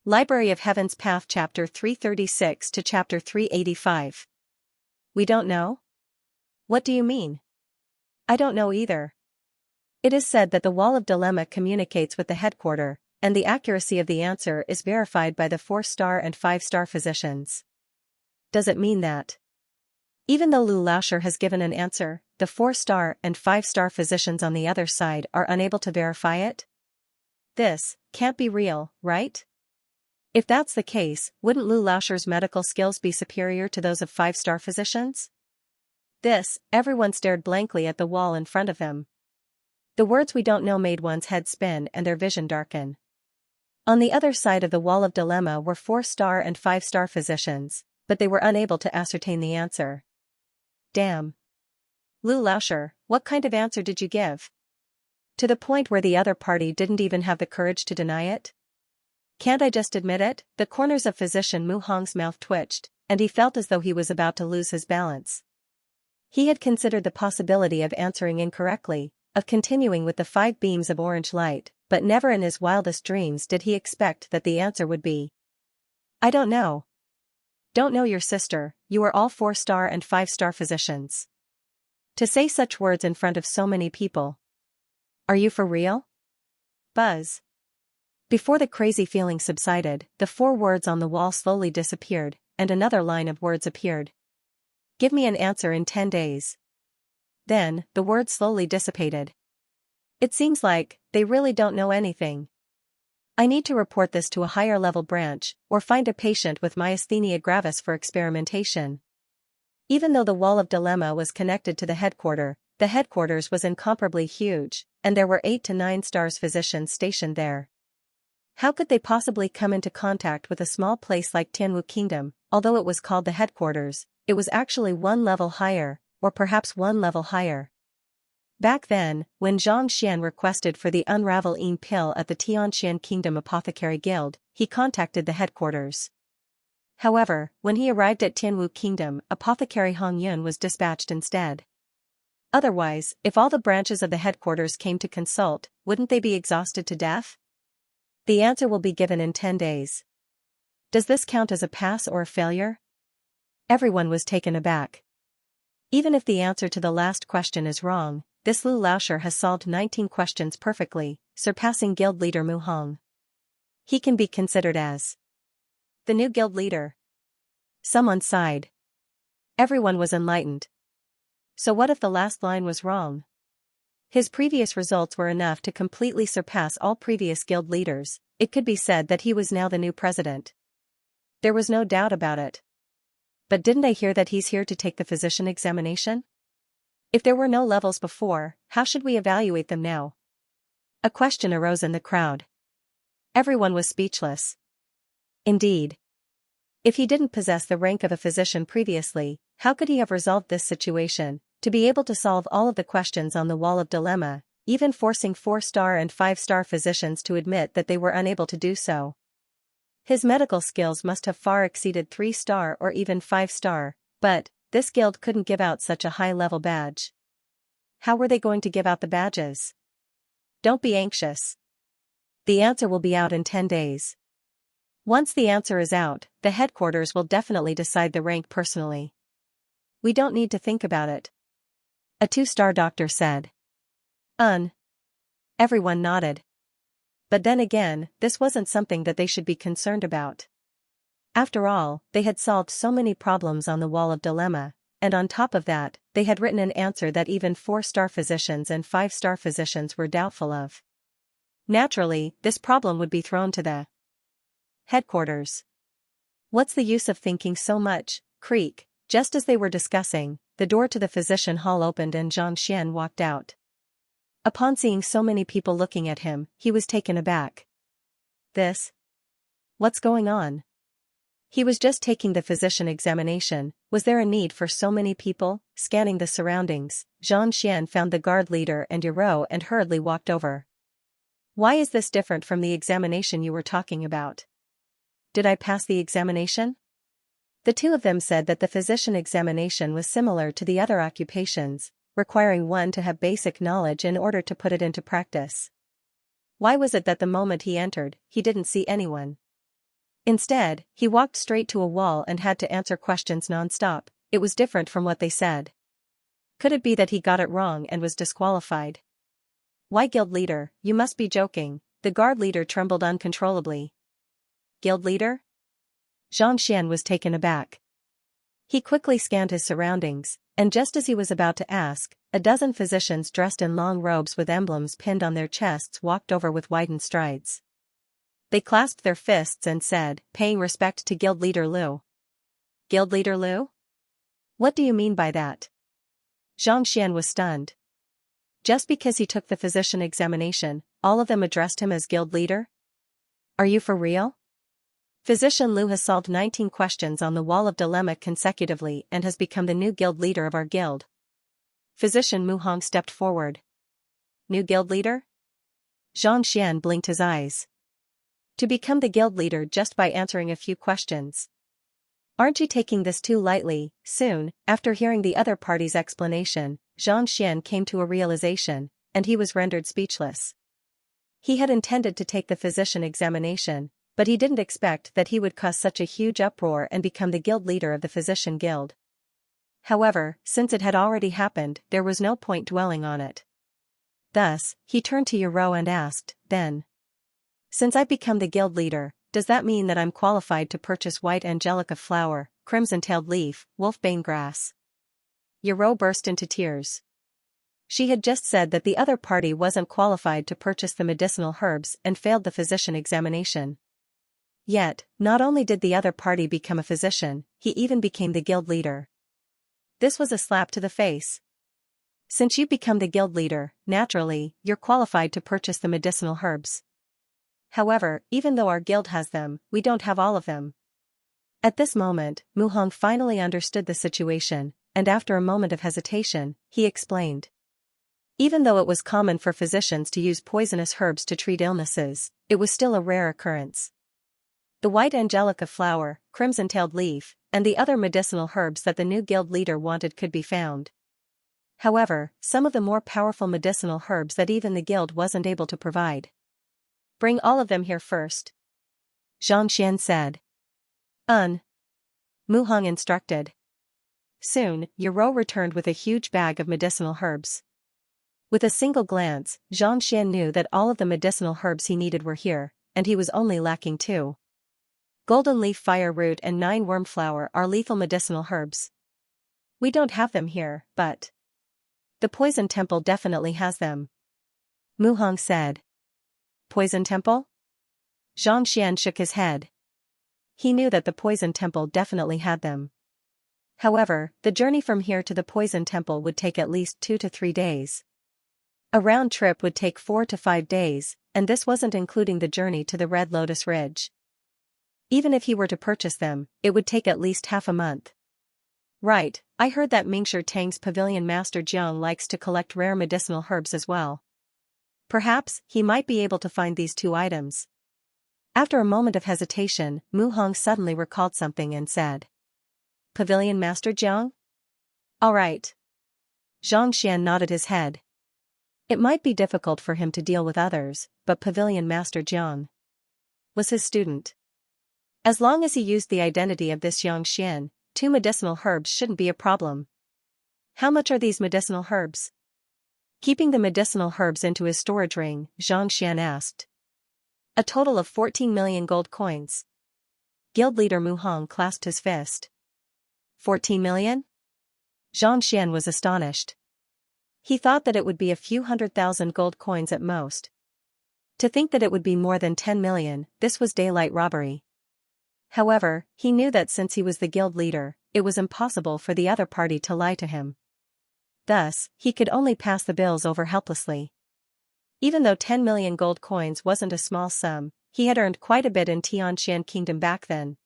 Library of Heaven's Path Chapter 336 to Chapter 385. We don't know? What do you mean? I don't know either. It is said that the Wall of Dilemma communicates with the headquarter, and the accuracy of the answer is verified by the 4-star and 5-star physicians. Does it mean that even though Lu Lauscher has given an answer, the 4-star and 5-star physicians on the other side are unable to verify it? This can't be real, right? If that's the case, wouldn't Lu Lauscher's medical skills be superior to those of 5-star physicians? Everyone stared blankly at the wall in front of them. The words "we don't know" made one's head spin and their vision darken. On the other side of the Wall of Dilemma were 4-star and 5-star physicians, but they were unable to ascertain the answer. Damn. Lu Lauscher, what kind of answer did you give? To the point where the other party didn't even have the courage to deny it? Can't I just admit it? The corners of Physician Mu Hong's mouth twitched, and he felt as though he was about to lose his balance. He had considered the possibility of answering incorrectly, of continuing with the 5 beams of orange light, but never in his wildest dreams did he expect that the answer would be, I don't know. Don't know your sister, you are all 4-star and 5-star physicians. To say such words in front of so many people. Are you for real? Buzz. Before the crazy feeling subsided, the 4 words on the wall slowly disappeared, and another line of words appeared. Give me an answer in 10 days. Then, the words slowly dissipated. It seems like they really don't know anything. I need to report this to a higher level branch, or find a patient with myasthenia gravis for experimentation. Even though the Wall of Dilemma was connected to the headquarters was incomparably huge, and there were 8 to 9 stars physicians stationed there. How could they possibly come into contact with a small place like Tianwu Kingdom? Although it was called the headquarters, it was actually 1 level higher, or perhaps 1 level higher. Back then, when Xianxia requested for the Unravel-ing pill at the Tianxian Kingdom Apothecary Guild, he contacted the headquarters. However, when he arrived at Tianwu Kingdom, Apothecary Hong Yun was dispatched instead. Otherwise, if all the branches of the headquarters came to consult, wouldn't they be exhausted to death? The answer will be given in 10 days. Does this count as a pass or a failure? Everyone was taken aback. Even if the answer to the last question is wrong, this Lu Lauscher has solved 19 questions perfectly, surpassing guild leader Mu Hong. He can be considered as the new guild leader. Someone sighed. Everyone was enlightened. So what if the last line was wrong? His previous results were enough to completely surpass all previous guild leaders. It could be said that he was now the new president. There was no doubt about it. But didn't I hear that he's here to take the physician examination? If there were no levels before, how should we evaluate them now? A question arose in the crowd. Everyone was speechless. Indeed. If he didn't possess the rank of a physician previously, how could he have resolved this situation? To be able to solve all of the questions on the Wall of Dilemma, even forcing 4-star and 5-star physicians to admit that they were unable to do so. His medical skills must have far exceeded 3-star or even 5-star, but this guild couldn't give out such a high-level badge. How were they going to give out the badges? Don't be anxious. The answer will be out in 10 days. Once the answer is out, the headquarters will definitely decide the rank personally. We don't need to think about it. A 2-star doctor said. Everyone nodded. But then again, this wasn't something that they should be concerned about. After all, they had solved so many problems on the Wall of Dilemma, and on top of that, they had written an answer that even 4-star physicians and 5-star physicians were doubtful of. Naturally, this problem would be thrown to the headquarters. What's the use of thinking so much? Creak. Just as they were discussing, the door to the physician hall opened and Xianxia walked out. Upon seeing so many people looking at him, he was taken aback. What's going on? He was just taking the physician examination. Was there a need for so many people? Scanning the surroundings, Xianxia found the guard leader and Yero and hurriedly walked over. Why is this different from the examination you were talking about? Did I pass the examination? The two of them said that the physician examination was similar to the other occupations, requiring one to have basic knowledge in order to put it into practice. Why was it that the moment he entered, he didn't see anyone? Instead, he walked straight to a wall and had to answer questions non-stop. It was different from what they said. Could it be that he got it wrong and was disqualified? Why, guild leader, you must be joking. The guard leader trembled uncontrollably. Guild leader? Xianxia was taken aback. He quickly scanned his surroundings, and just as he was about to ask, a dozen physicians dressed in long robes with emblems pinned on their chests walked over with widened strides. They clasped their fists and said, paying respect to Guild Leader Liu. Guild Leader Liu? What do you mean by that? Xianxia was stunned. Just because he took the physician examination, all of them addressed him as Guild Leader? Are you for real? Physician Liu has solved 19 questions on the Wall of Dilemma consecutively and has become the new guild leader of our guild. Physician Mu Hong stepped forward. New guild leader? Xianxia blinked his eyes. To become the guild leader just by answering a few questions. Aren't you taking this too lightly? Soon, after hearing the other party's explanation, Xianxia came to a realization, and he was rendered speechless. He had intended to take the physician examination, but he didn't expect that he would cause such a huge uproar and become the guild leader of the physician guild. However, since it had already happened, there was no point dwelling on it. Thus, he turned to Yaro and asked, then, since I've become the guild leader, does that mean that I'm qualified to purchase white angelica flower, crimson-tailed leaf, wolfbane grass? Yaro burst into tears. She had just said that the other party wasn't qualified to purchase the medicinal herbs and failed the physician examination. Yet, not only did the other party become a physician, he even became the guild leader. This was a slap to the face. Since you've become the guild leader, naturally, you're qualified to purchase the medicinal herbs. However, even though our guild has them, we don't have all of them. At this moment, Mu Hong finally understood the situation, and after a moment of hesitation, he explained. Even though it was common for physicians to use poisonous herbs to treat illnesses, it was still a rare occurrence. The white angelica flower, crimson-tailed leaf, and the other medicinal herbs that the new guild leader wanted could be found. However, some of the more powerful medicinal herbs that even the guild wasn't able to provide. Bring all of them here first. Xianxia said. Mu Hong instructed. Soon, Yaro returned with a huge bag of medicinal herbs. With a single glance, Xianxia knew that all of the medicinal herbs he needed were here, and he was only lacking 2. Golden leaf fire root and 9 worm flower are lethal medicinal herbs. We don't have them here, but the poison temple definitely has them. Mu Hong said. Poison temple? Xianxia shook his head. He knew that the poison temple definitely had them. However, the journey from here to the poison temple would take at least 2 to 3 days. A round trip would take 4 to 5 days, and this wasn't including the journey to the Red Lotus Ridge. Even if he were to purchase them, it would take at least half a month. Right, I heard that Mingshi Tang's pavilion master Jiang likes to collect rare medicinal herbs as well. Perhaps, he might be able to find these 2 items. After a moment of hesitation, Mu Hong suddenly recalled something and said. Pavilion Master Jiang? All right. Xianxia nodded his head. It might be difficult for him to deal with others, but Pavilion Master Jiang was his student. As long as he used the identity of this Xianxia, 2 medicinal herbs shouldn't be a problem. How much are these medicinal herbs? Keeping the medicinal herbs into his storage ring, Xianxia asked. A total of 14 million gold coins. Guild leader Mu Hong clasped his fist. 14 million? Xianxia was astonished. He thought that it would be a few 100,000 gold coins at most. To think that it would be more than 10 million, this was daylight robbery. However, he knew that since he was the guild leader, it was impossible for the other party to lie to him. Thus, he could only pass the bills over helplessly. Even though 10 million gold coins wasn't a small sum, he had earned quite a bit in Tianqian Kingdom back then.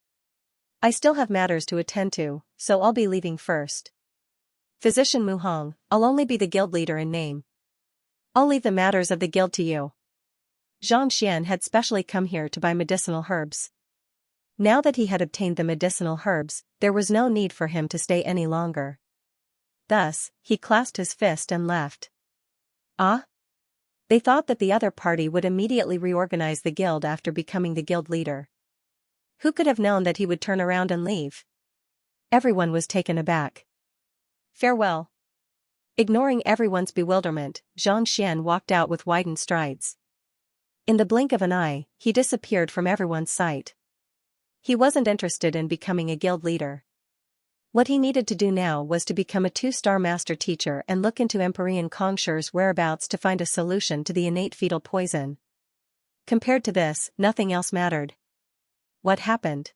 I still have matters to attend to, so I'll be leaving first. Physician Mu Hong, I'll only be the guild leader in name. I'll leave the matters of the guild to you. Xianxia had specially come here to buy medicinal herbs. Now that he had obtained the medicinal herbs, there was no need for him to stay any longer. Thus, he clasped his fist and left. Ah? They thought that the other party would immediately reorganize the guild after becoming the guild leader. Who could have known that he would turn around and leave? Everyone was taken aback. Farewell. Ignoring everyone's bewilderment, Xianxia walked out with widened strides. In the blink of an eye, he disappeared from everyone's sight. He wasn't interested in becoming a guild leader. What he needed to do now was to become a 2-star master teacher and look into Empyrean Kongsher's whereabouts to find a solution to the innate fetal poison. Compared to this, nothing else mattered. What happened?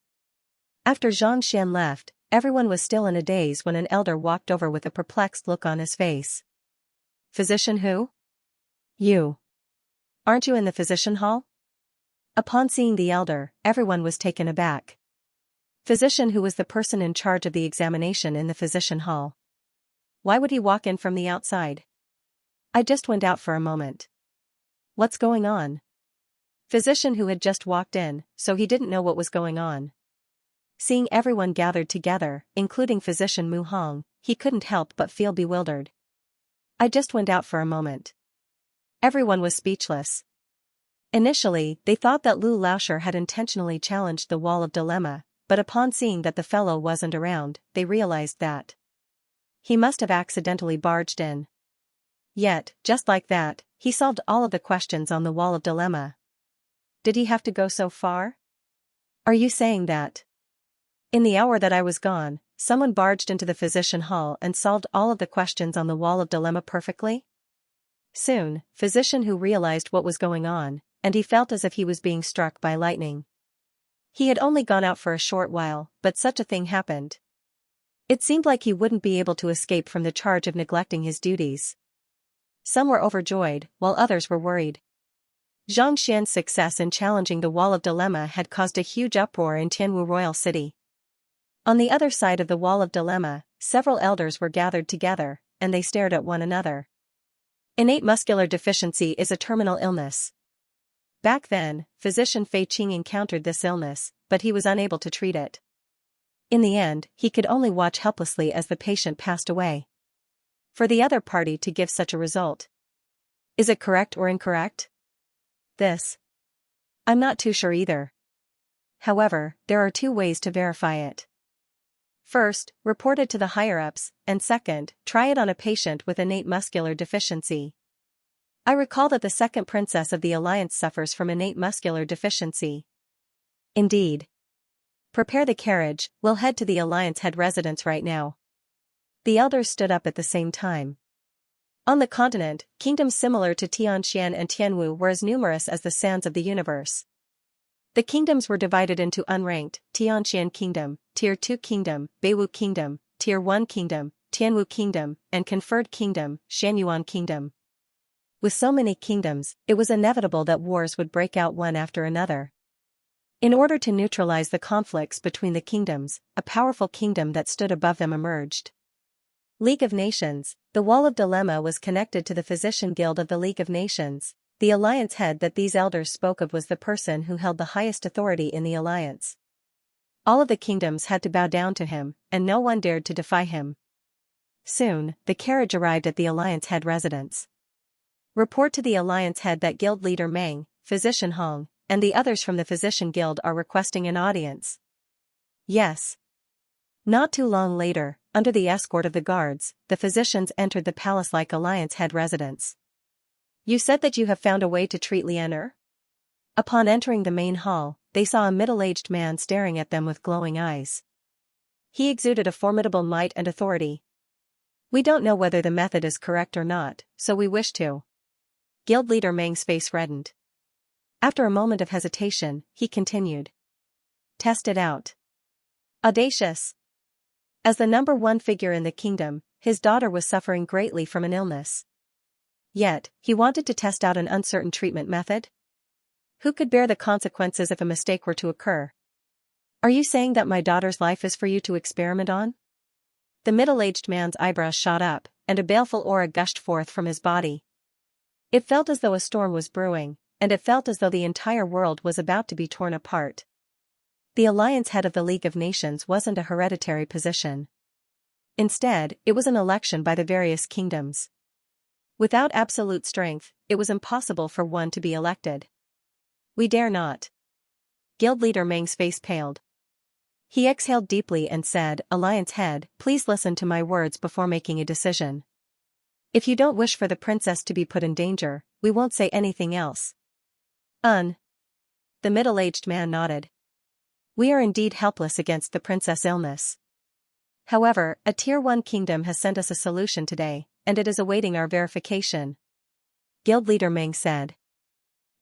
After Xianxia left, everyone was still in a daze when an elder walked over with a perplexed look on his face. Physician who? You. Aren't you in the physician hall? Upon seeing the elder, everyone was taken aback. Physician who was the person in charge of the examination in the physician hall. Why would he walk in from the outside? I just went out for a moment. What's going on? Physician who had just walked in, so he didn't know what was going on. Seeing everyone gathered together, including Physician Mu Hong, he couldn't help but feel bewildered. I just went out for a moment. Everyone was speechless. Initially, they thought that Lu Laosher had intentionally challenged the wall of dilemma, but upon seeing that the fellow wasn't around, they realized that he must have accidentally barged in. Yet, just like that, he solved all of the questions on the wall of dilemma. Did he have to go so far? Are you saying that in the hour that I was gone, someone barged into the physician hall and solved all of the questions on the wall of dilemma perfectly? Soon, Physician who realized what was going on, and he felt as if he was being struck by lightning. He had only gone out for a short while, but such a thing happened. It seemed like he wouldn't be able to escape from the charge of neglecting his duties. Some were overjoyed, while others were worried. Xianxia's success in challenging the wall of dilemma had caused a huge uproar in Tianwu Royal City. On the other side of the wall of dilemma, several elders were gathered together, and they stared at one another. Innate muscular deficiency is a terminal illness. Back then, physician Fei Qing encountered this illness, but he was unable to treat it. In the end, he could only watch helplessly as the patient passed away. For the other party to give such a result. Is it correct or incorrect? This. I'm not too sure either. However, there are 2 ways to verify it. First, report it to the higher-ups, and second, try it on a patient with innate muscular deficiency. I recall that the second princess of the alliance suffers from innate muscular deficiency. Indeed. Prepare the carriage, we'll head to the alliance head residence right now. The elders stood up at the same time. On the continent, kingdoms similar to Tianxian and Tianwu were as numerous as the sands of the universe. The kingdoms were divided into unranked, Tianxian Kingdom, Tier 2 Kingdom, Beiwu Kingdom, Tier 1 Kingdom, Tianwu Kingdom, and Conferred Kingdom, Shanyuan Kingdom. With so many kingdoms, it was inevitable that wars would break out one after another. In order to neutralize the conflicts between the kingdoms, a powerful kingdom that stood above them emerged. League of Nations. The Wall of Dilemma was connected to the Physician Guild of the League of Nations. The alliance head that these elders spoke of was the person who held the highest authority in the alliance. All of the kingdoms had to bow down to him, and no one dared to defy him. Soon, the carriage arrived at the alliance head residence. Report to the alliance head that guild leader Meng, Physician Hong, and the others from the Physician Guild are requesting an audience. Yes. Not too long later, under the escort of the guards, the physicians entered the palace-like alliance head residence. You said that you have found a way to treat Lianer? Upon entering the main hall, they saw a middle-aged man staring at them with glowing eyes. He exuded a formidable might and authority. We don't know whether the method is correct or not, so we wish to. Guild leader Meng's face reddened. After a moment of hesitation, he continued. Test it out. Audacious. As the #1 figure in the kingdom, his daughter was suffering greatly from an illness. Yet, he wanted to test out an uncertain treatment method? Who could bear the consequences if a mistake were to occur? Are you saying that my daughter's life is for you to experiment on? The middle-aged man's eyebrows shot up, and a baleful aura gushed forth from his body. It felt as though a storm was brewing, and it felt as though the entire world was about to be torn apart. The alliance head of the League of Nations wasn't a hereditary position. Instead, it was an election by the various kingdoms. Without absolute strength, it was impossible for one to be elected. We dare not. Guild leader Meng's face paled. He exhaled deeply and said, "Alliance head, please listen to my words before making a decision. If you don't wish for the princess to be put in danger, we won't say anything else." The middle-aged man nodded. "We are indeed helpless against the princess' illness. However, a Tier 1 kingdom has sent us a solution today, and it is awaiting our verification," Guild leader Meng said.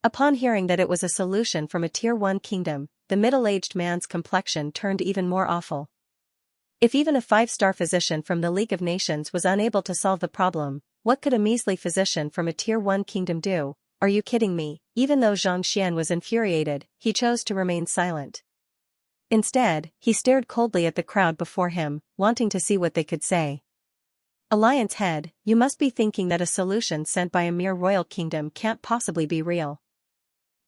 Upon hearing that it was a solution from a Tier 1 kingdom, the middle-aged man's complexion turned even more awful. If even a 5-star physician from the League of Nations was unable to solve the problem, what could a measly physician from a Tier 1 kingdom do? "Are you kidding me?" Even though Xianxia was infuriated, he chose to remain silent. Instead, he stared coldly at the crowd before him, wanting to see what they could say. "Alliance head, you must be thinking that a solution sent by a mere royal kingdom can't possibly be real.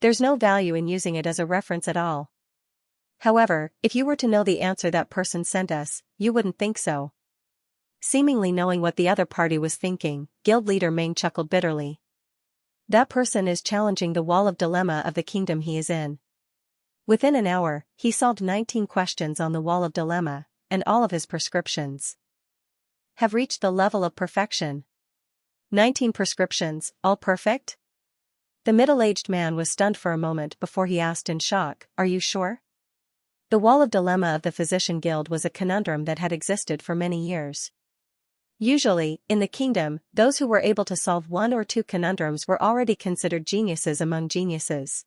There's no value in using it as a reference at all. However, if you were to know the answer that person sent us, you wouldn't think so." Seemingly knowing what the other party was thinking, Guild leader Meng chuckled bitterly. "That person is challenging the wall of dilemma of the kingdom he is in." Within an hour, he solved 19 questions on the wall of dilemma, and all of his prescriptions have reached the level of perfection. 19 prescriptions, all perfect? The middle-aged man was stunned for a moment before he asked in shock, "Are you sure?" The wall of dilemma of the Physician Guild was a conundrum that had existed for many years. Usually, in the kingdom, those who were able to solve 1 or 2 conundrums were already considered geniuses among geniuses.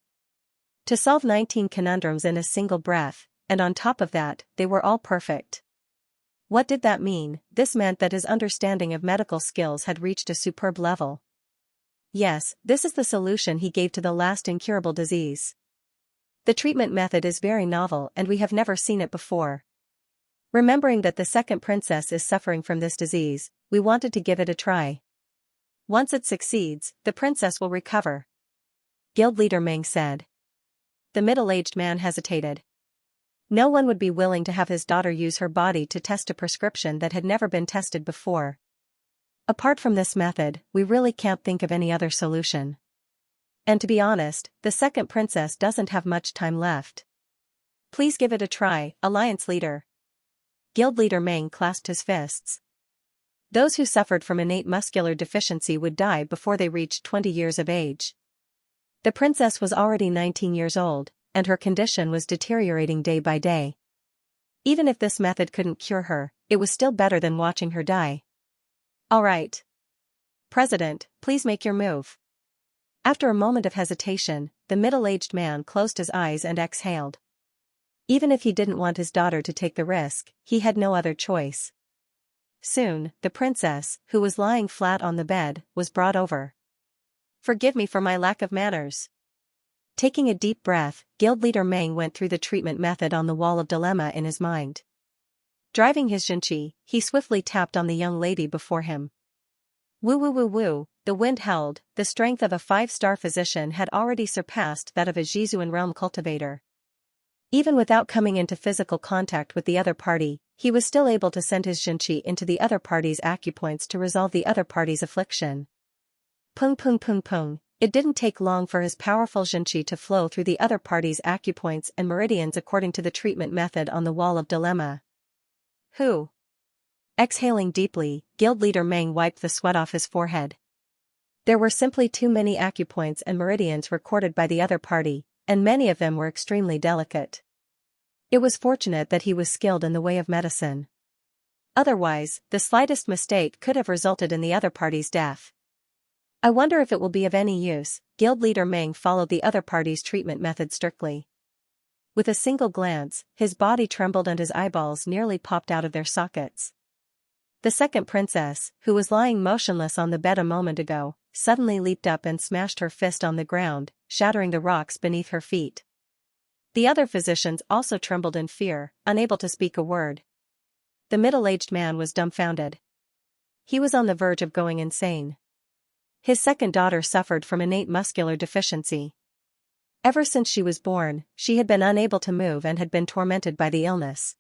To solve 19 conundrums in a single breath, and on top of that, they were all perfect. What did that mean? This meant that his understanding of medical skills had reached a superb level. Yes, this is the solution he gave to the last incurable disease. The treatment method is very novel and we have never seen it before. Remembering that the second princess is suffering from this disease, we wanted to give it a try. Once it succeeds, the princess will recover," Guild leader Meng said. The middle-aged man hesitated. No one would be willing to have his daughter use her body to test a prescription that had never been tested before. "Apart from this method, we really can't think of any other solution. And to be honest, the second princess doesn't have much time left. Please give it a try, Alliance leader." Guild leader Meng clasped his fists. Those who suffered from innate muscular deficiency would die before they reached 20 years of age. The princess was already 19 years old, and her condition was deteriorating day by day. Even if this method couldn't cure her, it was still better than watching her die. "All right. President, please make your move." After a moment of hesitation, the middle-aged man closed his eyes and exhaled. Even if he didn't want his daughter to take the risk, he had no other choice. Soon, the princess, who was lying flat on the bed, was brought over. "Forgive me for my lack of manners." Taking a deep breath, Guild leader Meng went through the treatment method on the wall of dilemma in his mind. Driving his Xianxia, he swiftly tapped on the young lady before him. Woo woo woo woo, the wind howled. The strength of a 5-star physician had already surpassed that of a Jizuan realm cultivator. Even without coming into physical contact with the other party, he was still able to send his Xianxia into the other party's acupoints to resolve the other party's affliction. Pung pung pung pung. It didn't take long for his powerful Xianxia to flow through the other party's acupoints and meridians according to the treatment method on the wall of dilemma. "Who?" Exhaling deeply, Guild leader Meng wiped the sweat off his forehead. There were simply too many acupoints and meridians recorded by the other party, and many of them were extremely delicate. It was fortunate that he was skilled in the way of medicine. Otherwise, the slightest mistake could have resulted in the other party's death. "I wonder if it will be of any use." Guild leader Meng followed the other party's treatment method strictly. With a single glance, his body trembled and his eyeballs nearly popped out of their sockets. The second princess, who was lying motionless on the bed a moment ago, suddenly leaped up and smashed her fist on the ground, shattering the rocks beneath her feet. The other physicians also trembled in fear, unable to speak a word. The middle-aged man was dumbfounded. He was on the verge of going insane. His second daughter suffered from innate muscular deficiency. Ever since she was born, she had been unable to move and had been tormented by the illness.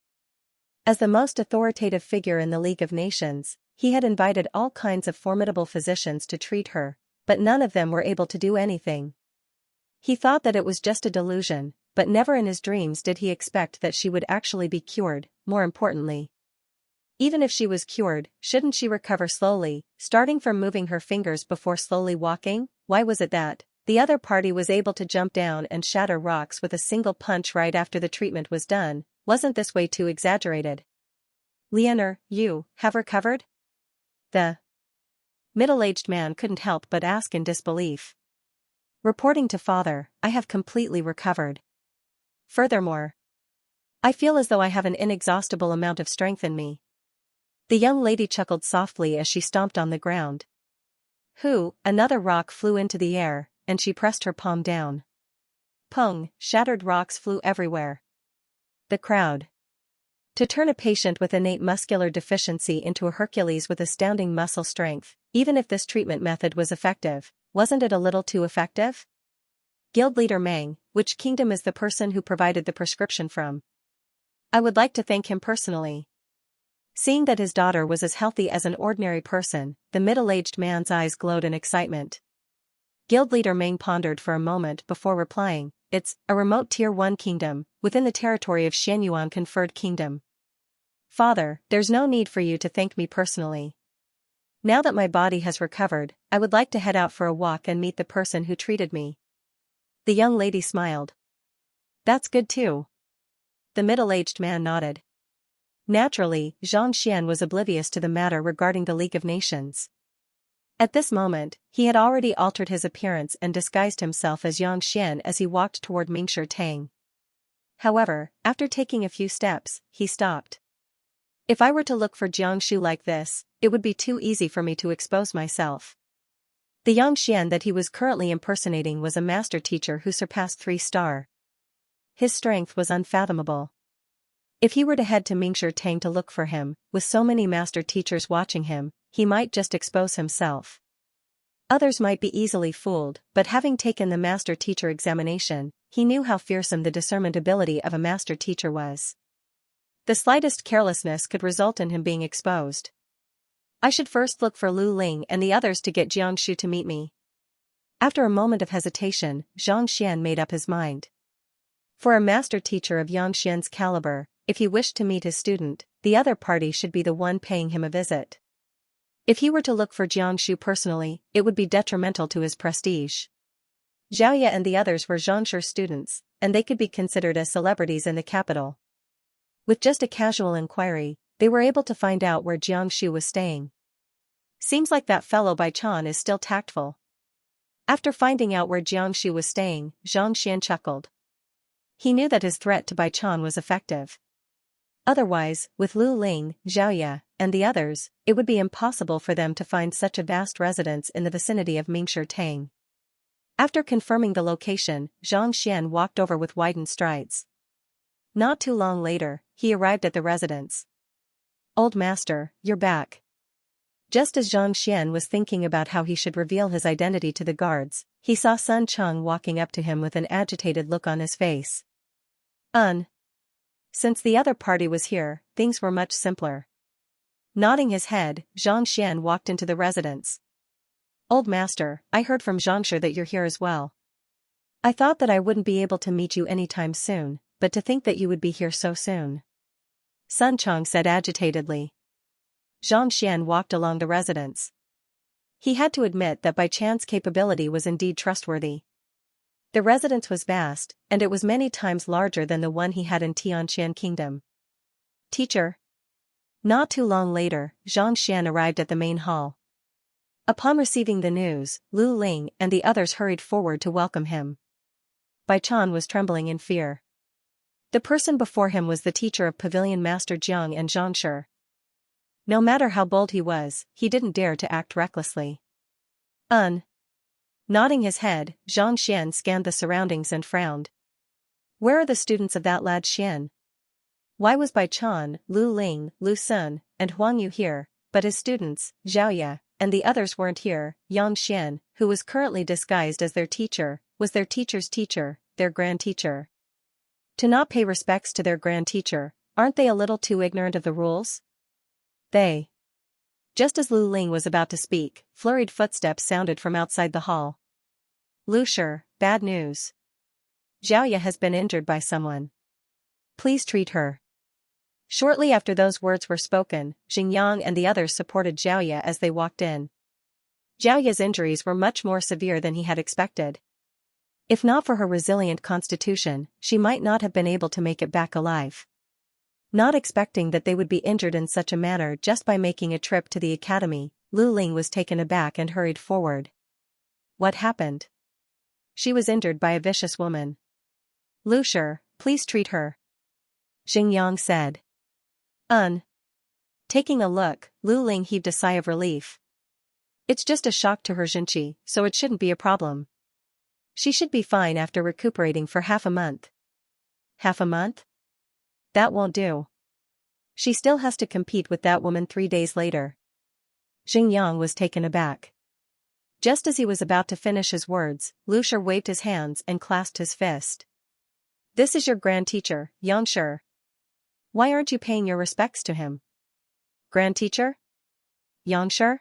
As the most authoritative figure in the League of Nations, he had invited all kinds of formidable physicians to treat her, but none of them were able to do anything. He thought that it was just a delusion, but never in his dreams did he expect that she would actually be cured. More importantly, even if she was cured, shouldn't she recover slowly, starting from moving her fingers before slowly walking? Why was it that the other party was able to jump down and shatter rocks with a single punch right after the treatment was done? Wasn't this way too exaggerated? Leonor, you have recovered? The middle-aged man couldn't help but ask in disbelief. Reporting to father, I have completely recovered. Furthermore, I feel as though I have an inexhaustible amount of strength in me. The young lady chuckled softly as she stomped on the ground. Another rock flew into the air, and she pressed her palm down. Pung, shattered rocks flew everywhere. The crowd. To turn a patient with innate muscular deficiency into a Hercules with astounding muscle strength, even if this treatment method was effective, wasn't it a little too effective? Guild leader Meng, which kingdom is the person who provided the prescription from? I would like to thank him personally. Seeing that his daughter was as healthy as an ordinary person, the middle-aged man's eyes glowed in excitement. Guild leader Meng pondered for a moment before replying, it's a remote Tier 1 kingdom, within the territory of Xianyuan conferred kingdom. Father, there's no need for you to thank me personally. Now that my body has recovered, I would like to head out for a walk and meet the person who treated me. The young lady smiled. That's good too. The middle-aged man nodded. Naturally, Xianxia was oblivious to the matter regarding the League of Nations. At this moment, he had already altered his appearance and disguised himself as Xianxia as he walked toward Mingshi Tang. However, after taking a few steps, he stopped. If I were to look for Jiangxu like this, it would be too easy for me to expose myself. The Yangxian that he was currently impersonating was a master teacher who surpassed 3-star. His strength was unfathomable. If he were to head to Mingshi Tang to look for him, with so many master teachers watching him, he might just expose himself. Others might be easily fooled, but having taken the master teacher examination, he knew how fearsome the discernment ability of a master teacher was. The slightest carelessness could result in him being exposed. I should first look for Lu Ling and the others to get Jiangxu to meet me. After a moment of hesitation, Zhang Xian made up his mind. For a master teacher of Yangxian's caliber, if he wished to meet his student, the other party should be the one paying him a visit. If he were to look for Jiangxu personally, it would be detrimental to his prestige. Xiaoya and the others were Zhangshi's students, and they could be considered as celebrities in the capital. With just a casual inquiry, they were able to find out where Jiangxu was staying. Seems like that fellow Bai Chan is still tactful. After finding out where Jiangxu was staying, Zhang Xian chuckled. He knew that his threat to Bai Chan was effective. Otherwise, with Lu Ling, Xiaoya, and the others, it would be impossible for them to find such a vast residence in the vicinity of Mingshi Tang. After confirming the location, Zhang Xian walked over with widened strides. Not too long later, he arrived at the residence. Old master, you're back. Just as Zhang Xian was thinking about how he should reveal his identity to the guards, he saw Sun Cheng walking up to him with an agitated look on his face. Since the other party was here, things were much simpler. Nodding his head, Zhang Xian walked into the residence. Old master, I heard from Xianxia that you're here as well. I thought that I wouldn't be able to meet you anytime soon, but to think that you would be here so soon. Sun Cheng said agitatedly. Zhang Xian walked along the residence. He had to admit that Bai Chan's capability was indeed trustworthy. The residence was vast, and it was many times larger than the one he had in Tianqian Kingdom. Teacher. Not too long later, Zhang Xian arrived at the main hall. Upon receiving the news, Lu Ling and the others hurried forward to welcome him. Bai Chan was trembling in fear. The person before him was the teacher of Pavilion Master Jiang and Zhangshi. No matter how bold he was, he didn't dare to act recklessly. Nodding his head, Zhang Xian scanned the surroundings and frowned. Where are the students of that lad Xian? Why was Bai Chan, Lu Ling, Lu Sun, and Huang Yu here, but his students, Xiaoya, and the others weren't here? Yang Xian, who was currently disguised as their teacher, was their teacher's teacher, their grand teacher. To not pay respects to their grand teacher, aren't they a little too ignorant of the rules? Just as Lu Ling was about to speak, flurried footsteps sounded from outside the hall. Lu Shi, bad news. Xiaoya has been injured by someone. Please treat her. Shortly after those words were spoken, Xingyang and the others supported Xiaoya as they walked in. Xiaoya's injuries were much more severe than he had expected. If not for her resilient constitution, she might not have been able to make it back alive. Not expecting that they would be injured in such a manner just by making a trip to the academy, Lu Ling was taken aback and hurried forward. What happened? She was injured by a vicious woman. Lu Shi, please treat her. Xingyang said. Taking a look, Lu Ling heaved a sigh of relief. It's just a shock to her Xianxia, so it shouldn't be a problem. She should be fine after recuperating for half a month. Half a month? That won't do. She still has to compete with that woman 3 days later. Xingyang was taken aback. Just as he was about to finish his words, Lu Shi waved his hands and clasped his fist. This is your grand teacher, Xianxia. Why aren't you paying your respects to him? Grand teacher? Xianxia?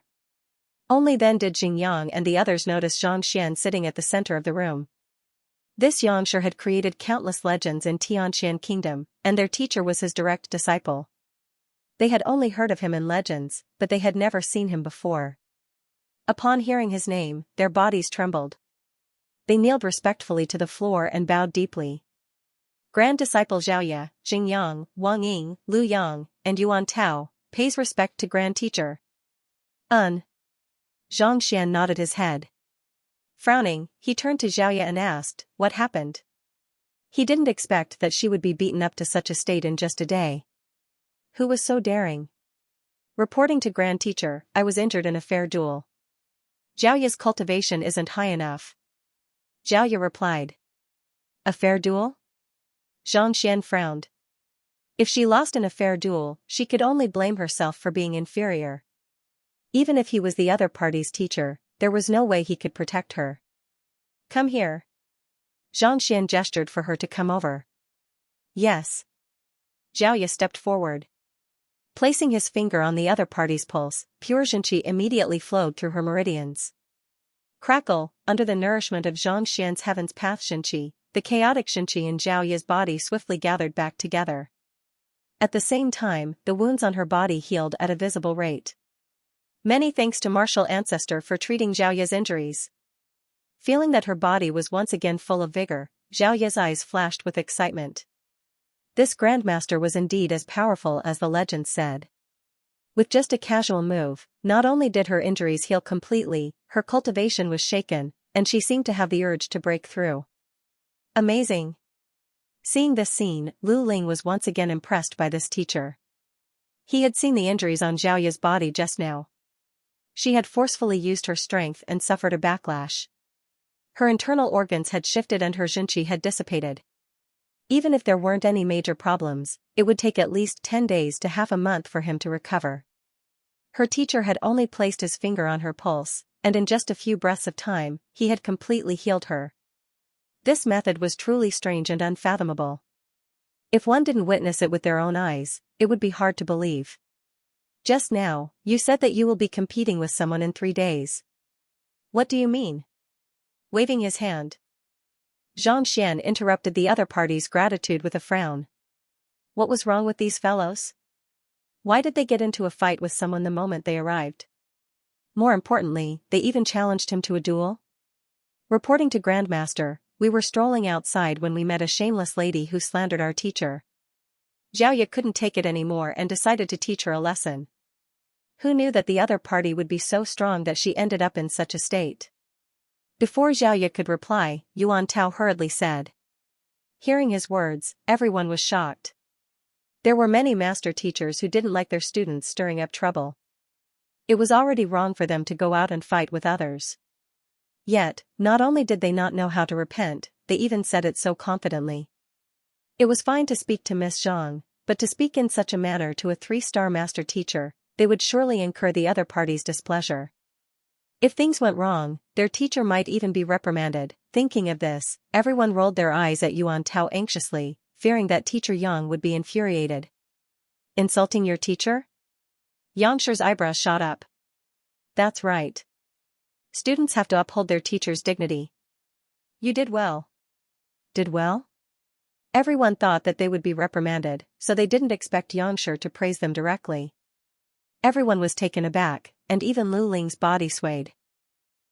Only then did Xingyang and the others notice Zhang Xian sitting at the center of the room. This Xianxia had created countless legends in Tianxian Kingdom, and their teacher was his direct disciple. They had only heard of him in legends, but they had never seen him before. Upon hearing his name, their bodies trembled. They kneeled respectfully to the floor and bowed deeply. Grand disciple Xiaoya, Xingyang, Wang Ying, Lu Yang, and Yuan Tao, pays respect to grand teacher. Zhang Xian nodded his head. Frowning, he turned to Xiaoya and asked, what happened? He didn't expect that she would be beaten up to such a state in just a day. Who was so daring? Reporting to grand teacher, I was injured in a fair duel. Xiaoya's cultivation isn't high enough. Xiaoya replied. A fair duel? Zhang Xian frowned. If she lost in a fair duel, she could only blame herself for being inferior. Even if he was the other party's teacher, there was no way he could protect her. Come here. Zhang Xian gestured for her to come over. Yes. Xiaoya stepped forward. Placing his finger on the other party's pulse, pure Xianxia immediately flowed through her meridians. Crackle, under the nourishment of Zhang Xian's heaven's path Xianxia, the chaotic Xianxia in Xiaoya's body swiftly gathered back together. At the same time, the wounds on her body healed at a visible rate. Many thanks to martial ancestor for treating Xiaoya's injuries. Feeling that her body was once again full of vigor, Xiaoya's eyes flashed with excitement. This grandmaster was indeed as powerful as the legend said. With just a casual move, not only did her injuries heal completely, her cultivation was shaken, and she seemed to have the urge to break through. Amazing! Seeing this scene, Lu Ling was once again impressed by this teacher. He had seen the injuries on Xiaoya's body just now. She had forcefully used her strength and suffered a backlash. Her internal organs had shifted and her Xianxia had dissipated. Even if there weren't any major problems, it would take at least 10 days to half a month for him to recover. Her teacher had only placed his finger on her pulse, and in just a few breaths of time, he had completely healed her. This method was truly strange and unfathomable. If one didn't witness it with their own eyes, it would be hard to believe. Just now, you said that you will be competing with someone in 3 days. What do you mean? Waving his hand, Zhang Xian interrupted the other party's gratitude with a frown. What was wrong with these fellows? Why did they get into a fight with someone the moment they arrived? More importantly, they even challenged him to a duel? Reporting to Grandmaster, we were strolling outside when we met a shameless lady who slandered our teacher. Xiaoya couldn't take it anymore and decided to teach her a lesson. Who knew that the other party would be so strong that she ended up in such a state? Before Xiaoya could reply, Yuan Tao hurriedly said. Hearing his words, everyone was shocked. There were many master teachers who didn't like their students stirring up trouble. It was already wrong for them to go out and fight with others. Yet, not only did they not know how to repent, they even said it so confidently. It was fine to speak to Miss Zhang, but to speak in such a manner to a 3-star master teacher, they would surely incur the other party's displeasure. If things went wrong, their teacher might even be reprimanded. Thinking of this, everyone rolled their eyes at Yuan Tao anxiously, fearing that teacher Yang would be infuriated. Insulting your teacher? Yangshir's eyebrows shot up. That's right. Students have to uphold their teacher's dignity. You did well. did well? Everyone thought that they would be reprimanded, so they didn't expect Xianxia to praise them directly. Everyone was taken aback, and even Lu Ling's body swayed.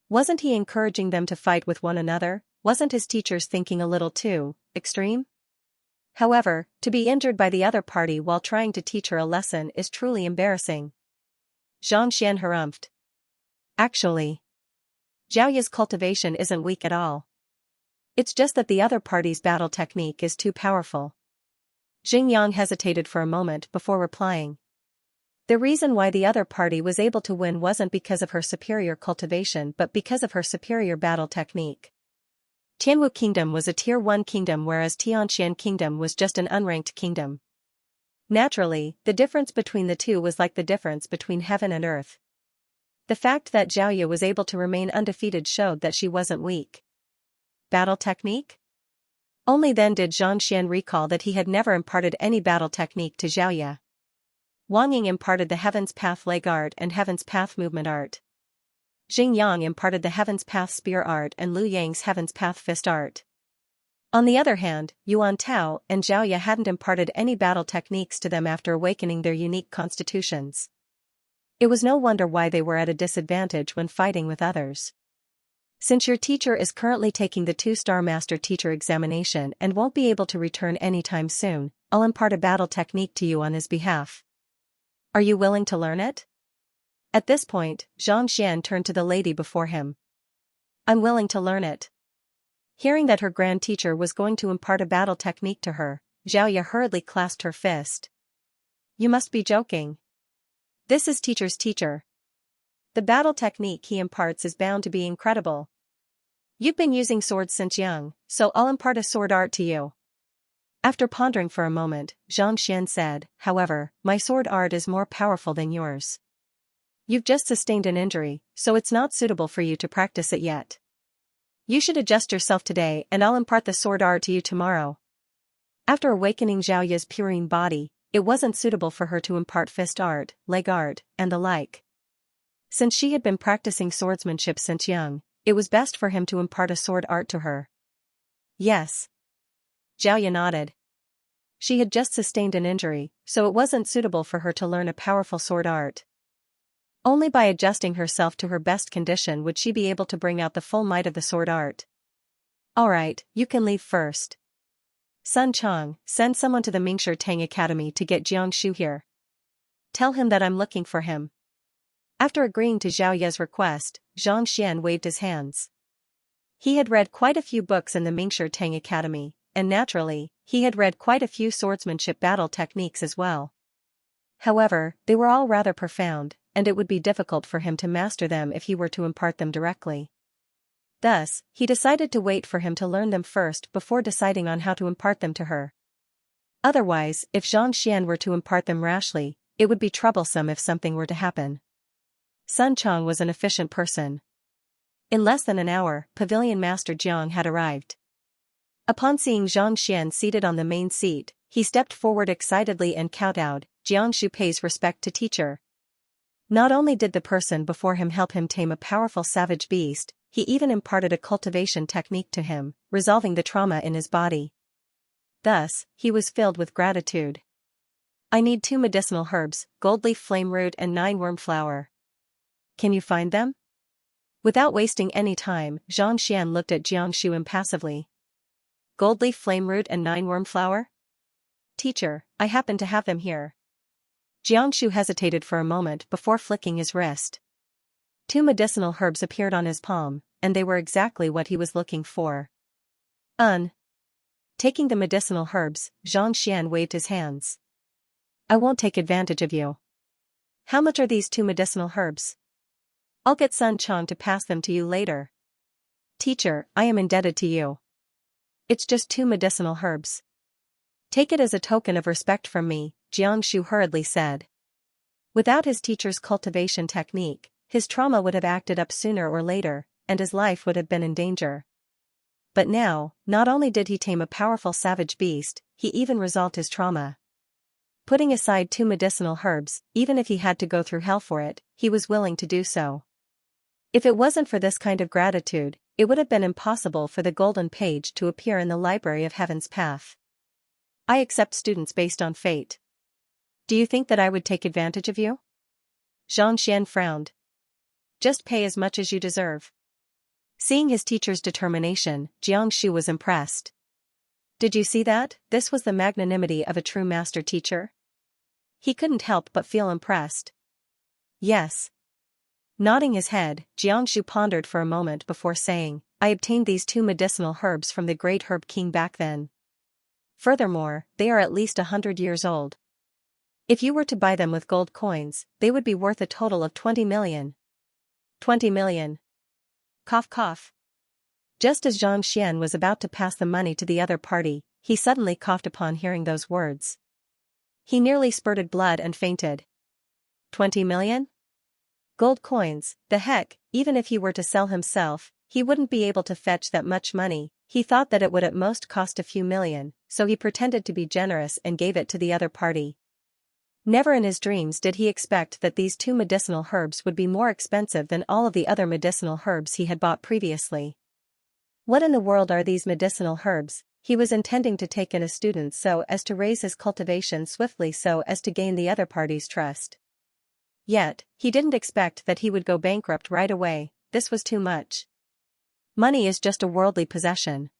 Wasn't he encouraging them to fight with one another? Wasn't his teachers thinking a little too extreme? However, to be injured by the other party while trying to teach her a lesson is truly embarrassing. Xianxia harumphed. Actually, Zhaoya's cultivation isn't weak at all. It's just that the other party's battle technique is too powerful. Xingyang hesitated for a moment before replying. The reason why the other party was able to win wasn't because of her superior cultivation but because of her superior battle technique. Tianwu Kingdom was a Tier 1 kingdom whereas Tianxian Kingdom was just an unranked kingdom. Naturally, the difference between the two was like the difference between heaven and earth. The fact that Zhaoya was able to remain undefeated showed that she wasn't weak. Battle technique? Only then did Xianxia recall that he had never imparted any battle technique to Zhaoya. Wang Ying imparted the Heaven's Path leg art and Heaven's Path movement art. Xingyang imparted the Heaven's Path spear art and Lu Yang's Heaven's Path fist art. On the other hand, Yuan Tao and Zhaoya hadn't imparted any battle techniques to them after awakening their unique constitutions. It was no wonder why they were at a disadvantage when fighting with others. Since your teacher is currently taking the 2-star Master Teacher examination and won't be able to return anytime soon, I'll impart a battle technique to you on his behalf. Are you willing to learn it? At this point, Xianxia turned to the lady before him. I'm willing to learn it. Hearing that her grand teacher was going to impart a battle technique to her, Zhaoya hurriedly clasped her fist. You must be joking. This is teacher's teacher. The battle technique he imparts is bound to be incredible. You've been using swords since young, so I'll impart a sword art to you. After pondering for a moment, Xianxia said, however, my sword art is more powerful than yours. You've just sustained an injury, so it's not suitable for you to practice it yet. You should adjust yourself today and I'll impart the sword art to you tomorrow. After awakening Zhaoya's purine body, it wasn't suitable for her to impart fist art, leg art, and the like. Since she had been practicing swordsmanship since young, it was best for him to impart a sword art to her. Yes. Zhaoya nodded. She had just sustained an injury, so it wasn't suitable for her to learn a powerful sword art. Only by adjusting herself to her best condition would she be able to bring out the full might of the sword art. Alright, you can leave first. Sun Chang, send someone to the Mingshi Tang Academy to get Jiangshu here. Tell him that I'm looking for him. After agreeing to Zhaoya's request, Xianxia waved his hands. He had read quite a few books in the Mingshi Tang Academy, and naturally, he had read quite a few swordsmanship battle techniques as well. However, they were all rather profound, and it would be difficult for him to master them if he were to impart them directly. Thus, he decided to wait for him to learn them first before deciding on how to impart them to her. Otherwise, if Xianxia were to impart them rashly, it would be troublesome if something were to happen. Sun Chang was an efficient person. In less than an hour, Pavilion Master Jiang had arrived. Upon seeing Xianxia seated on the main seat, he stepped forward excitedly and kowtowed, Jiangshu pays respect to teacher. Not only did the person before him help him tame a powerful savage beast, he even imparted a cultivation technique to him, resolving the trauma in his body. Thus, he was filled with gratitude. I need 2 medicinal herbs, gold leaf flame root and 9 worm flower. Can you find them? Without wasting any time, Xianxia looked at Jiangshu impassively. Gold leaf flame root and 9 worm flower? Teacher, I happen to have them here. Jiangshu hesitated for a moment before flicking his wrist. 2 medicinal herbs appeared on his palm, and they were exactly what he was looking for. Taking the medicinal herbs, Xianxia waved his hands. I won't take advantage of you. How much are these 2 medicinal herbs? I'll get Sun Chang to pass them to you later. Teacher, I am indebted to you. It's just 2 medicinal herbs. Take it as a token of respect from me, Jiangshu hurriedly said. Without his teacher's cultivation technique, his trauma would have acted up sooner or later, and his life would have been in danger. But now, not only did he tame a powerful savage beast, he even resolved his trauma. Putting aside 2 medicinal herbs, even if he had to go through hell for it, he was willing to do so. If it wasn't for this kind of gratitude, it would have been impossible for the golden page to appear in the library of Heaven's Path. I accept students based on fate. Do you think that I would take advantage of you? Xianxia frowned. Just pay as much as you deserve. Seeing his teacher's determination, Jiangxu was impressed. Did you see that? This was the magnanimity of a true master teacher. He couldn't help but feel impressed. Yes. Nodding his head, Jiangxu pondered for a moment before saying, I obtained these 2 medicinal herbs from the great herb king back then. Furthermore, they are at least 100 years old. If you were to buy them with gold coins, they would be worth a total of 20 million. 20 million. Cough cough. Just as Zhang Xian was about to pass the money to the other party, he suddenly coughed upon hearing those words. He nearly spurted blood and fainted. 20 million? Gold coins, the heck, even if he were to sell himself, he wouldn't be able to fetch that much money. He thought that it would at most cost a few million, so he pretended to be generous and gave it to the other party. Never in his dreams did he expect that these 2 medicinal herbs would be more expensive than all of the other medicinal herbs he had bought previously. What in the world are these medicinal herbs? He was intending to take in a student so as to raise his cultivation swiftly so as to gain the other party's trust. Yet, he didn't expect that he would go bankrupt right away. This was too much. Money is just a worldly possession.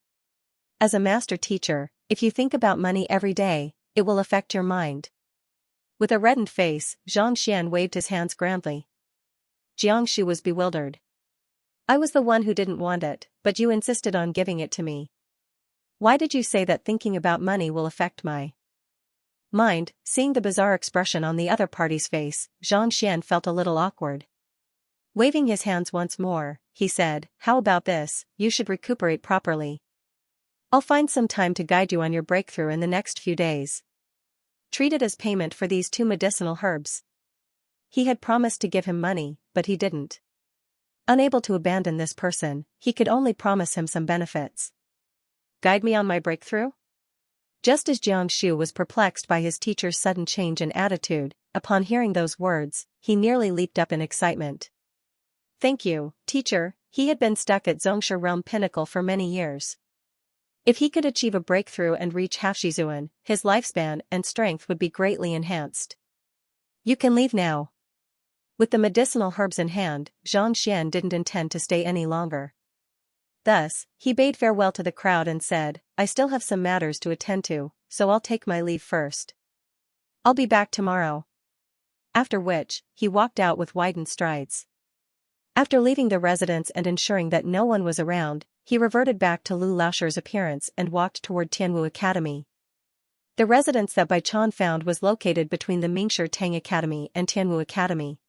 As a master teacher, if you think about money every day, it will affect your mind. With a reddened face, Zhang Xian waved his hands grandly. Jiangxu was bewildered. I was the one who didn't want it, but you insisted on giving it to me. Why did you say that thinking about money will affect my mind? Seeing the bizarre expression on the other party's face, Zhang Xian felt a little awkward. Waving his hands once more, he said, how about this? You should recuperate properly. I'll find some time to guide you on your breakthrough in the next few days. Treat it as payment for these 2 medicinal herbs. He had promised to give him money, but he didn't. Unable to abandon this person, he could only promise him some benefits. Guide me on my breakthrough? Just as Jiangxu was perplexed by his teacher's sudden change in attitude, upon hearing those words, he nearly leaped up in excitement. Thank you, teacher. He had been stuck at Zhongsha Realm Pinnacle for many years. If he could achieve a breakthrough and reach Hafshizuan, his lifespan and strength would be greatly enhanced. You can leave now. With the medicinal herbs in hand, Zhang Xian didn't intend to stay any longer. Thus, he bade farewell to the crowd and said, I still have some matters to attend to, so I'll take my leave first. I'll be back tomorrow. After which, he walked out with widened strides. After leaving the residence and ensuring that no one was around, he reverted back to Lu Laoshir's appearance and walked toward Tianwu Academy. The residence that Bai Chan found was located between the Mingshi Tang Academy and Tianwu Academy.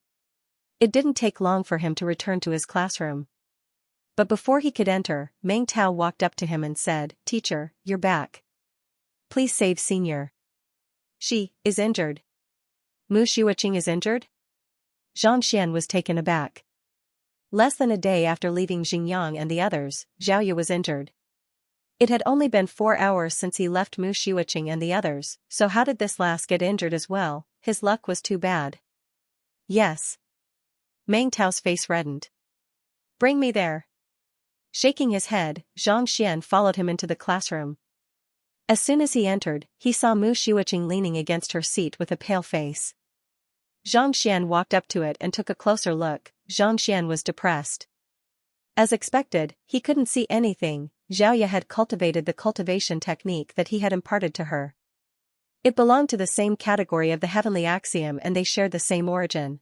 It didn't take long for him to return to his classroom. But before he could enter, Meng Tao walked up to him and said, Teacher, you're back. Please save Senior. She is injured. Mu Xueqing is injured? Zhang Xian was taken aback. Less than a day after leaving Xingyang and the others, Xiaoyu was injured. It had only been 4 hours since he left Mu Xueqing and the others, so how did this last get injured as well? His luck was too bad. Yes. Meng Tao's face reddened. Bring me there. Shaking his head, Zhang Xian followed him into the classroom. As soon as he entered, he saw Mu Xueqing leaning against her seat with a pale face. Zhang Xian walked up to it and took a closer look. Zhang Xian was depressed. As expected, he couldn't see anything. Xiaoya had cultivated the cultivation technique that he had imparted to her. It belonged to the same category of the heavenly axiom and they shared the same origin.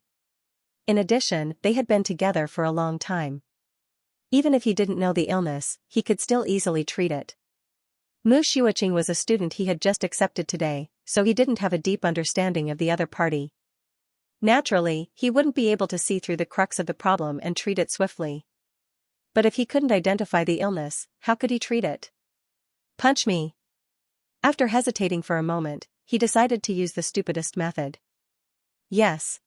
In addition, they had been together for a long time. Even if he didn't know the illness, he could still easily treat it. Mu Xueqing was a student he had just accepted today, so he didn't have a deep understanding of the other party. Naturally, he wouldn't be able to see through the crux of the problem and treat it swiftly. But if he couldn't identify the illness, how could he treat it? Punch me. After hesitating for a moment, he decided to use the stupidest method. Yes.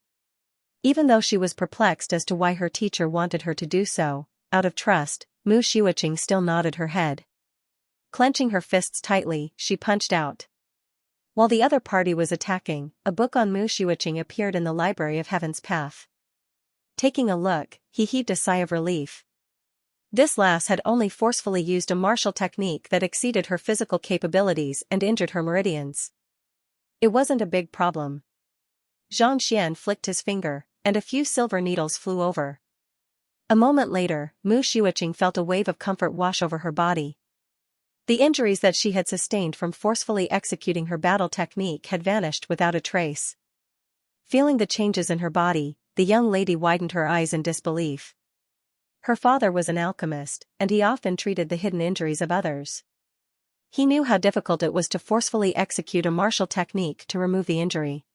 Even though she was perplexed as to why her teacher wanted her to do so, out of trust, Mu Xueqing still nodded her head. Clenching her fists tightly, she punched out. While the other party was attacking, a book on Mu Xueqing appeared in the library of Heaven's Path. Taking a look, he heaved a sigh of relief. This lass had only forcefully used a martial technique that exceeded her physical capabilities and injured her meridians. It wasn't a big problem. Xianxia flicked his finger, and a few silver needles flew over. A moment later, Mu Xiuqing felt a wave of comfort wash over her body. The injuries that she had sustained from forcefully executing her battle technique had vanished without a trace. Feeling the changes in her body, the young lady widened her eyes in disbelief. Her father was an alchemist, and he often treated the hidden injuries of others. He knew how difficult it was to forcefully execute a martial technique to remove the injury.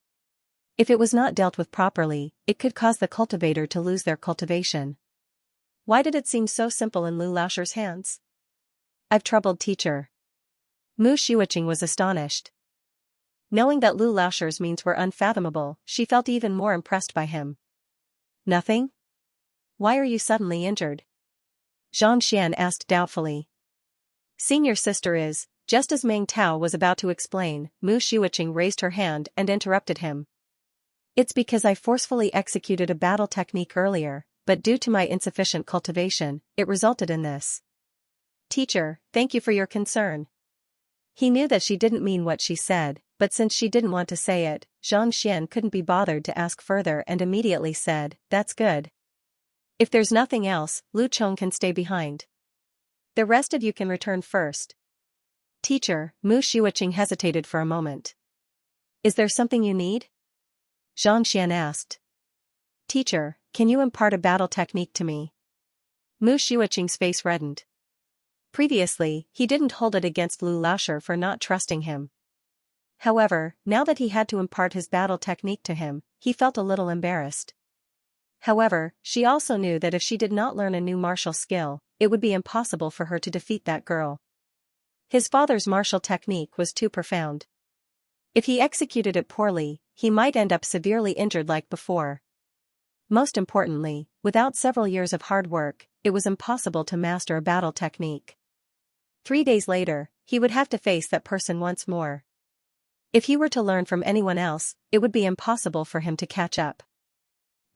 If it was not dealt with properly, it could cause the cultivator to lose their cultivation. Why did it seem so simple in Lu Laoshir's hands? I've troubled teacher. Mu Xiuqing was astonished. Knowing that Lu Laoshir's means were unfathomable, she felt even more impressed by him. Nothing? Why are you suddenly injured? Xianxia asked doubtfully. Senior sister is, just as Meng Tao was about to explain, Mu Xiuqing raised her hand and interrupted him. It's because I forcefully executed a battle technique earlier, but due to my insufficient cultivation, it resulted in this. Teacher, thank you for your concern. He knew that she didn't mean what she said, but since she didn't want to say it, Xianxia couldn't be bothered to ask further and immediately said, that's good. If there's nothing else, Lu Chong can stay behind. The rest of you can return first. Teacher, Mu Xiuqing hesitated for a moment. Is there something you need? Xianxia asked. Teacher, can you impart a battle technique to me? Mu Xiuqing's face reddened. Previously, he didn't hold it against Lu Laoshir for not trusting him. However, now that he had to impart his battle technique to him, he felt a little embarrassed. However, she also knew that if she did not learn a new martial skill, it would be impossible for her to defeat that girl. His father's martial technique was too profound. If he executed it poorly, he might end up severely injured like before. Most importantly, without several years of hard work, it was impossible to master a battle technique. 3 days later, he would have to face that person once more. If he were to learn from anyone else, it would be impossible for him to catch up.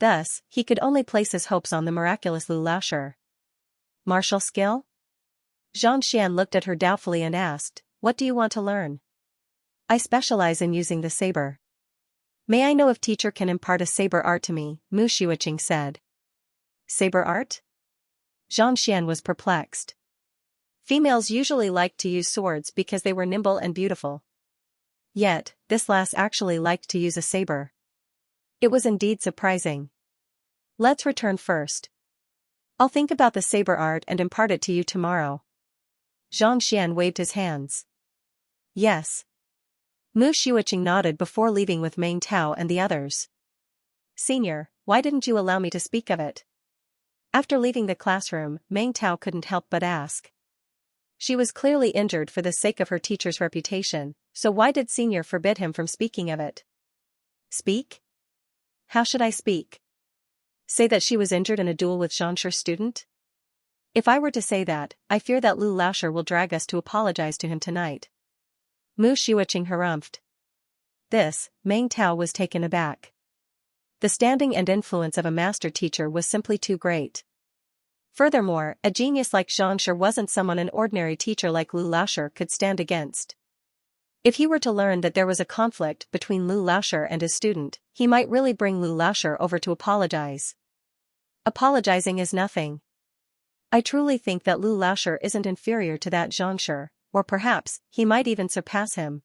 Thus, he could only place his hopes on the miraculous Lu Laoshir. Martial skill? Xianxia looked at her doubtfully and asked, what do you want to learn? I specialize in using the saber. May I know if teacher can impart a saber art to me, Mu Xiuqing said. Saber art? Xianxia was perplexed. Females usually liked to use swords because they were nimble and beautiful. Yet, this lass actually liked to use a saber. It was indeed surprising. Let's return first. I'll think about the saber art and impart it to you tomorrow. Xianxia waved his hands. Yes. Mu Xiuqing nodded before leaving with Meng Tao and the others. Senior, why didn't you allow me to speak of it? After leaving the classroom, Meng Tao couldn't help but ask. She was clearly injured for the sake of her teacher's reputation, so why did Senior forbid him from speaking of it? Speak? How should I speak? Say that she was injured in a duel with Xianxia student? If I were to say that, I fear that Lu Laoshir will drag us to apologize to him tonight. Mu Xiuqing harumphed. This, Meng Tao was taken aback. The standing and influence of a master teacher was simply too great. Furthermore, a genius like Xianxia wasn't someone an ordinary teacher like Lu Laoshir could stand against. If he were to learn that there was a conflict between Lu Laoshir and his student, he might really bring Lu Laoshir over to apologize. Apologizing is nothing. I truly think that Lu Laoshir isn't inferior to that Xianxia, or perhaps, he might even surpass him.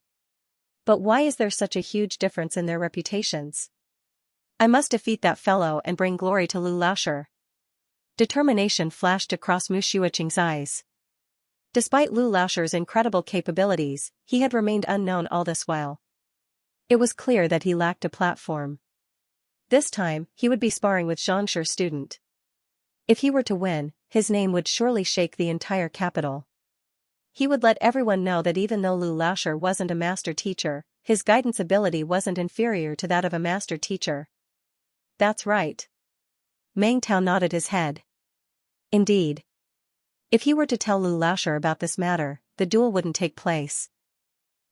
But why is there such a huge difference in their reputations? I must defeat that fellow and bring glory to Lu Laoshir. Determination flashed across Mu Xiuqing's eyes. Despite Lu Laoshir's incredible capabilities, he had remained unknown all this while. It was clear that he lacked a platform. This time, he would be sparring with Xianxia's student. If he were to win, his name would surely shake the entire capital. He would let everyone know that even though Lu Laoshir wasn't a master teacher, his guidance ability wasn't inferior to that of a master teacher. That's right. Meng Tao nodded his head. Indeed. If he were to tell Lu Laoshir about this matter, the duel wouldn't take place.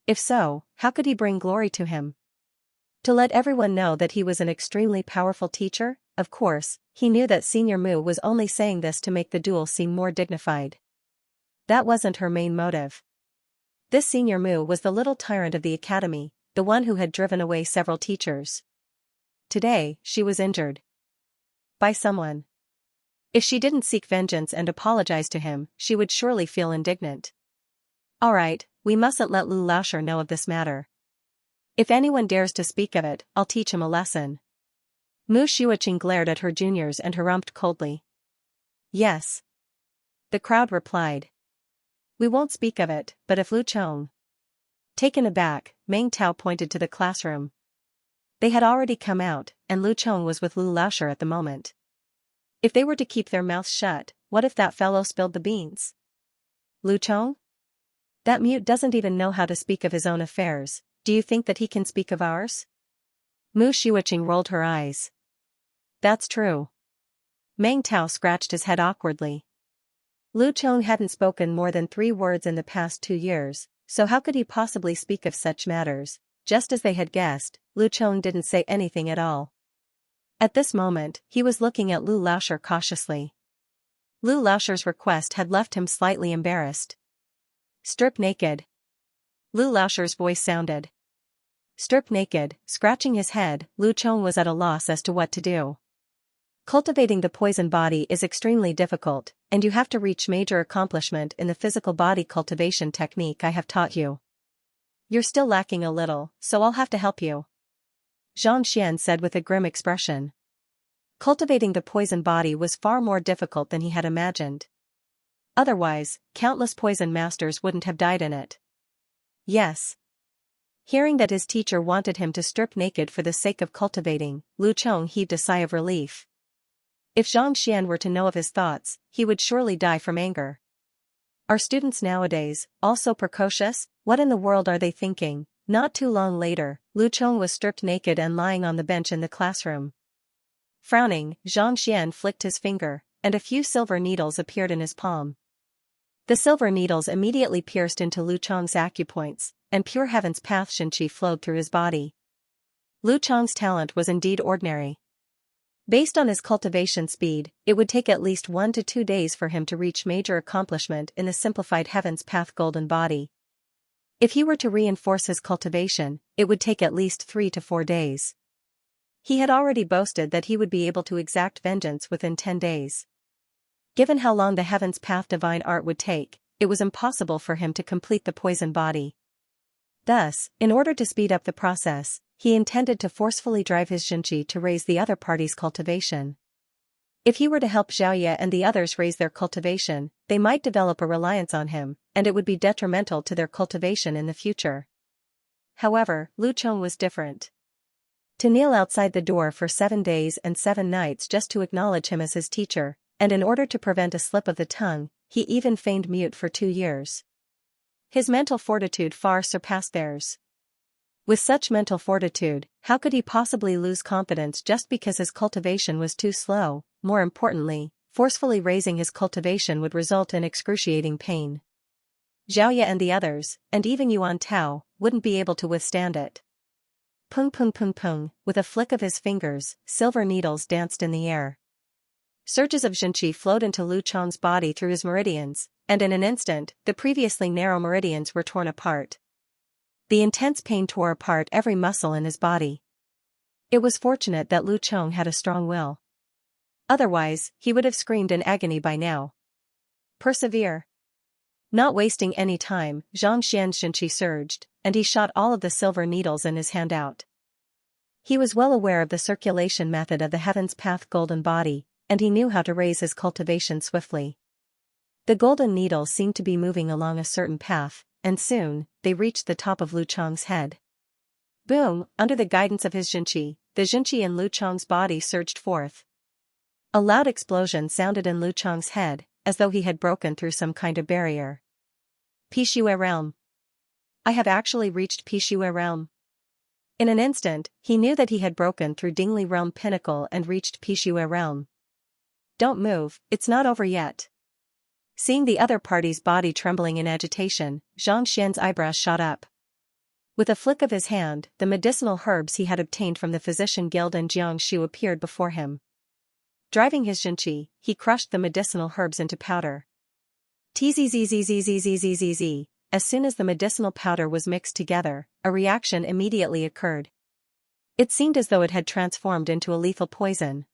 If so, how could he bring glory to him? To let everyone know that he was an extremely powerful teacher? Of course, he knew that Senior Mu was only saying this to make the duel seem more dignified. That wasn't her main motive. This Senior Mu was the little tyrant of the academy, the one who had driven away several teachers. Today, she was injured by someone. If she didn't seek vengeance and apologize to him, she would surely feel indignant. Alright, we mustn't let Lu Laoshi know of this matter. If anyone dares to speak of it, I'll teach him a lesson. Mu Xiuqing glared at her juniors and harumphed coldly. Yes. The crowd replied. We won't speak of it, but if Lu Chong. Taken aback, Meng Tao pointed to the classroom. They had already come out, and Lu Chong was with Lu Laoshi at the moment. If they were to keep their mouths shut, what if that fellow spilled the beans? Lu Chong? That mute doesn't even know how to speak of his own affairs, do you think that he can speak of ours? Mu Xiuqing rolled her eyes. That's true. Meng Tao scratched his head awkwardly. Lu Chong hadn't spoken more than 3 words in the past 2 years, so how could he possibly speak of such matters? Just as they had guessed, Lu Chong didn't say anything at all. At this moment, he was looking at Lu Laoshi cautiously. Lu Laoshi's request had left him slightly embarrassed. Strip naked. Lu Laoshi's voice sounded. Strip naked, scratching his head, Lu Chong was at a loss as to what to do. Cultivating the poison body is extremely difficult, and you have to reach major accomplishment in the physical body cultivation technique I have taught you. You're still lacking a little, so I'll have to help you. Xianxia said with a grim expression. Cultivating the poison body was far more difficult than he had imagined. Otherwise, countless poison masters wouldn't have died in it. Yes. Hearing that his teacher wanted him to strip naked for the sake of cultivating, Lu Chong heaved a sigh of relief. If Xianxia were to know of his thoughts, he would surely die from anger. Are students nowadays all so precocious? What in the world are they thinking? Not too long later, Lu Chong was stripped naked and lying on the bench in the classroom. Frowning, Xianxia flicked his finger, and a few silver needles appeared in his palm. The silver needles immediately pierced into Lu Chong's acupoints, and pure heaven's path Xianxia flowed through his body. Lu Chong's talent was indeed ordinary. Based on his cultivation speed, it would take at least 1 to 2 days for him to reach major accomplishment in the simplified heaven's path golden body. If he were to reinforce his cultivation, it would take at least 3 to 4 days. He had already boasted that he would be able to exact vengeance within 10 days. Given how long the heaven's path divine art would take, it was impossible for him to complete the poison body. Thus, in order to speed up the process, he intended to forcefully drive his Xianxia to raise the other party's cultivation. If he were to help Xiaoye and the others raise their cultivation, they might develop a reliance on him, and it would be detrimental to their cultivation in the future. However, Lu Chong was different. To kneel outside the door for 7 days and 7 nights just to acknowledge him as his teacher, and in order to prevent a slip of the tongue, he even feigned mute for 2 years. His mental fortitude far surpassed theirs. With such mental fortitude, how could he possibly lose confidence just because his cultivation was too slow? More importantly, forcefully raising his cultivation would result in excruciating pain. Xiaoye and the others, and even Yuan Tao, wouldn't be able to withstand it. Pung pung pung pung, with a flick of his fingers, silver needles danced in the air. Surges of Xianxia flowed into Lu Chong's body through his meridians, and in an instant, the previously narrow meridians were torn apart. The intense pain tore apart every muscle in his body. It was fortunate that Lu Chong had a strong will. Otherwise, he would have screamed in agony by now. Persevere. Not wasting any time, Xianxia's Xianxia surged, and he shot all of the silver needles in his hand out. He was well aware of the circulation method of the heaven's path golden body, and he knew how to raise his cultivation swiftly. The golden needles seemed to be moving along a certain path, and soon, they reached the top of Lu Chong's head. Boom, under the guidance of his Xianxia, the Xianxia in Lu Chong's body surged forth. A loud explosion sounded in Lu Chong's head, as though he had broken through some kind of barrier. Pixue realm. I have actually reached Pixue realm. In an instant, he knew that he had broken through Dingli realm pinnacle and reached Pixue realm. Don't move, it's not over yet. Seeing the other party's body trembling in agitation, Xianxia's eyebrows shot up. With a flick of his hand, the medicinal herbs he had obtained from the physician guild and Jiangshu appeared before him. Driving his Xianxia, he crushed the medicinal herbs into powder. Tzzzzzzzzzzzzzz. As soon as the medicinal powder was mixed together, a reaction immediately occurred. It seemed as though it had transformed into a lethal poison.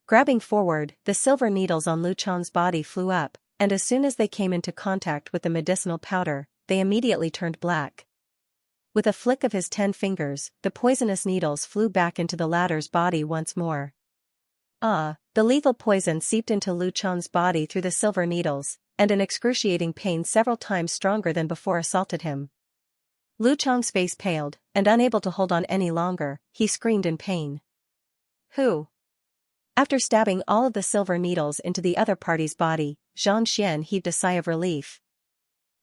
Grabbing forward, the silver needles on Lu Chong's body flew up, and as soon as they came into contact with the medicinal powder, they immediately turned black. With a flick of his 10 fingers, the poisonous needles flew back into the latter's body once more. The lethal poison seeped into Lu Chong's body through the silver needles, and an excruciating pain several times stronger than before assaulted him. Lu Chong's face paled, and unable to hold on any longer, he screamed in pain. Who? After stabbing all of the silver needles into the other party's body, Xianxia heaved a sigh of relief.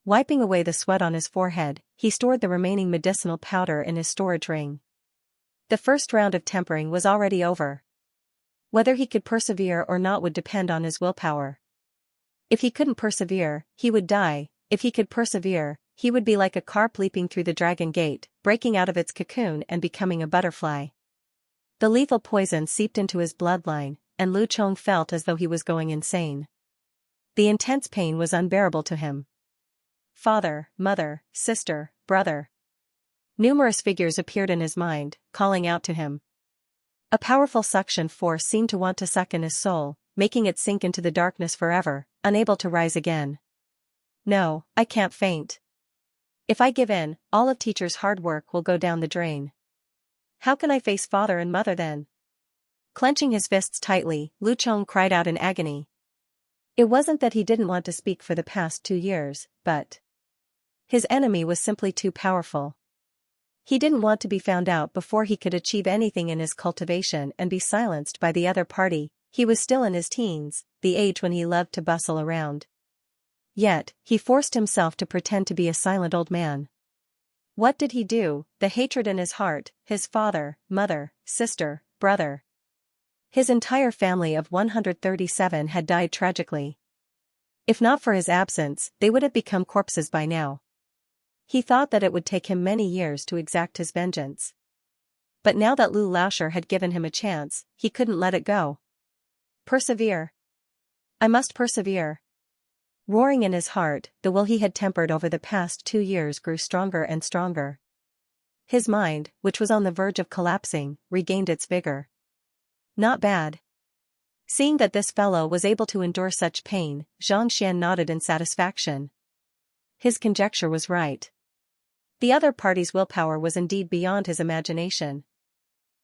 Wiping away the sweat on his forehead, he stored the remaining medicinal powder in his storage ring. The first round of tempering was already over. Whether he could persevere or not would depend on his willpower. If he couldn't persevere, he would die. If he could persevere, he would be like a carp leaping through the dragon gate, breaking out of its cocoon and becoming a butterfly. The lethal poison seeped into his bloodline, and Lu Chong felt as though he was going insane. The intense pain was unbearable to him. Father, mother, sister, brother. Numerous figures appeared in his mind, calling out to him. A powerful suction force seemed to want to suck in his soul, making it sink into the darkness forever, unable to rise again. No, I can't faint. If I give in, all of teacher's hard work will go down the drain. How can I face father and mother then? Clenching his fists tightly, Lu Chong cried out in agony. It wasn't that he didn't want to speak for the past 2 years, but his enemy was simply too powerful. He didn't want to be found out before he could achieve anything in his cultivation and be silenced by the other party. He was still in his teens, the age when he loved to bustle around. Yet, he forced himself to pretend to be a silent old man. What did he do? The hatred in his heart, his father, mother, sister, brother. His entire family of 137 had died tragically. If not for his absence, they would have become corpses by now. He thought that it would take him many years to exact his vengeance. But now that Lu Laosher had given him a chance, he couldn't let it go. Persevere. I must persevere. Roaring in his heart, the will he had tempered over the past 2 years grew stronger and stronger. His mind, which was on the verge of collapsing, regained its vigor. Not bad. Seeing that this fellow was able to endure such pain, Xianxia nodded in satisfaction. His conjecture was right. The other party's willpower was indeed beyond his imagination.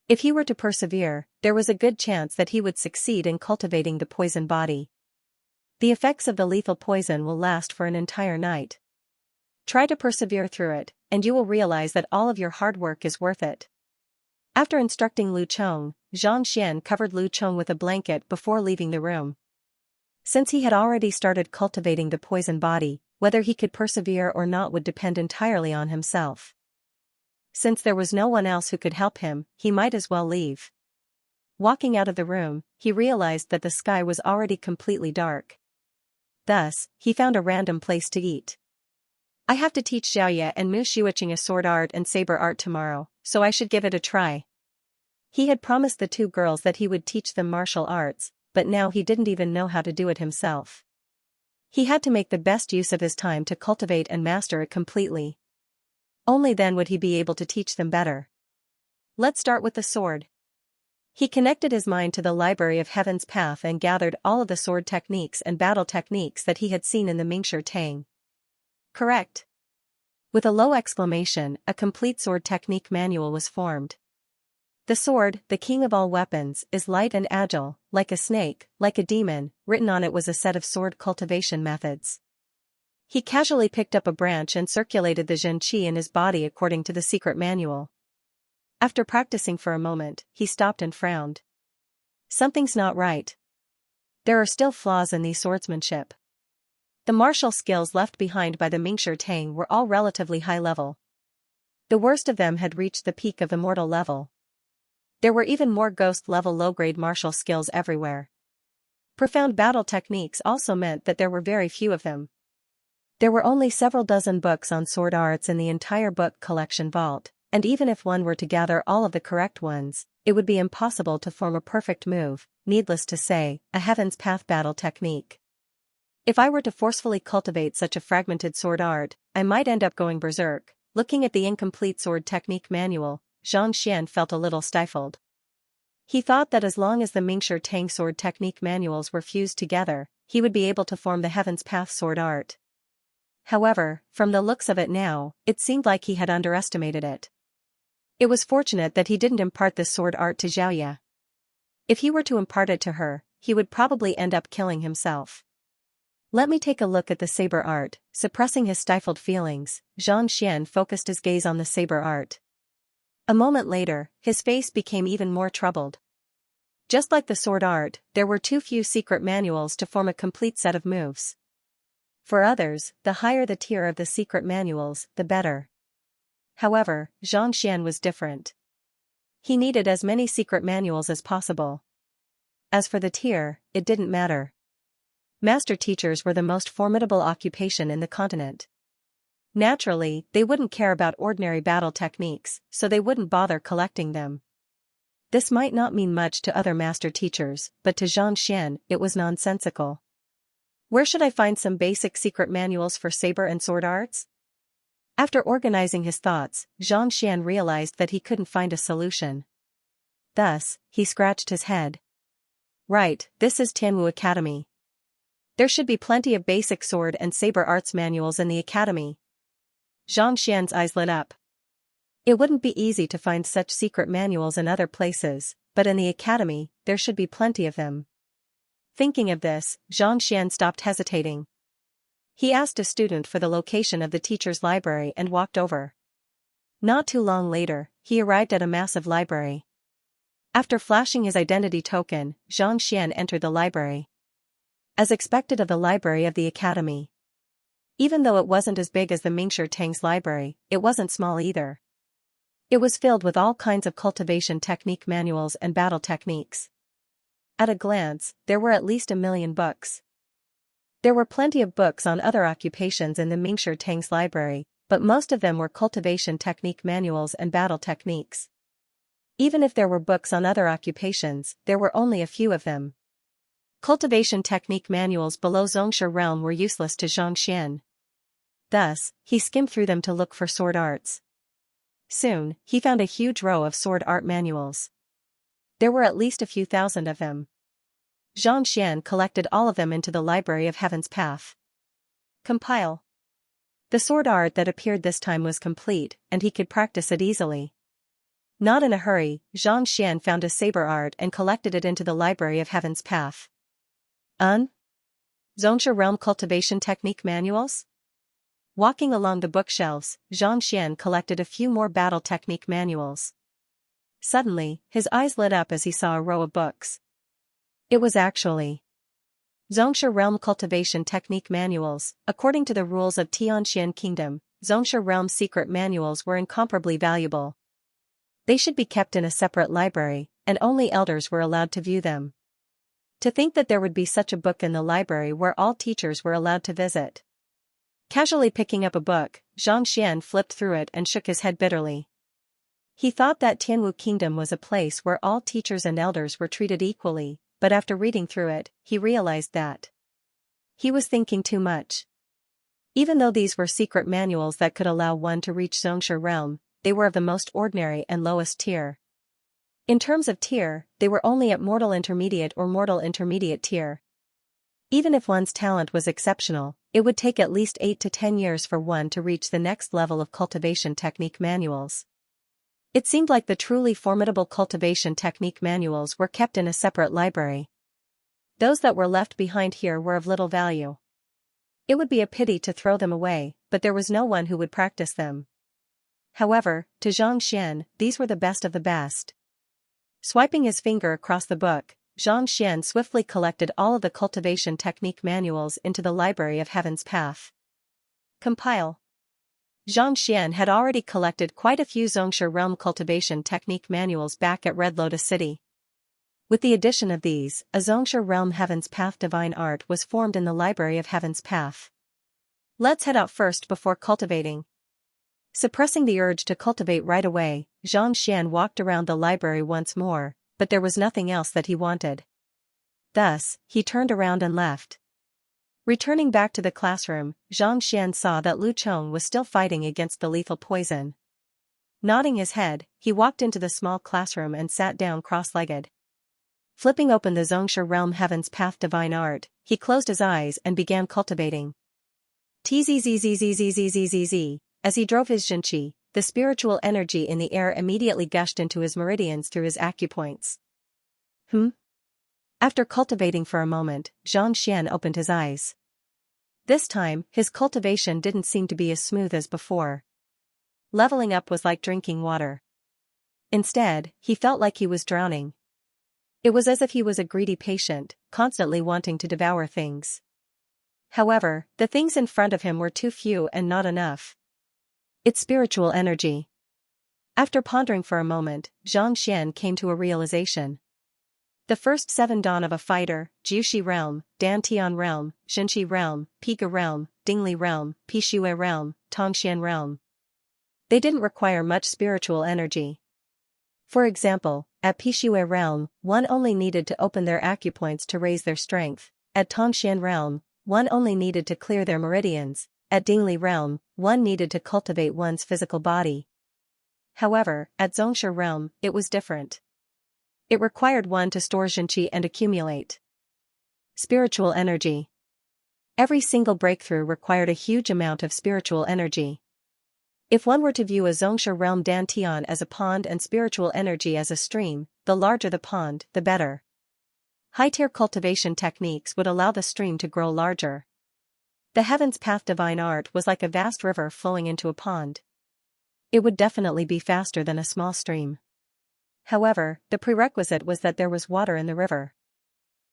If he were to persevere, there was a good chance that he would succeed in cultivating the poison body. The effects of the lethal poison will last for an entire night. Try to persevere through it, and you will realize that all of your hard work is worth it. After instructing Lu Chong, Xianxia covered Lu Chong with a blanket before leaving the room. Since he had already started cultivating the poison body, whether he could persevere or not would depend entirely on himself. Since there was no one else who could help him, he might as well leave. Walking out of the room, he realized that the sky was already completely dark. Thus, he found a random place to eat. I have to teach Xiaoya and Mu Shiuqing sword art and saber art tomorrow, so I should give it a try. He had promised the 2 girls that he would teach them martial arts, but now he didn't even know how to do it himself. He had to make the best use of his time to cultivate and master it completely. Only then would he be able to teach them better. Let's start with the sword. He connected his mind to the library of Heaven's Path and gathered all of the sword techniques and battle techniques that he had seen in the Mingshi Tang. Correct. With a low exclamation, a complete sword technique manual was formed. The sword, the king of all weapons, is light and agile, like a snake, like a demon. Written on it was a set of sword cultivation methods. He casually picked up a branch and circulated the Xianxia in his body according to the secret manual. After practicing for a moment, he stopped and frowned. Something's not right. There are still flaws in the swordsmanship. The martial skills left behind by the Mingshi Tang were all relatively high level. The worst of them had reached the peak of immortal level. There were even more ghost-level low-grade martial skills everywhere. Profound battle techniques also meant that there were very few of them. There were only several dozen books on sword arts in the entire book collection vault, and even if one were to gather all of the correct ones, it would be impossible to form a perfect move, needless to say, a Heaven's Path battle technique. If I were to forcefully cultivate such a fragmented sword art, I might end up going berserk. Looking at the incomplete sword technique manual, Xianxia felt a little stifled. He thought that as long as the Mingshi Tang sword technique manuals were fused together, he would be able to form the Heaven's Path sword art. However, from the looks of it now, it seemed like he had underestimated it. It was fortunate that he didn't impart this sword art to Xiaoya. If he were to impart it to her, he would probably end up killing himself. Let me take a look at the saber art. Suppressing his stifled feelings, Xianxia focused his gaze on the saber art. A moment later, his face became even more troubled. Just like the sword art, there were too few secret manuals to form a complete set of moves. For others, the higher the tier of the secret manuals, the better. However, Xianxia was different. He needed as many secret manuals as possible. As for the tier, it didn't matter. Master teachers were the most formidable occupation in the continent. Naturally, they wouldn't care about ordinary battle techniques, so they wouldn't bother collecting them. This might not mean much to other master teachers, but to Xianxia, it was nonsensical. Where should I find some basic secret manuals for saber and sword arts? After organizing his thoughts, Xianxia realized that he couldn't find a solution. Thus, he scratched his head. Right, this is Tianwu Academy. There should be plenty of basic sword and saber arts manuals in the academy. Xianxia's eyes lit up. It wouldn't be easy to find such secret manuals in other places, but in the academy, there should be plenty of them. Thinking of this, Xianxia stopped hesitating. He asked a student for the location of the teacher's library and walked over. Not too long later, he arrived at a massive library. After flashing his identity token, Xianxia entered the library. As expected of the library of the academy. Even though it wasn't as big as the Mingshi Tang's library, it wasn't small either. It was filled with all kinds of cultivation technique manuals and battle techniques. At a glance, there were at least 1 million books. There were plenty of books on other occupations in the Mingshi Tang's library, but most of them were cultivation technique manuals and battle techniques. Even if there were books on other occupations, there were only a few of them. Cultivation technique manuals below Xianxia realm were useless to Xianxia. Thus, he skimmed through them to look for sword arts. Soon, he found a huge row of sword art manuals. There were at least a few thousand of them. Xianxia collected all of them into the library of Heaven's Path. Compile. The sword art that appeared this time was complete, and he could practice it easily. Not in a hurry, Xianxia found a saber art and collected it into the library of Heaven's Path. Xianxia Realm Cultivation Technique Manuals? Walking along the bookshelves, Xianxia collected a few more battle technique manuals. Suddenly, his eyes lit up as he saw a row of books. It was actually Xianxia Realm Cultivation Technique Manuals. According to the rules of Tianxian Kingdom, Xianxia Realm secret manuals were incomparably valuable. They should be kept in a separate library, and only elders were allowed to view them. To think that there would be such a book in the library where all teachers were allowed to visit. Casually picking up a book, Xianxia flipped through it and shook his head bitterly. He thought that Tianwu Kingdom was a place where all teachers and elders were treated equally, but after reading through it, he realized that he was thinking too much. Even though these were secret manuals that could allow one to reach Xianxia realm, they were of the most ordinary and lowest tier. In terms of tier, they were only at mortal intermediate or mortal intermediate tier. Even if one's talent was exceptional, it would take at least 8 to 10 years for one to reach the next level of cultivation technique manuals. It seemed like the truly formidable cultivation technique manuals were kept in a separate library. Those that were left behind here were of little value. It would be a pity to throw them away, but there was no one who would practice them. However, to Xianxia, these were the best of the best. Swiping his finger across the book, Xianxia swiftly collected all of the cultivation technique manuals into the library of Heaven's Path. Compile. Xianxia had already collected quite a few Xianxia realm cultivation technique manuals back at Red Lotus City. With the addition of these, a Xianxia realm Heaven's Path divine art was formed in the library of Heaven's Path. Let's head out first before cultivating. Suppressing the urge to cultivate right away, Xianxia walked around the library once more, but there was nothing else that he wanted. Thus, he turned around and left. Returning back to the classroom, Xianxia saw that Lu Chong was still fighting against the lethal poison. Nodding his head, he walked into the small classroom and sat down cross-legged. Flipping open the Xianxia Realm Heaven's Path Divine Art, he closed his eyes and began cultivating. Tzzzzzzzzzzzzzz. As he drove his Xianxia, the spiritual energy in the air immediately gushed into his meridians through his acupoints. After cultivating for a moment, Xianxia opened his eyes. This time, his cultivation didn't seem to be as smooth as before. Leveling up was like drinking water. Instead, he felt like he was drowning. It was as if he was a greedy patient, constantly wanting to devour things. However, the things in front of him were too few and not enough. It's spiritual energy. After pondering for a moment, Xianxia came to a realization. The first 7 dawn of a fighter, Jiushi Realm, Dantian Realm, Xinqi Realm, Pika Realm, Dingli Realm, Pixue Realm, Tongxian Realm. They didn't require much spiritual energy. For example, at Pixue Realm, one only needed to open their acupoints to raise their strength. At Tongxian Realm, one only needed to clear their meridians. At Dingli Realm, one needed to cultivate one's physical body. However, at Xianxia Realm, it was different. It required one to store Xianqi and accumulate spiritual energy. Every single breakthrough required a huge amount of spiritual energy. If one were to view a Xianxia Realm Dantian as a pond and spiritual energy as a stream, the larger the pond, the better. High-tier cultivation techniques would allow the stream to grow larger. The Heaven's Path Divine Art was like a vast river flowing into a pond. It would definitely be faster than a small stream. However, the prerequisite was that there was water in the river.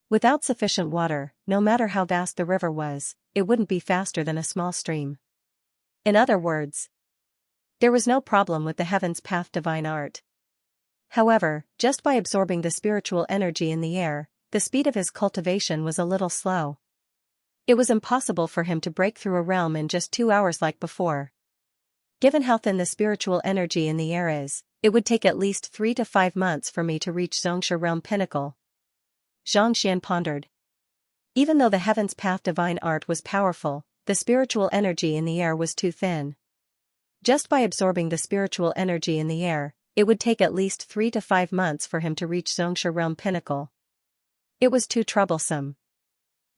Without sufficient water, no matter how vast the river was, it wouldn't be faster than a small stream. In other words, there was no problem with the Heaven's Path Divine Art. However, just by absorbing the spiritual energy in the air, the speed of his cultivation was a little slow. It was impossible for him to break through a realm in just 2 hours like before. Given how thin the spiritual energy in the air is, it would take at least 3 to 5 months for me to reach Xianxia Realm Pinnacle. Xianxia pondered. Even though the Heaven's Path Divine Art was powerful, the spiritual energy in the air was too thin. Just by absorbing the spiritual energy in the air, it would take at least 3 to 5 months for him to reach Xianxia Realm Pinnacle. It was too troublesome.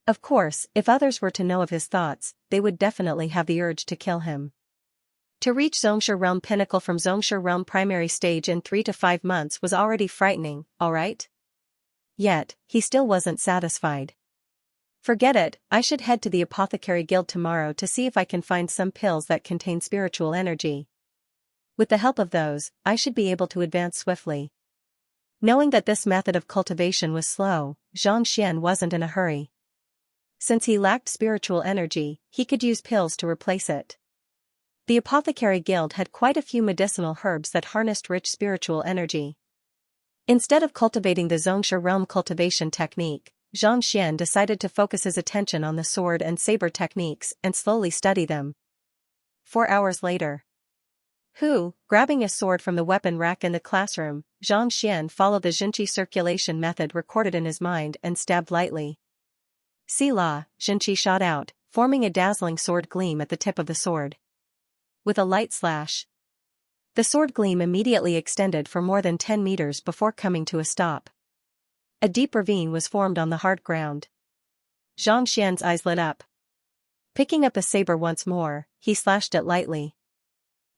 Of course, if others were to know of his thoughts, they would definitely have the urge to kill him. To reach Xianxia Realm Pinnacle from Xianxia Realm Primary Stage in 3 to 5 months was already frightening, alright? Yet, he still wasn't satisfied. Forget it, I should head to the Apothecary Guild tomorrow to see if I can find some pills that contain spiritual energy. With the help of those, I should be able to advance swiftly. Knowing that this method of cultivation was slow, Xianxia wasn't in a hurry. Since he lacked spiritual energy, he could use pills to replace it. The Apothecary Guild had quite a few medicinal herbs that harnessed rich spiritual energy. Instead of cultivating the Xianxia Realm cultivation technique, Xianxia decided to focus his attention on the sword and saber techniques and slowly study them. 4 hours later. Grabbing a sword from the weapon rack in the classroom, Xianxia followed the Xinqi circulation method recorded in his mind and stabbed lightly. Sila, Xinqi shot out, forming a dazzling sword gleam at the tip of the sword. With a light slash, the sword gleam immediately extended for more than 10 meters before coming to a stop. A deep ravine was formed on the hard ground. Xianxia's eyes lit up. Picking up the saber once more, he slashed it lightly.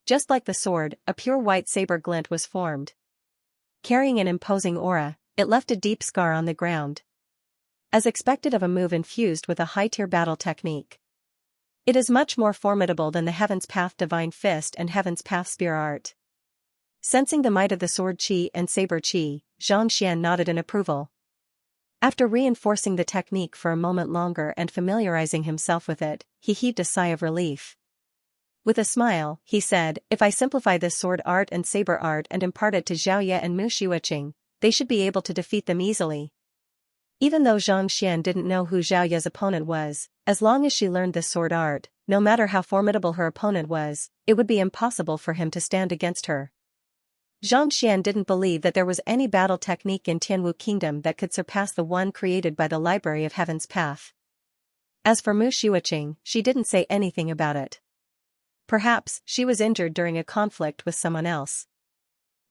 Just like the sword, a pure white saber glint was formed. Carrying an imposing aura, it left a deep scar on the ground. As expected of a move infused with a high-tier battle technique. It is much more formidable than the Heaven's Path Divine Fist and Heaven's Path Spear Art. Sensing the might of the sword chi and saber chi, Xianxia nodded in approval. After reinforcing the technique for a moment longer and familiarizing himself with it, he heaved a sigh of relief. With a smile, he said, if I simplify this sword art and saber art and impart it to Xiaoye and Mu Shiuqing, they should be able to defeat them easily. Even though Xianxia didn't know who Zhao Ye's opponent was, as long as she learned this sword art, no matter how formidable her opponent was, it would be impossible for him to stand against her. Xianxia didn't believe that there was any battle technique in Tianwu Kingdom that could surpass the one created by the Library of Heaven's Path. As for Mu Xiuqing, she didn't say anything about it. Perhaps she was injured during a conflict with someone else.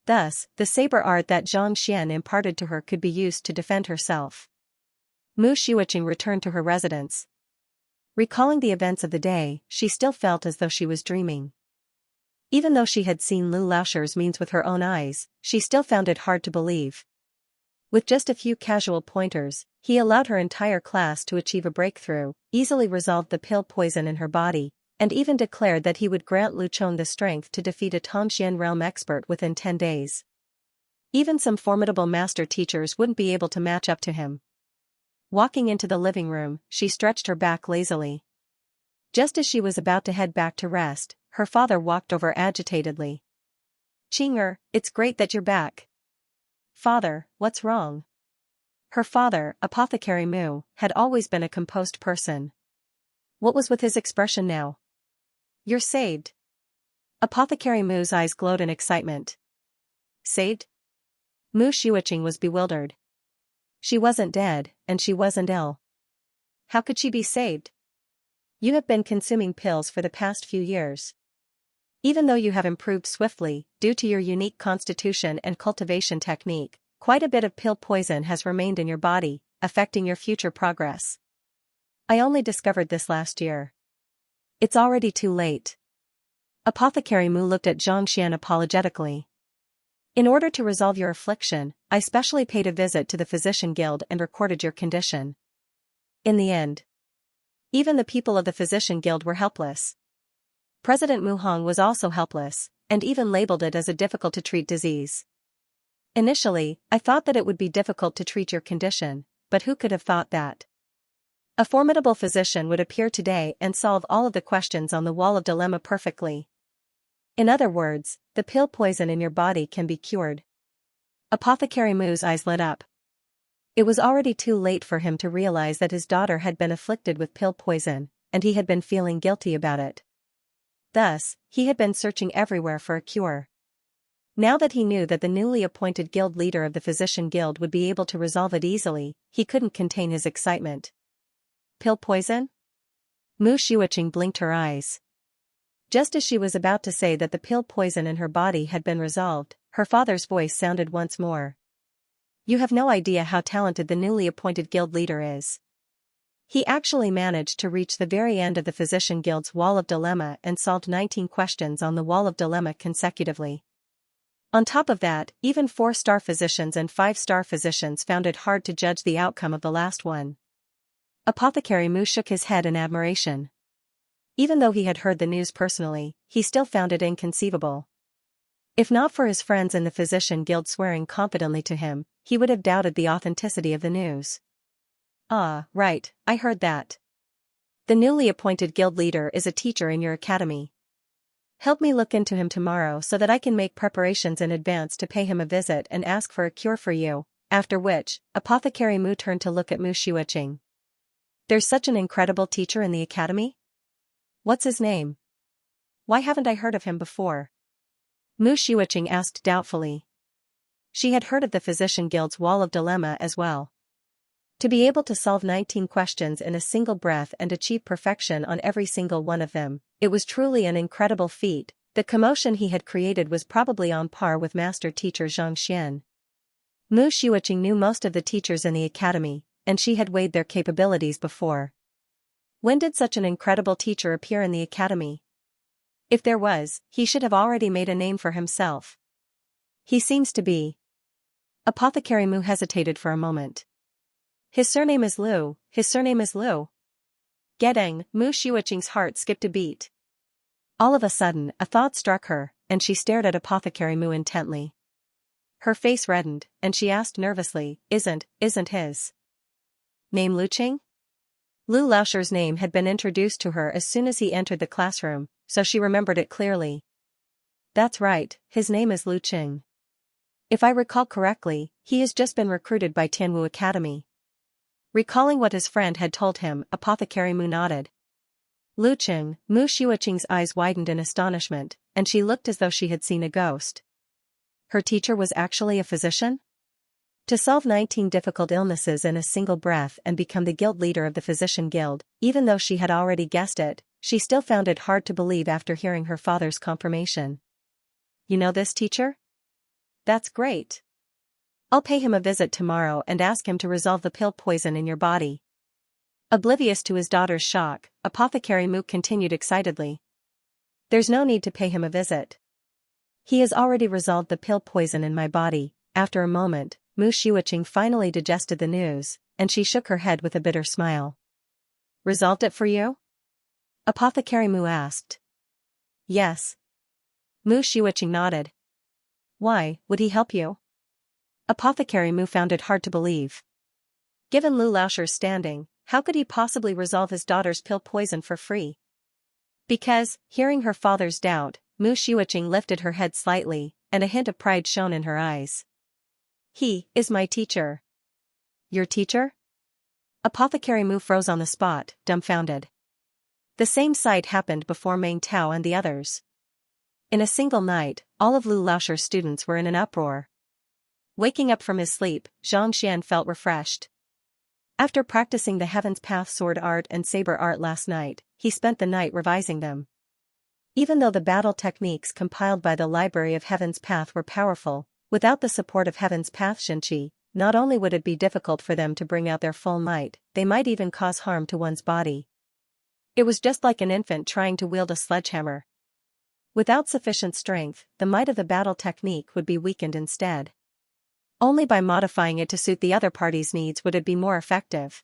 Thus, the saber art that Xianxia imparted to her could be used to defend herself. Mu Xiuqing returned to her residence. Recalling the events of the day, she still felt as though she was dreaming. Even though she had seen Lu Laoshir's means with her own eyes, she still found it hard to believe. With just a few casual pointers, he allowed her entire class to achieve a breakthrough, easily resolved the pill poison in her body, and even declared that he would grant Lu Chong the strength to defeat a Tongxian realm expert within 10 days. Even some formidable master teachers wouldn't be able to match up to him. Walking into the living room, she stretched her back lazily. Just as she was about to head back to rest, her father walked over agitatedly. "Qing'er, it's great that you're back." "Father, what's wrong?" Her father, Apothecary Mu, had always been a composed person. What was with his expression now? "You're saved." Apothecary Mu's eyes glowed in excitement. "Saved?" Mu Xiuqing was bewildered. She wasn't dead, and she wasn't ill. How could she be saved? "You have been consuming pills for the past few years. Even though you have improved swiftly, due to your unique constitution and cultivation technique, quite a bit of pill poison has remained in your body, affecting your future progress. I only discovered this last year. It's already too late." Apothecary Mu looked at Xianxia apologetically. "In order to resolve your affliction, I specially paid a visit to the Physician Guild and recorded your condition. In the end, even the people of the Physician Guild were helpless. President Mu Hong was also helpless, and even labeled it as a difficult-to-treat disease. Initially, I thought that it would be difficult to treat your condition, but who could have thought that a formidable physician would appear today and solve all of the questions on the wall of dilemma perfectly. In other words, the pill poison in your body can be cured." Apothecary Mu's eyes lit up. It was already too late for him to realize that his daughter had been afflicted with pill poison, and he had been feeling guilty about it. Thus, he had been searching everywhere for a cure. Now that he knew that the newly appointed guild leader of the Physician Guild would be able to resolve it easily, he couldn't contain his excitement. "Pill poison?" Mu Xiuqing blinked her eyes. Just as she was about to say that the pill poison in her body had been resolved, her father's voice sounded once more. "You have no idea how talented the newly appointed guild leader is. He actually managed to reach the very end of the Physician Guild's Wall of Dilemma and solved 19 questions on the Wall of Dilemma consecutively. On top of that, even 4-star physicians and 5-star physicians found it hard to judge the outcome of the last one." Apothecary Mu shook his head in admiration. Even though he had heard the news personally, he still found it inconceivable. If not for his friends in the Physician Guild swearing confidently to him, he would have doubted the authenticity of the news. "Ah, right, I heard that. The newly appointed guild leader is a teacher in your academy. Help me look into him tomorrow so that I can make preparations in advance to pay him a visit and ask for a cure for you," after which, Apothecary Mu turned to look at Mu Xiuqing. "There's such an incredible teacher in the academy? What's his name? Why haven't I heard of him before?" Mu Xiuqing asked doubtfully. She had heard of the Physician Guild's Wall of Dilemma as well. To be able to solve 19 questions in a single breath and achieve perfection on every single one of them, it was truly an incredible feat. The commotion he had created was probably on par with master teacher Xianxia. Mu Xiuqing knew most of the teachers in the academy, and she had weighed their capabilities before. When did such an incredible teacher appear in the academy? If there was, he should have already made a name for himself. He seems to be. Apothecary Mu hesitated for a moment. His surname is Lu. Getting, Mu Xiuqing's heart skipped a beat. All of a sudden, a thought struck her, and she stared at Apothecary Mu intently. Her face reddened, and she asked nervously, Isn't his name Lu Qing?" Lu Laoshir's name had been introduced to her as soon as he entered the classroom, so she remembered it clearly. "That's right, his name is Lu Qing. If I recall correctly, he has just been recruited by Tianwu Academy." Recalling what his friend had told him, Apothecary Mu nodded. Mu Xiuqing's eyes widened in astonishment, and she looked as though she had seen a ghost. Her teacher was actually a physician? To solve 19 difficult illnesses in a single breath and become the guild leader of the Physician Guild, even though she had already guessed it, she still found it hard to believe after hearing her father's confirmation. You know this teacher? That's great. I'll pay him a visit tomorrow and ask him to resolve the pill poison in your body. Oblivious to his daughter's shock, Apothecary Mu continued excitedly. There's no need to pay him a visit. He has already resolved the pill poison in my body. After a moment, Mu Xiuqing finally digested the news, and she shook her head with a bitter smile. Resolved it for you? Apothecary Mu asked. Yes. Mu Xiuqing nodded. Why, would he help you? Apothecary Mu found it hard to believe. Given Lu Laosher's standing, how could he possibly resolve his daughter's pill poison for free? Because, hearing her father's doubt, Mu Xiuqing lifted her head slightly, and a hint of pride shone in her eyes. He is my teacher. Your teacher? Apothecary Mu froze on the spot, dumbfounded. The same sight happened before Meng Tao and the others. In a single night, all of Lu Laosher's students were in an uproar. Waking up from his sleep, Xianxia felt refreshed. After practicing the Heaven's Path sword art and saber art last night, he spent the night revising them. Even though the battle techniques compiled by the Library of Heaven's Path were powerful, without the support of Heaven's Path Xianxia, not only would it be difficult for them to bring out their full might, they might even cause harm to one's body. It was just like an infant trying to wield a sledgehammer. Without sufficient strength, the might of the battle technique would be weakened instead. Only by modifying it to suit the other party's needs would it be more effective.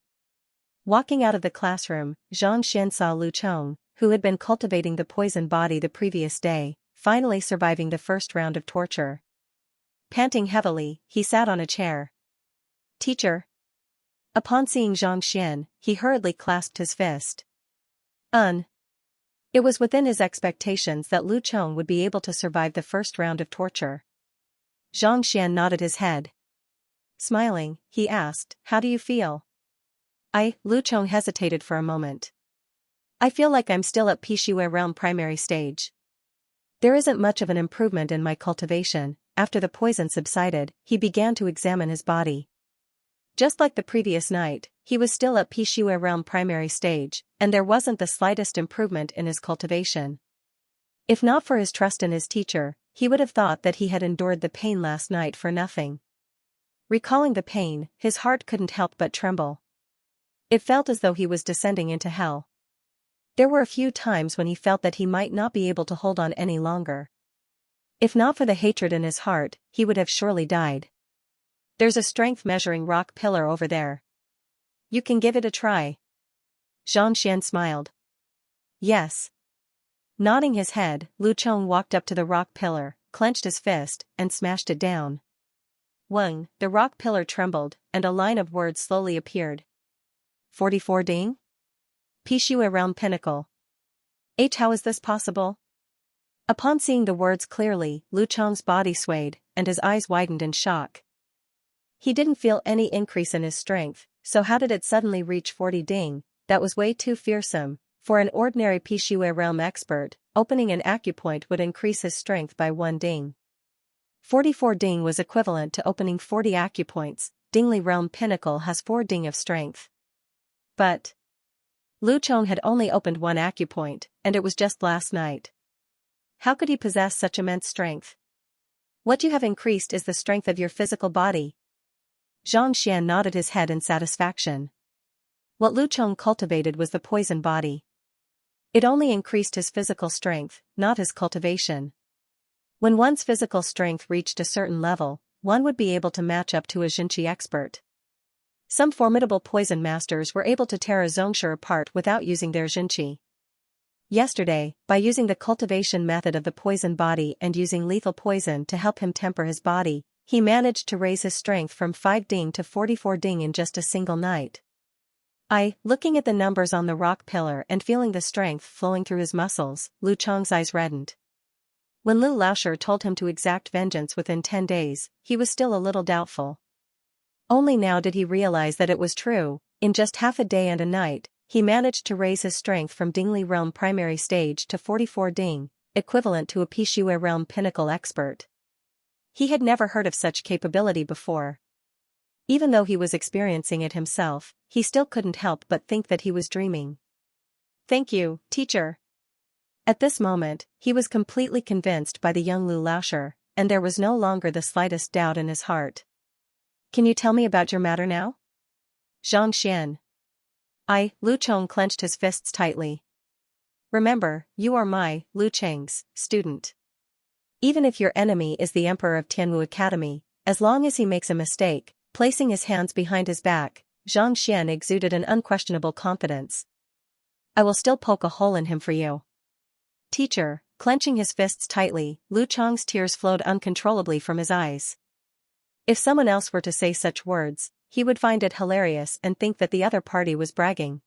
Walking out of the classroom, Xianxia saw Lu Chong, who had been cultivating the poison body the previous day, finally surviving the first round of torture. Panting heavily, he sat on a chair. Teacher. Upon seeing Xianxia, he hurriedly clasped his fist. It was within his expectations that Lu Chong would be able to survive the first round of torture. Xianxia nodded his head. Smiling, he asked, How do you feel? Lu Chong hesitated for a moment. I feel like I'm still at Pishui realm primary stage. There isn't much of an improvement in my cultivation. After the poison subsided, he began to examine his body. Just like the previous night, he was still at Pishui realm primary stage, and there wasn't the slightest improvement in his cultivation. If not for his trust in his teacher, he would have thought that he had endured the pain last night for nothing. Recalling the pain, his heart couldn't help but tremble. It felt as though he was descending into hell. There were a few times when he felt that he might not be able to hold on any longer. If not for the hatred in his heart, he would have surely died. There's a strength measuring rock pillar over there. You can give it a try. Xianxia smiled. Yes. Nodding his head, Lu Chong walked up to the rock pillar, clenched his fist, and smashed it down. Wang, the rock pillar trembled, and a line of words slowly appeared. 44 ding? Pishui realm pinnacle. How is this possible? Upon seeing the words clearly, Lu Chong's body swayed, and his eyes widened in shock. He didn't feel any increase in his strength, so how did it suddenly reach 40 ding? That was way too fearsome. For an ordinary Pishui realm expert, opening an acupoint would increase his strength by 1 ding. 44 ding was equivalent to opening 40 acupoints. Dingli realm pinnacle has 4 ding of strength. But Lu Chong had only opened 1 acupoint, and it was just last night. How could he possess such immense strength? What you have increased is the strength of your physical body. Xianxia nodded his head in satisfaction. What Lu Chong cultivated was the poison body. It only increased his physical strength, not his cultivation. When one's physical strength reached a certain level, one would be able to match up to a Xianxia expert. Some formidable poison masters were able to tear a Zhongshu apart without using their Xianxia. Yesterday, by using the cultivation method of the poison body and using lethal poison to help him temper his body, he managed to raise his strength from 5 ding to 44 ding in just a single night. Looking at the numbers on the rock pillar and feeling the strength flowing through his muscles, Lu Chong's eyes reddened. When Lu Laosher told him to exact vengeance within 10 days, he was still a little doubtful. Only now did he realize that it was true. In just half a day and a night, he managed to raise his strength from Dingli Realm Primary Stage to 44 Ding, equivalent to a Pishui Realm Pinnacle Expert. He had never heard of such capability before. Even though he was experiencing it himself, he still couldn't help but think that he was dreaming. "Thank you, teacher." At this moment, he was completely convinced by the young Lu Laoshi, and there was no longer the slightest doubt in his heart. "Can you tell me about your matter now?" Xianxia. Lu Chong clenched his fists tightly. "Remember, you are my, Lu Cheng's, student. Even if your enemy is the Emperor of Tianwu Academy, as long as he makes a mistake," placing his hands behind his back, Xianxia exuded an unquestionable confidence. "I will still poke a hole in him for you." Teacher, clenching his fists tightly, Lu Chong's tears flowed uncontrollably from his eyes. If someone else were to say such words, he would find it hilarious and think that the other party was bragging.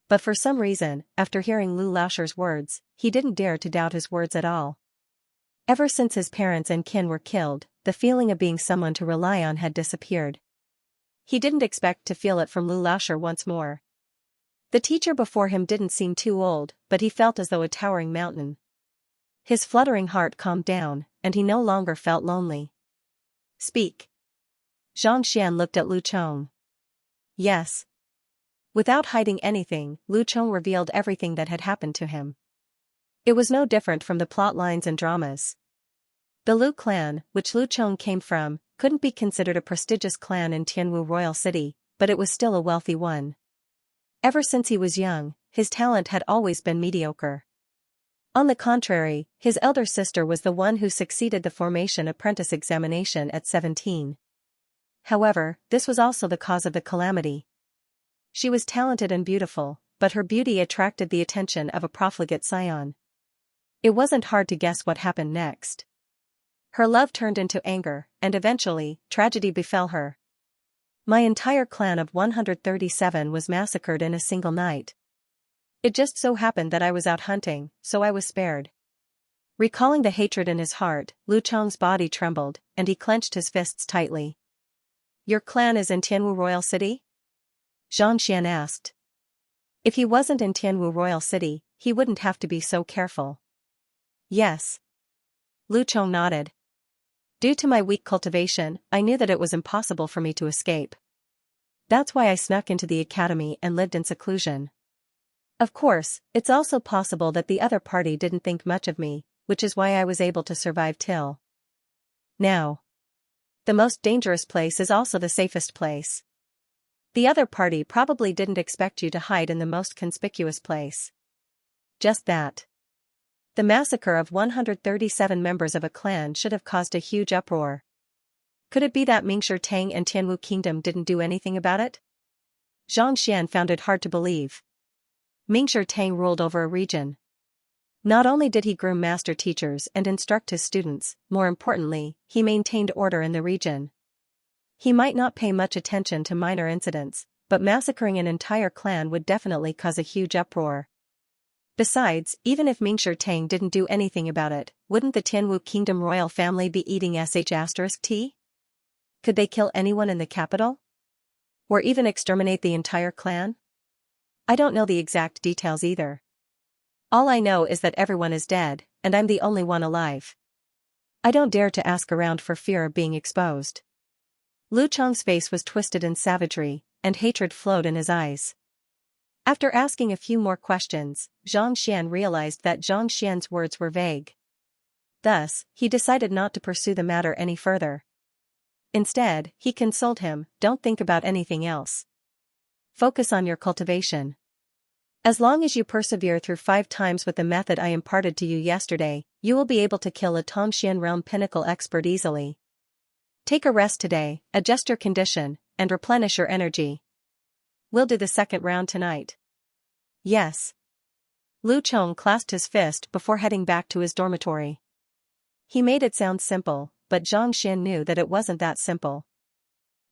But for some reason, after hearing Lu Laoshi's words, he didn't dare to doubt his words at all. Ever since his parents and kin were killed, the feeling of being someone to rely on had disappeared. He didn't expect to feel it from Lu Laoshi once more. The teacher before him didn't seem too old, but he felt as though a towering mountain. His fluttering heart calmed down, and he no longer felt lonely. "Speak." Xianxia looked at Lu Chong. "Yes." Without hiding anything, Lu Chong revealed everything that had happened to him. It was no different from the plot lines and dramas. The Lu clan, which Lu Chong came from, couldn't be considered a prestigious clan in Tianwu Royal City, but it was still a wealthy one. Ever since he was young, his talent had always been mediocre. On the contrary, his elder sister was the one who succeeded the formation apprentice examination at 17. However, this was also the cause of the calamity. She was talented and beautiful, but her beauty attracted the attention of a profligate scion. It wasn't hard to guess what happened next. Her love turned into anger, and eventually, tragedy befell her. My entire clan of 137 was massacred in a single night. It just so happened that I was out hunting, so I was spared. Recalling the hatred in his heart, Lu Chong's body trembled, and he clenched his fists tightly. "Your clan is in Tianwu Royal City?" Xianxia asked. If he wasn't in Tianwu Royal City, he wouldn't have to be so careful. "Yes." Lu Chong nodded. "Due to my weak cultivation, I knew that it was impossible for me to escape. That's why I snuck into the academy and lived in seclusion. Of course, it's also possible that the other party didn't think much of me, which is why I was able to survive till now. The most dangerous place is also the safest place. The other party probably didn't expect you to hide in the most conspicuous place." Just that. The massacre of 137 members of a clan should have caused a huge uproar. Could it be that Mingshi Tang and Tianwu Kingdom didn't do anything about it? Xianxia found it hard to believe. Mingshi Tang ruled over a region. Not only did he groom master teachers and instruct his students, more importantly, he maintained order in the region. He might not pay much attention to minor incidents, but massacring an entire clan would definitely cause a huge uproar. Besides, even if Mingshi Tang didn't do anything about it, wouldn't the Tianwu Kingdom royal family be eating sh*t? Could they kill anyone in the capital? Or even exterminate the entire clan? I don't know the exact details either. All I know is that everyone is dead, and I'm the only one alive. I don't dare to ask around for fear of being exposed. Lu Chong's face was twisted in savagery, and hatred flowed in his eyes. After asking a few more questions, Xianxia realized that Xianxia's words were vague. Thus, he decided not to pursue the matter any further. Instead, he consoled him, "Don't think about anything else. Focus on your cultivation. As long as you persevere through 5 times with the method I imparted to you yesterday, you will be able to kill a Tongxian Realm Pinnacle Expert easily. Take a rest today, adjust your condition, and replenish your energy. We'll do the second round tonight." "Yes." Lu Chong clasped his fist before heading back to his dormitory. He made it sound simple, but Xianxia knew that it wasn't that simple.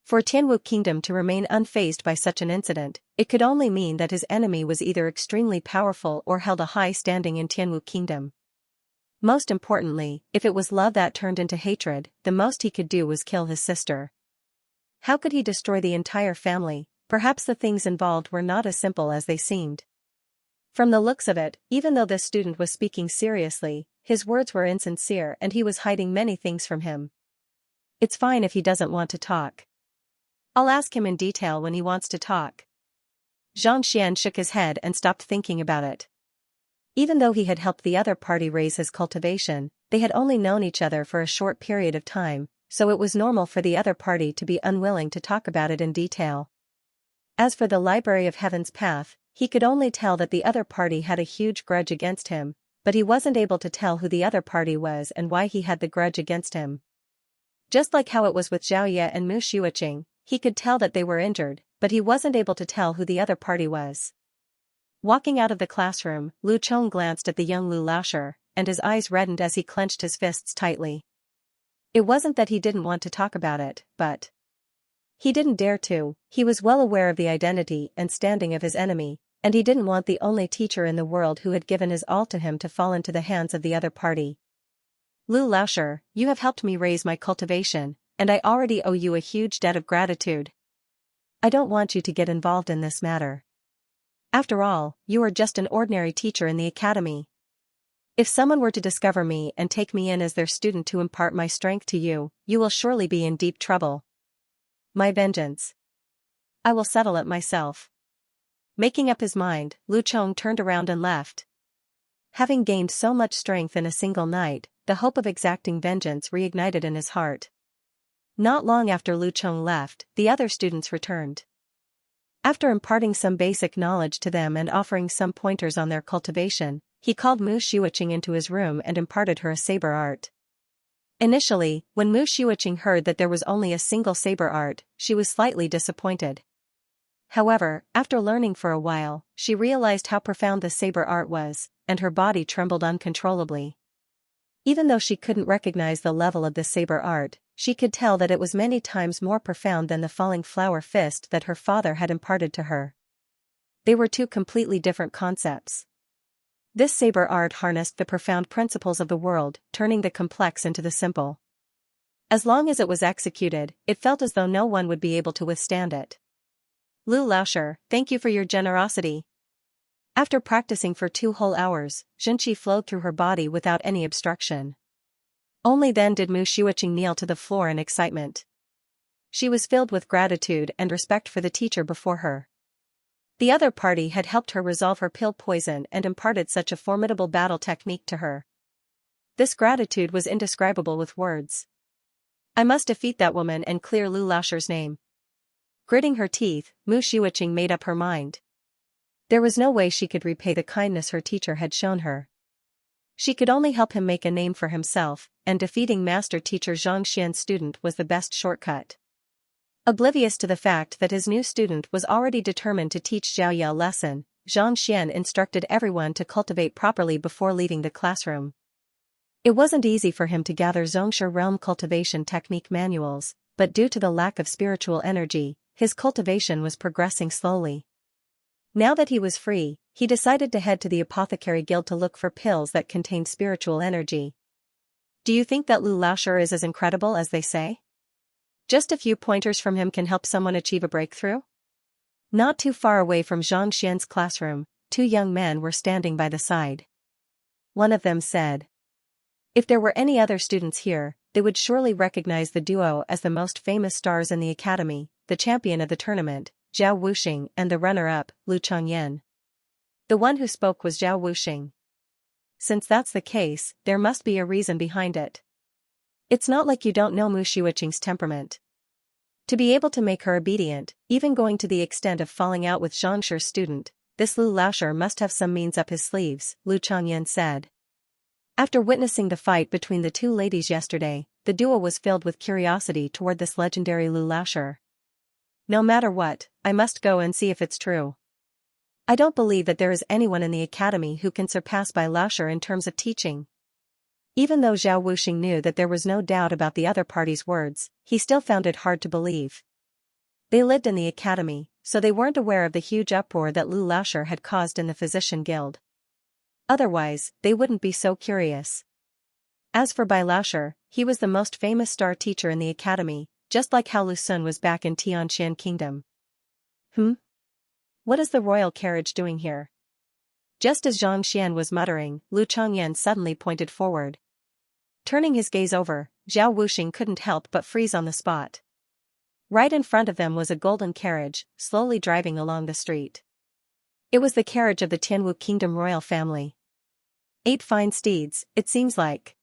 For Tianwu Kingdom to remain unfazed by such an incident, it could only mean that his enemy was either extremely powerful or held a high standing in Tianwu Kingdom. Most importantly, if it was love that turned into hatred, the most he could do was kill his sister. How could he destroy the entire family, Perhaps the things involved were not as simple as they seemed. From the looks of it, even though this student was speaking seriously, his words were insincere and he was hiding many things from him. It's fine if he doesn't want to talk. I'll ask him in detail when he wants to talk. Xianxia shook his head and stopped thinking about it. Even though he had helped the other party raise his cultivation, they had only known each other for a short period of time, so it was normal for the other party to be unwilling to talk about it in detail. As for the Library of Heaven's Path, he could only tell that the other party had a huge grudge against him, but he wasn't able to tell who the other party was and why he had the grudge against him. Just like how it was with Zhao Ye and Mu Xueqing, he could tell that they were injured, but he wasn't able to tell who the other party was. Walking out of the classroom, Lu Chong glanced at the young Lu Laoshi, and his eyes reddened as he clenched his fists tightly. It wasn't that he didn't want to talk about it, but he didn't dare to. He was well aware of the identity and standing of his enemy, and he didn't want the only teacher in the world who had given his all to him to fall into the hands of the other party. Lu Laoshi, you have helped me raise my cultivation, and I already owe you a huge debt of gratitude. I don't want you to get involved in this matter. After all, you are just an ordinary teacher in the academy. If someone were to discover me and take me in as their student to impart my strength to you, you will surely be in deep trouble. My vengeance. I will settle it myself. Making up his mind, Lu Chong turned around and left. Having gained so much strength in a single night, the hope of exacting vengeance reignited in his heart. Not long after Lu Chong left, the other students returned. After imparting some basic knowledge to them and offering some pointers on their cultivation, he called Mu Xueqing into his room and imparted her a saber art. Initially, when Mu Xueqing heard that there was only a single saber art, she was slightly disappointed. However, after learning for a while, she realized how profound the saber art was, and her body trembled uncontrollably. Even though she couldn't recognize the level of the saber art, she could tell that it was many times more profound than the falling flower fist that her father had imparted to her. They were two completely different concepts. This saber art harnessed the profound principles of the world, turning the complex into the simple. As long as it was executed, it felt as though no one would be able to withstand it. Lu Laoshi, thank you for your generosity. After practicing for 2 whole hours, Zhenqi flowed through her body without any obstruction. Only then did Mu Xueqing kneel to the floor in excitement. She was filled with gratitude and respect for the teacher before her. The other party had helped her resolve her pill poison and imparted such a formidable battle technique to her. This gratitude was indescribable with words. I must defeat that woman and clear Lu Laoshi's name. Gritting her teeth, Mu Xueqing made up her mind. There was no way she could repay the kindness her teacher had shown her. She could only help him make a name for himself, and defeating master teacher Xianxia's student was the best shortcut. Oblivious to the fact that his new student was already determined to teach Zhao Ye a lesson, Xianxia instructed everyone to cultivate properly before leaving the classroom. It wasn't easy for him to gather Zhongsha realm cultivation technique manuals, but due to the lack of spiritual energy, his cultivation was progressing slowly. Now that he was free, he decided to head to the apothecary guild to look for pills that contained spiritual energy. Do you think that Lu Laoshi is as incredible as they say? Just a few pointers from him can help someone achieve a breakthrough? Not too far away from Zhangxian's classroom, 2 young men were standing by the side. One of them said, if there were any other students here, they would surely recognize the duo as the most famous stars in the academy, the champion of the tournament, Zhao Wuxing, and the runner-up, Lu Chongyan. The one who spoke was Zhao Wuxing. Since that's the case, there must be a reason behind it. It's not like you don't know Mu Xueqing's temperament. To be able to make her obedient, even going to the extent of falling out with Zhongsha's student, this Lu Laoshi must have some means up his sleeves, Lu Chongyan said. After witnessing the fight between the 2 ladies yesterday, the duo was filled with curiosity toward this legendary Lu Laoshi. No matter what, I must go and see if it's true. I don't believe that there is anyone in the academy who can surpass Bai Laoshi in terms of teaching. Even though Zhao Wuxing knew that there was no doubt about the other party's words, he still found it hard to believe. They lived in the academy, so they weren't aware of the huge uproar that Lu Laoshi had caused in the physician guild. Otherwise, they wouldn't be so curious. As for Bai Laoshi, he was the most famous star teacher in the academy, just like how Lu Sun was back in Tianxian Kingdom. What is the royal carriage doing here? Just as Xianxia was muttering, Lu Changyan suddenly pointed forward. Turning his gaze over, Zhao Wuxing couldn't help but freeze on the spot. Right in front of them was a golden carriage, slowly driving along the street. It was the carriage of the Tianwu Kingdom royal family. 8 fine steeds, it seems like.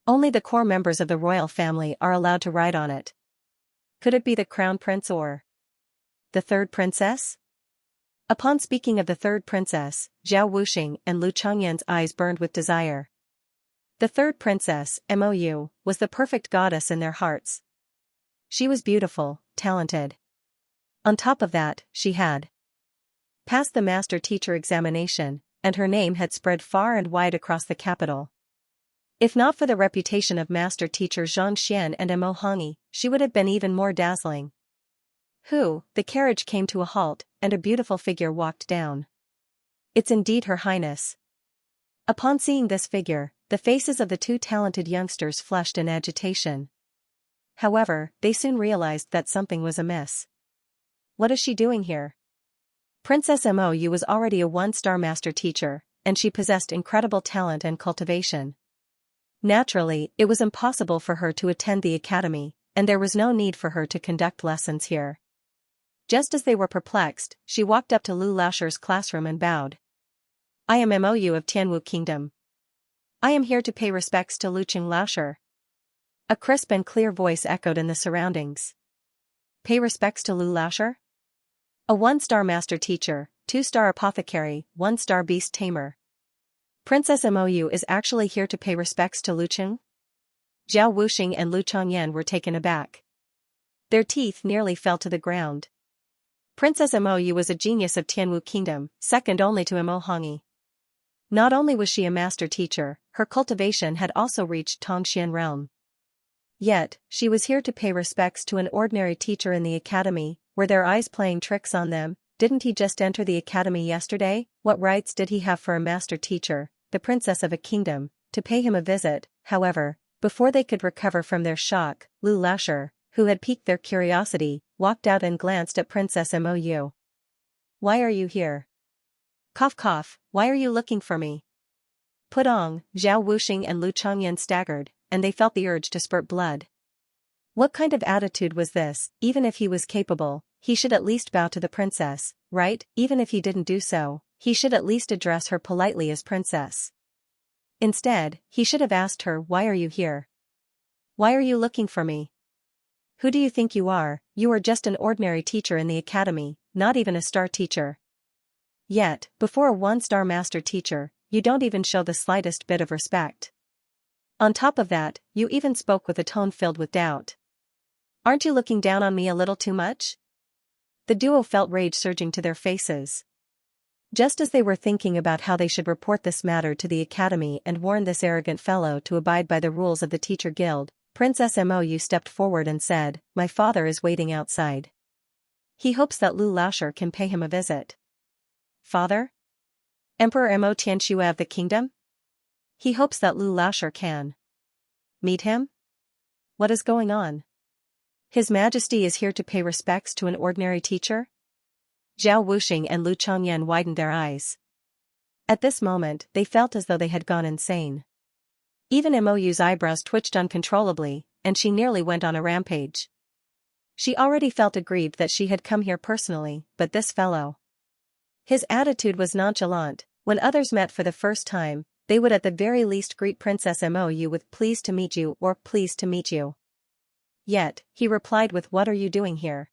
Only the core members of the royal family are allowed to ride on it. Could it be the crown prince or the third princess? Upon speaking of the third princess, Zhao Wuxing and Lu Changyan's eyes burned with desire. The third princess, Mou, was the perfect goddess in their hearts. She was beautiful, talented. On top of that, she had passed the master-teacher examination, and her name had spread far and wide across the capital. If not for the reputation of master-teacher Zhang Xian and Mo Hongyi, she would have been even more dazzling. The carriage came to a halt, and a beautiful figure walked down. It's indeed Her Highness. Upon seeing this figure, the faces of the 2 talented youngsters flushed in agitation. However, they soon realized that something was amiss. What is she doing here? Princess Mou was already a 1-star master teacher, and she possessed incredible talent and cultivation. Naturally, it was impossible for her to attend the academy, and there was no need for her to conduct lessons here. Just as they were perplexed, she walked up to Lu Laoshir's classroom and bowed. I am Mou of Tianwu Kingdom. I am here to pay respects to Lu Laoshir. A crisp and clear voice echoed in the surroundings. Pay respects to Lu Laoshir? A 1-star master teacher, 2-star apothecary, 1-star beast tamer. Princess Mou is actually here to pay respects to Lu Cheng? Zhao Wuxing and Lu Changyan were taken aback. Their teeth nearly fell to the ground. Princess Mou was a genius of Tianwu Kingdom, second only to Mo Hongyi. Not only was she a master teacher, her cultivation had also reached Tongxian realm. Yet, she was here to pay respects to an ordinary teacher in the academy. Were their eyes playing tricks on them? Didn't he just enter the academy yesterday? What rights did he have for a master teacher, the princess of a kingdom, to pay him a visit? However, before they could recover from their shock, Lu Laoshir, who had piqued their curiosity, walked out and glanced at Princess Mou. Why are you here? Cough cough, why are you looking for me? Pudong, Zhao Wuxing and Lu Changyan staggered, and they felt the urge to spurt blood. What kind of attitude was this? Even if he was capable, he should at least bow to the princess, right? Even if he didn't do so, he should at least address her politely as princess. Instead, he should have asked her, why are you here? Why are you looking for me? Who do you think you are? You are just an ordinary teacher in the academy, not even a star teacher. Yet, before a 1-star master teacher, you don't even show the slightest bit of respect. On top of that, you even spoke with a tone filled with doubt. Aren't you looking down on me a little too much? The duo felt rage surging to their faces. Just as they were thinking about how they should report this matter to the academy and warn this arrogant fellow to abide by the rules of the teacher guild, Princess Mou stepped forward and said, my father is waiting outside. He hopes that Lu Laoshir can pay him a visit. Father? Emperor Mo Tianxia of the kingdom? He hopes that Lu Laoshir can meet him? What is going on? His Majesty is here to pay respects to an ordinary teacher? Zhao Wuxing and Lu Changyan widened their eyes. At this moment, they felt as though they had gone insane. Even Mou's eyebrows twitched uncontrollably, and she nearly went on a rampage. She already felt aggrieved that she had come here personally, but this fellow. His attitude was nonchalant. When others met for the first time, they would at the very least greet Princess Mou with pleased to meet you or pleased to meet you. Yet, he replied with what are you doing here?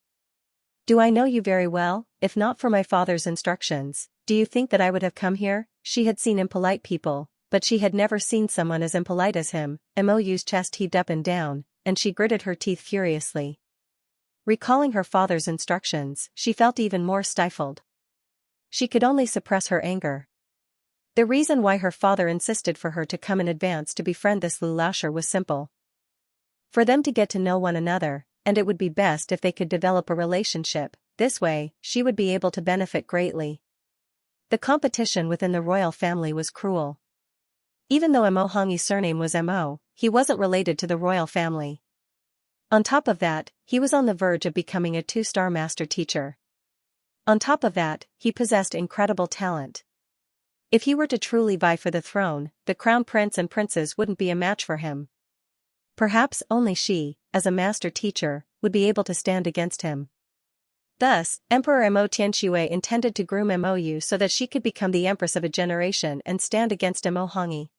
Do I know you very well? If not for my father's instructions, do you think that I would have come here? She had seen impolite people, but she had never seen someone as impolite as him. Mou's chest heaved up and down, and she gritted her teeth furiously. Recalling her father's instructions, she felt even more stifled. She could only suppress her anger. The reason why her father insisted for her to come in advance to befriend this Lu Laoshir was simple. For them to get to know one another, and it would be best if they could develop a relationship. This way, she would be able to benefit greatly. The competition within the royal family was cruel. Even though Mo Hongyi's surname was Mo, he wasn't related to the royal family. On top of that, he was on the verge of becoming a 2-star master teacher. On top of that, he possessed incredible talent. If he were to truly vie for the throne, the crown prince and princess wouldn't be a match for him. Perhaps only she, as a master teacher, would be able to stand against him. Thus, Emperor Mo Tianxue intended to groom Mo so that she could become the empress of a generation and stand against Mo Hongyi.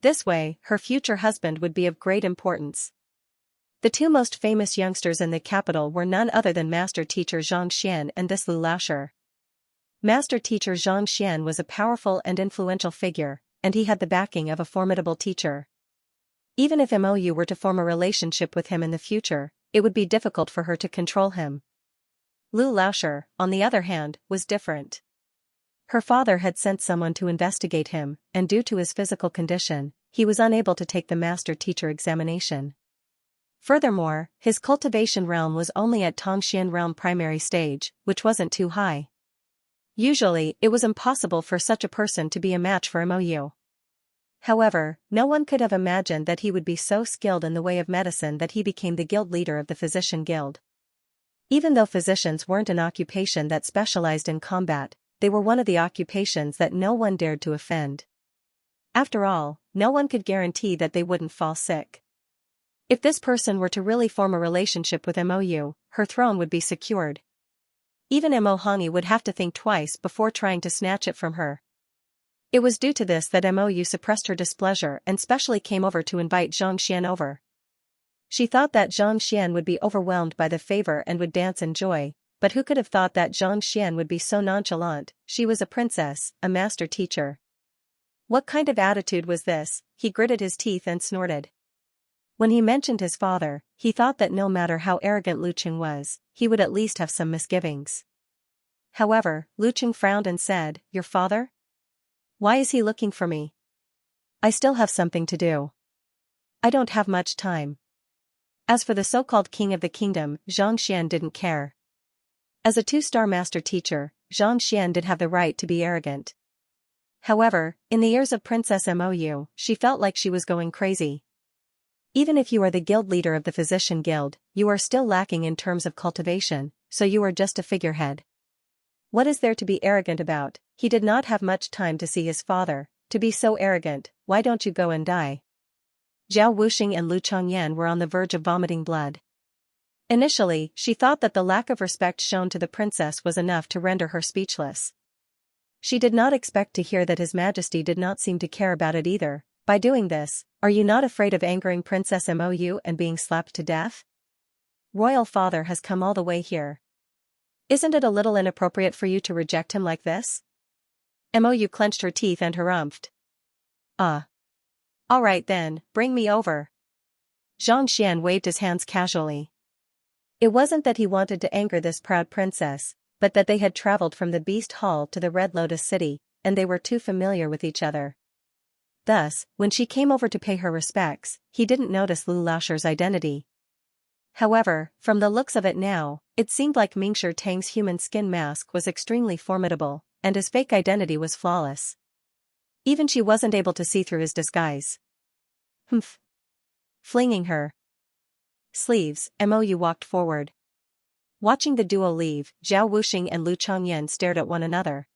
This way, her future husband would be of great importance. The two most famous youngsters in the capital were none other than master teacher Xianxia and this Lu Laoshi. Master teacher Xianxia was a powerful and influential figure, and he had the backing of a formidable teacher. Even if Mo were to form a relationship with him in the future, it would be difficult for her to control him. Lu Laoshi, on the other hand, was different. Her father had sent someone to investigate him, and due to his physical condition, he was unable to take the master teacher examination. Furthermore, his cultivation realm was only at Tongxian realm primary stage, which wasn't too high. Usually, it was impossible for such a person to be a match for Mo. However, no one could have imagined that he would be so skilled in the way of medicine that he became the guild leader of the physician guild. Even though physicians weren't an occupation that specialized in combat, they were one of the occupations that no one dared to offend. After all, no one could guarantee that they wouldn't fall sick. If this person were to really form a relationship with Mo, her throne would be secured. Even Mo Hongyi would have to think twice before trying to snatch it from her. It was due to this that Mo suppressed her displeasure and specially came over to invite Xianxia over. She thought that Xianxia would be overwhelmed by the favor and would dance in joy, but who could have thought that Xianxia would be so nonchalant? She was a princess, a master teacher. What kind of attitude was this? He gritted his teeth and snorted. When he mentioned his father, he thought that no matter how arrogant Lu Qing was, he would at least have some misgivings. However, Lu Qing frowned and said, "Your father? Why is he looking for me? I still have something to do. I don't have much time." As for the so-called king of the kingdom, Xianxia didn't care. As a two-star master teacher, Xianxia did have the right to be arrogant. However, in the ears of Princess Mo, she felt like she was going crazy. Even if you are the guild leader of the physician guild, you are still lacking in terms of cultivation, so you are just a figurehead. What is there to be arrogant about? He did not have much time to see his father. To be so arrogant, why don't you go and die? Zhao Wuxing and Lu Chongyan were on the verge of vomiting blood. Initially, she thought that the lack of respect shown to the princess was enough to render her speechless. She did not expect to hear that His Majesty did not seem to care about it either. By doing this, are you not afraid of angering Princess Mo and being slapped to death? Royal father has come all the way here. Isn't it a little inappropriate for you to reject him like this? Mo clenched her teeth and harumphed. All right then, bring me over. Xianxia waved his hands casually. It wasn't that he wanted to anger this proud princess, but that they had traveled from the Beast Hall to the Red Lotus City, and they were too familiar with each other. Thus, when she came over to pay her respects, he didn't notice Lu Laoshi's identity. However, from the looks of it now, it seemed like Mingshi Tang's human skin mask was extremely formidable, and his fake identity was flawless. Even she wasn't able to see through his disguise. Humph. Flinging her sleeves, Mo walked forward. Watching the duo leave, Zhao Wuxing and Lu Chongyan stared at one another.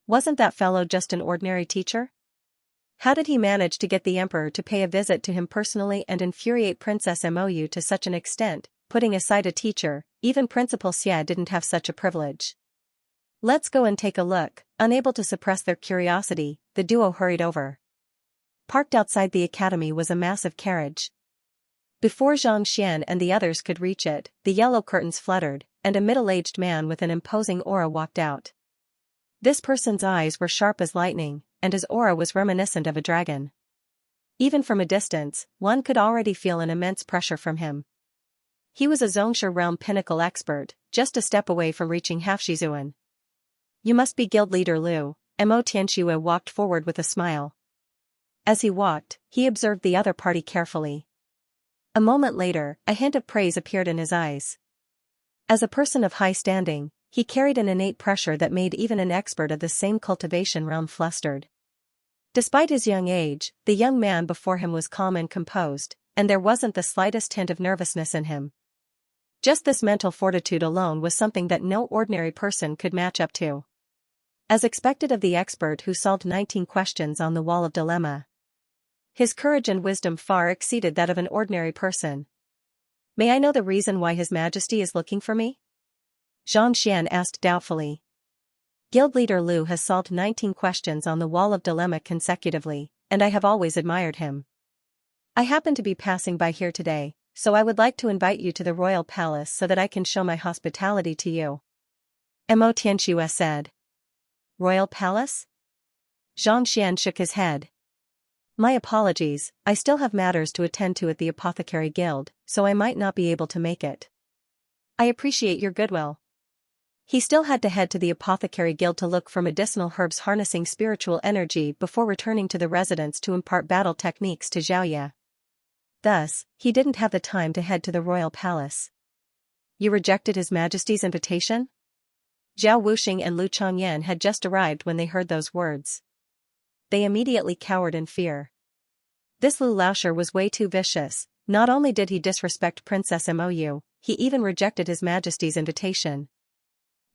Wasn't that fellow just an ordinary teacher? How did he manage to get the emperor to pay a visit to him personally and infuriate Princess Mo to such an extent? Putting aside a teacher, even Principal Xia didn't have such a privilege. Let's go and take a look. Unable to suppress their curiosity, the duo hurried over. Parked outside the academy was a massive carriage. Before Xianxia and the others could reach it, the yellow curtains fluttered, and a middle-aged man with an imposing aura walked out. This person's eyes were sharp as lightning, and his aura was reminiscent of a dragon. Even from a distance, one could already feel an immense pressure from him. He was a Zhongshe realm pinnacle expert, just a step away from reaching Hafshizuan. You must be guild leader Lu. Mo Tianxue walked forward with a smile. As he walked, he observed the other party carefully. A moment later, a hint of praise appeared in his eyes. As a person of high standing, he carried an innate pressure that made even an expert of the same cultivation realm flustered. Despite his young age, the young man before him was calm and composed, and there wasn't the slightest hint of nervousness in him. Just this mental fortitude alone was something that no ordinary person could match up to. As expected of the expert who solved 19 questions on the wall of dilemma, his courage and wisdom far exceeded that of an ordinary person. May I know the reason why His Majesty is looking for me? Xianxia asked doubtfully. Guild leader Lu has solved 19 questions on the wall of dilemma consecutively, and I have always admired him. I happen to be passing by here today, so I would like to invite you to the royal palace so that I can show my hospitality to you. Mo Tianxue said. Royal palace? Xianxia shook his head. My apologies, I still have matters to attend to at the Apothecary Guild, so I might not be able to make it. I appreciate your goodwill. He still had to head to the Apothecary Guild to look for medicinal herbs harnessing spiritual energy before returning to the residence to impart battle techniques to Xiaoya. Thus, he didn't have the time to head to the royal palace. You rejected His Majesty's invitation? Zhao Wuxing and Lu Changyan had just arrived when they heard those words. They immediately cowered in fear. This Lu Laosher was way too vicious. Not only did he disrespect Princess Mou, he even rejected His Majesty's invitation.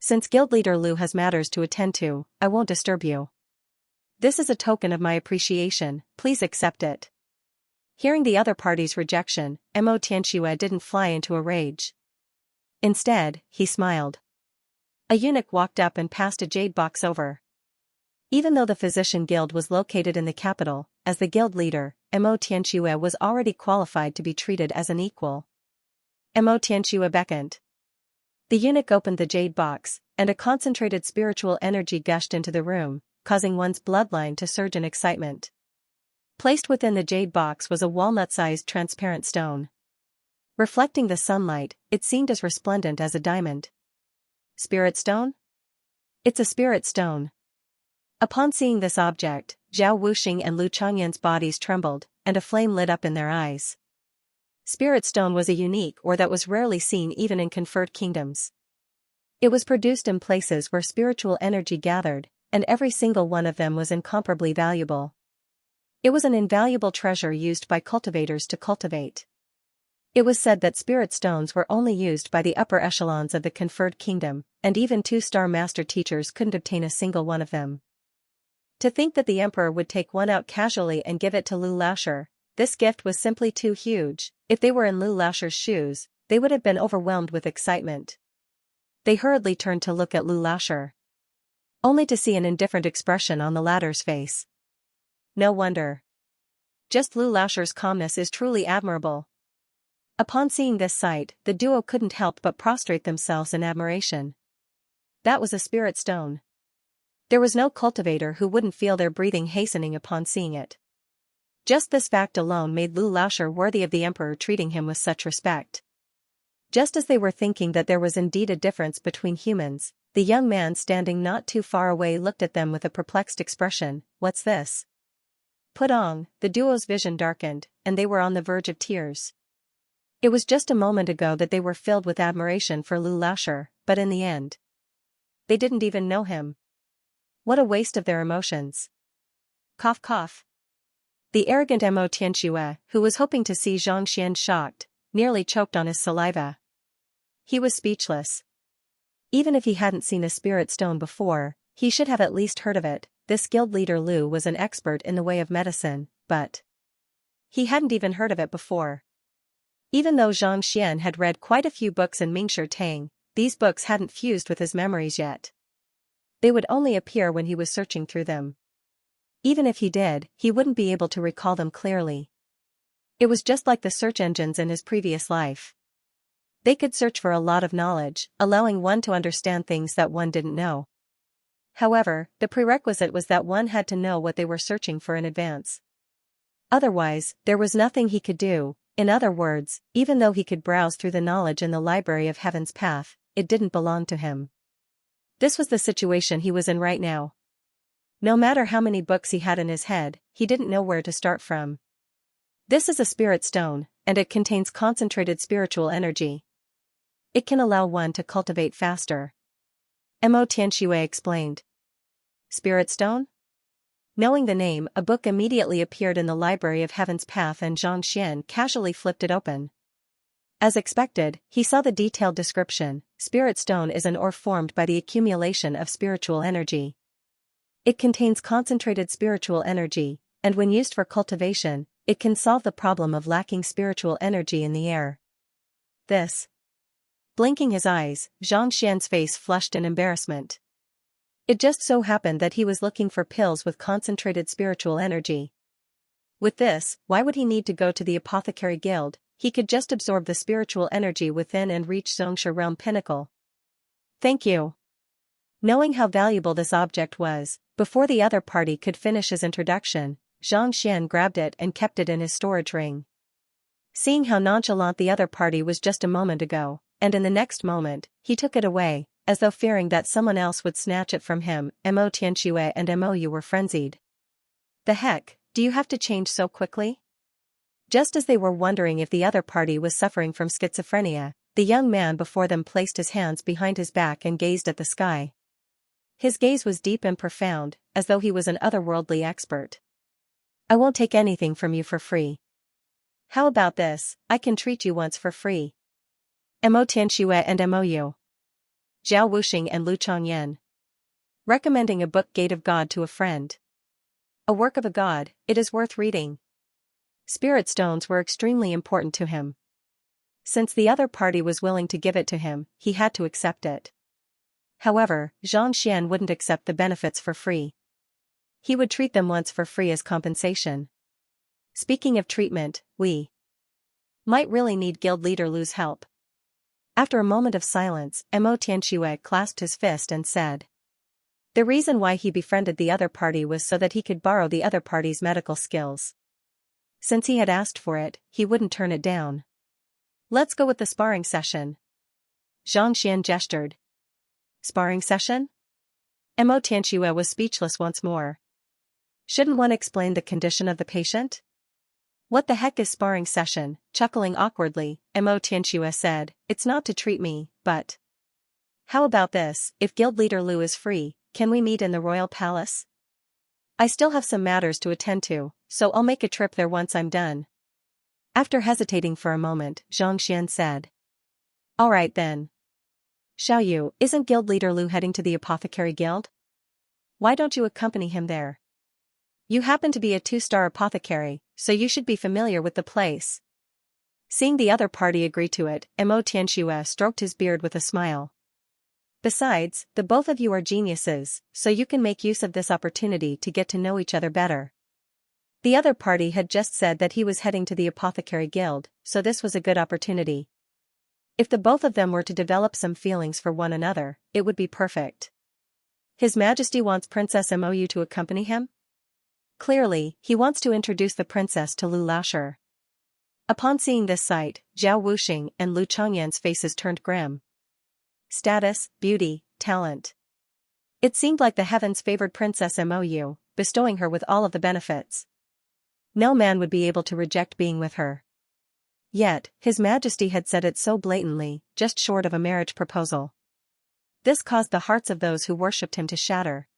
Since guild leader Lu has matters to attend to, I won't disturb you. This is a token of my appreciation, please accept it. Hearing the other party's rejection, Mo Tianxue didn't fly into a rage. Instead, he smiled. A eunuch walked up and passed a jade box over. Even though the physician guild was located in the capital, as the guild leader, Mo Tianxue was already qualified to be treated as an equal. Mo Tianxue beckoned. The eunuch opened the jade box, and a concentrated spiritual energy gushed into the room, causing one's bloodline to surge in excitement. Placed within the jade box was a walnut-sized transparent stone. Reflecting the sunlight, it seemed as resplendent as a diamond. Spirit stone? It's a spirit stone. Upon seeing this object, Zhao Wuxing and Lu Changyan's bodies trembled, and a flame lit up in their eyes. Spirit stone was a unique ore that was rarely seen even in conferred kingdoms. It was produced in places where spiritual energy gathered, and every single one of them was incomparably valuable. It was an invaluable treasure used by cultivators to cultivate. It was said that spirit stones were only used by the upper echelons of the conferred kingdom, and even 2-star master teachers couldn't obtain a single one of them. To think that the emperor would take one out casually and give it to Lu Laosher, this gift was simply too huge. If they were in Lu Laosher's shoes, they would have been overwhelmed with excitement. They hurriedly turned to look at Lu Laosher, only to see an indifferent expression on the latter's face. No wonder. Just Lu Laosher's calmness is truly admirable. Upon seeing this sight, the duo couldn't help but prostrate themselves in admiration. That was a spirit stone. There was no cultivator who wouldn't feel their breathing hastening upon seeing it. Just this fact alone made Lu Laosher worthy of the emperor treating him with such respect. Just as they were thinking that there was indeed a difference between humans, the young man standing not too far away looked at them with a perplexed expression. What's this? Put on, the duo's vision darkened, and they were on the verge of tears. It was just a moment ago that they were filled with admiration for Lu Laosher, but in the end, they didn't even know him. What a waste of their emotions. Cough cough. The arrogant Mo Tianxue, who was hoping to see Xianxia shocked, nearly choked on his saliva. He was speechless. Even if he hadn't seen a spirit stone before, he should have at least heard of it. This guild leader Lu was an expert in the way of medicine, but he hadn't even heard of it before. Even though Xianxia had read quite a few books in Mingshi Tang, these books hadn't fused with his memories yet. They would only appear when he was searching through them. Even if he did, he wouldn't be able to recall them clearly. It was just like the search engines in his previous life. They could search for a lot of knowledge, allowing one to understand things that one didn't know. However, the prerequisite was that one had to know what they were searching for in advance. Otherwise, there was nothing he could do. In other words, even though he could browse through the knowledge in the library of Heaven's Path, it didn't belong to him. This was the situation he was in right now. No matter how many books he had in his head, he didn't know where to start from. This is a spirit stone, and it contains concentrated spiritual energy. It can allow one to cultivate faster. Mo Tianxue explained. Spirit stone? Knowing the name, a book immediately appeared in the library of Heaven's Path and Xianxia casually flipped it open. As expected, he saw the detailed description. Spirit stone is an ore formed by the accumulation of spiritual energy. It contains concentrated spiritual energy, and when used for cultivation, it can solve the problem of lacking spiritual energy in the air. This. Blinking his eyes, Xianxia's face flushed in embarrassment. It just so happened that he was looking for pills with concentrated spiritual energy. With this, why would he need to go to the apothecary guild? He could just absorb the spiritual energy within and reach Xianxia realm pinnacle. Thank you. Knowing how valuable this object was, before the other party could finish his introduction, Xianxia grabbed it and kept it in his storage ring. Seeing how nonchalant the other party was just a moment ago, and in the next moment, he took it away, as though fearing that someone else would snatch it from him. Mo Tianxue and Mo were frenzied. The heck, do you have to change so quickly? Just as they were wondering if the other party was suffering from schizophrenia, the young man before them placed his hands behind his back and gazed at the sky. His gaze was deep and profound, as though he was an otherworldly expert. I won't take anything from you for free. How about this? I can treat you once for free. Mo Tianxue and Mou. Zhao Wuxing and Lu Changyan. Recommending a book Gate of God to a friend. A work of a god, it is worth reading. Spirit stones were extremely important to him. Since the other party was willing to give it to him, he had to accept it. However, Xianxia wouldn't accept the benefits for free. He would treat them once for free as compensation. Speaking of treatment, we might really need guild leader Lu's help. After a moment of silence, Mo Tianxue clasped his fist and said. The reason why he befriended the other party was so that he could borrow the other party's medical skills. Since he had asked for it, he wouldn't turn it down. Let's go with the sparring session. Xianxia gestured. Sparring session? Mo Tianxue was speechless once more. Shouldn't one explain the condition of the patient? What the heck is sparring session? Chuckling awkwardly, Mo Tianxue said, it's not to treat me, but... How about this, if guild leader Lu is free, can we meet in the royal palace? I still have some matters to attend to, so I'll make a trip there once I'm done. After hesitating for a moment, Xianxia said. Alright then. Xiaoyu, isn't guild leader Lu heading to the apothecary guild? Why don't you accompany him there? You happen to be a 2-star apothecary, so you should be familiar with the place. Seeing the other party agree to it, Mo Tianxue stroked his beard with a smile. Besides, the both of you are geniuses, so you can make use of this opportunity to get to know each other better. The other party had just said that he was heading to the apothecary guild, so this was a good opportunity. If the both of them were to develop some feelings for one another, it would be perfect. His Majesty wants Princess Mou to accompany him? Clearly, he wants to introduce the princess to Lu Laoshi. Upon seeing this sight, Zhao Wuxing and Lu Changyan's faces turned grim. Status, beauty, talent. It seemed like the heavens favored Princess Mou, bestowing her with all of the benefits. No man would be able to reject being with her. Yet, His Majesty had said it so blatantly, just short of a marriage proposal. This caused the hearts of those who worshipped him to shatter.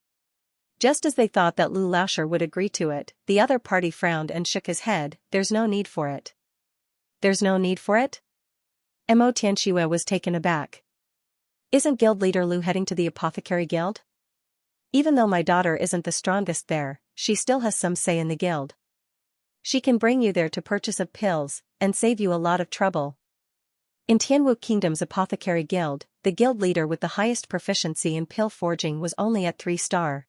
Just as they thought that Lu Laoshi would agree to it, the other party frowned and shook his head. There's no need for it. There's no need for it? Mo Tianxue was taken aback. Isn't guild leader Lu heading to the apothecary guild? Even though my daughter isn't the strongest there, she still has some say in the guild. She can bring you there to purchase of pills, and save you a lot of trouble. In Tianwu Kingdom's apothecary guild, the guild leader with the highest proficiency in pill forging was only at 3-star.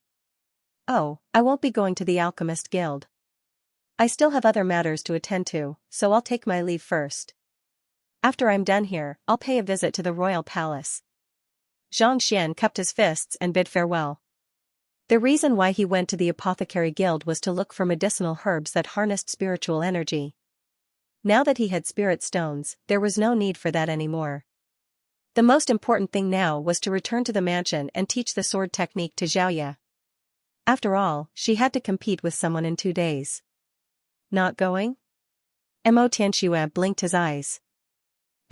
Oh, I won't be going to the alchemist guild. I still have other matters to attend to, so I'll take my leave first. After I'm done here, I'll pay a visit to the royal palace. Xianxia cupped his fists and bid farewell. The reason why he went to the apothecary guild was to look for medicinal herbs that harnessed spiritual energy. Now that he had spirit stones, there was no need for that anymore. The most important thing now was to return to the mansion and teach the sword technique to Xiaoya. After all, she had to compete with someone in 2 days. Not going? Mo Tianxue blinked his eyes.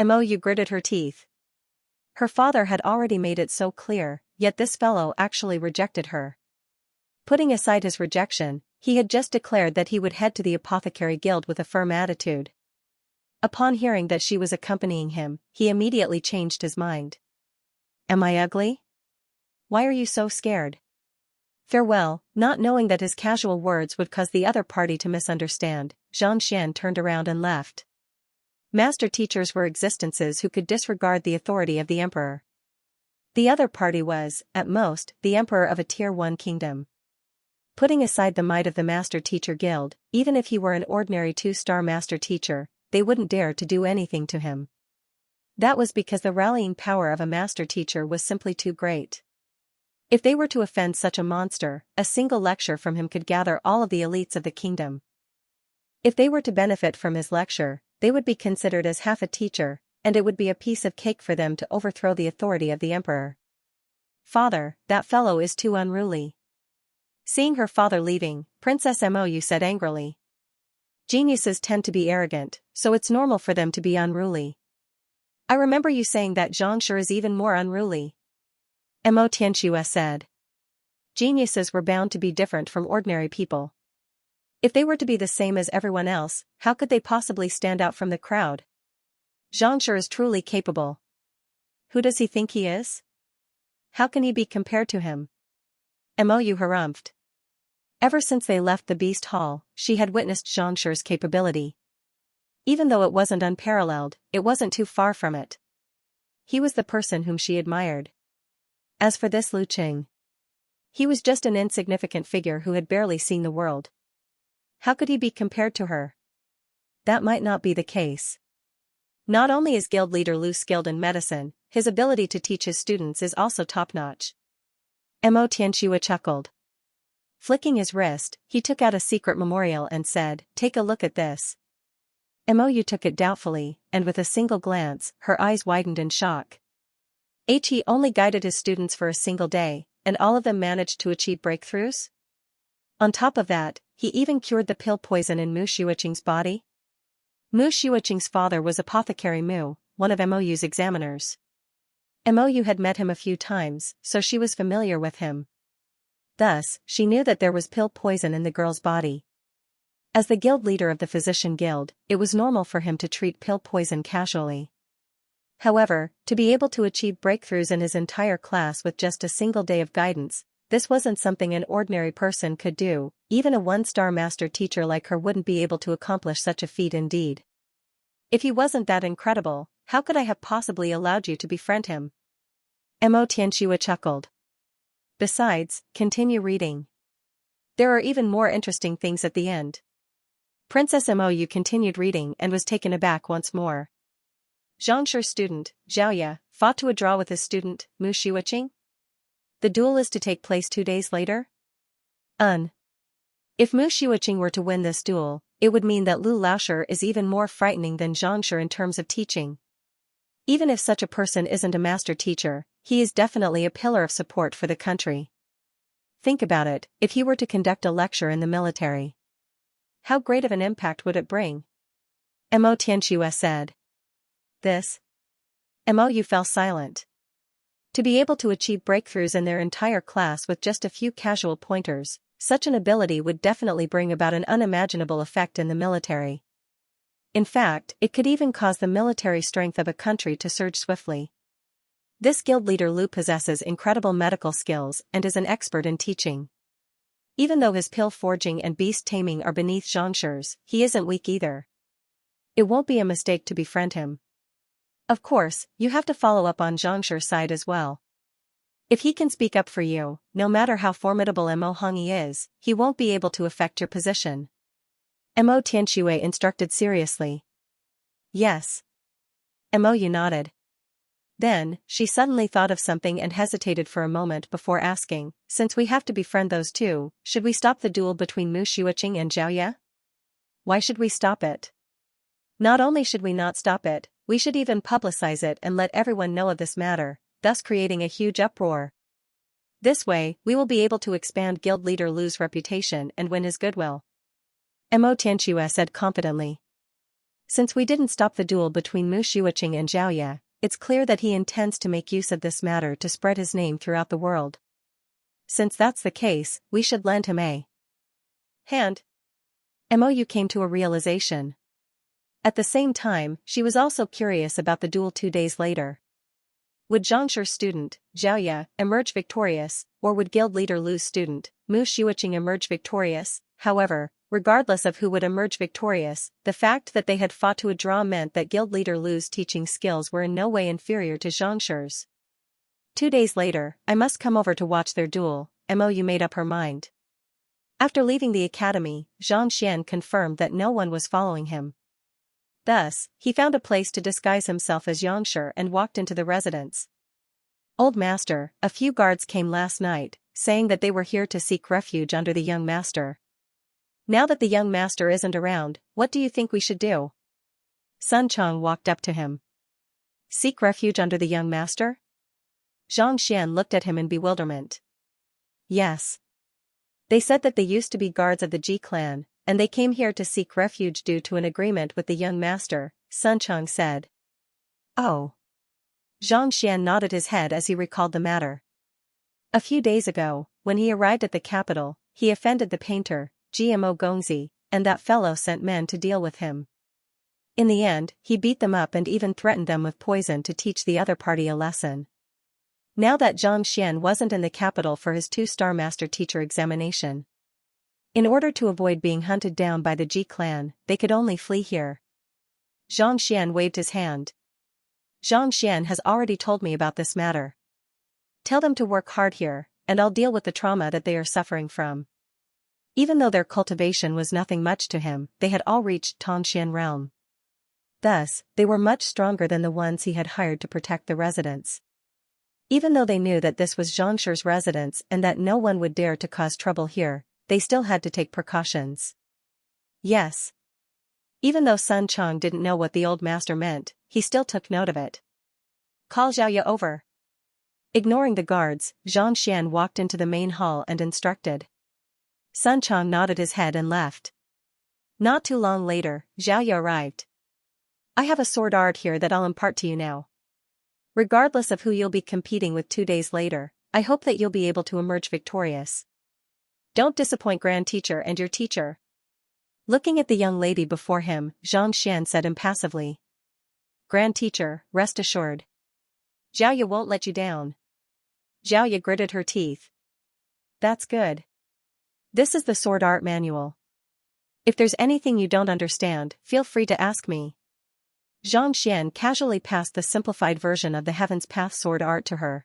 Mou gritted her teeth. Her father had already made it so clear, yet this fellow actually rejected her. Putting aside his rejection, he had just declared that he would head to the apothecary guild with a firm attitude. Upon hearing that she was accompanying him, he immediately changed his mind. Am I ugly? Why are you so scared? Farewell. Not knowing that his casual words would cause the other party to misunderstand, Xianxia turned around and left. Master teachers were existences who could disregard the authority of the emperor. The other party was, at most, the emperor of a Tier 1 kingdom. Putting aside the might of the Master Teacher Guild, even if he were an ordinary 2-star master teacher, they wouldn't dare to do anything to him. That was because the rallying power of a master teacher was simply too great. If they were to offend such a monster, a single lecture from him could gather all of the elites of the kingdom. If they were to benefit from his lecture, they would be considered as half a teacher, and it would be a piece of cake for them to overthrow the authority of the emperor. Father, that fellow is too unruly. Seeing her father leaving, Princess Mou said angrily. Geniuses tend to be arrogant, so it's normal for them to be unruly. I remember you saying that Xianxia is even more unruly. Mo Tianxia said. Geniuses were bound to be different from ordinary people. If they were to be the same as everyone else, how could they possibly stand out from the crowd? Xianxia is truly capable. Who does he think he is? How can he be compared to him? Mou harumphed. Ever since they left the Beast Hall, she had witnessed Xianxia's capability. Even though it wasn't unparalleled, it wasn't too far from it. He was the person whom she admired. As for this Lu Qing, he was just an insignificant figure who had barely seen the world. How could he be compared to her? That might not be the case. Not only is guild leader Lu skilled in medicine, his ability to teach his students is also top-notch. Mo Tianxia chuckled. Flicking his wrist, he took out a secret memorial and said, "Take a look at this." Mou took it doubtfully, and with a single glance, her eyes widened in shock. He only guided his students for a single day, and all of them managed to achieve breakthroughs? On top of that, he even cured the pill poison in Mu Xiuqing's body? Mu Xiuqing's father was Apothecary Mu, one of Mou's examiners. Mou had met him a few times, so she was familiar with him. Thus, she knew that there was pill poison in the girl's body. As the guild leader of the Physician Guild, it was normal for him to treat pill poison casually. However, to be able to achieve breakthroughs in his entire class with just a single day of guidance, this wasn't something an ordinary person could do. Even a 1-star master teacher like her wouldn't be able to accomplish such a feat indeed. If he wasn't that incredible, how could I have possibly allowed you to befriend him? Mo Tianxia chuckled. Besides, continue reading. There are even more interesting things at the end. Princess Mou continued reading and was taken aback once more. Xianxia's student, Xiaoya, fought to a draw with his student, Mu Xiuqing? The duel is to take place 2 days later? If Mu Xiuqing were to win this duel, it would mean that Lu Laoshi is even more frightening than Xianxia in terms of teaching. Even if such a person isn't a master teacher, he is definitely a pillar of support for the country. Think about it, if he were to conduct a lecture in the military. How great of an impact would it bring? Mo Tianxia said. This? Mou fell silent. To be able to achieve breakthroughs in their entire class with just a few casual pointers, such an ability would definitely bring about an unimaginable effect in the military. In fact, it could even cause the military strength of a country to surge swiftly. This guild leader Lu possesses incredible medical skills and is an expert in teaching. Even though his pill forging and beast taming are beneath Xianxia's, he isn't weak either. It won't be a mistake to befriend him. Of course, you have to follow up on Xianxia's side as well. If he can speak up for you, no matter how formidable Mo Hongyi is, he won't be able to affect your position. Mo Tianxia instructed seriously. Yes. Mou nodded. Then, she suddenly thought of something and hesitated for a moment before asking, since we have to befriend those two, should we stop the duel between Mu Xiuqing and Xiaoya? Why should we stop it? Not only should we not stop it, we should even publicize it and let everyone know of this matter, thus creating a huge uproar. This way, we will be able to expand guild leader Lu's reputation and win his goodwill. Mo Tianxia said confidently. Since we didn't stop the duel between Mu Xiuqing and Xiaoya, it's clear that he intends to make use of this matter to spread his name throughout the world. Since that's the case, we should lend him a hand. Mou came to a realization. At the same time, she was also curious about the duel 2 days later. Would Xianxia's student, Xiaoya, emerge victorious, or would guild leader Lu's student, Mu Xueqing, emerge victorious? However, regardless of who would emerge victorious, the fact that they had fought to a draw meant that guild leader Lu's teaching skills were in no way inferior to Xianxia's. 2 days later, I must come over to watch their duel. Mou made up her mind. After leaving the academy, Zhang Xian confirmed that no one was following him. Thus, he found a place to disguise himself as Xianxia and walked into the residence. Old master, a few guards came last night, saying that they were here to seek refuge under the young master. Now that the young master isn't around, what do you think we should do? Sun Chong walked up to him. Seek refuge under the young master? Zhang Xian looked at him in bewilderment. Yes. They said that they used to be guards of the Ji clan, and they came here to seek refuge due to an agreement with the young master, Sun Chong said. Oh. Zhang Xian nodded his head as he recalled the matter. A few days ago, when he arrived at the capital, he offended the painter, Gmo Gongzi, and that fellow sent men to deal with him. In the end, he beat them up and even threatened them with poison to teach the other party a lesson. Now that Zhang Xian wasn't in the capital for his 2-star master teacher examination. In order to avoid being hunted down by the Ji clan, they could only flee here. Zhang Xian waved his hand. Zhang Xian has already told me about this matter. Tell them to work hard here, and I'll deal with the trauma that they are suffering from. Even though their cultivation was nothing much to him, they had all reached Tongxian realm. Thus, they were much stronger than the ones he had hired to protect the residents. Even though they knew that this was Zhangxi's residence and that no one would dare to cause trouble here, they still had to take precautions. Yes. Even though Sun Chong didn't know what the old master meant, he still took note of it. Call Xiaoya over. Ignoring the guards, Zhang Xian walked into the main hall and instructed. Sun Chong nodded his head and left. Not too long later, Xiaoya arrived. I have a sword art here that I'll impart to you now. Regardless of who you'll be competing with 2 days later, I hope that you'll be able to emerge victorious. Don't disappoint Grand Teacher and your teacher. Looking at the young lady before him, Zhang Xian said impassively. Grand Teacher, rest assured. Xiaoya won't let you down. Xiaoya gritted her teeth. That's good. This is the sword art manual. If there's anything you don't understand, feel free to ask me. Zhang Xian casually passed the simplified version of the Heaven's Path sword art to her.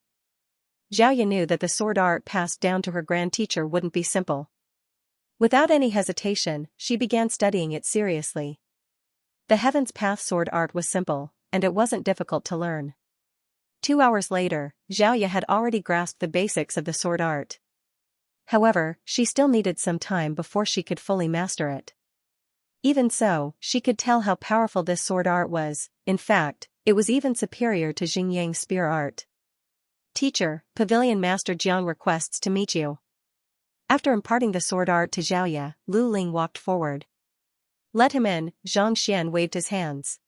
Xiaoya knew that the sword art passed down to her grand teacher wouldn't be simple. Without any hesitation, she began studying it seriously. The Heaven's Path sword art was simple, and it wasn't difficult to learn. 2 hours later, Xiaoya had already grasped the basics of the sword art. However, she still needed some time before she could fully master it. Even so, she could tell how powerful this sword art was. In fact, it was even superior to Xingyang's spear art. Teacher, Pavilion Master Jiang requests to meet you. After imparting the sword art to Xiaoya, Lu Ling walked forward. Let him in, Zhang Xian waved his hands.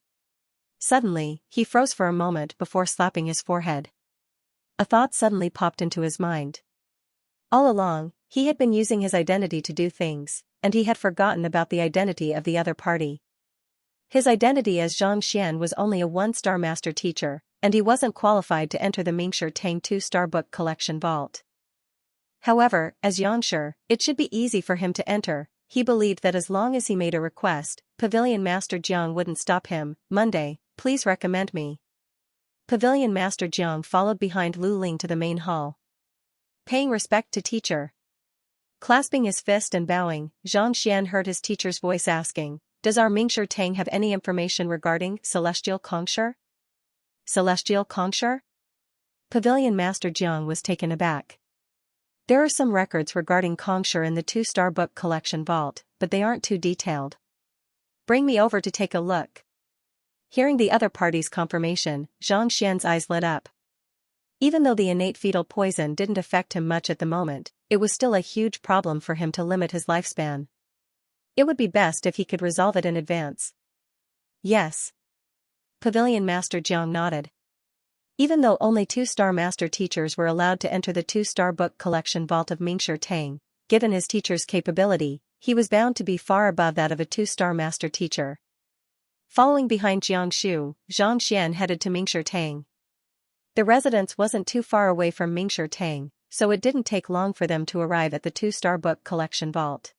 Suddenly, he froze for a moment before slapping his forehead. A thought suddenly popped into his mind. All along, he had been using his identity to do things, and he had forgotten about the identity of the other party. His identity as Zhang Xian was only a 1-star master teacher, and he wasn't qualified to enter the Mingshi Tang 2-star book collection vault. However, as Xianxia, it should be easy for him to enter. He believed that as long as he made a request, Pavilion Master Jiang wouldn't stop him. Monday, please recommend me. Pavilion Master Jiang followed behind Lu Ling to the main hall. Paying respect to teacher. Clasping his fist and bowing, Zhang Xian heard his teacher's voice asking, does our Mingshi Tang have any information regarding Celestial Kongshi? Celestial Kongshi? Pavilion Master Jiang was taken aback. There are some records regarding Kongshi in the 2-star book collection vault, but they aren't too detailed. Bring me over to take a look. Hearing the other party's confirmation, Zhang Xian's eyes lit up. Even though the innate fetal poison didn't affect him much at the moment, it was still a huge problem for him to limit his lifespan. It would be best if he could resolve it in advance. Yes. Pavilion Master Jiang nodded. Even though only 2-star master teachers were allowed to enter the 2-star book collection vault of Mingshi Tang, given his teacher's capability, he was bound to be far above that of a 2-star master teacher. Following behind Xianxia headed to Tang. The residence wasn't too far away from Tang, so it didn't take long for them to arrive at the two-star book collection vault.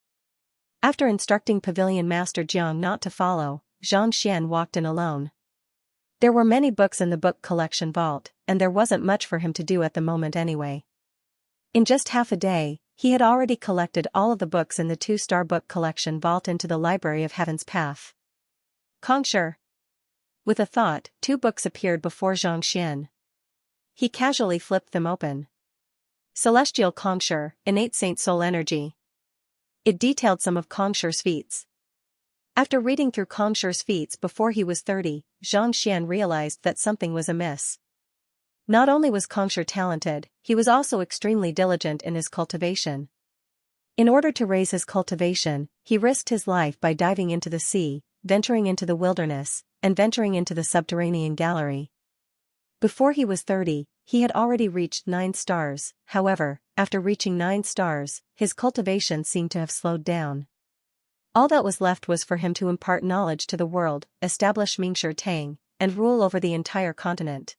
After instructing Pavilion Master Jiang not to follow, Xian walked in alone. There were many books in the book collection vault, and there wasn't much for him to do at the moment anyway. In just half a day, he had already collected all of the books in the two-star book collection vault into the Library of Heaven's Path. Kongshi. With a thought, 2 books appeared before Xian. He casually flipped them open. Celestial Kongshi, Innate Saint Soul Energy. It detailed some of Kongshi's feats. After reading through Kongshi's feats before he was 30, Xian realized that something was amiss. Not only was Kongshi talented, he was also extremely diligent in his cultivation. In order to raise his cultivation, he risked his life by diving into the sea, venturing into the wilderness, and venturing into the subterranean gallery. Before he was 30, he had already reached 9 stars, however, after reaching 9 stars, his cultivation seemed to have slowed down. All that was left was for him to impart knowledge to the world, establish Tang, and rule over the entire continent.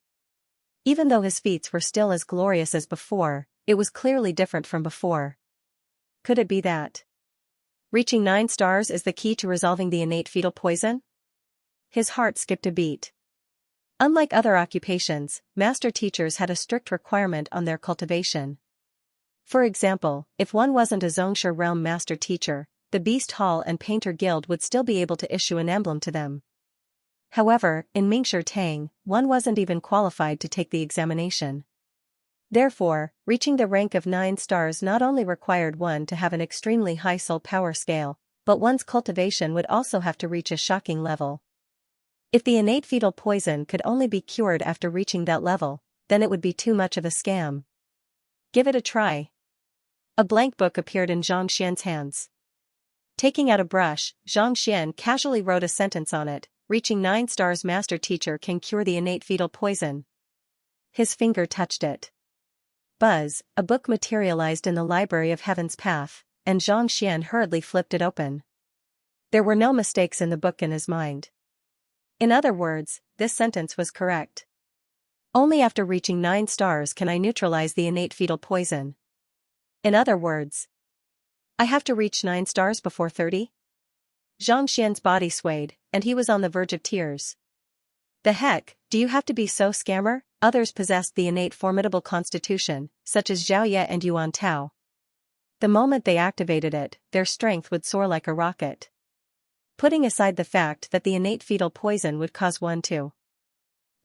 Even though his feats were still as glorious as before, it was clearly different from before. Could it be that reaching 9 stars is the key to resolving the innate fetal poison? His heart skipped a beat. Unlike other occupations, master teachers had a strict requirement on their cultivation. For example, if one wasn't a Xianxia realm master teacher, the Beast Hall and Painter Guild would still be able to issue an emblem to them. However, in Tang, one wasn't even qualified to take the examination. Therefore, reaching the rank of 9 stars not only required one to have an extremely high soul power scale, but one's cultivation would also have to reach a shocking level. If the innate fetal poison could only be cured after reaching that level, then it would be too much of a scam. Give it a try. A blank book appeared in Xian's hands. Taking out a brush, Xian casually wrote a sentence on it, reaching 9 stars master teacher can cure the innate fetal poison. His finger touched it. Buzz, a book materialized in the Library of Heaven's Path, and Xian hurriedly flipped it open. There were no mistakes in the book in his mind. In other words, this sentence was correct. Only after reaching 9 stars can I neutralize the innate fetal poison. In other words, I have to reach 9 stars before 30? Xian's body swayed, and he was on the verge of tears. The heck, do you have to be so scammer? Others possessed the innate formidable constitution, such as Xiaoye and Yuan Tao. The moment they activated it, their strength would soar like a rocket. Putting aside the fact that the innate fetal poison would cause one to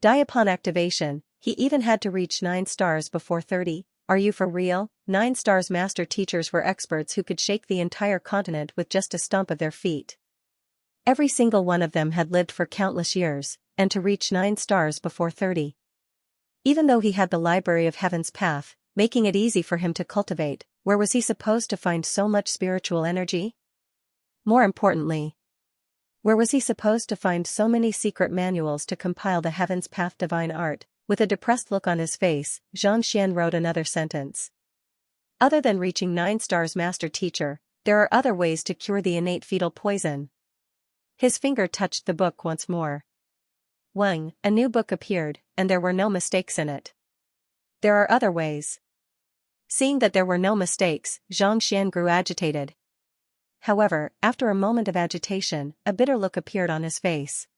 die upon activation, he even had to reach 9 stars before 30. Are you for real? 9 stars master teachers were experts who could shake the entire continent with just a stomp of their feet. Every single one of them had lived for countless years, and to reach 9 stars before 30. Even though he had the Library of Heaven's Path, making it easy for him to cultivate, where was he supposed to find so much spiritual energy? More importantly, where was he supposed to find so many secret manuals to compile the Heaven's Path divine art? With a depressed look on his face, Xian wrote another sentence. Other than reaching 9 stars master teacher, there are other ways to cure the innate fetal poison. His finger touched the book once more. Wang, a new book appeared, and there were no mistakes in it. There are other ways. Seeing that there were no mistakes, Xian grew agitated. However, after a moment of agitation, a bitter look appeared on his face.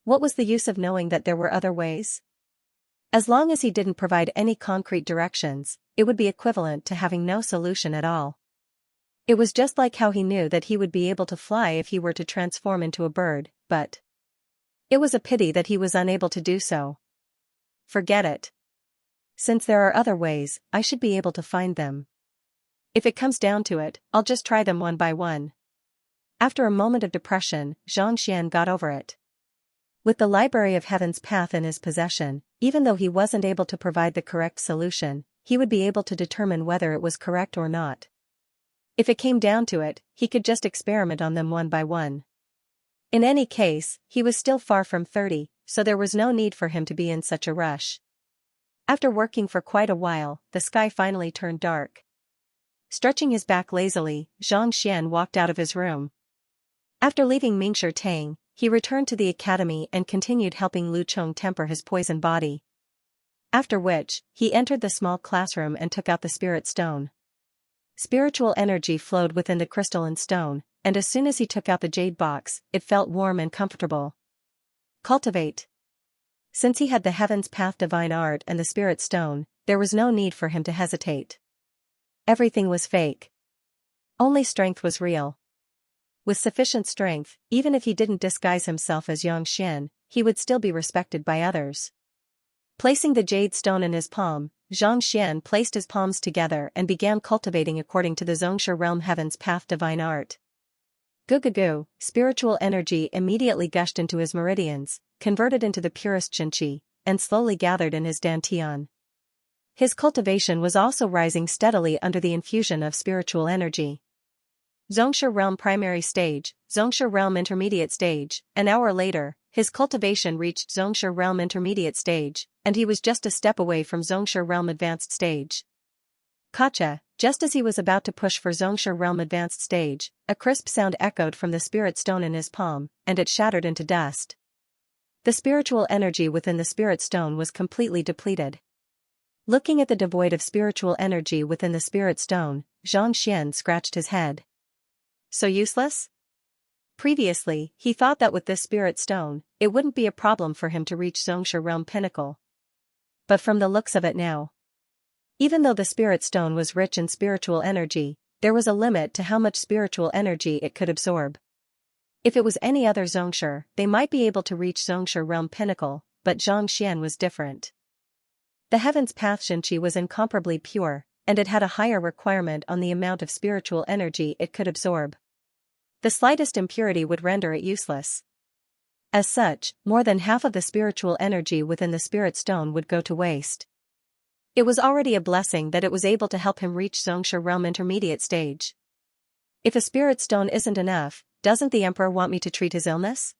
What was the use of knowing that there were other ways? As long as he didn't provide any concrete directions, it would be equivalent to having no solution at all. It was just like how he knew that he would be able to fly if he were to transform into a bird, but it was a pity that he was unable to do so. Forget it. Since there are other ways, I should be able to find them. If it comes down to it, I'll just try them one by one. After a moment of depression, Xian got over it. With the Library of Heaven's Path in his possession, even though he wasn't able to provide the correct solution, he would be able to determine whether it was correct or not. If it came down to it, he could just experiment on them one by one. In any case, he was still far from 30, so there was no need for him to be in such a rush. After working for quite a while, the sky finally turned dark. Stretching his back lazily, Xian walked out of his room. After leaving Tang, he returned to the academy and continued helping Lu Chong temper his poison body. After which, he entered the small classroom and took out the spirit stone. Spiritual energy flowed within the crystalline stone, and as soon as he took out the jade box, it felt warm and comfortable. Cultivate. Since he had the Heaven's Path divine art and the spirit stone, there was no need for him to hesitate. Everything was fake. Only strength was real. With sufficient strength, even if he didn't disguise himself as Xianxia, he would still be respected by others. Placing the jade stone in his palm, Xianxia placed his palms together and began cultivating according to the Xianxia realm Heaven's Path divine art. Gu, spiritual energy immediately gushed into his meridians, converted into the purest Xianqi, and slowly gathered in his dantian. His cultivation was also rising steadily under the infusion of spiritual energy. Xianxia realm primary stage, Xianxia realm intermediate stage. An hour later, his cultivation reached Xianxia realm intermediate stage, and he was just a step away from Xianxia realm advanced stage. Kacha, just as he was about to push for Xianxia realm advanced stage, a crisp sound echoed from the spirit stone in his palm, and it shattered into dust. The spiritual energy within the spirit stone was completely depleted. Looking at the devoid of spiritual energy within the spirit stone, Xianxia scratched his head. So useless? Previously, he thought that with this spirit stone, it wouldn't be a problem for him to reach Xianxia realm pinnacle. But from the looks of it now, even though the spirit stone was rich in spiritual energy, there was a limit to how much spiritual energy it could absorb. If it was any other Xianxia, they might be able to reach Xianxia realm pinnacle, but Xianxia was different. The Heaven's Path Xianqi was incomparably pure, and it had a higher requirement on the amount of spiritual energy it could absorb. The slightest impurity would render it useless. As such, more than half of the spiritual energy within the spirit stone would go to waste. It was already a blessing that it was able to help him reach Xianxia realm intermediate stage. If a spirit stone isn't enough, doesn't the emperor want me to treat his illness?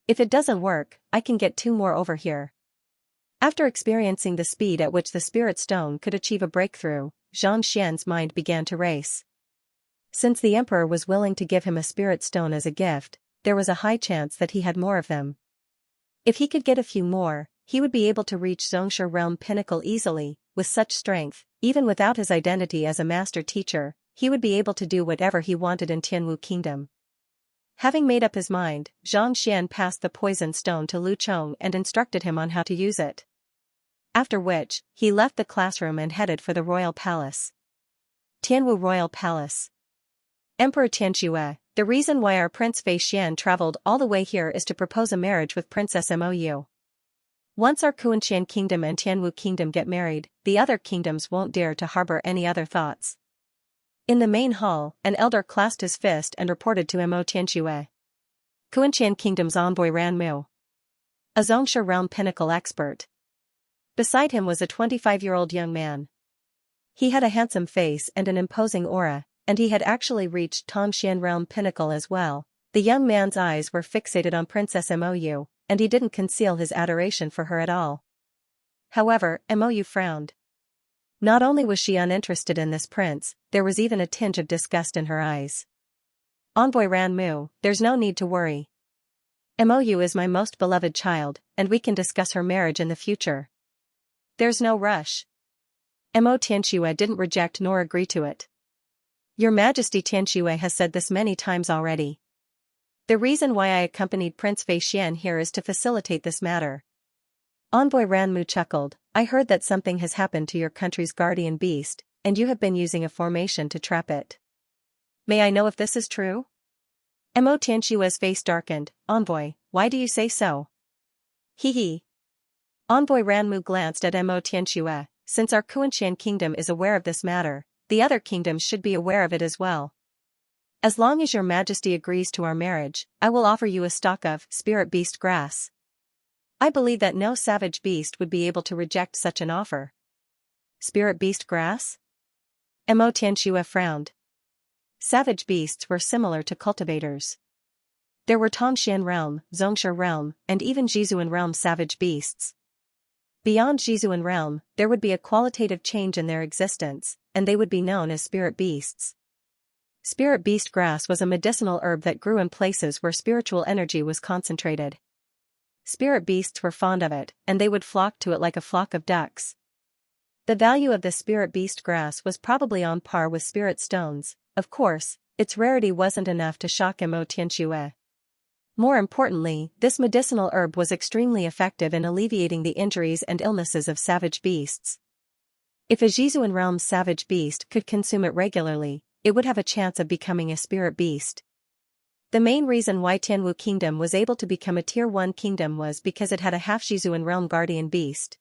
If it doesn't work, I can get 2 more over here. After experiencing the speed at which the spirit stone could achieve a breakthrough, Xianxia's mind began to race. Since the emperor was willing to give him a spirit stone as a gift, there was a high chance that he had more of them. If he could get a few more, he would be able to reach Xianxia realm pinnacle easily. With such strength, even without his identity as a master teacher, he would be able to do whatever he wanted in Tianwu Kingdom. Having made up his mind, Xianxia passed the poison stone to Lu Chong and instructed him on how to use it. After which, he left the classroom and headed for the royal palace. Tianwu Royal Palace. Emperor Tianxue, the reason why our Prince Fei Xian traveled all the way here is to propose a marriage with Princess Mou. Once our Kuanqian Kingdom and Tianwu Kingdom get married, the other kingdoms won't dare to harbor any other thoughts. In the main hall, an elder clasped his fist and reported to Mo Tianxue. Kuanqian Kingdom's envoy Ran Mu. A Xianxia realm pinnacle expert. Beside him was a 25-year-old young man. He had a handsome face and an imposing aura, and he had actually reached Tongxian realm pinnacle as well. The young man's eyes were fixated on Princess Mou, and he didn't conceal his adoration for her at all. However, Mou frowned. Not only was she uninterested in this prince, there was even a tinge of disgust in her eyes. Envoy Ran Mu, there's no need to worry. Mou is my most beloved child, and we can discuss her marriage in the future. There's no rush. Mo Tianxue didn't reject nor agree to it. Your Majesty, Tianxue has said this many times already. The reason why I accompanied Prince Fei Xian here is to facilitate this matter. Envoy Ran Mu chuckled. I heard that something has happened to your country's guardian beast, and you have been using a formation to trap it. May I know if this is true? Mo Tianxue's face darkened. Envoy, why do you say so? Hee. Envoy Ran Mu glanced at Mo Tianxue. Since our Kuanqian Kingdom is aware of this matter, the other kingdoms should be aware of it as well. As long as your Majesty agrees to our marriage, I will offer you a stalk of spirit beast grass. I believe that no savage beast would be able to reject such an offer. Spirit beast grass? Mo Tianxue frowned. Savage beasts were similar to cultivators. There were Tongxian realm, Xianxia realm, and even Jizuan realm savage beasts. Beyond Jizuan realm, there would be a qualitative change in their existence, and they would be known as spirit beasts. Spirit beast grass was a medicinal herb that grew in places where spiritual energy was concentrated. Spirit beasts were fond of it, and they would flock to it like a flock of ducks. The value of the spirit beast grass was probably on par with spirit stones. Of course, its rarity wasn't enough to shock Xianxia. More importantly, this medicinal herb was extremely effective in alleviating the injuries and illnesses of savage beasts. If a Jizuan realm savage beast could consume it regularly, it would have a chance of becoming a spirit beast. The main reason why Tianwu Kingdom was able to become a Tier 1 kingdom was because it had a half-Jizuan realm guardian beast.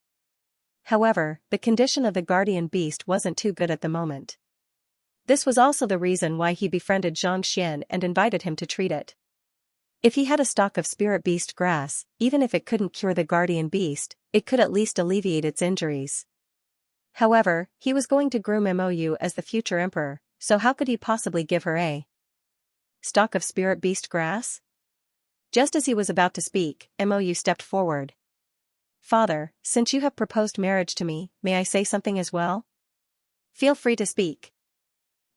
However, the condition of the guardian beast wasn't too good at the moment. This was also the reason why he befriended Xianxia and invited him to treat it. If he had a stock of spirit beast grass, even if it couldn't cure the guardian beast, it could at least alleviate its injuries. However, he was going to groom Mou as the future emperor, so how could he possibly give her a stock of spirit beast grass? Just as he was about to speak, Mou stepped forward. "Father, since you have proposed marriage to me, may I say something as well?" "Feel free to speak."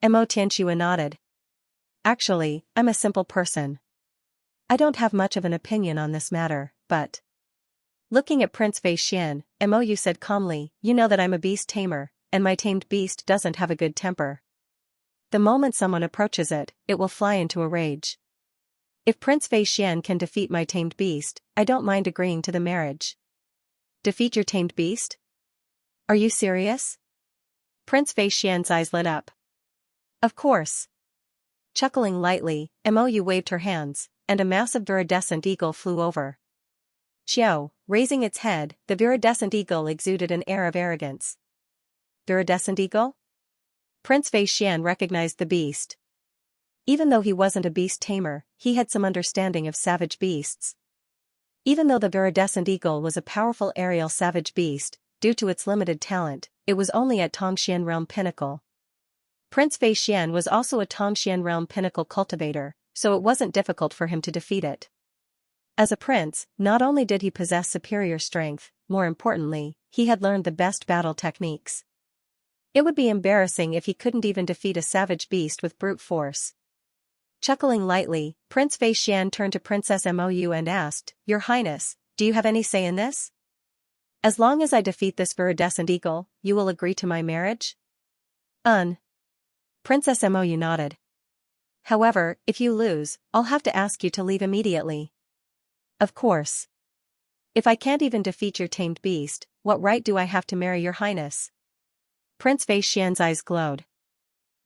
Xianxia nodded. "Actually, I'm a simple person. I don't have much of an opinion on this matter, but..." Looking at Prince Xian, Mou said calmly, "You know that I'm a beast tamer, and my tamed beast doesn't have a good temper. The moment someone approaches it, it will fly into a rage. If Prince Xian can defeat my tamed beast, I don't mind agreeing to the marriage." "Defeat your tamed beast? Are you serious?" Prince Xian's eyes lit up. "Of course." Chuckling lightly, Mou waved her hands, and a massive viridescent eagle flew over. Xiao, raising its head, the viridescent eagle exuded an air of arrogance. "Viridescent eagle?" Prince Xian recognized the beast. Even though he wasn't a beast tamer, he had some understanding of savage beasts. Even though the viridescent eagle was a powerful aerial savage beast, due to its limited talent, it was only at Tongxian realm pinnacle. Prince Xian was also a Tongxian realm pinnacle cultivator, so it wasn't difficult for him to defeat it. As a prince, not only did he possess superior strength, more importantly, he had learned the best battle techniques. It would be embarrassing if he couldn't even defeat a savage beast with brute force. Chuckling lightly, Prince Xian turned to Princess Mou and asked, "Your Highness, do you have any say in this? As long as I defeat this viridescent eagle, you will agree to my marriage?" Princess Mou nodded. "However, if you lose, I'll have to ask you to leave immediately." "Of course. If I can't even defeat your tamed beast, what right do I have to marry your highness?" Prince Xian's eyes glowed.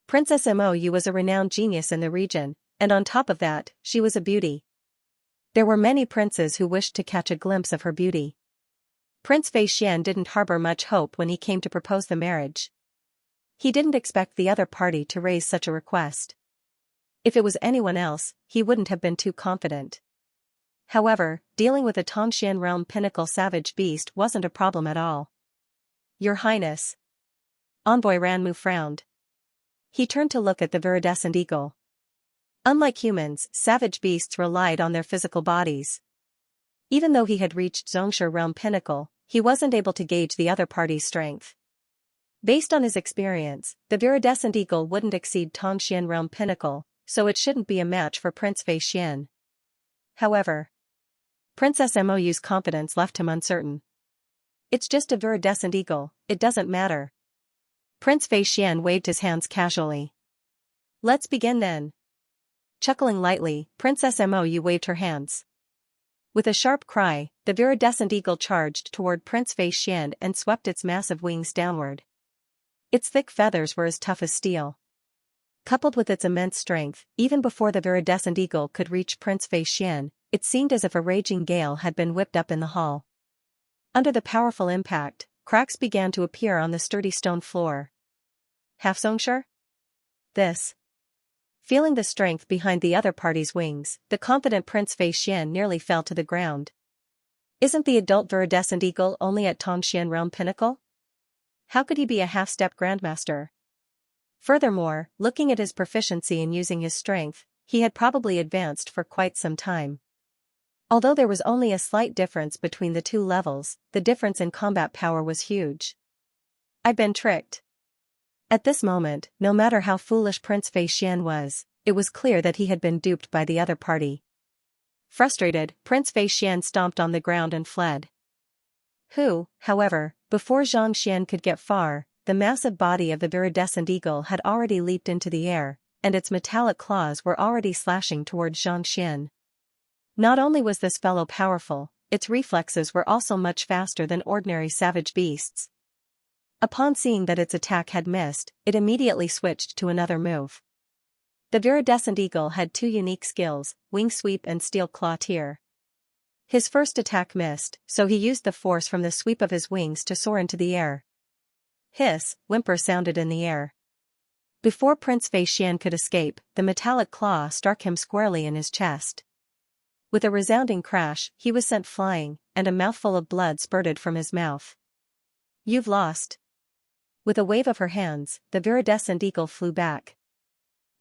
Princess Mou was a renowned genius in the region, and on top of that, she was a beauty. There were many princes who wished to catch a glimpse of her beauty. Prince Xian didn't harbor much hope when he came to propose the marriage. He didn't expect the other party to raise such a request. If it was anyone else, he wouldn't have been too confident. However, dealing with a Tongxian realm pinnacle savage beast wasn't a problem at all. "Your Highness." Envoy Ranmu frowned. He turned to look at the viridescent eagle. Unlike humans, savage beasts relied on their physical bodies. Even though he had reached Zhongshe realm pinnacle, he wasn't able to gauge the other party's strength. Based on his experience, the viridescent eagle wouldn't exceed Tongxian realm pinnacle, so it shouldn't be a match for Prince Xian. However, Princess Mou's confidence left him uncertain. "It's just a viridescent eagle, it doesn't matter." Prince Xian waved his hands casually. "Let's begin then." Chuckling lightly, Princess Mou waved her hands. With a sharp cry, the viridescent eagle charged toward Prince Xian and swept its massive wings downward. Its thick feathers were as tough as steel. Coupled with its immense strength, even before the viridescent eagle could reach Prince Xian, it seemed as if a raging gale had been whipped up in the hall. Under the powerful impact, cracks began to appear on the sturdy stone floor. "Half-Zhongshe? This." Feeling the strength behind the other party's wings, the confident Prince Xian nearly fell to the ground. Isn't the adult viridescent eagle only at Tongxian realm pinnacle? How could he be a half-step grandmaster? Furthermore, looking at his proficiency in using his strength, he had probably advanced for quite some time. Although there was only a slight difference between the two levels, the difference in combat power was huge. "I've been tricked." At this moment, no matter how foolish Prince Xian was, it was clear that he had been duped by the other party. Frustrated, Prince Xian stomped on the ground and fled. However, before Xianxia could get far, the massive body of the viridescent eagle had already leaped into the air, and its metallic claws were already slashing toward Xianxia. Not only was this fellow powerful, its reflexes were also much faster than ordinary savage beasts. Upon seeing that its attack had missed, it immediately switched to another move. The viridescent eagle had two unique skills, wing sweep and steel claw tear. His first attack missed, so he used the force from the sweep of his wings to soar into the air. Hiss, whimper sounded in the air. Before Prince Xian could escape, the metallic claw struck him squarely in his chest. With a resounding crash, he was sent flying, and a mouthful of blood spurted from his mouth. "You've lost." With a wave of her hands, the viridescent eagle flew back.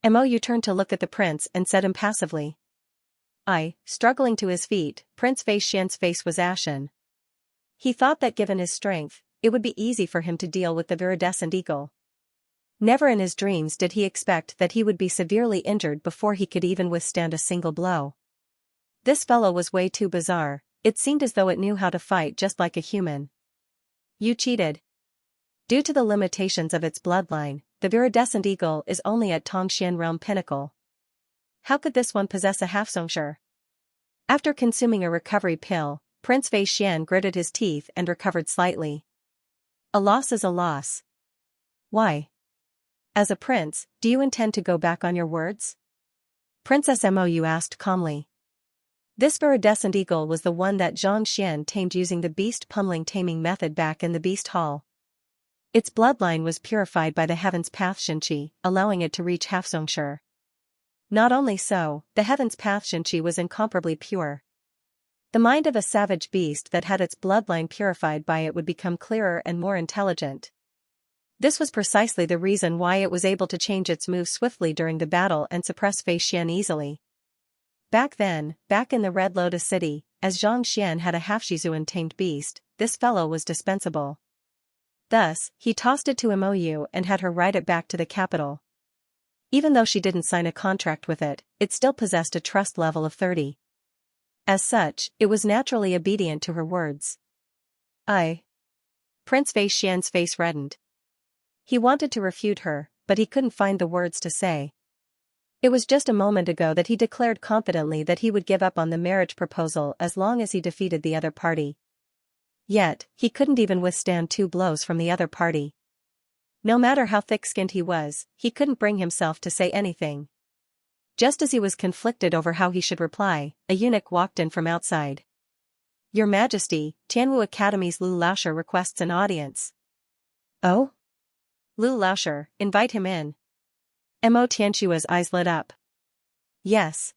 Mou turned to look at the prince and said impassively. Struggling to his feet, Prince Xian's face was ashen. He thought that given his strength, it would be easy for him to deal with the viridescent eagle. Never in his dreams did he expect that he would be severely injured before he could even withstand a single blow. This fellow was way too bizarre, it seemed as though it knew how to fight just like a human. "You cheated." Due to the limitations of its bloodline, the viridescent eagle is only at Tongxian realm pinnacle. How could this one possess a half-Xianxia? After consuming a recovery pill, Prince Xian gritted his teeth and recovered slightly. A loss is a loss. Why? As a prince, do you intend to go back on your words? Princess Mou asked calmly. This viridescent eagle was the one that Xianxia tamed using the beast pummeling taming method back in the beast hall. Its bloodline was purified by the heaven's path Xianxia, allowing it to reach half-Xianxia. Not only so, the heaven's path Xianxia was incomparably pure. The mind of a savage beast that had its bloodline purified by it would become clearer and more intelligent. This was precisely the reason why it was able to change its moves swiftly during the battle and suppress Xian easily. Back then, back in the Red Lotus City, as Xianxia had a half-Shizuan tamed beast, this fellow was dispensable. Thus, he tossed it to Mou and had her ride it back to the capital. Even though she didn't sign a contract with it, it still possessed a trust level of 30. As such, it was naturally obedient to her words. Prince Xian's face reddened. He wanted to refute her, but he couldn't find the words to say. It was just a moment ago that he declared confidently that he would give up on the marriage proposal as long as he defeated the other party. Yet, he couldn't even withstand 2 blows from the other party. No matter how thick-skinned he was, he couldn't bring himself to say anything. Just as he was conflicted over how he should reply, a eunuch walked in from outside. "Your Majesty, Tianwu Academy's Lu Laoshi requests an audience." "Oh? Lu Laoshi, invite him in." Mo Tianxua's eyes lit up. "Yes."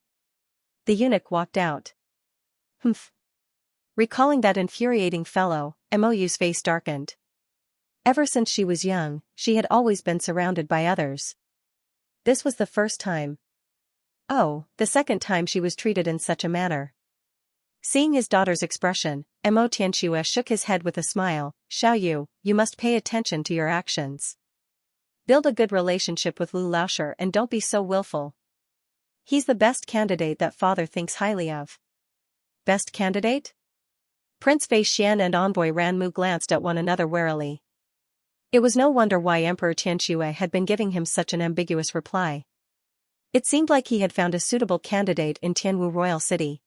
The eunuch walked out. "Humph." Recalling that infuriating fellow, Mou's face darkened. Ever since she was young, she had always been surrounded by others. This was the first time. Oh, the second time she was treated in such a manner. Seeing his daughter's expression, Mo Tianxua shook his head with a smile. "Xiaoyu, you must pay attention to your actions. Build a good relationship with Lu Laoshi and don't be so willful. He's the best candidate that father thinks highly of." Best candidate? Prince Xian and Envoy Ranmu glanced at one another warily. It was no wonder why Emperor Tianxue had been giving him such an ambiguous reply. It seemed like he had found a suitable candidate in Tianwu Royal City.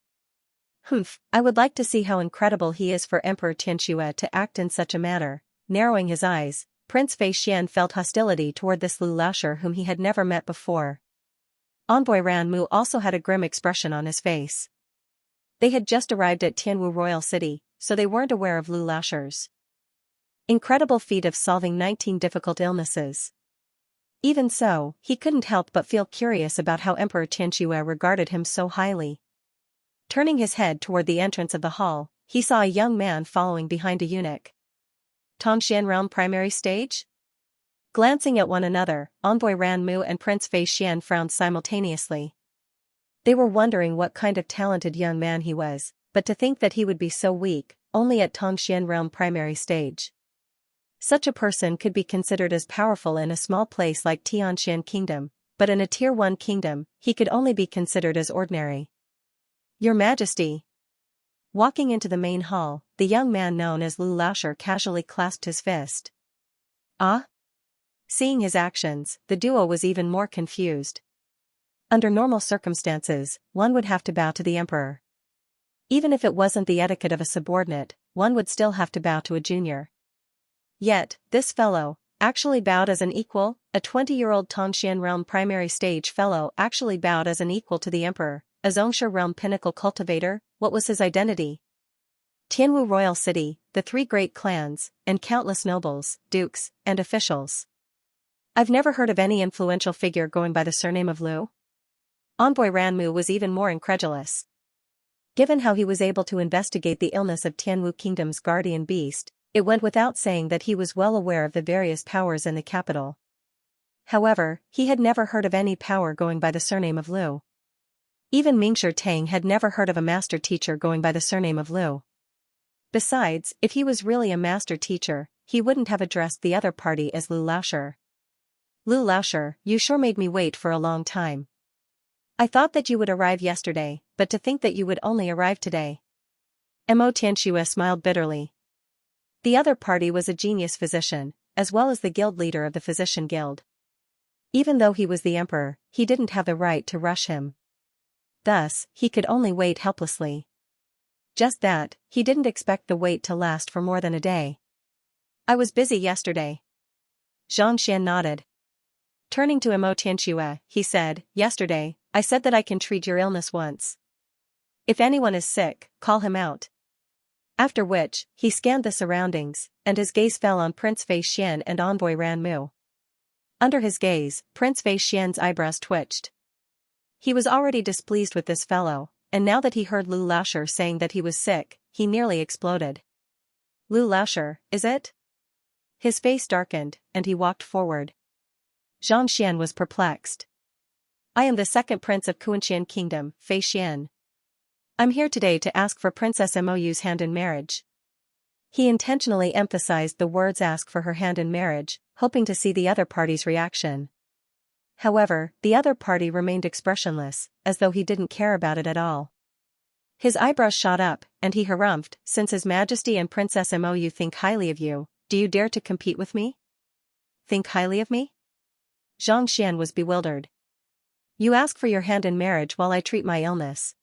"Humph, I would like to see how incredible he is for Emperor Tianxue to act in such a manner." Narrowing his eyes, Prince Xian felt hostility toward this Lu Laoshi whom he had never met before. Envoy Ranmu also had a grim expression on his face. They had just arrived at Tianwu Royal City, so they weren't aware of Lu Laoshi's incredible feat of solving 19 difficult illnesses. Even so, he couldn't help but feel curious about how Emperor Tianxue regarded him so highly. Turning his head toward the entrance of the hall, he saw a young man following behind a eunuch. Tongxian Realm Primary Stage? Glancing at one another, Envoy Ranmu and Prince Xian frowned simultaneously. They were wondering what kind of talented young man he was, but to think that he would be so weak, only at Tongxian Realm Primary Stage. Such a person could be considered as powerful in a small place like Xianxia Kingdom, but in a Tier 1 kingdom, he could only be considered as ordinary. Your Majesty. Walking into the main hall, the young man known as Lu Laosher casually clasped his fist. Ah? Seeing his actions, the duo was even more confused. Under normal circumstances, one would have to bow to the emperor. Even if it wasn't the etiquette of a subordinate, one would still have to bow to a junior. Yet, this fellow actually bowed as an equal. A 20-year-old Tongxian realm primary stage fellow actually bowed as an equal to the emperor, a Xianxia realm pinnacle cultivator. What was his identity? Tianwu royal city, the 3 great clans, and countless nobles, dukes, and officials. I've never heard of any influential figure going by the surname of Lu. Envoy Ranmu was even more incredulous. Given how he was able to investigate the illness of Tianwu Kingdom's guardian beast, it went without saying that he was well aware of the various powers in the capital. However, he had never heard of any power going by the surname of Lu. Even Mingshi Tang had never heard of a master teacher going by the surname of Lu. Besides, if he was really a master teacher, he wouldn't have addressed the other party as Lu Laosher. Lu Laosher, you sure made me wait for a long time. I thought that you would arrive yesterday, but to think that you would only arrive today. Mo Tianxue smiled bitterly. The other party was a genius physician, as well as the guild leader of the physician guild. Even though he was the emperor, he didn't have the right to rush him. Thus, he could only wait helplessly. Just that, he didn't expect the wait to last for more than a day. I was busy yesterday. Xianxia nodded. Turning to Mo Tianxue, he said, yesterday, I said that I can treat your illness once. If anyone is sick, call him out. After which, he scanned the surroundings, and his gaze fell on Prince Fei Xian and Envoy Ranmu. Under his gaze, Prince Fei Xian's eyebrows twitched. He was already displeased with this fellow, and now that he heard Lu Laosher saying that he was sick, he nearly exploded. Lu Laosher, is it? His face darkened, and he walked forward. Xianxia was perplexed. I am the second prince of Xianxia Kingdom, Fei Xian. I'm here today to ask for Princess Mou's hand in marriage. He intentionally emphasized the words ask for her hand in marriage, hoping to see the other party's reaction. However, the other party remained expressionless, as though he didn't care about it at all. His eyebrows shot up, and he harumphed, since His Majesty and Princess Mou think highly of you, do you dare to compete with me? Think highly of me? Xianxia was bewildered. You ask for your hand in marriage while I treat my illness.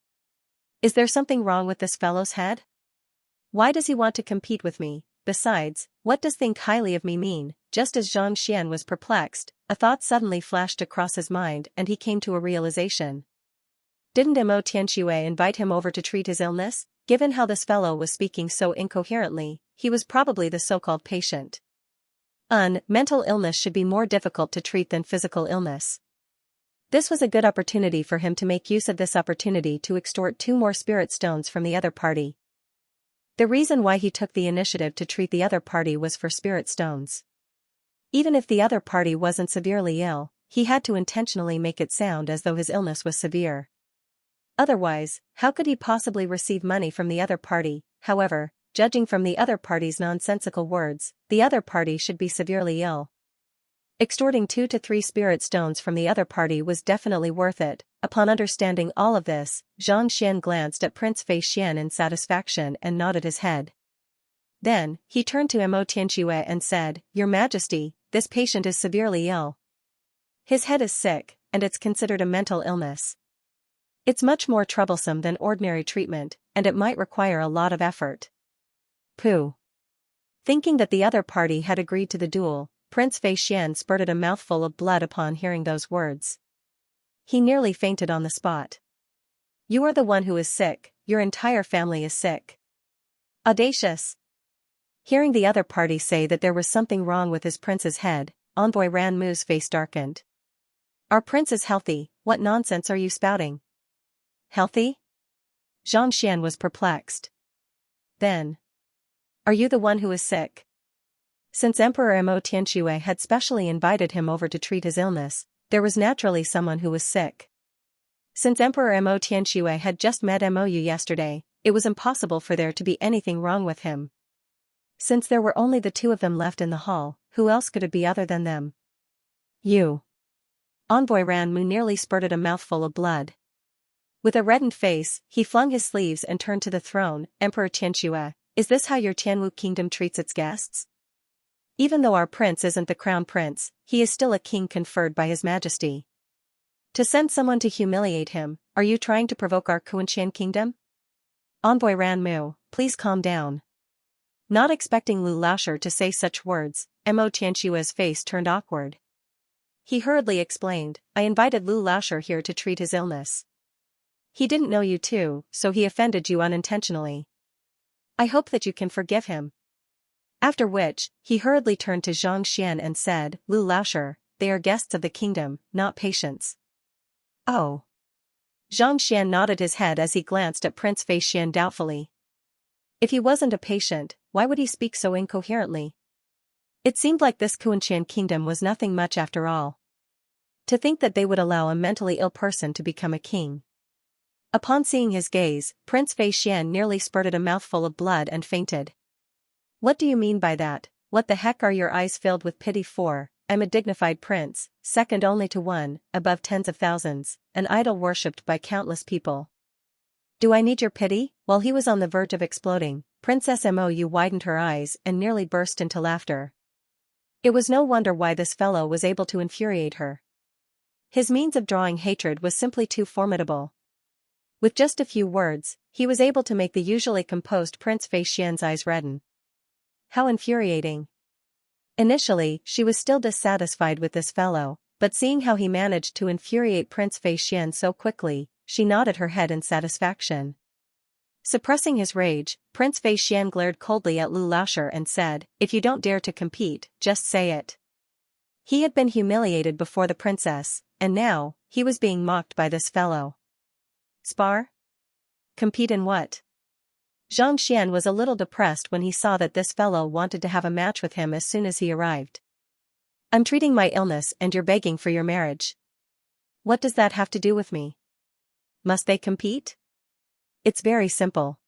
Is there something wrong with this fellow's head? Why does he want to compete with me? Besides, what does think highly of me mean? Just as Xianxia was perplexed, a thought suddenly flashed across his mind and he came to a realization. Didn't Mo Tianxue invite him over to treat his illness? Given how this fellow was speaking so incoherently, he was probably the so-called patient. Mental illness should be more difficult to treat than physical illness. This was a good opportunity for him to make use of this opportunity to extort 2 more spirit stones from the other party. The reason why he took the initiative to treat the other party was for spirit stones. Even if the other party wasn't severely ill, he had to intentionally make it sound as though his illness was severe. Otherwise, how could he possibly receive money from the other party? However, judging from the other party's nonsensical words, the other party should be severely ill. Extorting 2 to 3 spirit stones from the other party was definitely worth it. Upon understanding all of this, Xianxia glanced at Prince Fei Xian in satisfaction and nodded his head. Then, he turned to Mo Tianxue and said, Your Majesty, this patient is severely ill. His head is sick, and it's considered a mental illness. It's much more troublesome than ordinary treatment, and it might require a lot of effort. Pooh. Thinking that the other party had agreed to the duel, Prince Fei Xian spurted a mouthful of blood upon hearing those words. He nearly fainted on the spot. You are the one who is sick, your entire family is sick. Audacious. Hearing the other party say that there was something wrong with his prince's head, Envoy Ranmu's face darkened. Our prince is healthy, what nonsense are you spouting? Healthy? Xianxia was perplexed. Then. Are you the one who is sick? Since Emperor Mo Tianxue had specially invited him over to treat his illness, there was naturally someone who was sick. Since Emperor Mo Tianxue had just met Mou yesterday, it was impossible for there to be anything wrong with him. Since there were only the two of them left in the hall, who else could it be other than them? You. Envoy Ranmu nearly spurted a mouthful of blood. With a reddened face, he flung his sleeves and turned to the throne. Emperor Xianxia, is this how your Tianwu kingdom treats its guests? Even though our prince isn't the crown prince, he is still a king conferred by his majesty. To send someone to humiliate him, are you trying to provoke our Kunshan kingdom? Envoy Ranmu, please calm down. Not expecting Lu Laoshi to say such words, Mo Tianxua's face turned awkward. He hurriedly explained, I invited Lu Laoshi here to treat his illness. He didn't know you too, so he offended you unintentionally. I hope that you can forgive him. After which, he hurriedly turned to Xianxia and said, Lu Laoshi, they are guests of the kingdom, not patients. Oh. Xianxia nodded his head as he glanced at Prince Feixian doubtfully. If he wasn't a patient, why would he speak so incoherently? It seemed like this Kunshan kingdom was nothing much after all. To think that they would allow a mentally ill person to become a king. Upon seeing his gaze, Prince Feixian nearly spurted a mouthful of blood and fainted. What do you mean by that? What the heck are your eyes filled with pity for? I'm a dignified prince, second only to one, above tens of thousands, an idol worshipped by countless people. Do I need your pity? While he was on the verge of exploding, Princess Mou widened her eyes and nearly burst into laughter. It was no wonder why this fellow was able to infuriate her. His means of drawing hatred was simply too formidable. With just a few words, he was able to make the usually composed Prince Feixian's eyes redden. How infuriating. Initially, she was still dissatisfied with this fellow, but seeing how he managed to infuriate Prince Feixian so quickly, she nodded her head in satisfaction. Suppressing his rage, Prince Feixian glared coldly at Lu Laoshi and said, if you don't dare to compete, just say it. He had been humiliated before the princess, and now, he was being mocked by this fellow. Spar? Compete in what? Xianxia was a little depressed when he saw that this fellow wanted to have a match with him as soon as he arrived. I'm treating my illness and you're begging for your marriage. What does that have to do with me? Must they compete? It's very simple.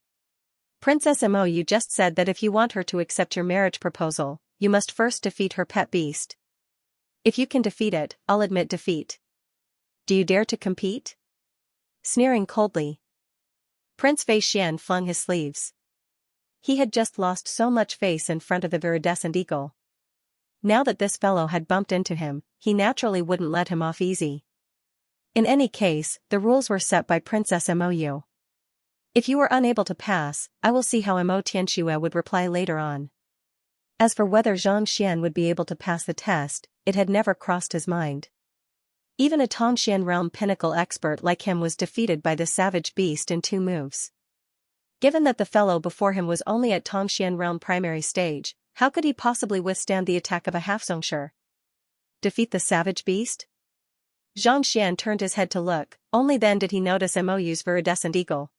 Princess Mo, you just said that if you want her to accept your marriage proposal, you must first defeat her pet beast. If you can defeat it, I'll admit defeat. Do you dare to compete? Sneering coldly, Prince Feixian flung his sleeves. He had just lost so much face in front of the viridescent eagle. Now that this fellow had bumped into him, he naturally wouldn't let him off easy. In any case, the rules were set by Princess Mou. If you were unable to pass, I will see how Mo Tianxua would reply later on. As for whether Xianxia would be able to pass the test, it had never crossed his mind. Even a Tongshan realm pinnacle expert like him was defeated by the savage beast in 2 moves. Given that the fellow before him was only at Tongshan realm primary stage, how could he possibly withstand the attack of a half-Xianxia? Defeat the savage beast? Xianxian turned his head to look, only then did he notice Mou's viridescent eagle.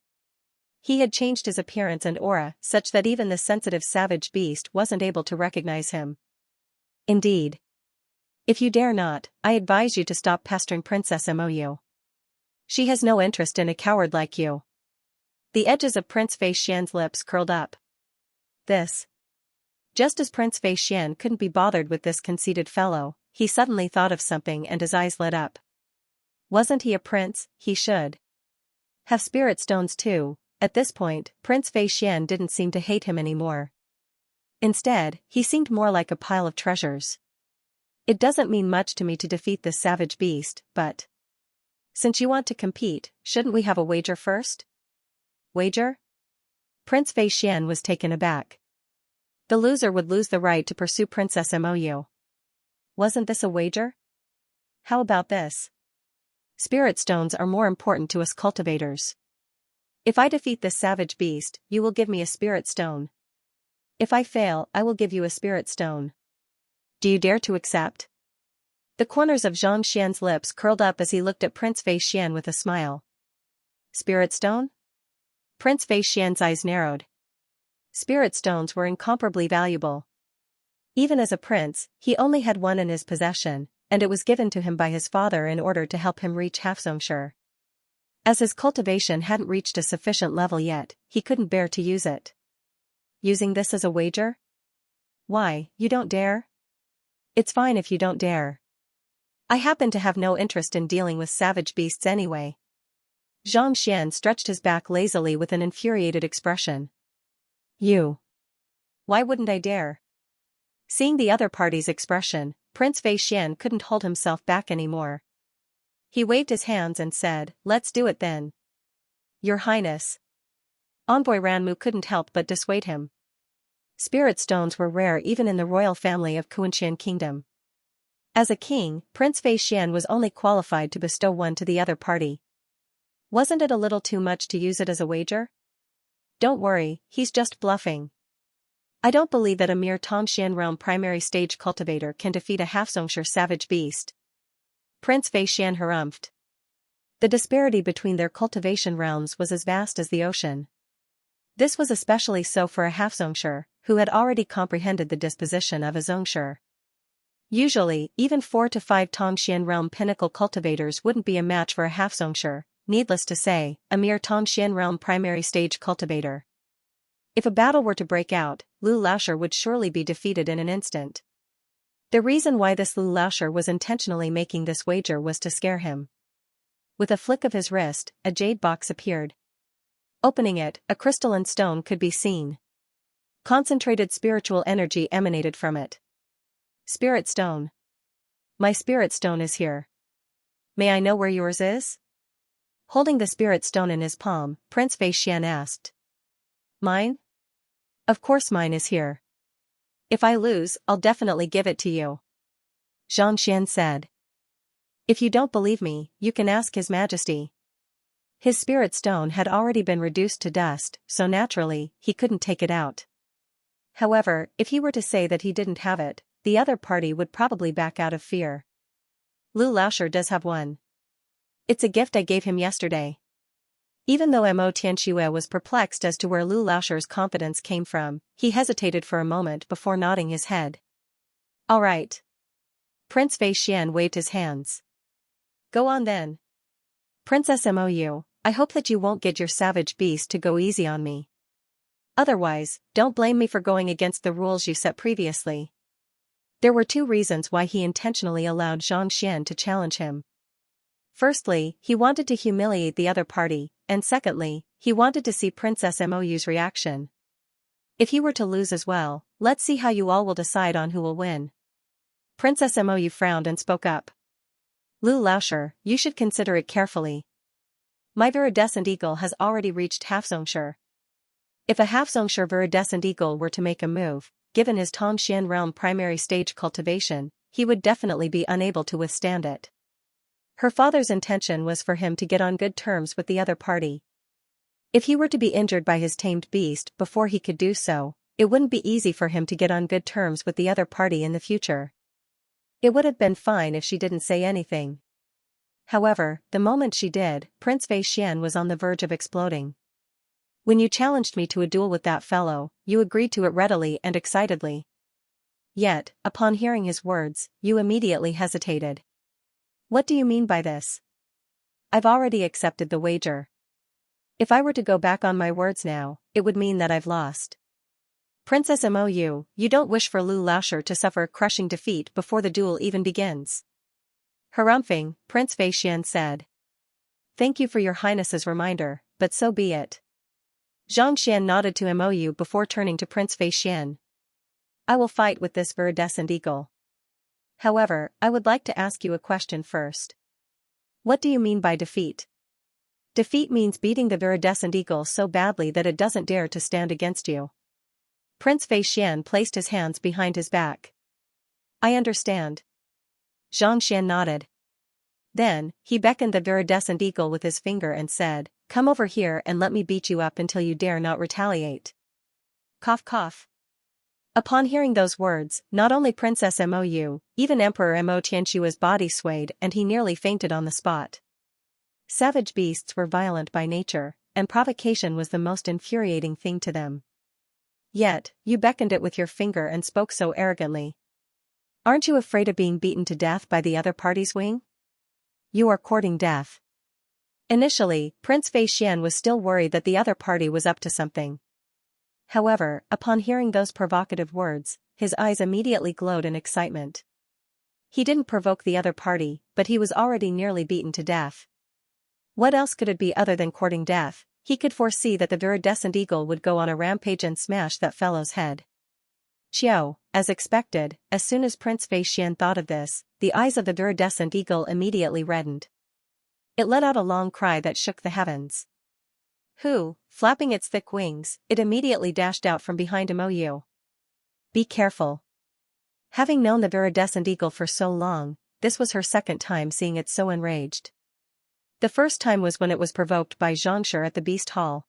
He had changed his appearance and aura such that even the sensitive savage beast wasn't able to recognize him. Indeed. If you dare not, I advise you to stop pestering Princess Mou. She has no interest in a coward like you. The edges of Prince Feixian's lips curled up. This. Just as Prince Feixian couldn't be bothered with this conceited fellow, he suddenly thought of something and his eyes lit up. Wasn't he a prince? He should have spirit stones too. At this point, Prince Feixian didn't seem to hate him anymore. Instead, he seemed more like a pile of treasures. It doesn't mean much to me to defeat this savage beast, but since you want to compete, shouldn't we have a wager first? Wager? Prince Feixian was taken aback. The loser would lose the right to pursue Princess Mou. Wasn't this a wager? How about this? Spirit stones are more important to us cultivators. If I defeat this savage beast, you will give me a spirit stone. If I fail, I will give you a spirit stone. Do you dare to accept? The corners of Xianxian's lips curled up as he looked at Prince Feixian with a smile. Spirit stone? Prince Feixian's eyes narrowed. Spirit stones were incomparably valuable. Even as a prince, he only had one in his possession, and it was given to him by his father in order to help him reach half-Xianxia. As his cultivation hadn't reached a sufficient level yet, he couldn't bear to use it. Using this as a wager? Why, you don't dare? It's fine if you don't dare. I happen to have no interest in dealing with savage beasts anyway. Xianxia stretched his back lazily with an infuriated expression. You. Why wouldn't I dare? Seeing the other party's expression, Prince Xian couldn't hold himself back anymore. He waved his hands and said, let's do it then. Your Highness. Envoy Ranmu couldn't help but dissuade him. Spirit stones were rare even in the royal family of Xianxia Kingdom. As a king, Prince Xian was only qualified to bestow one to the other party. Wasn't it a little too much to use it as a wager? Don't worry, he's just bluffing. I don't believe that a mere Tongxian realm primary stage cultivator can defeat a half-Xianxia savage beast. Prince Xian harumphed. The disparity between their cultivation realms was as vast as the ocean. This was especially so for a half-Xianxia, who had already comprehended the disposition of a Xianxia. Usually, even 4 to 5 Tongxian realm pinnacle cultivators wouldn't be a match for a half-Xianxia, needless to say, a mere Tongxian realm primary stage cultivator. If a battle were to break out, Lu Laoshi would surely be defeated in an instant. The reason why this Lu Laoshi was intentionally making this wager was to scare him. With a flick of his wrist, a jade box appeared. Opening it, a crystalline stone could be seen. Concentrated spiritual energy emanated from it. Spirit stone. My spirit stone is here. May I know where yours is? Holding the spirit stone in his palm, Prince Xian asked. Mine? Of course mine is here. If I lose, I'll definitely give it to you. Xianxia said. If you don't believe me, you can ask His Majesty. His spirit stone had already been reduced to dust, so naturally, he couldn't take it out. However, if he were to say that he didn't have it, the other party would probably back out of fear. Lu Laoshi does have one. It's a gift I gave him yesterday. Even though Mo Tianxue was perplexed as to where Lu Laoshi's confidence came from, he hesitated for a moment before nodding his head. All right. Prince Xian waved his hands. Go on then. Princess Mou, I hope that you won't get your savage beast to go easy on me. Otherwise, don't blame me for going against the rules you set previously. There were 2 reasons why he intentionally allowed Xianxia to challenge him. Firstly, he wanted to humiliate the other party, and secondly, he wanted to see Princess Mou's reaction. If he were to lose as well, let's see how you all will decide on who will win. Princess Mou frowned and spoke up. Lu Laoshi, you should consider it carefully. My viridescent eagle has already reached half-Xianxia. If a half-Xianxia viridescent eagle were to make a move, given his Tongxian realm primary stage cultivation, he would definitely be unable to withstand it. Her father's intention was for him to get on good terms with the other party. If he were to be injured by his tamed beast before he could do so, it wouldn't be easy for him to get on good terms with the other party in the future. It would have been fine if she didn't say anything. However, the moment she did, Prince Xian was on the verge of exploding. When you challenged me to a duel with that fellow, you agreed to it readily and excitedly. Yet, upon hearing his words, you immediately hesitated. What do you mean by this? I've already accepted the wager. If I were to go back on my words now, it would mean that I've lost. Princess Mou, you don't wish for Lu Laoshi to suffer a crushing defeat before the duel even begins. Harumphing, Prince Xian said. Thank you for your highness's reminder, but so be it. Xianxia nodded to Mou before turning to Prince Xian. I will fight with this viridescent eagle. However, I would like to ask you a question first. What do you mean by defeat? Defeat means beating the viridescent eagle so badly that it doesn't dare to stand against you. Prince Xian placed his hands behind his back. I understand. Xianxia nodded. Then, he beckoned the viridescent eagle with his finger and said, come over here and let me beat you up until you dare not retaliate. Cough cough. Upon hearing those words, not only Princess Mou, even Emperor Mo Tianxue's body swayed and he nearly fainted on the spot. Savage beasts were violent by nature, and provocation was the most infuriating thing to them. Yet, you beckoned it with your finger and spoke so arrogantly. Aren't you afraid of being beaten to death by the other party's wing? You are courting death. Initially, Prince Xian was still worried that the other party was up to something. However, upon hearing those provocative words, his eyes immediately glowed in excitement. He didn't provoke the other party, but he was already nearly beaten to death. What else could it be other than courting death? He could foresee that the viridescent eagle would go on a rampage and smash that fellow's head. Xiao, as expected, as soon as Prince Fei Xian thought of this, the eyes of the viridescent eagle immediately reddened. It let out a long cry that shook the heavens. Flapping its thick wings, it immediately dashed out from behind Mou. Be careful. Having known the viridescent eagle for so long, this was her second time seeing it so enraged. The first time was when it was provoked by Xianxia at the Beast Hall.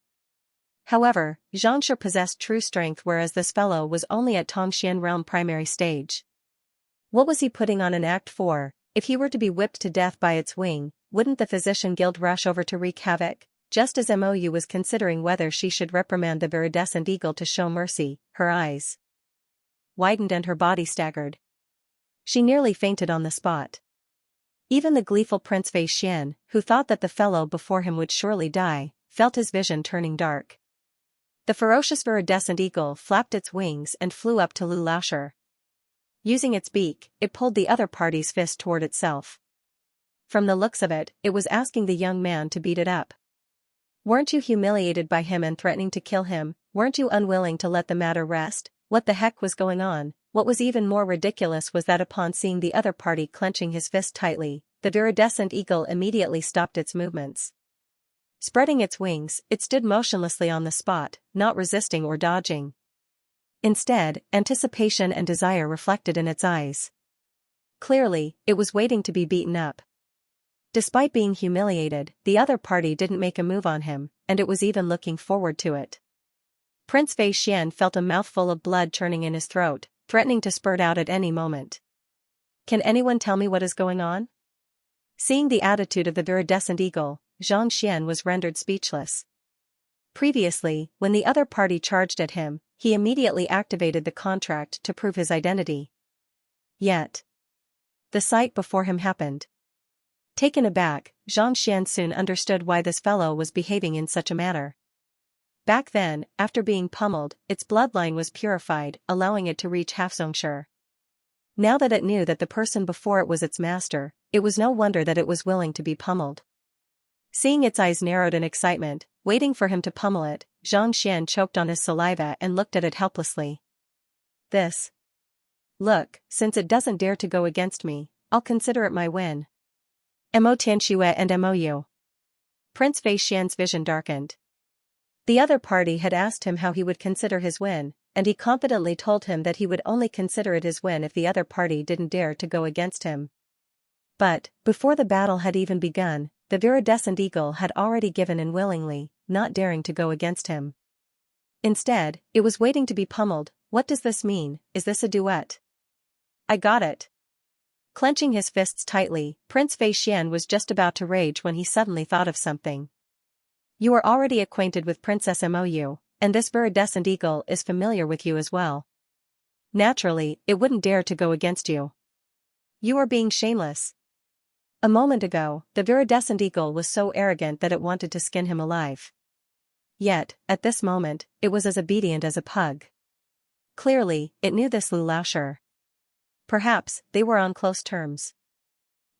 However, Xianxia possessed true strength whereas this fellow was only at Tongxian realm primary stage. What was he putting on an act for? If he were to be whipped to death by its wing, wouldn't the physician guild rush over to wreak havoc? Just as Mou was considering whether she should reprimand the viridescent eagle to show mercy, her eyes widened and her body staggered. She nearly fainted on the spot. Even the gleeful Prince Fei Xian, who thought that the fellow before him would surely die, felt his vision turning dark. The ferocious viridescent eagle flapped its wings and flew up to Lu Laoshi. Using its beak, it pulled the other party's fist toward itself. From the looks of it, it was asking the young man to beat it up. Weren't you humiliated by him and threatening to kill him? Weren't you unwilling to let the matter rest? What the heck was going on? What was even more ridiculous was that upon seeing the other party clenching his fist tightly, the viridescent eagle immediately stopped its movements. Spreading its wings, it stood motionlessly on the spot, not resisting or dodging. Instead, anticipation and desire reflected in its eyes. Clearly, it was waiting to be beaten up. Despite being humiliated, the other party didn't make a move on him, and it was even looking forward to it. Prince Fei Xian felt a mouthful of blood churning in his throat, threatening to spurt out at any moment. Can anyone tell me what is going on? Seeing the attitude of the viridescent eagle, Xianxia was rendered speechless. Previously, when the other party charged at him, he immediately activated the contract to prove his identity. Yet, the sight before him happened. Taken aback, Xianxia soon understood why this fellow was behaving in such a manner. Back then, after being pummeled, its bloodline was purified, allowing it to reach Xianxia. Now that it knew that the person before it was its master, it was no wonder that it was willing to be pummeled. Seeing its eyes narrowed in excitement, waiting for him to pummel it, Xianxia choked on his saliva and looked at it helplessly. Look, since it doesn't dare to go against me, I'll consider it my win. Mo Tianxue and Mou. Prince Fei Xian's vision darkened. The other party had asked him how he would consider his win, and he confidently told him that he would only consider it his win if the other party didn't dare to go against him. But, before the battle had even begun, the viridescent eagle had already given in willingly, not daring to go against him. Instead, it was waiting to be pummeled. What does this mean? Is this a duet? I got it. Clenching his fists tightly, Prince Fei Xian was just about to rage when he suddenly thought of something. You are already acquainted with Princess Mou, and this viridescent eagle is familiar with you as well. Naturally, it wouldn't dare to go against you. You are being shameless. A moment ago, the viridescent eagle was so arrogant that it wanted to skin him alive. Yet, at this moment, it was as obedient as a pug. Clearly, it knew this Lu Laoshi. Perhaps, they were on close terms.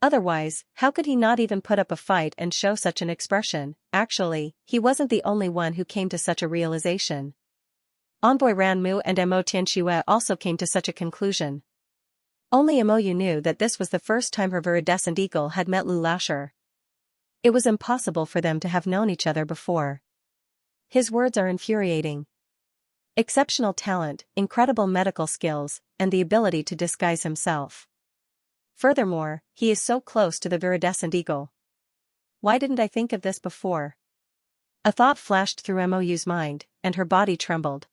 Otherwise, how could he not even put up a fight and show such an expression? Actually, he wasn't the only one who came to such a realization. Envoy Ranmu and Mo Tianxue also came to such a conclusion. Only Mou knew that this was the first time her viridescent eagle had met Lu Laoshi. It was impossible for them to have known each other before. His words are infuriating. Exceptional talent, incredible medical skills, and the ability to disguise himself. Furthermore, he is so close to the viridescent eagle. Why didn't I think of this before? A thought flashed through Mou's mind, and her body trembled.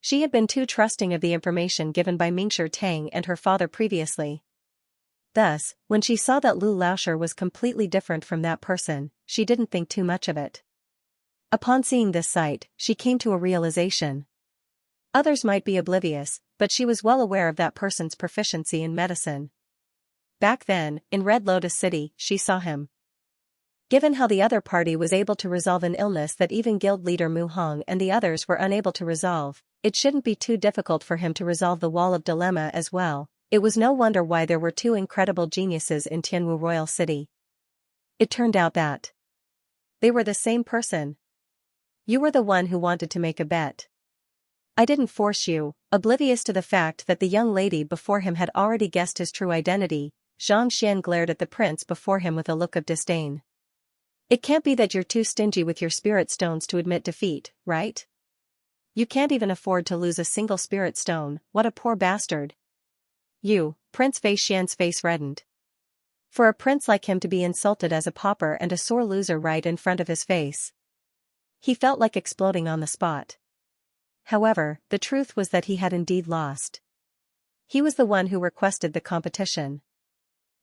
She had been too trusting of the information given by Mingshi Tang and her father previously. Thus, when she saw that Lu Laoshi was completely different from that person, she didn't think too much of it. Upon seeing this sight, she came to a realization. Others might be oblivious, but she was well aware of that person's proficiency in medicine. Back then, in Red Lotus City, she saw him. Given how the other party was able to resolve an illness that even guild leader Mu Hong and the others were unable to resolve, it shouldn't be too difficult for him to resolve the wall of dilemma as well. It was no wonder why there were two incredible geniuses in Tianwu Royal City. It turned out that they were the same person. You were the one who wanted to make a bet. I didn't force you. Oblivious to the fact that the young lady before him had already guessed his true identity, Xianxia glared at the prince before him with a look of disdain. It can't be that you're too stingy with your spirit stones to admit defeat, right? You can't even afford to lose a single spirit stone. What a poor bastard. You, Prince Fei Xian's face reddened. For a prince like him to be insulted as a pauper and a sore loser right in front of his face. He felt like exploding on the spot. However, the truth was that he had indeed lost. He was the one who requested the competition.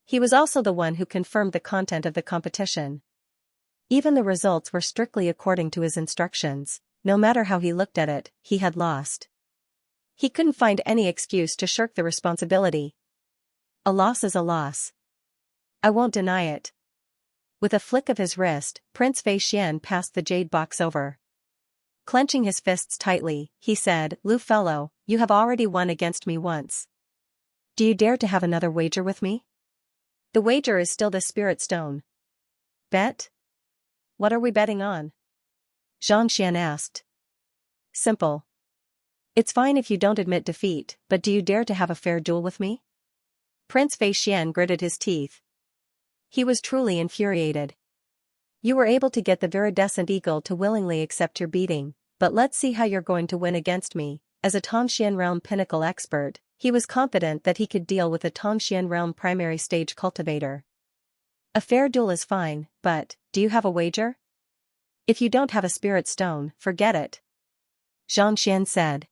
He was also the one who confirmed the content of the competition. Even the results were strictly according to his instructions. No matter how he looked at it, he had lost. He couldn't find any excuse to shirk the responsibility. A loss is a loss. I won't deny it. With a flick of his wrist, Prince Fei Xian passed the jade box over. Clenching his fists tightly, he said, "Lu fellow, you have already won against me once. Do you dare to have another wager with me? The wager is still the spirit stone." Bet? What are we betting on? Xianxia asked. Simple. It's fine if you don't admit defeat, but do you dare to have a fair duel with me? Prince Fei Xian gritted his teeth. He was truly infuriated. You were able to get the viridescent eagle to willingly accept your beating, but let's see how you're going to win against me. As a Tongxian realm pinnacle expert, he was confident that he could deal with a Tongxian realm primary stage cultivator. A fair duel is fine, but, do you have a wager? If you don't have a spirit stone, forget it. Xianxia said.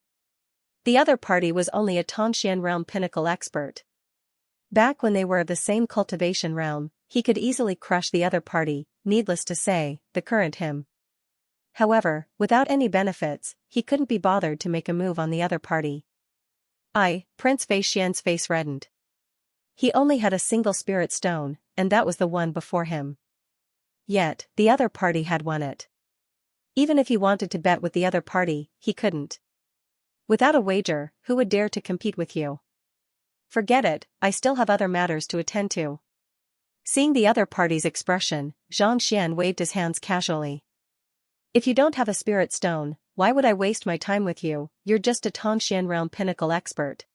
The other party was only a Tongxian realm pinnacle expert. Back when they were of the same cultivation realm, he could easily crush the other party, needless to say, the current him. However, without any benefits, he couldn't be bothered to make a move on the other party. Prince Fei Xian's face reddened. He only had a single spirit stone, and that was the one before him. Yet, the other party had won it. Even if he wanted to bet with the other party, he couldn't. Without a wager, who would dare to compete with you? Forget it, I still have other matters to attend to. Seeing the other party's expression, Xianxia waved his hands casually. If you don't have a spirit stone, why would I waste my time with you? You're just a Tongxian realm pinnacle expert.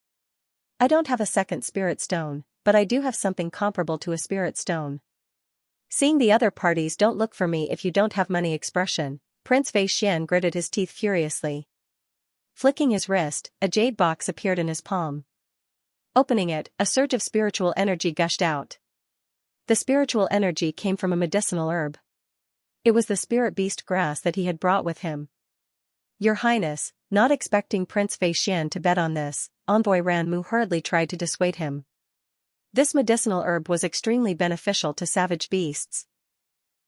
I don't have a second spirit stone, but I do have something comparable to a spirit stone. Seeing the other parties don't look for me if you don't have money expression, Prince Fei Xian gritted his teeth furiously. Flicking his wrist, a jade box appeared in his palm. Opening it, a surge of spiritual energy gushed out. The spiritual energy came from a medicinal herb. It was the spirit beast grass that he had brought with him. Your Highness, not expecting Prince Fei Xian to bet on this, Envoy Ranmu hurriedly tried to dissuade him. This medicinal herb was extremely beneficial to savage beasts.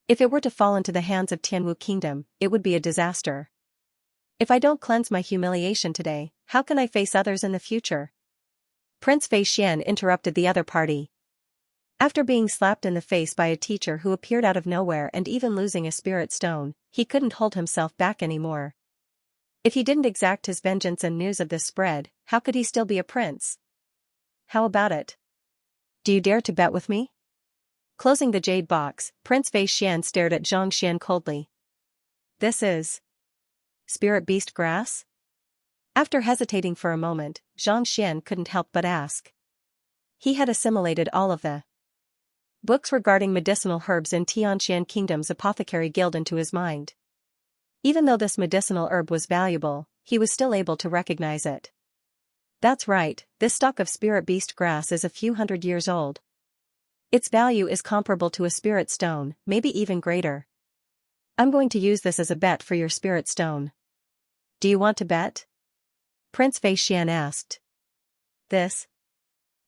If it were to fall into the hands of Tianwu Kingdom, it would be a disaster. If I don't cleanse my humiliation today, how can I face others in the future? Prince Fei Xian interrupted the other party. After being slapped in the face by a teacher who appeared out of nowhere and even losing a spirit stone, he couldn't hold himself back anymore. If he didn't exact his vengeance and news of this spread, how could he still be a prince? How about it? Do you dare to bet with me? Closing the jade box, Prince Fei Xian stared at Xianxia coldly. This is spirit beast grass? After hesitating for a moment, Xianxia couldn't help but ask. He had assimilated all of the books regarding medicinal herbs in Tianxian Kingdom's apothecary guild into his mind. Even though this medicinal herb was valuable, he was still able to recognize it. That's right, this stock of spirit beast grass is a few hundred years old. Its value is comparable to a spirit stone, maybe even greater. I'm going to use this as a bet for your spirit stone. Do you want to bet? Prince Fei Xian asked. This?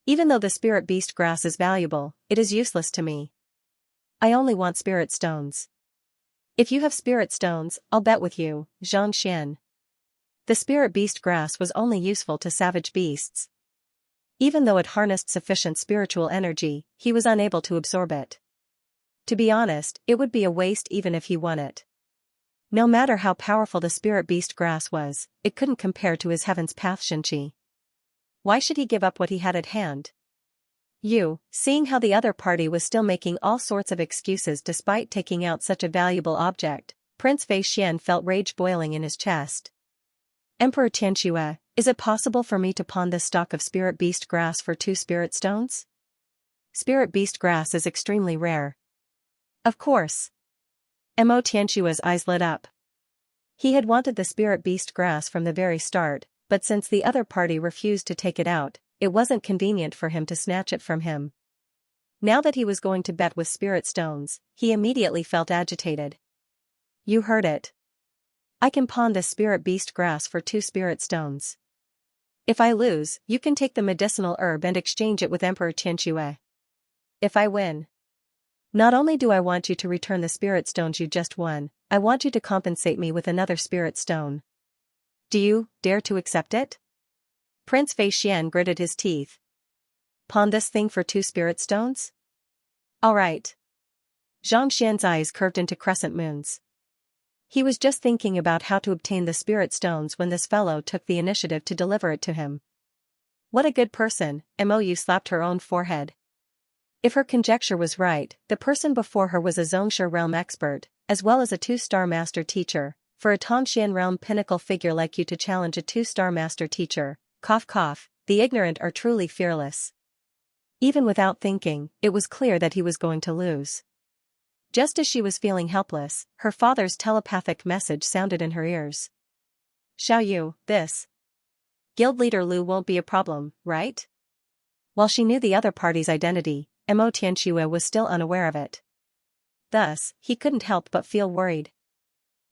Even though the spirit beast grass is valuable, it is useless to me. I only want spirit stones. If you have spirit stones, I'll bet with you, Xianxia. The spirit beast grass was only useful to savage beasts. Even though it harnessed sufficient spiritual energy, he was unable to absorb it. To be honest, it would be a waste even if he won it. No matter how powerful the spirit beast grass was, it couldn't compare to his heaven's path Xianxia. Why should he give up what he had at hand? Seeing how the other party was still making all sorts of excuses despite taking out such a valuable object, Prince Fei Xian felt rage boiling in his chest. Emperor Xianxia, is it possible for me to pawn this stalk of spirit beast grass for 2 spirit stones? Spirit beast grass is extremely rare. Of course. Mo Tianxia's eyes lit up. He had wanted the spirit beast grass from the very start, but since the other party refused to take it out, it wasn't convenient for him to snatch it from him. Now that he was going to bet with spirit stones, he immediately felt agitated. You heard it. I can pawn this spirit beast grass for 2 spirit stones. If I lose, you can take the medicinal herb and exchange it with Emperor Xianxia. If I win, not only do I want you to return the spirit stones you just won, I want you to compensate me with another spirit stone. Do you dare to accept it? Prince Fei Xian gritted his teeth. Pawn this thing for 2 spirit stones? All right. Xianxia's eyes curved into crescent moons. He was just thinking about how to obtain the spirit stones when this fellow took the initiative to deliver it to him. What a good person, Mou slapped her own forehead. If her conjecture was right, the person before her was a Xianxia realm expert, as well as a 2-star master teacher. For a Tongxian realm pinnacle figure like you to challenge a 2-star master teacher, cough cough, the ignorant are truly fearless. Even without thinking, it was clear that he was going to lose. Just as she was feeling helpless, her father's telepathic message sounded in her ears. Xiao Yu, this guild leader Lu won't be a problem, right? While she knew the other party's identity, Mo Tianxia was still unaware of it. Thus, he couldn't help but feel worried.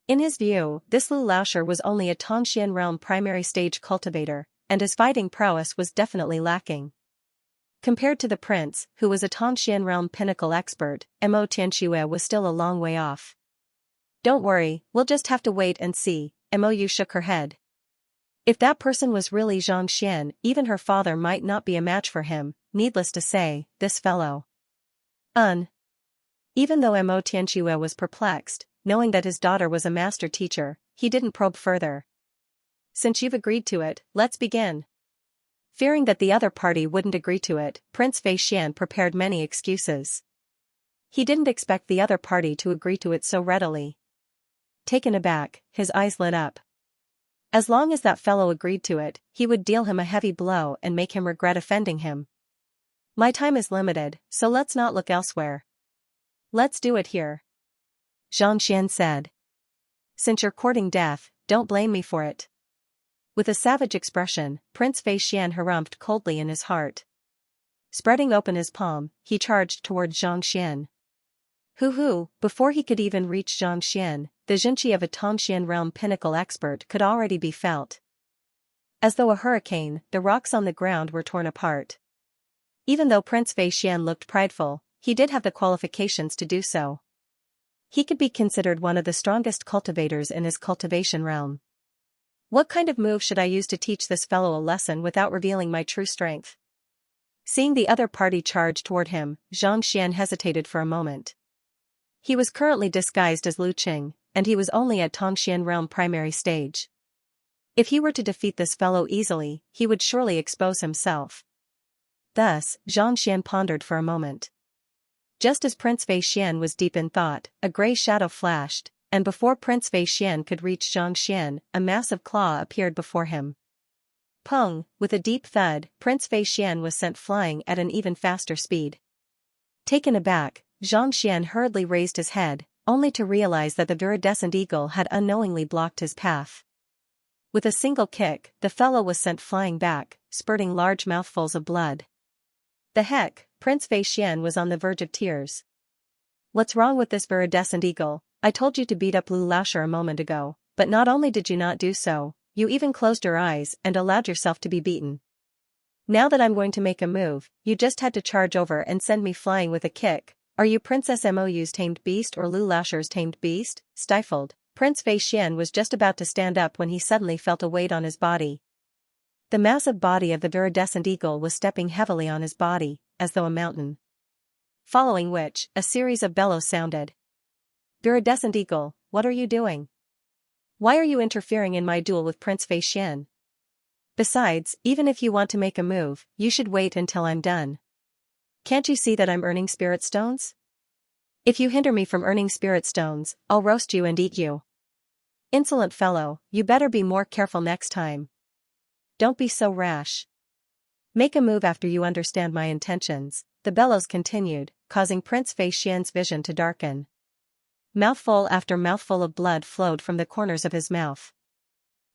In his view, this Lu Laoshi was only a Tongxian realm primary stage cultivator, and his fighting prowess was definitely lacking. Compared to the prince, who was a Tongxian realm pinnacle expert, Mo Tianxia was still a long way off. Don't worry, we'll just have to wait and see, Mou shook her head. If that person was really Zhang Xian, even her father might not be a match for him, needless to say, this fellow. Even though Mo Tianxia was perplexed, knowing that his daughter was a master teacher, he didn't probe further. Since you've agreed to it, let's begin. Fearing that the other party wouldn't agree to it, Prince Fei Xian prepared many excuses. He didn't expect the other party to agree to it so readily. Taken aback, his eyes lit up. As long as that fellow agreed to it, he would deal him a heavy blow and make him regret offending him. My time is limited, so let's not look elsewhere. Let's do it here. Zhang Xian said. Since you're courting death, don't blame me for it. With a savage expression, Prince Fei Xian harumphed coldly in his heart. Spreading open his palm, he charged toward Zhang Xian. Before he could even reach Zhang Xian, the Xianxia of a Tongxian realm pinnacle expert could already be felt. As though a hurricane, the rocks on the ground were torn apart. Even though Prince Fei Xian looked prideful, he did have the qualifications to do so. He could be considered one of the strongest cultivators in his cultivation realm. What kind of move should I use to teach this fellow a lesson without revealing my true strength? Seeing the other party charge toward him, Zhang Xian hesitated for a moment. He was currently disguised as Lu Qing, and he was only at Tongxian realm primary stage. If he were to defeat this fellow easily, he would surely expose himself. Thus, Zhang Xian pondered for a moment. Just as Prince Fei Xian was deep in thought, a gray shadow flashed, and before Prince Fei Xian could reach Zhang Xian, a massive claw appeared before him. Pung, with a deep thud, Prince Fei Xian was sent flying at an even faster speed. Taken aback, Zhang Xian hurriedly raised his head, only to realize that the viridescent eagle had unknowingly blocked his path. With a single kick, the fellow was sent flying back, spurting large mouthfuls of blood. The heck, Prince Fei Xian was on the verge of tears. What's wrong with this viridescent eagle? I told you to beat up Lu Laoshi a moment ago, but not only did you not do so, you even closed your eyes and allowed yourself to be beaten. Now that I'm going to make a move, you just had to charge over and send me flying with a kick. Are you Princess Mou's tamed beast or Lu Laoshi's tamed beast? Stifled, Prince Fei Xian was just about to stand up when he suddenly felt a weight on his body. The massive body of the viridescent eagle was stepping heavily on his body, as though a mountain. Following which, a series of bellows sounded. Viridescent eagle, what are you doing? Why are you interfering in my duel with Prince Xian? Besides, even if you want to make a move, you should wait until I'm done. Can't you see that I'm earning spirit stones? If you hinder me from earning spirit stones, I'll roast you and eat you. Insolent fellow, you better be more careful next time. Don't be so rash. Make a move after you understand my intentions, the bellows continued, causing Prince Xian's vision to darken. Mouthful after mouthful of blood flowed from the corners of his mouth.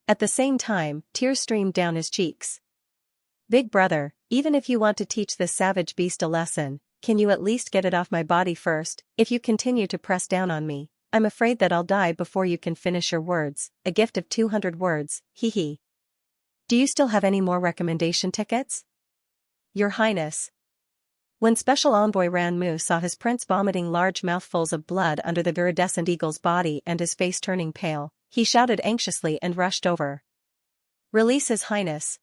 At the same time, tears streamed down his cheeks. Big brother, even if you want to teach this savage beast a lesson, can you at least get it off my body first? If you continue to press down on me, I'm afraid that I'll die before you can finish your words, a gift of 200 words, hee hee. Do you still have any more recommendation tickets? Your Highness. When Special Envoy Ranmu saw his prince vomiting large mouthfuls of blood under the viridescent eagle's body and his face turning pale, he shouted anxiously and rushed over. Release His Highness.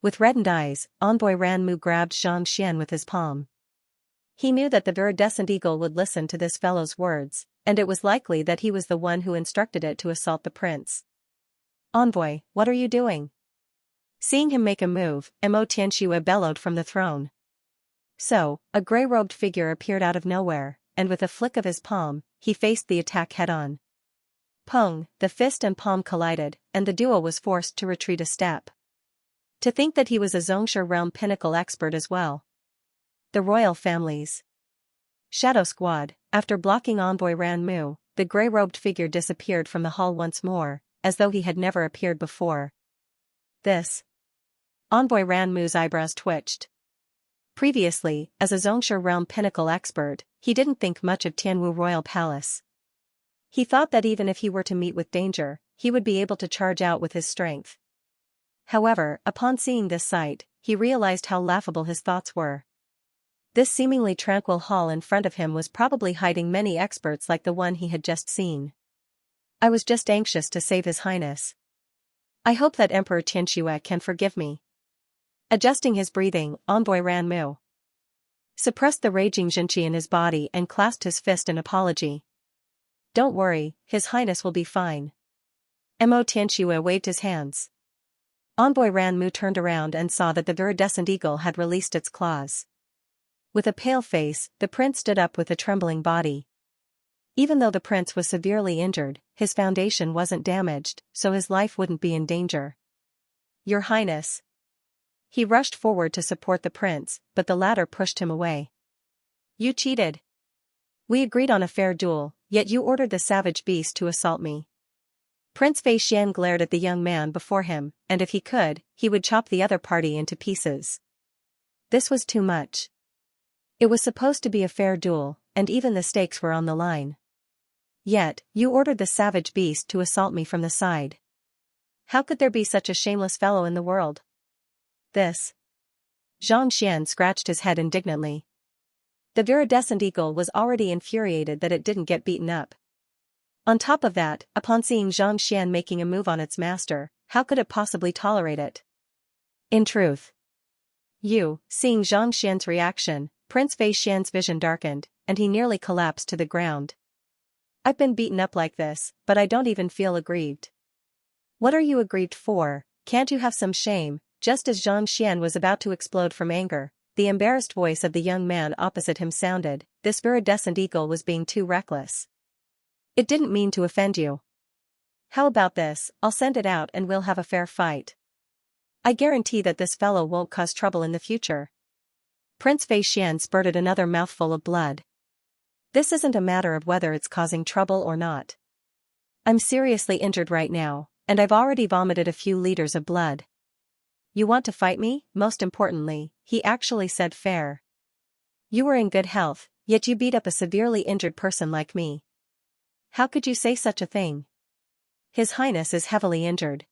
With reddened eyes, Envoy Ranmu grabbed Xianxia with his palm. He knew that the viridescent eagle would listen to this fellow's words, and it was likely that he was the one who instructed it to assault the prince. Envoy, what are you doing? Seeing him make a move, Mo Tianxue bellowed from the throne. So, a grey-robed figure appeared out of nowhere, and with a flick of his palm, he faced the attack head-on. Pong, the fist and palm collided, and the duo was forced to retreat a step. To think that he was a Xianxia realm pinnacle expert as well. The royal families. Shadow Squad, after blocking Envoy Ranmu, the grey-robed figure disappeared from the hall once more, as though he had never appeared before. This. Envoy Ranmu's eyebrows twitched. Previously, as a Xianxia realm pinnacle expert, he didn't think much of Tianwu Royal Palace. He thought that even if he were to meet with danger, he would be able to charge out with his strength. However, upon seeing this sight, he realized how laughable his thoughts were. This seemingly tranquil hall in front of him was probably hiding many experts like the one he had just seen. I was just anxious to save His Highness. I hope that Emperor Tianxue can forgive me. Adjusting his breathing, Envoy Ranmu suppressed the raging Xianxia in his body and clasped his fist in apology. Don't worry, His Highness will be fine. Mo Tianxue waved his hands. Envoy Ranmu turned around and saw that the viridescent eagle had released its claws. With a pale face, the prince stood up with a trembling body. Even though the prince was severely injured, his foundation wasn't damaged, so his life wouldn't be in danger. Your Highness. He rushed forward to support the prince, but the latter pushed him away. You cheated. We agreed on a fair duel, yet you ordered the savage beast to assault me. Prince Xian glared at the young man before him, and if he could, he would chop the other party into pieces. This was too much. It was supposed to be a fair duel, and even the stakes were on the line. Yet, you ordered the savage beast to assault me from the side. How could there be such a shameless fellow in the world? This. Xianxia scratched his head indignantly. The viridescent eagle was already infuriated that it didn't get beaten up. On top of that, upon seeing Xianxia making a move on its master, how could it possibly tolerate it? In truth. Seeing Xianxia's reaction, Prince Xian's vision darkened, and he nearly collapsed to the ground. I've been beaten up like this, but I don't even feel aggrieved. What are you aggrieved for? Can't you have some shame? Just as Xianxia was about to explode from anger, the embarrassed voice of the young man opposite him sounded, this viridescent eagle was being too reckless. It didn't mean to offend you. How about this, I'll send it out and we'll have a fair fight. I guarantee that this fellow won't cause trouble in the future. Prince Xian spurted another mouthful of blood. This isn't a matter of whether it's causing trouble or not. I'm seriously injured right now, and I've already vomited a few liters of blood. You want to fight me? Most importantly, he actually said fair. You were in good health, yet you beat up a severely injured person like me. How could you say such a thing? His Highness is heavily injured.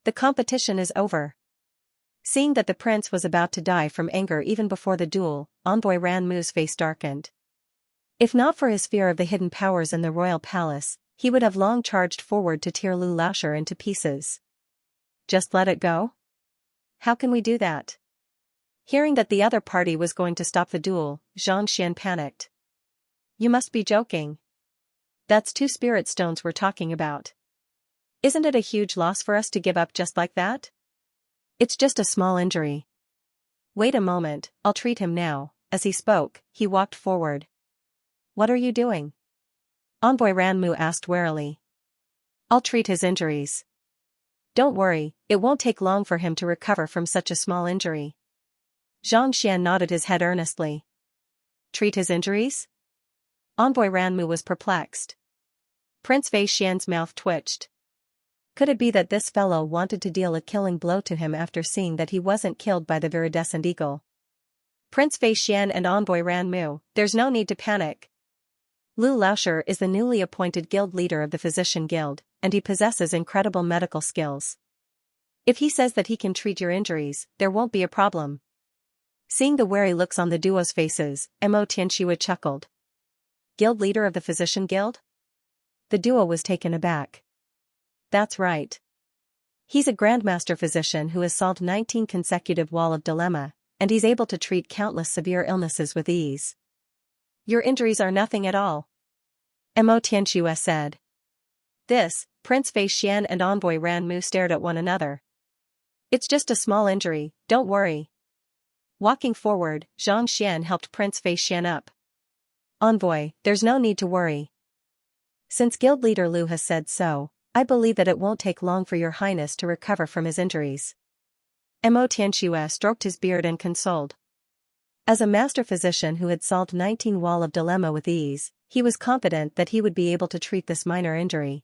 The competition is over. Seeing that the prince was about to die from anger even before the duel, Envoy Ranmu's face darkened. If not for his fear of the hidden powers in the royal palace, he would have long charged forward to tear Lu Laoshi into pieces. Just let it go? How can we do that? Hearing that the other party was going to stop the duel, Xianxia panicked. You must be joking. That's 2 spirit stones we're talking about. Isn't it a huge loss for us to give up just like that? It's just a small injury. Wait a moment, I'll treat him now. As he spoke, he walked forward. What are you doing? Envoy Ranmu asked warily. I'll treat his injuries. Don't worry, it won't take long for him to recover from such a small injury. Xianxia nodded his head earnestly. Treat his injuries? Envoy Ranmu was perplexed. Prince Fei Xian's mouth twitched. Could it be that this fellow wanted to deal a killing blow to him after seeing that he wasn't killed by the viridescent eagle? Prince Fei Xian and Envoy Ranmu, there's no need to panic. Lu Laosher is the newly appointed guild leader of the Physician Guild, and he possesses incredible medical skills. If he says that he can treat your injuries, there won't be a problem. Seeing the wary looks on the duo's faces, Mo Tianxia chuckled. Guild leader of the Physician Guild? The duo was taken aback. That's right. He's a grandmaster physician who has solved 19 consecutive wall of dilemma, and he's able to treat countless severe illnesses with ease. Your injuries are nothing at all. Mo Tianxia said. This, Prince Fei Xian and Envoy Ranmu stared at one another. It's just a small injury, don't worry. Walking forward, Zhang Xian helped Prince Fei Xian up. Envoy, there's no need to worry. Since Guild Leader Lu has said so, I believe that it won't take long for your highness to recover from his injuries. Mo Tianxia stroked his beard and consoled. As a master physician who had solved 19 wall of dilemma with ease, he was confident that he would be able to treat this minor injury.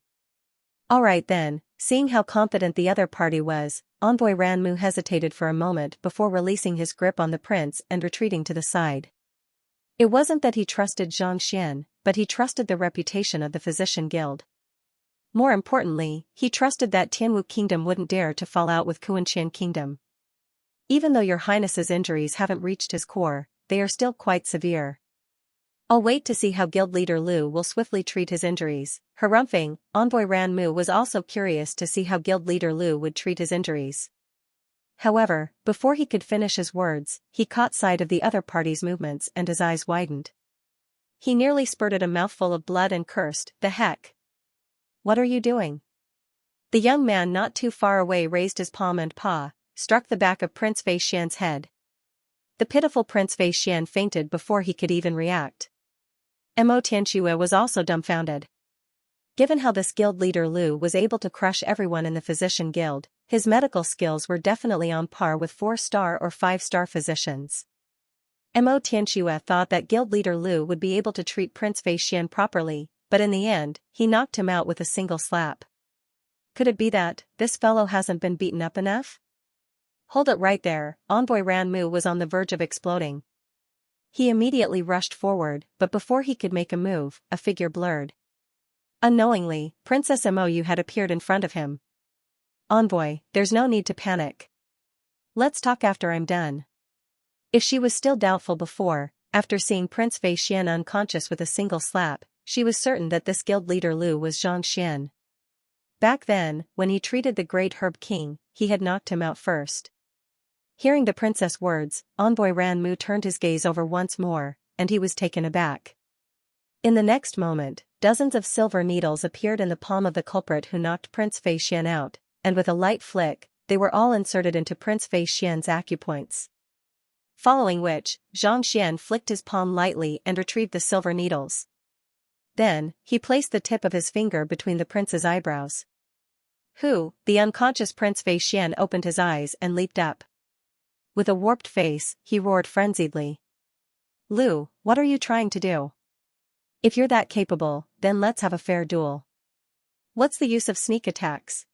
All right then, seeing how confident the other party was, Envoy Ranmu hesitated for a moment before releasing his grip on the prince and retreating to the side. It wasn't that he trusted Zhang Xian, but he trusted the reputation of the Physician Guild. More importantly, he trusted that Tianwu Kingdom wouldn't dare to fall out with Kuanqian Kingdom. Even though your highness's injuries haven't reached his core, they are still quite severe. I'll wait to see how Guild Leader Lu will swiftly treat his injuries. Harumphing, Envoy Ranmu was also curious to see how Guild Leader Lu would treat his injuries. However, before he could finish his words, he caught sight of the other party's movements and his eyes widened. He nearly spurted a mouthful of blood and cursed, "The heck? What are you doing?" The young man not too far away raised his palm and paw, struck the back of Prince Fei Xian's head. The pitiful Prince Fei Xian fainted before he could even react. Mo Tianxia was also dumbfounded. Given how this guild leader Lu was able to crush everyone in the Physician Guild, his medical skills were definitely on par with 4-star or 5-star physicians. Mo Tianxia thought that guild leader Lu would be able to treat Prince Fei Xian properly, but in the end, he knocked him out with a single slap. Could it be that this fellow hasn't been beaten up enough? Hold it right there, Envoy Ranmu was on the verge of exploding. He immediately rushed forward, but before he could make a move, a figure blurred. Unknowingly, Princess Mou had appeared in front of him. Envoy, there's no need to panic. Let's talk after I'm done. If she was still doubtful before, after seeing Prince Fei Xian unconscious with a single slap, she was certain that this guild leader Lu was Zhang Xian. Back then, when he treated the great Herb King, he had knocked him out first. Hearing the princess' words, Envoy Ranmu turned his gaze over once more, and he was taken aback. In the next moment, dozens of silver needles appeared in the palm of the culprit who knocked Prince Fei Xian out, and with a light flick, they were all inserted into Prince Fei Xian's acupoints. Following which, Zhang Xian flicked his palm lightly and retrieved the silver needles. Then, he placed the tip of his finger between the prince's eyebrows. The unconscious Prince Fei Xian opened his eyes and leaped up. With a warped face, he roared frenziedly. Lu, what are you trying to do? If you're that capable, then let's have a fair duel. What's the use of sneak attacks?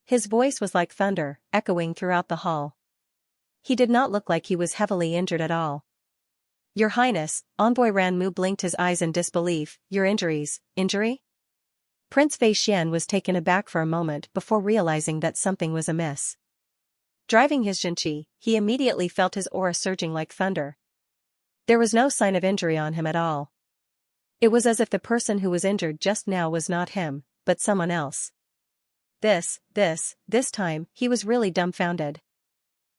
His voice was like thunder, echoing throughout the hall. He did not look like he was heavily injured at all. Your Highness, Envoy Ranmu blinked his eyes in disbelief. Your injuries, injury? Prince Fei Xian was taken aback for a moment before realizing that something was amiss. Driving his Xianxia, he immediately felt his aura surging like thunder. There was no sign of injury on him at all. It was as if the person who was injured just now was not him, but someone else. This time, he was really dumbfounded.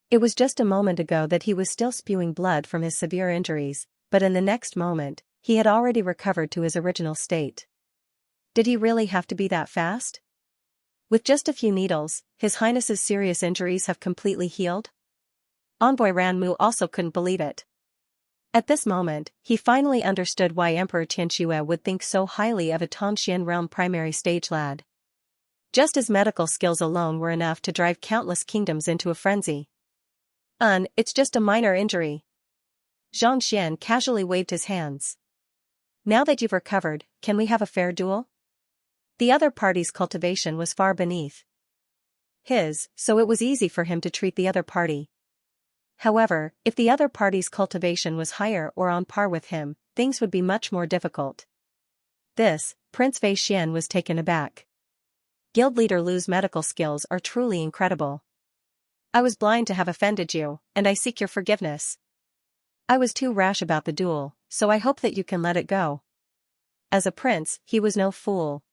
It was just a moment ago that he was still spewing blood from his severe injuries, but in the next moment, he had already recovered to his original state. Did he really have to be that fast? With just a few needles, His Highness's serious injuries have completely healed? Envoy Ranmu also couldn't believe it. At this moment, he finally understood why Emperor Xianxia would think so highly of a Tongxian realm primary stage lad. Just his medical skills alone were enough to drive countless kingdoms into a frenzy. It's just a minor injury. Xianxian casually waved his hands. Now that you've recovered, can we have a fair duel? The other party's cultivation was far beneath his, so it was easy for him to treat the other party. However, if the other party's cultivation was higher or on par with him, things would be much more difficult. Prince Fei Xian was taken aback. Guild leader Lu's medical skills are truly incredible. I was blind to have offended you, and I seek your forgiveness. I was too rash about the duel, so I hope that you can let it go. As a prince, he was no fool.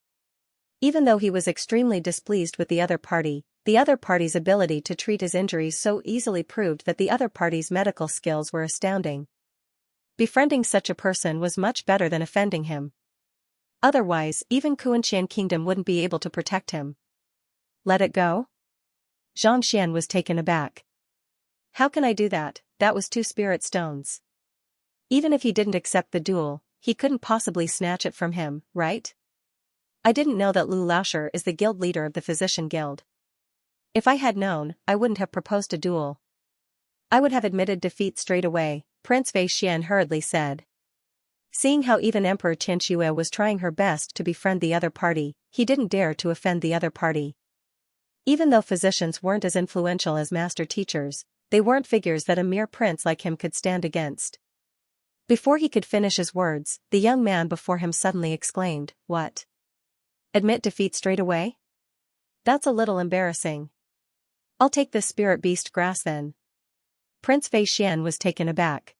Even though he was extremely displeased with the other party's ability to treat his injuries so easily proved that the other party's medical skills were astounding. Befriending such a person was much better than offending him. Otherwise, even Xianxia Kingdom wouldn't be able to protect him. Let it go? Xianxian was taken aback. How can I do that? That was 2 spirit stones. Even if he didn't accept the duel, he couldn't possibly snatch it from him, right? I didn't know that Lu Laosher is the guild leader of the Physician Guild. If I had known, I wouldn't have proposed a duel. I would have admitted defeat straight away, Prince Fei Xian hurriedly said. Seeing how even Emperor Xianxia was trying her best to befriend the other party, he didn't dare to offend the other party. Even though physicians weren't as influential as master teachers, they weren't figures that a mere prince like him could stand against. Before he could finish his words, the young man before him suddenly exclaimed, "What? Admit defeat straight away? That's a little embarrassing. I'll take this spirit beast grass then." Prince Fei Xian was taken aback.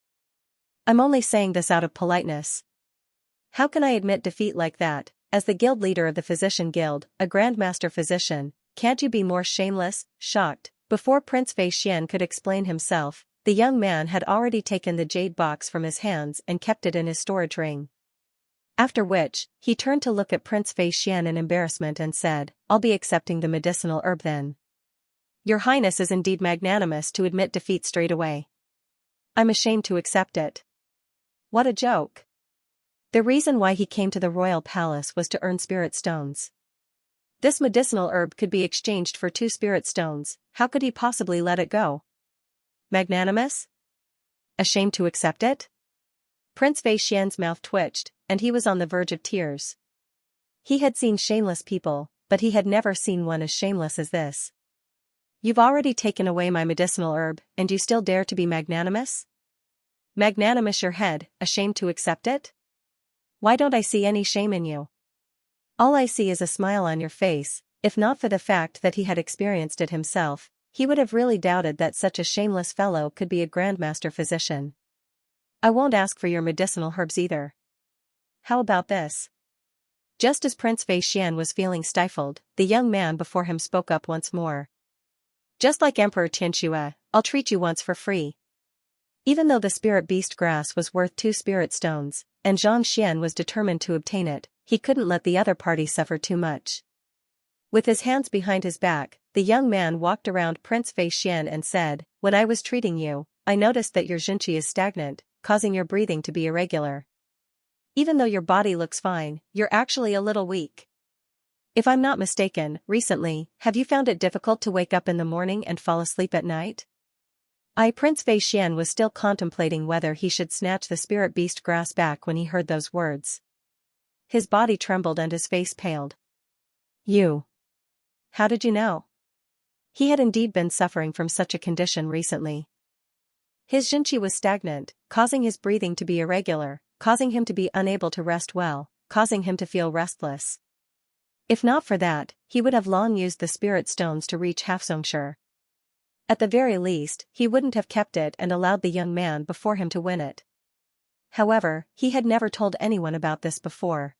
I'm only saying this out of politeness. How can I admit defeat like that, as the guild leader of the Physician Guild, a grandmaster physician, can't you be more shameless? Shocked, before Prince Fei Xian could explain himself, the young man had already taken the jade box from his hands and kept it in his storage ring. After which, he turned to look at Prince Fei Xian in embarrassment and said, I'll be accepting the medicinal herb then. Your Highness is indeed magnanimous to admit defeat straight away. I'm ashamed to accept it. What a joke. The reason why he came to the royal palace was to earn spirit stones. This medicinal herb could be exchanged for 2 spirit stones, how could he possibly let it go? Magnanimous? Ashamed to accept it? Prince Fei Xian's mouth twitched, and he was on the verge of tears. He had seen shameless people, but he had never seen one as shameless as this. You've already taken away my medicinal herb, and you still dare to be magnanimous? Magnanimous your head, ashamed to accept it? Why don't I see any shame in you? All I see is a smile on your face. If not for the fact that he had experienced it himself, he would have really doubted that such a shameless fellow could be a grandmaster physician. I won't ask for your medicinal herbs either. How about this? Just as Prince Fei Xian was feeling stifled, the young man before him spoke up once more. Just like Emperor Xianxia, I'll treat you once for free. Even though the spirit beast grass was worth 2 spirit stones, and Xianxian was determined to obtain it, he couldn't let the other party suffer too much. With his hands behind his back, the young man walked around Prince Fei Xian and said, When I was treating you, I noticed that your Xianxia is stagnant, causing your breathing to be irregular. Even though your body looks fine, you're actually a little weak. If I'm not mistaken, recently, have you found it difficult to wake up in the morning and fall asleep at night? Prince Fei Xian was still contemplating whether he should snatch the spirit beast grass back when he heard those words. His body trembled and his face paled. You. How did you know? He had indeed been suffering from such a condition recently. His Xianxia was stagnant, causing his breathing to be irregular, causing him to be unable to rest well, causing him to feel restless. If not for that, he would have long used the spirit stones to reach Xianxia. At the very least, he wouldn't have kept it and allowed the young man before him to win it. However, he had never told anyone about this before.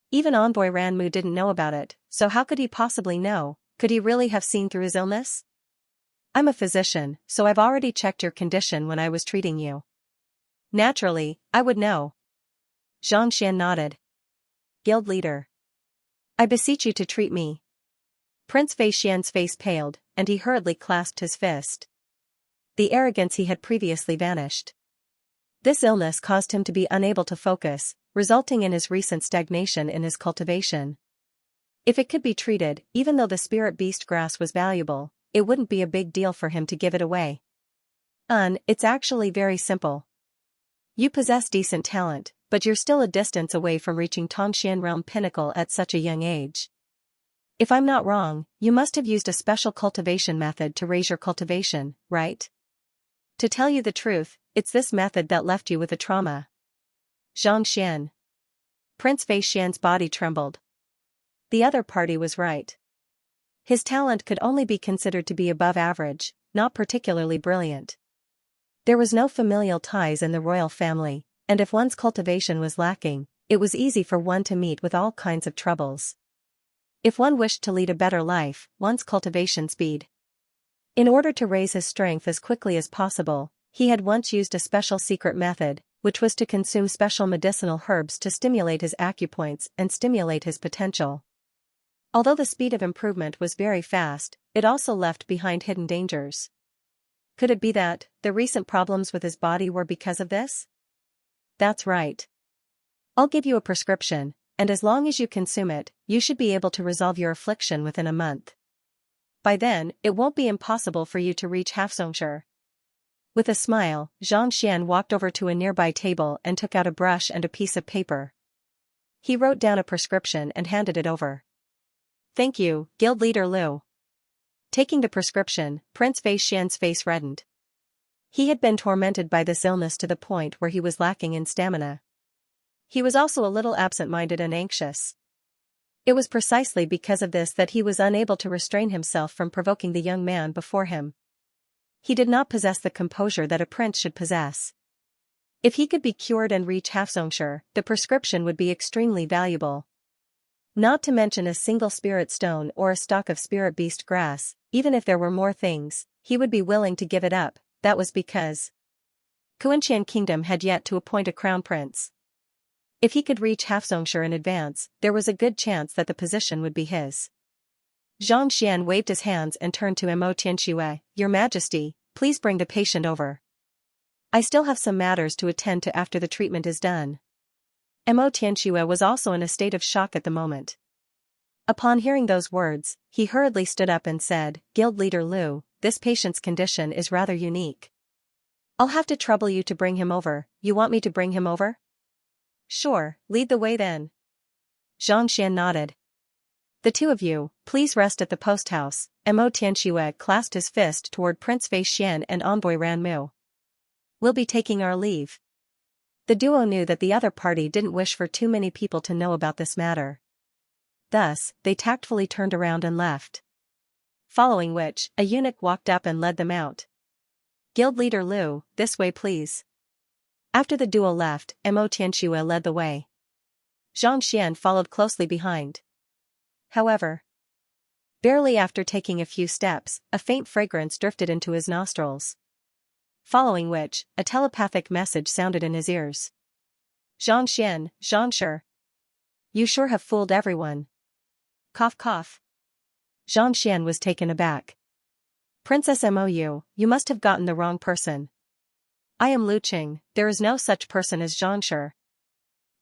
Even Envoy Ranmu didn't know about it, so how could he possibly know? Could he really have seen through his illness? I'm a physician, so I've already checked your condition when I was treating you. Naturally, I would know. Xianxian nodded. Guild leader. I beseech you to treat me. Prince Xian's face paled, and he hurriedly clasped his fist. The arrogance he had previously vanished. This illness caused him to be unable to focus, resulting in his recent stagnation in his cultivation. If it could be treated, even though the spirit beast grass was valuable, it wouldn't be a big deal for him to give it away. It's actually very simple. You possess decent talent, but you're still a distance away from reaching Tongxian realm pinnacle at such a young age. If I'm not wrong, you must have used a special cultivation method to raise your cultivation, right? To tell you the truth, it's this method that left you with a trauma. Xianxia. Prince Xian's body trembled. The other party was right. His talent could only be considered to be above average, not particularly brilliant. There was no familial ties in the royal family, and if one's cultivation was lacking, it was easy for one to meet with all kinds of troubles. If one wished to lead a better life, one's cultivation speed. In order to raise his strength as quickly as possible, he had once used a special secret method, which was to consume special medicinal herbs to stimulate his acupoints and stimulate his potential. Although the speed of improvement was very fast, it also left behind hidden dangers. Could it be that the recent problems with his body were because of this? That's right. I'll give you a prescription, and as long as you consume it, you should be able to resolve your affliction within a month. By then, it won't be impossible for you to reach Xianxia. With a smile, Xianxia walked over to a nearby table and took out a brush and a piece of paper. He wrote down a prescription and handed it over. Thank you, Guild Leader Liu. Taking the prescription, Prince Xian's face reddened. He had been tormented by this illness to the point where he was lacking in stamina. He was also a little absent-minded and anxious. It was precisely because of this that he was unable to restrain himself from provoking the young man before him. He did not possess the composure that a prince should possess. If he could be cured and reach Xianxia, the prescription would be extremely valuable. Not to mention a single spirit stone or a stalk of spirit beast grass, even if there were more things, he would be willing to give it up. That was because Xianxian Kingdom had yet to appoint a crown prince. If he could reach Xianxia in advance, there was a good chance that the position would be his. Xianxia waved his hands and turned to Mo Tianxue. Your Majesty, please bring the patient over. I still have some matters to attend to after the treatment is done. Mo Tianxue was also in a state of shock at the moment. Upon hearing those words, he hurriedly stood up and said, Guild Leader Liu, this patient's condition is rather unique. I'll have to trouble you to bring him over. You want me to bring him over? Sure, lead the way then. Xianxia nodded. The two of you, please rest at the post house. Mo Tianxue clasped his fist toward Prince Xian and envoy Ranmu. We'll be taking our leave. The duo knew that the other party didn't wish for too many people to know about this matter. Thus, they tactfully turned around and left. Following which, a eunuch walked up and led them out. Guild Leader Liu, this way please. After the duo left, Mo Tianxue led the way. Xianxia followed closely behind. However, barely after taking a few steps, a faint fragrance drifted into his nostrils. Following which, a telepathic message sounded in his ears. Xianxia. You sure have fooled everyone. Cough cough. Xianxia was taken aback. Princess Mou, you must have gotten the wrong person. I am Lu Qing, there is no such person as Xianxia.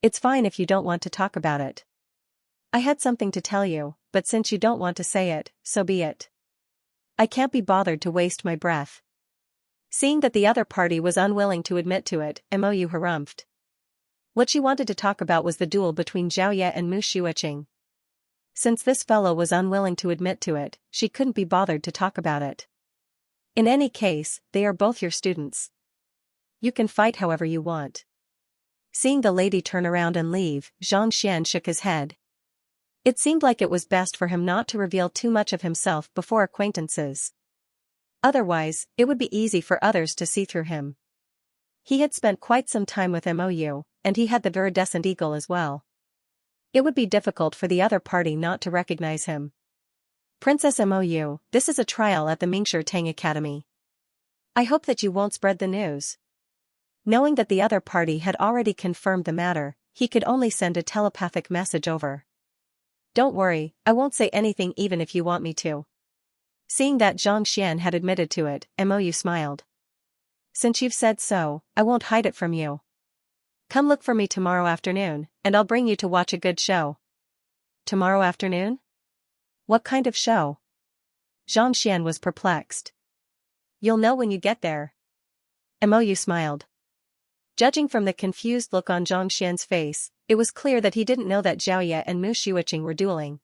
It's fine if you don't want to talk about it. I had something to tell you, but since you don't want to say it, so be it. I can't be bothered to waste my breath. Seeing that the other party was unwilling to admit to it, Mou harumphed. What she wanted to talk about was the duel between Xiaoye and Mu Xueqing. Since this fellow was unwilling to admit to it, she couldn't be bothered to talk about it. In any case, they are both your students. You can fight however you want. Seeing the lady turn around and leave, Xianxia shook his head. It seemed like it was best for him not to reveal too much of himself before acquaintances. Otherwise, it would be easy for others to see through him. He had spent quite some time with Mou, and he had the viridescent eagle as well. It would be difficult for the other party not to recognize him. Princess Mou, this is a trial at the Mingshi Tang Academy. I hope that you won't spread the news. Knowing that the other party had already confirmed the matter, he could only send a telepathic message over. Don't worry, I won't say anything even if you want me to. Seeing that Xianxia had admitted to it, Mou smiled. Since you've said so, I won't hide it from you. Come look for me tomorrow afternoon, and I'll bring you to watch a good show. Tomorrow afternoon? What kind of show? Xianxia was perplexed. You'll know when you get there. Mou smiled. Judging from the confused look on Zhangxian's face, it was clear that he didn't know that Zhaoye and Mu Xueqing were dueling.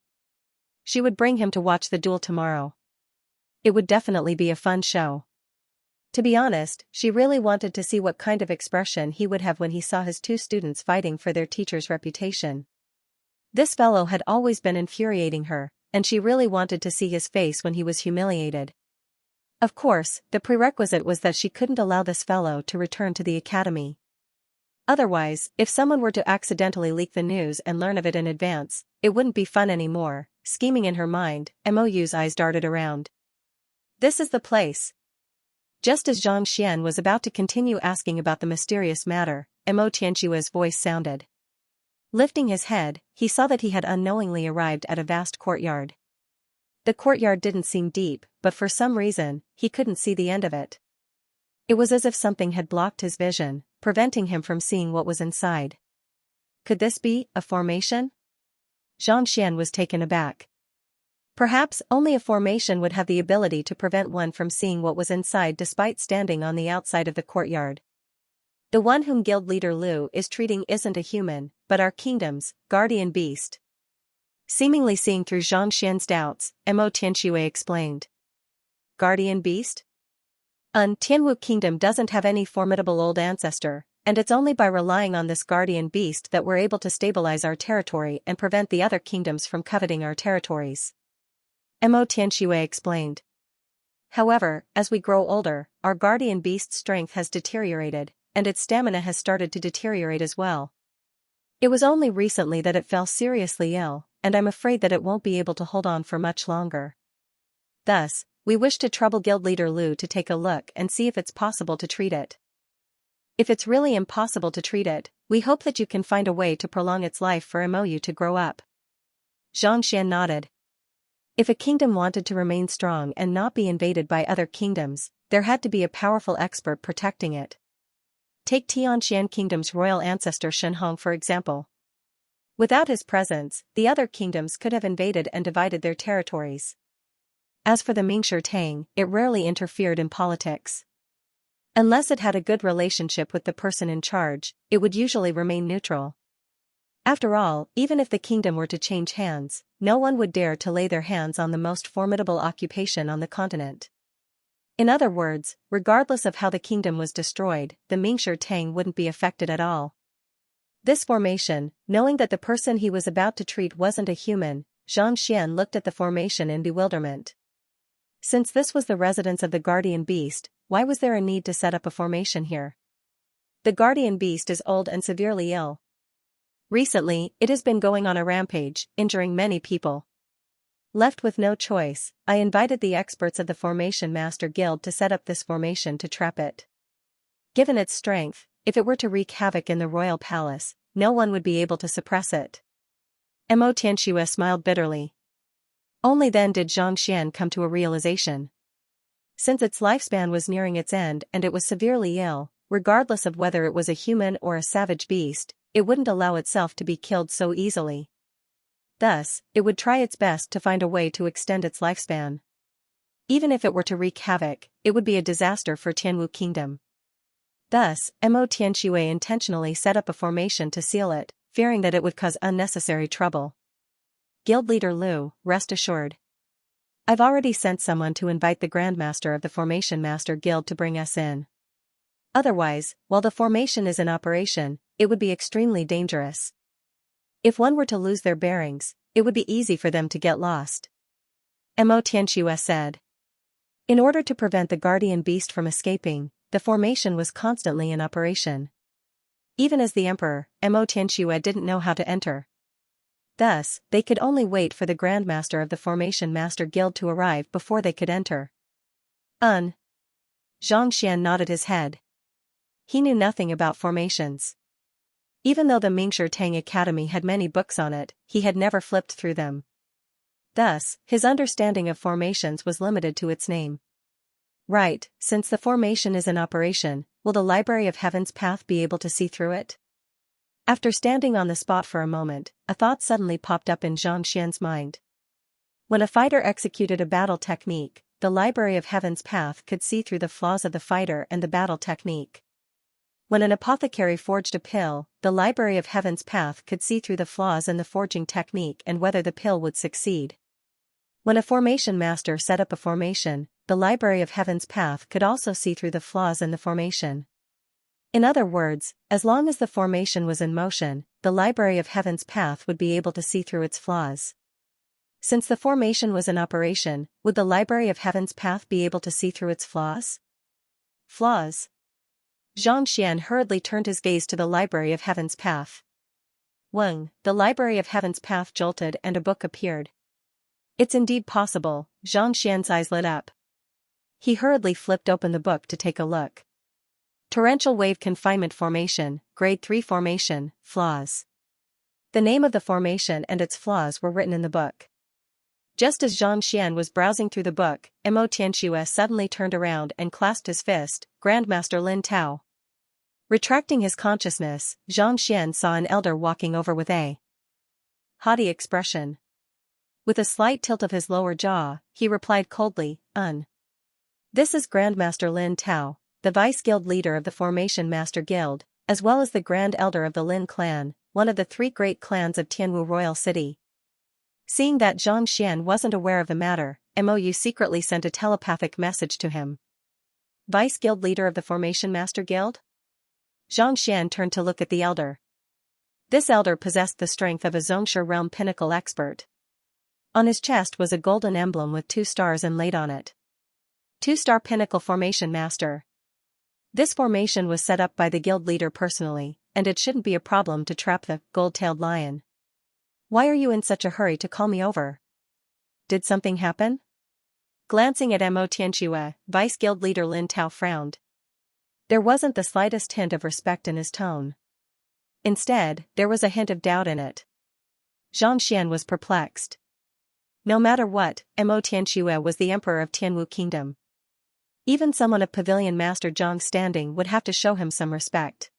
She would bring him to watch the duel tomorrow. It would definitely be a fun show. To be honest, she really wanted to see what kind of expression he would have when he saw his two students fighting for their teacher's reputation. This fellow had always been infuriating her, and she really wanted to see his face when he was humiliated. Of course, the prerequisite was that she couldn't allow this fellow to return to the academy. Otherwise, if someone were to accidentally leak the news and learn of it in advance, it wouldn't be fun anymore. Scheming in her mind, Mou's eyes darted around. This is the place. Just as Zhangxian was about to continue asking about the mysterious matter, Mo Tianxue's voice sounded. Lifting his head, he saw that he had unknowingly arrived at a vast courtyard. The courtyard didn't seem deep, but for some reason, he couldn't see the end of it. It was as if something had blocked his vision, preventing him from seeing what was inside. Could this be a formation? Zhangxian was taken aback. Perhaps only a formation would have the ability to prevent one from seeing what was inside despite standing on the outside of the courtyard. The one whom guild leader Lu is treating isn't a human, but our kingdom's guardian beast. Seemingly seeing through Zhangxian's doubts, Mo Tianxue explained. Guardian beast? Tianwu kingdom doesn't have any formidable old ancestor, and it's only by relying on this guardian beast that we're able to stabilize our territory and prevent the other kingdoms from coveting our territories. Mo Tianxue explained. However, as we grow older, our guardian beast's strength has deteriorated, and its stamina has started to deteriorate as well. It was only recently that it fell seriously ill, and I'm afraid that it won't be able to hold on for much longer. Thus, we wish to trouble guild leader Lu to take a look and see if it's possible to treat it. If it's really impossible to treat it, we hope that you can find a way to prolong its life for Mou to grow up. Zhangxian nodded. If a kingdom wanted to remain strong and not be invaded by other kingdoms, there had to be a powerful expert protecting it. Take Tianxian Kingdom's royal ancestor Shenhong for example. Without his presence, the other kingdoms could have invaded and divided their territories. As for the Mingshi Tang, it rarely interfered in politics. Unless it had a good relationship with the person in charge, it would usually remain neutral. After all, even if the kingdom were to change hands, no one would dare to lay their hands on the most formidable occupation on the continent. In other words, regardless of how the kingdom was destroyed, the Mingshi Tang wouldn't be affected at all. This formation, knowing that the person he was about to treat wasn't a human, Zhangxian looked at the formation in bewilderment. Since this was the residence of the guardian beast, why was there a need to set up a formation here? The guardian beast is old and severely ill. Recently, it has been going on a rampage, injuring many people. Left with no choice, I invited the experts of the Formation Master Guild to set up this formation to trap it. Given its strength, if it were to wreak havoc in the royal palace, no one would be able to suppress it. Mo Tianxue smiled bitterly. Only then did Zhangxian come to a realization. Since its lifespan was nearing its end and it was severely ill, regardless of whether it was a human or a savage beast, it wouldn't allow itself to be killed so easily. Thus, it would try its best to find a way to extend its lifespan. Even if it were to wreak havoc, it would be a disaster for Tianwu Kingdom. Thus, Mo Tianxue intentionally set up a formation to seal it, fearing that it would cause unnecessary trouble. Guild leader Lu, rest assured. I've already sent someone to invite the Grandmaster of the Formation Master Guild to bring us in. Otherwise, while the formation is in operation, it would be extremely dangerous. If one were to lose their bearings, it would be easy for them to get lost. Mo Tianxue said. In order to prevent the guardian beast from escaping, the formation was constantly in operation. Even as the emperor, Mo Tianxue didn't know how to enter. Thus, they could only wait for the Grandmaster of the Formation Master Guild to arrive before they could enter. Zhangxian nodded his head. He knew nothing about formations. Even though the Mingshi Tang Academy had many books on it, he had never flipped through them. Thus, his understanding of formations was limited to its name. Right, since the formation is in operation, will the Library of Heaven's path be able to see through it? After standing on the spot for a moment, a thought suddenly popped up in Xianxia's mind. When a fighter executed a battle technique, the Library of Heaven's path could see through the flaws of the fighter and the battle technique. When an apothecary forged a pill, the Library of Heaven's path could see through the flaws in the forging technique and whether the pill would succeed. When a formation master set up a formation, the Library of Heaven's path could also see through the flaws in the formation. In other words, as long as the formation was in motion, the Library of Heaven's path would be able to see through its flaws. Since the formation was in operation, would the Library of Heaven's path be able to see through its flaws? Flaws. Xianxia hurriedly turned his gaze to the Library of Heaven's path. Weng, the Library of Heaven's path jolted and a book appeared. It's indeed possible, Xianxia's eyes lit up. He hurriedly flipped open the book to take a look. Torrential Wave Confinement Formation, Grade 3 Formation, Flaws. The name of the formation and its flaws were written in the book. Just as Xianxia was browsing through the book, Mo Tianxue suddenly turned around and clasped his fist, Grandmaster Lin Tao. Retracting his consciousness, Xianxia saw an elder walking over with a haughty expression. With a slight tilt of his lower jaw, he replied coldly, This is Grandmaster Lin Tao, the Vice Guild leader of the Formation Master Guild, as well as the Grand Elder of the Lin clan, one of the 3 great clans of Tianwu Royal City. Seeing that Xianxia wasn't aware of the matter, Mou secretly sent a telepathic message to him. Vice Guild leader of the Formation Master Guild? Xianxia turned to look at the elder. This elder possessed the strength of a Xianxia realm pinnacle expert. On his chest was a golden emblem with 2 stars inlaid on it. 2-star pinnacle formation master. This formation was set up by the guild leader personally, and it shouldn't be a problem to trap the gold-tailed lion. Why are you in such a hurry to call me over? Did something happen? Glancing at Mo Tianxue, Vice Guild leader Lin Tao frowned. There wasn't the slightest hint of respect in his tone. Instead, there was a hint of doubt in it. Xianxia was perplexed. No matter what, Mo Tianxue was the emperor of Tianwu Kingdom. Even someone of Pavilion Master Zhang's standing would have to show him some respect.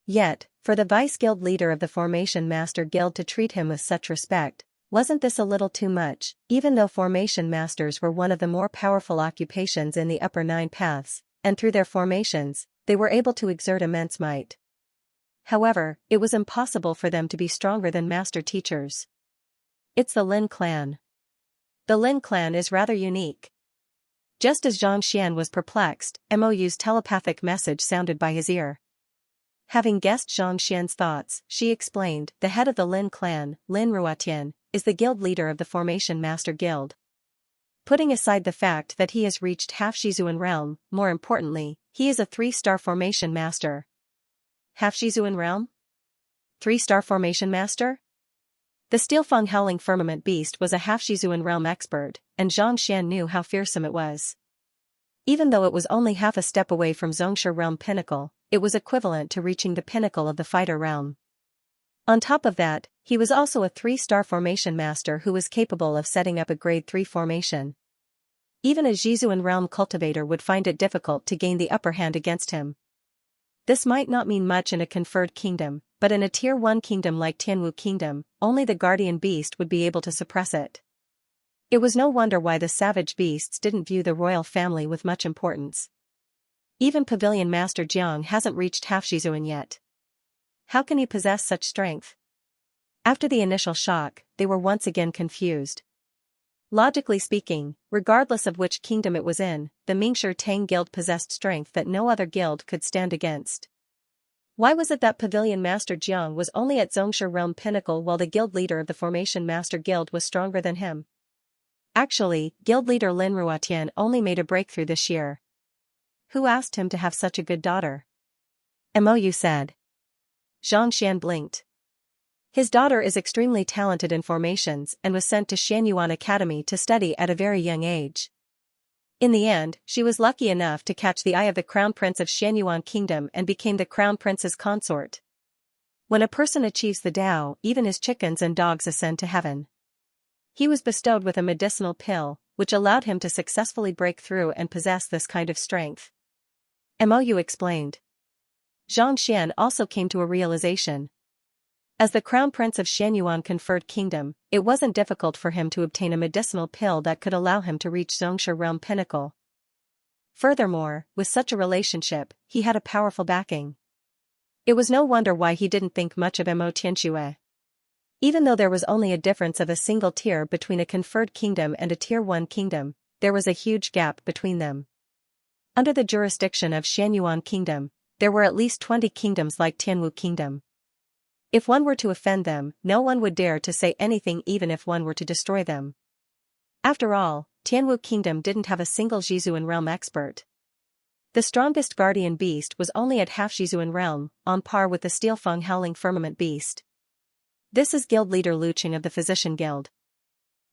Yet, for the Vice Guild leader of the Formation Master Guild to treat him with such respect, wasn't this a little too much? Even though Formation Masters were one of the more powerful occupations in the upper 9 paths, and through their formations, they were able to exert immense might. However, it was impossible for them to be stronger than Master Teachers. It's the Lin clan. The Lin clan is rather unique. Just as Xianxia was perplexed, Mou's telepathic message sounded by his ear. Having guessed Xianxia's thoughts, she explained, the head of the Lin clan, Lin Ruotian, is the guild leader of the Formation Master Guild. Putting aside the fact that he has reached half Shizuan realm, more importantly, he is a 3-star formation master. Half Shizuan realm? 3-star formation master? The Steelfang Howling Firmament Beast was a half Shizuan realm expert, and Xianxia knew how fearsome it was. Even though it was only half a step away from Xianxia realm pinnacle, it was equivalent to reaching the pinnacle of the fighter realm. On top of that, he was also a 3-star formation master who was capable of setting up a grade 3 formation. Even a Shizuan realm cultivator would find it difficult to gain the upper hand against him. This might not mean much in a conferred kingdom, but in a tier 1 kingdom like Tianwu Kingdom, only the guardian beast would be able to suppress it. It was no wonder why the savage beasts didn't view the royal family with much importance. Even Pavilion Master Jiang hasn't reached half Shizuan yet. How can he possess such strength? After the initial shock, they were once again confused. Logically speaking, regardless of which kingdom it was in, the Mingshi Tang Guild possessed strength that no other guild could stand against. Why was it that Pavilion Master Jiang was only at Xianxia realm pinnacle while the guild leader of the Formation Master Guild was stronger than him? Actually, guild leader Lin Ruotian only made a breakthrough this year. Who asked him to have such a good daughter? Mou said. Xianxia blinked. His daughter is extremely talented in formations and was sent to Xianyuan Academy to study at a very young age. In the end, she was lucky enough to catch the eye of the Crown Prince of Xianyuan Kingdom and became the Crown Prince's consort. When a person achieves the Tao, even his chickens and dogs ascend to heaven. He was bestowed with a medicinal pill, which allowed him to successfully break through and possess this kind of strength. Mou explained. Xianxia also came to a realization. As the crown prince of Xianyuan conferred kingdom, it wasn't difficult for him to obtain a medicinal pill that could allow him to reach Xianxia realm pinnacle. Furthermore, with such a relationship, he had a powerful backing. It was no wonder why he didn't think much of Mo Tianxue. Even though there was only a difference of a single tier between a conferred kingdom and a tier 1 kingdom, there was a huge gap between them. Under the jurisdiction of Xianyuan kingdom, there were at least 20 kingdoms like Tianwu kingdom. If one were to offend them, no one would dare to say anything even if one were to destroy them. After all, Tianwu kingdom didn't have a single Jizuan realm expert. The strongest guardian beast was only at half Jizuan realm, on par with the Steelfang howling firmament beast. This is guild leader Lu Qing of the Physician Guild.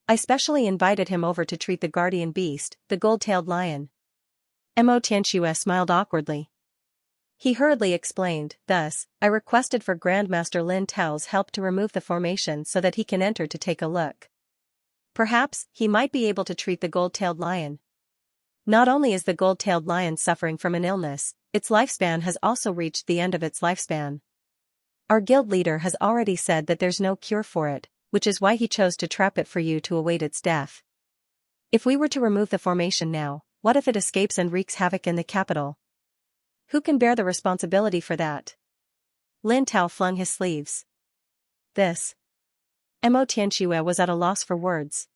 I specially invited him over to treat the guardian beast, the gold-tailed lion. Mo Tianxue smiled awkwardly. He hurriedly explained, thus, I requested for Grandmaster Lin Tao's help to remove the formation so that he can enter to take a look. Perhaps, he might be able to treat the gold-tailed lion. Not only is the gold-tailed lion suffering from an illness, its lifespan has also reached the end of its lifespan. Our guild leader has already said that there's no cure for it, which is why he chose to trap it for you to await its death. If we were to remove the formation now, what if it escapes and wreaks havoc in the capital? Who can bear the responsibility for that? Lin Tao flung his sleeves. This. Mo Tianxue was at a loss for words.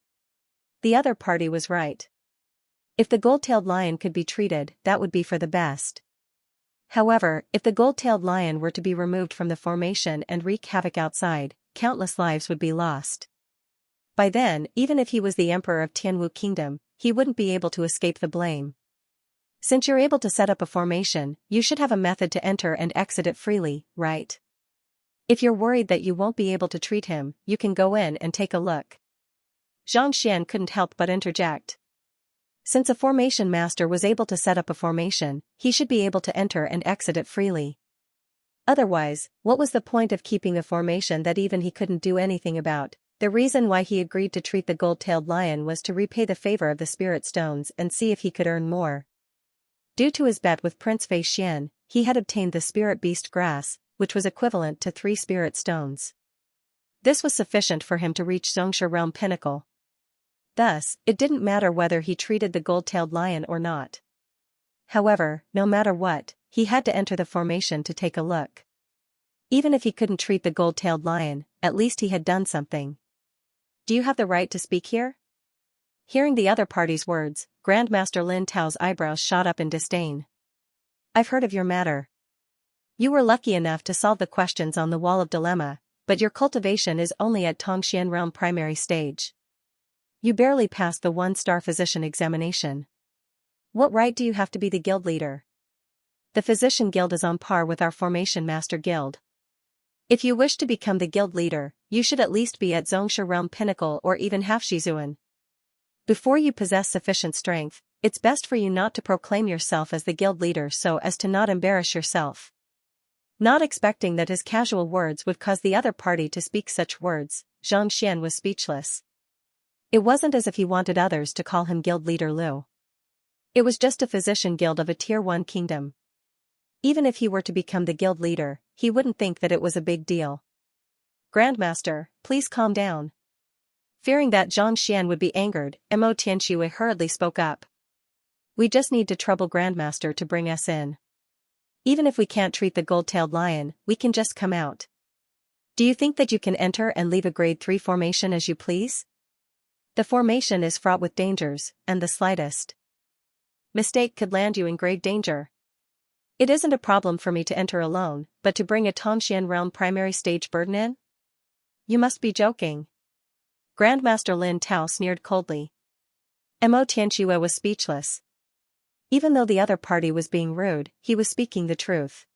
The other party was right. If the gold-tailed lion could be treated, that would be for the best. However, if the gold-tailed lion were to be removed from the formation and wreak havoc outside, countless lives would be lost. By then, even if he was the emperor of Tianwu Kingdom, he wouldn't be able to escape the blame. Since you're able to set up a formation, you should have a method to enter and exit it freely, right? If you're worried that you won't be able to treat him, you can go in and take a look. Zhang Xian couldn't help but interject. Since a formation master was able to set up a formation, he should be able to enter and exit it freely. Otherwise, what was the point of keeping a formation that even he couldn't do anything about? The reason why he agreed to treat the gold-tailed lion was to repay the favor of the spirit stones and see if he could earn more. Due to his bet with Prince Fei Xian, he had obtained the spirit beast grass, which was equivalent to 3 spirit stones. This was sufficient for him to reach Xianxia realm pinnacle. Thus, it didn't matter whether he treated the gold-tailed lion or not. However, no matter what, he had to enter the formation to take a look. Even if he couldn't treat the gold-tailed lion, at least he had done something. Do you have the right to speak here? Hearing the other party's words, Grandmaster Lin Tao's eyebrows shot up in disdain. I've heard of your matter. You were lucky enough to solve the questions on the Wall of Dilemma, but your cultivation is only at Tongxian realm primary stage. You barely passed the 1-star physician examination. What right do you have to be the guild leader? The physician guild is on par with our formation master guild. If you wish to become the guild leader, you should at least be at Xianxia realm pinnacle or even half Shizuan. Before you possess sufficient strength, it's best for you not to proclaim yourself as the guild leader so as to not embarrass yourself. Not expecting that his casual words would cause the other party to speak such words, Zhang Xian was speechless. It wasn't as if he wanted others to call him guild leader Lu. It was just a physician guild of a tier 1 kingdom. Even if he were to become the guild leader, he wouldn't think that it was a big deal. Grandmaster, please calm down. Fearing that Zhang Xian would be angered, Mo Tianxue hurriedly spoke up. We just need to trouble Grandmaster to bring us in. Even if we can't treat the gold-tailed lion, we can just come out. Do you think that you can enter and leave a grade 3 formation as you please? The formation is fraught with dangers, and the slightest mistake could land you in grave danger. It isn't a problem for me to enter alone, but to bring a Tongxian realm primary stage burden in? You must be joking. Grandmaster Lin Tao sneered coldly. Mo Tianxue was speechless. Even though the other party was being rude, he was speaking the truth.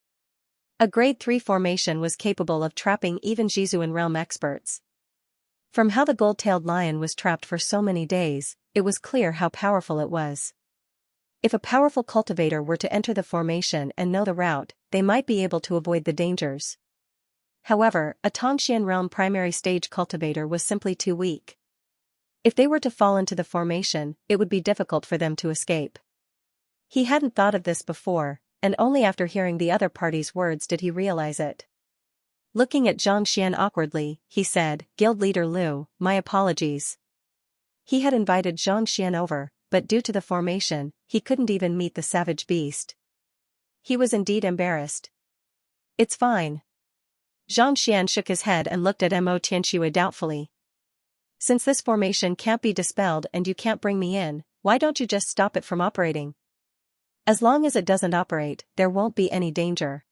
A grade 3 formation was capable of trapping even Jizuan realm experts. From how the gold-tailed lion was trapped for so many days, it was clear how powerful it was. If a powerful cultivator were to enter the formation and know the route, they might be able to avoid the dangers. However, a Tongxian realm primary stage cultivator was simply too weak. If they were to fall into the formation, it would be difficult for them to escape. He hadn't thought of this before, and only after hearing the other party's words did he realize it. Looking at Xianxia awkwardly, he said, "Guild leader Liu, my apologies." He had invited Xianxia over, but due to the formation, he couldn't even meet the savage beast. He was indeed embarrassed. "It's fine." Xianxia shook his head and looked at Mo Tianxue doubtfully. "Since this formation can't be dispelled and you can't bring me in, why don't you just stop it from operating? As long as it doesn't operate, there won't be any danger.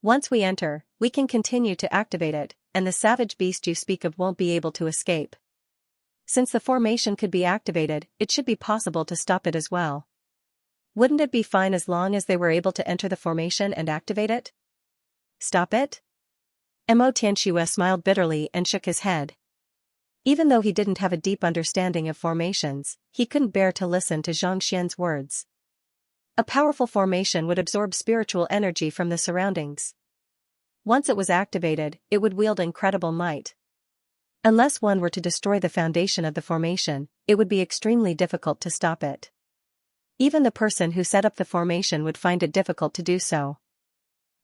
Once we enter, we can continue to activate it, and the savage beast you speak of won't be able to escape. Since the formation could be activated, it should be possible to stop it as well. Wouldn't it be fine as long as they were able to enter the formation and activate it?" "Stop it?" Mo Tianxue smiled bitterly and shook his head. Even though he didn't have a deep understanding of formations, he couldn't bear to listen to Xianxian's words. A powerful formation would absorb spiritual energy from the surroundings. Once it was activated, it would wield incredible might. Unless one were to destroy the foundation of the formation, it would be extremely difficult to stop it. Even the person who set up the formation would find it difficult to do so.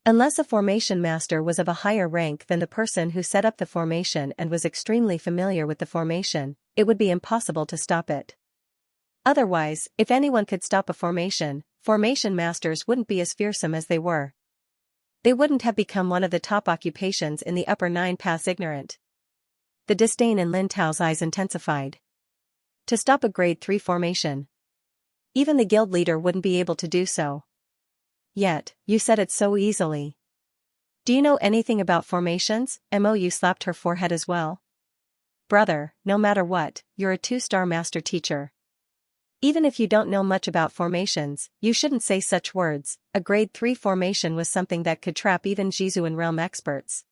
Unless a formation master was of a higher rank than the person who set up the formation and was extremely familiar with the formation, it would be impossible to stop it. Otherwise, if anyone could stop a formation masters wouldn't be as fearsome as they were. They wouldn't have become one of the top occupations in the upper 9 paths ignorant. The disdain in Lin Tao's eyes intensified. To stop a grade 3 formation. Even the guild leader wouldn't be able to do so. Yet, you said it so easily. Do you know anything about formations? Mou slapped her forehead as well. Brother, no matter what, you're a 2-star master teacher. Even if you don't know much about formations, you shouldn't say such words. A grade 3 formation was something that could trap even Jizuan realm experts.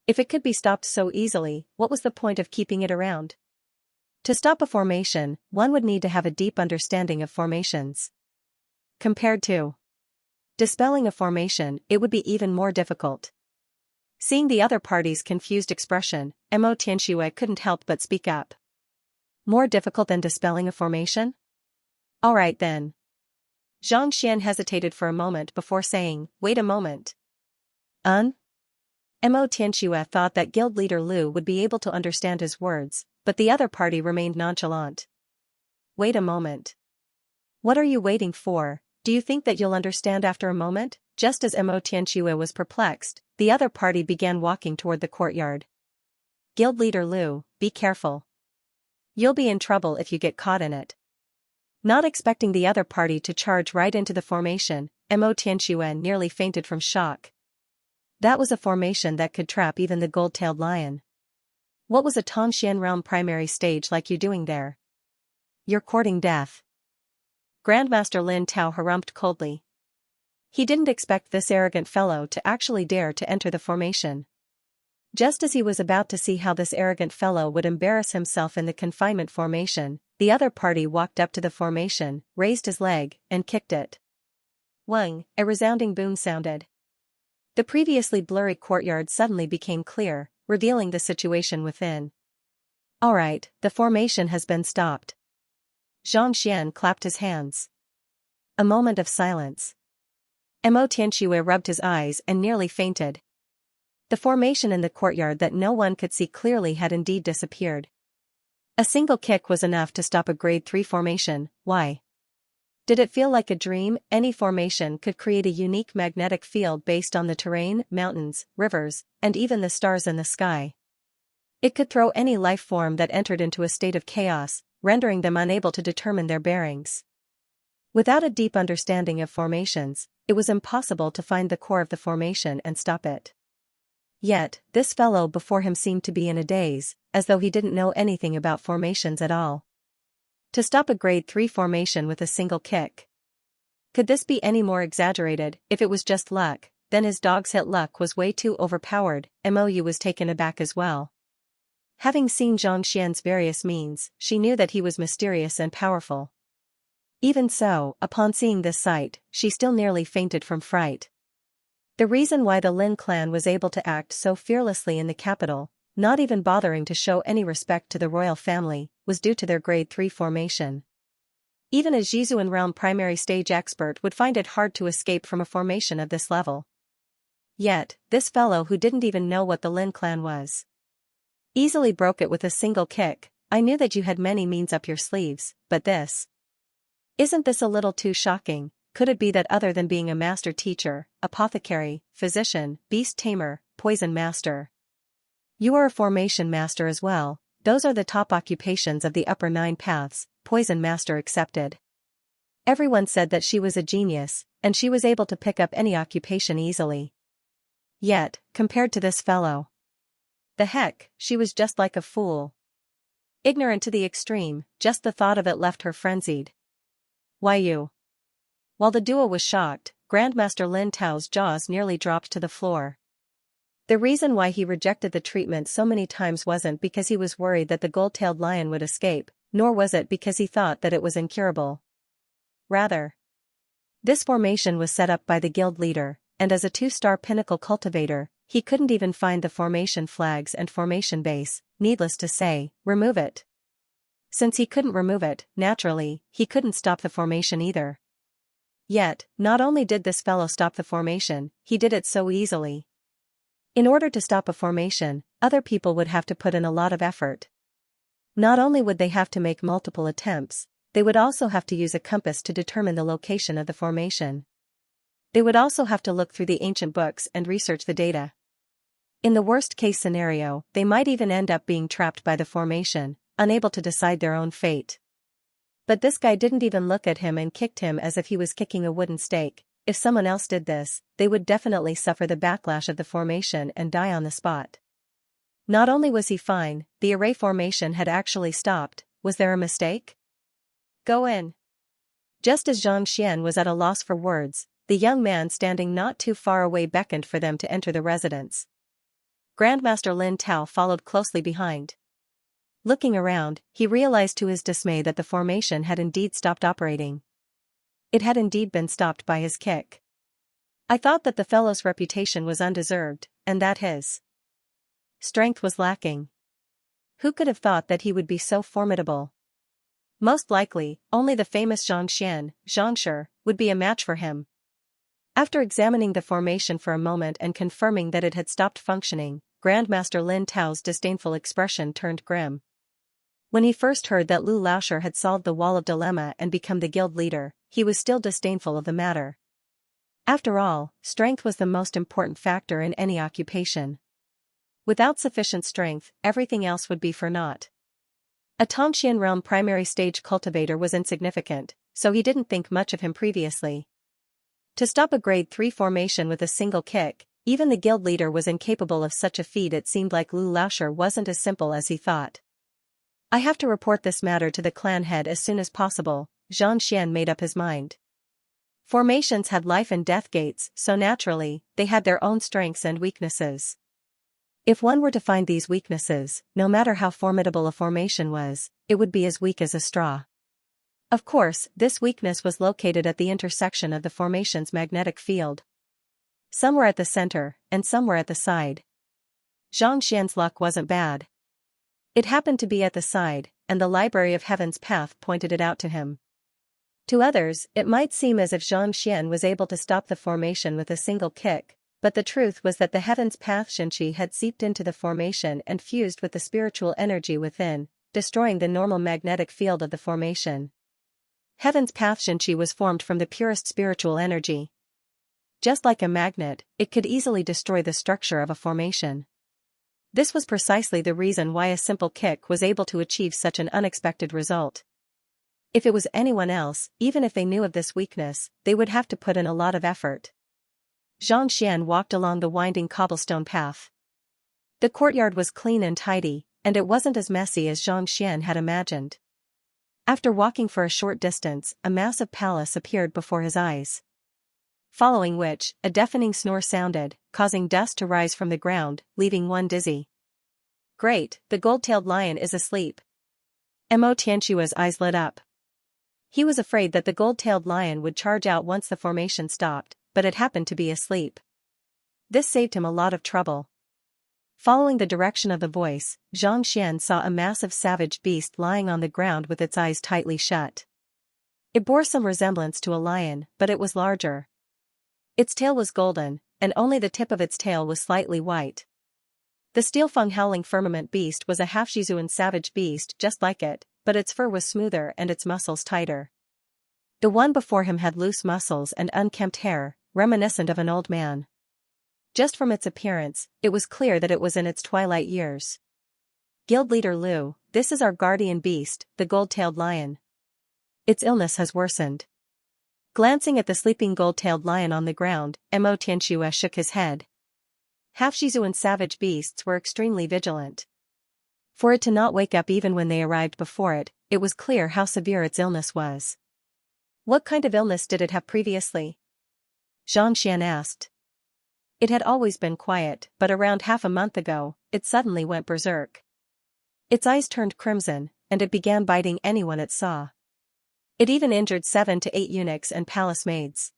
If it could be stopped so easily, what was the point of keeping it around? To stop a formation, one would need to have a deep understanding of formations. Compared to dispelling a formation, it would be even more difficult. Seeing the other party's confused expression, Mo Tianxue couldn't help but speak up. More difficult than dispelling a formation? All right then. Xianxia hesitated for a moment before saying, "Wait a moment." Mo Tianxue thought that guild leader Liu would be able to understand his words, but the other party remained nonchalant. "Wait a moment. What are you waiting for? Do you think that you'll understand after a moment?" Just as Mo Tianxue was perplexed, the other party began walking toward the courtyard. "Guild leader Liu, be careful. You'll be in trouble if you get caught in it." Not expecting the other party to charge right into the formation, Mo Tianxue nearly fainted from shock. That was a formation that could trap even the gold-tailed lion. What was a Tongxian realm primary stage like you doing there? You're courting death. Grandmaster Lin Tao harumphed coldly. He didn't expect this arrogant fellow to actually dare to enter the formation. Just as he was about to see how this arrogant fellow would embarrass himself in the confinement formation, the other party walked up to the formation, raised his leg, and kicked it. Whang! A resounding boom sounded. The previously blurry courtyard suddenly became clear, revealing the situation within. All right, the formation has been stopped. Xianxia clapped his hands. A moment of silence. Mo Tianxue rubbed his eyes and nearly fainted. The formation in the courtyard that no one could see clearly had indeed disappeared. A single kick was enough to stop a grade 3 formation. Why? Did it feel like a dream? Any formation could create a unique magnetic field based on the terrain, mountains, rivers, and even the stars in the sky. It could throw any life form that entered into a state of chaos, rendering them unable to determine their bearings. Without a deep understanding of formations, it was impossible to find the core of the formation and stop it. Yet, this fellow before him seemed to be in a daze, as though he didn't know anything about formations at all. To stop a grade 3 formation with a single kick. Could this be any more exaggerated? If it was just luck, then his dog's hit luck was way too overpowered. Mou was taken aback as well. Having seen Xianxia's various means, she knew that he was mysterious and powerful. Even so, upon seeing this sight, she still nearly fainted from fright. The reason why the Lin clan was able to act so fearlessly in the capital, not even bothering to show any respect to the royal family, was due to their grade 3 formation. Even a Jizuan realm primary stage expert would find it hard to escape from a formation of this level. Yet, this fellow who didn't even know what the Lin clan was easily broke it with a single kick. I knew that you had many means up your sleeves, but this. Isn't this a little too shocking? Could it be that other than being a master teacher, apothecary, physician, beast tamer, poison master, you are a formation master as well? Those are the top occupations of the upper 9 paths, poison master accepted. Everyone said that she was a genius, and she was able to pick up any occupation easily. Yet, compared to this fellow, the heck, she was just like a fool. Ignorant to the extreme, just the thought of it left her frenzied. Why you? While the duo was shocked, Grandmaster Lin Tao's jaws nearly dropped to the floor. The reason why he rejected the treatment so many times wasn't because he was worried that the gold-tailed lion would escape, nor was it because he thought that it was incurable. Rather, this formation was set up by the guild leader, and as a 2-star pinnacle cultivator, he couldn't even find the formation flags and formation base, needless to say, remove it. Since he couldn't remove it, naturally, he couldn't stop the formation either. Yet, not only did this fellow stop the formation, he did it so easily. In order to stop a formation, other people would have to put in a lot of effort. Not only would they have to make multiple attempts, they would also have to use a compass to determine the location of the formation. They would also have to look through the ancient books and research the data. In the worst-case scenario, they might even end up being trapped by the formation, unable to decide their own fate. But this guy didn't even look at him and kicked him as if he was kicking a wooden stake. If someone else did this, they would definitely suffer the backlash of the formation and die on the spot. Not only was he fine, the array formation had actually stopped. Was there a mistake? Go in. Just as Xianxia was at a loss for words, the young man standing not too far away beckoned for them to enter the residence. Grandmaster Lin Tao followed closely behind. Looking around, he realized to his dismay that the formation had indeed stopped operating. It had indeed been stopped by his kick. I thought that the fellow's reputation was undeserved, and that his strength was lacking. Who could have thought that he would be so formidable? Most likely, only the famous Xianxia, would be a match for him. After examining the formation for a moment and confirming that it had stopped functioning, Grandmaster Lin Tao's disdainful expression turned grim. When he first heard that Lu Laoshi had solved the wall of dilemma and become the guild leader, he was still disdainful of the matter. After all, strength was the most important factor in any occupation. Without sufficient strength, everything else would be for naught. A Tongxian realm primary stage cultivator was insignificant, so he didn't think much of him previously. To stop a grade 3 formation with a single kick, even the guild leader was incapable of such a feat. It seemed like Lu Laoshi wasn't as simple as he thought. I have to report this matter to the clan head as soon as possible. Xianxia made up his mind. Formations had life and death gates, so naturally, they had their own strengths and weaknesses. If one were to find these weaknesses, no matter how formidable a formation was, it would be as weak as a straw. Of course, this weakness was located at the intersection of the formation's magnetic field. Some were at the center, and some were at the side. Xianxia's luck wasn't bad. It happened to be at the side, and the Library of Heaven's Path pointed it out to him. To others, it might seem as if Xianxia was able to stop the formation with a single kick, but the truth was that the Heaven's Path Xianxia had seeped into the formation and fused with the spiritual energy within, destroying the normal magnetic field of the formation. Heaven's Path Xianxia was formed from the purest spiritual energy. Just like a magnet, it could easily destroy the structure of a formation. This was precisely the reason why a simple kick was able to achieve such an unexpected result. If it was anyone else, even if they knew of this weakness, they would have to put in a lot of effort. Xianxia walked along the winding cobblestone path. The courtyard was clean and tidy, and it wasn't as messy as Xianxia had imagined. After walking for a short distance, a massive palace appeared before his eyes. Following which, a deafening snore sounded, causing dust to rise from the ground, leaving one dizzy. Great, the gold-tailed lion is asleep. Mo Tianxua's eyes lit up. He was afraid that the gold-tailed lion would charge out once the formation stopped, but it happened to be asleep. This saved him a lot of trouble. Following the direction of the voice, Xianxia saw a massive savage beast lying on the ground with its eyes tightly shut. It bore some resemblance to a lion, but it was larger. Its tail was golden, and only the tip of its tail was slightly white. The steel-fang howling firmament beast was a half-Shizuan savage beast just like it, but its fur was smoother and its muscles tighter. The one before him had loose muscles and unkempt hair, reminiscent of an old man. Just from its appearance, it was clear that it was in its twilight years. Guild leader Liu, this is our guardian beast, the gold-tailed lion. Its illness has worsened. Glancing at the sleeping gold-tailed lion on the ground, Mo Tianxue shook his head. Half-Shizuan savage beasts were extremely vigilant. For it to not wake up even when they arrived before it, it was clear how severe its illness was. What kind of illness did it have previously? Xianxia asked. It had always been quiet, but around half a month ago, it suddenly went berserk. Its eyes turned crimson, and it began biting anyone it saw. It even injured 7 to 8 eunuchs and palace maids.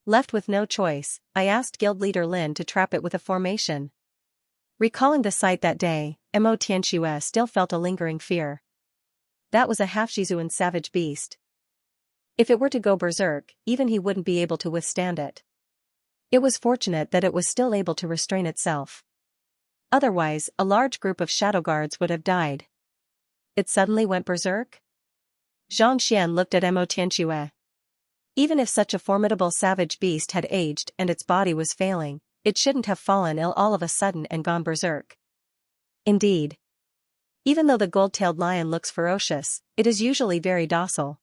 Left with no choice, I asked guild leader Lin to trap it with a formation. Recalling the sight that day, Mo Tianxue still felt a lingering fear. That was a half-Shizuan savage beast. If it were to go berserk, even he wouldn't be able to withstand it. It was fortunate that it was still able to restrain itself. Otherwise, a large group of shadow guards would have died. It suddenly went berserk? Xianxia looked at Mo Tianxue. Even if such a formidable savage beast had aged and its body was failing, it shouldn't have fallen ill all of a sudden and gone berserk. Indeed. Even though the gold-tailed lion looks ferocious, it is usually very docile.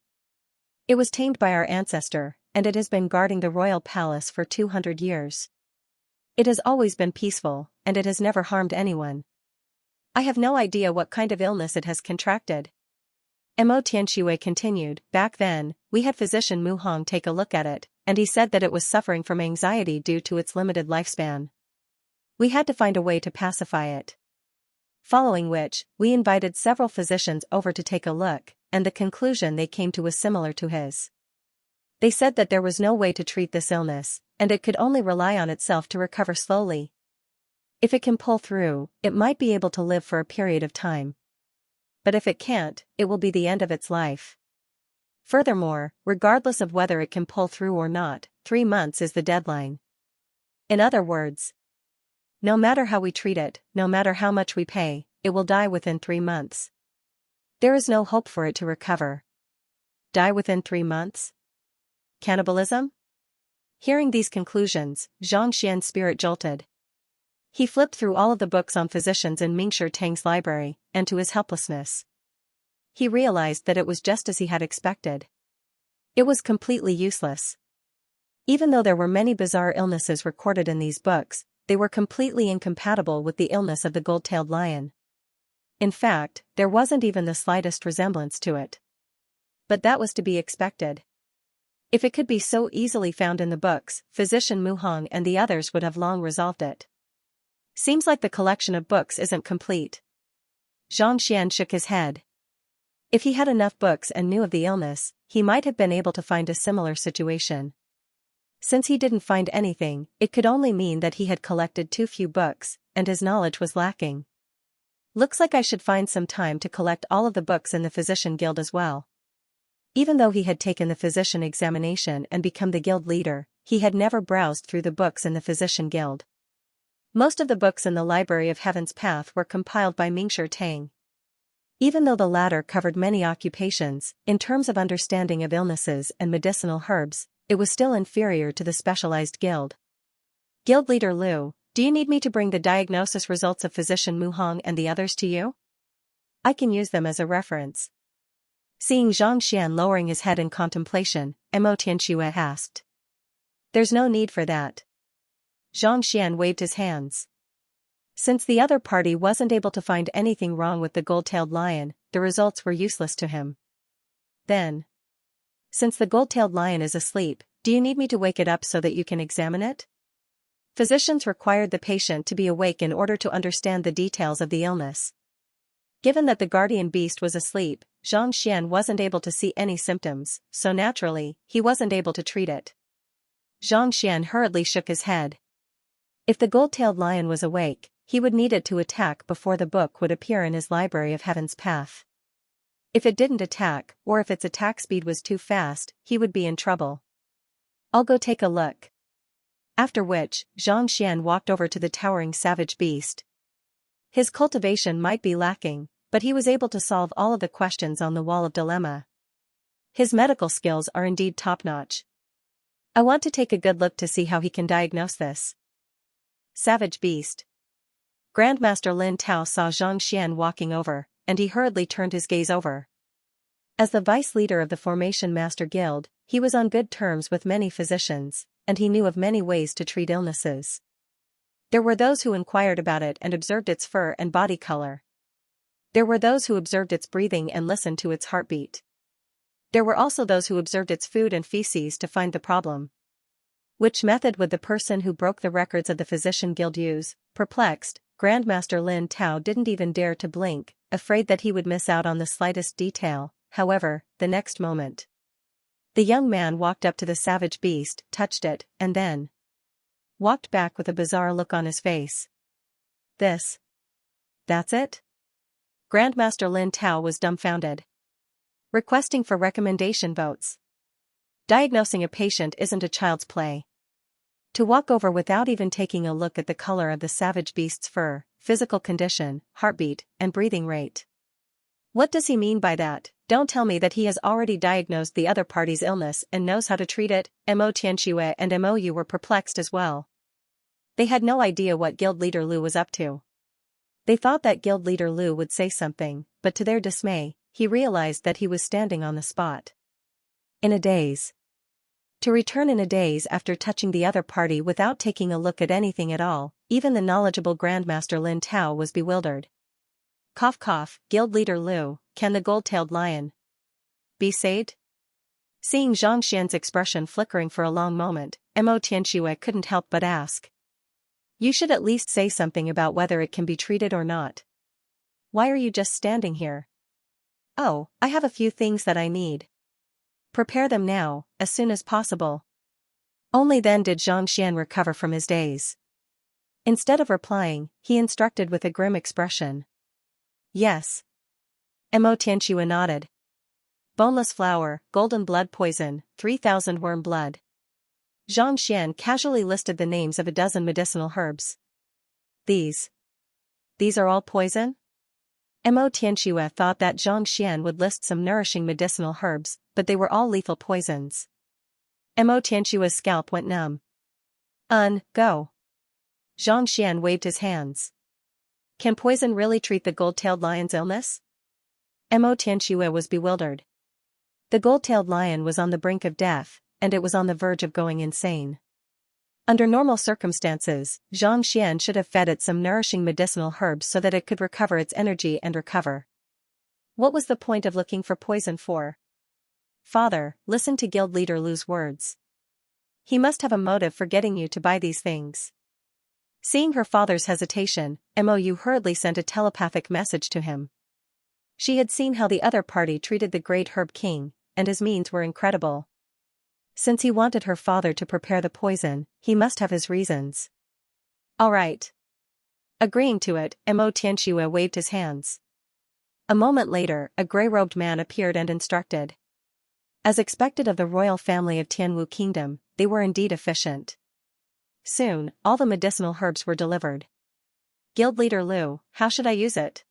It was tamed by our ancestor, and it has been guarding the royal palace for 200 years. It has always been peaceful, and it has never harmed anyone. I have no idea what kind of illness it has contracted. Mo Tianxue continued, back then, we had physician Mu Hong take a look at it, and he said that it was suffering from anxiety due to its limited lifespan. We had to find a way to pacify it. Following which, we invited several physicians over to take a look, and the conclusion they came to was similar to his. They said that there was no way to treat this illness, and it could only rely on itself to recover slowly. If it can pull through, it might be able to live for a period of time. But if it can't, it will be the end of its life. Furthermore, regardless of whether it can pull through or not, 3 months is the deadline. In other words, no matter how we treat it, no matter how much we pay, it will die within 3 months. There is no hope for it to recover. Die within 3 months? Cannibalism? Hearing these conclusions, Xianxia's spirit jolted. He flipped through all of the books on physicians in Mingshi Tang's library, and to his helplessness, he realized that it was just as he had expected. It was completely useless. Even though there were many bizarre illnesses recorded in these books, they were completely incompatible with the illness of the gold-tailed lion. In fact, there wasn't even the slightest resemblance to it. But that was to be expected. If it could be so easily found in the books, physician Mu Hong and the others would have long resolved it. Seems like the collection of books isn't complete. Xianxia shook his head. If he had enough books and knew of the illness, he might have been able to find a similar situation. Since he didn't find anything, it could only mean that he had collected too few books, and his knowledge was lacking. Looks like I should find some time to collect all of the books in the physician guild as well. Even though he had taken the physician examination and become the guild leader, he had never browsed through the books in the physician guild. Most of the books in the Library of Heaven's Path were compiled by Mingshi Tang. Even though the latter covered many occupations, in terms of understanding of illnesses and medicinal herbs, it was still inferior to the specialized guild. Guild leader Liu, do you need me to bring the diagnosis results of physician Mu Hong and the others to you? I can use them as a reference. Seeing Xianxia lowering his head in contemplation, Mo Tianxue asked. There's no need for that. Xianxia waved his hands. Since the other party wasn't able to find anything wrong with the gold-tailed lion, the results were useless to him. Then, since the gold-tailed lion is asleep, do you need me to wake it up so that you can examine it? Physicians required the patient to be awake in order to understand the details of the illness. Given that the guardian beast was asleep, Xianxia wasn't able to see any symptoms, so naturally, he wasn't able to treat it. Xianxia hurriedly shook his head. If the gold-tailed lion was awake, he would need it to attack before the book would appear in his library of Heaven's Path. If it didn't attack, or if its attack speed was too fast, he would be in trouble. I'll go take a look. After which, Xianxia walked over to the towering savage beast. His cultivation might be lacking, but he was able to solve all of the questions on the wall of dilemma. His medical skills are indeed top-notch. I want to take a good look to see how he can diagnose this. Savage beast. Grandmaster Lin Tao saw Xianxia walking over, and he hurriedly turned his gaze over. As the vice leader of the Formation Master Guild, he was on good terms with many physicians, and he knew of many ways to treat illnesses. There were those who inquired about it and observed its fur and body color. There were those who observed its breathing and listened to its heartbeat. There were also those who observed its food and feces to find the problem. Which method would the person who broke the records of the Physician Guild use? Perplexed, Grandmaster Lin Tao didn't even dare to blink, afraid that he would miss out on the slightest detail. However, the next moment, the young man walked up to the savage beast, touched it, and then walked back with a bizarre look on his face. That's it? Grandmaster Lin Tao was dumbfounded. Requesting for recommendation votes. Diagnosing a patient isn't a child's play. To walk over without even taking a look at the color of the savage beast's fur, physical condition, heartbeat, and breathing rate. What does he mean by that? Don't tell me that he has already diagnosed the other party's illness and knows how to treat it. Mo Tianxue and Mou were perplexed as well. They had no idea what Guild Leader Lu was up to. They thought that Guild Leader Lu would say something, but to their dismay, he realized that he was standing on the spot. In a daze. To return in a daze after touching the other party without taking a look at anything at all, even the knowledgeable Grandmaster Lin Tao was bewildered. Cough cough, Guild Leader Lu, can the gold-tailed lion be saved? Seeing Xianxia's expression flickering for a long moment, Mo Tianxue couldn't help but ask. You should at least say something about whether it can be treated or not. Why are you just standing here? Oh, I have a few things that I need. Prepare them now, as soon as possible. Only then did Xianxia recover from his daze. Instead of replying, he instructed with a grim expression. Yes. Mo Tianxue nodded. Boneless flour, golden blood poison, 3,000 worm blood. Xianxia casually listed the names of a dozen medicinal herbs. These are all poison? Mo Tianxue thought that Xianxia would list some nourishing medicinal herbs, but they were all lethal poisons. Mo Tianxue's scalp went numb. Go. Xianxia waved his hands. Can poison really treat the gold-tailed lion's illness? Mo Tianxue was bewildered. The gold-tailed lion was on the brink of death, and it was on the verge of going insane. Under normal circumstances, Xianxia should have fed it some nourishing medicinal herbs so that it could recover its energy and recover. What was the point of looking for poison for? Father, listen to Guild Leader Lu's words. He must have a motive for getting you to buy these things. Seeing her father's hesitation, Mou hurriedly sent a telepathic message to him. She had seen how the other party treated the great Herb King, and his means were incredible. Since he wanted her father to prepare the poison, he must have his reasons. All right. Agreeing to it, Mo Tianxue waved his hands. A moment later, a grey-robed man appeared and instructed. As expected of the royal family of Tianwu Kingdom, they were indeed efficient. Soon, all the medicinal herbs were delivered. Guild Leader Lu, how should I use it?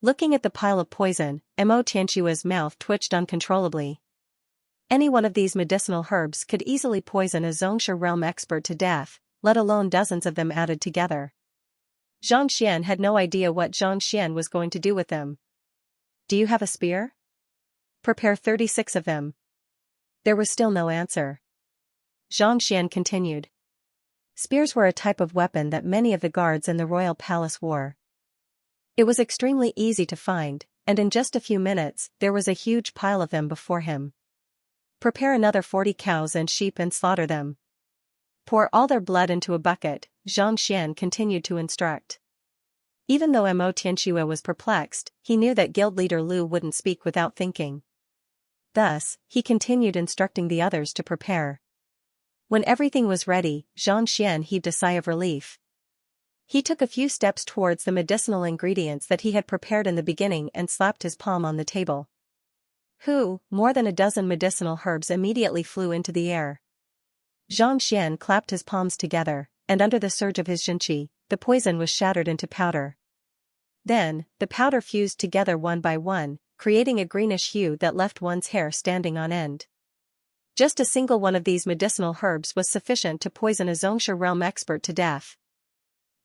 Looking at the pile of poison, Mo Tianxue's mouth twitched uncontrollably. Any one of these medicinal herbs could easily poison a Xianxia realm expert to death, let alone dozens of them added together. Xianxia had no idea what Xianxia was going to do with them. Do you have a spear? Prepare 36 of them. There was still no answer. Xianxia continued. Spears were a type of weapon that many of the guards in the royal palace wore. It was extremely easy to find, and in just a few minutes there was a huge pile of them before him. Prepare another 40 cows and sheep and slaughter them. Pour all their blood into a bucket, Xianxia continued to instruct. Even though Mo Tianxue was perplexed, he knew that Guild Leader Lu wouldn't speak without thinking. Thus, he continued instructing the others to prepare. When everything was ready, Xianxia heaved a sigh of relief. He took a few steps towards the medicinal ingredients that he had prepared in the beginning and slapped his palm on the table. More than a dozen medicinal herbs immediately flew into the air. Xianxia clapped his palms together, and under the surge of his Xianxia, the poison was shattered into powder. Then, the powder fused together one by one, creating a greenish hue that left one's hair standing on end. Just a single one of these medicinal herbs was sufficient to poison a Xianxia realm expert to death.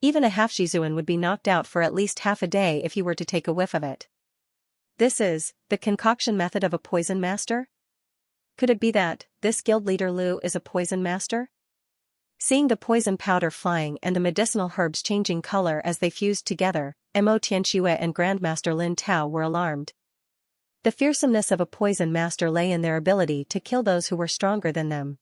Even a half-Zhizuan would be knocked out for at least half a day if he were to take a whiff of it. This is the concoction method of a poison master? Could it be that this guild leader Lu is a poison master? Seeing the poison powder flying and the medicinal herbs changing color as they fused together, Mo Tianxue and Grandmaster Lin Tao were alarmed. The fearsomeness of a poison master lay in their ability to kill those who were stronger than them.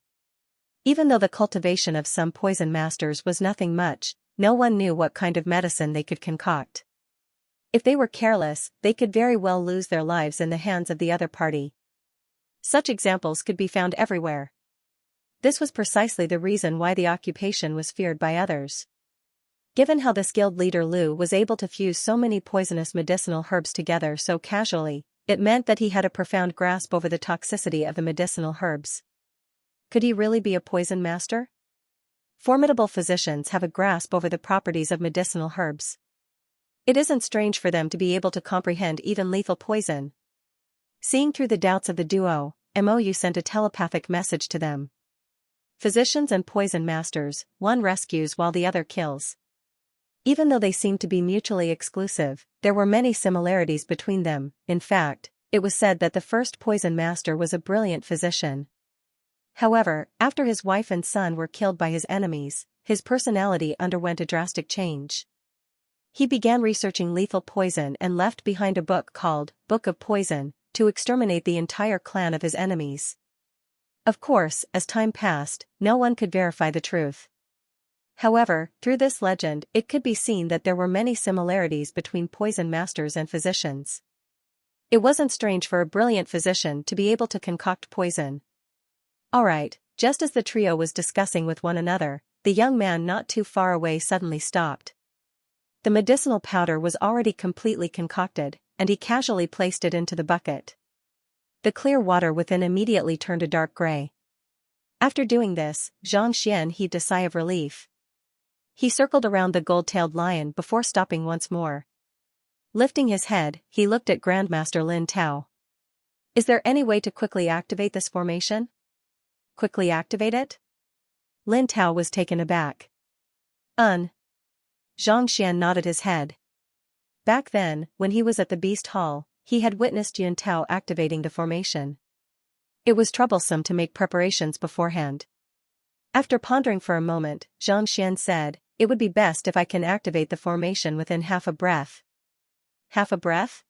Even though the cultivation of some poison masters was nothing much, no one knew what kind of medicine they could concoct. If they were careless, they could very well lose their lives in the hands of the other party. Such examples could be found everywhere. This was precisely the reason why the occupation was feared by others. Given how the skilled leader Lu was able to fuse so many poisonous medicinal herbs together so casually, it meant that he had a profound grasp over the toxicity of the medicinal herbs. Could he really be a poison master? Formidable physicians have a grasp over the properties of medicinal herbs. It isn't strange for them to be able to comprehend even lethal poison. Seeing through the doubts of the duo, Mou sent a telepathic message to them. Physicians and poison masters, one rescues while the other kills. Even though they seemed to be mutually exclusive, there were many similarities between them. In fact, it was said that the first poison master was a brilliant physician. However, after his wife and son were killed by his enemies, his personality underwent a drastic change. He began researching lethal poison and left behind a book called Book of Poison, to exterminate the entire clan of his enemies. Of course, as time passed, no one could verify the truth. However, through this legend it could be seen that there were many similarities between poison masters and physicians. It wasn't strange for a brilliant physician to be able to concoct poison. Alright, just as the trio was discussing with one another, the young man not too far away suddenly stopped. The medicinal powder was already completely concocted, and he casually placed it into the bucket. The clear water within immediately turned a dark gray. After doing this, Xianxia heaved a sigh of relief. He circled around the gold-tailed lion before stopping once more. Lifting his head, he looked at Grandmaster Lin Tao. Is there any way to quickly activate this formation? Quickly activate it? Lin Tao was taken aback. Xianxia nodded his head. Back then, when he was at the Beast Hall, he had witnessed Yun Tao activating the formation. It was troublesome to make preparations beforehand. After pondering for a moment, Xianxia said, "It would be best if I can activate the formation within half a breath." Half a breath?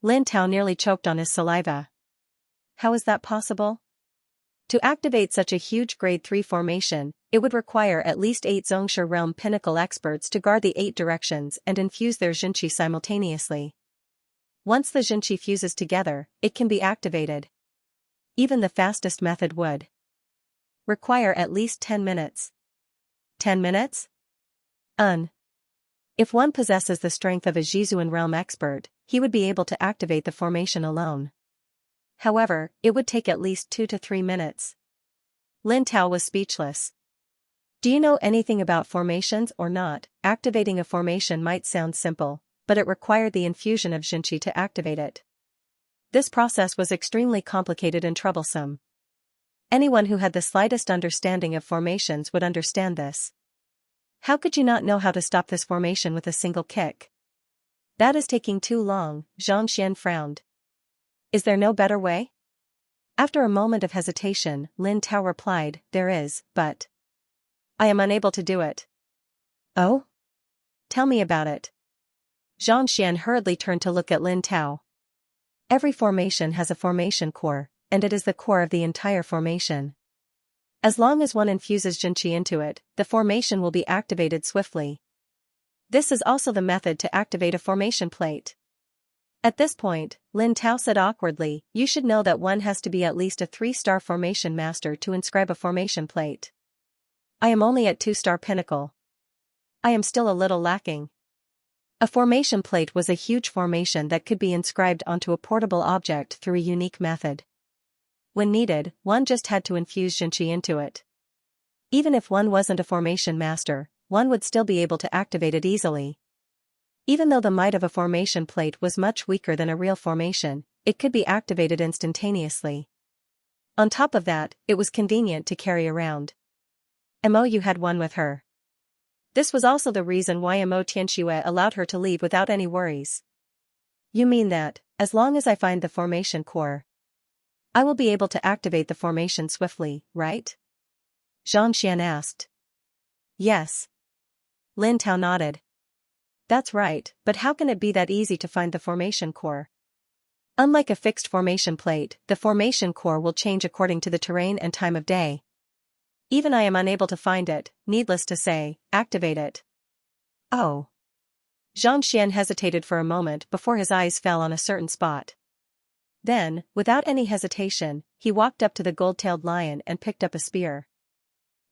Lin Tao nearly choked on his saliva. How is that possible? To activate such a huge grade 3 formation, it would require at least 8 Xianxia realm pinnacle experts to guard the 8 directions and infuse their Xianxia simultaneously. Once the Xianxia fuses together, it can be activated. Even the fastest method would require at least 10 minutes. 10 minutes? If one possesses the strength of a Zhizuan realm expert, he would be able to activate the formation alone. However, it would take at least 2 to 3 minutes. Lin Tao was speechless. Do you know anything about formations or not? Activating a formation might sound simple, but it required the infusion of Xianxia to activate it. This process was extremely complicated and troublesome. Anyone who had the slightest understanding of formations would understand this. How could you not know how to stop this formation with a single kick? That is taking too long, Xianxia frowned. Is there no better way? After a moment of hesitation, Lin Tao replied, "There is, but I am unable to do it." Oh? Tell me about it. Xianxia hurriedly turned to look at Lin Tao. Every formation has a formation core, and it is the core of the entire formation. As long as one infuses Xianxia into it, the formation will be activated swiftly. This is also the method to activate a formation plate. At this point, Lin Tao said awkwardly, "You should know that one has to be at least a 3-star formation master to inscribe a formation plate. I am only at 2-star pinnacle. I am still a little lacking." A formation plate was a huge formation that could be inscribed onto a portable object through a unique method. When needed, one just had to infuse Xianxia into it. Even if one wasn't a formation master, one would still be able to activate it easily. Even though the might of a formation plate was much weaker than a real formation, it could be activated instantaneously. On top of that, it was convenient to carry around. Mou had one with her. This was also the reason why Mo Tianxue allowed her to leave without any worries. "You mean that, as long as I find the formation core, I will be able to activate the formation swiftly, right?" Xianxia asked. "Yes." Lin Tao nodded. "That's right, but how can it be that easy to find the formation core? Unlike a fixed formation plate, the formation core will change according to the terrain and time of day. Even I am unable to find it, needless to say, activate it." "Oh." Xianxia hesitated for a moment before his eyes fell on a certain spot. Then, without any hesitation, he walked up to the gold-tailed lion and picked up a spear.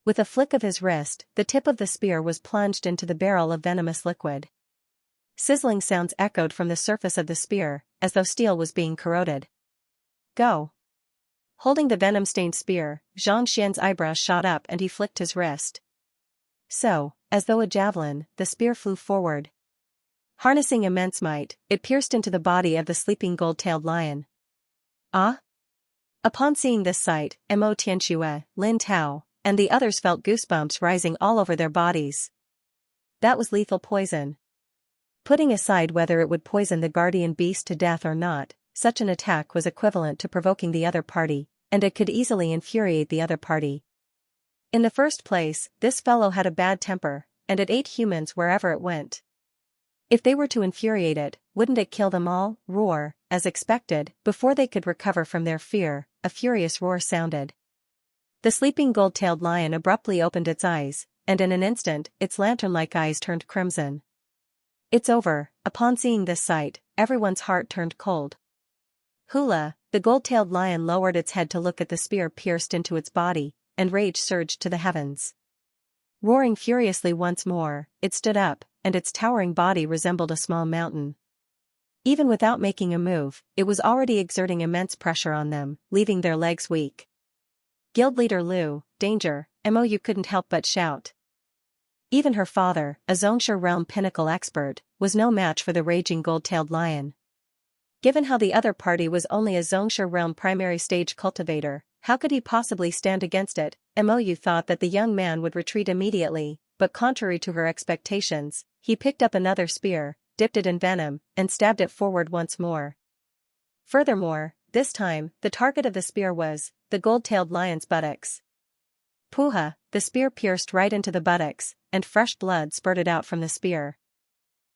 With a flick of his wrist, the tip of the spear was plunged into the barrel of venomous liquid. Sizzling sounds echoed from the surface of the spear, as though steel was being corroded. "Go." Holding the venom-stained spear, Xianxia's eyebrows shot up and he flicked his wrist. So, as though a javelin, the spear flew forward. Harnessing immense might, it pierced into the body of the sleeping gold-tailed lion. "Ah?" Upon seeing this sight, Mo Tianxue, Lin Tao, and the others felt goosebumps rising all over their bodies. That was lethal poison. Putting aside whether it would poison the guardian beast to death or not, such an attack was equivalent to provoking the other party, and it could easily infuriate the other party. In the first place, this fellow had a bad temper, and it ate humans wherever it went. If they were to infuriate it, wouldn't it kill them all? Roar, as expected, before they could recover from their fear, a furious roar sounded. The sleeping gold-tailed lion abruptly opened its eyes, and in an instant, its lantern-like eyes turned crimson. "It's over." Upon seeing this sight, everyone's heart turned cold. Hula, the gold-tailed lion lowered its head to look at the spear pierced into its body, and rage surged to the heavens. Roaring furiously once more, it stood up, and its towering body resembled a small mountain. Even without making a move, it was already exerting immense pressure on them, leaving their legs weak. Guild leader Liu, danger, Mou couldn't help but shout. Even her father, a Xianxia realm pinnacle expert, was no match for the raging gold-tailed lion. Given how the other party was only a Xianxia realm primary stage cultivator, how could he possibly stand against it? Mou thought that the young man would retreat immediately, but contrary to her expectations, he picked up another spear, dipped it in venom, and stabbed it forward once more. Furthermore, this time, the target of the spear was the gold-tailed lion's buttocks. Puha, the spear pierced right into the buttocks, and fresh blood spurted out from the spear.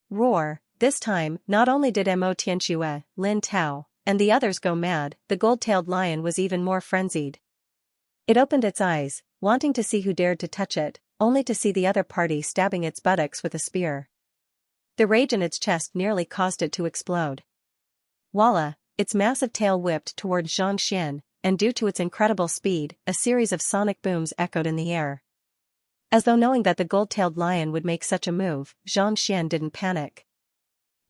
Roar, this time, not only did Mo Tianxue, Lin Tao, and the others go mad, the gold-tailed lion was even more frenzied. It opened its eyes, wanting to see who dared to touch it, only to see the other party stabbing its buttocks with a spear. The rage in its chest nearly caused it to explode. Voila, its massive tail whipped toward Xianxia, and due to its incredible speed, a series of sonic booms echoed in the air. As though knowing that the gold-tailed lion would make such a move, Xianxia didn't panic.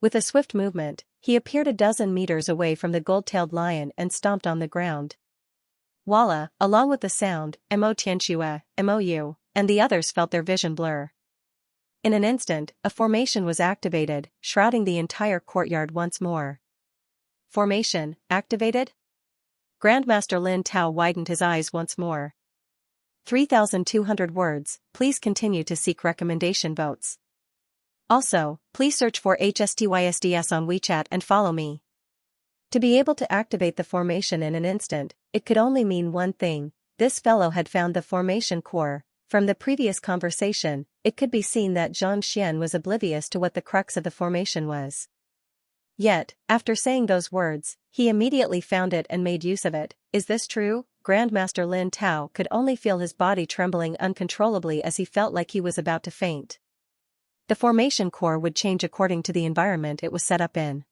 With a swift movement, he appeared a dozen meters away from the gold-tailed lion and stomped on the ground. Voila, along with the sound, Mo Tianxue, Mou, and the others felt their vision blur. In an instant, a formation was activated, shrouding the entire courtyard once more. Formation, activated? Grandmaster Lin Tao widened his eyes once more. 3,200 words, please continue to seek recommendation votes. Also, please search for HSTYSDS on WeChat and follow me. To be able to activate the formation in an instant, it could only mean one thing: this fellow had found the formation core. From the previous conversation, it could be seen that Xianxia was oblivious to what the crux of the formation was. Yet, after saying those words, he immediately found it and made use of it. Is this true? Grandmaster Lin Tao could only feel his body trembling uncontrollably as he felt like he was about to faint. The formation core would change according to the environment it was set up in.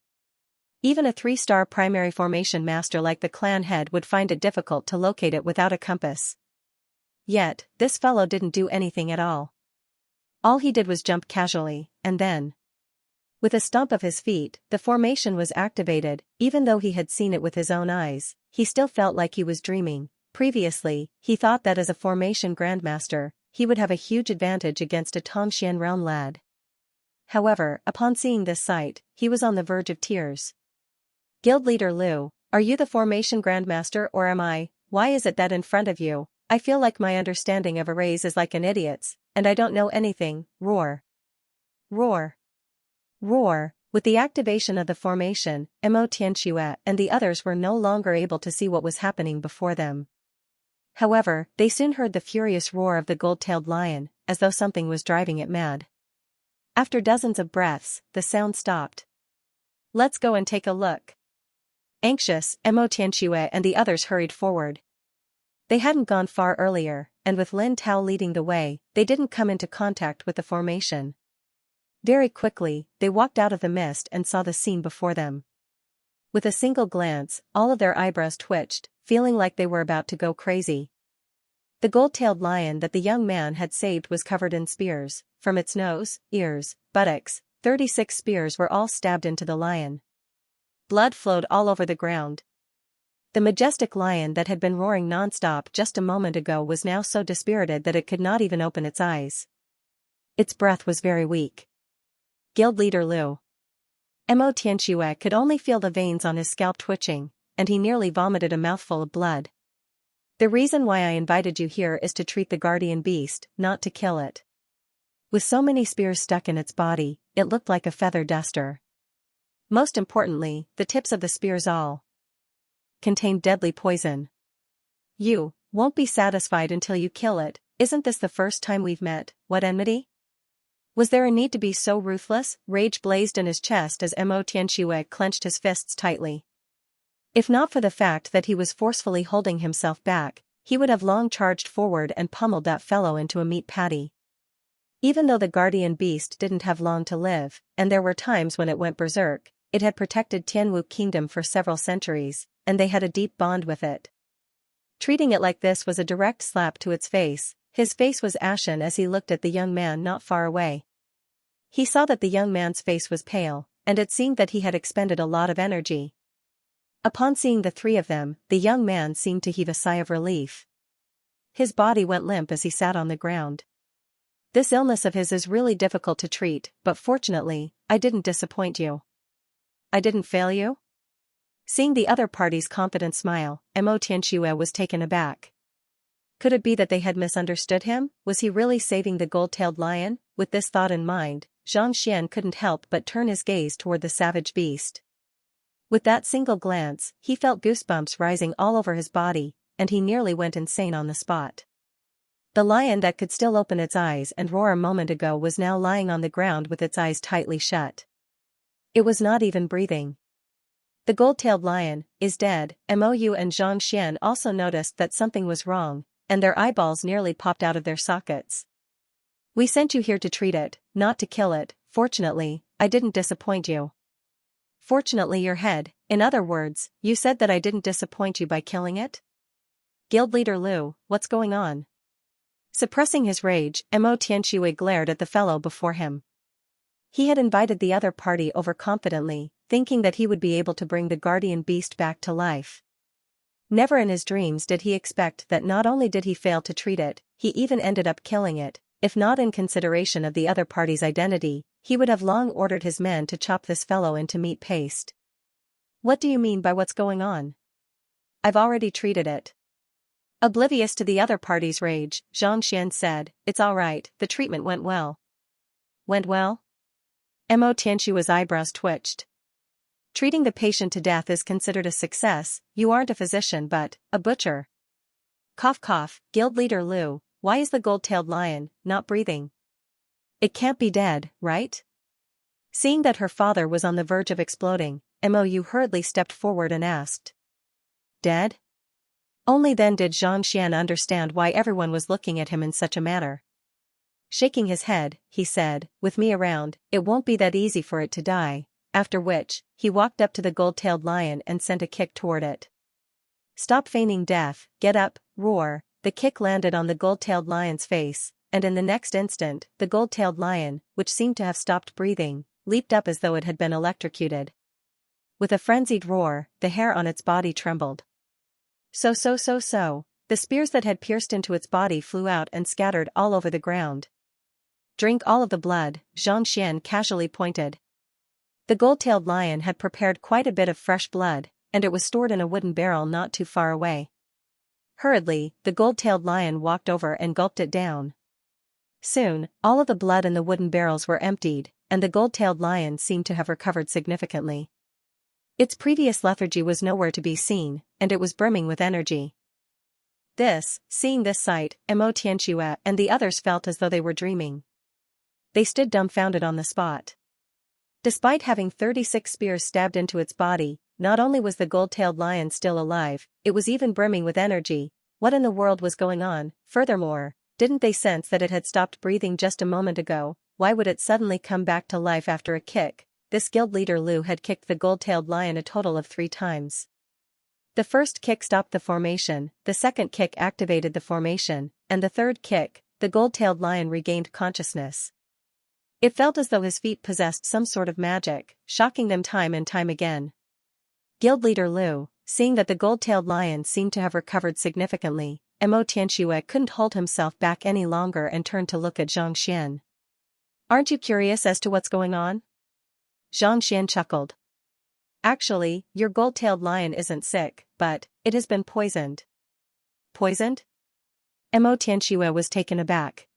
Even a 3-star primary formation master like the clan head would find it difficult to locate it without a compass. Yet, this fellow didn't do anything at all. All he did was jump casually, and then, with a stomp of his feet, the formation was activated. Even though he had seen it with his own eyes, he still felt like he was dreaming. Previously, he thought that as a formation grandmaster, he would have a huge advantage against a Tongxian realm lad. However, upon seeing this sight, he was on the verge of tears. Guild leader Liu, are you the formation grandmaster or am I? Why is it that in front of you, I feel like my understanding of arrays is like an idiot's, and I don't know anything? Roar. Roar. Roar. With the activation of the formation, Xianxia and the others were no longer able to see what was happening before them. However, they soon heard the furious roar of the gold-tailed lion, as though something was driving it mad. After dozens of breaths, the sound stopped. Let's go and take a look. Anxious, Xianxia and the others hurried forward. They hadn't gone far earlier, and with Lin Tao leading the way, they didn't come into contact with the formation. Very quickly, they walked out of the mist and saw the scene before them. With a single glance, all of their eyebrows twitched, feeling like they were about to go crazy. The gold-tailed lion that the young man had saved was covered in spears. From its nose, ears, buttocks, 36 spears were all stabbed into the lion. Blood flowed all over the ground. The majestic lion that had been roaring non-stop just a moment ago was now so dispirited that it could not even open its eyes. Its breath was very weak. Guild leader Liu. Xianxia could only feel the veins on his scalp twitching, and he nearly vomited a mouthful of blood. The reason why I invited you here is to treat the guardian beast, not to kill it. With so many spears stuck in its body, it looked like a feather duster. Most importantly, the tips of the spears all contained deadly poison. You won't be satisfied until you kill it. Isn't this the first time we've met? What enmity? Was there a need to be so ruthless? Rage blazed in his chest as Xianxia clenched his fists tightly. If not for the fact that he was forcefully holding himself back, he would have long charged forward and pummeled that fellow into a meat patty. Even though the guardian beast didn't have long to live, and there were times when it went berserk, it had protected Tianwu Kingdom for several centuries, and they had a deep bond with it. Treating it like this was a direct slap to its face. His face was ashen as he looked at the young man not far away. He saw that the young man's face was pale, and it seemed that he had expended a lot of energy. Upon seeing the three of them, the young man seemed to heave a sigh of relief. His body went limp as he sat on the ground. This illness of his is really difficult to treat, but fortunately, I didn't disappoint you. I didn't fail you? Seeing the other party's confident smile, Xianxia was taken aback. Could it be that they had misunderstood him? Was he really saving the gold-tailed lion? With this thought in mind, Xianxia couldn't help but turn his gaze toward the savage beast. With that single glance, he felt goosebumps rising all over his body, and he nearly went insane on the spot. The lion that could still open its eyes and roar a moment ago was now lying on the ground with its eyes tightly shut. It was not even breathing. The gold-tailed lion is dead. Mou and Xianxia also noticed that something was wrong, and their eyeballs nearly popped out of their sockets. We sent you here to treat it, not to kill it. Fortunately, I didn't disappoint you. Fortunately your head, in other words, you said that I didn't disappoint you by killing it? Guild leader Liu, what's going on? Suppressing his rage, Xianxia glared at the fellow before him. He had invited the other party over confidently, thinking that he would be able to bring the guardian beast back to life. Never in his dreams did he expect that not only did he fail to treat it, he even ended up killing it. If not in consideration of the other party's identity, he would have long ordered his men to chop this fellow into meat paste. What do you mean by what's going on? I've already treated it. Oblivious to the other party's rage, Xianxia said, it's all right, the treatment went well. Went well? Xianxia's eyebrows twitched. Treating the patient to death is considered a success. You aren't a physician but a butcher. Cough cough, Guild leader Liu, why is the gold-tailed lion not breathing? It can't be dead, right? Seeing that her father was on the verge of exploding, Mou hurriedly stepped forward and asked. Dead? Only then did Xianxia understand why everyone was looking at him in such a manner. Shaking his head, he said, with me around, it won't be that easy for it to die. after which, he walked up to the gold-tailed lion and sent a kick toward it. "Stop feigning death, get up, roar." The kick landed on the gold-tailed lion's face, and in the next instant, the gold-tailed lion, which seemed to have stopped breathing, leaped up as though it had been electrocuted. With a frenzied roar, the hair on its body trembled. So. The spears that had pierced into its body flew out and scattered all over the ground. "Drink all of the blood," Xianxia casually pointed. The gold-tailed lion had prepared quite a bit of fresh blood, and it was stored in a wooden barrel not too far away. Hurriedly, the gold-tailed lion walked over and gulped it down. Soon, all of the blood in the wooden barrels were emptied, and the gold-tailed lion seemed to have recovered significantly. Its previous lethargy was nowhere to be seen, and it was brimming with energy. Seeing this sight, Xianxia and the others felt as though they were dreaming. They stood dumbfounded on the spot. Despite having 36 spears stabbed into its body, not only was the gold-tailed lion still alive, it was even brimming with energy. What in the world was going on? Furthermore, didn't they sense that it had stopped breathing just a moment ago? Why would it suddenly come back to life after a kick? This guild leader Lu had kicked the gold-tailed lion a total of 3 times. The first kick stopped the formation, the second kick activated the formation, and the third kick, the gold-tailed lion regained consciousness. It felt as though his feet possessed some sort of magic, shocking them time and time again. Guild leader Lu, seeing that the gold-tailed lion seemed to have recovered significantly, Xianxia couldn't hold himself back any longer and turned to look at Xianxia. "Aren't you curious as to what's going on?" Xianxia chuckled. "Actually, your gold-tailed lion isn't sick, but it has been poisoned." "Poisoned?" Xianxia was taken aback.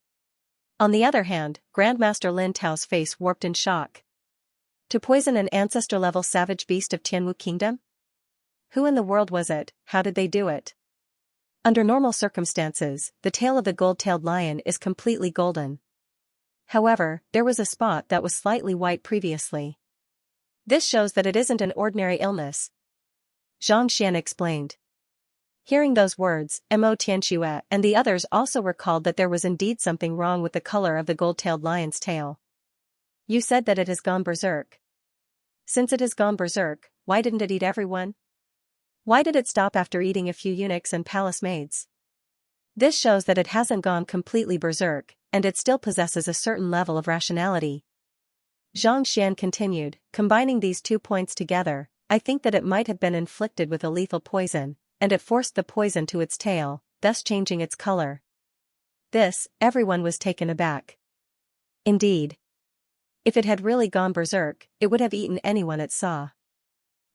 On the other hand, Grandmaster Lin Tao's face warped in shock. To poison an ancestor-level savage beast of Tianwu Kingdom? Who in the world was it? How did they do it? Under normal circumstances, the tail of the gold-tailed lion is completely golden. However, there was a spot that was slightly white previously. "This shows that it isn't an ordinary illness," Xianxia explained. Hearing those words, Xianxia and the others also recalled that there was indeed something wrong with the color of the gold-tailed lion's tail. "You said that it has gone berserk. Since it has gone berserk, why didn't it eat everyone? Why did it stop after eating a few eunuchs and palace maids? This shows that it hasn't gone completely berserk, and it still possesses a certain level of rationality." Xianxia continued, "Combining these 2 points together, I think that it might have been inflicted with a lethal poison, and it forced the poison to its tail, thus changing its color." Everyone was taken aback. Indeed. If it had really gone berserk, it would have eaten anyone it saw.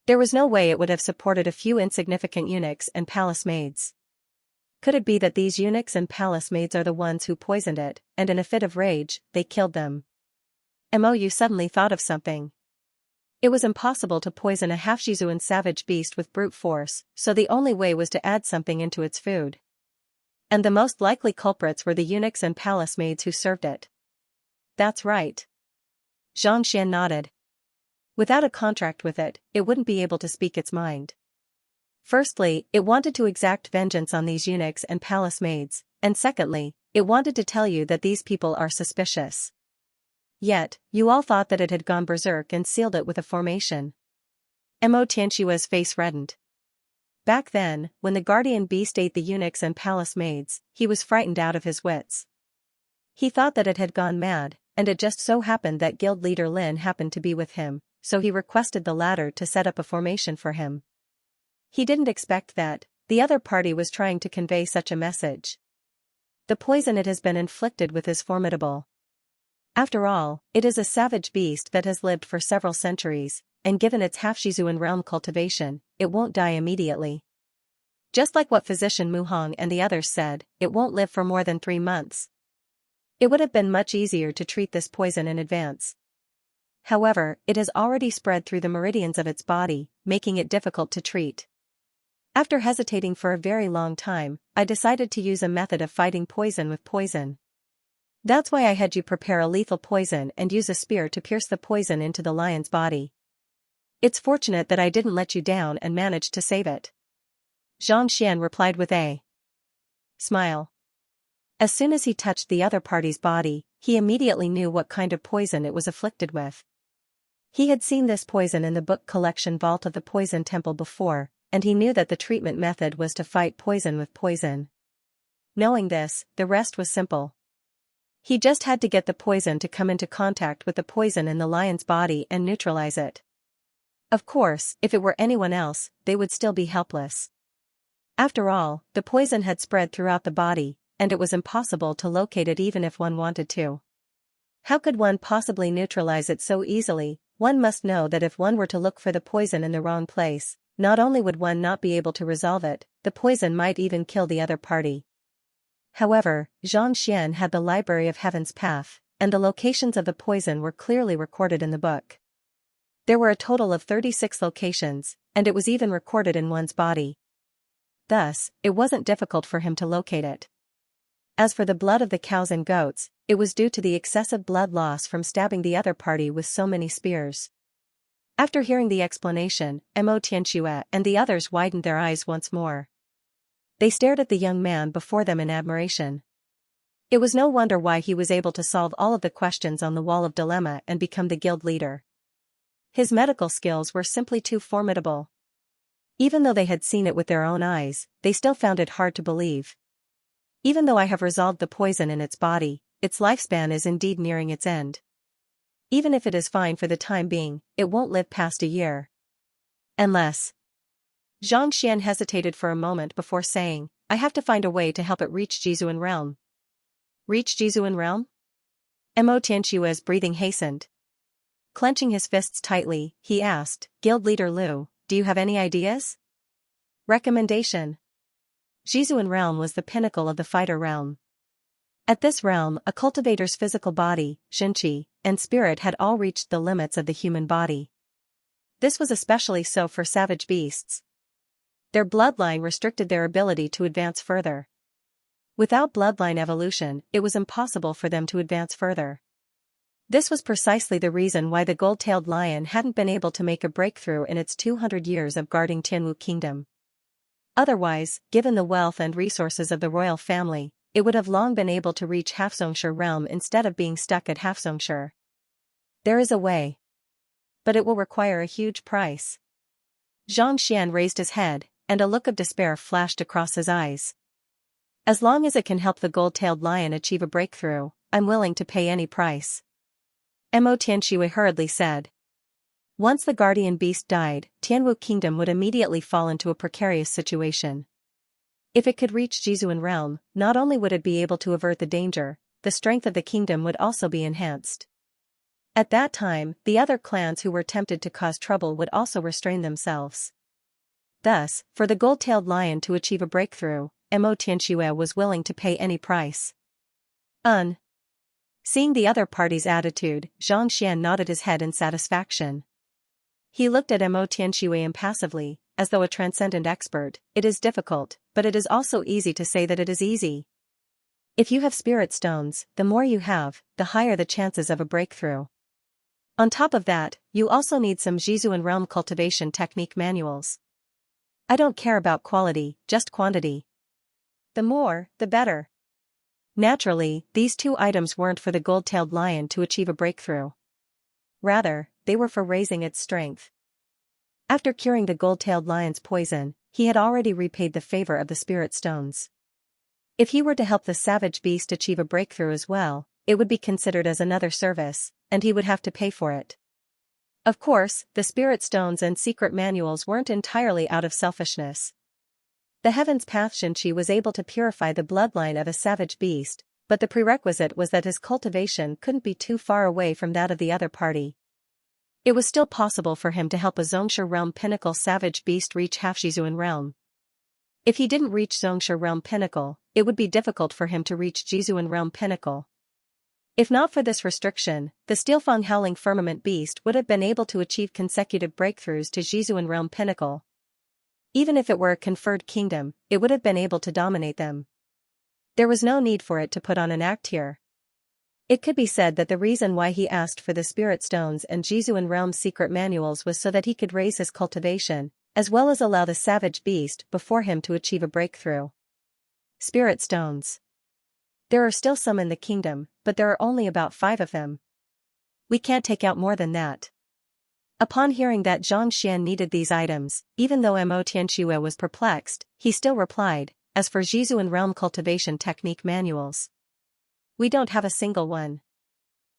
There was no way it would have supported a few insignificant eunuchs and palace maids. Could it be that these eunuchs and palace maids are the ones who poisoned it, and in a fit of rage, they killed them? Mou suddenly thought of something. It was impossible to poison a half-Shizuan savage beast with brute force, so the only way was to add something into its food. And the most likely culprits were the eunuchs and palace maids who served it. "That's right." Xianxia nodded. Without a contract with it, it wouldn't be able to speak its mind. Firstly, it wanted to exact vengeance on these eunuchs and palace maids, and secondly, it wanted to tell you that these people are suspicious. Yet, you all thought that it had gone berserk and sealed it with a formation. Xianxia's face reddened. Back then, when the guardian beast ate the eunuchs and palace maids, he was frightened out of his wits. He thought that it had gone mad, and it just so happened that guild leader Lin happened to be with him, so he requested the latter to set up a formation for him. He didn't expect that the other party was trying to convey such a message. The poison it has been inflicted with is formidable. After all, it is a savage beast that has lived for several centuries, and given its half-Shizuan realm cultivation, it won't die immediately. Just like what physician Mu Hong and the others said, it won't live for more than 3 months. It would have been much easier to treat this poison in advance. However, it has already spread through the meridians of its body, making it difficult to treat. After hesitating for a very long time, I decided to use a method of fighting poison with poison. That's why I had you prepare a lethal poison and use a spear to pierce the poison into the lion's body. It's fortunate that I didn't let you down and managed to save it." Xianxia replied with a smile. As soon as he touched the other party's body, he immediately knew what kind of poison it was afflicted with. He had seen this poison in the book collection vault of the Poison Temple before, and he knew that the treatment method was to fight poison with poison. Knowing this, the rest was simple. He just had to get the poison to come into contact with the poison in the lion's body and neutralize it. Of course, if it were anyone else, they would still be helpless. After all, the poison had spread throughout the body, and it was impossible to locate it even if one wanted to. How could one possibly neutralize it so easily? One must know that if one were to look for the poison in the wrong place, not only would one not be able to resolve it, the poison might even kill the other party. However, Xianxia had the Library of Heaven's Path, and the locations of the poison were clearly recorded in the book. There were a total of 36 locations, and it was even recorded in one's body. Thus, it wasn't difficult for him to locate it. As for the blood of the cows and goats, it was due to the excessive blood loss from stabbing the other party with so many spears. After hearing the explanation, Xianxia and the others widened their eyes once more. They stared at the young man before them in admiration. It was no wonder why he was able to solve all of the questions on the wall of dilemma and become the guild leader. His medical skills were simply too formidable. Even though they had seen it with their own eyes, they still found it hard to believe. Even though I have resolved the poison in its body, its lifespan is indeed nearing its end. Even if it is fine for the time being, it won't live past a year. Unless... Xianxia hesitated for a moment before saying, I have to find a way to help it reach Jizuan realm. Reach Jizuan realm? Xianxia's breathing hastened. Clenching his fists tightly, he asked, Guild Leader Liu, do you have any ideas? Recommendation. Jizuan realm was the pinnacle of the fighter realm. At this realm, a cultivator's physical body, Xianxia, and spirit had all reached the limits of the human body. This was especially so for savage beasts. Their bloodline restricted their ability to advance further. Without bloodline evolution, it was impossible for them to advance further. This was precisely the reason why the gold-tailed lion hadn't been able to make a breakthrough in its 200 years of guarding Tianwu Kingdom. Otherwise, given the wealth and resources of the royal family, it would have long been able to reach Half-Zhongshe realm instead of being stuck at Half-Zhongshe. There is a way. But it will require a huge price. Xianxia raised his head, and a look of despair flashed across his eyes. As long as it can help the gold-tailed lion achieve a breakthrough, I'm willing to pay any price. Xianxia hurriedly said. Once the guardian beast died, Tianwu Kingdom would immediately fall into a precarious situation. If it could reach Jizuan realm, not only would it be able to avert the danger, the strength of the kingdom would also be enhanced. At that time, the other clans who were tempted to cause trouble would also restrain themselves. Thus, for the gold-tailed lion to achieve a breakthrough, Xianxia was willing to pay any price. Seeing the other party's attitude, Xianxia nodded his head in satisfaction. He looked at Xianxia impassively, as though a transcendent expert. It is difficult, but it is also easy to say that it is easy. If you have spirit stones, the more you have, the higher the chances of a breakthrough. On top of that, you also need some Jizuan realm cultivation technique manuals. I don't care about quality, just quantity. The more, the better. Naturally, these two items weren't for the gold-tailed lion to achieve a breakthrough. Rather, they were for raising its strength. After curing the gold-tailed lion's poison, he had already repaid the favor of the spirit stones. If he were to help the savage beast achieve a breakthrough as well, it would be considered as another service, and he would have to pay for it. Of course, the spirit stones and secret manuals weren't entirely out of selfishness. The Heaven's Path Xianxia was able to purify the bloodline of a savage beast, but the prerequisite was that his cultivation couldn't be too far away from that of the other party. It was still possible for him to help a Zhongshe realm pinnacle savage beast reach Half-Jizuan realm. If he didn't reach Zhongshe realm pinnacle, it would be difficult for him to reach Jizuan realm pinnacle. If not for this restriction, the Steelfang Howling Firmament Beast would have been able to achieve consecutive breakthroughs to Jizuan realm pinnacle. Even if it were a conferred kingdom, it would have been able to dominate them. There was no need for it to put on an act here. It could be said that the reason why he asked for the Spirit Stones and Jizuan realm secret manuals was so that he could raise his cultivation, as well as allow the savage beast before him to achieve a breakthrough. Spirit Stones. There are still some in the kingdom, but there are only about 5 of them. We can't take out more than that. Upon hearing that Xianxia needed these items, even though Mo Tianxue was perplexed, he still replied, as for Jizuan realm cultivation technique manuals. We don't have a single one.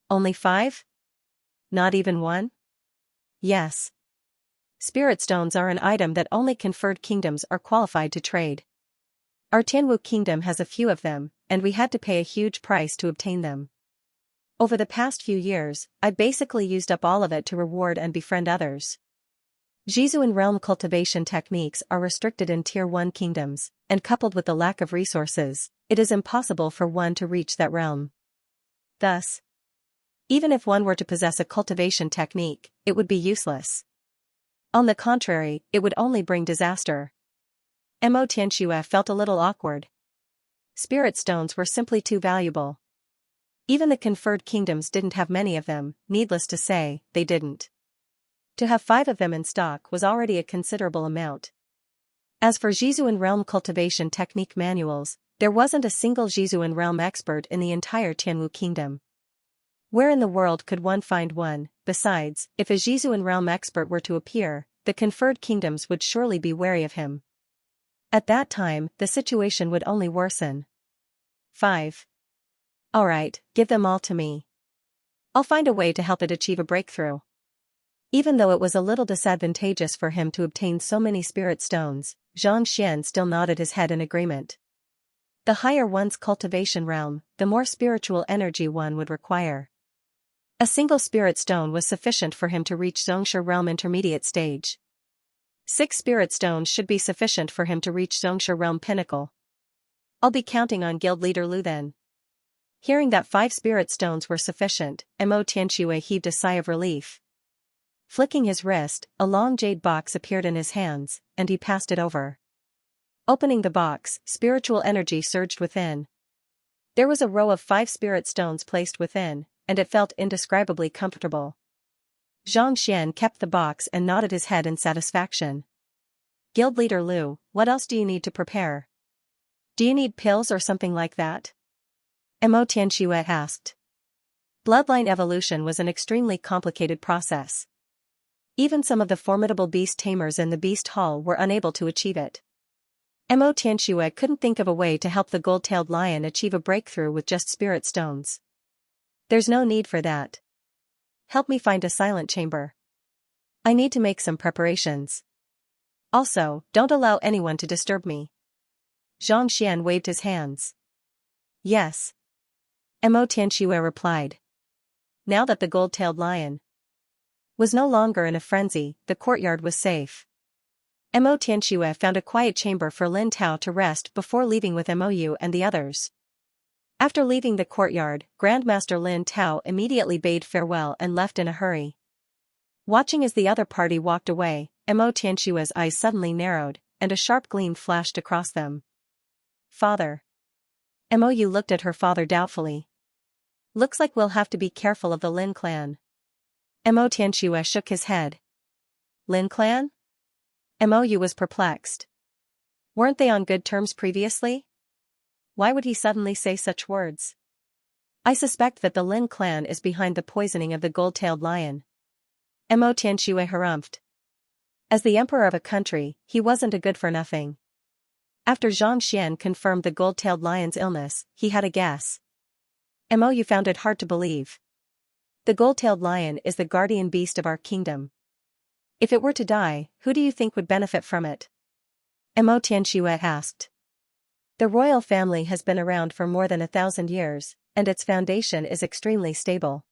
Only 5? Not even one? Yes. Spirit stones are an item that only conferred kingdoms are qualified to trade. Our Tianwu kingdom has a few of them, and we had to pay a huge price to obtain them. Over the past few years, I basically used up all of it to reward and befriend others. Jizuan realm cultivation techniques are restricted in Tier 1 kingdoms, and coupled with the lack of resources, it is impossible for one to reach that realm. Thus, even if one were to possess a cultivation technique, it would be useless. On the contrary, it would only bring disaster. Mo Tianxue felt a little awkward. Spirit stones were simply too valuable. Even the conferred kingdoms didn't have many of them, needless to say, they didn't. To have 5 of them in stock was already a considerable amount. As for Jizuan realm cultivation technique manuals, there wasn't a single Jizuan realm expert in the entire Tianwu kingdom. Where in the world could one find one? Besides, if a Jizuan realm expert were to appear, the conferred kingdoms would surely be wary of him. At that time, the situation would only worsen. 5. Alright, give them all to me. I'll find a way to help it achieve a breakthrough. Even though it was a little disadvantageous for him to obtain so many spirit stones, Xianxia still nodded his head in agreement. The higher one's cultivation realm, the more spiritual energy one would require. A single spirit stone was sufficient for him to reach Xianxia realm intermediate stage. 6 spirit stones should be sufficient for him to reach Xianxia realm pinnacle. I'll be counting on guild leader Lu then. Hearing that 5 spirit stones were sufficient, Mo Tianxue heaved a sigh of relief. Flicking his wrist, a long jade box appeared in his hands, and he passed it over. Opening the box, spiritual energy surged within. There was a row of 5 spirit stones placed within, and it felt indescribably comfortable. Xianxia kept the box and nodded his head in satisfaction. Guild leader Lu, what else do you need to prepare? Do you need pills or something like that? Mo Tianxue asked. Bloodline evolution was an extremely complicated process. Even some of the formidable beast tamers in the beast hall were unable to achieve it. Mo Tianxue couldn't think of a way to help the gold-tailed lion achieve a breakthrough with just spirit stones. There's no need for that. Help me find a silent chamber. I need to make some preparations. Also, don't allow anyone to disturb me. Xianxia waved his hands. Yes. Mo Tianxue replied. Now that the gold-tailed lion was no longer in a frenzy, the courtyard was safe. Mo Tianxue found a quiet chamber for Lin Tao to rest before leaving with Mou and the others. After leaving the courtyard, Grandmaster Lin Tao immediately bade farewell and left in a hurry. Watching as the other party walked away, Mo Tianxue's eyes suddenly narrowed, and a sharp gleam flashed across them. Father. Mou looked at her father doubtfully. Looks like we'll have to be careful of the Lin clan. Mo Tianxue shook his head. Lin clan? Mou was perplexed. Weren't they on good terms previously? Why would he suddenly say such words? I suspect that the Lin clan is behind the poisoning of the gold-tailed lion. Mo Tianxue harumphed. As the emperor of a country, he wasn't a good-for-nothing. After Xianxia confirmed the gold-tailed lion's illness, he had a guess. Mou found it hard to believe. The gold-tailed lion is the guardian beast of our kingdom. If it were to die, who do you think would benefit from it? Mo Tianxue asked. The royal family has been around for more than 1,000 years, and its foundation is extremely stable.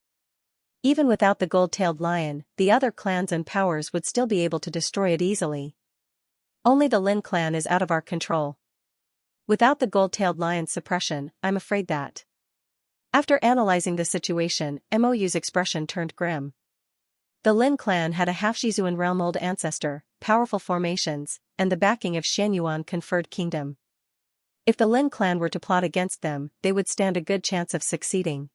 Even without the gold-tailed lion, the other clans and powers would still be able to destroy it easily. Only the Lin clan is out of our control. Without the gold-tailed lion's suppression, I'm afraid that. After analyzing the situation, Mou's expression turned grim. The Lin clan had a half-Jizuan realm old ancestor, powerful formations, and the backing of Xianyuan conferred kingdom. If the Lin clan were to plot against them, they would stand a good chance of succeeding.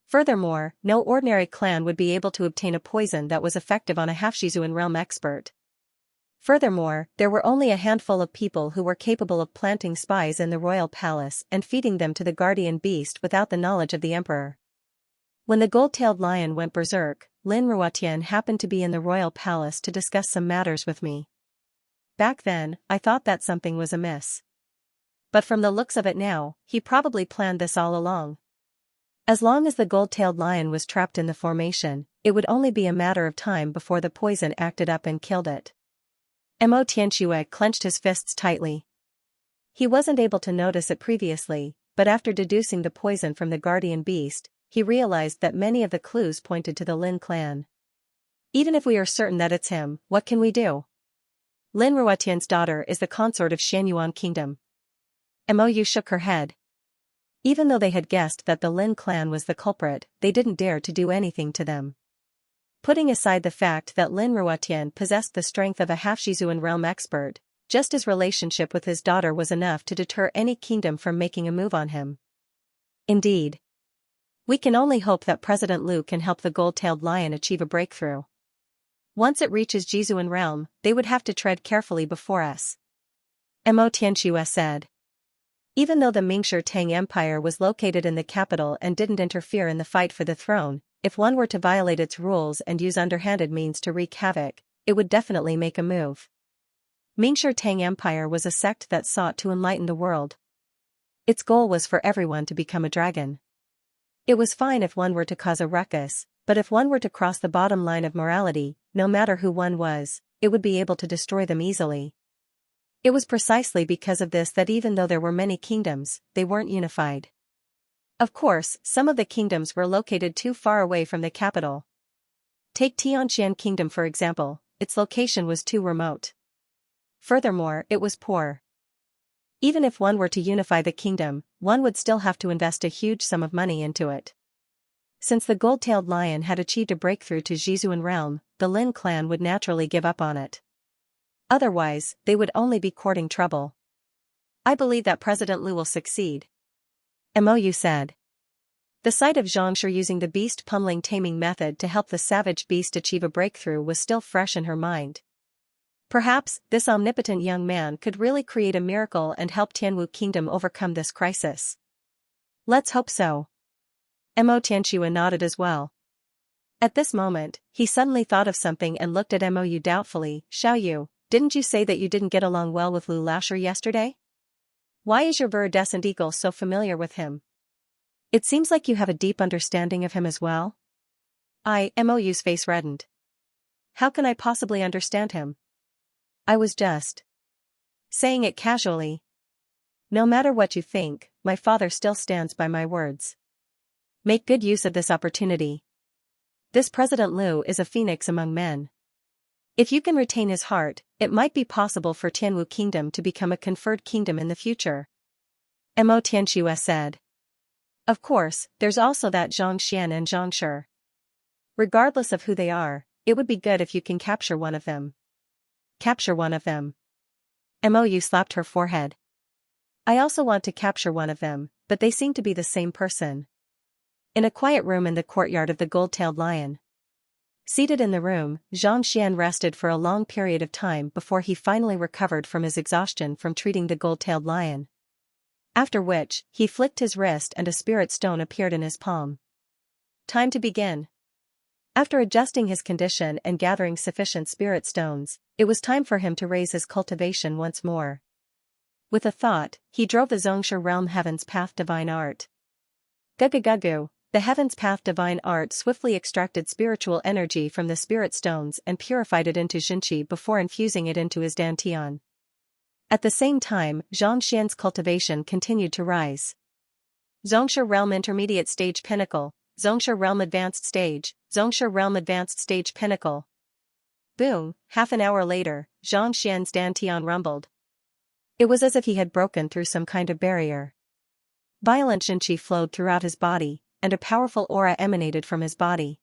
Furthermore, no ordinary clan would be able to obtain a poison that was effective on a half-Jizuan realm expert. Furthermore, there were only a handful of people who were capable of planting spies in the royal palace and feeding them to the guardian beast without the knowledge of the emperor. When the gold-tailed lion went berserk, Lin Ruotian happened to be in the royal palace to discuss some matters with me. Back then, I thought that something was amiss. But from the looks of it now, he probably planned this all along. As long as the gold-tailed lion was trapped in the formation, it would only be a matter of time before the poison acted up and killed it. Mo Tianxue clenched his fists tightly. He wasn't able to notice it previously, but after deducing the poison from the guardian beast, he realized that many of the clues pointed to the Lin clan. Even if we are certain that it's him, what can we do? Lin Ruotian's daughter is the consort of Xianyuan kingdom. Mou shook her head. Even though they had guessed that the Lin clan was the culprit, they didn't dare to do anything to them. Putting aside the fact that Lin Ruotian possessed the strength of a half-Shizuan realm expert, just his relationship with his daughter was enough to deter any kingdom from making a move on him. Indeed. We can only hope that President Liu can help the gold-tailed lion achieve a breakthrough. Once it reaches Jizuan realm, they would have to tread carefully before us. Mo Tianxue said. Even though the Mingshi Tang Empire was located in the capital and didn't interfere in the fight for the throne, if one were to violate its rules and use underhanded means to wreak havoc, it would definitely make a move. Mingshi Tang Empire was a sect that sought to enlighten the world. Its goal was for everyone to become a dragon. It was fine if one were to cause a ruckus, but if one were to cross the bottom line of morality, no matter who one was, it would be able to destroy them easily. It was precisely because of this that even though there were many kingdoms, they weren't unified. Of course, some of the kingdoms were located too far away from the capital. Take Tianxian Kingdom for example, its location was too remote. Furthermore, it was poor. Even if one were to unify the kingdom, one would still have to invest a huge sum of money into it. Since the gold-tailed lion had achieved a breakthrough to Jizuan realm, the Lin clan would naturally give up on it. Otherwise, they would only be courting trouble. I believe that President Liu will succeed. Mou said. The sight of Xianxia using the beast pummeling taming method to help the savage beast achieve a breakthrough was still fresh in her mind. Perhaps, this omnipotent young man could really create a miracle and help Tianwu Kingdom overcome this crisis. Let's hope so. Mo Tianxue nodded as well. At this moment, he suddenly thought of something and looked at Mou doubtfully. Xiaoyu, didn't you say that you didn't get along well with Lu Lasher yesterday? Why is your viridescent eagle so familiar with him? It seems like you have a deep understanding of him as well. Mou's face reddened. How can I possibly understand him? I was just saying it casually. No matter what you think, my father still stands by my words. Make good use of this opportunity. This President Liu is a phoenix among men. If you can retain his heart, it might be possible for Tianwu Kingdom to become a conferred kingdom in the future. Mo Tianxue said. Of course, there's also that Zhang Xian and Zhang Shi. Regardless of who they are, it would be good if you can capture one of them. Capture one of them. Mou slapped her forehead. I also want to capture one of them, but they seem to be the same person. In a quiet room in the courtyard of the gold-tailed lion. Seated in the room, Zhang Xian rested for a long period of time before he finally recovered from his exhaustion from treating the gold-tailed lion. After which, he flicked his wrist and a spirit stone appeared in his palm. Time to begin. After adjusting his condition and gathering sufficient spirit stones, it was time for him to raise his cultivation once more. With a thought, he drove the Xianxia realm Heaven's Path Divine Art. Gugu. The Heaven's Path Divine Art swiftly extracted spiritual energy from the spirit stones and purified it into Xinqi before infusing it into his dantian. At the same time, Zhang Xian's cultivation continued to rise. Xianxia Realm Intermediate Stage Pinnacle, Xianxia Realm Advanced Stage, Xianxia Realm Advanced Stage Pinnacle. Boom, half an hour later, Zhang Xian's dantian rumbled. It was as if he had broken through some kind of barrier. Violent Xinqi flowed throughout his body, and a powerful aura emanated from his body.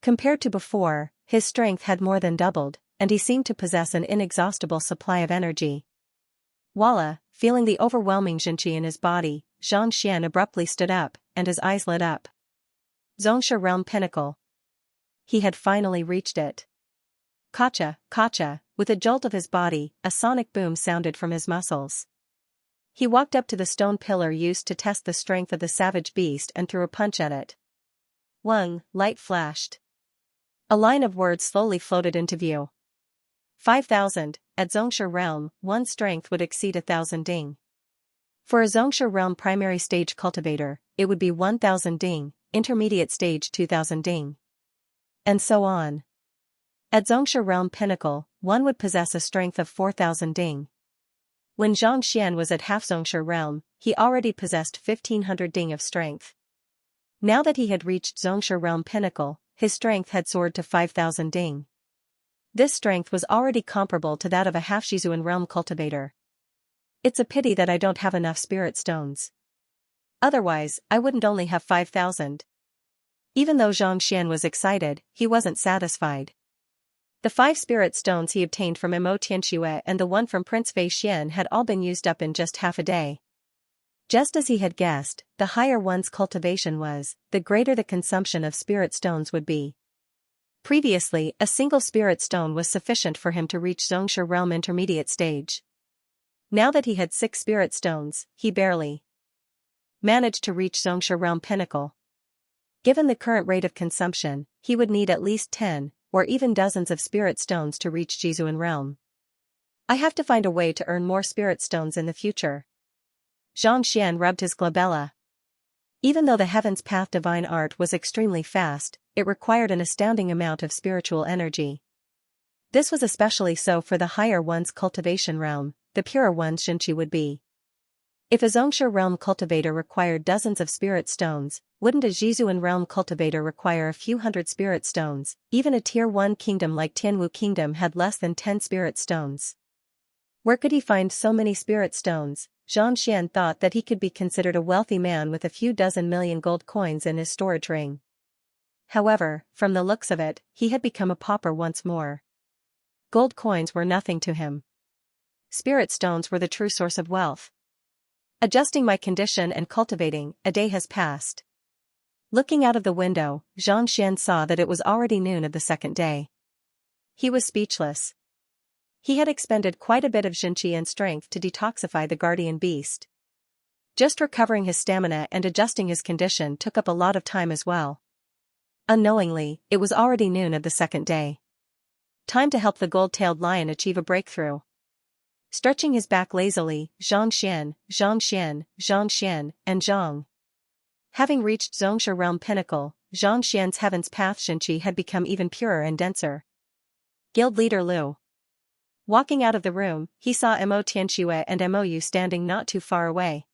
Compared to before, his strength had more than doubled, and he seemed to possess an inexhaustible supply of energy. Voila, feeling the overwhelming Xinqi in his body, Zhang Xian abruptly stood up, and his eyes lit up. Xianxia Realm Pinnacle. He had finally reached it. Kacha, kacha, with a jolt of his body, a sonic boom sounded from his muscles. He walked up to the stone pillar used to test the strength of the savage beast and threw a punch at it. Wang, light flashed. A line of words slowly floated into view. 5,000, at Xianxia realm, one's strength would exceed 1,000 ding. For a Xianxia realm primary stage cultivator, it would be 1,000 ding, intermediate stage 2,000 ding. And so on. At Xianxia realm pinnacle, one would possess a strength of 4,000 ding. When Zhang Xian was at half Xianxia realm, he already possessed 1,500 ding of strength. Now that he had reached Xianxia realm pinnacle, his strength had soared to 5,000 ding. This strength was already comparable to that of a half Shizuan realm cultivator. It's a pity that I don't have enough spirit stones. Otherwise, I wouldn't only have 5,000. Even though Zhang Xian was excited, he wasn't satisfied. The 5 spirit stones he obtained from Mo Tianxue and the one from Prince Fei Xian had all been used up in just half a day. Just as he had guessed, the higher one's cultivation was, the greater the consumption of spirit stones would be. Previously, a single spirit stone was sufficient for him to reach Xianxia realm intermediate stage. Now that he had 6 spirit stones, he barely managed to reach Xianxia realm pinnacle. Given the current rate of consumption, he would need at least 10, or even dozens of spirit stones to reach Jizuan realm. I have to find a way to earn more spirit stones in the future. Zhang Xian rubbed his glabella. Even though the Heaven's Path divine art was extremely fast, it required an astounding amount of spiritual energy. This was especially so for the higher one's cultivation realm, the purer one's Xianxia would be. If a Xianxia realm cultivator required dozens of spirit stones, wouldn't a Jizuan realm cultivator require a few hundred spirit stones? Even a tier 1 kingdom like Tianwu kingdom had less than 10 spirit stones. Where could he find so many spirit stones? Zhang Xian thought that he could be considered a wealthy man with a few dozen million gold coins in his storage ring. However, from the looks of it, he had become a pauper once more. Gold coins were nothing to him. Spirit stones were the true source of wealth. Adjusting my condition and cultivating, a day has passed. Looking out of the window, Zhang Xian saw that it was already noon of the second day. He was speechless. He had expended quite a bit of Xianxia and strength to detoxify the guardian beast. Just recovering his stamina and adjusting his condition took up a lot of time as well. Unknowingly, it was already noon of the second day. Time to help the gold-tailed lion achieve a breakthrough. Stretching his back lazily, Zhang Xian, and Zhang. Having reached Xianxia realm pinnacle, Zhang Xian's Heaven's Path Xianxia had become even purer and denser. Guild leader Liu. Walking out of the room, he saw Mo Tianxue and Mo Yu standing not too far away.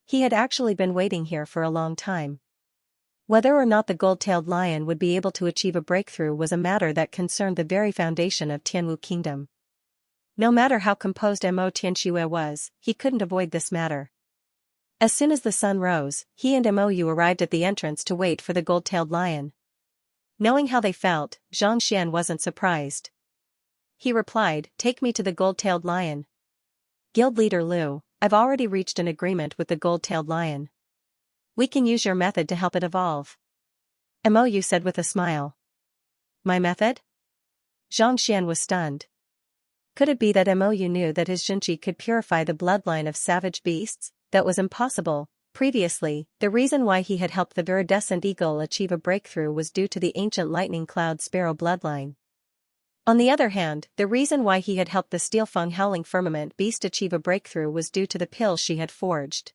He had actually been waiting here for a long time. Whether or not the gold-tailed lion would be able to achieve a breakthrough was a matter that concerned the very foundation of Tianwu kingdom. No matter how composed Mo Tianxue was, he couldn't avoid this matter. As soon as the sun rose, he and Mo Yu arrived at the entrance to wait for the gold-tailed lion. Knowing how they felt, Zhang Xian wasn't surprised. He replied, "Take me to the gold-tailed lion." Guild leader Liu, I've already reached an agreement with the gold-tailed lion. We can use your method to help it evolve. Mo Yu said with a smile. My method? Zhang Xian was stunned. Could it be that Mo Yu knew that his Xianxia could purify the bloodline of savage beasts? That was impossible. Previously, the reason why he had helped the viridescent eagle achieve a breakthrough was due to the ancient lightning cloud sparrow bloodline. On the other hand, the reason why he had helped the Steelfang howling firmament beast achieve a breakthrough was due to the pill she had forged.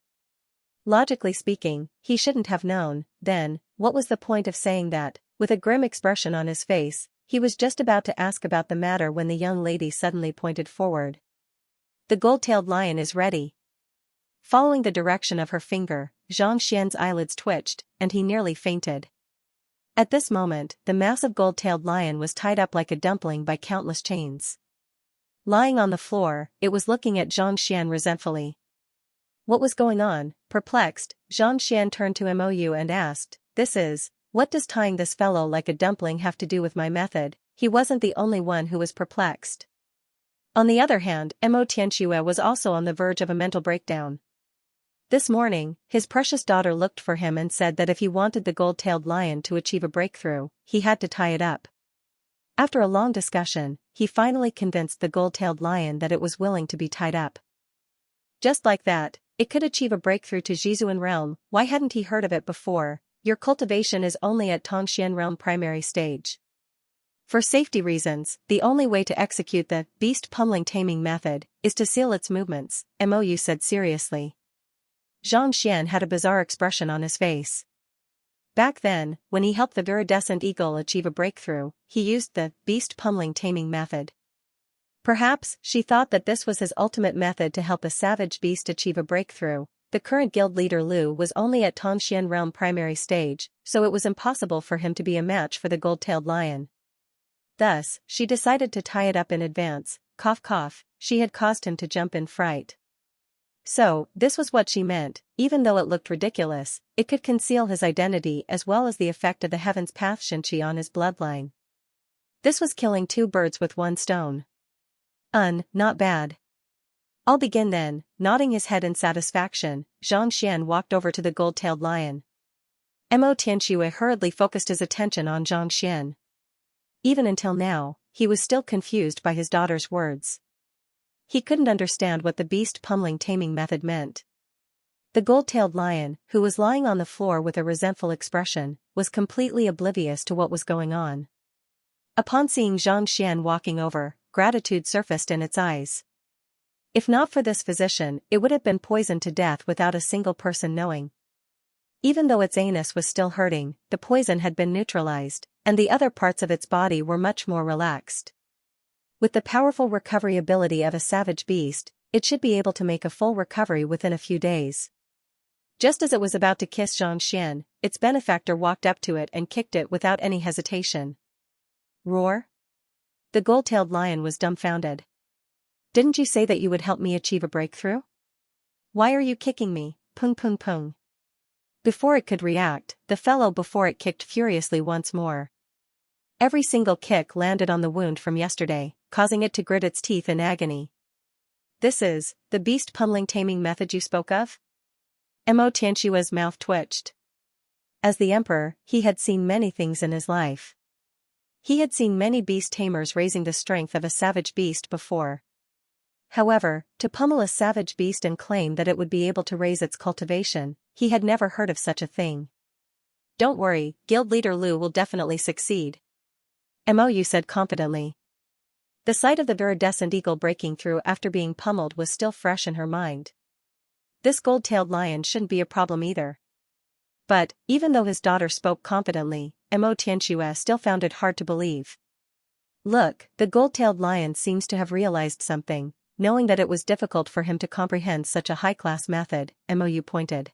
Logically speaking, he shouldn't have known. Then, what was the point of saying that? With a grim expression on his face, he was just about to ask about the matter when the young lady suddenly pointed forward. The gold-tailed lion is ready. Following the direction of her finger, Zhang Xian's eyelids twitched, and he nearly fainted. At this moment, the massive gold-tailed lion was tied up like a dumpling by countless chains. Lying on the floor, it was looking at Zhang Xian resentfully. What was going on? Perplexed, Zhang Xian turned to Mo Yu and asked, what does tying this fellow like a dumpling have to do with my method? He wasn't the only one who was perplexed. On the other hand, Mo Tianxue was also on the verge of a mental breakdown. This morning, his precious daughter looked for him and said that if he wanted the gold-tailed lion to achieve a breakthrough, he had to tie it up. After a long discussion, he finally convinced the gold-tailed lion that it was willing to be tied up. Just like that, it could achieve a breakthrough to Jizuan realm. Why hadn't he heard of it before? your cultivation is only at Tongxian realm primary stage. For safety reasons, the only way to execute the beast pummeling taming method is to seal its movements, Mou said seriously. Xianxia had a bizarre expression on his face. Back then, when he helped the viridescent eagle achieve a breakthrough, he used the beast pummeling taming method. Perhaps she thought that this was his ultimate method to help a savage beast achieve a breakthrough. The current guild leader Lu was only at Tongxian realm primary stage, so it was impossible for him to be a match for the gold-tailed lion. Thus, she decided to tie it up in advance. Cough cough, she had caused him to jump in fright. So, this was what she meant. Even though it looked ridiculous, it could conceal his identity as well as the effect of the Heaven's Path Xianxia on his bloodline. This was killing two birds with one stone. Not bad. I'll begin then. Nodding his head in satisfaction, Xianxia walked over to the gold-tailed lion. Mo Tianxue hurriedly focused his attention on Xianxia. Even until now, he was still confused by his daughter's words. He couldn't understand what the beast pummeling taming method meant. The gold-tailed lion, who was lying on the floor with a resentful expression, was completely oblivious to what was going on. Upon seeing Xianxia walking over, gratitude surfaced in its eyes. If not for this physician, it would have been poisoned to death without a single person knowing. Even though its anus was still hurting, the poison had been neutralized, and the other parts of its body were much more relaxed. With the powerful recovery ability of a savage beast, it should be able to make a full recovery within a few days. Just as it was about to kiss Xianxia, its benefactor walked up to it and kicked it without any hesitation. Roar? The gold-tailed lion was dumbfounded. Didn't you say that you would help me achieve a breakthrough? Why are you kicking me? Pung pung pung. Before it could react, the fellow before it kicked furiously once more. Every single kick landed on the wound from yesterday, causing it to grit its teeth in agony. This is the beast pummeling taming method you spoke of? Mo Tianxue's mouth twitched. As the emperor, he had seen many things in his life. He had seen many beast tamers raising the strength of a savage beast before. However, to pummel a savage beast and claim that it would be able to raise its cultivation, he had never heard of such a thing. Don't worry, guild leader Lu will definitely succeed. Mou said confidently. The sight of the viridescent eagle breaking through after being pummeled was still fresh in her mind. This gold-tailed lion shouldn't be a problem either. But, even though his daughter spoke confidently, Mo Tianxue still found it hard to believe. Look, the gold-tailed lion seems to have realized something, knowing that it was difficult for him to comprehend such a high-class method, Mou pointed.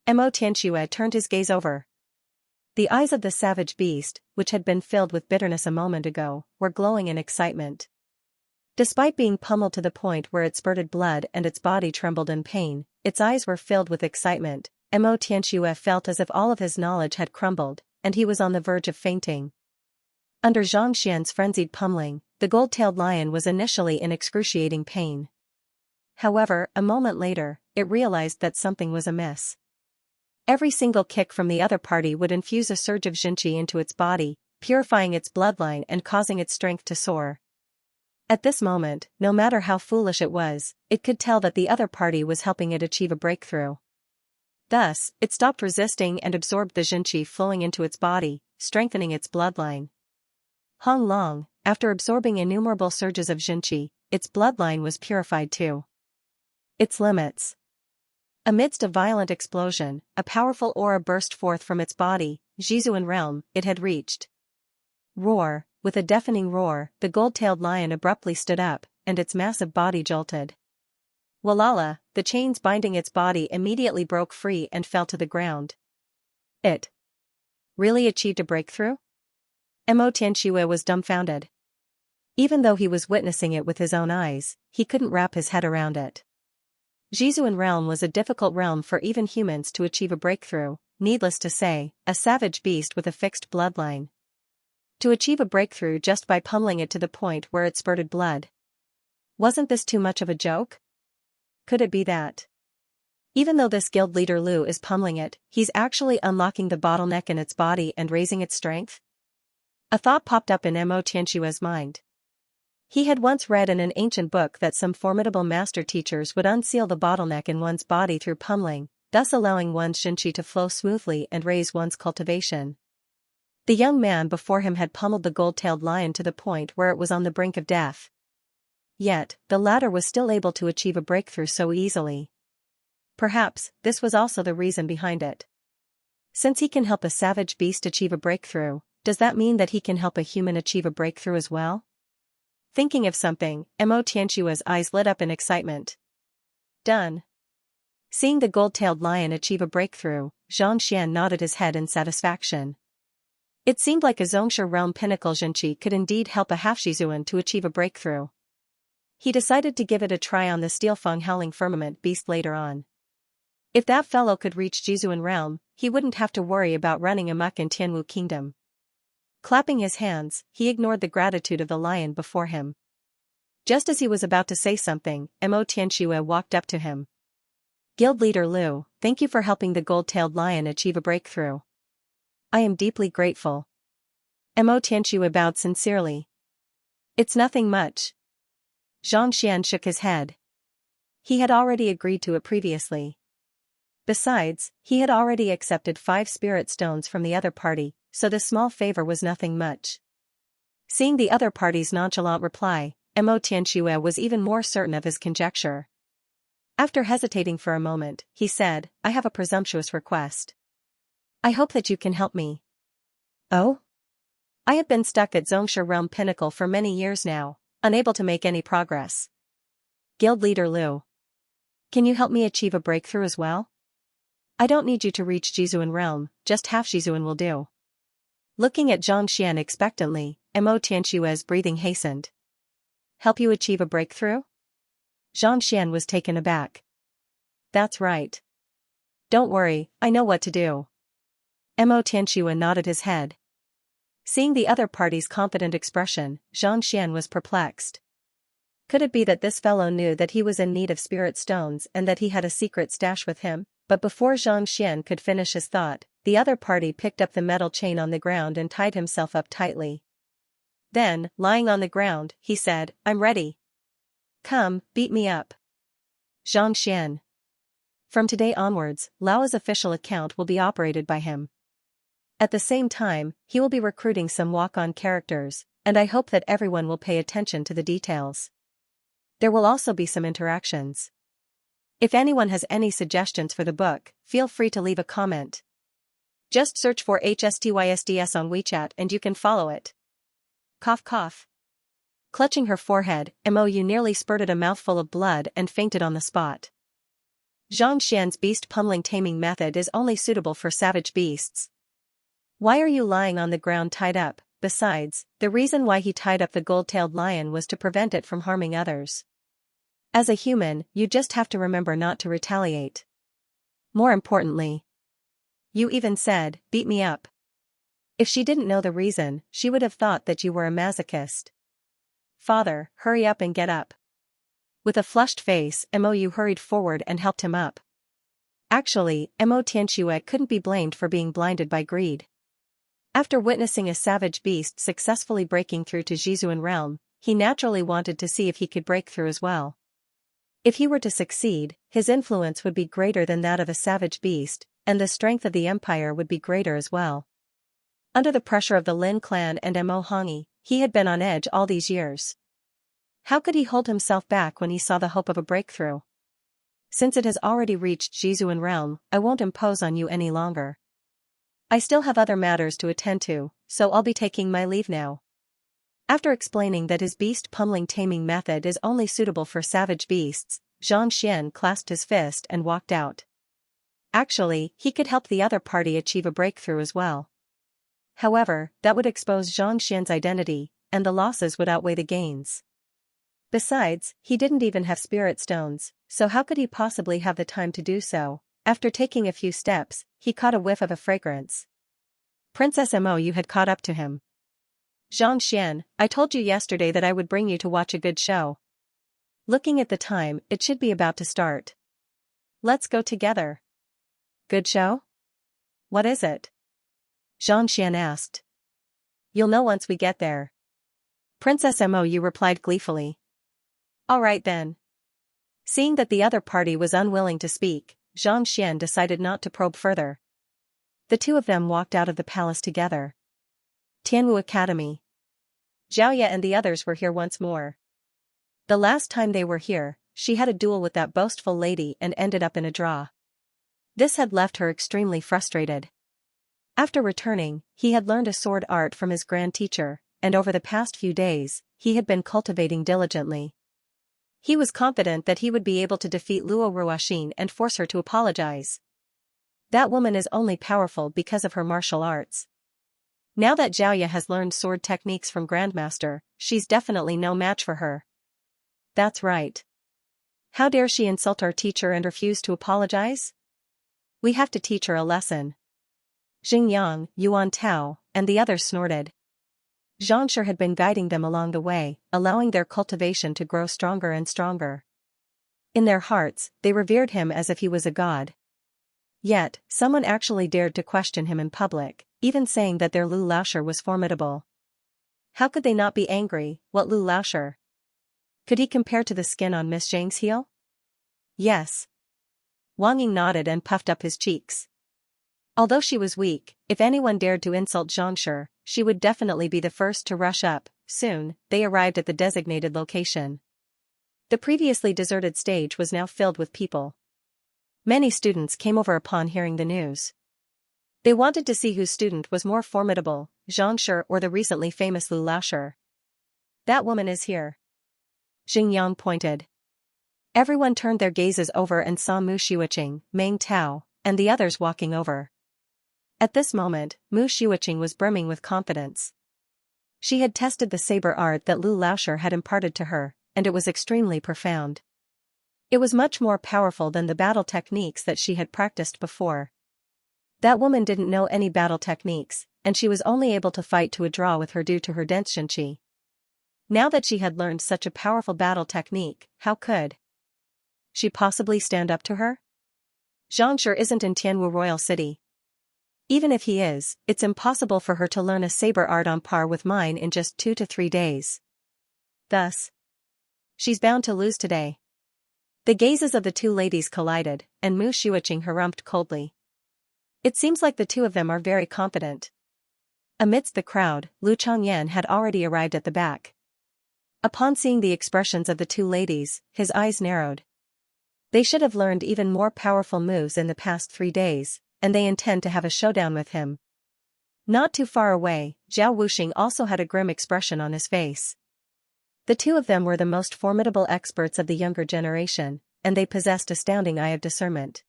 Mo Tianxue turned his gaze over. The eyes of the savage beast, which had been filled with bitterness a moment ago, were glowing in excitement. Despite being pummeled to the point where it spurted blood and its body trembled in pain, its eyes were filled with excitement. Mo Tianxue felt as if all of his knowledge had crumbled, and he was on the verge of fainting. Under Xianxia's frenzied pummeling, the gold-tailed lion was initially in excruciating pain. However, a moment later, it realized that something was amiss. Every single kick from the other party would infuse a surge of Xianxia into its body, purifying its bloodline and causing its strength to soar. At this moment, no matter how foolish it was, it could tell that the other party was helping it achieve a breakthrough. Thus, it stopped resisting and absorbed the Xianxia flowing into its body, strengthening its bloodline. Hong Long, after absorbing innumerable surges of Xianxia, its bloodline was purified too. Its limits. Amidst a violent explosion, a powerful aura burst forth from its body, Zhizuan realm, it had reached. Roar, with a deafening roar, the gold-tailed lion abruptly stood up, and its massive body jolted. Walala, the chains binding its body immediately broke free and fell to the ground. It really achieved a breakthrough? Mo Tianxue was dumbfounded. Even though he was witnessing it with his own eyes, he couldn't wrap his head around it. Zhizuan realm was a difficult realm for even humans to achieve a breakthrough, needless to say, a savage beast with a fixed bloodline. To achieve a breakthrough just by pummeling it to the point where it spurted blood. Wasn't this too much of a joke? Could it be that? Even though this guild leader Lu is pummeling it, he's actually unlocking the bottleneck in its body and raising its strength? A thought popped up in Mo Tianxue's mind. He had once read in an ancient book that some formidable master teachers would unseal the bottleneck in one's body through pummeling, thus allowing one's Xianxia to flow smoothly and raise one's cultivation. The young man before him had pummeled the gold-tailed lion to the point where it was on the brink of death. Yet, the latter was still able to achieve a breakthrough so easily. Perhaps, this was also the reason behind it. Since he can help a savage beast achieve a breakthrough, does that mean that he can help a human achieve a breakthrough as well? Thinking of something, Xianxia's eyes lit up in excitement. Done. Seeing the gold-tailed lion achieve a breakthrough, Xianxia nodded his head in satisfaction. It seemed like a Xianxia realm pinnacle Xianxia could indeed help a half-Shizuan to achieve a breakthrough. He decided to give it a try on the Steelfang howling firmament beast later on. If that fellow could reach Shizuan realm, he wouldn't have to worry about running amok in Tianwu kingdom. Clapping his hands, he ignored the gratitude of the lion before him. Just as he was about to say something, Xianxia walked up to him. Guild leader Liu, thank you for helping the gold-tailed lion achieve a breakthrough. I am deeply grateful. Xianxia bowed sincerely. It's nothing much. Xianxia shook his head. He had already agreed to it previously. Besides, he had already accepted 5 spirit stones from the other party, so this small favor was nothing much. Seeing the other party's nonchalant reply, Xianxia was even more certain of his conjecture. After hesitating for a moment, he said, I have a presumptuous request. I hope that you can help me. Oh? I have been stuck at Xianxia Realm Pinnacle for many years now, unable to make any progress. Guild leader Liu. Can you help me achieve a breakthrough as well? I don't need you to reach Shizuan Realm, just half Shizuan will do. Looking at Xianxia expectantly, Xianxia's breathing hastened. Help you achieve a breakthrough? Xianxia was taken aback. That's right. Don't worry, I know what to do. Xianxia nodded his head. Seeing the other party's confident expression, Xianxia was perplexed. Could it be that this fellow knew that he was in need of spirit stones and that he had a secret stash with him? But before Xianxia could finish his thought, the other party picked up the metal chain on the ground and tied himself up tightly. Then, lying on the ground, he said, I'm ready. Come, beat me up. Xianxia. From today onwards, Lao's official account will be operated by him. At the same time, he will be recruiting some walk-on characters, and I hope that everyone will pay attention to the details. There will also be some interactions. If anyone has any suggestions for the book, feel free to leave a comment. Just search for HSTYSDS on WeChat and you can follow it. Cough cough. Clutching her forehead, Mou nearly spurted a mouthful of blood and fainted on the spot. Xianxia's beast pummeling taming method is only suitable for savage beasts. Why are you lying on the ground tied up? Besides, the reason why he tied up the gold-tailed lion was to prevent it from harming others. As a human, you just have to remember not to retaliate. More importantly, you even said, beat me up. If she didn't know the reason, she would have thought that you were a masochist. Father, hurry up and get up. With a flushed face, Mou hurried forward and helped him up. Actually, Xianxia couldn't be blamed for being blinded by greed. After witnessing a savage beast successfully breaking through to Shizuan realm, he naturally wanted to see if he could break through as well. If he were to succeed, his influence would be greater than that of a savage beast, and the strength of the empire would be greater as well. Under the pressure of the Lin clan and Mo Hongi, he had been on edge all these years. How could he hold himself back when he saw the hope of a breakthrough? Since it has already reached Shizuan realm, I won't impose on you any longer. I still have other matters to attend to, so I'll be taking my leave now. After explaining that his beast pummeling taming method is only suitable for savage beasts, Xianxia clasped his fist and walked out. Actually, he could help the other party achieve a breakthrough as well. However, that would expose Xianxia's identity, and the losses would outweigh the gains. Besides, he didn't even have spirit stones, so how could he possibly have the time to do so? After taking a few steps, he caught a whiff of a fragrance. Princess Mou had caught up to him. Xianxia, I told you yesterday that I would bring you to watch a good show. Looking at the time, it should be about to start. Let's go together. Good show? What is it? Xianxia asked. You'll know once we get there. Princess Mou replied gleefully. All right then. Seeing that the other party was unwilling to speak, Xianxia decided not to probe further. The two of them walked out of the palace together. Tianwu Academy. Xiaoya and the others were here once more. The last time they were here, she had a duel with that boastful lady and ended up in a draw. This had left her extremely frustrated. After returning, he had learned a sword art from his grand teacher, and over the past few days, he had been cultivating diligently. He was confident that he would be able to defeat Luo Ruoxin and force her to apologize. That woman is only powerful because of her martial arts. Now that Xiaoya has learned sword techniques from Grandmaster, she's definitely no match for her. That's right. How dare she insult our teacher and refuse to apologize? We have to teach her a lesson. Xingyang, Yuan Tao, and the others snorted. Xianxia had been guiding them along the way, allowing their cultivation to grow stronger and stronger. In their hearts, they revered him as if he was a god. Yet, someone actually dared to question him in public, even saying that their Lu Laoshi was formidable. How could they not be angry? What Lu Laoshi? Could he compare to the skin on Miss Zhang's heel? Yes. Wang Ying nodded and puffed up his cheeks. Although she was weak, if anyone dared to insult Xianxia, she would definitely be the first to rush up. Soon, they arrived at the designated location. The previously deserted stage was now filled with people. Many students came over upon hearing the news. They wanted to see whose student was more formidable, Xianxia or the recently famous Lu Laoshi. That woman is here. Xingyang pointed. Everyone turned their gazes over and saw Mu Xiuqing, Meng Tao, and the others walking over. At this moment, Mu Xiuqing was brimming with confidence. She had tested the saber art that Lu Laoshi had imparted to her, and it was extremely profound. It was much more powerful than the battle techniques that she had practiced before. That woman didn't know any battle techniques, and she was only able to fight to a draw with her due to her dense Xianxia. Now that she had learned such a powerful battle technique, how could she possibly stand up to her? Xianxia isn't in Tianwu Royal City. Even if he is, it's impossible for her to learn a saber art on par with mine in just 2 to 3 days. Thus, she's bound to lose today. The gazes of the two ladies collided, and Mu Xiuqing harumphed coldly. It seems like the two of them are very confident. Amidst the crowd, Lu Changyan had already arrived at the back. Upon seeing the expressions of the two ladies, his eyes narrowed. They should have learned even more powerful moves in the past 3 days, and they intend to have a showdown with him. Not too far away, Zhao Wuxing also had a grim expression on his face. The two of them were the most formidable experts of the younger generation, and they possessed astounding eye of discernment.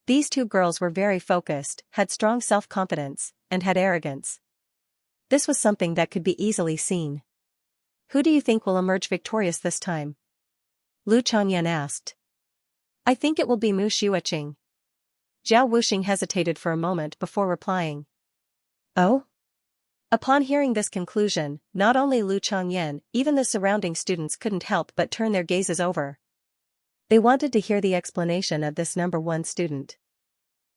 These two girls were very focused, had strong self-confidence, and had arrogance. This was something that could be easily seen. Who do you think will emerge victorious this time? Lu Changyan asked. I think it will be Mu Xiuqing. Zhao Wuxing hesitated for a moment before replying. Oh? Upon hearing this conclusion, not only Lu Changyan, even the surrounding students couldn't help but turn their gazes over. They wanted to hear the explanation of this number 1 student.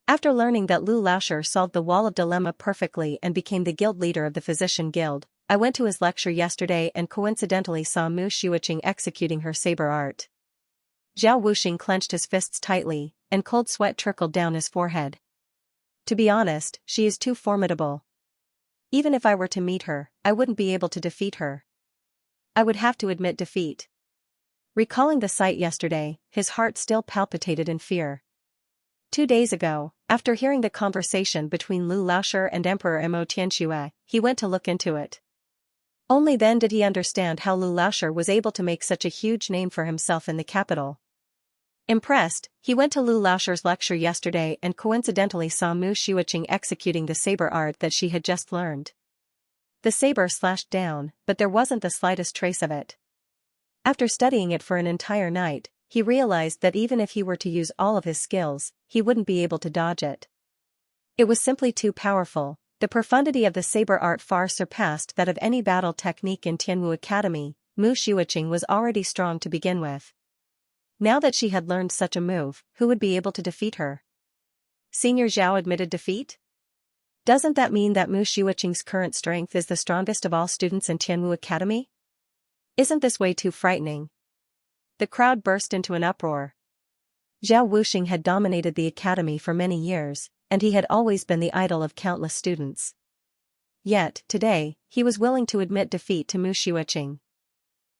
After learning that Lu Laoshi solved the Wall of Dilemma perfectly and became the guild leader of the Physician Guild, I went to his lecture yesterday and coincidentally saw Mu Xiuqing executing her saber art. Zhao Wuxing clenched his fists tightly, and cold sweat trickled down his forehead. To be honest, she is too formidable. Even if I were to meet her, I wouldn't be able to defeat her. I would have to admit defeat. Recalling the sight yesterday, his heart still palpitated in fear. 2 days ago, after hearing the conversation between Lu Laoshi and Emperor Mo Tianxue, he went to look into it. Only then did he understand how Lu Laoshi was able to make such a huge name for himself in the capital. Impressed, he went to Lu Laoshi's lecture yesterday and coincidentally saw Mu Xiuqing executing the saber art that she had just learned. The saber slashed down, but there wasn't the slightest trace of it. After studying it for an entire night, he realized that even if he were to use all of his skills, he wouldn't be able to dodge it. It was simply too powerful. The profundity of the saber art far surpassed that of any battle technique in Tianwu Academy. Mu Xiuqing was already strong to begin with. Now that she had learned such a move, who would be able to defeat her? Senior Zhao admitted defeat? Doesn't that mean that Mu Xiuqing's current strength is the strongest of all students in Tianwu Academy? Isn't this way too frightening? The crowd burst into an uproar. Zhao Wuxing had dominated the academy for many years, and he had always been the idol of countless students. Yet, today, he was willing to admit defeat to Mu Xiuqing.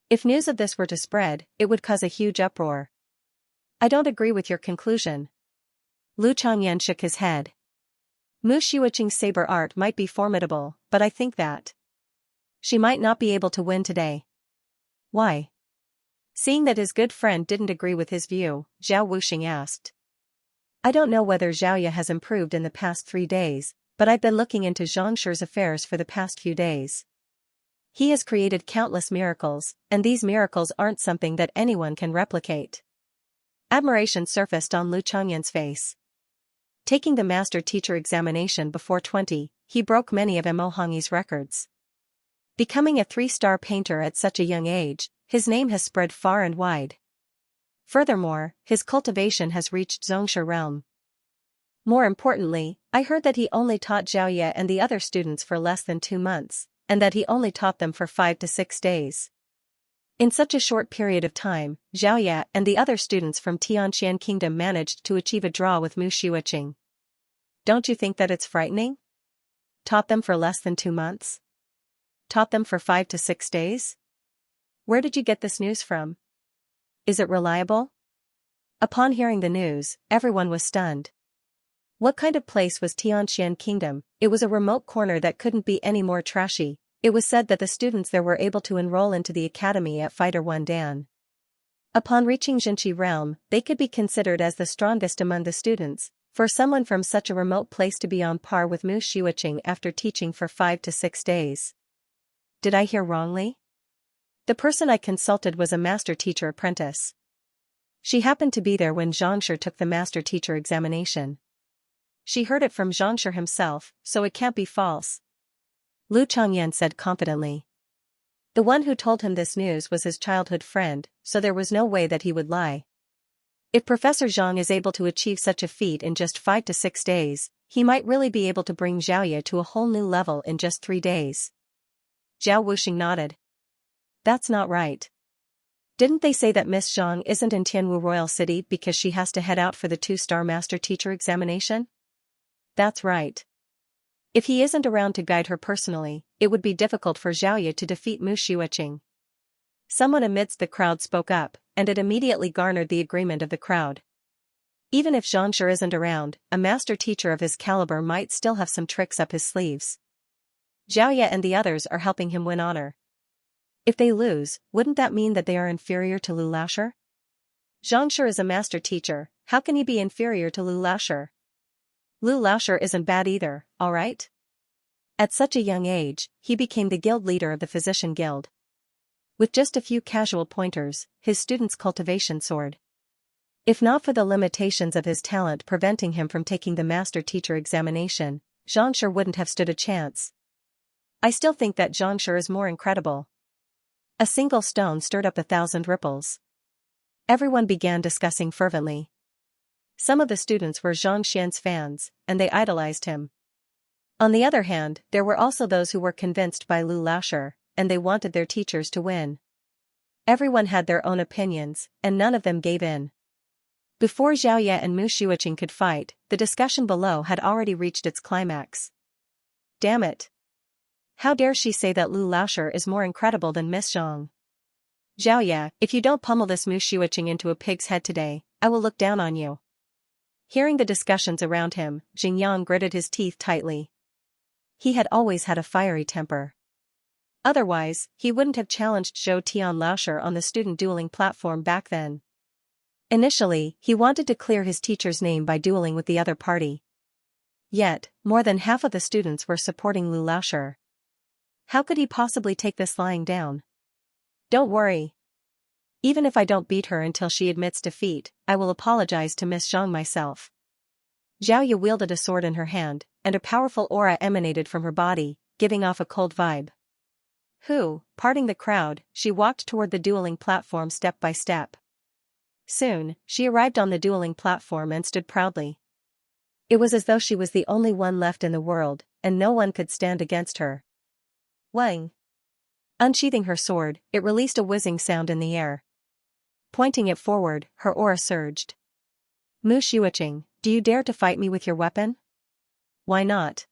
If news of this were to spread, it would cause a huge uproar. I don't agree with your conclusion. Lu Changyan shook his head. Mu Xiuqing's saber art might be formidable, but I think that she might not be able to win today. Why? Seeing that his good friend didn't agree with his view, Zhao Wuxing asked. I don't know whether Xiaoya has improved in the past 3 days, but I've been looking into Xianxia's affairs for the past few days. He has created countless miracles, and these miracles aren't something that anyone can replicate. Admiration surfaced on Lu Changyan's face. Taking the master-teacher examination before 20, he broke many of Mo Hongyi's records. Becoming a 3-star painter at such a young age, his name has spread far and wide. Furthermore, his cultivation has reached Xianxia realm. More importantly, I heard that he only taught Xiaoya and the other students for less than 2 months, and that he only taught them for 5 to 6 days. In such a short period of time, Xiaoya and the other students from Tianqian Kingdom managed to achieve a draw with Mu Xiuqing. Don't you think that it's frightening? Taught them for less than 2 months? Taught them for 5 to 6 days? Where did you get this news from? Is it reliable? Upon hearing the news, everyone was stunned. What kind of place was Tianqian Kingdom? It was a remote corner that couldn't be any more trashy. It was said that the students there were able to enroll into the academy at Fighter 1 Dan. Upon reaching Jinqi realm, they could be considered as the strongest among the students. For someone from such a remote place to be on par with Mu Xiuqing after teaching for 5 to 6 days. Did I hear wrongly? The person I consulted was a master-teacher apprentice. She happened to be there when Xianxia took the master-teacher examination. She heard it from Xianxia himself, so it can't be false. Lu Changyan said confidently. The one who told him this news was his childhood friend, so there was no way that he would lie. If Professor Zhang is able to achieve such a feat in just 5 to 6 days, he might really be able to bring Xiaoya to a whole new level in just 3 days. Zhao Wuxing nodded. That's not right. Didn't they say that Miss Zhang isn't in Tianwu Royal City because she has to head out for the 2-star master-teacher examination? That's right. If he isn't around to guide her personally, it would be difficult for Xiaoya to defeat Mu Xiuqing. Someone amidst the crowd spoke up, and it immediately garnered the agreement of the crowd. Even if Xianxia isn't around, a master teacher of his caliber might still have some tricks up his sleeves. Xiaoya and the others are helping him win honor. If they lose, wouldn't that mean that they are inferior to Lu Laoshi? Xianxia is a master teacher, how can he be inferior to Lu Laoshi? Lu Laoshi isn't bad either, alright? At such a young age, he became the guild leader of the physician guild. With just a few casual pointers, his students' cultivation soared. If not for the limitations of his talent preventing him from taking the master-teacher examination, Xianxia wouldn't have stood a chance. I still think that Xianxia is more incredible. A single stone stirred up 1,000 ripples. Everyone began discussing fervently. Some of the students were Zhang Xian's fans, and they idolized him. On the other hand, there were also those who were convinced by Lu Laoshi, and they wanted their teachers to win. Everyone had their own opinions, and none of them gave in. Before Xiaoya and Mu Xiuqing could fight, the discussion below had already reached its climax. Damn it! How dare she say that Lu Laoshi is more incredible than Miss Zhang? Xiaoya, if you don't pummel this Mu Xiuqing into a pig's head today, I will look down on you. Hearing the discussions around him, Xingyang gritted his teeth tightly. He had always had a fiery temper. Otherwise, he wouldn't have challenged Zhou Tian Laoshi on the student dueling platform back then. Initially, he wanted to clear his teacher's name by dueling with the other party. Yet, more than half of the students were supporting Lu Laoshi. How could he possibly take this lying down? Don't worry. Even if I don't beat her until she admits defeat, I will apologize to Miss Zhang myself. Xiaoya wielded a sword in her hand, and a powerful aura emanated from her body, giving off a cold vibe. Parting the crowd, she walked toward the dueling platform step by step. Soon, she arrived on the dueling platform and stood proudly. It was as though she was the only one left in the world, and no one could stand against her. Wang! Unsheathing her sword, it released a whizzing sound in the air. Pointing it forward, her aura surged. Mu Xueqing, do you dare to fight me with your weapon? Why not?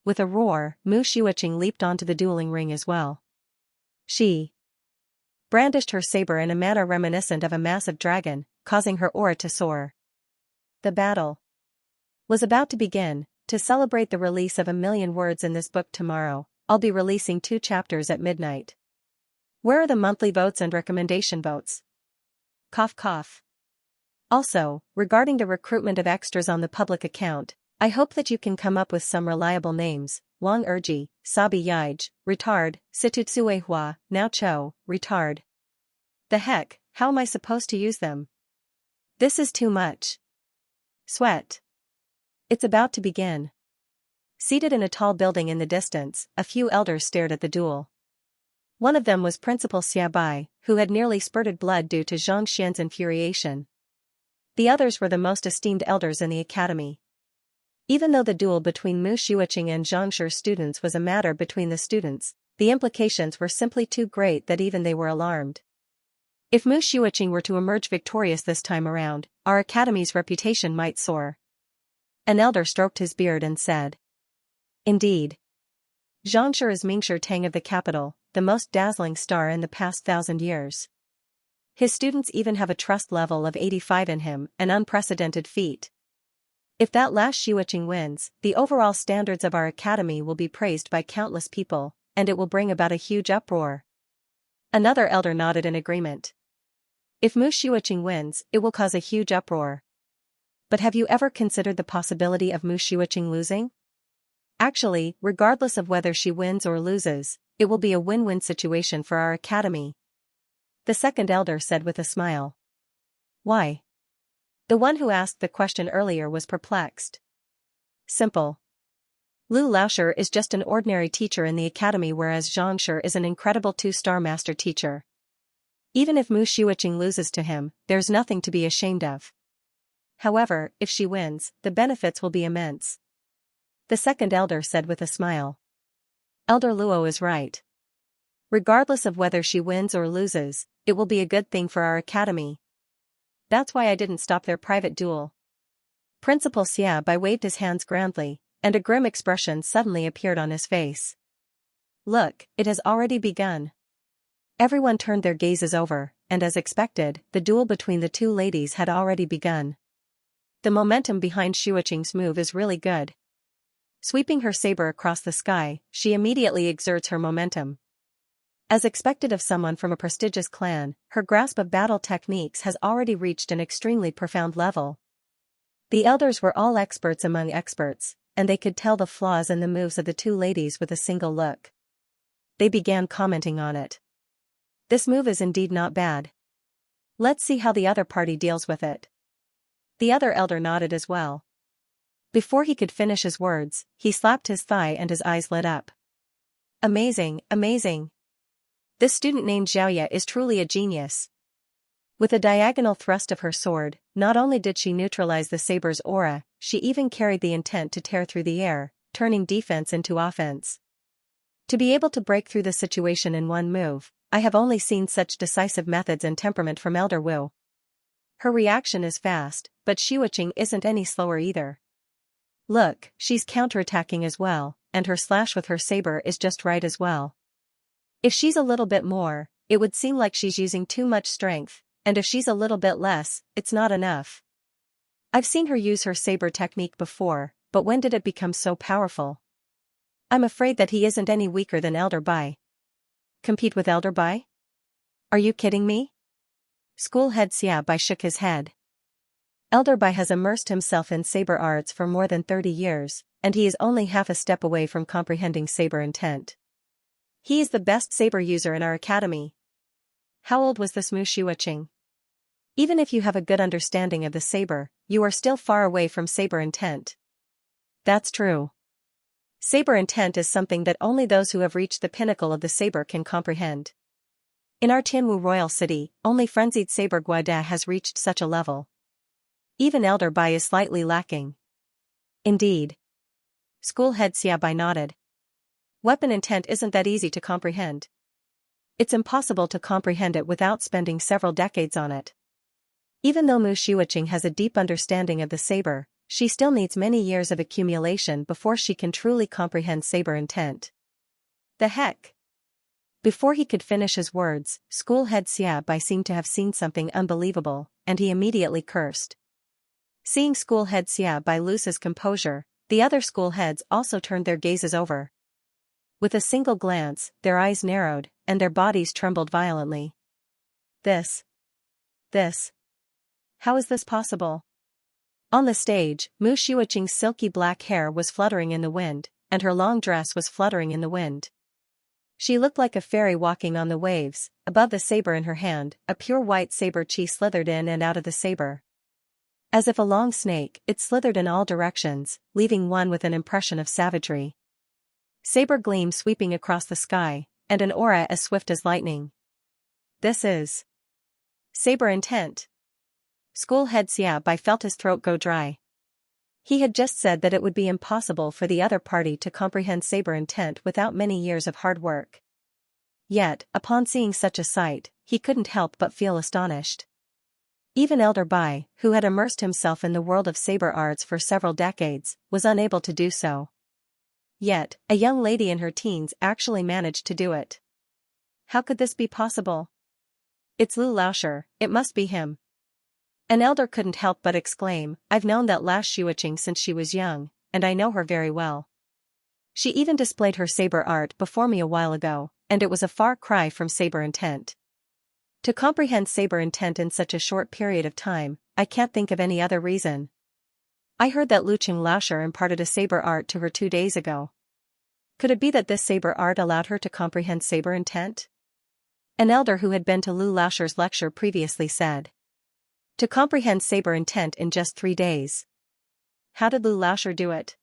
With a roar, Mu Xueqing leaped onto the dueling ring as well. She brandished her saber in a manner reminiscent of a massive dragon, causing her aura to soar. The battle was about to begin. To celebrate the release of 1,000,000 words in this book tomorrow, I'll be releasing 2 chapters at midnight. Where are the monthly votes and recommendation votes? Cough cough. Also, regarding the recruitment of extras on the public account, I hope that you can come up with some reliable names: Wang Erji, Sabi Yaij, retard, Situtsue Hua, Now Cho, retard. The heck, how am I supposed to use them? This is too much. Sweat. It's about to begin. Seated in a tall building in the distance, a few elders stared at the duel. One of them was Principal Xia Bai, who had nearly spurted blood due to Xianxia's infuriation. The others were the most esteemed elders in the academy. Even though the duel between Mu Xueqing and Xianxia's students was a matter between the students, the implications were simply too great that even they were alarmed. If Mu Xueqing were to emerge victorious this time around, our academy's reputation might soar. An elder stroked his beard and said, "Indeed. Xianxia is Mingshi Tang of the capital, the most dazzling star in the past 1,000 years. His students even have a trust level of 85 in him, an unprecedented feat. If that last Xueqing wins, the overall standards of our academy will be praised by countless people, and it will bring about a huge uproar." Another elder nodded in agreement. If Mu Xueqing wins, it will cause a huge uproar. But have you ever considered the possibility of Mu Xueqing losing? Actually, regardless of whether she wins or loses, it will be a win-win situation for our academy. The second elder said with a smile. Why? The one who asked the question earlier was perplexed. Simple. Lu Laoshi is just an ordinary teacher in the academy, whereas Xianxia is an incredible 2-star master teacher. Even if Mu Xueqing loses to him, there's nothing to be ashamed of. However, if she wins, the benefits will be immense. The second elder said with a smile. Elder Luo is right. Regardless of whether she wins or loses, it will be a good thing for our academy. That's why I didn't stop their private duel. Principal Xia Bai waved his hands grandly, and a grim expression suddenly appeared on his face. Look, it has already begun. Everyone turned their gazes over, and as expected, the duel between the two ladies had already begun. The momentum behind Xueqing's move is really good. Sweeping her saber across the sky, she immediately exerts her momentum. As expected of someone from a prestigious clan, her grasp of battle techniques has already reached an extremely profound level. The elders were all experts among experts, and they could tell the flaws in the moves of the two ladies with a single look. They began commenting on it. This move is indeed not bad. Let's see how the other party deals with it. The other elder nodded as well. Before he could finish his words, he slapped his thigh and his eyes lit up. Amazing, amazing. This student named Xiaoya is truly a genius. With a diagonal thrust of her sword, not only did she neutralize the saber's aura, she even carried the intent to tear through the air, turning defense into offense. To be able to break through the situation in one move, I have only seen such decisive methods and temperament from Elder Wu. Her reaction is fast, but Xueqing isn't any slower either. Look, she's counterattacking as well, and her slash with her saber is just right as well. If she's a little bit more, it would seem like she's using too much strength, and if she's a little bit less, it's not enough. I've seen her use her saber technique before, but when did it become so powerful? I'm afraid that he isn't any weaker than Elder Bai. Compete with Elder Bai? Are you kidding me? School head Xia Bai shook his head. Elder Bai has immersed himself in saber arts for more than 30 years, and he is only half a step away from comprehending saber intent. He is the best saber user in our academy. How old was this Mu Xueqing? Even if you have a good understanding of the saber, you are still far away from saber intent. That's true. Saber intent is something that only those who have reached the pinnacle of the saber can comprehend. In our Tianwu royal city, only frenzied saber guida has reached such a level. Even Elder Bai is slightly lacking. Indeed. School head Xia Bai nodded. Weapon intent isn't that easy to comprehend. It's impossible to comprehend it without spending several decades on it. Even though Mu Xiuqing has a deep understanding of the saber, she still needs many years of accumulation before she can truly comprehend saber intent. The heck? Before he could finish his words, school head Xia Bai seemed to have seen something unbelievable, and he immediately cursed. Seeing school head Xia Bai lose his composure, the other school heads also turned their gazes over. With a single glance, their eyes narrowed, and their bodies trembled violently. This. How is this possible? On the stage, Mu Xiuqing's silky black hair was fluttering in the wind, and her long dress was fluttering in the wind. She looked like a fairy walking on the waves. Above the saber in her hand, a pure white saber chi slithered in and out of the saber. As if a long snake, it slithered in all directions, leaving one with an impression of savagery. Saber gleam sweeping across the sky, and an aura as swift as lightning. This is saber intent. School head Xia Bai felt his throat go dry. He had just said that it would be impossible for the other party to comprehend saber intent without many years of hard work. Yet, upon seeing such a sight, he couldn't help but feel astonished. Even Elder Bai, who had immersed himself in the world of saber arts for several decades, was unable to do so. Yet, a young lady in her teens actually managed to do it. How could this be possible? It's Lu Laoshi, it must be him. An elder couldn't help but exclaim, I've known that last Xiuqing since she was young, and I know her very well. She even displayed her saber art before me a while ago, and it was a far cry from saber intent. To comprehend saber intent in such a short period of time, I can't think of any other reason. I heard that Lu Laoshi imparted a saber art to her 2 days ago. Could it be that this saber art allowed her to comprehend saber intent? An elder who had been to Lu Laoshi's lecture previously said. To comprehend saber intent in just 3 days. How did Lu Laoshi do it?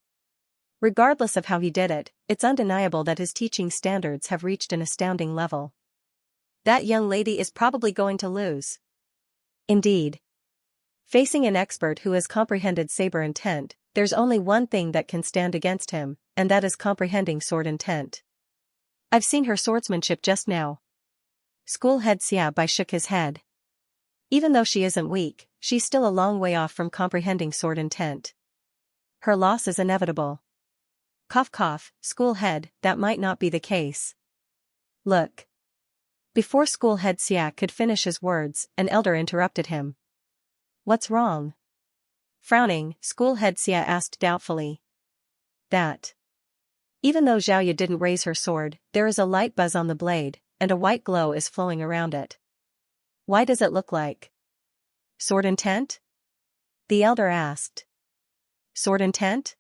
Regardless of how he did it, it's undeniable that his teaching standards have reached an astounding level. That young lady is probably going to lose. Indeed. Facing an expert who has comprehended saber intent, there's only one thing that can stand against him, and that is comprehending sword intent. I've seen her swordsmanship just now. School head Xia Bai shook his head. Even though she isn't weak, she's still a long way off from comprehending sword intent. Her loss is inevitable. Cough cough, school head, that might not be the case. Look. Before school head Xia could finish his words, an elder interrupted him. What's wrong? Frowning, school head Xia asked doubtfully. That. Even though Xiaoya didn't raise her sword, there is a light buzz on the blade, and a white glow is flowing around it. Why does it look like sword intent? The elder asked. Sword intent?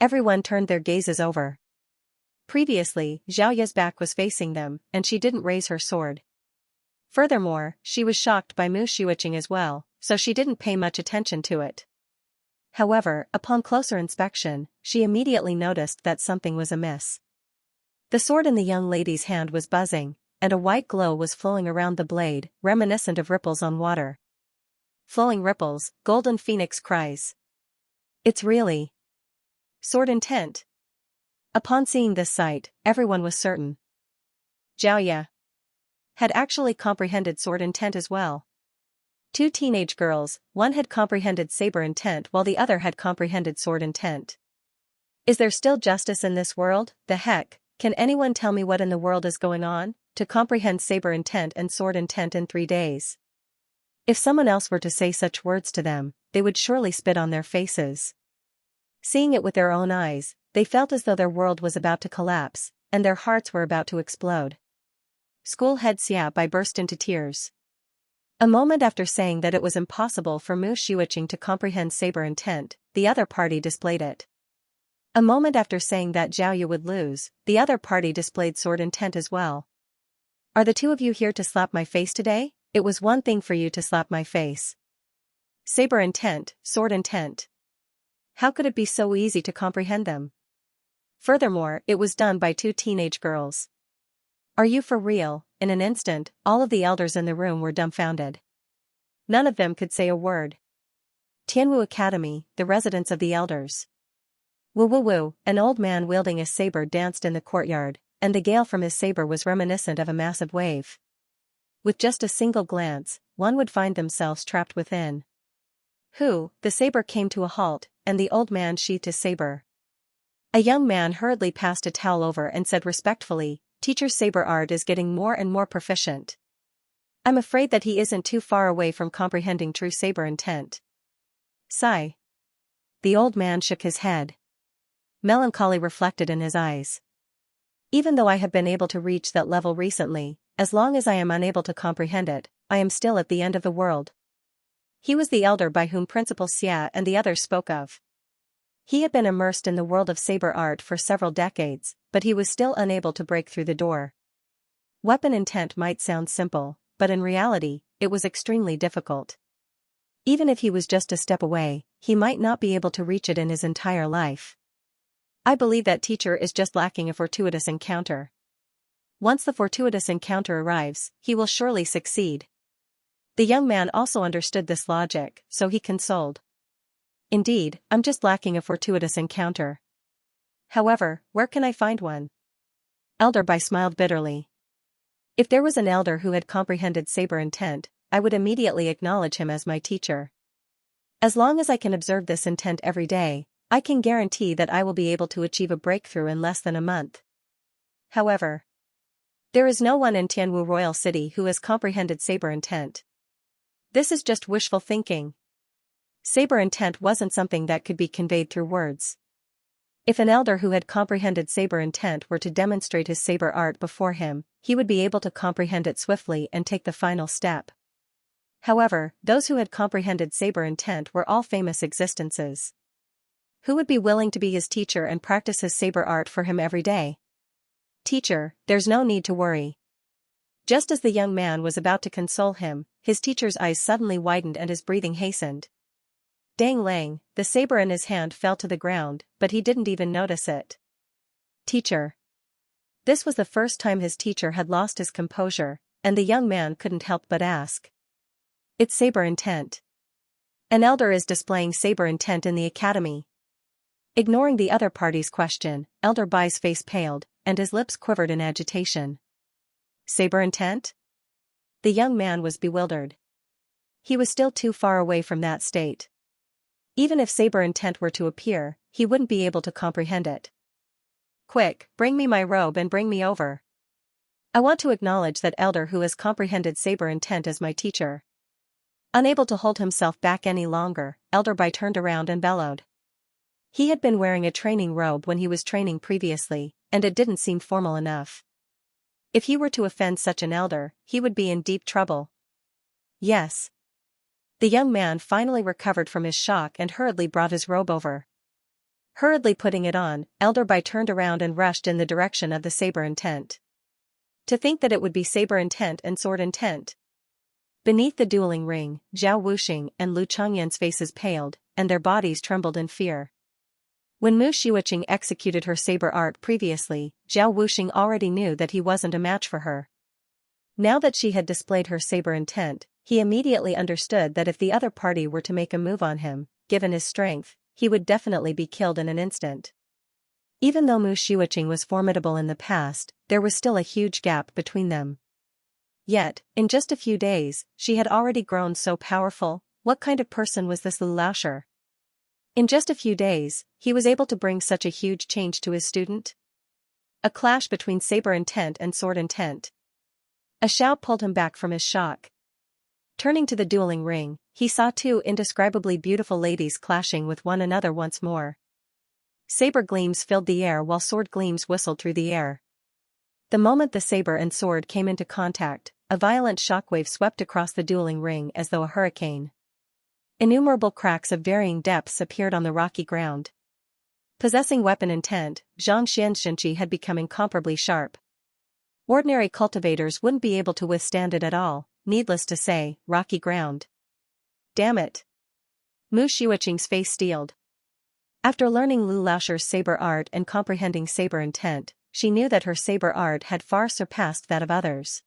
Everyone turned their gazes over. Previously, Xiaoya's back was facing them, and she didn't raise her sword. Furthermore, she was shocked by Mu Xiuqing as well, so she didn't pay much attention to it. However, upon closer inspection, she immediately noticed that something was amiss. The sword in the young lady's hand was buzzing, and a white glow was flowing around the blade, reminiscent of ripples on water. Flowing ripples, golden phoenix cries. It's really sword intent. Upon seeing this sight, everyone was certain. Xiaoya had actually comprehended sword intent as well. 2 teenage girls, one had comprehended saber intent while the other had comprehended sword intent. Is there still justice in this world? The heck, can anyone tell me what in the world is going on? To comprehend saber intent and sword intent in 3 days. If someone else were to say such words to them, they would surely spit on their faces. Seeing it with their own eyes, they felt as though their world was about to collapse, and their hearts were about to explode. School head Xia Bai burst into tears. A moment after saying that it was impossible for Mu Xiuqing to comprehend saber intent, the other party displayed it. A moment after saying that Xiaoya would lose, the other party displayed sword intent as well. Are the 2 of you here to slap my face today? It was one thing for you to slap my face. Saber intent, sword intent. How could it be so easy to comprehend them? Furthermore, it was done by 2 teenage girls. Are you for real? In an instant, all of the elders in the room were dumbfounded. None of them could say a word. Tianwu Academy, the residence of the elders. Woo woo woo, an old man wielding a saber danced in the courtyard, and the gale from his saber was reminiscent of a massive wave. With just a single glance, one would find themselves trapped within. The saber came to a halt, and the old man sheathed his saber. A young man hurriedly passed a towel over and said respectfully, "Teacher's saber art is getting more and more proficient. I'm afraid that he isn't too far away from comprehending true saber intent." Sigh. The old man shook his head. Melancholy reflected in his eyes. Even though I have been able to reach that level recently, as long as I am unable to comprehend it, I am still at the end of the world. He was the elder by whom Principal Xia and the others spoke of. He had been immersed in the world of saber art for several decades, but he was still unable to break through the door. Weapon intent might sound simple, but in reality, it was extremely difficult. Even if he was just a step away, he might not be able to reach it in his entire life. I believe that teacher is just lacking a fortuitous encounter. Once the fortuitous encounter arrives, he will surely succeed. The young man also understood this logic, so he consoled. Indeed, I'm just lacking a fortuitous encounter. However, where can I find one? Elder Bai smiled bitterly. If there was an elder who had comprehended saber intent, I would immediately acknowledge him as my teacher. As long as I can observe this intent every day, I can guarantee that I will be able to achieve a breakthrough in less than a month. However, there is no one in Tianwu Royal City who has comprehended saber intent. This is just wishful thinking. Saber intent wasn't something that could be conveyed through words. If an elder who had comprehended saber intent were to demonstrate his saber art before him, he would be able to comprehend it swiftly and take the final step. However, those who had comprehended saber intent were all famous existences. Who would be willing to be his teacher and practice his saber art for him every day? Teacher, there's no need to worry. Just as the young man was about to console him, his teacher's eyes suddenly widened and his breathing hastened. Dang Lang, the saber in his hand fell to the ground, but he didn't even notice it. Teacher. This was the first time his teacher had lost his composure, and the young man couldn't help but ask. It's saber intent. An elder is displaying saber intent in the academy. Ignoring the other party's question, Elder Bai's face paled, and his lips quivered in agitation. Saber intent? The young man was bewildered. He was still too far away from that state. Even if saber intent were to appear, he wouldn't be able to comprehend it. Quick, bring me my robe and bring me over. I want to acknowledge that elder who has comprehended saber intent as my teacher. Unable to hold himself back any longer, Elder Bai turned around and bellowed. He had been wearing a training robe when he was training previously, and it didn't seem formal enough. If he were to offend such an elder, he would be in deep trouble. Yes. The young man finally recovered from his shock and hurriedly brought his robe over. Hurriedly putting it on, Elder Bai turned around and rushed in the direction of the saber intent. To think that it would be saber intent and sword intent. Beneath the dueling ring, Zhao Wuxing and Lu Changyan's faces paled, and their bodies trembled in fear. When Mu Xiuqing executed her saber art previously, Zhao Wuxing already knew that he wasn't a match for her. Now that she had displayed her saber intent, he immediately understood that if the other party were to make a move on him, given his strength, he would definitely be killed in an instant. Even though Mu Xiuqing was formidable in the past, there was still a huge gap between them. Yet, in just a few days, she had already grown so powerful. What kind of person was this Lu Laoshi? In just a few days, he was able to bring such a huge change to his student. A clash between saber intent and sword intent. A shout pulled him back from his shock. Turning to the dueling ring, he saw two indescribably beautiful ladies clashing with one another once more. Saber gleams filled the air while sword gleams whistled through the air. The moment the saber and sword came into contact, a violent shockwave swept across the dueling ring as though a hurricane. Innumerable cracks of varying depths appeared on the rocky ground. Possessing weapon intent, Xianxia had become incomparably sharp. Ordinary cultivators wouldn't be able to withstand it at all, needless to say, rocky ground. Damn it. Mu Xiuqing's face steeled. After learning Lu Laoshi's saber art and comprehending saber intent, she knew that her saber art had far surpassed that of others.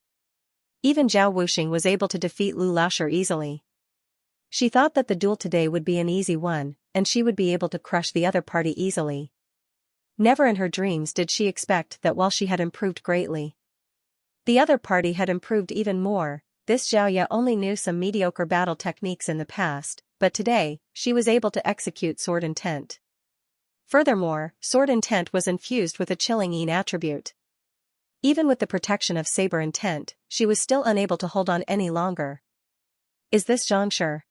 Even Zhao Wuxing was able to defeat Lu Laoshi easily. She thought that the duel today would be an easy one, and she would be able to crush the other party easily. Never in her dreams did she expect that while she had improved greatly, the other party had improved even more. this Xiaoya only knew some mediocre battle techniques in the past, but today, she was able to execute sword intent. Furthermore, sword intent was infused with a chilling Yin attribute. Even with the protection of saber intent, she was still unable to hold on any longer. Is this Xianxia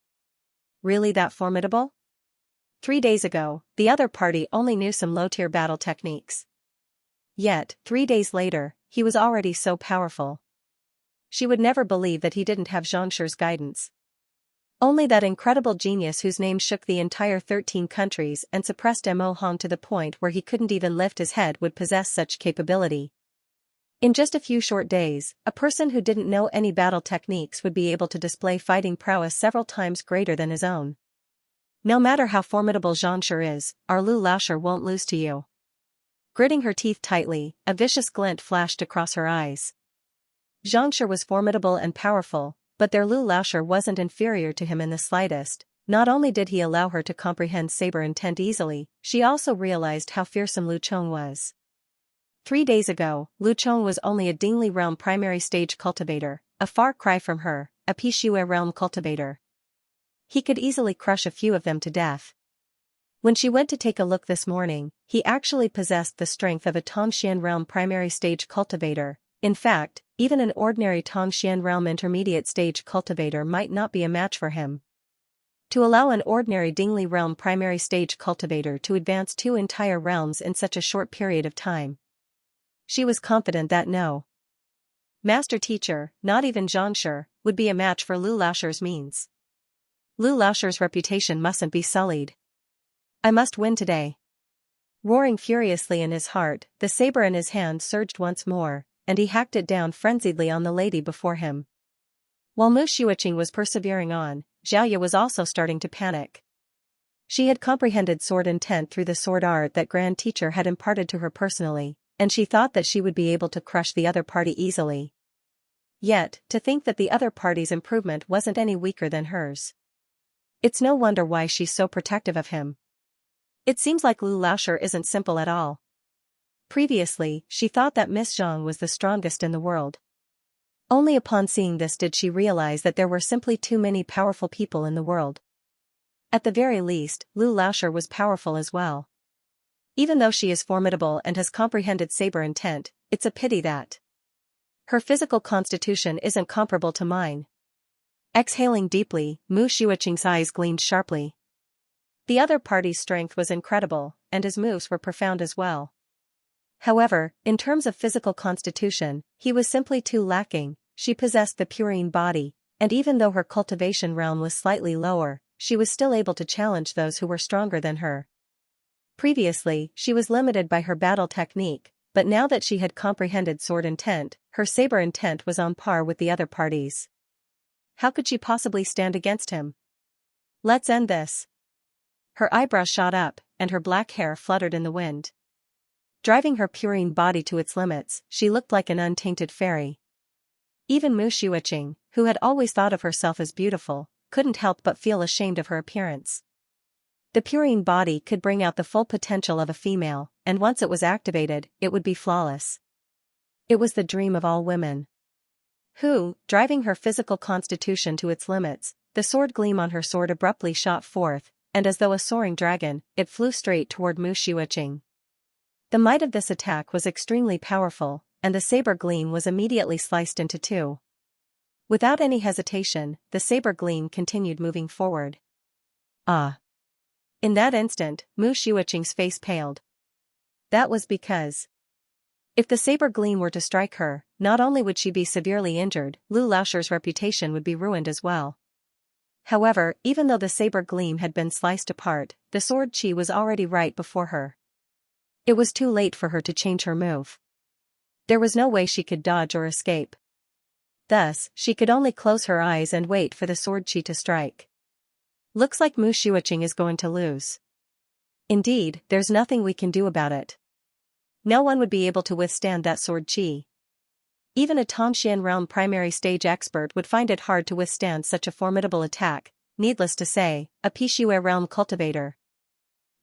really that formidable? 3 days ago, the other party only knew some low-tier battle techniques. Yet, 3 days later, he was already so powerful. She would never believe that he didn't have Xianxia's guidance. Only that incredible genius whose name shook the entire 13 countries and suppressed Mo Hong to the point where he couldn't even lift his head would possess such capability. In just a few short days, a person who didn't know any battle techniques would be able to display fighting prowess several times greater than his own. No matter how formidable Xianxia is, our Lu Laoshi won't lose to you. Gritting her teeth tightly, a vicious glint flashed across her eyes. Xianxia was formidable and powerful, but their Lu Laoshi wasn't inferior to him in the slightest. Not only did he allow her to comprehend saber intent easily, she also realized how fearsome Lu Chong was. 3 days ago, Lu Chong was only a Dingli realm primary stage cultivator, a far cry from her, a Pixue realm cultivator. He could easily crush a few of them to death. When she went to take a look this morning, he actually possessed the strength of a Tongxian realm primary stage cultivator. In fact, even an ordinary Tongxian realm intermediate stage cultivator might not be a match for him. To allow an ordinary Dingli realm primary stage cultivator to advance 2 entire realms in such a short period of time. She was confident that no master teacher, not even Xianxia, would be a match for Lu Laoshi's means. Lu Laoshi's reputation mustn't be sullied. I must win today. Roaring furiously in his heart, the saber in his hand surged once more, and he hacked it down frenziedly on the lady before him. While Mu Xueqing was persevering on, Xiaoya was also starting to panic. She had comprehended sword intent through the sword art that Grand Teacher had imparted to her personally, and she thought that she would be able to crush the other party easily. Yet, to think that the other party's improvement wasn't any weaker than hers. It's no wonder why she's so protective of him. It seems like Lu Laoshi isn't simple at all. Previously, she thought that Miss Zhang was the strongest in the world. Only upon seeing this did she realize that there were simply too many powerful people in the world. At the very least, Lu Laoshi was powerful as well. Even though she is formidable and has comprehended saber intent, it's a pity that her physical constitution isn't comparable to mine. Exhaling deeply, Mu Xueqing's eyes gleamed sharply. The other party's strength was incredible, and his moves were profound as well. However, in terms of physical constitution, he was simply too lacking. She possessed the purine body, and even though her cultivation realm was slightly lower, she was still able to challenge those who were stronger than her. Previously, she was limited by her battle technique, but now that she had comprehended sword intent, her saber intent was on par with the other parties. How could she possibly stand against him? Let's end this. Her eyebrows shot up, and her black hair fluttered in the wind. Driving her purine body to its limits, she looked like an untainted fairy. Even Mu Xueqing, who had always thought of herself as beautiful, couldn't help but feel ashamed of her appearance. The purine body could bring out the full potential of a female, and once it was activated, it would be flawless. It was the dream of all women. Who, driving her physical constitution to its limits, the sword gleam on her sword abruptly shot forth, and as though a soaring dragon, it flew straight toward Mu Xueqing. The might of this attack was extremely powerful, and the saber gleam was immediately sliced into 2. Without any hesitation, the saber gleam continued moving forward. Ah! In that instant, Mu Xueqing's face paled. That was because if the saber gleam were to strike her, not only would she be severely injured, Lu Laoshi's reputation would be ruined as well. However, even though the saber gleam had been sliced apart, the sword chi was already right before her. It was too late for her to change her move. There was no way she could dodge or escape. Thus, she could only close her eyes and wait for the sword chi to strike. Looks like Mu Xueqing is going to lose. Indeed, there's nothing we can do about it. No one would be able to withstand that sword chi. Even a Tongxian realm primary stage expert would find it hard to withstand such a formidable attack, needless to say, a Pixue realm cultivator.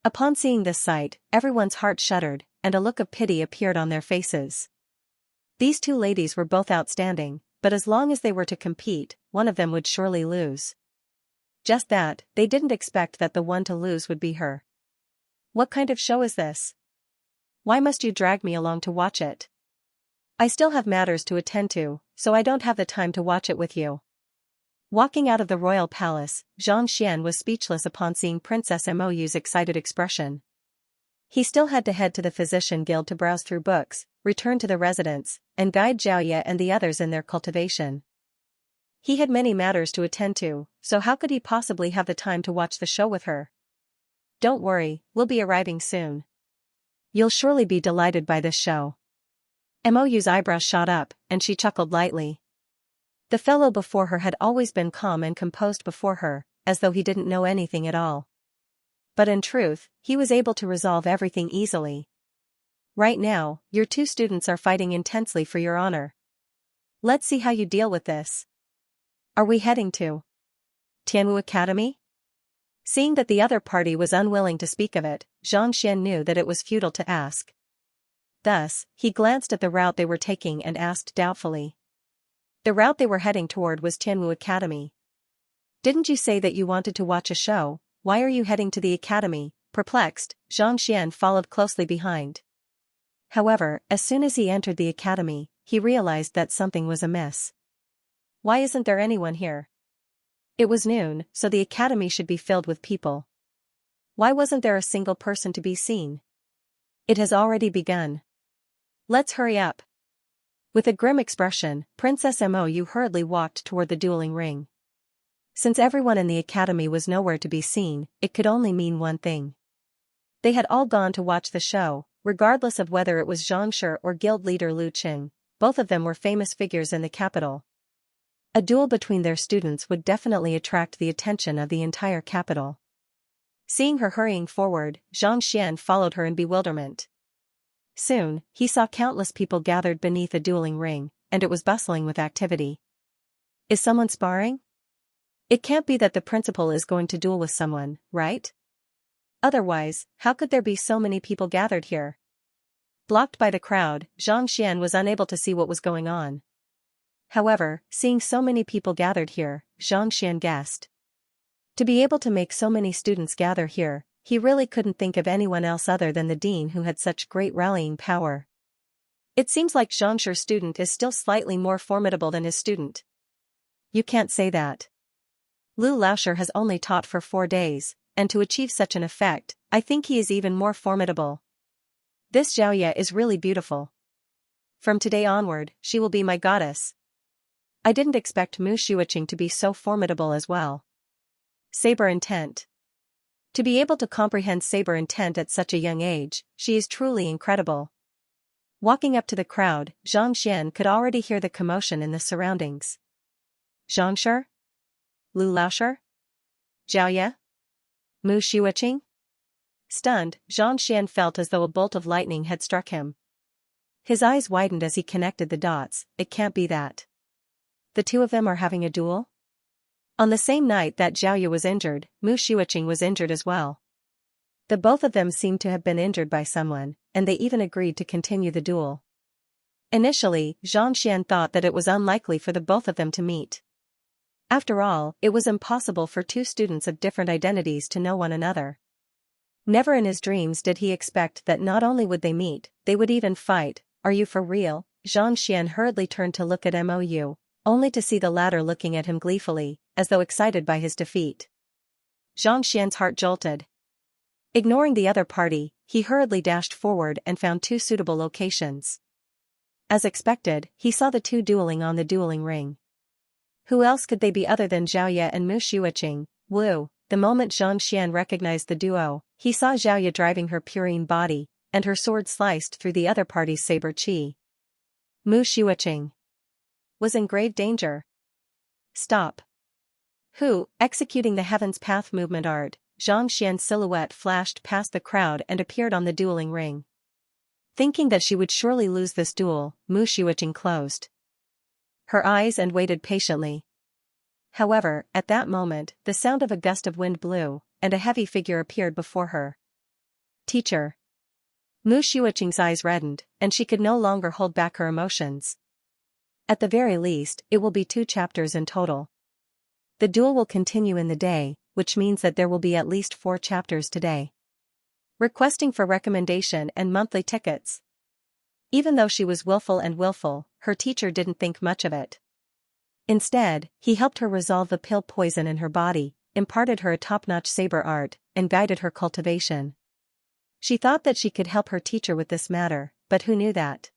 Upon seeing this sight, everyone's heart shuddered, and a look of pity appeared on their faces. These 2 ladies were both outstanding, but as long as they were to compete, one of them would surely lose. Just that, they didn't expect that the one to lose would be her. What kind of show is this? Why must you drag me along to watch it? I still have matters to attend to, so I don't have the time to watch it with you. Walking out of the royal palace, Xianxia was speechless upon seeing Princess Mou's excited expression. He still had to head to the physician guild to browse through books, return to the residence, and guide Xiaoya and the others in their cultivation. He had many matters to attend to, so how could he possibly have the time to watch the show with her? Don't worry, we'll be arriving soon. You'll surely be delighted by this show. Mou's eyebrows shot up, and she chuckled lightly. The fellow before her had always been calm and composed before her, as though he didn't know anything at all. But in truth, he was able to resolve everything easily. Right now, your two students are fighting intensely for your honor. Let's see how you deal with this. Are we heading to Tianwu Academy? Seeing that the other party was unwilling to speak of it, Xianxia knew that it was futile to ask. Thus, he glanced at the route they were taking and asked doubtfully. The route they were heading toward was Tianwu Academy. Didn't you say that you wanted to watch a show? Why are you heading to the academy? Perplexed, Xianxia followed closely behind. However, as soon as he entered the academy, he realized that something was amiss. Why isn't there anyone here? It was noon, so the academy should be filled with people. Why wasn't there a single person to be seen? It has already begun. Let's hurry up. With a grim expression, Princess Mou hurriedly walked toward the dueling ring. Since everyone in the academy was nowhere to be seen, it could only mean one thing. They had all gone to watch the show, regardless of whether it was Xianxia or guild leader Lu Qing. Both of them were famous figures in the capital. A duel between their students would definitely attract the attention of the entire capital. Seeing her hurrying forward, Xianxia followed her in bewilderment. Soon, he saw countless people gathered beneath a dueling ring, and it was bustling with activity. Is someone sparring? It can't be that the principal is going to duel with someone, right? Otherwise, how could there be so many people gathered here? Blocked by the crowd, Xianxia was unable to see what was going on. However, seeing so many people gathered here, Xianxia guessed. To be able to make so many students gather here, he really couldn't think of anyone else other than the dean who had such great rallying power. It seems like Xianxia's student is still slightly more formidable than his student. You can't say that. Lu Laoshi has only taught for 4 days, and to achieve such an effect, I think he is even more formidable. This Xiaoya is really beautiful. From today onward, she will be my goddess. I didn't expect Mu Xueqing to be so formidable as well. Saber intent. To be able to comprehend saber intent at such a young age, she is truly incredible. Walking up to the crowd, Xianxia could already hear the commotion in the surroundings. Xianxia? Lu Laoshi? Xiaoya? Mu Xueqing? Stunned, Xianxia felt as though a bolt of lightning had struck him. His eyes widened as he connected the dots. It can't be that. The two of them are having a duel? On the same night that Xiaoya was injured, Mu Xueqing was injured as well. The both of them seemed to have been injured by someone, and they even agreed to continue the duel. Initially, Xianxia thought that it was unlikely for the both of them to meet. After all, it was impossible for two students of different identities to know one another. Never in his dreams did he expect that not only would they meet, they would even fight. Are you for real? Xianxia hurriedly turned to look at Mou, only to see the latter looking at him gleefully, as though excited by his defeat. Xianxia's heart jolted. Ignoring the other party, he hurriedly dashed forward and found 2 suitable locations. As expected, he saw the two dueling on the dueling ring. Who else could they be other than Xiaoya and Mu Xueqing? Wu. The moment Xianxia recognized the duo, he saw Xiaoya driving her purine body, and her sword sliced through the other party's saber qi. Mu Xueqing was in grave danger. Stop. Who, executing the Heaven's Path movement art, Xianxia's silhouette flashed past the crowd and appeared on the dueling ring. Thinking that she would surely lose this duel, Mu Xueqing closed her eyes and waited patiently. However, at that moment, the sound of a gust of wind blew, and a heavy figure appeared before her. Teacher. Mu Xueqing's eyes reddened, and she could no longer hold back her emotions. At the very least, it will be 2 chapters in total. The duel will continue in the day, which means that there will be at least 4 chapters today. Requesting for recommendation and monthly tickets. Even though she was willful, her teacher didn't think much of it. Instead, he helped her resolve the pill poison in her body, imparted her a top-notch saber art, and guided her cultivation. She thought that she could help her teacher with this matter, but who knew that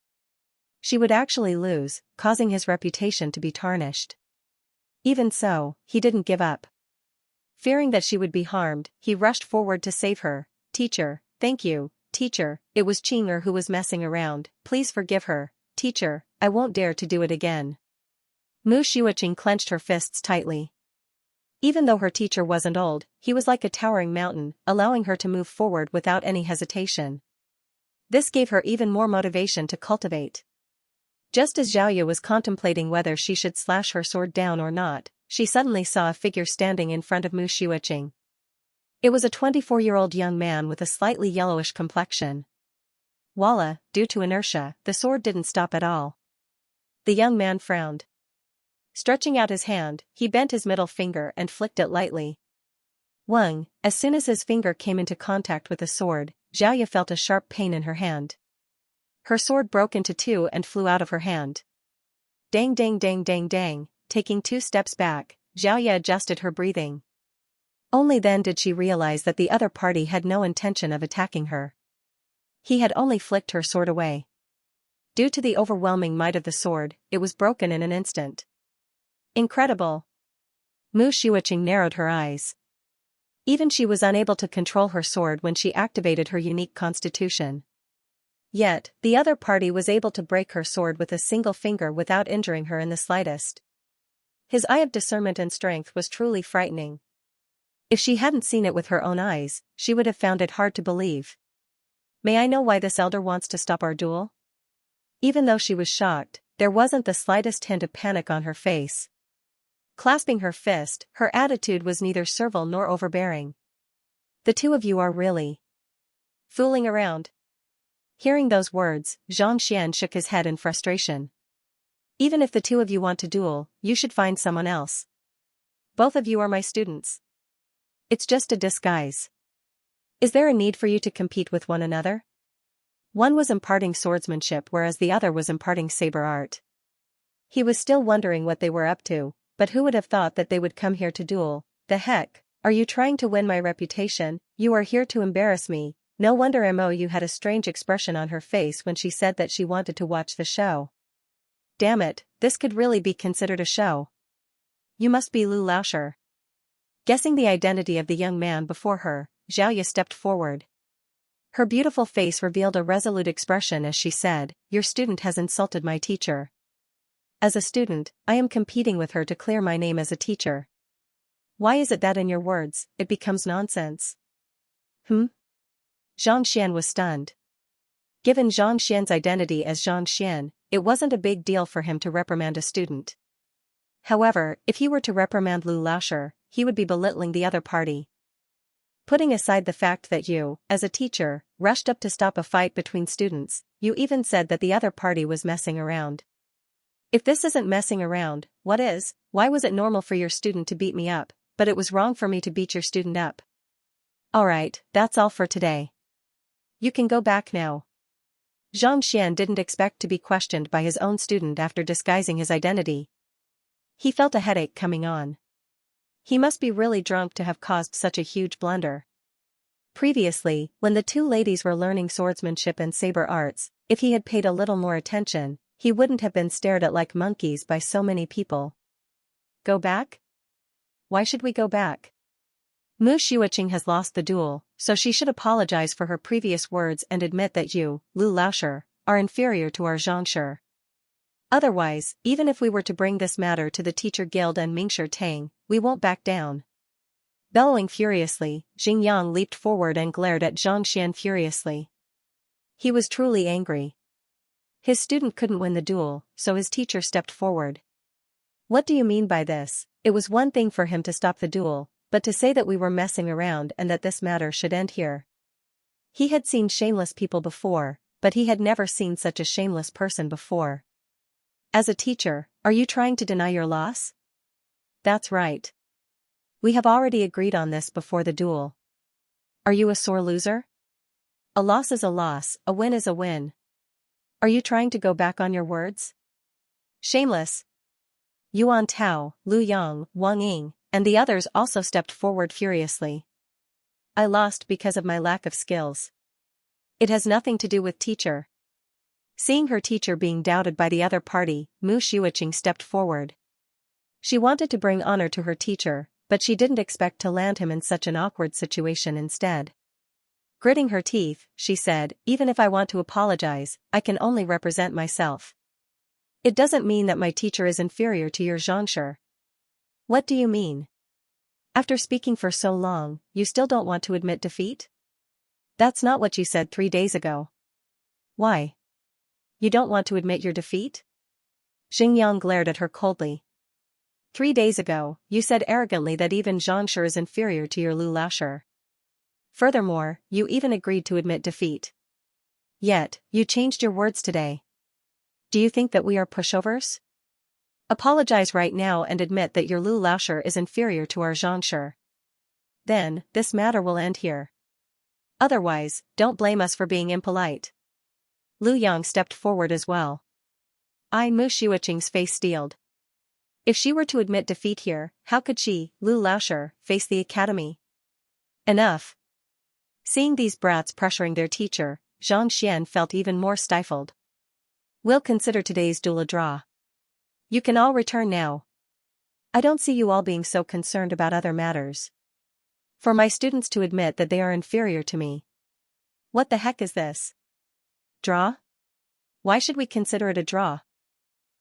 she would actually lose, causing his reputation to be tarnished. Even so, he didn't give up. Fearing that she would be harmed, he rushed forward to save her. Teacher, thank you, teacher, it was Qinger who was messing around, please forgive her, teacher, I won't dare to do it again. Mu Xiuqing clenched her fists tightly. Even though her teacher wasn't old, he was like a towering mountain, allowing her to move forward without any hesitation. This gave her even more motivation to cultivate. Just as Xiaoya was contemplating whether she should slash her sword down or not, she suddenly saw a figure standing in front of Mu Xiuqing. It was a 24-year-old young man with a slightly yellowish complexion. Voila, due to inertia, the sword didn't stop at all. The young man frowned. Stretching out his hand, he bent his middle finger and flicked it lightly. Wang, as soon as his finger came into contact with the sword, Xiaoya felt a sharp pain in her hand. Her sword broke into 2 and flew out of her hand. Dang dang dang dang dang, taking 2 steps back, Xiaoya adjusted her breathing. Only then did she realize that the other party had no intention of attacking her. He had only flicked her sword away. Due to the overwhelming might of the sword, it was broken in an instant. Incredible! Mu Xiuqing narrowed her eyes. Even she was unable to control her sword when she activated her unique constitution. Yet, the other party was able to break her sword with a single finger without injuring her in the slightest. His eye of discernment and strength was truly frightening. If she hadn't seen it with her own eyes, she would have found it hard to believe. May I know why this elder wants to stop our duel? Even though she was shocked, there wasn't the slightest hint of panic on her face. Clasping her fist, her attitude was neither servile nor overbearing. The 2 of you are really fooling around. Hearing those words, Xianxia shook his head in frustration. Even if the 2 of you want to duel, you should find someone else. Both of you are my students. It's just a disguise. Is there a need for you to compete with one another? One was imparting swordsmanship whereas the other was imparting saber art. He was still wondering what they were up to, but who would have thought that they would come here to duel? The heck, are you trying to win my reputation? You are here to embarrass me. No wonder Mou had a strange expression on her face when she said that she wanted to watch the show. Damn it, this could really be considered a show. You must be Lu Laosher. Guessing the identity of the young man before her, Xiaoya stepped forward. Her beautiful face revealed a resolute expression as she said, "Your student has insulted my teacher. As a student, I am competing with her to clear my name as a teacher. Why is it that in your words, it becomes nonsense?" Zhang Xian was stunned. Given Zhang Xian's identity as Zhang Xian, it wasn't a big deal for him to reprimand a student. However, if he were to reprimand Lu Laosher, he would be belittling the other party. Putting aside the fact that you, as a teacher, rushed up to stop a fight between students, you even said that the other party was messing around. If this isn't messing around, what is? Why was it normal for your student to beat me up, but it was wrong for me to beat your student up? Alright, that's all for today. You can go back now. Zhang Xian didn't expect to be questioned by his own student after disguising his identity. He felt a headache coming on. He must be really drunk to have caused such a huge blunder. Previously, when the 2 ladies were learning swordsmanship and saber arts, if he had paid a little more attention, he wouldn't have been stared at like monkeys by so many people. Go back? Why should we go back? Mu Xiuqing has lost the duel, so she should apologize for her previous words and admit that you, Lu Laosher, are inferior to our Zhangshi. Otherwise, even if we were to bring this matter to the teacher guild and Mingshi Tang, we won't back down. Bellowing furiously, Xingyang leaped forward and glared at Zhang Xian furiously. He was truly angry. His student couldn't win the duel, so his teacher stepped forward. What do you mean by this? It was one thing for him to stop the duel, but to say that we were messing around and that this matter should end here. He had seen shameless people before, but he had never seen such a shameless person before. As a teacher, are you trying to deny your loss? That's right. We have already agreed on this before the duel. Are you a sore loser? A loss is a loss, a win is a win. Are you trying to go back on your words? Shameless. Yuan Tao, Lu Yang, Wang Ying, and the others also stepped forward furiously. I lost because of my lack of skills. It has nothing to do with teacher. Seeing her teacher being doubted by the other party, Mu Xiuqing stepped forward. She wanted to bring honor to her teacher, but she didn't expect to land him in such an awkward situation instead. Gritting her teeth, she said, even if I want to apologize, I can only represent myself. It doesn't mean that my teacher is inferior to your Xianxia. What do you mean? After speaking for so long, you still don't want to admit defeat? That's not what you said 3 days ago. Why? You don't want to admit your defeat? Xingyang glared at her coldly. 3 days ago, you said arrogantly that even Xianxia is inferior to your Lu Laoshi. Furthermore, you even agreed to admit defeat. Yet, you changed your words today. Do you think that we are pushovers? Apologize right now and admit that your Lu Laoshi is inferior to our Xianxia. Then, this matter will end here. Otherwise, don't blame us for being impolite. Lu Yang stepped forward as well. Mu Xiuqing's face steeled. If she were to admit defeat here, how could she, Lu Laoshi, face the academy? Enough. Seeing these brats pressuring their teacher, Zhang Xian felt even more stifled. We'll consider today's duel a draw. You can all return now. I don't see you all being so concerned about other matters. For my students to admit that they are inferior to me. What the heck is this? Draw? Why should we consider it a draw?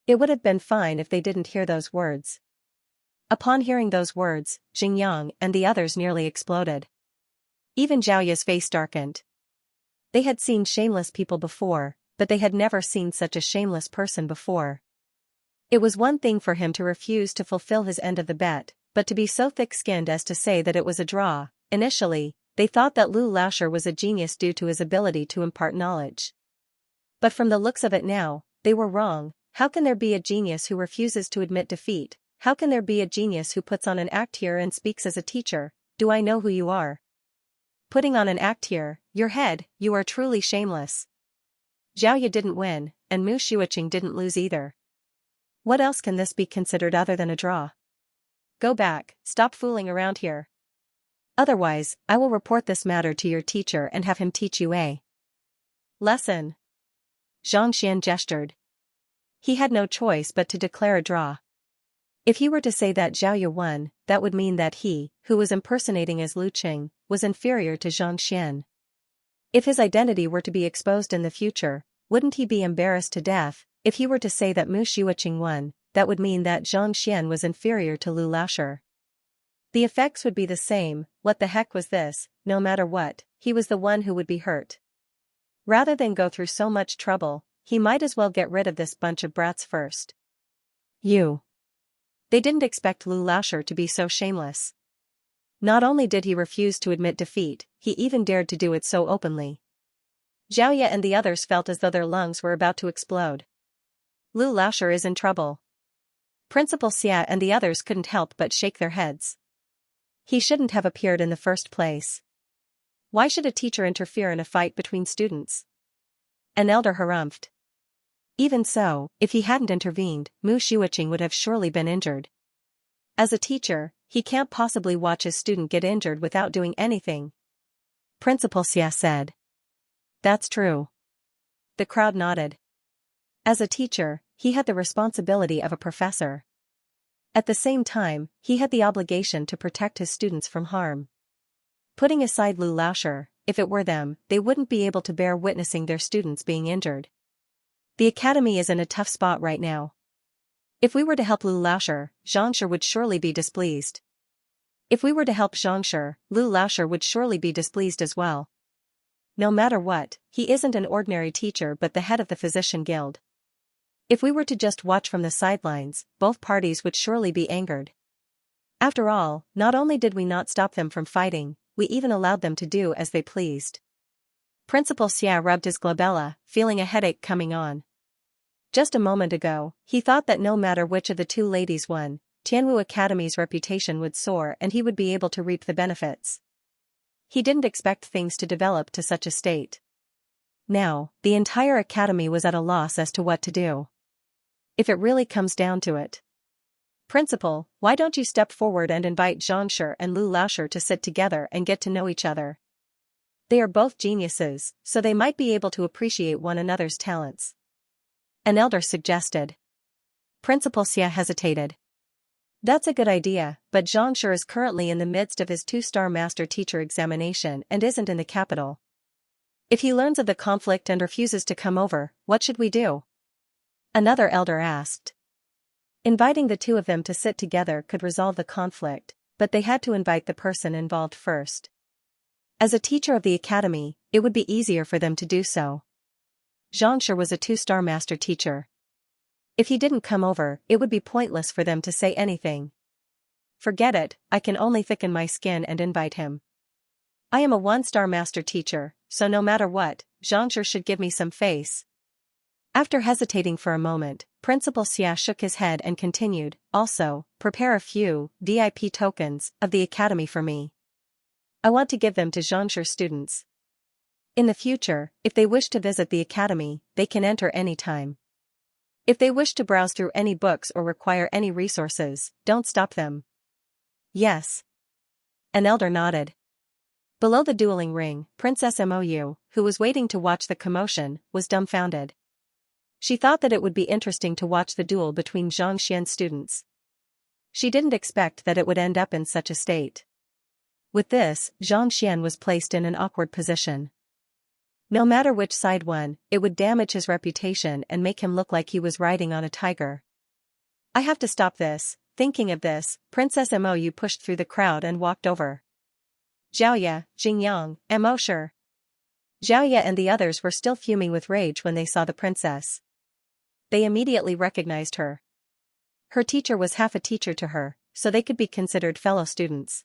It would have been fine if they didn't hear those words. Upon hearing those words, Xingyang and the others nearly exploded. Even Zhaoya's face darkened. They had seen shameless people before, but they had never seen such a shameless person before. It was one thing for him to refuse to fulfill his end of the bet, but to be so thick-skinned as to say that it was a draw. Initially, they thought that Lu Laoshi was a genius due to his ability to impart knowledge. But from the looks of it now, they were wrong. How can there be a genius who refuses to admit defeat? How can there be a genius who puts on an act here and speaks as a teacher? Do I know who you are? Putting on an act here, your head, you are truly shameless. Zhaoya didn't win, and Mu Xiuqing didn't lose either. What else can this be considered other than a draw? Go back, stop fooling around here. Otherwise, I will report this matter to your teacher and have him teach you a lesson. Zhang Xian gestured. He had no choice but to declare a draw. If he were to say that Zhaoya won, that would mean that he, who was impersonating as Lu Qing, was inferior to Zhang Xian. If his identity were to be exposed in the future, wouldn't he be embarrassed to death? If he were to say that Mu Xiuqing won, that would mean that Zhang Xian was inferior to Lu Laoshi. The effects would be the same. What the heck was this? No matter what, he was the one who would be hurt. Rather than go through so much trouble, he might as well get rid of this bunch of brats first. They didn't expect Lu Laoshi to be so shameless. Not only did he refuse to admit defeat, he even dared to do it so openly. Zhaoya and the others felt as though their lungs were about to explode. Lu Laoshi is in trouble. Principal Xia and the others couldn't help but shake their heads. He shouldn't have appeared in the first place. Why should a teacher interfere in a fight between students? An elder harumphed. Even so, if he hadn't intervened, Mu Xiuqing would have surely been injured. As a teacher, he can't possibly watch his student get injured without doing anything. Principal Xia said. That's true. The crowd nodded. As a teacher, he had the responsibility of a professor. At the same time, he had the obligation to protect his students from harm. Putting aside Lu Laoshi, if it were them, they wouldn't be able to bear witnessing their students being injured. The academy is in a tough spot right now. If we were to help Lu Laoshi, Xianxia would surely be displeased. If we were to help Xianxia, Lu Laoshi would surely be displeased as well. No matter what, he isn't an ordinary teacher but the head of the physician guild. If we were to just watch from the sidelines, both parties would surely be angered. After all, not only did we not stop them from fighting, we even allowed them to do as they pleased. Principal Xia rubbed his glabella, feeling a headache coming on. Just a moment ago, he thought that no matter which of the two ladies won, Tianwu Academy's reputation would soar and he would be able to reap the benefits. He didn't expect things to develop to such a state. Now, the entire academy was at a loss as to what to do. If it really comes down to it. Principal, why don't you step forward and invite Xianxia and Lu Laoshi to sit together and get to know each other? They are both geniuses, so they might be able to appreciate one another's talents. An elder suggested. Principal Xia hesitated. That's a good idea, but Xianxia is currently in the midst of his 2-star master teacher examination and isn't in the capital. If he learns of the conflict and refuses to come over, what should we do? Another elder asked. Inviting the two of them to sit together could resolve the conflict, but they had to invite the person involved first. As a teacher of the academy, it would be easier for them to do so. Xianxia was a 2-star master teacher. If he didn't come over, it would be pointless for them to say anything. Forget it, I can only thicken my skin and invite him. I am a 1-star master teacher, so no matter what, Xianxia should give me some face. After hesitating for a moment, Principal Xia shook his head and continued, also, prepare a few VIP tokens of the academy for me. I want to give them to Xianxia's students. In the future, if they wish to visit the academy, they can enter any time. If they wish to browse through any books or require any resources, don't stop them. Yes. An elder nodded. Below the dueling ring, Princess Mou, who was waiting to watch the commotion, was dumbfounded. She thought that it would be interesting to watch the duel between Xianxian's students. She didn't expect that it would end up in such a state. With this, Xianxian was placed in an awkward position. No matter which side won, it would damage his reputation and make him look like he was riding on a tiger. I have to stop this. Thinking of this, Princess Mou pushed through the crowd and walked over. Xiaoya, Jingyang, Moushi. Xiaoya and the others were still fuming with rage when they saw the princess. They immediately recognized her. Her teacher was half a teacher to her, so they could be considered fellow students.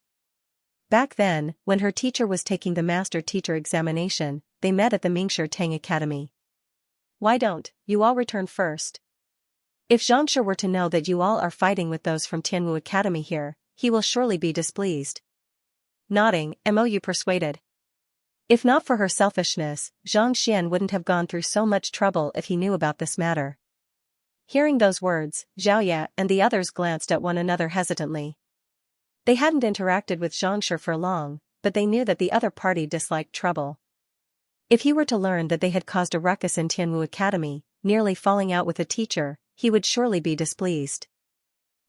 Back then, when her teacher was taking the master teacher examination, they met at the Mingshi Tang Academy. Why don't you all return first? If Xianxia were to know that you all are fighting with those from Tianwu Academy here, he will surely be displeased. Nodding, Mou persuaded. If not for her selfishness, Xianxian wouldn't have gone through so much trouble if he knew about this matter. Hearing those words, Xiaoya and the others glanced at one another hesitantly. They hadn't interacted with Xianxia for long, but they knew that the other party disliked trouble. If he were to learn that they had caused a ruckus in Tianwu Academy, nearly falling out with a teacher, he would surely be displeased.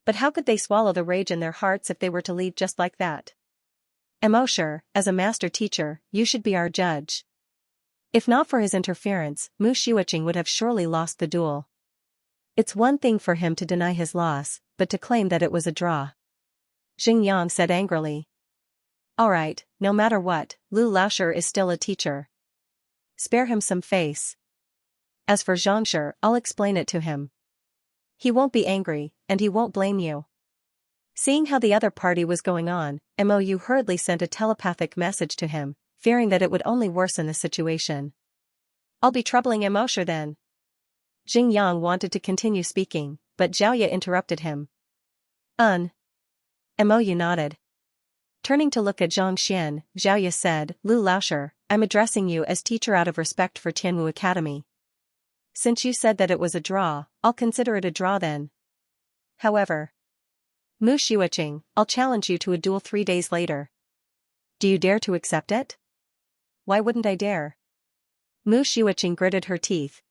But how could they swallow the rage in their hearts if they were to leave just like that? Moushi, as a master teacher, you should be our judge. If not for his interference, Mu Xiuqing would have surely lost the duel. It's one thing for him to deny his loss, but to claim that it was a draw. Jingyang said angrily. Alright, no matter what, Lu Laoshi is still a teacher. Spare him some face. As for Xianxia, I'll explain it to him. He won't be angry, and he won't blame you. Seeing how the other party was going on, Mou hurriedly sent a telepathic message to him, fearing that it would only worsen the situation. I'll be troubling Moushi then. Jingyang wanted to continue speaking, but Xiaoya interrupted him. Mou nodded. Turning to look at Xianxian, Xiaoya said, Lu Laoshi, I'm addressing you as teacher out of respect for Tianwu Academy. Since you said that it was a draw, I'll consider it a draw then. However, Mu Xiuqing, I'll challenge you to a duel 3 days later. Do you dare to accept it? Why wouldn't I dare? Mu Xiuqing gritted her teeth.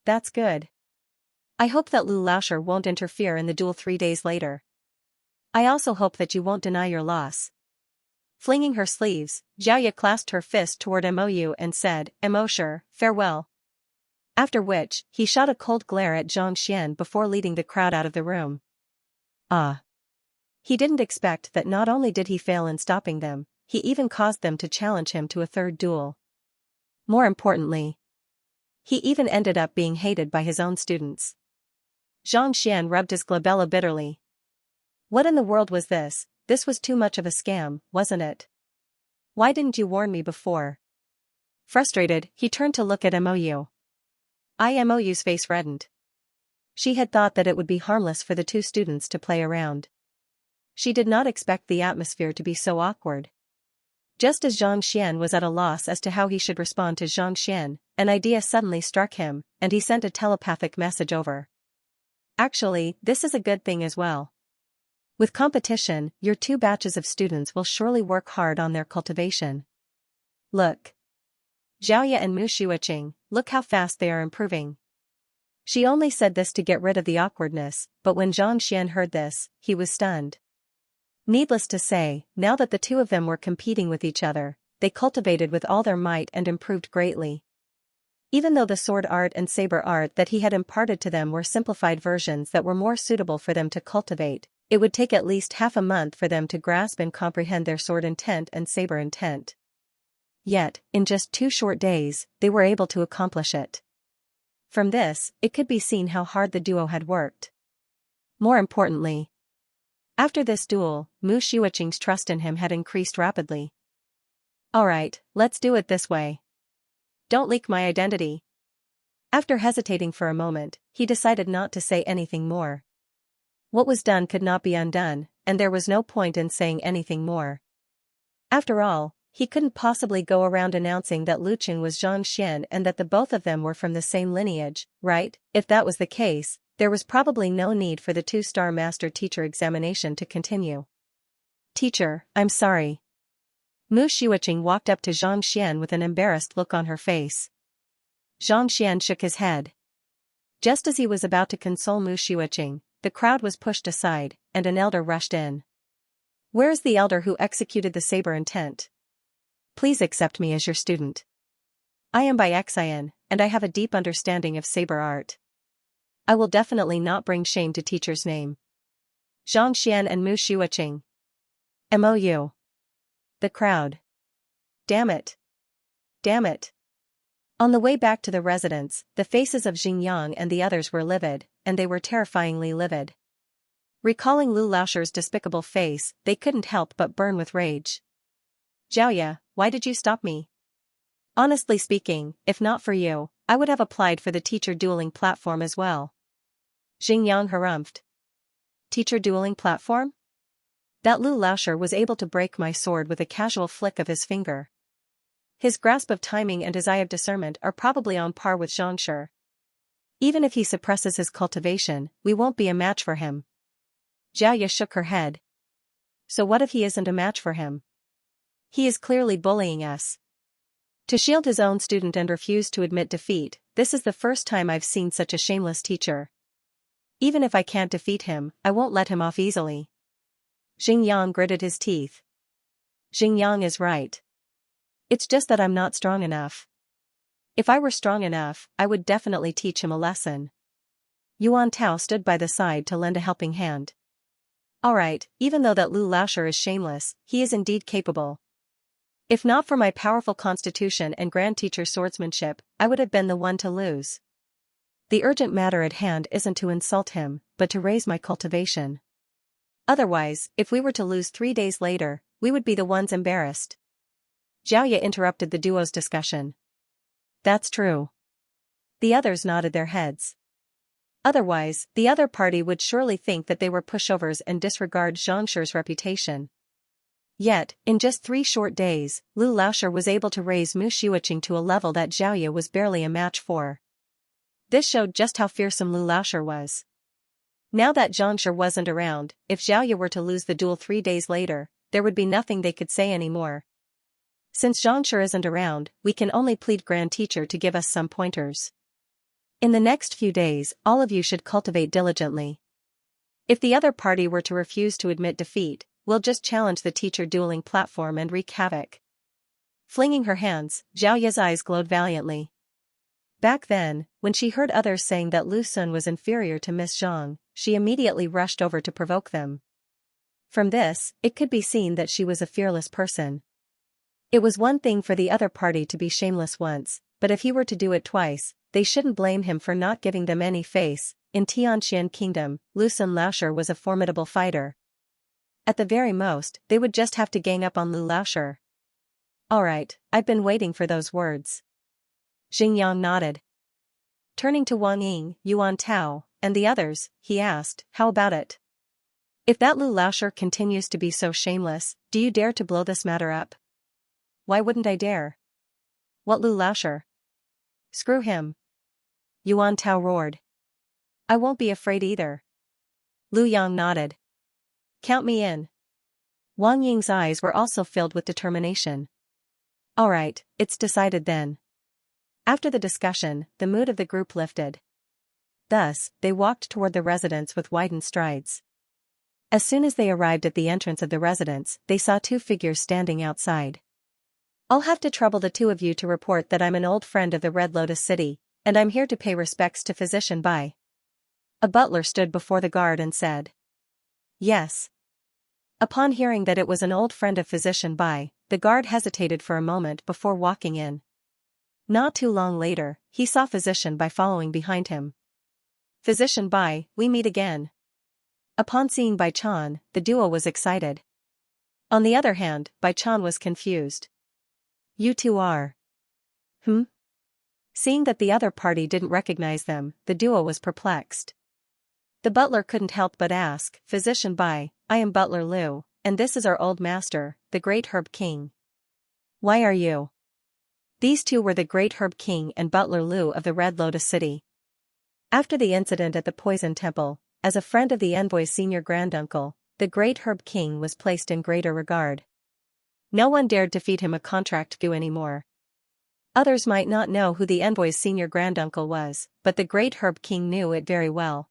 That's good. I hope that Lu Laoshi won't interfere in the duel 3 days later. I also hope that you won't deny your loss. Flinging her sleeves, Xiaoya clasped her fist toward Mou and said, Moushi, farewell. After which, he shot a cold glare at Xianxian before leading the crowd out of the room. He didn't expect that not only did he fail in stopping them, he even caused them to challenge him to a third duel. More importantly, he even ended up being hated by his own students. Xianxian rubbed his glabella bitterly. What in the world was this? This was too much of a scam, wasn't it? Why didn't you warn me before? Frustrated, he turned to look at Mou. Mou's face reddened. She had thought that it would be harmless for the two students to play around. She did not expect the atmosphere to be so awkward. Just as Xianxia was at a loss as to how he should respond to Xianxia, an idea suddenly struck him, and he sent a telepathic message over. Actually, this is a good thing as well. With competition, your two batches of students will surely work hard on their cultivation. Look. Xiaoya and Mu Xueqing, look how fast they are improving. She only said this to get rid of the awkwardness, but when Xianxia heard this, he was stunned. Needless to say, now that the two of them were competing with each other, they cultivated with all their might and improved greatly. Even though the sword art and saber art that he had imparted to them were simplified versions that were more suitable for them to cultivate, it would take at least half a month for them to grasp and comprehend their sword intent and saber intent. Yet, in just 2 short days, they were able to accomplish it. From this, it could be seen how hard the duo had worked. More importantly, after this duel, Mu Xueqing's trust in him had increased rapidly. Alright, let's do it this way. Don't leak my identity. After hesitating for a moment, he decided not to say anything more. What was done could not be undone, and there was no point in saying anything more. After all, he couldn't possibly go around announcing that Lu Qing was Xianxia and that the both of them were from the same lineage, right? If that was the case, there was probably no need for the 2-star master-teacher examination to continue. Teacher, I'm sorry. Mu Xueqing walked up to Xianxia with an embarrassed look on her face. Xianxia shook his head. Just as he was about to console Mu Xueqing, the crowd was pushed aside, and an elder rushed in. Where is the elder who executed the saber intent? Please accept me as your student. I am by Xian, and I have a deep understanding of saber art. I will definitely not bring shame to teacher's name. Xianxia and Mu Xueqing. MOU. The crowd. Damn it. Damn it. On the way back to the residence, the faces of Xingyang and the others were livid, and they were terrifyingly livid. Recalling Lu Laoshir's despicable face, they couldn't help but burn with rage. Xiaoya, why did you stop me? Honestly speaking, if not for you, I would have applied for the teacher dueling platform as well. Xingyang harumphed. Teacher dueling platform? That Lu Laoshir was able to break my sword with a casual flick of his finger. His grasp of timing and his eye of discernment are probably on par with Xianxia. Even if he suppresses his cultivation, we won't be a match for him. Xiaoya shook her head. So what if he isn't a match for him? He is clearly bullying us. To shield his own student and refuse to admit defeat, this is the first time I've seen such a shameless teacher. Even if I can't defeat him, I won't let him off easily. Xingyang gritted his teeth. Xingyang is right. It's just that I'm not strong enough. If I were strong enough, I would definitely teach him a lesson. Yuan Tao stood by the side to lend a helping hand. Alright, even though that Lu Laoshir is shameless, he is indeed capable. If not for my powerful constitution and grand teacher swordsmanship, I would have been the one to lose. The urgent matter at hand isn't to insult him, but to raise my cultivation. Otherwise, if we were to lose 3 days later, we would be the ones embarrassed. Xiaoya interrupted the duo's discussion. That's true. The others nodded their heads. Otherwise, the other party would surely think that they were pushovers and disregard Xianxia's reputation. Yet, in just 3 short days, Lu Laoshir was able to raise Mu Xueqing to a level that Xiaoya was barely a match for. This showed just how fearsome Lu Laoshir was. Now that Xianxia wasn't around, if Xiaoya were to lose the duel 3 days later, there would be nothing they could say anymore. Since Xianxia isn't around, we can only plead Grand Teacher to give us some pointers. In the next few days, all of you should cultivate diligently. If the other party were to refuse to admit defeat, we'll just challenge the teacher dueling platform and wreak havoc. Flinging her hands, Xiaoya's eyes glowed valiantly. Back then, when she heard others saying that Lu Sun was inferior to Miss Zhang, she immediately rushed over to provoke them. From this, it could be seen that she was a fearless person. It was one thing for the other party to be shameless once, but if he were to do it twice, they shouldn't blame him for not giving them any face. In Tianxian Kingdom, Lu Sun Laoshir was a formidable fighter. At the very most, they would just have to gang up on Lu Laoshir. Alright, I've been waiting for those words. Xingyang nodded. Turning to Wang Ying, Yuan Tao, and the others, he asked, how about it? If that Lu Laoshi continues to be so shameless, do you dare to blow this matter up? Why wouldn't I dare? What Lu Laoshi? Screw him. Yuan Tao roared. I won't be afraid either. Lu Yang nodded. Count me in. Wang Ying's eyes were also filled with determination. All right, it's decided then. After the discussion, the mood of the group lifted. Thus, they walked toward the residence with widened strides. As soon as they arrived at the entrance of the residence, they saw two figures standing outside. I'll have to trouble the two of you to report that I'm an old friend of the Red Lotus City, and I'm here to pay respects to Physician Bai. A butler stood before the guard and said. Yes. Upon hearing that it was an old friend of Physician Bai, the guard hesitated for a moment before walking in. Not too long later, he saw Physician Bai following behind him. Physician Bai, we meet again. Upon seeing Bai Chan, the duo was excited. On the other hand, Bai Chan was confused. You two are. Seeing that the other party didn't recognize them, the duo was perplexed. The butler couldn't help but ask, Physician Bai, I am Butler Liu, and this is our old master, the Great Herb King. Why are you? These two were the Great Herb King and Butler Liu of the Red Lotus City. After the incident at the Poison Temple, as a friend of the envoy's senior granduncle, the Great Herb King was placed in greater regard. No one dared to feed him a contract gu anymore. Others might not know who the envoy's senior granduncle was, but the Great Herb King knew it very well.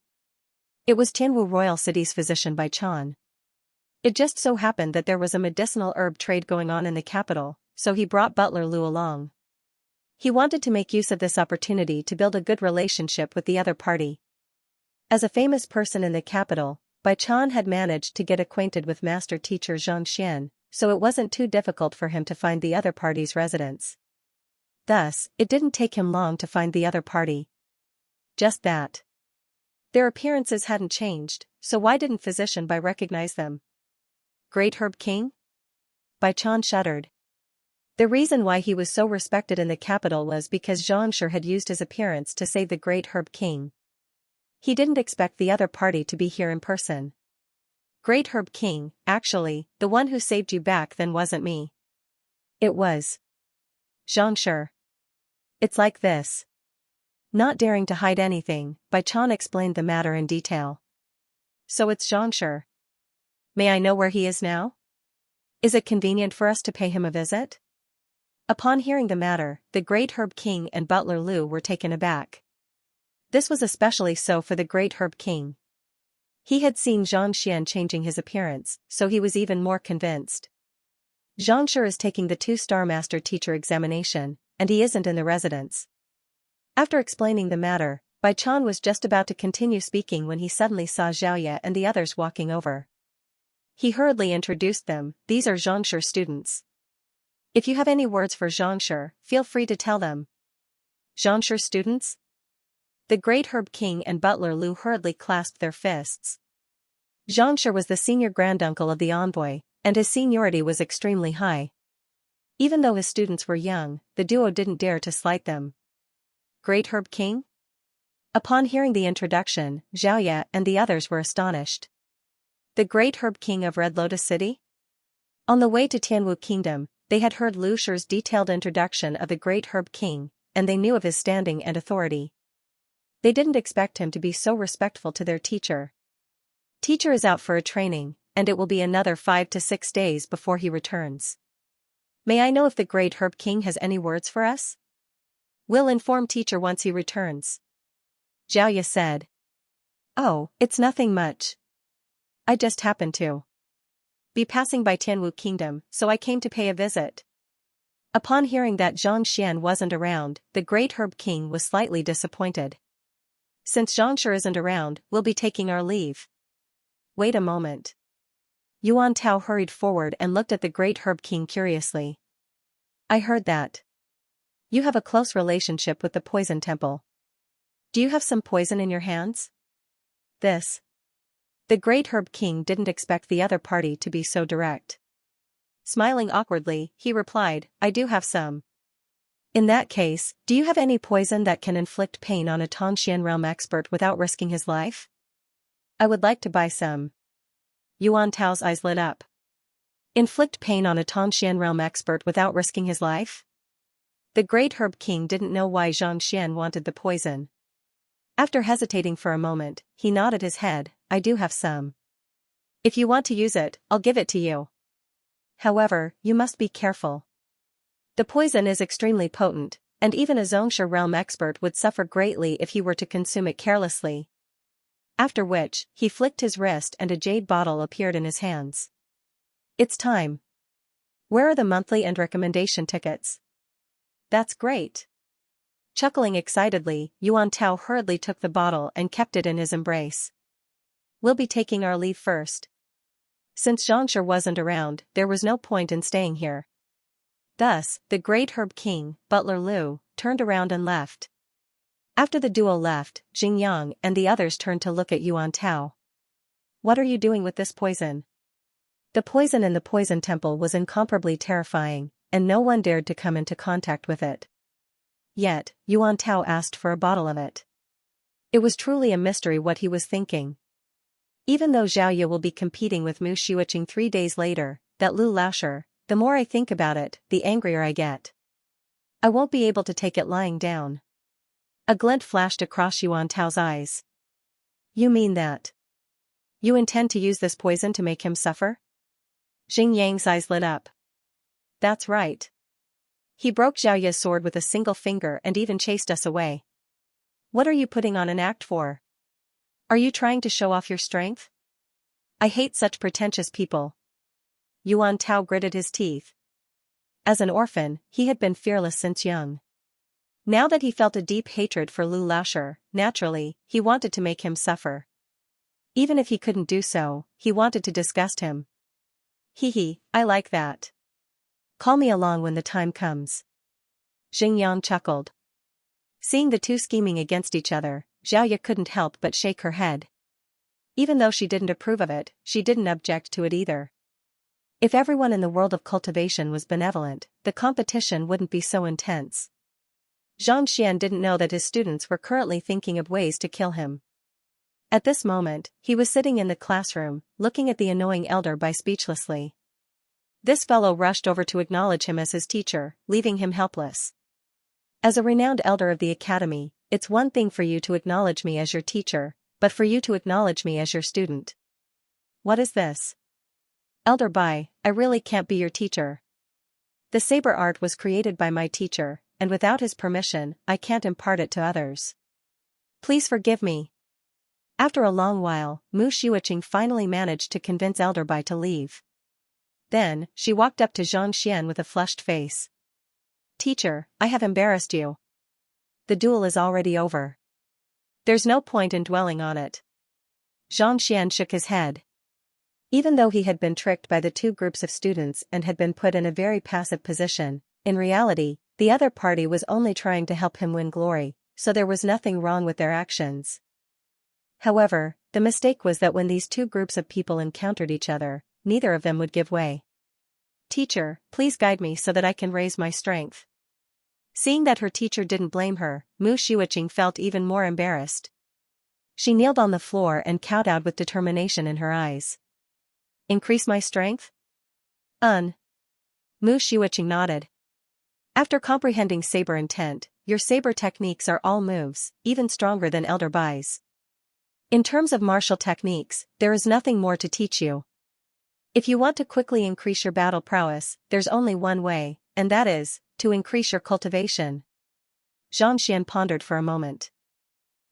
It was Tianwu Royal City's physician Bai Chan. It just so happened that there was a medicinal herb trade going on in the capital, so he brought Butler Liu along. He wanted to make use of this opportunity to build a good relationship with the other party. As a famous person in the capital, Bai Chan had managed to get acquainted with master teacher Xianxia, so it wasn't too difficult for him to find the other party's residence. Thus, it didn't take him long to find the other party. Just that. Their appearances hadn't changed, so why didn't Physician Bai recognize them? Great Herb King? Bai Chan shuddered. The reason why he was so respected in the capital was because Xianxia had used his appearance to save the Great Herb King. He didn't expect the other party to be here in person. Great Herb King, actually, the one who saved you back then wasn't me. It was Xianxia. It's like this. Not daring to hide anything, Bai Chan explained the matter in detail. So it's Xianxia. May I know where he is now? Is it convenient for us to pay him a visit? Upon hearing the matter, the Great Herb King and Butler Liu were taken aback. This was especially so for the Great Herb King. He had seen Xianxia changing his appearance, so he was even more convinced. Xianxia is taking the 2-star master teacher examination, and he isn't in the residence. After explaining the matter, Bai Chan was just about to continue speaking when he suddenly saw Xiaoya and the others walking over. He hurriedly introduced them, these are Xianxia's students. If you have any words for Xianxia, feel free to tell them. Xianxia's students? The Great Herb King and Butler Liu hurriedly clasped their fists. Xianxia was the senior granduncle of the envoy, and his seniority was extremely high. Even though his students were young, the duo didn't dare to slight them. Great Herb King? Upon hearing the introduction, Xiaoya and the others were astonished. The Great Herb King of Red Lotus City? On the way to Tianwu Kingdom, they had heard Lu Shi's detailed introduction of the Great Herb King, and they knew of his standing and authority. They didn't expect him to be so respectful to their teacher. Teacher is out for a training, and it will be another 5 to 6 days before he returns. May I know if the Great Herb King has any words for us? We'll inform teacher once he returns. Xiaoya said. Oh, it's nothing much. I just happened to be passing by Tianwu Kingdom, so I came to pay a visit. Upon hearing that Xianxia wasn't around, the Great Herb King was slightly disappointed. Since Xianxia isn't around, we'll be taking our leave. Wait a moment. Yuan Tao hurried forward and looked at the Great Herb King curiously. I heard that you have a close relationship with the Poison Temple. Do you have some poison in your hands? This. The Great Herb King didn't expect the other party to be so direct. Smiling awkwardly, he replied, I do have some. In that case, do you have any poison that can inflict pain on a Tongxian realm expert without risking his life? I would like to buy some. Yuan Tao's eyes lit up. Inflict pain on a Tongxian realm expert without risking his life? The great Herb King didn't know why Xianxia wanted the poison. After hesitating for a moment, he nodded his head. I do have some. If you want to use it, I'll give it to you. However, you must be careful. The poison is extremely potent, and even a Xianxia realm expert would suffer greatly if he were to consume it carelessly. After which, he flicked his wrist and a jade bottle appeared in his hands. It's time. Where are the monthly and recommendation tickets? That's great. Chuckling excitedly, Yuan Tao hurriedly took the bottle and kept it in his embrace. We'll be taking our leave first. Since Xianxia wasn't around, there was no point in staying here. Thus, the great Herb King, Butler Lu, turned around and left. After the duo left, Xingyang and the others turned to look at Yuan Tao. What are you doing with this poison? The poison in the poison temple was incomparably terrifying, and no one dared to come into contact with it. Yet, Yuan Tao asked for a bottle of it. It was truly a mystery what he was thinking. Even though Xiaoye will be competing with Mu Xiuqing 3 days later, that Lu Laoshi, the more I think about it, the angrier I get. I won't be able to take it lying down. A glint flashed across Yuan Tao's eyes. You mean that? You intend to use this poison to make him suffer? Xingyang's eyes lit up. That's right. He broke Xiaoye's sword with a single finger and even chased us away. What are you putting on an act for? Are you trying to show off your strength? I hate such pretentious people. Yuan Tao gritted his teeth. As an orphan, he had been fearless since young. Now that he felt a deep hatred for Lu Laoshi, naturally, he wanted to make him suffer. Even if he couldn't do so, he wanted to disgust him. Hee, I like that. Call me along when the time comes. Xingyang chuckled. Seeing the two scheming against each other, Xiaoye couldn't help but shake her head. Even though she didn't approve of it, she didn't object to it either. If everyone in the world of cultivation was benevolent, the competition wouldn't be so intense. Zhang Xian didn't know that his students were currently thinking of ways to kill him. At this moment, he was sitting in the classroom, looking at the annoying elder by speechlessly. This fellow rushed over to acknowledge him as his teacher, leaving him helpless. As a renowned elder of the academy, it's one thing for you to acknowledge me as your teacher, but for you to acknowledge me as your student. What is this? Elder Bai, I really can't be your teacher. The saber art was created by my teacher, and without his permission, I can't impart it to others. Please forgive me. After a long while, Mu Xiuqing finally managed to convince Elder Bai to leave. Then, she walked up to Zhang Xian with a flushed face. Teacher, I have embarrassed you. The duel is already over. There's no point in dwelling on it. Zhang Xian shook his head. Even though he had been tricked by the two groups of students and had been put in a very passive position, in reality, the other party was only trying to help him win glory, so there was nothing wrong with their actions. However, the mistake was that when these two groups of people encountered each other, neither of them would give way. Teacher, please guide me so that I can raise my strength. Seeing that her teacher didn't blame her, Mu Xiuqing felt even more embarrassed. She kneeled on the floor and kowtowed with determination in her eyes. Increase my strength? Mu Xiuqing nodded. After comprehending saber intent, your saber techniques are all moves, even stronger than Elder Bai's. In terms of martial techniques, there is nothing more to teach you. If you want to quickly increase your battle prowess, there's only one way, and that is, to increase your cultivation. Zhang Xian pondered for a moment.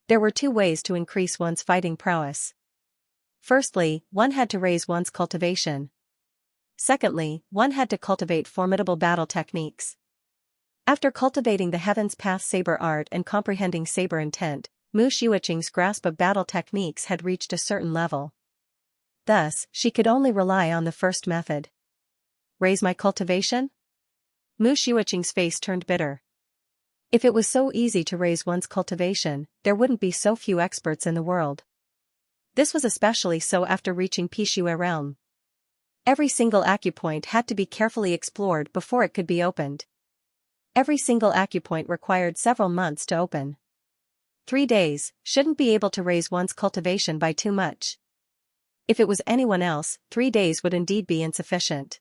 There were two ways to increase one's fighting prowess. Firstly, one had to raise one's cultivation. Secondly, one had to cultivate formidable battle techniques. After cultivating the Heaven's Path saber art and comprehending saber intent, Mu Xiuqing's grasp of battle techniques had reached a certain level. Thus, she could only rely on the first method. Raise my cultivation? Mu Xiuqing's face turned bitter. If it was so easy to raise one's cultivation, there wouldn't be so few experts in the world. This was especially so after reaching Pixue realm. Every single acupoint had to be carefully explored before it could be opened. Every single acupoint required several months to open. 3 days shouldn't be able to raise one's cultivation by too much. If it was anyone else, 3 days would indeed be insufficient.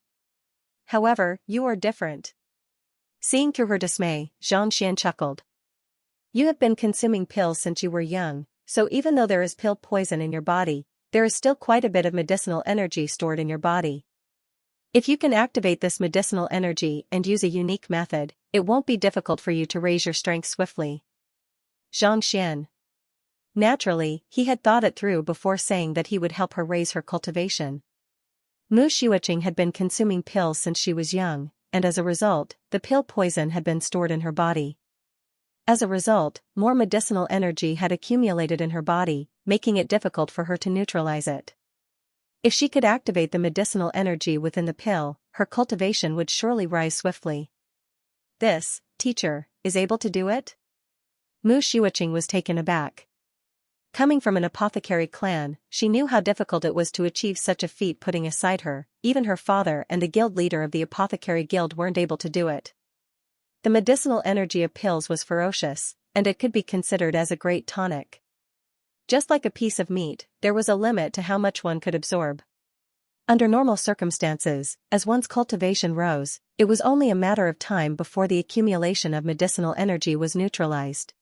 However, you are different. Seeing through her dismay, Xianxia chuckled. You have been consuming pills since you were young, so even though there is pill poison in your body, there is still quite a bit of medicinal energy stored in your body. If you can activate this medicinal energy and use a unique method, it won't be difficult for you to raise your strength swiftly. Xianxia. Naturally, he had thought it through before saying that he would help her raise her cultivation. Mu Xiuqing had been consuming pills since she was young, and as a result, the pill poison had been stored in her body. As a result, more medicinal energy had accumulated in her body, making it difficult for her to neutralize it. If she could activate the medicinal energy within the pill, her cultivation would surely rise swiftly. This, teacher, is able to do it? Mu Xiuqing was taken aback. Coming from an apothecary clan, she knew how difficult it was to achieve such a feat. Putting aside her, even her father and the guild leader of the apothecary guild weren't able to do it. The medicinal energy of pills was ferocious, and it could be considered as a great tonic. Just like a piece of meat, there was a limit to how much one could absorb. Under normal circumstances, as one's cultivation rose, it was only a matter of time before the accumulation of medicinal energy was neutralized.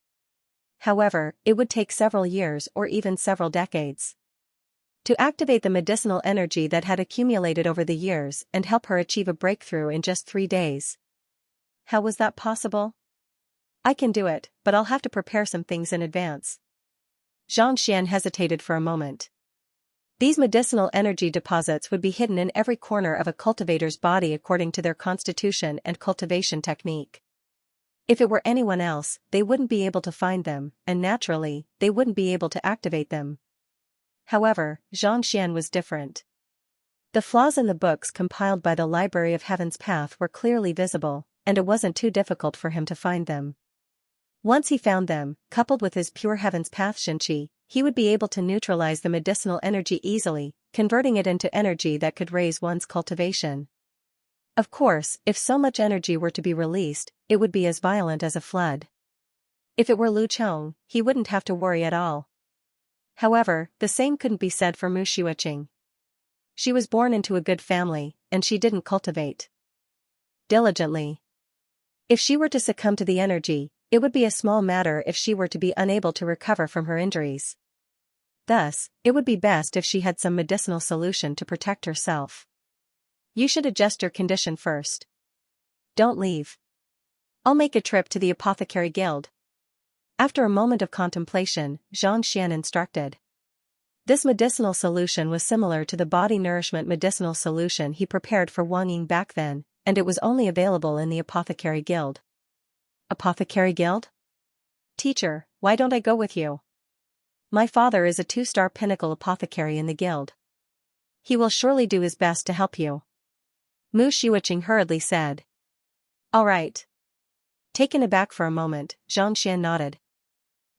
However, it would take several years or even several decades to activate the medicinal energy that had accumulated over the years and help her achieve a breakthrough in just 3 days. How was that possible? I can do it, but I'll have to prepare some things in advance. Xianxia hesitated for a moment. These medicinal energy deposits would be hidden in every corner of a cultivator's body according to their constitution and cultivation technique. If it were anyone else, they wouldn't be able to find them, and naturally, they wouldn't be able to activate them. However, Xianxia was different. The flaws in the books compiled by the Library of Heaven's Path were clearly visible, and it wasn't too difficult for him to find them. Once he found them, coupled with his pure Heaven's Path Xianxia, he would be able to neutralize the medicinal energy easily, converting it into energy that could raise one's cultivation. Of course, if so much energy were to be released, it would be as violent as a flood. If it were Lu Chong, he wouldn't have to worry at all. However, the same couldn't be said for Mu Xiuqing. She was born into a good family, and she didn't cultivate diligently. If she were to succumb to the energy, it would be a small matter if she were to be unable to recover from her injuries. Thus, it would be best if she had some medicinal solution to protect herself. You should adjust your condition first. Don't leave. I'll make a trip to the apothecary guild. After a moment of contemplation, Xianxia instructed. This medicinal solution was similar to the body nourishment medicinal solution he prepared for Wang Ying back then, and it was only available in the apothecary guild. Apothecary guild? Teacher, why don't I go with you? My father is a 2-star pinnacle apothecary in the guild. He will surely do his best to help you. Mu Xiuqing hurriedly said. All right. Taken aback for a moment, Xianxia nodded.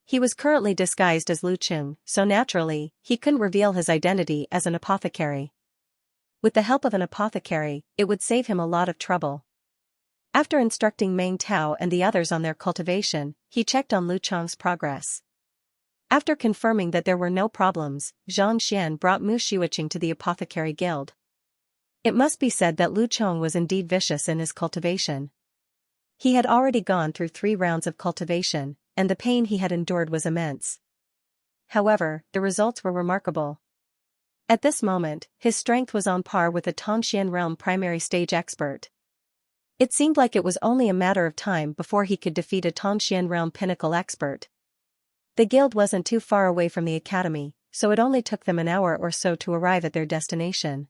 He was currently disguised as Lu Chong, so naturally, he couldn't reveal his identity as an apothecary. With the help of an apothecary, it would save him a lot of trouble. After instructing Meng Tao and the others on their cultivation, he checked on Lu Chong's progress. After confirming that there were no problems, Xianxia brought Mu Xiuqing to the apothecary guild. It must be said that Lu Chong was indeed vicious in his cultivation. He had already gone through 3 rounds of cultivation, and the pain he had endured was immense. However, the results were remarkable. At this moment, his strength was on par with a Tongxian realm primary stage expert. It seemed like it was only a matter of time before he could defeat a Tongxian realm pinnacle expert. The guild wasn't too far away from the academy, so it only took them an hour or so to arrive at their destination.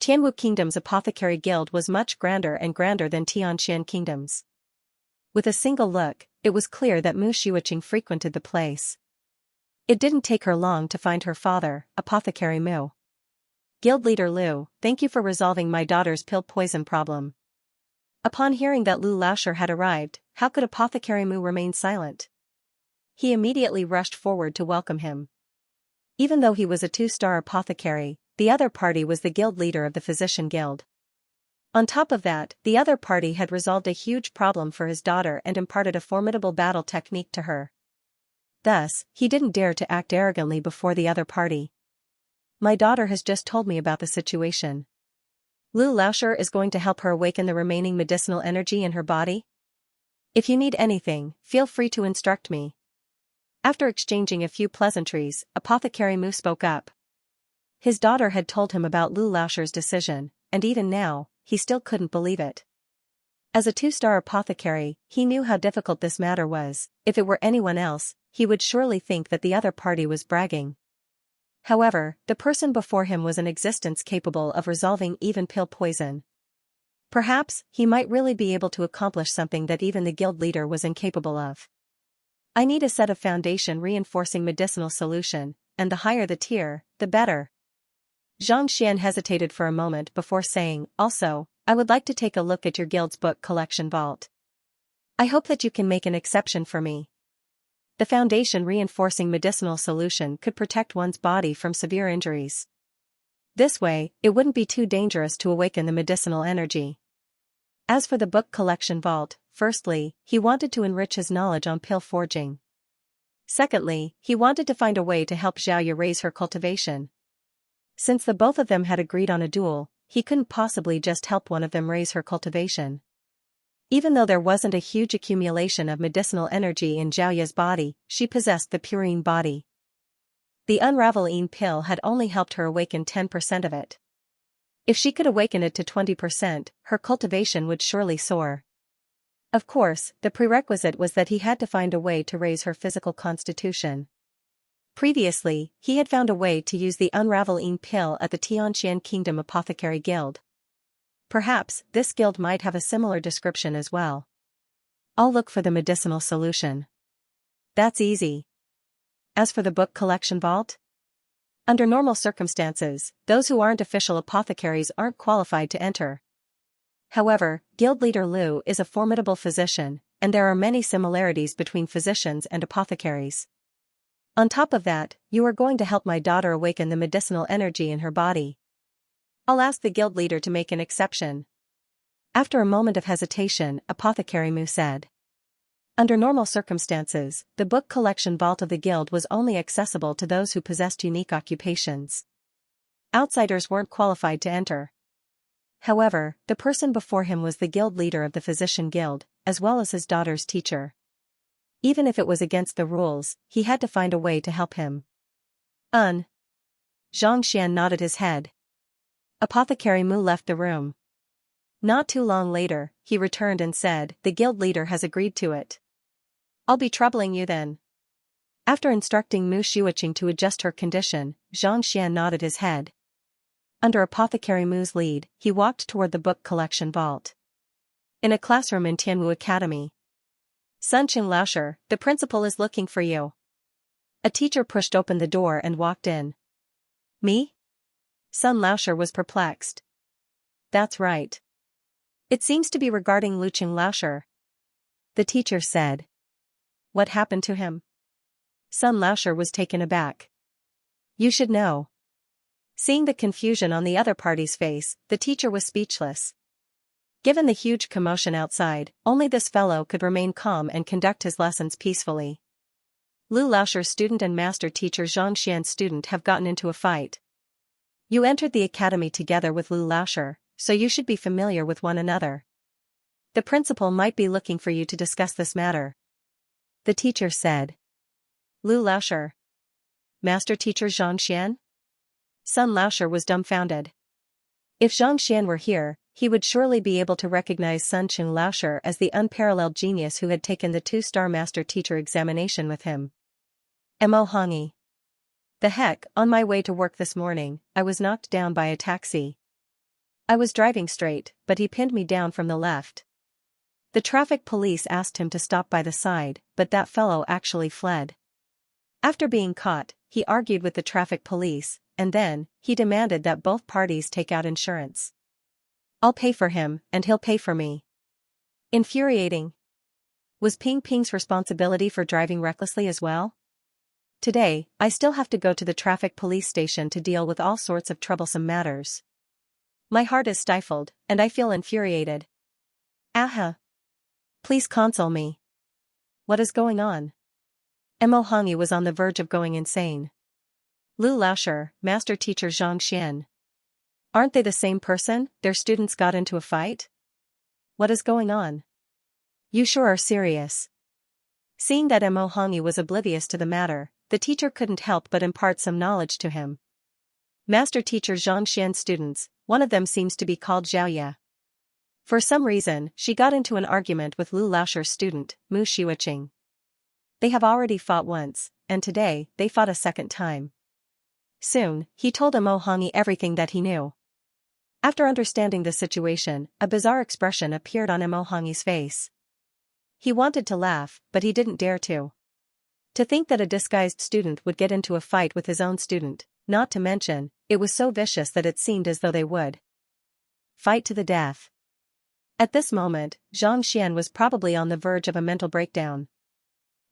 Tianwu Kingdom's apothecary guild was much grander than Tianxian Kingdom's. With a single look, it was clear that Mu Xiuqing frequented the place. It didn't take her long to find her father, Apothecary Mu. Guild leader Lu, thank you for resolving my daughter's pill poison problem. Upon hearing that Lu Laosher had arrived, how could Apothecary Mu remain silent? He immediately rushed forward to welcome him. Even though he was a 2-star apothecary, the other party was the guild leader of the physician guild. On top of that, the other party had resolved a huge problem for his daughter and imparted a formidable battle technique to her. Thus, he didn't dare to act arrogantly before the other party. My daughter has just told me about the situation. Lu Laoshi is going to help her awaken the remaining medicinal energy in her body. If you need anything, feel free to instruct me. After exchanging a few pleasantries, Apothecary Mu spoke up. His daughter had told him about Lu Laoshi's decision, and even now, he still couldn't believe it. As a 2-star apothecary, he knew how difficult this matter was. If it were anyone else, he would surely think that the other party was bragging. However, the person before him was an existence capable of resolving even pill poison. Perhaps, he might really be able to accomplish something that even the guild leader was incapable of. I need a set of foundation reinforcing medicinal solution, and the higher the tier, the better. Xianxia hesitated for a moment before saying, also, I would like to take a look at your guild's book collection vault. I hope that you can make an exception for me. The foundation reinforcing medicinal solution could protect one's body from severe injuries. This way, it wouldn't be too dangerous to awaken the medicinal energy. As for the book collection vault, firstly, he wanted to enrich his knowledge on pill forging. Secondly, he wanted to find a way to help Xiaoya raise her cultivation. Since the both of them had agreed on a duel, he couldn't possibly just help one of them raise her cultivation. Even though there wasn't a huge accumulation of medicinal energy in Xiaoya's body, she possessed the purine body. The unraveling pill had only helped her awaken 10% of it. If she could awaken it to 20%, her cultivation would surely soar. Of course, the prerequisite was that he had to find a way to raise her physical constitution. Previously, he had found a way to use the unraveling pill at the Tianxian Kingdom Apothecary Guild. Perhaps, this guild might have a similar description as well. I'll look for the medicinal solution. That's easy. As for the book collection vault? Under normal circumstances, those who aren't official apothecaries aren't qualified to enter. However, guild leader Lu is a formidable physician, and there are many similarities between physicians and apothecaries. On top of that, you are going to help my daughter awaken the medicinal energy in her body. I'll ask the guild leader to make an exception. After a moment of hesitation, Apothecary Mu said. Under normal circumstances, the book collection vault of the guild was only accessible to those who possessed unique occupations. Outsiders weren't qualified to enter. However, the person before him was the guild leader of the Physician Guild, as well as his daughter's teacher. Even if it was against the rules, he had to find a way to help him. Xianxia nodded his head. Apothecary Mu left the room. Not too long later, he returned and said, the guild leader has agreed to it. I'll be troubling you then. After instructing Mu Shuiqing to adjust her condition, Xianxia nodded his head. Under Apothecary Mu's lead, he walked toward the book collection vault. In a classroom in Tianwu Academy. Sunqing Laoshi, the principal is looking for you. A teacher pushed open the door and walked in. Me? Sun Laoshi was perplexed. That's right. It seems to be regarding Luqing Laoshi. The teacher said. What happened to him? Sun Laoshi was taken aback. You should know. Seeing the confusion on the other party's face, the teacher was speechless. Given the huge commotion outside, only this fellow could remain calm and conduct his lessons peacefully. Lu Laoshi's student and master teacher Xianxian's student have gotten into a fight. You entered the academy together with Lu Laoshi, so you should be familiar with one another. The principal might be looking for you to discuss this matter. The teacher said. Lu Laoshi. Master teacher Xianxian? Sun Laoshi was dumbfounded. If Xianxian were here, he would surely be able to recognize Sunqing Laoshi as the unparalleled genius who had taken the 2-star master teacher examination with him. Mo Hongi. The heck, on my way to work this morning, I was knocked down by a taxi. I was driving straight, but he pinned me down from the left. The traffic police asked him to stop by the side, but that fellow actually fled. After being caught, he argued with the traffic police, and then, he demanded that both parties take out insurance. I'll pay for him, and he'll pay for me. Infuriating. Was Ping Ping's responsibility for driving recklessly as well? Today, I still have to go to the traffic police station to deal with all sorts of troublesome matters. My heart is stifled, and I feel infuriated. Aha! Please console me. What is going on? Mo Hongyi was on the verge of going insane. Lu Laoshi, master teacher Xianxia. Aren't they the same person? Their students got into a fight? What is going on? You sure are serious. Seeing that Mo Hongyi was oblivious to the matter, the teacher couldn't help but impart some knowledge to him. Master teacher Xianxian's students, one of them seems to be called Xiaoya. For some reason, she got into an argument with Lu Laoshi's student, Mu Xiuqing. They have already fought once, and today, they fought a second time. Soon, he told Mo Hongyi everything that he knew. After understanding the situation, a bizarre expression appeared on Mo Hongyi's face. He wanted to laugh, but he didn't dare to. To think that a disguised student would get into a fight with his own student, not to mention, it was so vicious that it seemed as though they would fight to the death. At this moment, Zhang Xian was probably on the verge of a mental breakdown.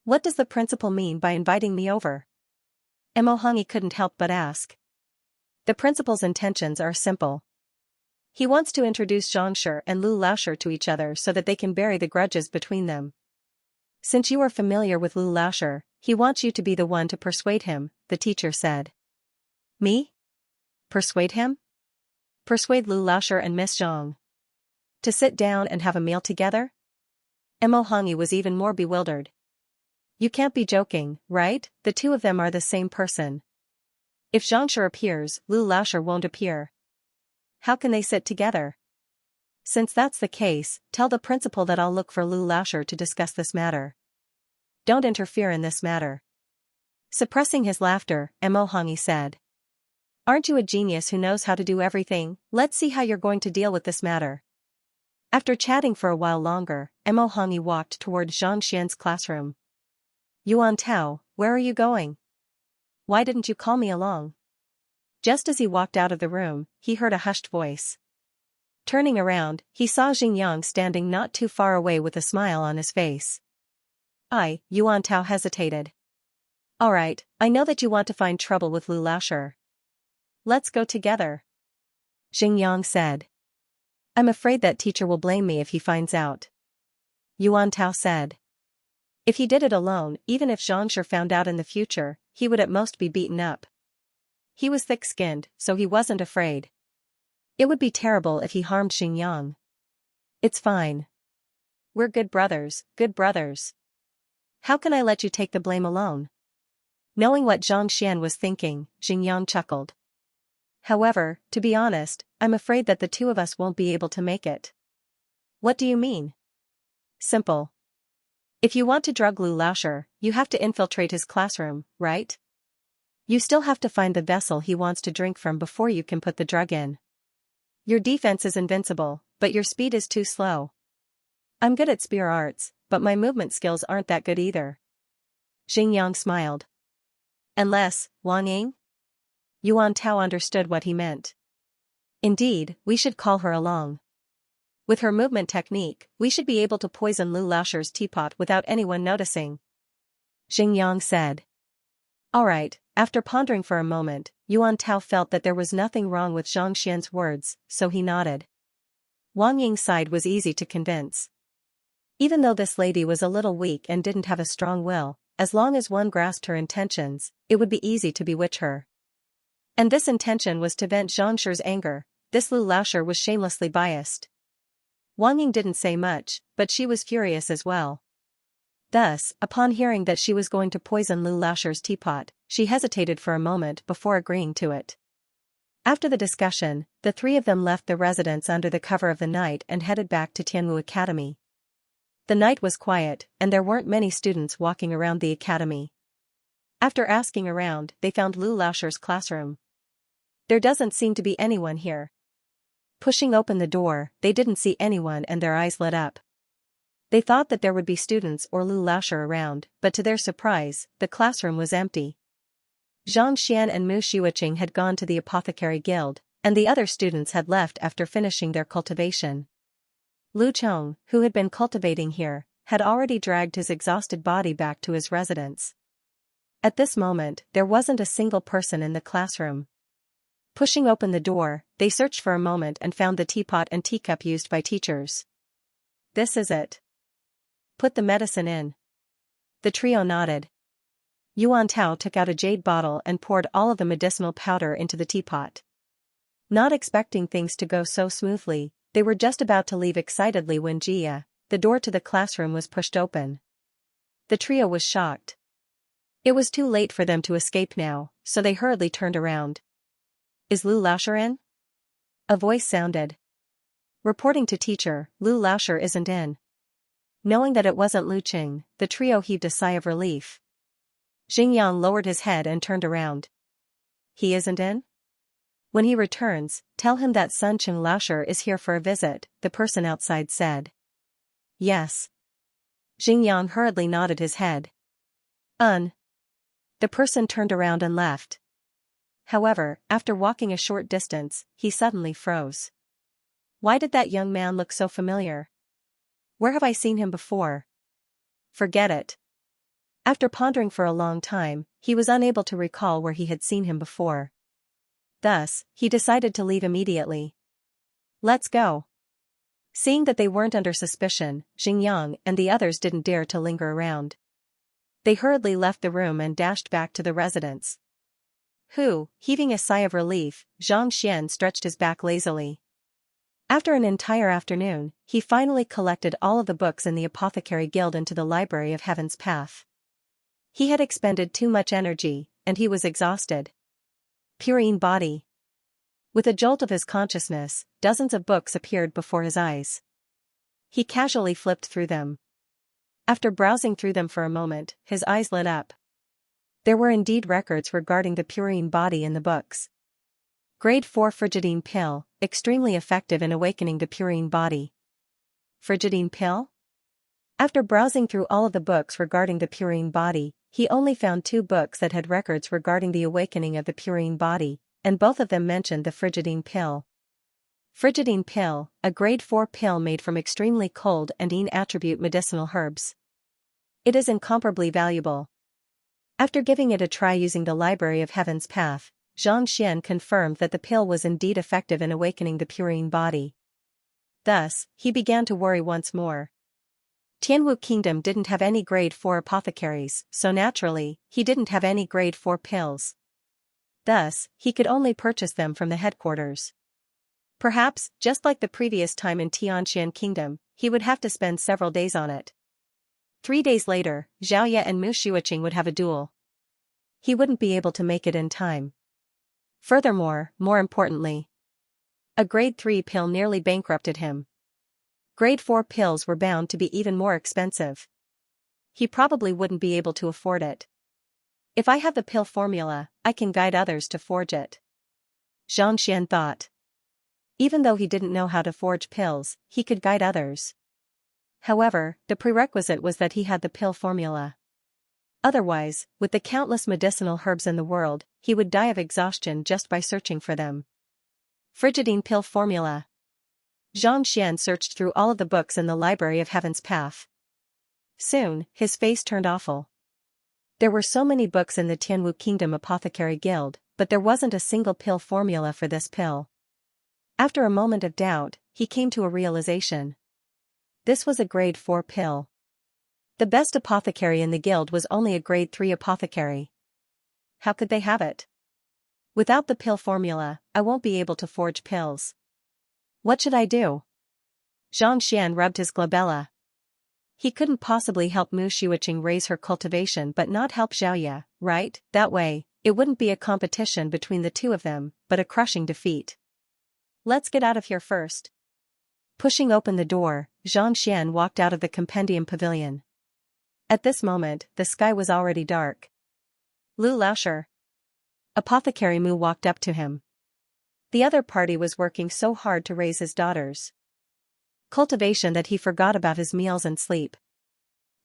What does the principal mean by inviting me over? Mo Hongyi couldn't help but ask. The principal's intentions are simple. He wants to introduce Xianxia and Lu Laoshi to each other so that they can bury the grudges between them. Since you are familiar with Lu Laoshi, he wants you to be the one to persuade him, the teacher said. Me? Persuade him? Persuade Lu Laoshi and Miss Zhang to sit down and have a meal together? Mo Hongyi was even more bewildered. You can't be joking, right? The two of them are the same person. If Xianxia appears, Lu Laoshi won't appear. How can they sit together? Since that's the case, tell the principal that I'll look for Lu Laoshi to discuss this matter. Don't interfere in this matter. Suppressing his laughter, Mo Hongyi said. Aren't you a genius who knows how to do everything? Let's see how you're going to deal with this matter. After chatting for a while longer, Mo Hongyi walked toward Zhang Xian's classroom. Yuan Tao, where are you going? Why didn't you call me along? Just as he walked out of the room, he heard a hushed voice. Turning around, he saw Xingyang standing not too far away with a smile on his face. Yuan Tao hesitated. Alright, I know that you want to find trouble with Lu Laoshi. Let's go together. Xingyang said. I'm afraid that teacher will blame me if he finds out. Yuan Tao said. If he did it alone, even if Xianxia found out in the future, he would at most be beaten up. He was thick-skinned, so he wasn't afraid. It would be terrible if he harmed Xingyang. It's fine. We're good brothers, good brothers. How can I let you take the blame alone? Knowing what Zhang Xian was thinking, Xingyang chuckled. However, to be honest, I'm afraid that the two of us won't be able to make it. What do you mean? Simple. If you want to drug Lu Laoshi, you have to infiltrate his classroom, right? You still have to find the vessel he wants to drink from before you can put the drug in. Your defense is invincible, but your speed is too slow. I'm good at spear arts, but my movement skills aren't that good either. Xingyang smiled. Unless, Wang Ying? Yuan Tao understood what he meant. Indeed, we should call her along. With her movement technique, we should be able to poison Lu Laoshi's teapot without anyone noticing. Xingyang said. Alright, after pondering for a moment, Yuan Tao felt that there was nothing wrong with Zhang Xian's words, so he nodded. Wang Ying's side was easy to convince. Even though this lady was a little weak and didn't have a strong will, as long as one grasped her intentions, it would be easy to bewitch her. And this intention was to vent Xianxia's anger. This Lu Laoshi was shamelessly biased. Wang Ying didn't say much, but she was furious as well. Thus, upon hearing that she was going to poison Lu Laoshi's teapot, she hesitated for a moment before agreeing to it. After the discussion, the three of them left the residence under the cover of the night and headed back to Tianwu Academy. The night was quiet, and there weren't many students walking around the academy. After asking around, they found Lu Laoshi's classroom. There doesn't seem to be anyone here. Pushing open the door, they didn't see anyone and their eyes lit up. They thought that there would be students or Lu Laoshi around, but to their surprise, the classroom was empty. Zhang Xian and Mu Xiuqing had gone to the apothecary guild, and the other students had left after finishing their cultivation. Lu Chong, who had been cultivating here, had already dragged his exhausted body back to his residence. At this moment, there wasn't a single person in the classroom. Pushing open the door, they searched for a moment and found the teapot and teacup used by teachers. This is it. Put the medicine in. The trio nodded. Yuan Tao took out a jade bottle and poured all of the medicinal powder into the teapot. Not expecting things to go so smoothly, they were just about to leave excitedly when the door to the classroom was pushed open. The trio was shocked. It was too late for them to escape now, so they hurriedly turned around. Is Lu Laoshi in? A voice sounded. Reporting to teacher, Lu Laoshi isn't in. Knowing that it wasn't Lu Qing, the trio heaved a sigh of relief. Xingyang lowered his head and turned around. He isn't in? When he returns, tell him that Sun Qing Laoshi is here for a visit, the person outside said. Yes. Xingyang hurriedly nodded his head. The person turned around and left. However, after walking a short distance, he suddenly froze. Why did that young man look so familiar? Where have I seen him before? Forget it. After pondering for a long time, he was unable to recall where he had seen him before. Thus, he decided to leave immediately. Let's go. Seeing that they weren't under suspicion, Xingyang and the others didn't dare to linger around. They hurriedly left the room and dashed back to the residence. Heaving a sigh of relief, Zhang Xian stretched his back lazily. After an entire afternoon, he finally collected all of the books in the Apothecary Guild into the Library of Heaven's Path. He had expended too much energy, and he was exhausted. Purine body. With a jolt of his consciousness, dozens of books appeared before his eyes. He casually flipped through them. After browsing through them for a moment, his eyes lit up. There were indeed records regarding the purine body in the books. Grade 4 Frigidine pill, extremely effective in awakening the purine body. Frigidine pill? After browsing through all of the books regarding the purine body, he only found 2 books that had records regarding the awakening of the purine body, and both of them mentioned the frigidine pill. Frigidine pill, a grade 4 pill made from extremely cold and attribute medicinal herbs. It is incomparably valuable. After giving it a try using the Library of Heaven's Path, Zhang Xian confirmed that the pill was indeed effective in awakening the purine body. Thus, he began to worry once more. Tianwu Kingdom didn't have any grade 4 apothecaries, so naturally, he didn't have any grade 4 pills. Thus, he could only purchase them from the headquarters. Perhaps, just like the previous time in Tianxian Kingdom, he would have to spend several days on it. 3 days later, Xiaoya and Mu Xueqing would have a duel. He wouldn't be able to make it in time. Furthermore, more importantly, a grade 3 pill nearly bankrupted him. Grade 4 pills were bound to be even more expensive. He probably wouldn't be able to afford it. If I have the pill formula, I can guide others to forge it. Zhang Xian thought. Even though he didn't know how to forge pills, he could guide others. However, the prerequisite was that he had the pill formula. Otherwise, with the countless medicinal herbs in the world, he would die of exhaustion just by searching for them. Frigidine pill formula. Zhang Xian searched through all of the books in the Library of Heaven's Path. Soon, his face turned awful. There were so many books in the Tianwu Kingdom Apothecary Guild, but there wasn't a single pill formula for this pill. After a moment of doubt, he came to a realization. This was a grade 4 pill. The best apothecary in the guild was only a grade 3 apothecary. How could they have it? Without the pill formula, I won't be able to forge pills. What should I do? Zhang Xian rubbed his glabella. He couldn't possibly help Mu Xueqing raise her cultivation but not help Xiaoya, right? That way, it wouldn't be a competition between the two of them, but a crushing defeat. Let's get out of here first. Pushing open the door, Zhang Xian walked out of the compendium pavilion. At this moment, the sky was already dark. Lu Laoshi. Apothecary Mu walked up to him. The other party was working so hard to raise his daughters' cultivation that he forgot about his meals and sleep.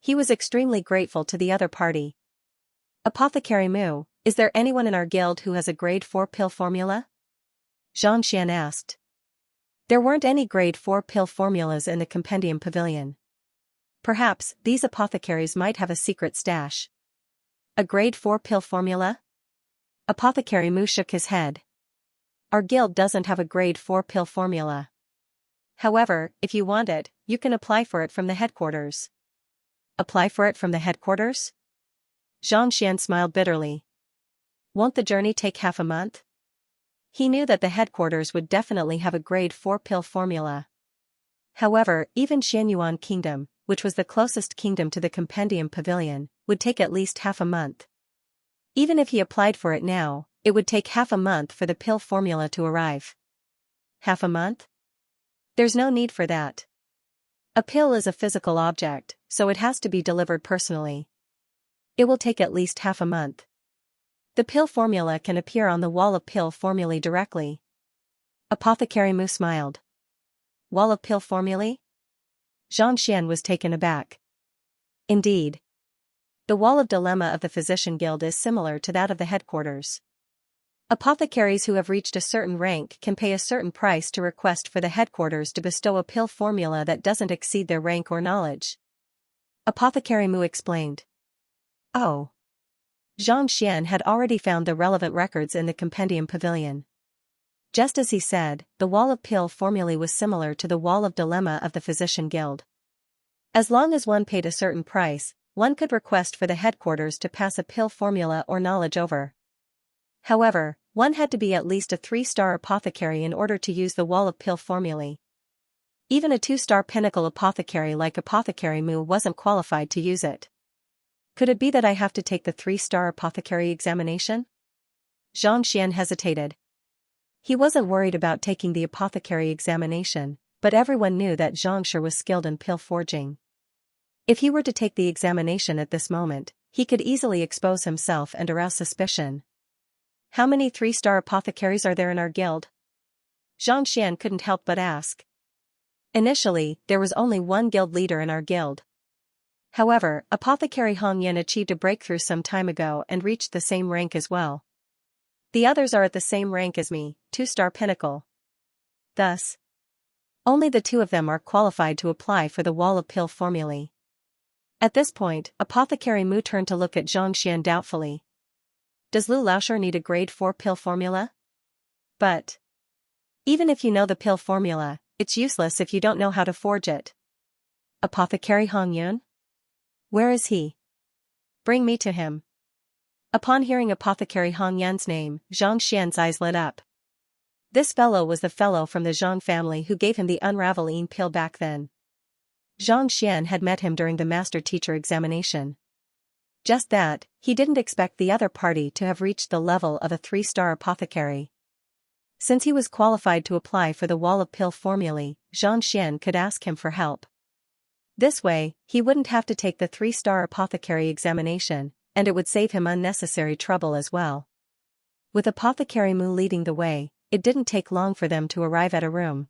He was extremely grateful to the other party. Apothecary Mu, is there anyone in our guild who has a grade 4 pill formula? Zhang Xian asked. There weren't any grade 4 pill formulas in the compendium pavilion. Perhaps, these apothecaries might have a secret stash. A grade 4 pill formula? Apothecary Mu shook his head. Our guild doesn't have a grade 4 pill formula. However, if you want it, you can apply for it from the headquarters. Apply for it from the headquarters? Xianxia smiled bitterly. Won't the journey take half a month? He knew that the headquarters would definitely have a grade 4 pill formula. However, even Xianyuan Kingdom, which was the closest kingdom to the Compendium Pavilion, would take at least half a month. Even if he applied for it now, it would take half a month for the pill formula to arrive. Half a month? There's no need for that. A pill is a physical object, so it has to be delivered personally. It will take at least half a month. The pill formula can appear on the wall of pill formulae directly. Apothecary Mu smiled. Wall of pill formulae? Xianxia was taken aback. Indeed. The wall of dilemma of the Physician Guild is similar to that of the headquarters. Apothecaries who have reached a certain rank can pay a certain price to request for the headquarters to bestow a pill formula that doesn't exceed their rank or knowledge. Apothecary Mu explained. Oh. Xianxia had already found the relevant records in the Compendium Pavilion. Just as he said, the wall of pill formulae was similar to the wall of dilemma of the Physician Guild. As long as one paid a certain price, one could request for the headquarters to pass a pill formula or knowledge over. However, one had to be at least a 3-star apothecary in order to use the wall of pill formulae. Even a 2-star pinnacle apothecary like Apothecary Mu wasn't qualified to use it. Could it be that I have to take the 3-star apothecary examination? Xianxia hesitated. He wasn't worried about taking the apothecary examination, but everyone knew that Xianxia was skilled in pill forging. If he were to take the examination at this moment, he could easily expose himself and arouse suspicion. How many 3-star apothecaries are there in our guild? Xianxia couldn't help but ask. Initially, there was only one guild leader in our guild. However, Apothecary Hong Yin achieved a breakthrough some time ago and reached the same rank as well. The others are at the same rank as me, 2-star pinnacle. Thus, only the 2 of them are qualified to apply for the wall of pill formulae. At this point, Apothecary Mu turned to look at Xianxia doubtfully. Does Lu Laoshur need a grade 4 pill formula? But even if you know the pill formula, it's useless if you don't know how to forge it. Apothecary Hong Yun? Where is he? Bring me to him. Upon hearing Apothecary Hong Yan's name, Xianxia's eyes lit up. This fellow was the fellow from the Zhang family who gave him the unraveling pill back then. Xianxia had met him during the master teacher examination. Just that, he didn't expect the other party to have reached the level of a 3-star apothecary. Since he was qualified to apply for the wall of pill formulae, Xianxia could ask him for help. This way, he wouldn't have to take the 3-star apothecary examination, and it would save him unnecessary trouble as well. With Apothecary Mu leading the way, it didn't take long for them to arrive at a room.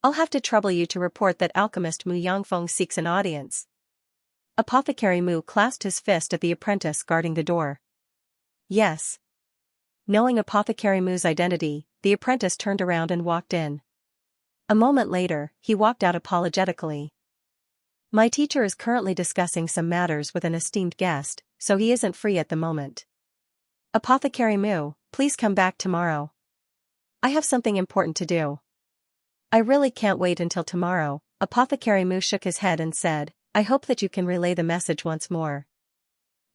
I'll have to trouble you to report that alchemist Mu Yangfeng seeks an audience. Apothecary Mu clasped his fist at the apprentice guarding the door. Yes. Knowing Apothecary Mu's identity, the apprentice turned around and walked in. A moment later, he walked out apologetically. My teacher is currently discussing some matters with an esteemed guest, so he isn't free at the moment. Apothecary Mu, please come back tomorrow. I have something important to do. I really can't wait until tomorrow. Apothecary Mu shook his head and said, I hope that you can relay the message once more.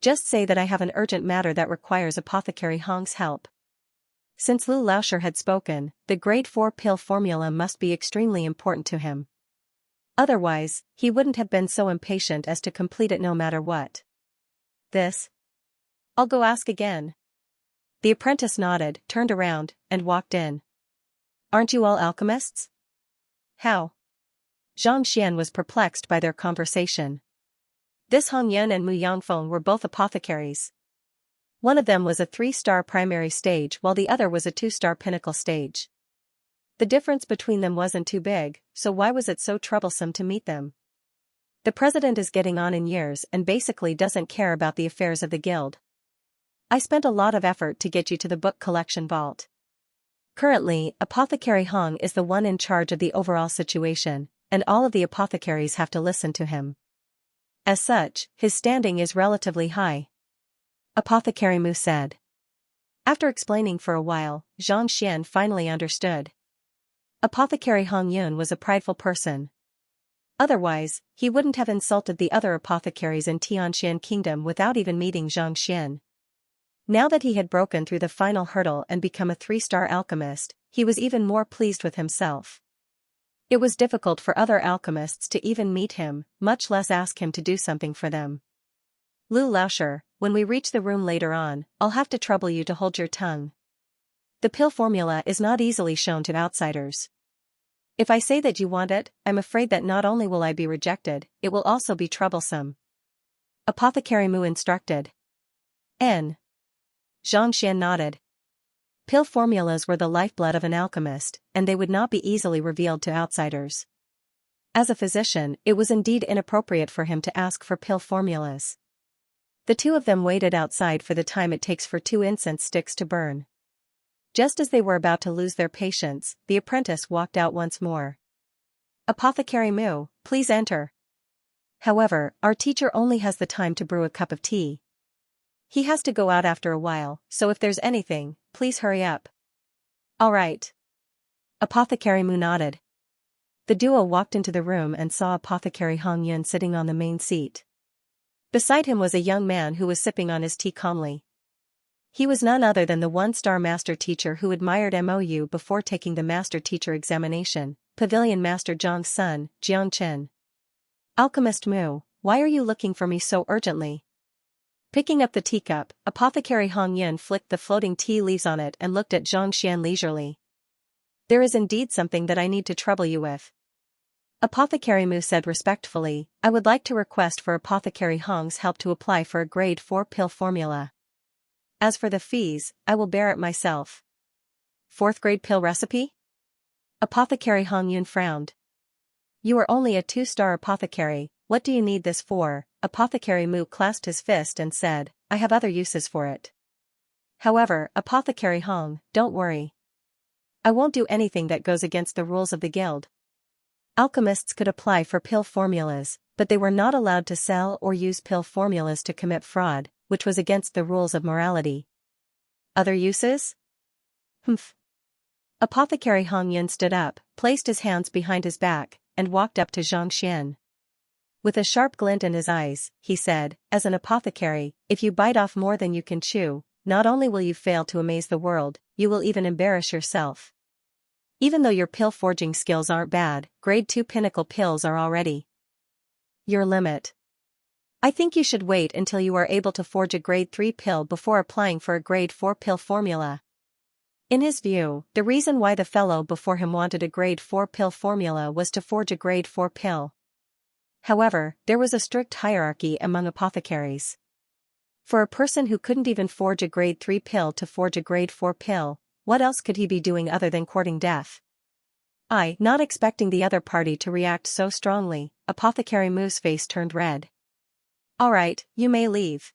Just say that I have an urgent matter that requires Apothecary Hong's help. Since Lu Laoshur had spoken, the grade 4 pill formula must be extremely important to him. Otherwise, he wouldn't have been so impatient as to complete it no matter what. This? I'll go ask again. The apprentice nodded, turned around, and walked in. Aren't you all alchemists? How? Xianxia was perplexed by their conversation. This Hong Yun and Mu Yangfeng were both apothecaries. One of them was a 3-star primary stage while the other was a 2-star pinnacle stage. The difference between them wasn't too big, so why was it so troublesome to meet them? The president is getting on in years and basically doesn't care about the affairs of the guild. I spent a lot of effort to get you to the book collection vault. Currently, Apothecary Hong is the one in charge of the overall situation, and all of the apothecaries have to listen to him. As such, his standing is relatively high. Apothecary Mu said. After explaining for a while, Xianxia finally understood. Apothecary Hong Yun was a prideful person. Otherwise, he wouldn't have insulted the other apothecaries in Tianxian Kingdom without even meeting Xianxia. Now that he had broken through the final hurdle and become a 3-star alchemist, he was even more pleased with himself. It was difficult for other alchemists to even meet him, much less ask him to do something for them. Lu Laosher, when we reach the room later on, I'll have to trouble you to hold your tongue. The pill formula is not easily shown to outsiders. If I say that you want it, I'm afraid that not only will I be rejected, it will also be troublesome. Apothecary Mu instructed. N. Xianxia nodded. Pill formulas were the lifeblood of an alchemist, and they would not be easily revealed to outsiders. As a physician, it was indeed inappropriate for him to ask for pill formulas. The two of them waited outside for the time it takes for 2 incense sticks to burn. Just as they were about to lose their patience, the apprentice walked out once more. Apothecary Mu, please enter. However, our teacher only has the time to brew a cup of tea. He has to go out after a while, so if there's anything, please hurry up. All right. Apothecary Mu nodded. The duo walked into the room and saw Apothecary Hong Yun sitting on the main seat. Beside him was a young man who was sipping on his tea calmly. He was none other than the 1-star master teacher who admired Mou before taking the master teacher examination, Pavilion Master Zhang's son, Jiang Chen. Alchemist Mu, why are you looking for me so urgently? Picking up the teacup, Apothecary Hong Yun flicked the floating tea leaves on it and looked at Xianxia leisurely. There is indeed something that I need to trouble you with. Apothecary Mu said respectfully, I would like to request for Apothecary Hong's help to apply for a grade 4 pill formula. As for the fees, I will bear it myself. 4th grade pill recipe? Apothecary Hong Yun frowned. You are only a 2-star apothecary, what do you need this for? Apothecary Mu clasped his fist and said, I have other uses for it. However, Apothecary Hong, don't worry. I won't do anything that goes against the rules of the guild. Alchemists could apply for pill formulas, but they were not allowed to sell or use pill formulas to commit fraud, which was against the rules of morality. Other uses? Humph. Apothecary Hong Yun stood up, placed his hands behind his back, and walked up to Xianxia. With a sharp glint in his eyes, he said, as an apothecary, if you bite off more than you can chew, not only will you fail to amaze the world, you will even embarrass yourself. Even though your pill forging skills aren't bad, grade 2 pinnacle pills are already your limit. I think you should wait until you are able to forge a grade 3 pill before applying for a grade 4 pill formula. In his view, the reason why the fellow before him wanted a grade 4 pill formula was to forge a grade 4 pill. However, there was a strict hierarchy among apothecaries. For a person who couldn't even forge a grade 3 pill to forge a grade 4 pill, what else could he be doing other than courting death? Not expecting the other party to react so strongly, Apothecary Mu's face turned red. All right, you may leave.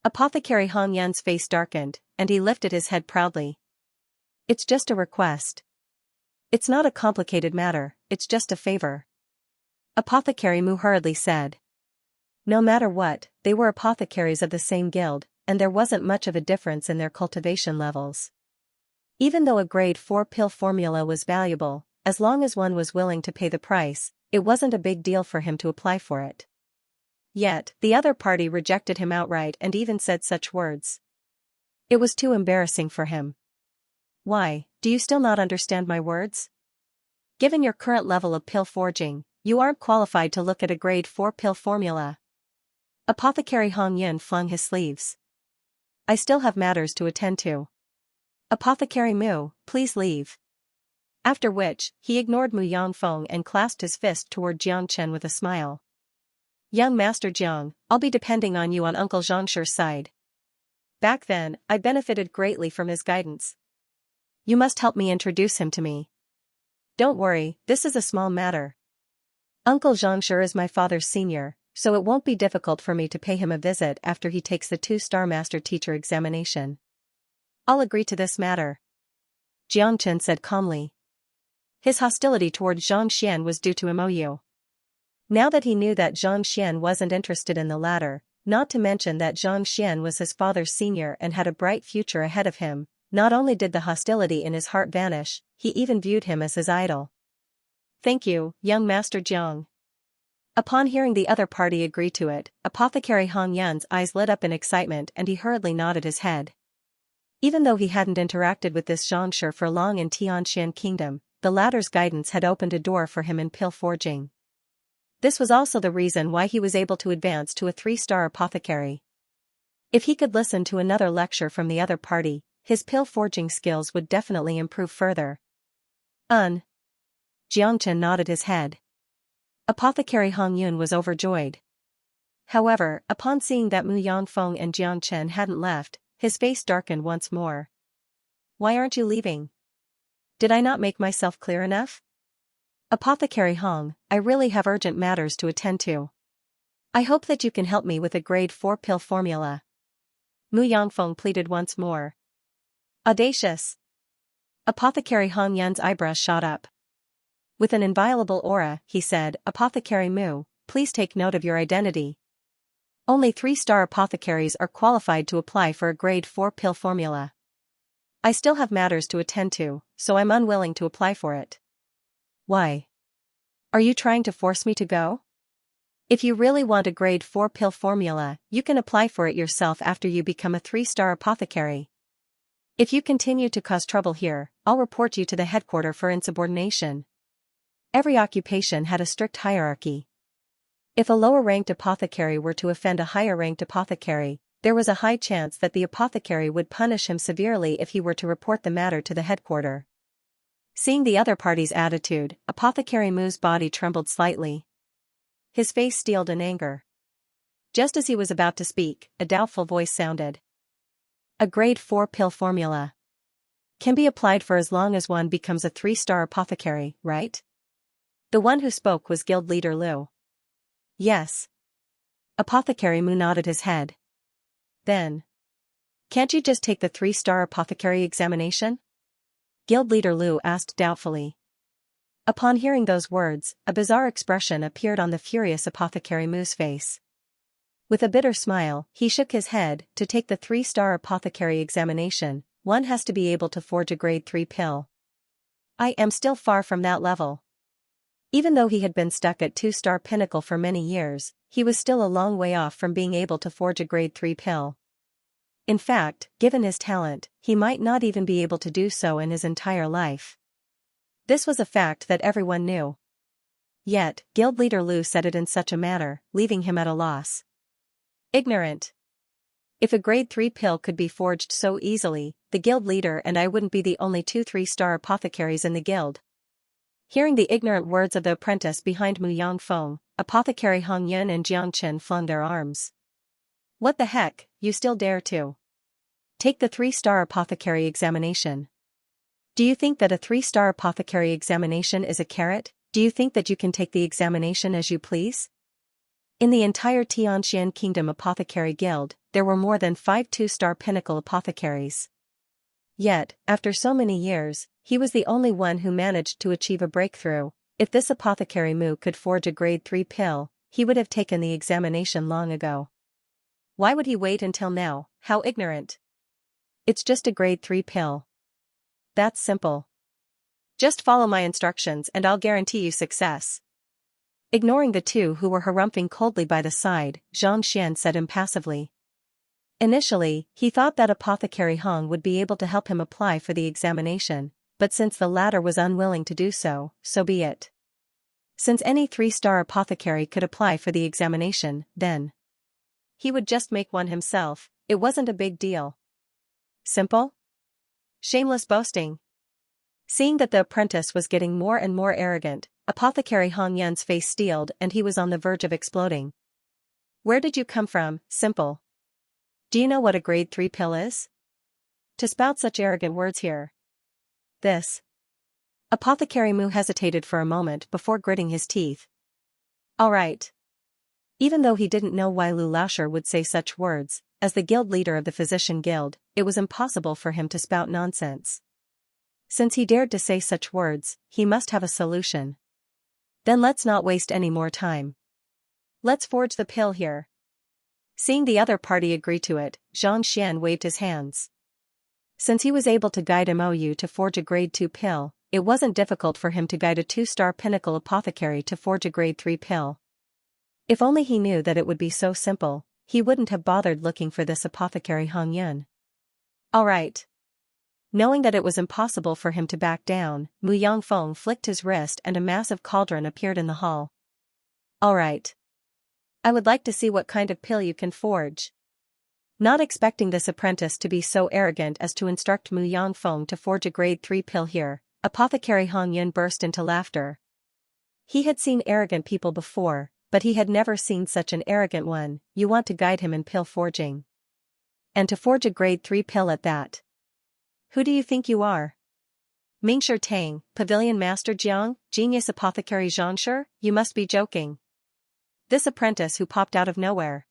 Apothecary Hong Yun's face darkened, and he lifted his head proudly. It's just a request. It's not a complicated matter, it's just a favor. Apothecary Mu hurriedly said. No matter what, they were apothecaries of the same guild, and there wasn't much of a difference in their cultivation levels. Even though a grade 4 pill formula was valuable, as long as one was willing to pay the price, it wasn't a big deal for him to apply for it. Yet, the other party rejected him outright and even said such words. It was too embarrassing for him. Why, do you still not understand my words? Given your current level of pill forging, you aren't qualified to look at a grade 4 pill formula. Apothecary Hong Yun flung his sleeves. I still have matters to attend to. Apothecary Mu, please leave. After which, he ignored Mu Yangfeng and clasped his fist toward Jiang Chen with a smile. Young Master Jiang, I'll be depending on you on Uncle Zhangshi's side. Back then, I benefited greatly from his guidance. You must help me introduce him to me. Don't worry, this is a small matter. Uncle Xianxia is my father's senior, so it won't be difficult for me to pay him a visit after he takes the 2-star master teacher examination. I'll agree to this matter. Jiang Chen said calmly. His hostility toward Xianxia was due to Mou. Now that he knew that Xianxia wasn't interested in the latter, not to mention that Xianxia was his father's senior and had a bright future ahead of him. Not only did the hostility in his heart vanish, he even viewed him as his idol. "Thank you, young Master Jiang." Upon hearing the other party agree to it, Apothecary Hong Yun's eyes lit up in excitement and he hurriedly nodded his head. Even though he hadn't interacted with this Xianxia for long in Tianxian Kingdom, the latter's guidance had opened a door for him in pill forging. This was also the reason why he was able to advance to a 3-star apothecary. If he could listen to another lecture from the other party, his pill forging skills would definitely improve further. Jiangchen nodded his head. Apothecary Hong Yun was overjoyed. However, upon seeing that Mu Yangfeng and Jiangchen hadn't left, his face darkened once more. "Why aren't you leaving? Did I not make myself clear enough? Apothecary Hong, I really have urgent matters to attend to. I hope that you can help me with a grade 4 pill formula." Mu Yangfeng pleaded once more. "Audacious." Apothecary Hong Yun's eyebrows shot up. With an inviolable aura, he said, "Apothecary Mu, please take note of your identity. Only 3-star apothecaries are qualified to apply for a grade 4 pill formula. I still have matters to attend to, so I'm unwilling to apply for it." "Why? Are you trying to force me to go? If you really want a grade 4 pill formula, you can apply for it yourself after you become a 3-star apothecary. If you continue to cause trouble here, I'll report you to the headquarters for insubordination." Every occupation had a strict hierarchy. If a lower-ranked apothecary were to offend a higher-ranked apothecary, there was a high chance that the apothecary would punish him severely if he were to report the matter to the headquarters. Seeing the other party's attitude, Apothecary Mu's body trembled slightly. His face steeled in anger. Just as he was about to speak, a doubtful voice sounded. "A grade 4 pill formula can be applied for as long as one becomes a 3-star apothecary, right?" The one who spoke was Guild Leader Liu. "Yes." Apothecary Mu nodded his head. "Then, can't you just take the 3-star apothecary examination?" Guild Leader Liu asked doubtfully. Upon hearing those words, a bizarre expression appeared on the furious Apothecary Mu's face. With a bitter smile, he shook his head. "To take the 3-star apothecary examination, one has to be able to forge a grade 3 pill. I am still far from that level." Even though he had been stuck at 2-star pinnacle for many years, he was still a long way off from being able to forge a grade 3 pill. In fact, given his talent, he might not even be able to do so in his entire life. This was a fact that everyone knew. Yet, Guild Leader Liu said it in such a manner, leaving him at a loss. Ignorant. If a grade 3 pill could be forged so easily, the guild leader and I wouldn't be the only 2 3-star apothecaries in the guild. Hearing the ignorant words of the apprentice behind Mu Yangfeng, Apothecary Hong Yun and Jiangchen flung their arms. "What the heck, you still dare to take the 3-star apothecary examination? Do you think that a 3-star apothecary examination is a carrot? Do you think that you can take the examination as you please?" In the entire Tianxian Kingdom Apothecary Guild, there were more than 5 2-star pinnacle apothecaries. Yet, after so many years, he was the only one who managed to achieve a breakthrough. If this Apothecary Mu could forge a grade 3 pill, he would have taken the examination long ago. Why would he wait until now? How ignorant. It's just a grade 3 pill. That's simple. Just follow my instructions and I'll guarantee you success. Ignoring the two who were harumphing coldly by the side, Xianxia said impassively. Initially, he thought that Apothecary Hong would be able to help him apply for the examination, but since the latter was unwilling to do so, so be it. Since any 3-star apothecary could apply for the examination, then he would just make one himself. It wasn't a big deal. Simple? Shameless boasting. Seeing that the apprentice was getting more and more arrogant, Apothecary Hong Yun's face steeled and he was on the verge of exploding. "Where did you come from, simple? Do you know what a grade 3 pill is? To spout such arrogant words here." This. Apothecary Mu hesitated for a moment before gritting his teeth. Alright. Even though he didn't know why Lu Laoshi would say such words, as the guild leader of the Physician Guild, it was impossible for him to spout nonsense. Since he dared to say such words, he must have a solution. Then let's not waste any more time. Let's forge the pill here. Seeing the other party agree to it, Xianxia waved his hands. Since he was able to guide Mou to forge a grade 2 pill, it wasn't difficult for him to guide a 2-star pinnacle apothecary to forge a grade 3 pill. If only he knew that it would be so simple, he wouldn't have bothered looking for this apothecary Hong Yun. All right. Knowing that it was impossible for him to back down, Mu Yangfeng flicked his wrist and a massive cauldron appeared in the hall. All right. I would like to see what kind of pill you can forge. Not expecting this apprentice to be so arrogant as to instruct Mu Yangfeng to forge a grade 3 pill here, apothecary Hong Yun burst into laughter. He had seen arrogant people before, but he had never seen such an arrogant one. You want to guide him in pill forging. And to forge a grade 3 pill at that. Who do you think you are? Mingshi Tang, Pavilion Master Jiang, Genius Apothecary Xianxia? You must be joking. This apprentice who popped out of nowhere.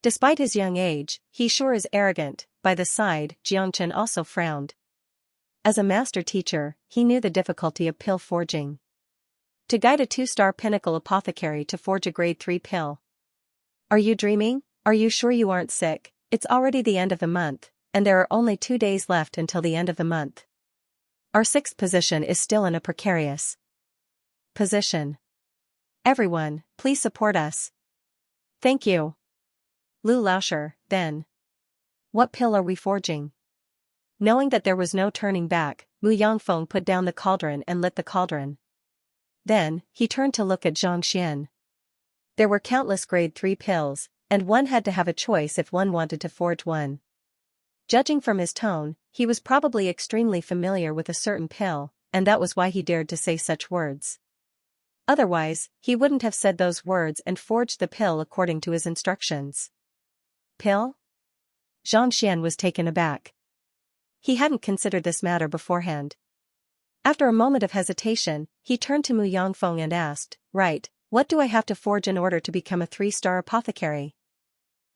Despite his young age, he sure is arrogant. By the side, Jiangchen also frowned. As a master teacher, he knew the difficulty of pill forging. To guide a 2-star pinnacle apothecary to forge a grade 3 pill. Are you dreaming? Are you sure you aren't sick? It's already the end of the month, and there are only 2 days left until the end of the month. Our 6th position is still in a precarious position. Everyone, please support us. Thank you. Lu Laosher, then. What pill are we forging? Knowing that there was no turning back, Mu Yangfeng put down the cauldron and lit the cauldron. Then, he turned to look at Xianxia. There were countless grade 3 pills, and one had to have a choice if one wanted to forge one. Judging from his tone, he was probably extremely familiar with a certain pill, and that was why he dared to say such words. Otherwise, he wouldn't have said those words and forged the pill according to his instructions. Pill? Xianxia was taken aback. He hadn't considered this matter beforehand. After a moment of hesitation, he turned to Mu Yangfeng and asked, Right, what do I have to forge in order to become a 3-star apothecary?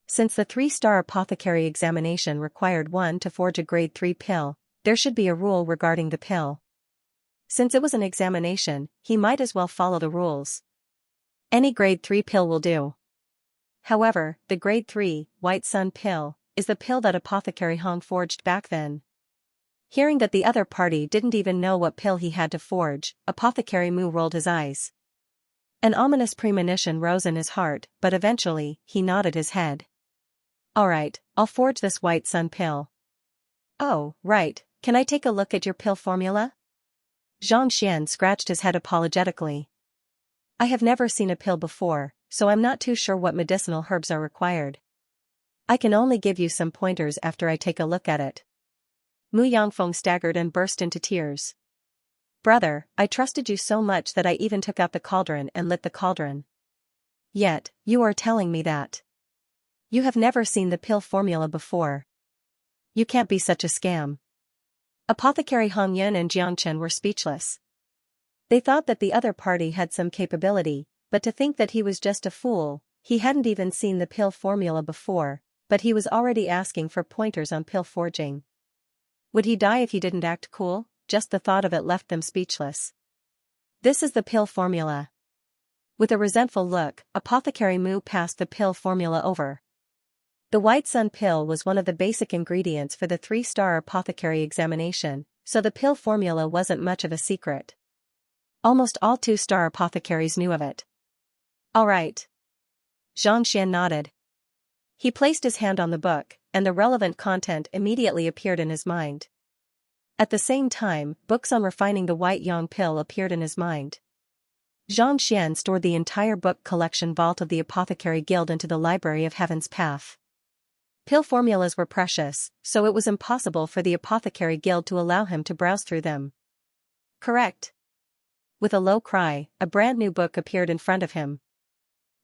Since the 3-star apothecary examination required one to forge a grade 3 pill, there should be a rule regarding the pill. Since it was an examination, he might as well follow the rules. Any grade 3 pill will do. However, the grade 3, White Sun pill, is the pill that apothecary Hong forged back then. Hearing that the other party didn't even know what pill he had to forge, apothecary Mu rolled his eyes. An ominous premonition rose in his heart, but eventually, he nodded his head. Alright, I'll forge this White Sun pill. Oh, right, can I take a look at your pill formula? Xianxia scratched his head apologetically. I have never seen a pill before, so I'm not too sure what medicinal herbs are required. I can only give you some pointers after I take a look at it. Mu Yangfeng staggered and burst into tears. Brother, I trusted you so much that I even took out the cauldron and lit the cauldron. Yet, you are telling me that you have never seen the pill formula before. You can't be such a scam. Apothecary Hong Yun and Jiangchen were speechless. They thought that the other party had some capability, but to think that he was just a fool. He hadn't even seen the pill formula before, but he was already asking for pointers on pill forging. Would he die if he didn't act cool? Just the thought of it left them speechless. This is the pill formula. With a resentful look, Apothecary Mu passed the pill formula over. The White Sun pill was one of the basic ingredients for the 3-star apothecary examination, so the pill formula wasn't much of a secret. Almost all 2-star apothecaries knew of it. All right. Xianxia nodded. He placed his hand on the book, and the relevant content immediately appeared in his mind. At the same time, books on refining the White Yang pill appeared in his mind. Xianxia stored the entire book collection vault of the Apothecary Guild into the Library of Heaven's Path. Pill formulas were precious, so it was impossible for the Apothecary Guild to allow him to browse through them. Correct. With a low cry, a brand new book appeared in front of him.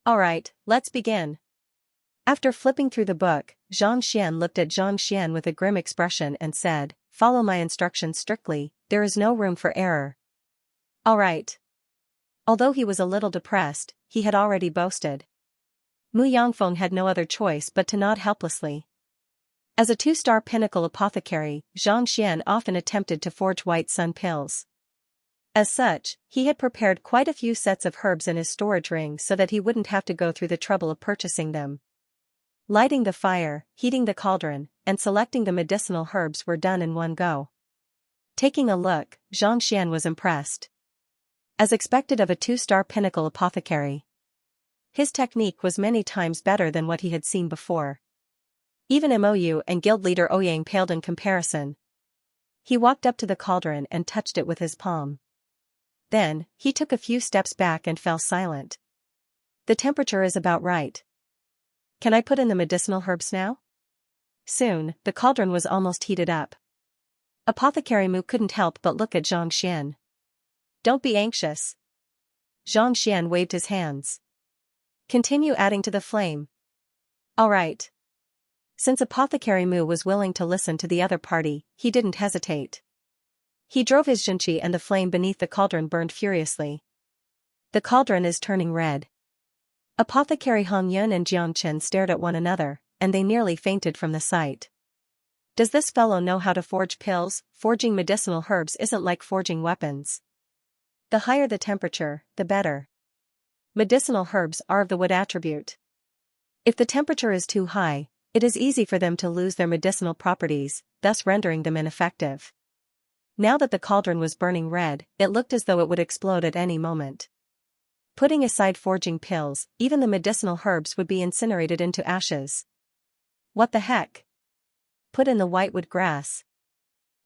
Alright, let's begin. After flipping through the book, Xianxia looked at Xianxia with a grim expression and said, Follow my instructions strictly, there is no room for error. Alright. Although he was a little depressed, he had already boasted. Mu Yangfeng had no other choice but to nod helplessly. As a 2-star pinnacle apothecary, Xianxia often attempted to forge White Sun pills. As such, he had prepared quite a few sets of herbs in his storage ring so that he wouldn't have to go through the trouble of purchasing them. Lighting the fire, heating the cauldron, and selecting the medicinal herbs were done in one go. Taking a look, Xianxia was impressed. As expected of a 2-star pinnacle apothecary, his technique was many times better than what he had seen before. Even MOU and guild leader Ouyang paled in comparison. He walked up to the cauldron and touched it with his palm. Then, he took a few steps back and fell silent. The temperature is about right. Can I put in the medicinal herbs now? Soon, the cauldron was almost heated up. Apothecary Mu couldn't help but look at Xianxia. Don't be anxious. Xianxia waved his hands. Continue adding to the flame. All right. Since Apothecary Mu was willing to listen to the other party, he didn't hesitate. He drove his Xianxia and the flame beneath the cauldron burned furiously. The cauldron is turning red. Apothecary Hong Yun and Jiang Chen stared at one another, and they nearly fainted from the sight. Does this fellow know how to forge pills? Forging medicinal herbs isn't like forging weapons. The higher the temperature, the better. Medicinal herbs are of the wood attribute. If the temperature is too high, it is easy for them to lose their medicinal properties, thus rendering them ineffective. Now that the cauldron was burning red, it looked as though it would explode at any moment. Putting aside forging pills, even the medicinal herbs would be incinerated into ashes. What the heck? Put in the whitewood grass.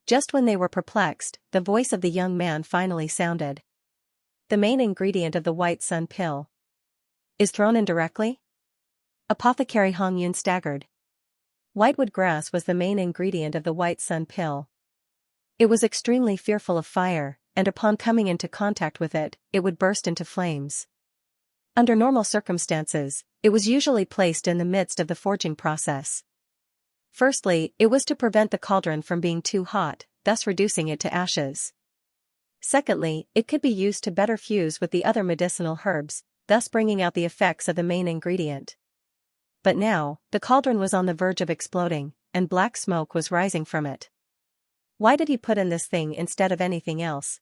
Just when they were perplexed, the voice of the young man finally sounded. The main ingredient of the white sun pill is thrown in directly? Apothecary Hong Yun staggered. Whitewood grass was the main ingredient of the white sun pill. It was extremely fearful of fire, and upon coming into contact with it, it would burst into flames. Under normal circumstances, it was usually placed in the midst of the forging process. Firstly, it was to prevent the cauldron from being too hot, thus reducing it to ashes. Secondly, it could be used to better fuse with the other medicinal herbs, thus bringing out the effects of the main ingredient. But now, the cauldron was on the verge of exploding, and black smoke was rising from it. Why did he put in this thing instead of anything else?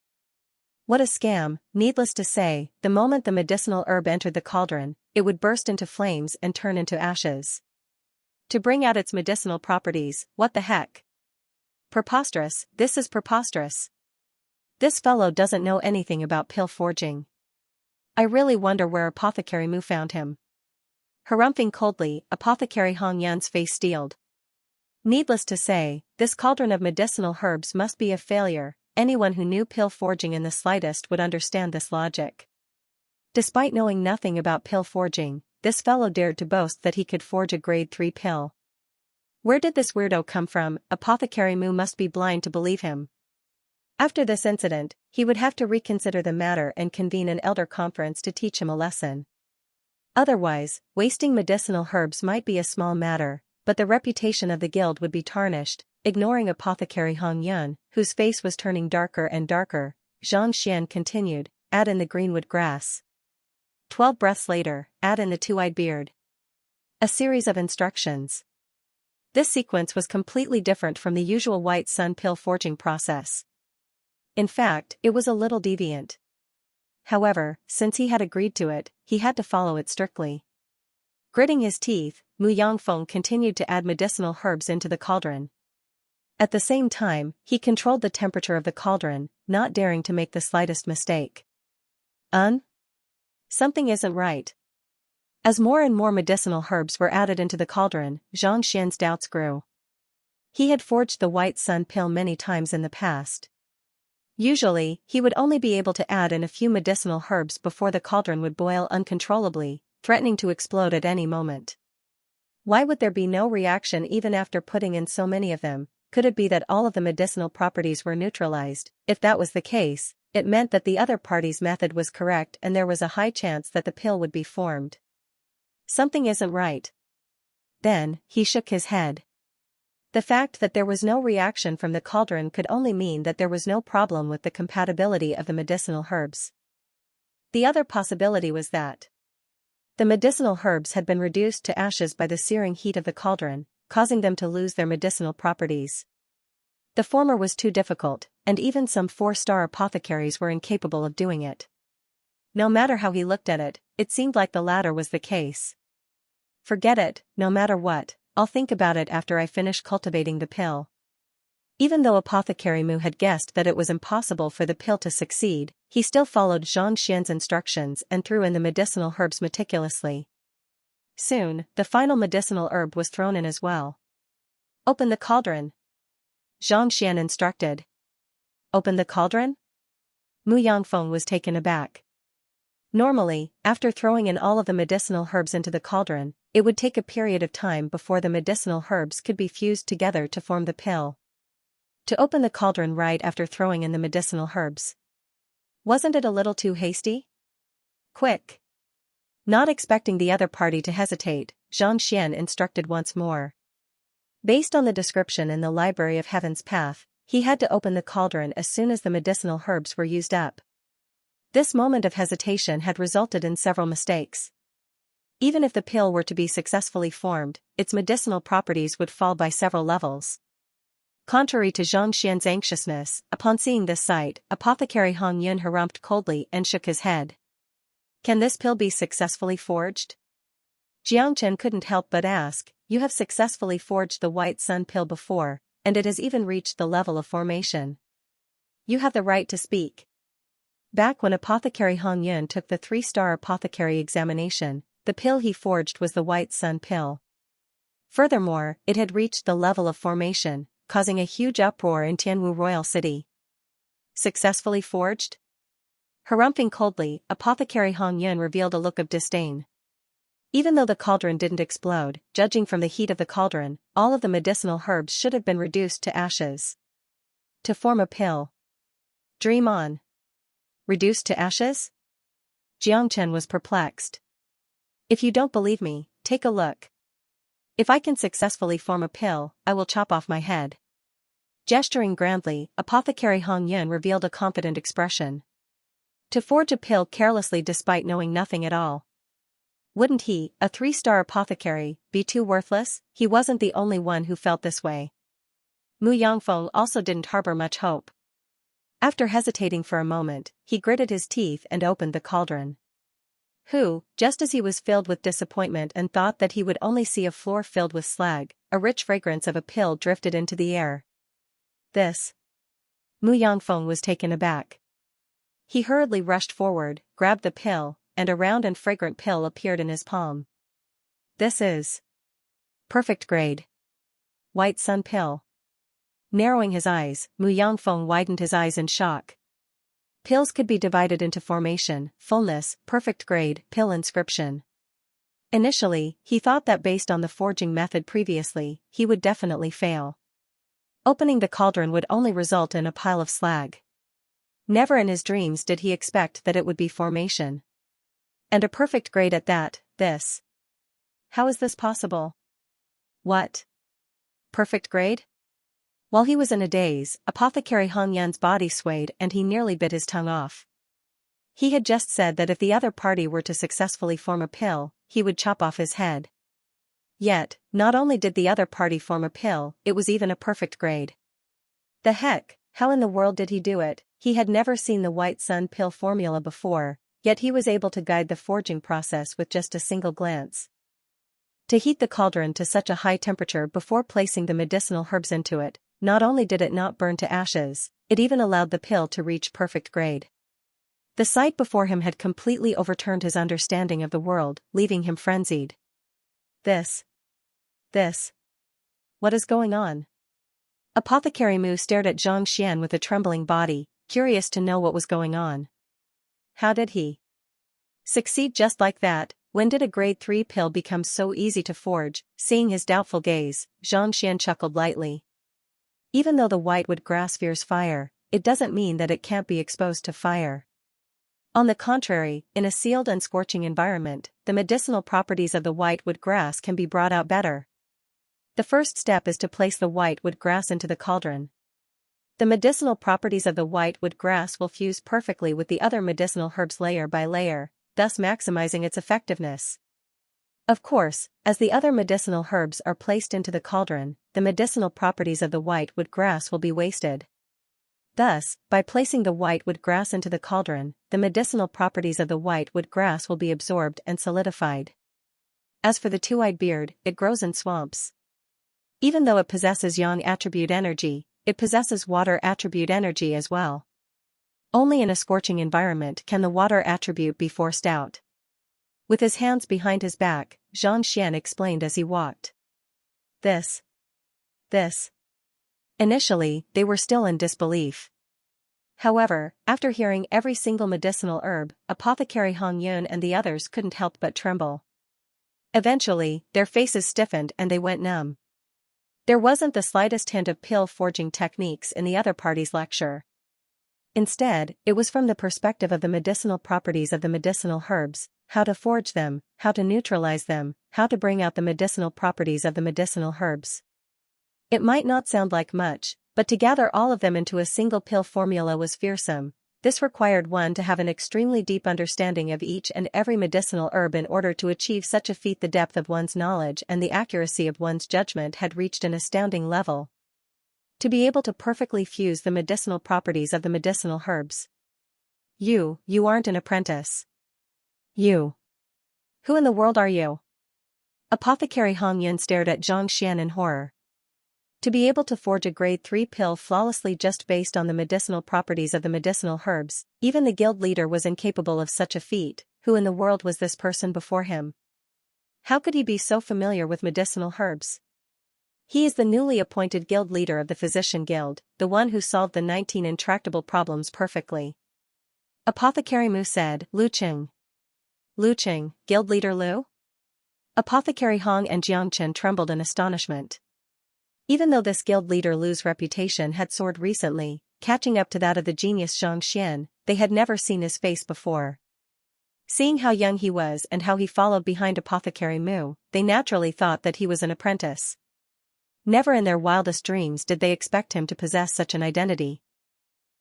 What a scam! Needless to say, the moment the medicinal herb entered the cauldron, it would burst into flames and turn into ashes. To bring out its medicinal properties, what the heck? Preposterous, this is preposterous. This fellow doesn't know anything about pill forging. I really wonder where Apothecary Mu found him. Harumphing coldly, Apothecary Hong Yun's face steeled. Needless to say, this cauldron of medicinal herbs must be a failure. Anyone who knew pill forging in the slightest would understand this logic. Despite knowing nothing about pill forging, this fellow dared to boast that he could forge a grade 3 pill. Where did this weirdo come from? Apothecary Mu must be blind to believe him. After this incident, he would have to reconsider the matter and convene an elder conference to teach him a lesson. Otherwise, wasting medicinal herbs might be a small matter, but the reputation of the guild would be tarnished. Ignoring Apothecary Hong Yun, whose face was turning darker and darker, Xianxia continued, add in the greenwood grass. 12 breaths later, add in the two-eyed beard. A series of instructions. This sequence was completely different from the usual white sun pill forging process. In fact, it was a little deviant. However, since he had agreed to it, he had to follow it strictly. Gritting his teeth, Mu Yangfeng continued to add medicinal herbs into the cauldron. At the same time, he controlled the temperature of the cauldron, not daring to make the slightest mistake. Something isn't right. As more and more medicinal herbs were added into the cauldron, Xianxia's doubts grew. He had forged the white sun pill many times in the past. Usually, he would only be able to add in a few medicinal herbs before the cauldron would boil uncontrollably, threatening to explode at any moment. Why would there be no reaction even after putting in so many of them? Could it be that all of the medicinal properties were neutralized? If that was the case, it meant that the other party's method was correct and there was a high chance that the pill would be formed. Something isn't right. Then, he shook his head. The fact that there was no reaction from the cauldron could only mean that there was no problem with the compatibility of the medicinal herbs. The other possibility was that the medicinal herbs had been reduced to ashes by the searing heat of the cauldron, causing them to lose their medicinal properties. The former was too difficult, and even some 4-star apothecaries were incapable of doing it. No matter how he looked at it, it seemed like the latter was the case. Forget it, no matter what, I'll think about it after I finish cultivating the pill. Even though Apothecary Mu had guessed that it was impossible for the pill to succeed, he still followed Xianxia's instructions and threw in the medicinal herbs meticulously. Soon, the final medicinal herb was thrown in as well. Open the cauldron, Xianxian instructed. Open the cauldron? Mu Yangfeng was taken aback. Normally, after throwing in all of the medicinal herbs into the cauldron, it would take a period of time before the medicinal herbs could be fused together to form the pill. To open the cauldron right after throwing in the medicinal herbs. Wasn't it a little too hasty? Quick! Not expecting the other party to hesitate, Xianxian instructed once more. Based on the description in the Library of Heaven's Path, he had to open the cauldron as soon as the medicinal herbs were used up. This moment of hesitation had resulted in several mistakes. Even if the pill were to be successfully formed, its medicinal properties would fall by several levels. Contrary to Xianxian's anxiousness, upon seeing this sight, Apothecary Hong Yun harumphed coldly and shook his head. Can this pill be successfully forged? Jiangchen couldn't help but ask, you have successfully forged the White Sun pill before, and it has even reached the level of formation. You have the right to speak. Back when Apothecary Hong Yun took the 3-star apothecary examination, the pill he forged was the White Sun pill. Furthermore, it had reached the level of formation, causing a huge uproar in Tianwu Royal City. Successfully forged? Harumphing coldly, Apothecary Hong Yun revealed a look of disdain. Even though the cauldron didn't explode, judging from the heat of the cauldron, all of the medicinal herbs should have been reduced to ashes. To form a pill. Dream on. Reduced to ashes? Jiangchen was perplexed. If you don't believe me, take a look. If I can successfully form a pill, I will chop off my head. Gesturing grandly, Apothecary Hong Yun revealed a confident expression. To forge a pill carelessly despite knowing nothing at all. Wouldn't he, a 3-star apothecary, be too worthless? He wasn't the only one who felt this way. Mu Yangfeng also didn't harbor much hope. After hesitating for a moment, he gritted his teeth and opened the cauldron. Just as he was filled with disappointment and thought that he would only see a floor filled with slag, a rich fragrance of a pill drifted into the air. This. Mu Yangfeng was taken aback. He hurriedly rushed forward, grabbed the pill, and a round and fragrant pill appeared in his palm. This is perfect grade. White Sun pill. Narrowing his eyes, Mu Yangfeng widened his eyes in shock. Pills could be divided into formation, fullness, perfect grade, pill inscription. Initially, he thought that based on the forging method previously, he would definitely fail. Opening the cauldron would only result in a pile of slag. Never in his dreams did he expect that it would be formation. And a perfect grade at that, this. How is this possible? What? Perfect grade? While he was in a daze, Apothecary Hong Yun's body swayed and he nearly bit his tongue off. He had just said that if the other party were to successfully form a pill, he would chop off his head. Yet, not only did the other party form a pill, it was even a perfect grade. The heck, how in the world did he do it? He had never seen the White Sun pill formula before, yet he was able to guide the forging process with just a single glance. To heat the cauldron to such a high temperature before placing the medicinal herbs into it, not only did it not burn to ashes, it even allowed the pill to reach perfect grade. The sight before him had completely overturned his understanding of the world, leaving him frenzied. This. What is going on? Apothecary Mu stared at Xianxia with a trembling body, curious to know what was going on. How did he succeed just like that? When did a grade 3 pill become so easy to forge? Seeing his doubtful gaze, Xianxia chuckled lightly. Even though the whitewood grass fears fire, it doesn't mean that it can't be exposed to fire. On the contrary, in a sealed and scorching environment, the medicinal properties of the whitewood grass can be brought out better. The first step is to place the whitewood grass into the cauldron. The medicinal properties of the whitewood grass will fuse perfectly with the other medicinal herbs layer by layer, thus maximizing its effectiveness. Of course, as the other medicinal herbs are placed into the cauldron, the medicinal properties of the whitewood grass will be wasted. Thus, by placing the whitewood grass into the cauldron, the medicinal properties of the whitewood grass will be absorbed and solidified. As for the two-eyed beard, it grows in swamps. Even though it possesses yang attribute energy, it possesses water attribute energy as well. Only in a scorching environment can the water attribute be forced out. With his hands behind his back, Xianxia explained as he walked. This. Initially, they were still in disbelief. However, after hearing every single medicinal herb, Apothecary Hong Yun and the others couldn't help but tremble. Eventually, their faces stiffened and they went numb. There wasn't the slightest hint of pill forging techniques in the other party's lecture. Instead, it was from the perspective of the medicinal properties of the medicinal herbs, how to forge them, how to neutralize them, how to bring out the medicinal properties of the medicinal herbs. It might not sound like much, but to gather all of them into a single pill formula was fearsome. This required one to have an extremely deep understanding of each and every medicinal herb in order to achieve such a feat. The depth of one's knowledge and the accuracy of one's judgment had reached an astounding level. To be able to perfectly fuse the medicinal properties of the medicinal herbs. You aren't an apprentice. You. Who in the world are you? Apothecary Hong Yun stared at Xianxia in horror. To be able to forge a grade 3 pill flawlessly just based on the medicinal properties of the medicinal herbs, even the guild leader was incapable of such a feat. Who in the world was this person before him? How could he be so familiar with medicinal herbs? He is the newly appointed guild leader of the Physician Guild, the one who solved the 19 intractable problems perfectly. Apothecary Mu said, Lu Qing. Lu Qing, guild leader Lu? Apothecary Hong and Jiangchen trembled in astonishment. Even though this guild leader Lu's reputation had soared recently, catching up to that of the genius Xianxia, they had never seen his face before. Seeing how young he was and how he followed behind Apothecary Mu, they naturally thought that he was an apprentice. Never in their wildest dreams did they expect him to possess such an identity.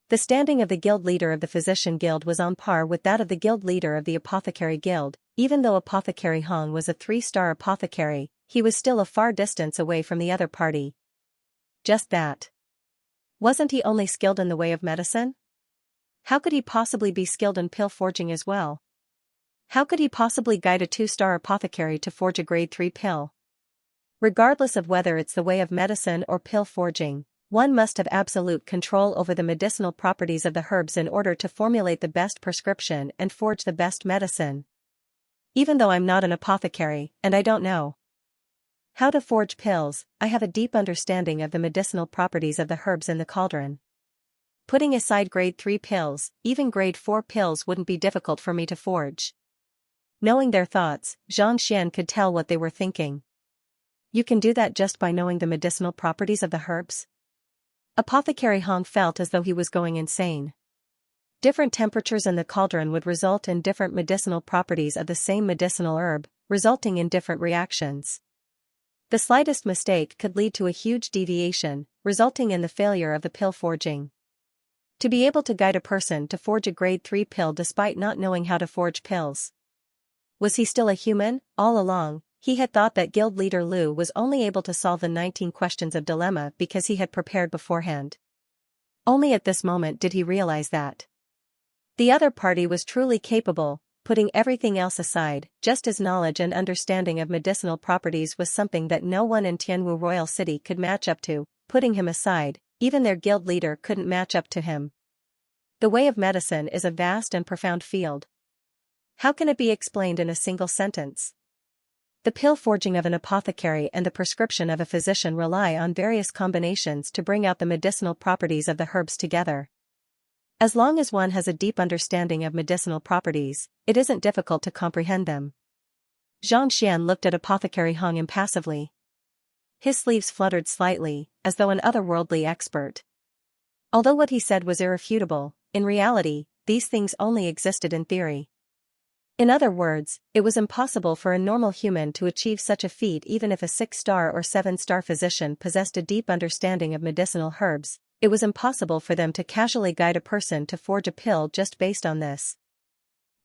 The standing of the guild leader of the Physician Guild was on par with that of the guild leader of the Apothecary Guild. Even though Apothecary Hong was a 3-star apothecary, he was still a far distance away from the other party. Just that. Wasn't he only skilled in the way of medicine? How could he possibly be skilled in pill forging as well? How could he possibly guide a 2-star apothecary to forge a grade 3 pill? Regardless of whether it's the way of medicine or pill forging, one must have absolute control over the medicinal properties of the herbs in order to formulate the best prescription and forge the best medicine. Even though I'm not an apothecary, and I don't know how to forge pills, I have a deep understanding of the medicinal properties of the herbs in the cauldron. Putting aside grade 3 pills, even grade 4 pills wouldn't be difficult for me to forge. Knowing their thoughts, Xianxia could tell what they were thinking. You can do that just by knowing the medicinal properties of the herbs? Apothecary Hong felt as though he was going insane. Different temperatures in the cauldron would result in different medicinal properties of the same medicinal herb, resulting in different reactions. The slightest mistake could lead to a huge deviation, resulting in the failure of the pill forging. To be able to guide a person to forge a grade 3 pill despite not knowing how to forge pills. Was he still a human? All along, he had thought that guild leader Lu was only able to solve the 19 questions of dilemma because he had prepared beforehand. Only at this moment did he realize that the other party was truly capable, putting everything else aside. Just as knowledge and understanding of medicinal properties was something that no one in Tianwu Royal City could match up to, putting him aside, even their guild leader couldn't match up to him. The way of medicine is a vast and profound field. How can it be explained in a single sentence? The pill forging of an apothecary and the prescription of a physician rely on various combinations to bring out the medicinal properties of the herbs together. As long as one has a deep understanding of medicinal properties, it isn't difficult to comprehend them. Xianxia looked at Apothecary Hong impassively. His sleeves fluttered slightly, as though an otherworldly expert. Although what he said was irrefutable, in reality, these things only existed in theory. In other words, it was impossible for a normal human to achieve such a feat even if a 6-star or 7-star physician possessed a deep understanding of medicinal herbs. It was impossible for them to casually guide a person to forge a pill just based on this.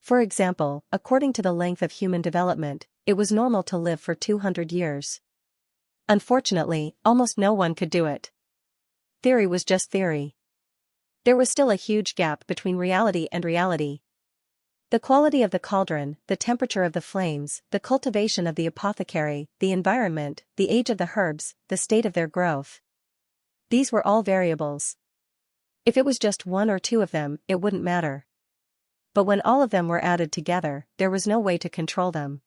For example, according to the length of human development, it was normal to live for 200 years. Unfortunately, almost no one could do it. Theory was just theory. There was still a huge gap between reality and reality. The quality of the cauldron, the temperature of the flames, the cultivation of the apothecary, the environment, the age of the herbs, the state of their growth. These were all variables. If it was just one or two of them, it wouldn't matter. But when all of them were added together, there was no way to control them.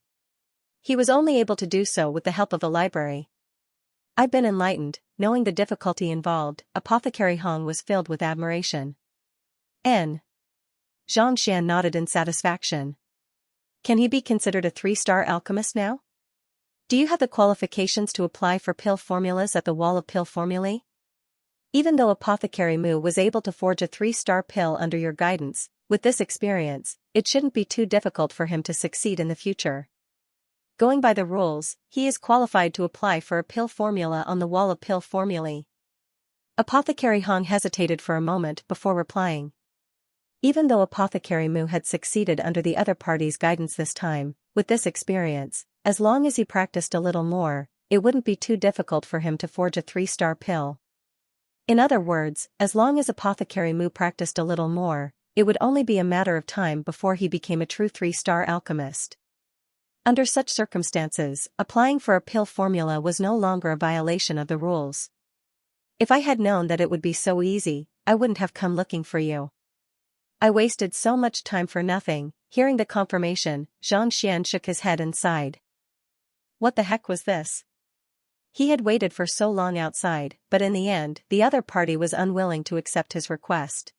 He was only able to do so with the help of the library. I've been enlightened, knowing the difficulty involved. Apothecary Hong was filled with admiration. Xianxia nodded in satisfaction. Can he be considered a 3-star alchemist now? Do you have the qualifications to apply for pill formulas at the Wall of Pill Formulae? Even though Apothecary Mu was able to forge a 3-star pill under your guidance, with this experience, it shouldn't be too difficult for him to succeed in the future. Going by the rules, he is qualified to apply for a pill formula on the Wall of Pill Formulae. Apothecary Hong hesitated for a moment before replying. Even though Apothecary Mu had succeeded under the other party's guidance this time, with this experience, as long as he practiced a little more, it wouldn't be too difficult for him to forge a 3-star pill. In other words, as long as Apothecary Mu practiced a little more, it would only be a matter of time before he became a true 3-star alchemist. Under such circumstances, applying for a pill formula was no longer a violation of the rules. If I had known that it would be so easy, I wouldn't have come looking for you. I wasted so much time for nothing. Hearing the confirmation, Xianxia shook his head and sighed. What the heck was this? He had waited for so long outside, but in the end, the other party was unwilling to accept his request.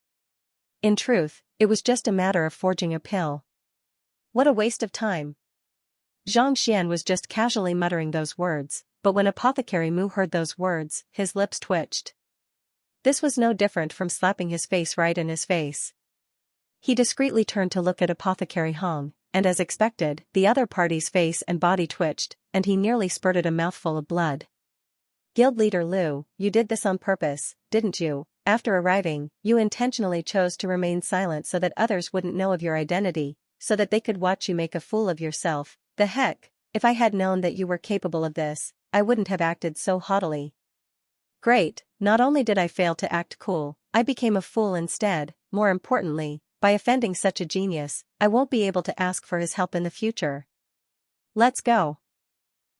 In truth, it was just a matter of forging a pill. What a waste of time. Xianxia was just casually muttering those words, but when Apothecary Mu heard those words, his lips twitched. This was no different from slapping his face right in his face. He discreetly turned to look at Apothecary Hong, and as expected, the other party's face and body twitched, and he nearly spurted a mouthful of blood. Guild leader Liu, you did this on purpose, didn't you? After arriving, you intentionally chose to remain silent so that others wouldn't know of your identity, so that they could watch you make a fool of yourself. The heck, if I had known that you were capable of this, I wouldn't have acted so haughtily. Great, not only did I fail to act cool, I became a fool instead. More importantly, by offending such a genius, I won't be able to ask for his help in the future. Let's go.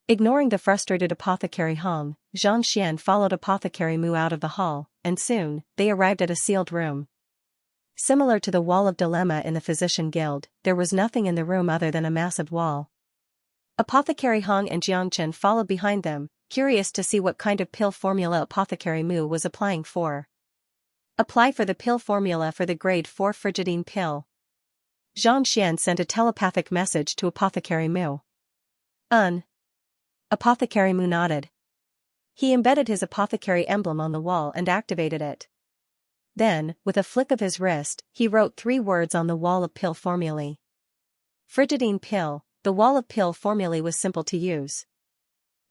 Ignoring the frustrated Apothecary Hong, Xianxia followed Apothecary Mu out of the hall, and soon, they arrived at a sealed room. Similar to the Wall of Dilemma in the Physician Guild, there was nothing in the room other than a massive wall. Apothecary Hong and Xianxia followed behind them, curious to see what kind of pill formula Apothecary Mu was applying for. Apply for the pill formula for the grade 4 Frigidine pill. Xianxia sent a telepathic message to Apothecary Mu. Apothecary Mu nodded. He embedded his apothecary emblem on the wall and activated it. Then, with a flick of his wrist, he wrote 3 words on the Wall of Pill Formulae. Frigidine pill. The Wall of Pill Formulae was simple to use.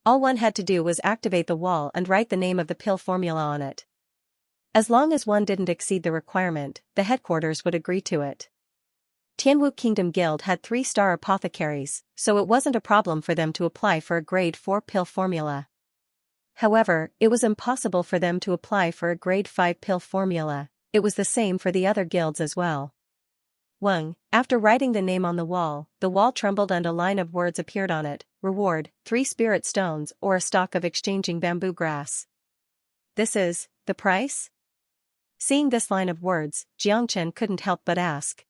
All one had to do was activate the wall and write the name of the pill formula on it. As long as one didn't exceed the requirement, the headquarters would agree to it. Tianwu Kingdom Guild had 3-star apothecaries, so it wasn't a problem for them to apply for a grade 4 pill formula. However, it was impossible for them to apply for a grade 5 pill formula. It was the same for the other guilds as well. After writing the name on the wall trembled and a line of words appeared on it. Reward, 3 spirit stones or a stalk of exchanging bamboo grass. This is the price? Seeing this line of words, Xianxia couldn't help but ask.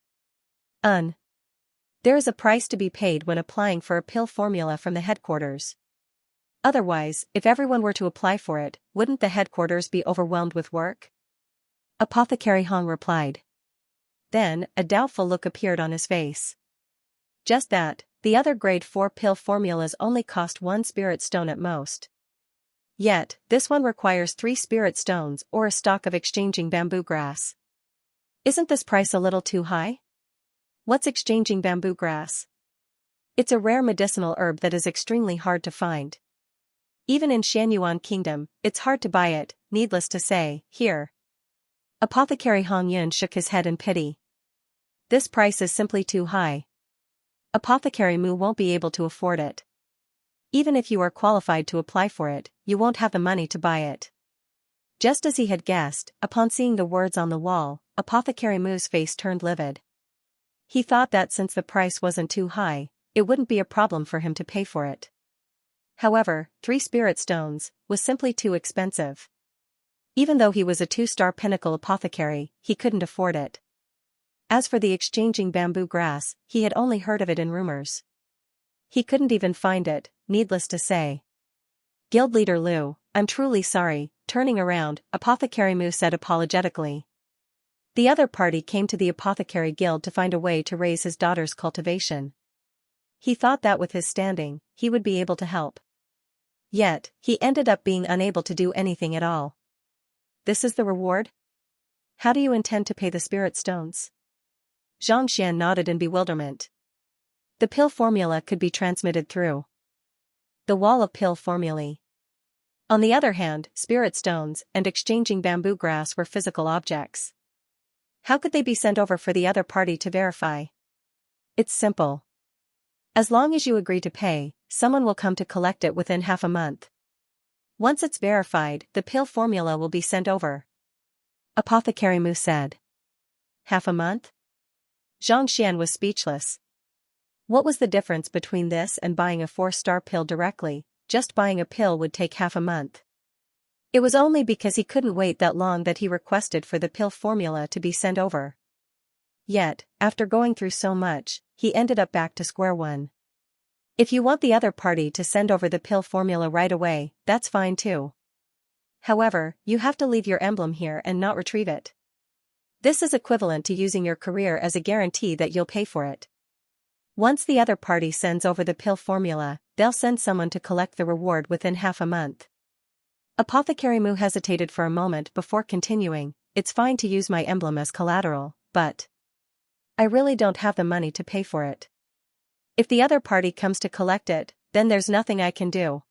There is a price to be paid when applying for a pill formula from the headquarters. Otherwise, if everyone were to apply for it, wouldn't the headquarters be overwhelmed with work? Apothecary Hong replied. Then, a doubtful look appeared on his face. Just that, the other grade 4 pill formulas only cost 1 spirit stone at most. Yet, this one requires 3 spirit stones or a stalk of exchanging bamboo grass. Isn't this price a little too high? What's exchanging bamboo grass? It's a rare medicinal herb that is extremely hard to find. Even in Xianyuan Kingdom, it's hard to buy it, needless to say. Here. Apothecary Hong Yun shook his head in pity. This price is simply too high. Apothecary Mu won't be able to afford it. Even if you are qualified to apply for it, you won't have the money to buy it. Just as he had guessed, upon seeing the words on the wall, Apothecary Mu's face turned livid. He thought that since the price wasn't too high, it wouldn't be a problem for him to pay for it. However, 3 spirit stones was simply too expensive. Even though he was a 2-star pinnacle apothecary, he couldn't afford it. As for the exchanging bamboo grass, he had only heard of it in rumors. He couldn't even find it, needless to say. Guild leader Liu, I'm truly sorry, turning around, Apothecary Mu said apologetically. The other party came to the Apothecary Guild to find a way to raise his daughter's cultivation. He thought that with his standing, he would be able to help. Yet, he ended up being unable to do anything at all. This is the reward? How do you intend to pay the spirit stones? Xianxia nodded in bewilderment. The pill formula could be transmitted through the wall of pill formulae. On the other hand, spirit stones and exchanging bamboo grass were physical objects. How could they be sent over for the other party to verify? It's simple. As long as you agree to pay, someone will come to collect it within half a month. Once it's verified, the pill formula will be sent over. Apothecary Mu said. Half a month? Xianxia was speechless. What was the difference between this and buying a 4-star pill directly? Just buying a pill would take half a month. It was only because he couldn't wait that long that he requested for the pill formula to be sent over. Yet, after going through so much, he ended up back to square one. If you want the other party to send over the pill formula right away, that's fine too. However, you have to leave your emblem here and not retrieve it. This is equivalent to using your career as a guarantee that you'll pay for it. Once the other party sends over the pill formula, they'll send someone to collect the reward within half a month. Apothecary Mu hesitated for a moment before continuing. It's fine to use my emblem as collateral, but I really don't have the money to pay for it. If the other party comes to collect it, then there's nothing I can do.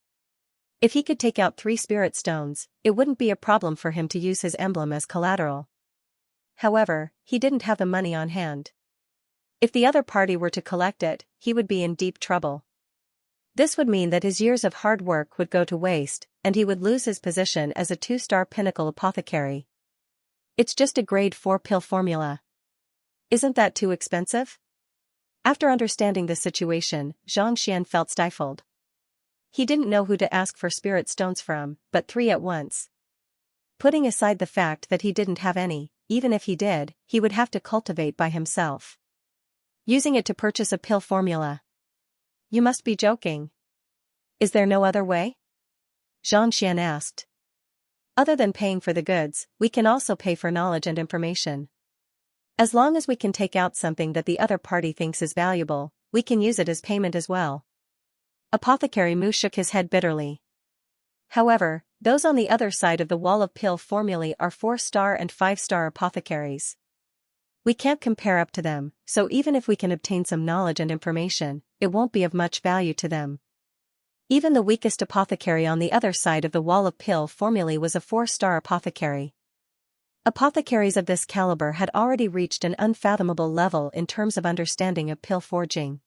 If he could take out 3 spirit stones, it wouldn't be a problem for him to use his emblem as collateral. However, he didn't have the money on hand. If the other party were to collect it, he would be in deep trouble. This would mean that his years of hard work would go to waste, and he would lose his position as a 2-star pinnacle apothecary. It's just a grade 4 pill formula. Isn't that too expensive? After understanding the situation, Xianxia felt stifled. He didn't know who to ask for spirit stones from, but 3 at once. Putting aside the fact that he didn't have any, even if he did, he would have to cultivate by himself. Using it to purchase a pill formula. You must be joking. Is there no other way? Xianxia asked. Other than paying for the goods, we can also pay for knowledge and information. As long as we can take out something that the other party thinks is valuable, we can use it as payment as well. Apothecary Mu shook his head bitterly. However, those on the other side of the wall of pill formulae are 4-star and 5-star apothecaries. We can't compare up to them, so even if we can obtain some knowledge and information, it won't be of much value to them. Even the weakest apothecary on the other side of the wall of pill formulae was a 4-star apothecary. Apothecaries of this caliber had already reached an unfathomable level in terms of understanding of pill forging.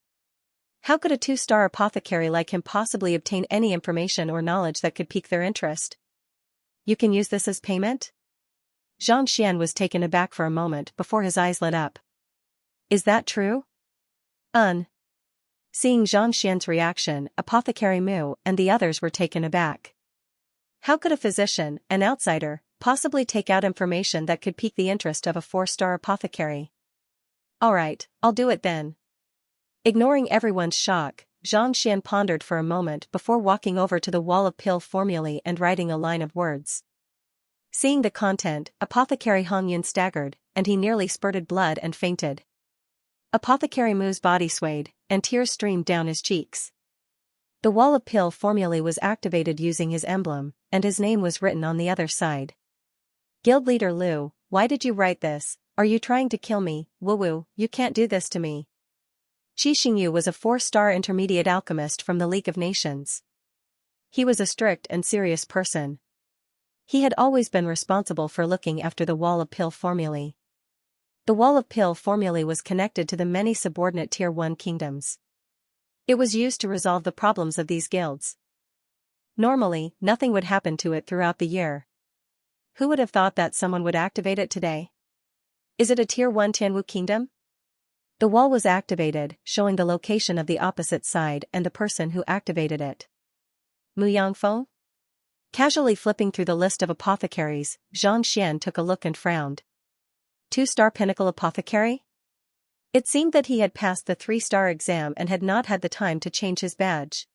How could a 2-star apothecary like him possibly obtain any information or knowledge that could pique their interest? You can use this as payment? Xianxia was taken aback for a moment before his eyes lit up. Is that true? Seeing Xianxia's reaction, Apothecary Mu and the others were taken aback. How could a physician, an outsider, possibly take out information that could pique the interest of a 4-star apothecary? Alright, I'll do it then. Ignoring everyone's shock, Xianxia pondered for a moment before walking over to the wall of pill formulae and writing a line of words. Seeing the content, Apothecary Hongyan staggered, and he nearly spurted blood and fainted. Apothecary Mu's body swayed, and tears streamed down his cheeks. The wall of pill formulae was activated using his emblem, and his name was written on the other side. Guild leader Liu, why did you write this? Are you trying to kill me? Woo-woo, you can't do this to me. Xinxia was a 4-star intermediate alchemist from the League of Nations. He was a strict and serious person. He had always been responsible for looking after the wall of pill formulae. The wall of pill formulae was connected to the many subordinate Tier 1 kingdoms. It was used to resolve the problems of these guilds. Normally, nothing would happen to it throughout the year. Who would have thought that someone would activate it today? Is it a Tier 1 Tianwu kingdom? The wall was activated, showing the location of the opposite side and the person who activated it. Mu Yangfeng? Casually flipping through the list of apothecaries, Xianxia took a look and frowned. 2-star pinnacle apothecary? It seemed that he had passed the 3-star exam and had not had the time to change his badge.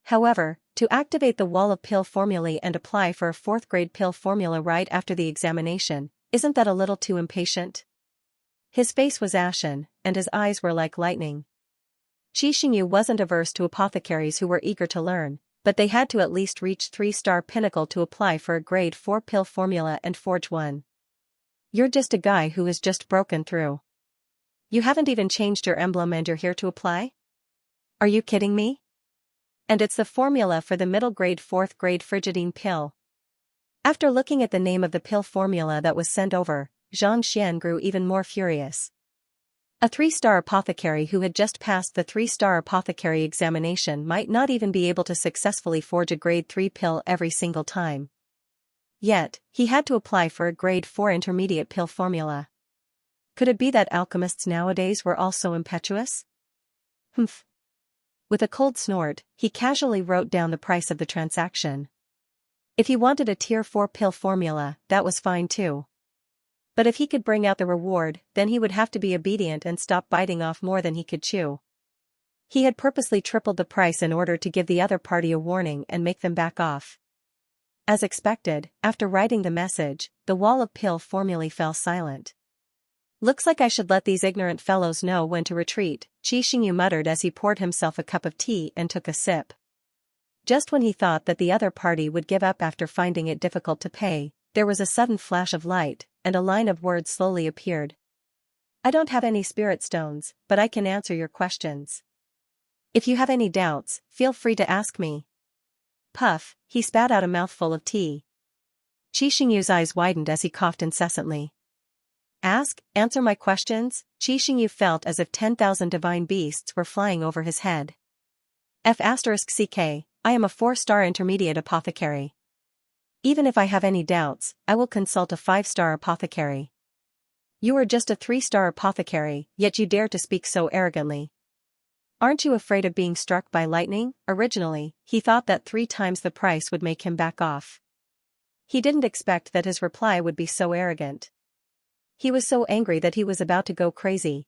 However, to activate the wall of pill formulae and apply for a 4th-grade pill formula right after the examination, isn't that a little too impatient? His face was ashen, and his eyes were like lightning. Xianxia wasn't averse to apothecaries who were eager to learn, but they had to at least reach 3-star pinnacle to apply for a grade 4 pill formula and forge one. You're just a guy who has just broken through. You haven't even changed your emblem and you're here to apply? Are you kidding me? And it's the formula for the middle grade 4th grade frigidine pill. After looking at the name of the pill formula that was sent over, Xianxia grew even more furious. A 3-star apothecary who had just passed the 3-star apothecary examination might not even be able to successfully forge a grade 3 pill every single time. Yet, he had to apply for a grade 4 intermediate pill formula. Could it be that alchemists nowadays were all so impetuous? Humph. With a cold snort, he casually wrote down the price of the transaction. If he wanted a tier 4 pill formula, that was fine too. But if he could bring out the reward, then he would have to be obedient and stop biting off more than he could chew. He had purposely tripled the price in order to give the other party a warning and make them back off. As expected, after writing the message, the wall of pill formulae fell silent. Looks like I should let these ignorant fellows know when to retreat, Xianxia muttered as he poured himself a cup of tea and took a sip. Just when he thought that the other party would give up after finding it difficult to pay, there was a sudden flash of light, and a line of words slowly appeared. I don't have any spirit stones, but I can answer your questions. If you have any doubts, feel free to ask me. Puff, he spat out a mouthful of tea. Xianxia's eyes widened as he coughed incessantly. Answer my questions? Xianxia felt as if 10,000 divine beasts were flying over his head. F***ck, I am a 4-star intermediate apothecary. Even if I have any doubts, I will consult a 5-star apothecary. You are just a 3-star apothecary, yet you dare to speak so arrogantly. Aren't you afraid of being struck by lightning? Originally, he thought that 3 times the price would make him back off. He didn't expect that his reply would be so arrogant. He was so angry that he was about to go crazy.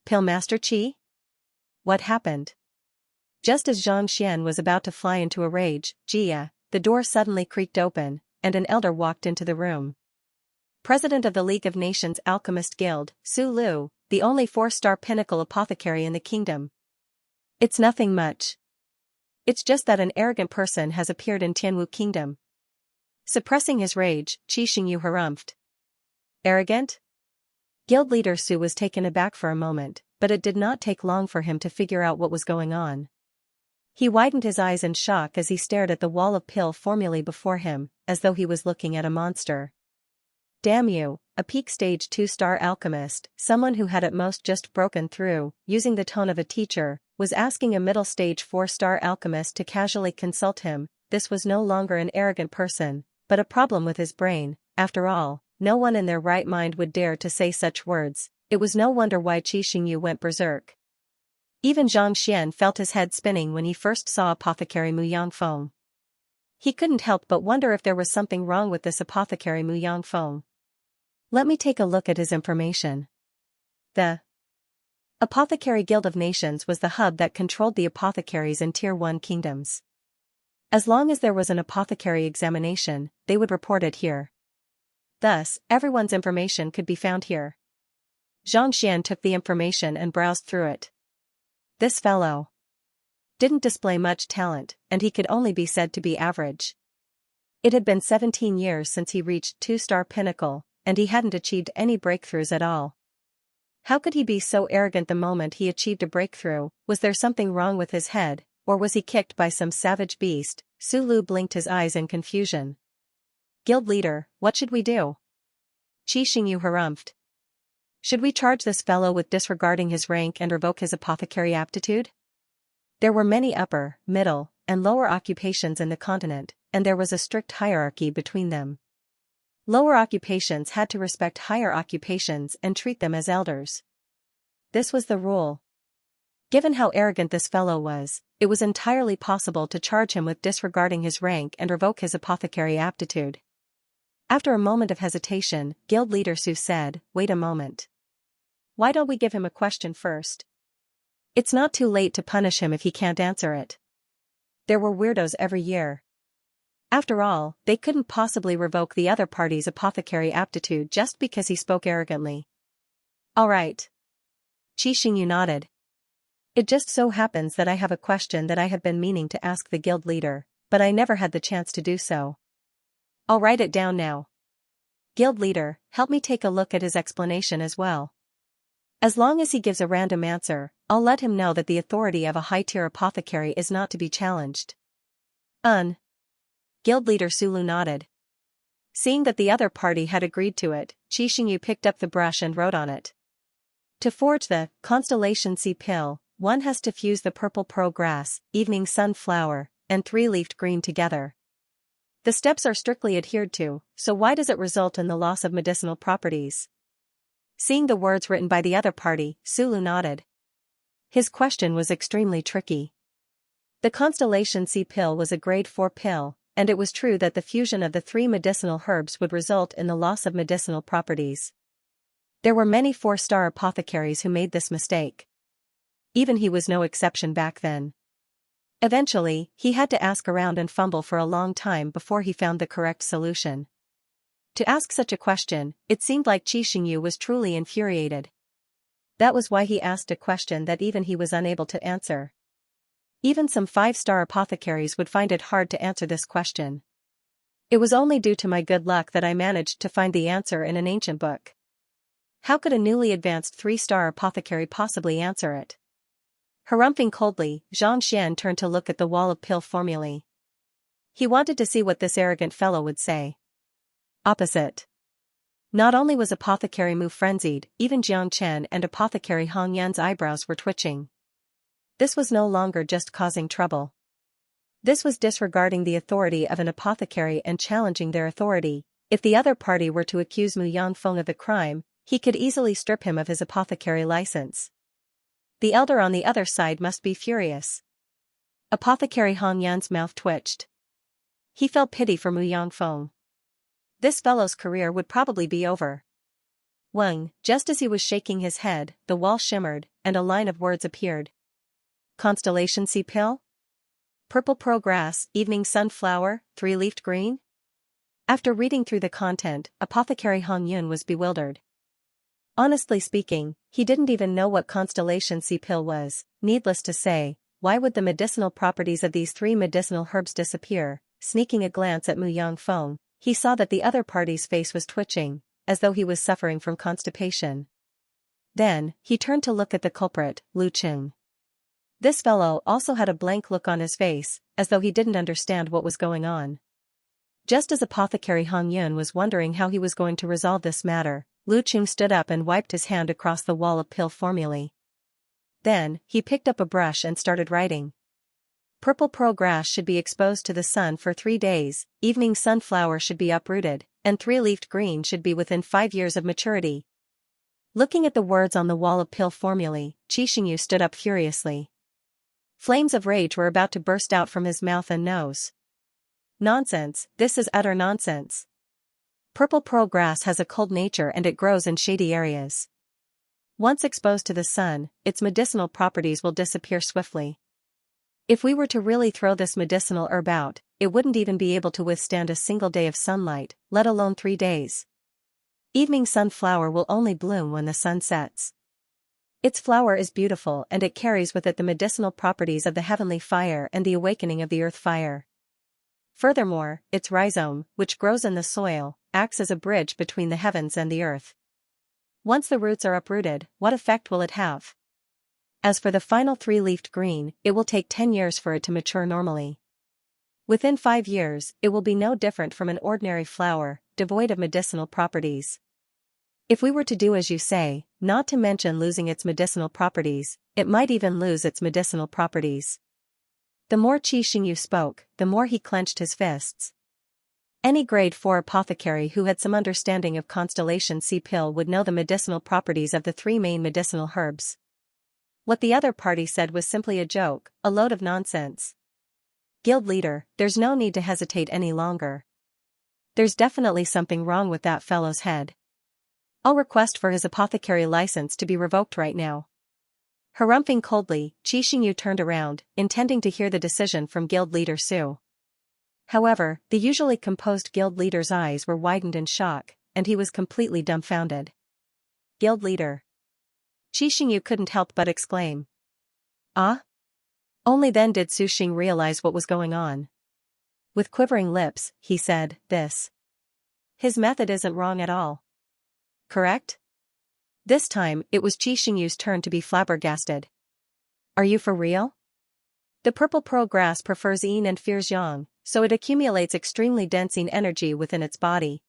Pillmaster Qi? What happened? Just as Xianxia was about to fly into a rage, the door suddenly creaked open, and an elder walked into the room. President of the League of Nations Alchemist Guild, Su Lu, the only 4-star pinnacle apothecary in the kingdom. It's nothing much. It's just that an arrogant person has appeared in Tianwu Kingdom. Suppressing his rage, Xianxia harumphed. Arrogant? Guild leader Su was taken aback for a moment, but it did not take long for him to figure out what was going on. He widened his eyes in shock as he stared at the wall of pill formulae before him, as though he was looking at a monster. Damn you, a peak stage 2-star alchemist, someone who had at most just broken through, using the tone of a teacher, was asking a middle stage 4-star alchemist to casually consult him. This was no longer an arrogant person, but a problem with his brain. After all, no one in their right mind would dare to say such words. It was no wonder why Xianxia went berserk. Even Xianxia felt his head spinning when he first saw apothecary Mu Yangfeng. He couldn't help but wonder if there was something wrong with this apothecary Mu Yangfeng. Let me take a look at his information. The Apothecary Guild of Nations was the hub that controlled the apothecaries in Tier 1 kingdoms. As long as there was an apothecary examination, they would report it here. Thus, everyone's information could be found here. Xianxia took the information and browsed through it. This fellow didn't display much talent, and he could only be said to be average. It had been 17 years since he reached 2-star pinnacle, and he hadn't achieved any breakthroughs at all. How could he be so arrogant the moment he achieved a breakthrough? Was there something wrong with his head, or was he kicked by some savage beast? Su Lu blinked his eyes in confusion. Guild leader, what should we do? Xianxia harumphed. Should we charge this fellow with disregarding his rank and revoke his apothecary aptitude? There were many upper, middle, and lower occupations in the continent, and there was a strict hierarchy between them. Lower occupations had to respect higher occupations and treat them as elders. This was the rule. Given how arrogant this fellow was, it was entirely possible to charge him with disregarding his rank and revoke his apothecary aptitude. After a moment of hesitation, guild leader Su said, "Wait a moment. Why don't we give him a question first? It's not too late to punish him if he can't answer it." There were weirdos every year. After all, they couldn't possibly revoke the other party's apothecary aptitude just because he spoke arrogantly. "All right." Xianxia nodded. "It just so happens that I have a question that I have been meaning to ask the guild leader, but I never had the chance to do so." "I'll write it down now. Guild leader, help me take a look at his explanation as well. As long as he gives a random answer, I'll let him know that the authority of a high-tier apothecary is not to be challenged." Guild leader Sulu nodded. Seeing that the other party had agreed to it, Xianxia picked up the brush and wrote on it. To forge the Constellation Sea pill, one has to fuse the purple pearl grass, evening sunflower, and three-leafed green together. The steps are strictly adhered to, so why does it result in the loss of medicinal properties? Seeing the words written by the other party, Sulu nodded. His question was extremely tricky. The Constellation Sea pill was a grade 4 pill, and it was true that the fusion of the 3 medicinal herbs would result in the loss of medicinal properties. There were many 4-star apothecaries who made this mistake. Even he was no exception back then. Eventually, he had to ask around and fumble for a long time before he found the correct solution. To ask such a question, it seemed like Xianxia was truly infuriated. That was why he asked a question that even he was unable to answer. Even some 5-star apothecaries would find it hard to answer this question. It was only due to my good luck that I managed to find the answer in an ancient book. How could a newly advanced 3-star apothecary possibly answer it? Harumphing coldly, Xianxia turned to look at the wall of pill formulae. He wanted to see what this arrogant fellow would say. Opposite. Not only was Apothecary Mu frenzied, even Jiang Chen and Apothecary Hong Yan's eyebrows were twitching. This was no longer just causing trouble. This was disregarding the authority of an apothecary and challenging their authority. If the other party were to accuse Mu Yangfeng of the crime, he could easily strip him of his apothecary license. The elder on the other side must be furious. Apothecary Hong Yan's mouth twitched. He felt pity for Mu Yangfeng. This fellow's career would probably be over. Just as he was shaking his head, the wall shimmered, and a line of words appeared. Constellation Sea pill? Purple pearl grass, evening sunflower, 3-leafed green? After reading through the content, Apothecary Hong Yun was bewildered. Honestly speaking, he didn't even know what Constellation Sea pill was. Needless to say, why would the medicinal properties of these 3 medicinal herbs disappear? Sneaking a glance at Mu Yangfeng, he saw that the other party's face was twitching, as though he was suffering from constipation. Then, he turned to look at the culprit, Lu Qing. This fellow also had a blank look on his face, as though he didn't understand what was going on. Just as Apothecary Hong Yun was wondering how he was going to resolve this matter, Lu Qing stood up and wiped his hand across the wall of pill formulae. Then, he picked up a brush and started writing. Purple pearl grass should be exposed to the sun for 3 days, evening sunflower should be uprooted, and 3-leafed green should be within 5 years of maturity. Looking at the words on the wall of pill formulae, Xianxia stood up furiously. Flames of rage were about to burst out from his mouth and nose. Nonsense, this is utter nonsense. Purple pearl grass has a cold nature and it grows in shady areas. Once exposed to the sun, its medicinal properties will disappear swiftly. If we were to really throw this medicinal herb out, it wouldn't even be able to withstand a single day of sunlight, let alone 3 days. Evening sunflower will only bloom when the sun sets. Its flower is beautiful and it carries with it the medicinal properties of the heavenly fire and the awakening of the earth fire. Furthermore, its rhizome, which grows in the soil, acts as a bridge between the heavens and the earth. Once the roots are uprooted, what effect will it have? As for the final 3-leafed green, it will take 10 years for it to mature normally. Within 5 years, it will be no different from an ordinary flower, devoid of medicinal properties. If we were to do as you say, not to mention losing its medicinal properties, it might even lose its medicinal properties. The more Xianxia spoke, the more he clenched his fists. Any grade 4 apothecary who had some understanding of Constellation Sea pill would know the medicinal properties of the 3 main medicinal herbs. What the other party said was simply a joke, a load of nonsense. Guild leader, there's no need to hesitate any longer. There's definitely something wrong with that fellow's head. I'll request for his apothecary license to be revoked right now. Harumphing coldly, Xianxia turned around, intending to hear the decision from guild leader Su. However, the usually composed guild leader's eyes were widened in shock, and he was completely dumbfounded. Guild leader. Xianxia couldn't help but exclaim. Ah? Only then did Su Xing realize what was going on. With quivering lips, he said, this. His method isn't wrong at all. Correct? This time, it was Xianxia's turn to be flabbergasted. Are you for real? The purple pearl grass prefers yin and fears yang, so it accumulates extremely dense yin energy within its body.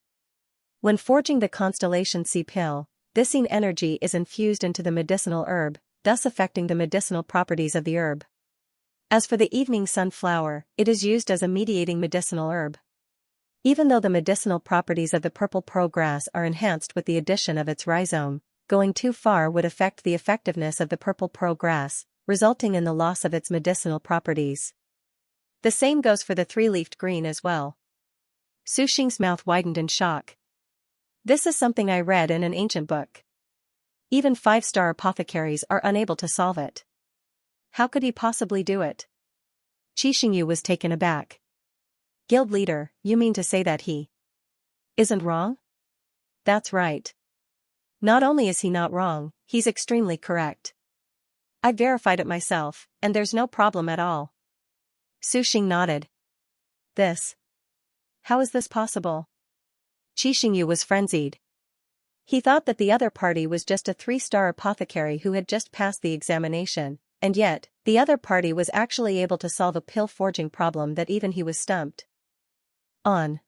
When forging the constellation sea pill, this yin energy is infused into the medicinal herb, thus affecting the medicinal properties of the herb. As for the evening sunflower, it is used as a mediating medicinal herb. Even though the medicinal properties of the purple pearl grass are enhanced with the addition of its rhizome, going too far would affect the effectiveness of the purple pearl grass, resulting in the loss of its medicinal properties. The same goes for the three-leafed green as well. Su Xing's mouth widened in shock. This is something I read in an ancient book. Even 5-star apothecaries are unable to solve it. How could he possibly do it? Xianxia was taken aback. Guild leader, you mean to say that he isn't wrong? That's right. Not only is he not wrong, he's extremely correct. I verified it myself, and there's no problem at all. Su Xing nodded. How is this possible? Xianxia was frenzied. He thought that the other party was just a 3-star apothecary who had just passed the examination, and yet, the other party was actually able to solve a pill forging problem that even he was stumped on.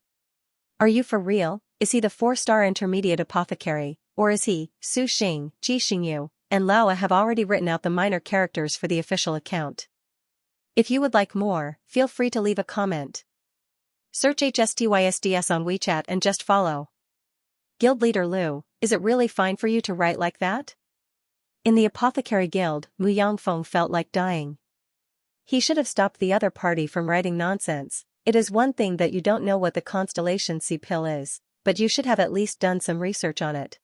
Are you for real? Is he the 4-star intermediate apothecary, or is he? Su Xing, Xianxia, and Laowa have already written out the minor characters for the official account. If you would like more, feel free to leave a comment. Search HSTYSDS on WeChat and just follow. Guild leader Lu, is it really fine for you to write like that? In the apothecary guild, Mu Yangfeng felt like dying. He should have stopped the other party from writing nonsense. It is one thing that you don't know what the constellation sea pill is, but you should have at least done some research on it.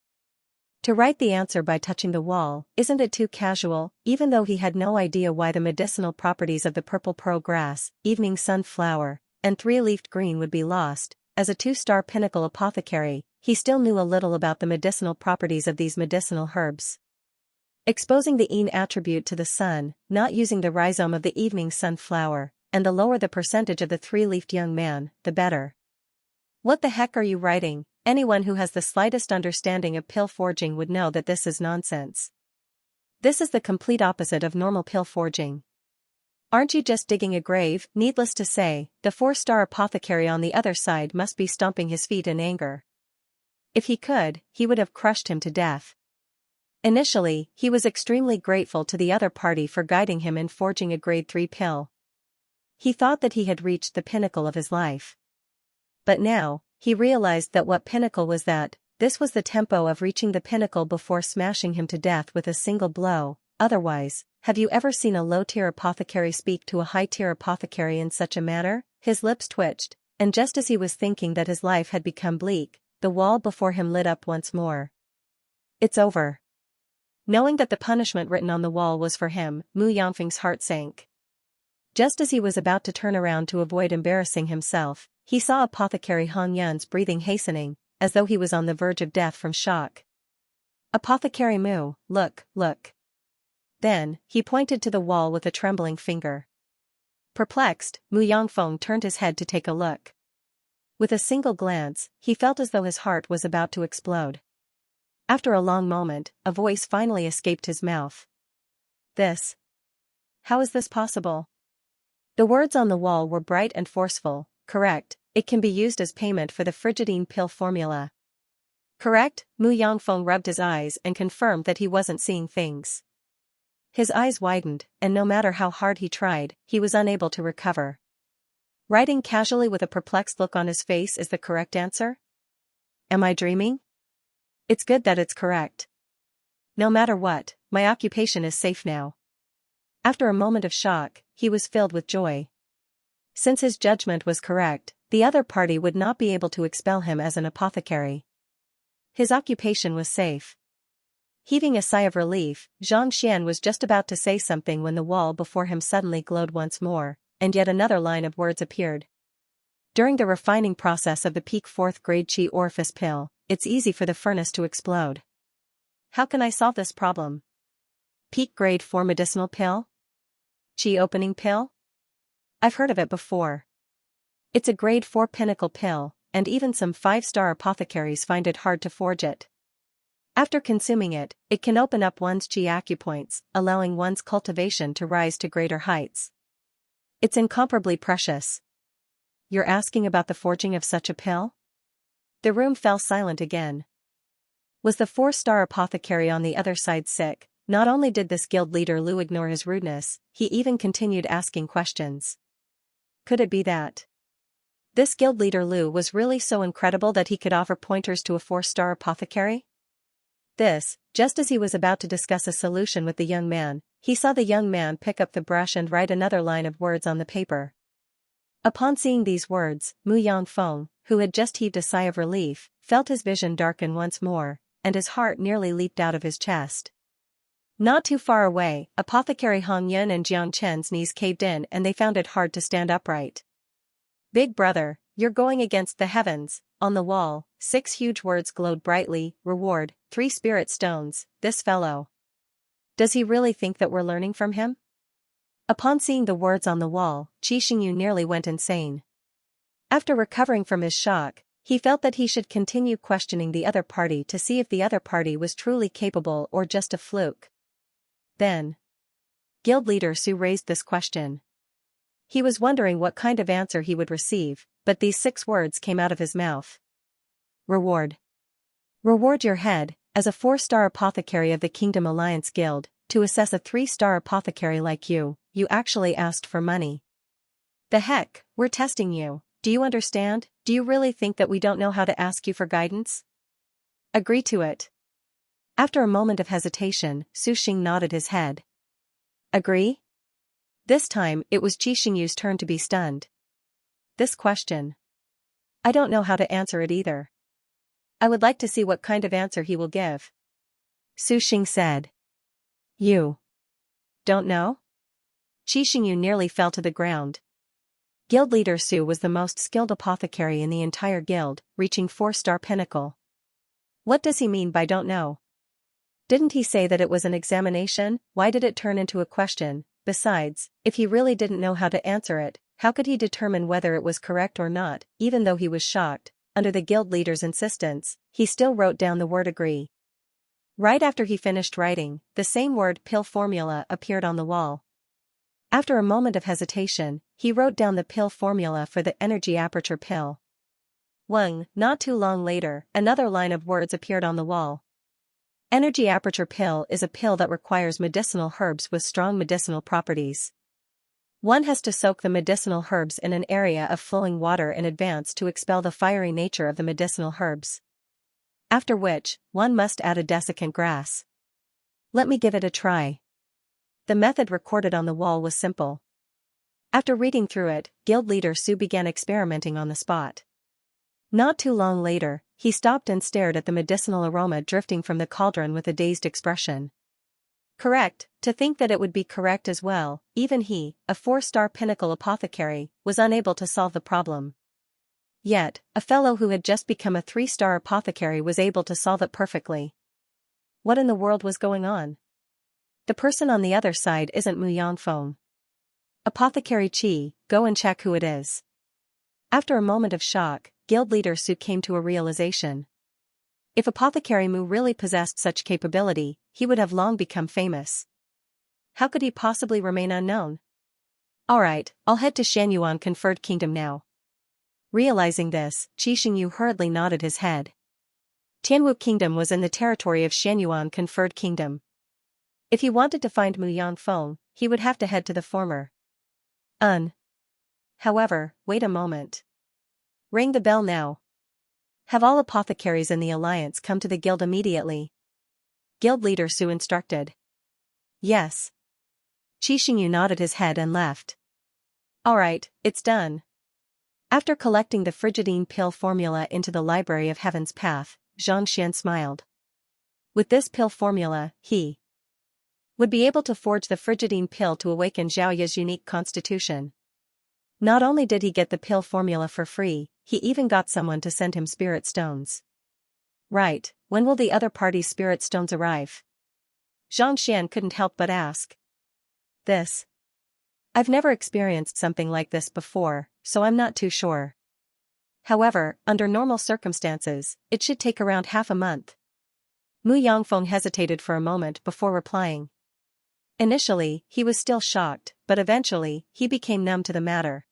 To write the answer by touching the wall, isn't it too casual? Even though he had no idea why the medicinal properties of the purple pearl grass, evening sunflower, and 3-leafed green would be lost, as a 2-star pinnacle apothecary, he still knew a little about the medicinal properties of these medicinal herbs. Exposing the yin attribute to the sun, not using the rhizome of the evening sunflower, and the lower the percentage of the 3-leafed young man, the better. What the heck are you writing? Anyone who has the slightest understanding of pill forging would know that this is nonsense. This is the complete opposite of normal pill forging. Aren't you just digging a grave? Needless to say, the 4-star apothecary on the other side must be stomping his feet in anger. If he could, he would have crushed him to death. Initially, he was extremely grateful to the other party for guiding him in forging a grade 3 pill. He thought that he had reached the pinnacle of his life. But now, he realized that what pinnacle was that. This was the tempo of reaching the pinnacle before smashing him to death with a single blow. Otherwise, have you ever seen a low-tier apothecary speak to a high-tier apothecary in such a manner? His lips twitched, and just as he was thinking that his life had become bleak, the wall before him lit up once more. It's over. Knowing that the punishment written on the wall was for him, Mu Yangfeng's heart sank. Just as he was about to turn around to avoid embarrassing himself, he saw Apothecary Hong Yun's breathing hastening, as though he was on the verge of death from shock. Apothecary Mu, look. Then, he pointed to the wall with a trembling finger. Perplexed, Mu Yangfeng turned his head to take a look. With a single glance, he felt as though his heart was about to explode. After a long moment, a voice finally escaped his mouth. How is this possible? The words on the wall were bright and forceful. Correct, it can be used as payment for the frigidine pill formula. Correct, Mu Yangfeng rubbed his eyes and confirmed that he wasn't seeing things. His eyes widened, and no matter how hard he tried, he was unable to recover. Writing casually with a perplexed look on his face is the correct answer? Am I dreaming? It's good that it's correct. No matter what, my occupation is safe now. After a moment of shock, he was filled with joy. Since his judgment was correct, the other party would not be able to expel him as an apothecary. His occupation was safe. Heaving a sigh of relief, Xianxia was just about to say something when the wall before him suddenly glowed once more, and yet another line of words appeared. During the refining process of the peak 4th grade Qi orifice pill, it's easy for the furnace to explode. How can I solve this problem? Peak grade 4 medicinal pill? Qi opening pill? I've heard of it before. It's a grade 4 pinnacle pill, and even some 5-star apothecaries find it hard to forge it. After consuming it, it can open up one's Qi acupoints, allowing one's cultivation to rise to greater heights. It's incomparably precious. You're asking about the forging of such a pill? The room fell silent again. Was the 4-star apothecary on the other side sick? Not only did this guild leader Lu ignore his rudeness, he even continued asking questions. Could it be that this guild leader Lu was really so incredible that he could offer pointers to a 4-star apothecary? This, just as he was about to discuss a solution with the young man, he saw the young man pick up the brush and write another line of words on the paper. Upon seeing these words, Mu Yangfeng, who had just heaved a sigh of relief, felt his vision darken once more, and his heart nearly leaped out of his chest. Not too far away, Apothecary Hong Yun and Jiang Chen's knees caved in and they found it hard to stand upright. Big brother, you're going against the heavens. On the wall, 6 huge words glowed brightly: reward, 3 spirit stones. This fellow. Does he really think that we're learning from him? Upon seeing the words on the wall, Qi Xingyu nearly went insane. After recovering from his shock, he felt that he should continue questioning the other party to see if the other party was truly capable or just a fluke. Then, guild leader Su raised this question. He was wondering what kind of answer he would receive, but these 6 words came out of his mouth. Reward. Reward your head, as a 4-star apothecary of the Kingdom Alliance Guild, to assess a 3-star apothecary like you actually asked for money. The heck, we're testing you, do you understand? Do you really think that we don't know how to ask you for guidance? Agree to it. After a moment of hesitation, Su Xing nodded his head. Agree? This time, it was Qi Xingyu's turn to be stunned. This question. I don't know how to answer it either. I would like to see what kind of answer he will give. Su Xing said. You don't know? Qi Xingyu nearly fell to the ground. Guild leader Su was the most skilled apothecary in the entire guild, reaching 4-star pinnacle. What does he mean by don't know? Didn't he say that it was an examination? Why did it turn into a question? Besides, if he really didn't know how to answer it, how could he determine whether it was correct or not? Even though he was shocked, under the guild leader's insistence, he still wrote down the word agree. Right after he finished writing, the same word pill formula appeared on the wall. After a moment of hesitation, he wrote down the pill formula for the energy aperture pill. Not too long later, another line of words appeared on the wall. Energy aperture pill is a pill that requires medicinal herbs with strong medicinal properties. One has to soak the medicinal herbs in an area of flowing water in advance to expel the fiery nature of the medicinal herbs. After which, one must add a desiccant grass. Let me give it a try. The method recorded on the wall was simple. After reading through it, guild leader Su began experimenting on the spot. Not too long later, he stopped and stared at the medicinal aroma drifting from the cauldron with a dazed expression. Correct, to think that it would be correct as well, even he, a 4-star pinnacle apothecary, was unable to solve the problem. Yet, a fellow who had just become a 3-star apothecary was able to solve it perfectly. What in the world was going on? The person on the other side isn't Mu Yangfeng. Apothecary Qi, go and check who it is. After a moment of shock, guild leader Su came to a realization. If Apothecary Mu really possessed such capability, he would have long become famous. How could he possibly remain unknown? Alright, I'll head to Xianyuan Conferred Kingdom now. Realizing this, Qi Xingyu hurriedly nodded his head. Tianwu Kingdom was in the territory of Xianyuan Conferred Kingdom. If he wanted to find Mu Yangfeng, he would have to head to the former. However, wait a moment. Ring the bell now. Have all apothecaries in the alliance come to the guild immediately. Guild leader Su instructed. Yes. Xinxia nodded his head and left. Alright, it's done. After collecting the Frigidine pill formula into the Library of Heaven's Path, Xianxia smiled. With this pill formula, he would be able to forge the Frigidine pill to awaken Xiaoya's unique constitution. Not only did he get the pill formula for free, he even got someone to send him spirit stones. Right, when will the other party's spirit stones arrive? Xianxia couldn't help but ask. This. I've never experienced something like this before, so I'm not too sure. However, under normal circumstances, it should take around half a month. Mu Yangfeng hesitated for a moment before replying. Initially, he was still shocked, but eventually, he became numb to the matter.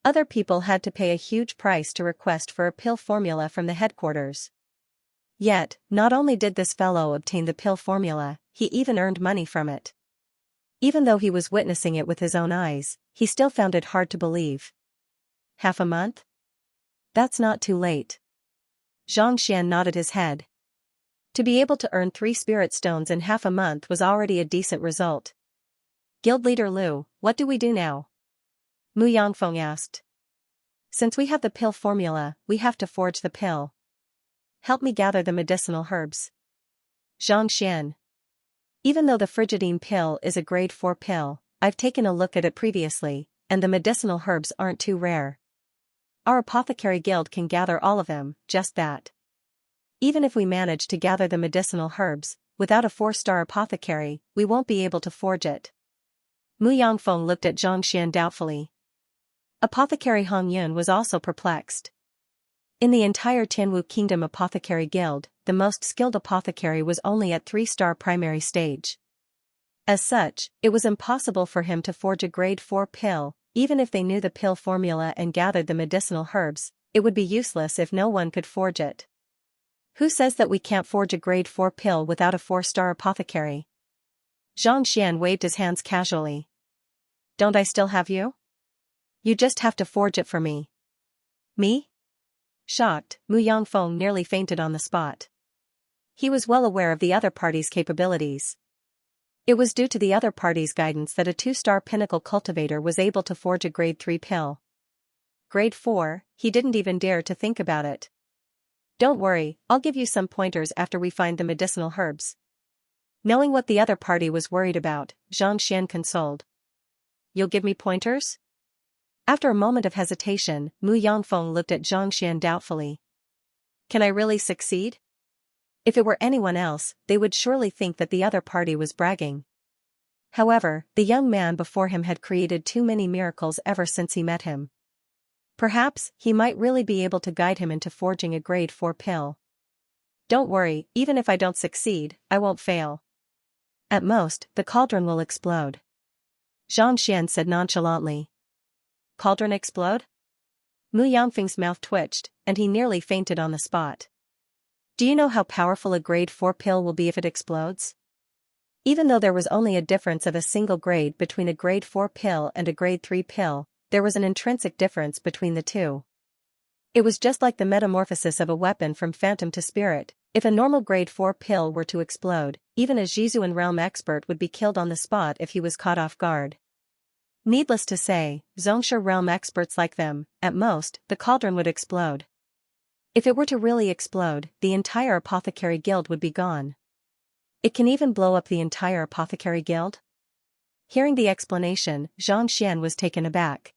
Other people had to pay a huge price to request for a pill formula from the headquarters. Yet, not only did this fellow obtain the pill formula, he even earned money from it. Even though he was witnessing it with his own eyes, he still found it hard to believe. Half a month? That's not too late. Xianxia nodded his head. To be able to earn 3 spirit stones in half a month was already a decent result. Guild leader Lu, what do we do now? Mu Yangfeng asked. Since we have the pill formula, we have to forge the pill. Help me gather the medicinal herbs. Xianxian. Even though the Frigidine pill is a grade 4 pill, I've taken a look at it previously, and the medicinal herbs aren't too rare. Our apothecary guild can gather all of them, just that. Even if we manage to gather the medicinal herbs, without a 4-star apothecary, we won't be able to forge it. Mu Yangfeng looked at Xianxian doubtfully. Apothecary Hong Yun was also perplexed. In the entire Tianwu Kingdom Apothecary Guild, the most skilled apothecary was only at 3-star primary stage. As such, it was impossible for him to forge a grade 4 pill, even if they knew the pill formula and gathered the medicinal herbs, it would be useless if no one could forge it. Who says that we can't forge a grade 4 pill without a 4-star apothecary? Xianxian waved his hands casually. Don't I still have you? You just have to forge it for me. Me? Shocked, Mu Yangfeng nearly fainted on the spot. He was well aware of the other party's capabilities. It was due to the other party's guidance that a 2-star pinnacle cultivator was able to forge a grade 3 pill. Grade 4, he didn't even dare to think about it. Don't worry, I'll give you some pointers after we find the medicinal herbs. Knowing what the other party was worried about, Xianxian consoled. You'll give me pointers? After a moment of hesitation, Mu Yangfeng looked at Xianxian doubtfully. Can I really succeed? If it were anyone else, they would surely think that the other party was bragging. However, the young man before him had created too many miracles ever since he met him. Perhaps, he might really be able to guide him into forging a grade 4 pill. Don't worry, even if I don't succeed, I won't fail. At most, the cauldron will explode. Xianxian said nonchalantly. Cauldron explode? Mu Yangfeng's mouth twitched, and he nearly fainted on the spot. Do you know how powerful a grade 4 pill will be if it explodes? Even though there was only a difference of a single grade between a grade 4 pill and a grade 3 pill, there was an intrinsic difference between the two. It was just like the metamorphosis of a weapon from phantom to spirit. If a normal grade 4 pill were to explode, even a Jizuan realm expert would be killed on the spot if he was caught off guard. Needless to say, Xianxia realm experts like them, at most, the cauldron would explode. If it were to really explode, the entire apothecary guild would be gone. It can even blow up the entire apothecary guild? Hearing the explanation, Xianxian was taken aback.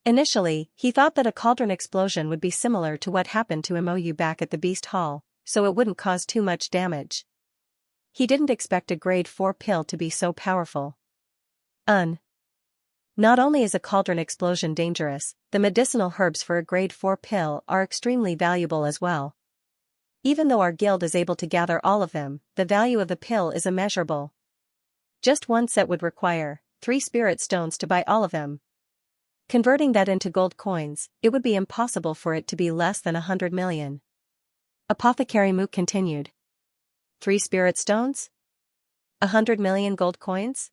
Initially, he thought that a cauldron explosion would be similar to what happened to Mou back at the Beast Hall, so it wouldn't cause too much damage. He didn't expect a grade 4 pill to be so powerful. Not only is a cauldron explosion dangerous, the medicinal herbs for a grade 4 pill are extremely valuable as well. Even though our guild is able to gather all of them, the value of the pill is immeasurable. Just one set would require 3 spirit stones to buy all of them. Converting that into gold coins, it would be impossible for it to be less than 100 million. Apothecary Mook continued. 3 spirit stones? 100 million gold coins?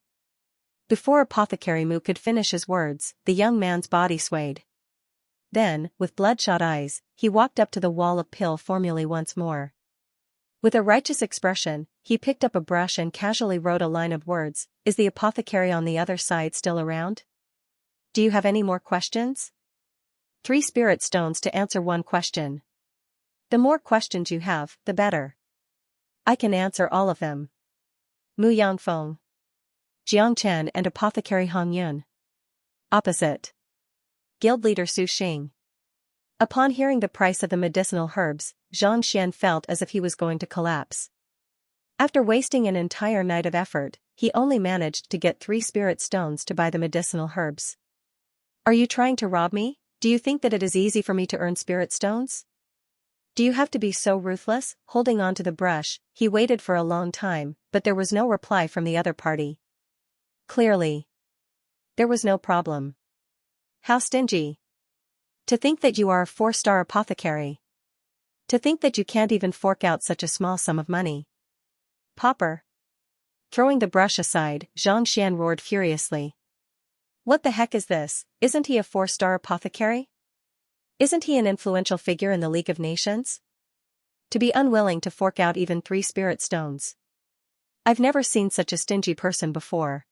Before Apothecary Mu could finish his words, the young man's body swayed. Then, with bloodshot eyes, he walked up to the wall of pill formulae once more. With a righteous expression, he picked up a brush and casually wrote a line of words. Is the apothecary on the other side still around? Do you have any more questions? 3 spirit stones to answer 1 question. The more questions you have, the better. I can answer all of them. Mu Yangfeng. Jiang Chen and apothecary Hong Yun. Opposite. Guild leader Su Xing. Upon hearing the price of the medicinal herbs, Zhang Xian felt as if he was going to collapse. After wasting an entire night of effort, he only managed to get 3 spirit stones to buy the medicinal herbs. Are you trying to rob me? Do you think that it is easy for me to earn spirit stones? Do you have to be so ruthless? Holding on to the brush, he waited for a long time, but there was no reply from the other party. Clearly, there was no problem. How stingy. To think that you are a 4-star apothecary. To think that you can't even fork out such a small sum of money. Pauper. Throwing the brush aside, Zhang Xian roared furiously. What the heck is this? Isn't he a 4-star apothecary? Isn't he an influential figure in the League of Nations? To be unwilling to fork out even 3 spirit stones. I've never seen such a stingy person before.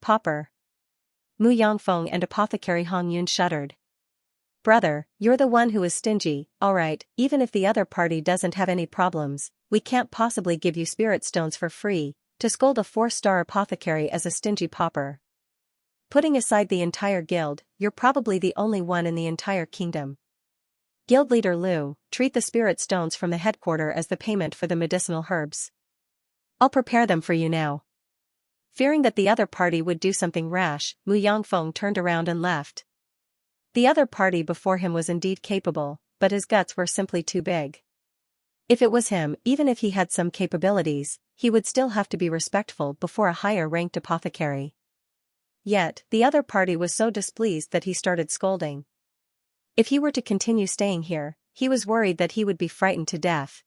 Pauper. Mu Yangfeng and apothecary Hong Yun shuddered. Brother, you're the one who is stingy. Alright, even if the other party doesn't have any problems, we can't possibly give you spirit stones for free. To scold a 4-star apothecary as a stingy pauper. Putting aside the entire guild, you're probably the only one in the entire kingdom. Guild leader Lu, treat the spirit stones from the headquarters as the payment for the medicinal herbs. I'll prepare them for you now. Fearing that the other party would do something rash, Mu Yangfeng turned around and left. The other party before him was indeed capable, but his guts were simply too big. If it was him, even if he had some capabilities, he would still have to be respectful before a higher-ranked apothecary. Yet, the other party was so displeased that he started scolding. If he were to continue staying here, he was worried that he would be frightened to death.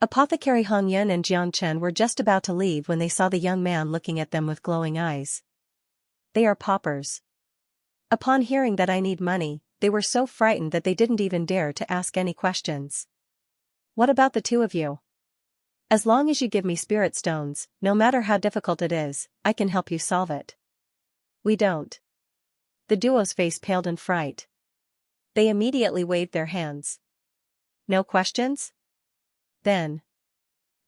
Apothecary Hong Yun and Jiang Chen were just about to leave when they saw the young man looking at them with glowing eyes. They are paupers. Upon hearing that I need money, they were so frightened that they didn't even dare to ask any questions. What about the 2 of you? As long as you give me spirit stones, no matter how difficult it is, I can help you solve it. We don't. The duo's face paled in fright. They immediately waved their hands. No questions? Then.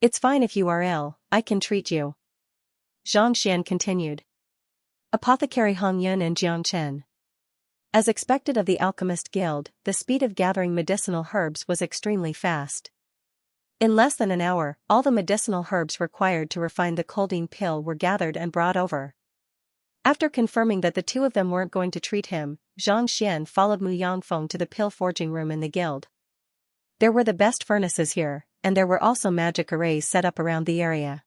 It's fine if you are ill, I can treat you. Zhang Xian continued. Apothecary Hong Yun and Jiang Chen. As expected of the Alchemist Guild, the speed of gathering medicinal herbs was extremely fast. In less than an hour, all the medicinal herbs required to refine the codeine pill were gathered and brought over. After confirming that the 2 of them weren't going to treat him, Zhang Xian followed Mu Yangfeng to the pill forging room in the guild. There were the best furnaces here, and there were also magic arrays set up around the area.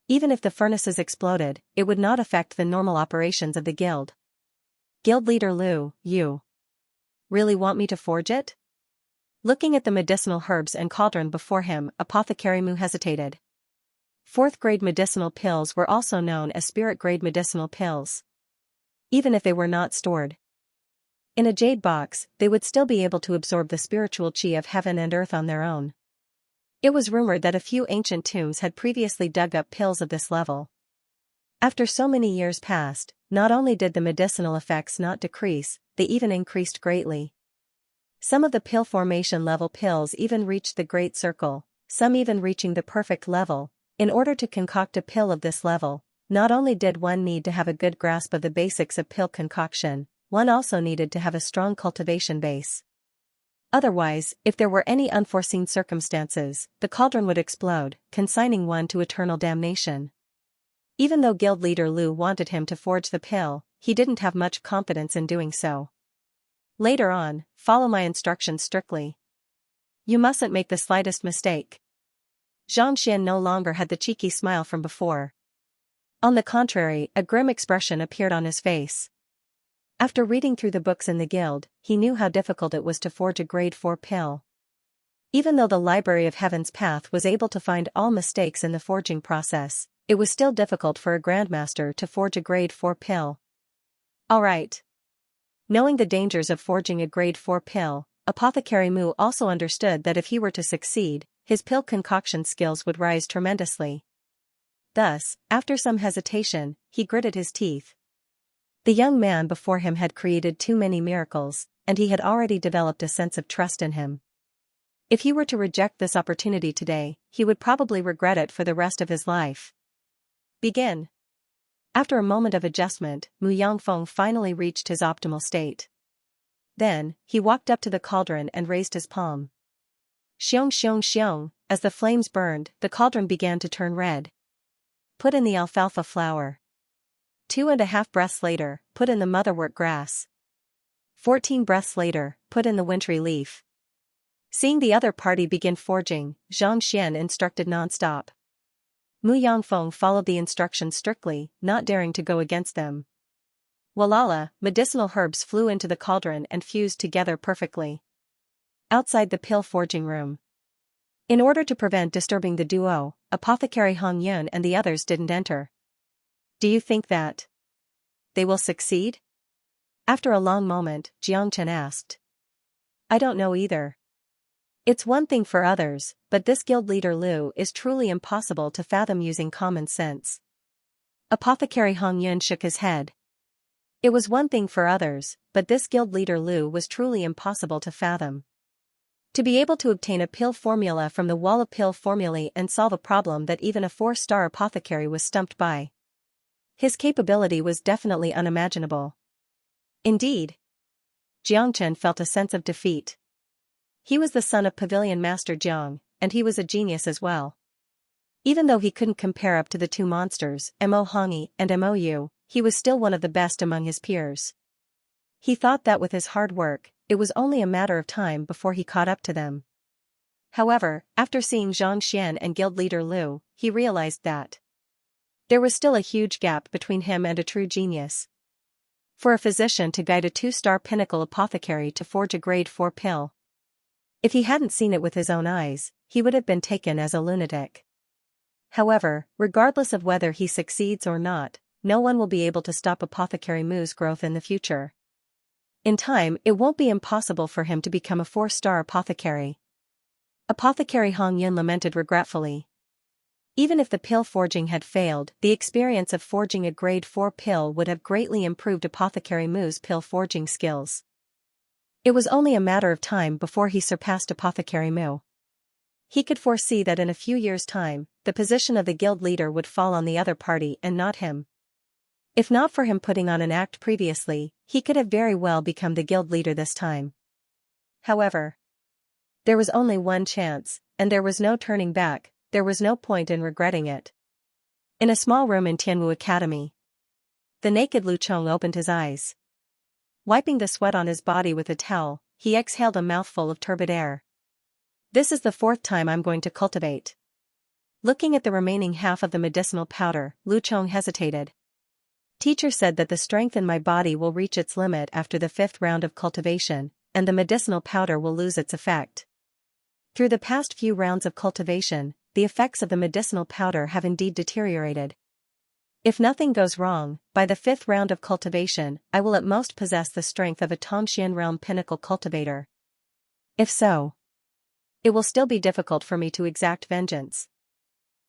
Even if the furnaces exploded, it would not affect the normal operations of the guild. Guild leader Lu, you really want me to forge it? Looking at the medicinal herbs and cauldron before him, apothecary Mu hesitated. 4th-grade medicinal pills were also known as spirit-grade medicinal pills. Even if they were not stored in a jade box, they would still be able to absorb the spiritual chi of heaven and earth on their own. It was rumored that a few ancient tombs had previously dug up pills of this level. After so many years passed, not only did the medicinal effects not decrease, they even increased greatly. Some of the pill formation level pills even reached the Great Circle, some even reaching the perfect level. In order to concoct a pill of this level, not only did one need to have a good grasp of the basics of pill concoction, one also needed to have a strong cultivation base. Otherwise, if there were any unforeseen circumstances, the cauldron would explode, consigning one to eternal damnation. Even though guild leader Lu wanted him to forge the pill, he didn't have much confidence in doing so. Later on, follow my instructions strictly. You mustn't make the slightest mistake. Zhang Xian no longer had the cheeky smile from before. On the contrary, a grim expression appeared on his face. After reading through the books in the guild, he knew how difficult it was to forge a grade 4 pill. Even though the Library of Heaven's Path was able to find all mistakes in the forging process, it was still difficult for a grandmaster to forge a grade 4 pill. Alright. Knowing the dangers of forging a grade 4 pill, Apothecary Mu also understood that if he were to succeed, his pill concoction skills would rise tremendously. Thus, after some hesitation, he gritted his teeth. The young man before him had created too many miracles, and he had already developed a sense of trust in him. If he were to reject this opportunity today, he would probably regret it for the rest of his life. Begin. After a moment of adjustment, Mu Yangfeng finally reached his optimal state. Then, he walked up to the cauldron and raised his palm. Xiong xiong xiong, as the flames burned, the cauldron began to turn red. Put in the alfalfa flower. 2.5 breaths later, put in the motherwort grass. 14 breaths later, put in the wintry leaf. Seeing the other party begin forging, Xianxia instructed non-stop. Mu Yangfeng followed the instructions strictly, not daring to go against them. Walala, medicinal herbs flew into the cauldron and fused together perfectly. Outside the pill forging room. In order to prevent disturbing the duo, Apothecary Hong Yun and the others didn't enter. Do you think that they will succeed? After a long moment, Jiang Chen asked. I don't know either. It's one thing for others, but this guild leader Lu is truly impossible to fathom using common sense. Apothecary Hong Yun shook his head. It was one thing for others, but this guild leader Lu was truly impossible to fathom. To be able to obtain a pill formula from the wall of pill formulae and solve a problem that even a 4-star apothecary was stumped by. His capability was definitely unimaginable. Indeed. Jiang Chen felt a sense of defeat. He was the son of Pavilion Master Jiang, and he was a genius as well. Even though he couldn't compare up to the two monsters, Mo Hongyi and Mo Yu, he was still one of the best among his peers. He thought that with his hard work, it was only a matter of time before he caught up to them. However, after seeing Zhang Xian and guild leader Lu, he realized that there was still a huge gap between him and a true genius. For a physician to guide a 2-star pinnacle apothecary to forge a grade 4 pill. If he hadn't seen it with his own eyes, he would have been taken as a lunatic. However, regardless of whether he succeeds or not, no one will be able to stop Apothecary Mu's growth in the future. In time, it won't be impossible for him to become a 4-star apothecary. Apothecary Hong Yun lamented regretfully. Even if the pill forging had failed, the experience of forging a grade 4 pill would have greatly improved Apothecary Mu's pill forging skills. It was only a matter of time before he surpassed Apothecary Mu. He could foresee that in a few years' time, the position of the guild leader would fall on the other party and not him. If not for him putting on an act previously, he could have very well become the guild leader this time. However, there was only one chance, and there was no turning back. There was no point in regretting it. In a small room in Tianwu Academy, the naked Lu Chong opened his eyes. Wiping the sweat on his body with a towel, he exhaled a mouthful of turbid air. This is the 4th time I'm going to cultivate. Looking at the remaining half of the medicinal powder, Lu Chong hesitated. Teacher said that the strength in my body will reach its limit after the 5th round of cultivation, and the medicinal powder will lose its effect. Through the past few rounds of cultivation, the effects of the medicinal powder have indeed deteriorated. If nothing goes wrong, by the 5th round of cultivation, I will at most possess the strength of a Tongxian realm pinnacle cultivator. If so, it will still be difficult for me to exact vengeance.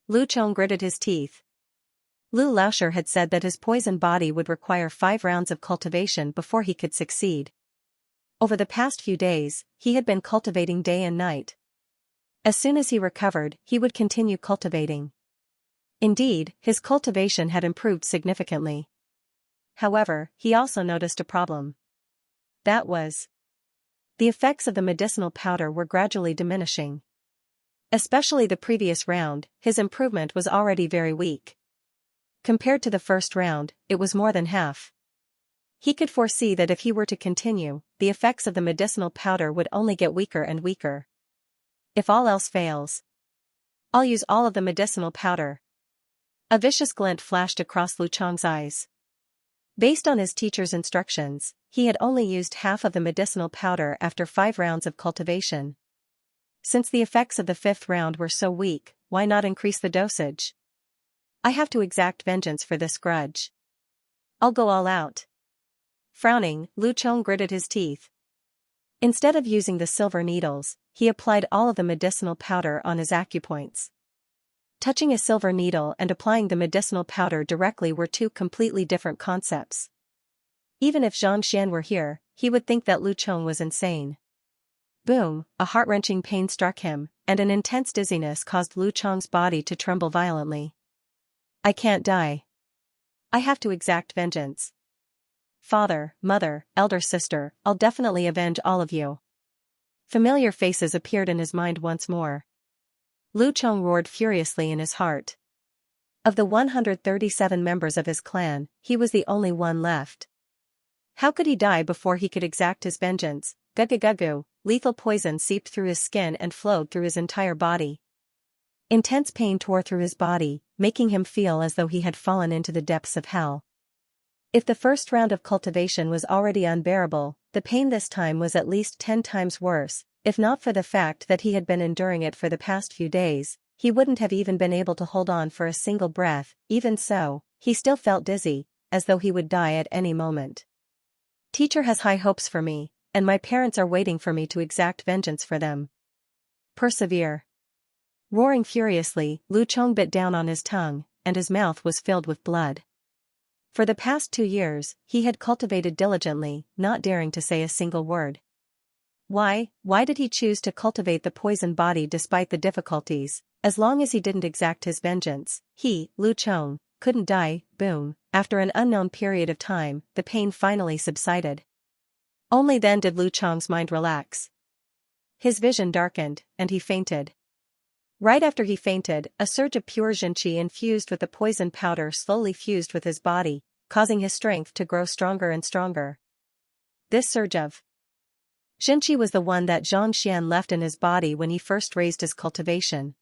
Lu Chong gritted his teeth. Lu Laosher had said that his poison body would require 5 rounds of cultivation before he could succeed. Over the past few days, he had been cultivating day and night. As soon as he recovered, he would continue cultivating. Indeed, his cultivation had improved significantly. However, he also noticed a problem. That was, the effects of the medicinal powder were gradually diminishing. Especially the previous round, his improvement was already very weak. Compared to the first round, it was more than half. He could foresee that if he were to continue, the effects of the medicinal powder would only get weaker and weaker. If all else fails, I'll use all of the medicinal powder. A vicious glint flashed across Lu Chong's eyes. Based on his teacher's instructions, he had only used half of the medicinal powder after 5 rounds of cultivation. Since the effects of the 5th round were so weak, why not increase the dosage? I have to exact vengeance for this grudge. I'll go all out. Frowning, Lu Chong gritted his teeth. Instead of using the silver needles, he applied all of the medicinal powder on his acupoints. Touching a silver needle and applying the medicinal powder directly were two completely different concepts. Even if Xianxia were here, he would think that Lu Chong was insane. Boom, a heart-wrenching pain struck him, and an intense dizziness caused Lu Chong's body to tremble violently. I can't die. I have to exact vengeance. Father, mother, elder sister, I'll definitely avenge all of you. Familiar faces appeared in his mind once more. Lu Chong roared furiously in his heart. Of the 137 members of his clan, he was the only one left. How could he die before he could exact his vengeance? Gugu. Lethal poison seeped through his skin and flowed through his entire body. Intense pain tore through his body, making him feel as though he had fallen into the depths of hell. If the first round of cultivation was already unbearable, the pain this time was at least 10 times worse. If not for the fact that he had been enduring it for the past few days, he wouldn't have even been able to hold on for a single breath. Even so, he still felt dizzy, as though he would die at any moment. Teacher has high hopes for me, and my parents are waiting for me to exact vengeance for them. Persevere. Roaring furiously, Lu Chong bit down on his tongue, and his mouth was filled with blood. For the past 2 years, he had cultivated diligently, not daring to say a single word. Why did he choose to cultivate the poison body despite the difficulties? As long as he didn't exact his vengeance, he, Lu Chong, couldn't die. Boom. After an unknown period of time, the pain finally subsided. Only then did Lu Chong's mind relax. His vision darkened, and he fainted. Right after he fainted, a surge of pure Xianxia infused with the poison powder slowly fused with his body, causing his strength to grow stronger and stronger. This surge of Xianxia was the one that Xianxia left in his body when he first raised his cultivation.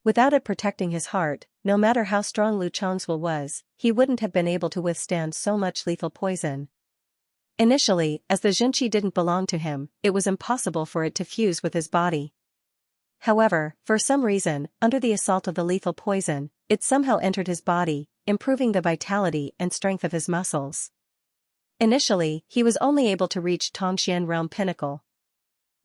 Without it protecting his heart, no matter how strong Lu Chong's will was, he wouldn't have been able to withstand so much lethal poison. Initially, as the Xianxia didn't belong to him, it was impossible for it to fuse with his body. However, for some reason, under the assault of the lethal poison, it somehow entered his body, improving the vitality and strength of his muscles. Initially, he was only able to reach Tongxian realm pinnacle.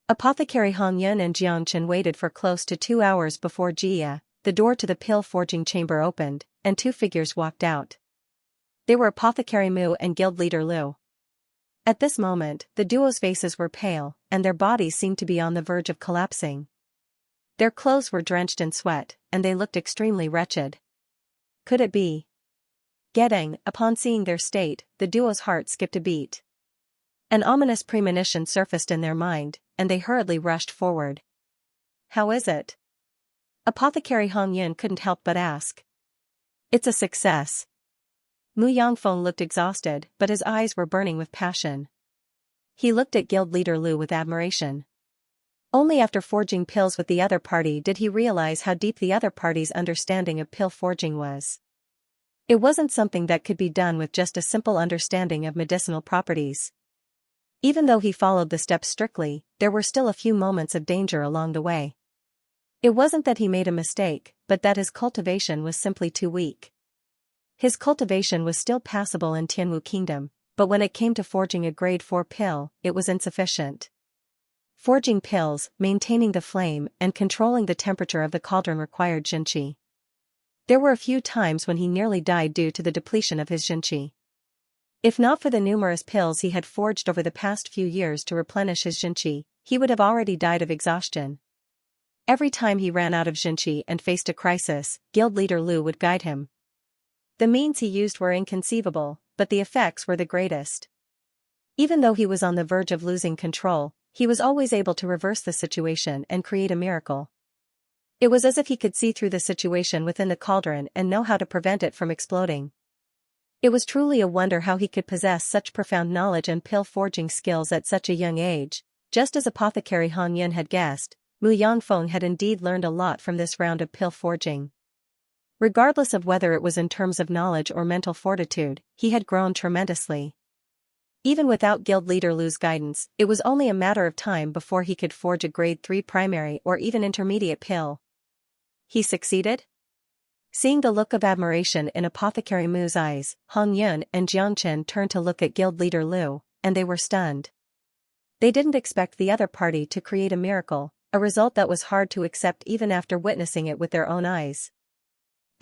Apothecary Hong Yun and Jiang Chen waited for close to 2 hours before Jia, the door to the pill forging chamber opened, and 2 figures walked out. They were Apothecary Mu and Guild Leader Lu. At this moment, the duo's faces were pale, and their bodies seemed to be on the verge of collapsing. Their clothes were drenched in sweat, and they looked extremely wretched. Could it be? Upon seeing their state, the duo's heart skipped a beat. An ominous premonition surfaced in their mind, and they hurriedly rushed forward. How is it? Apothecary Hong Yun couldn't help but ask. It's a success. Mu Yangfeng looked exhausted, but his eyes were burning with passion. He looked at Guild Leader Lu with admiration. Only after forging pills with the other party did he realize how deep the other party's understanding of pill forging was. It wasn't something that could be done with just a simple understanding of medicinal properties. Even though he followed the steps strictly, there were still a few moments of danger along the way. It wasn't that he made a mistake, but that his cultivation was simply too weak. His cultivation was still passable in Tianwu Kingdom, but when it came to forging a grade 4 pill, it was insufficient. Forging pills, maintaining the flame, and controlling the temperature of the cauldron required Xianxia. There were a few times when he nearly died due to the depletion of his Xianxia. If not for the numerous pills he had forged over the past few years to replenish his Xianxia, he would have already died of exhaustion. Every time he ran out of Xianxia and faced a crisis, Guild Leader Lu would guide him. The means he used were inconceivable, but the effects were the greatest. Even though he was on the verge of losing control, he was always able to reverse the situation and create a miracle. It was as if he could see through the situation within the cauldron and know how to prevent it from exploding. It was truly a wonder how he could possess such profound knowledge and pill forging skills at such a young age. Just as Apothecary Hong Yun had guessed, Mu Yangfeng had indeed learned a lot from this round of pill forging. Regardless of whether it was in terms of knowledge or mental fortitude, he had grown tremendously. Even without Guild Leader Lu's guidance, it was only a matter of time before he could forge a grade 3 primary or even intermediate pill. He succeeded? Seeing the look of admiration in Apothecary Mu's eyes, Hong Yun and Jiang Chen turned to look at Guild Leader Lu, and they were stunned. They didn't expect the other party to create a miracle, a result that was hard to accept even after witnessing it with their own eyes.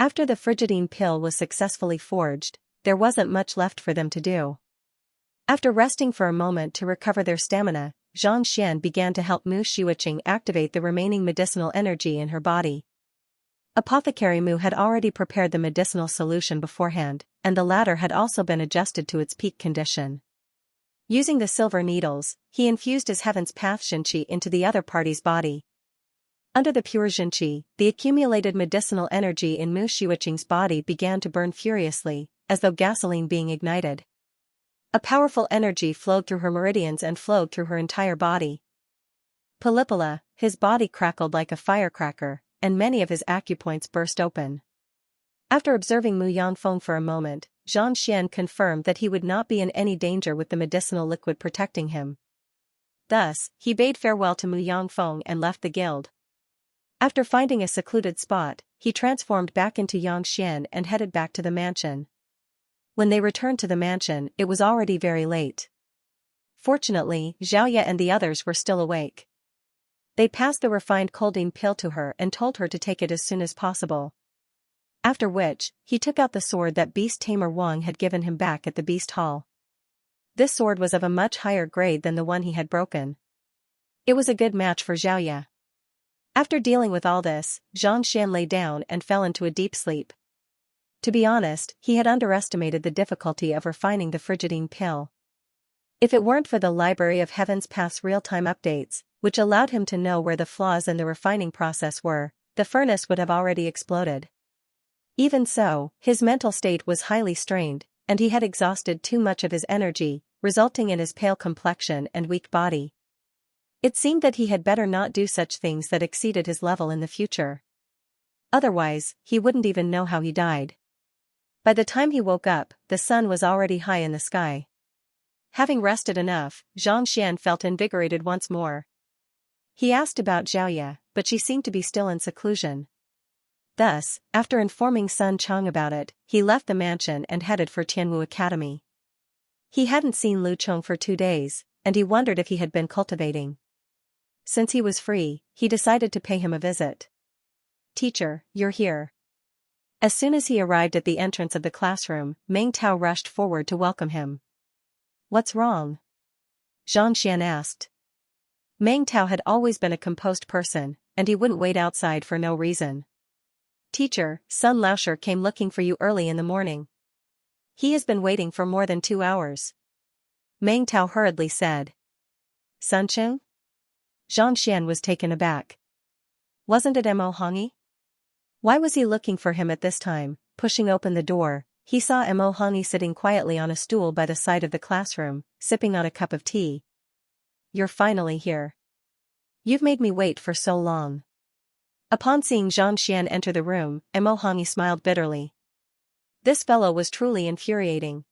After the frigidine pill was successfully forged, there wasn't much left for them to do. After resting for a moment to recover their stamina, Xianxia began to help Mu Xiuqing activate the remaining medicinal energy in her body. Apothecary Mu had already prepared the medicinal solution beforehand, and the latter had also been adjusted to its peak condition. Using the silver needles, he infused his heaven's path Xianxia into the other party's body. Under the pure Xianxia, the accumulated medicinal energy in Mu Xiuqing's body began to burn furiously, as though gasoline being ignited. A powerful energy flowed through her meridians and flowed through her entire body. Pilipala, his body crackled like a firecracker, and many of his acupoints burst open. After observing Mu Yanfeng for a moment, Xianxia confirmed that he would not be in any danger with the medicinal liquid protecting him. Thus, he bade farewell to Mu Yanfeng and left the guild. After finding a secluded spot, he transformed back into Xianxia and headed back to the mansion. When they returned to the mansion, it was already very late. Fortunately, Xiaoya and the others were still awake. They passed the refined coldine pill to her and told her to take it as soon as possible. After which, he took out the sword that beast tamer Wang had given him back at the beast hall. This sword was of a much higher grade than the one he had broken. It was a good match for Xiaoya. After dealing with all this, Xianxia lay down and fell into a deep sleep. To be honest, he had underestimated the difficulty of refining the frigidine pill. If it weren't for the Library of Heaven's Path's real-time updates, which allowed him to know where the flaws in the refining process were, the furnace would have already exploded. Even so, his mental state was highly strained, and he had exhausted too much of his energy, resulting in his pale complexion and weak body. It seemed that he had better not do such things that exceeded his level in the future. Otherwise, he wouldn't even know how he died. By the time he woke up, the sun was already high in the sky. Having rested enough, Xianxia felt invigorated once more. He asked about Xiaoya, but she seemed to be still in seclusion. Thus, after informing Sun Chang about it, he left the mansion and headed for Tianwu Academy. He hadn't seen Lu Chong for 2 days, and he wondered if he had been cultivating. Since he was free, he decided to pay him a visit. "Teacher, you're here." As soon as he arrived at the entrance of the classroom, Meng Tao rushed forward to welcome him. "What's wrong?" Xianxia asked. Meng Tao had always been a composed person, and he wouldn't wait outside for no reason. "Teacher, Sun Laosher came looking for you early in the morning. He has been waiting for more than 2 hours." Meng Tao hurriedly said. "Sun Cheng?" Xianxia was taken aback. Wasn't it Mo Hongi? Why was he looking for him at this time? Pushing open the door, he saw Mo Hongi sitting quietly on a stool by the side of the classroom, sipping on a cup of tea. "You're finally here. You've made me wait for so long." Upon seeing Xianxia enter the room, Mo Hongi smiled bitterly. This fellow was truly infuriating.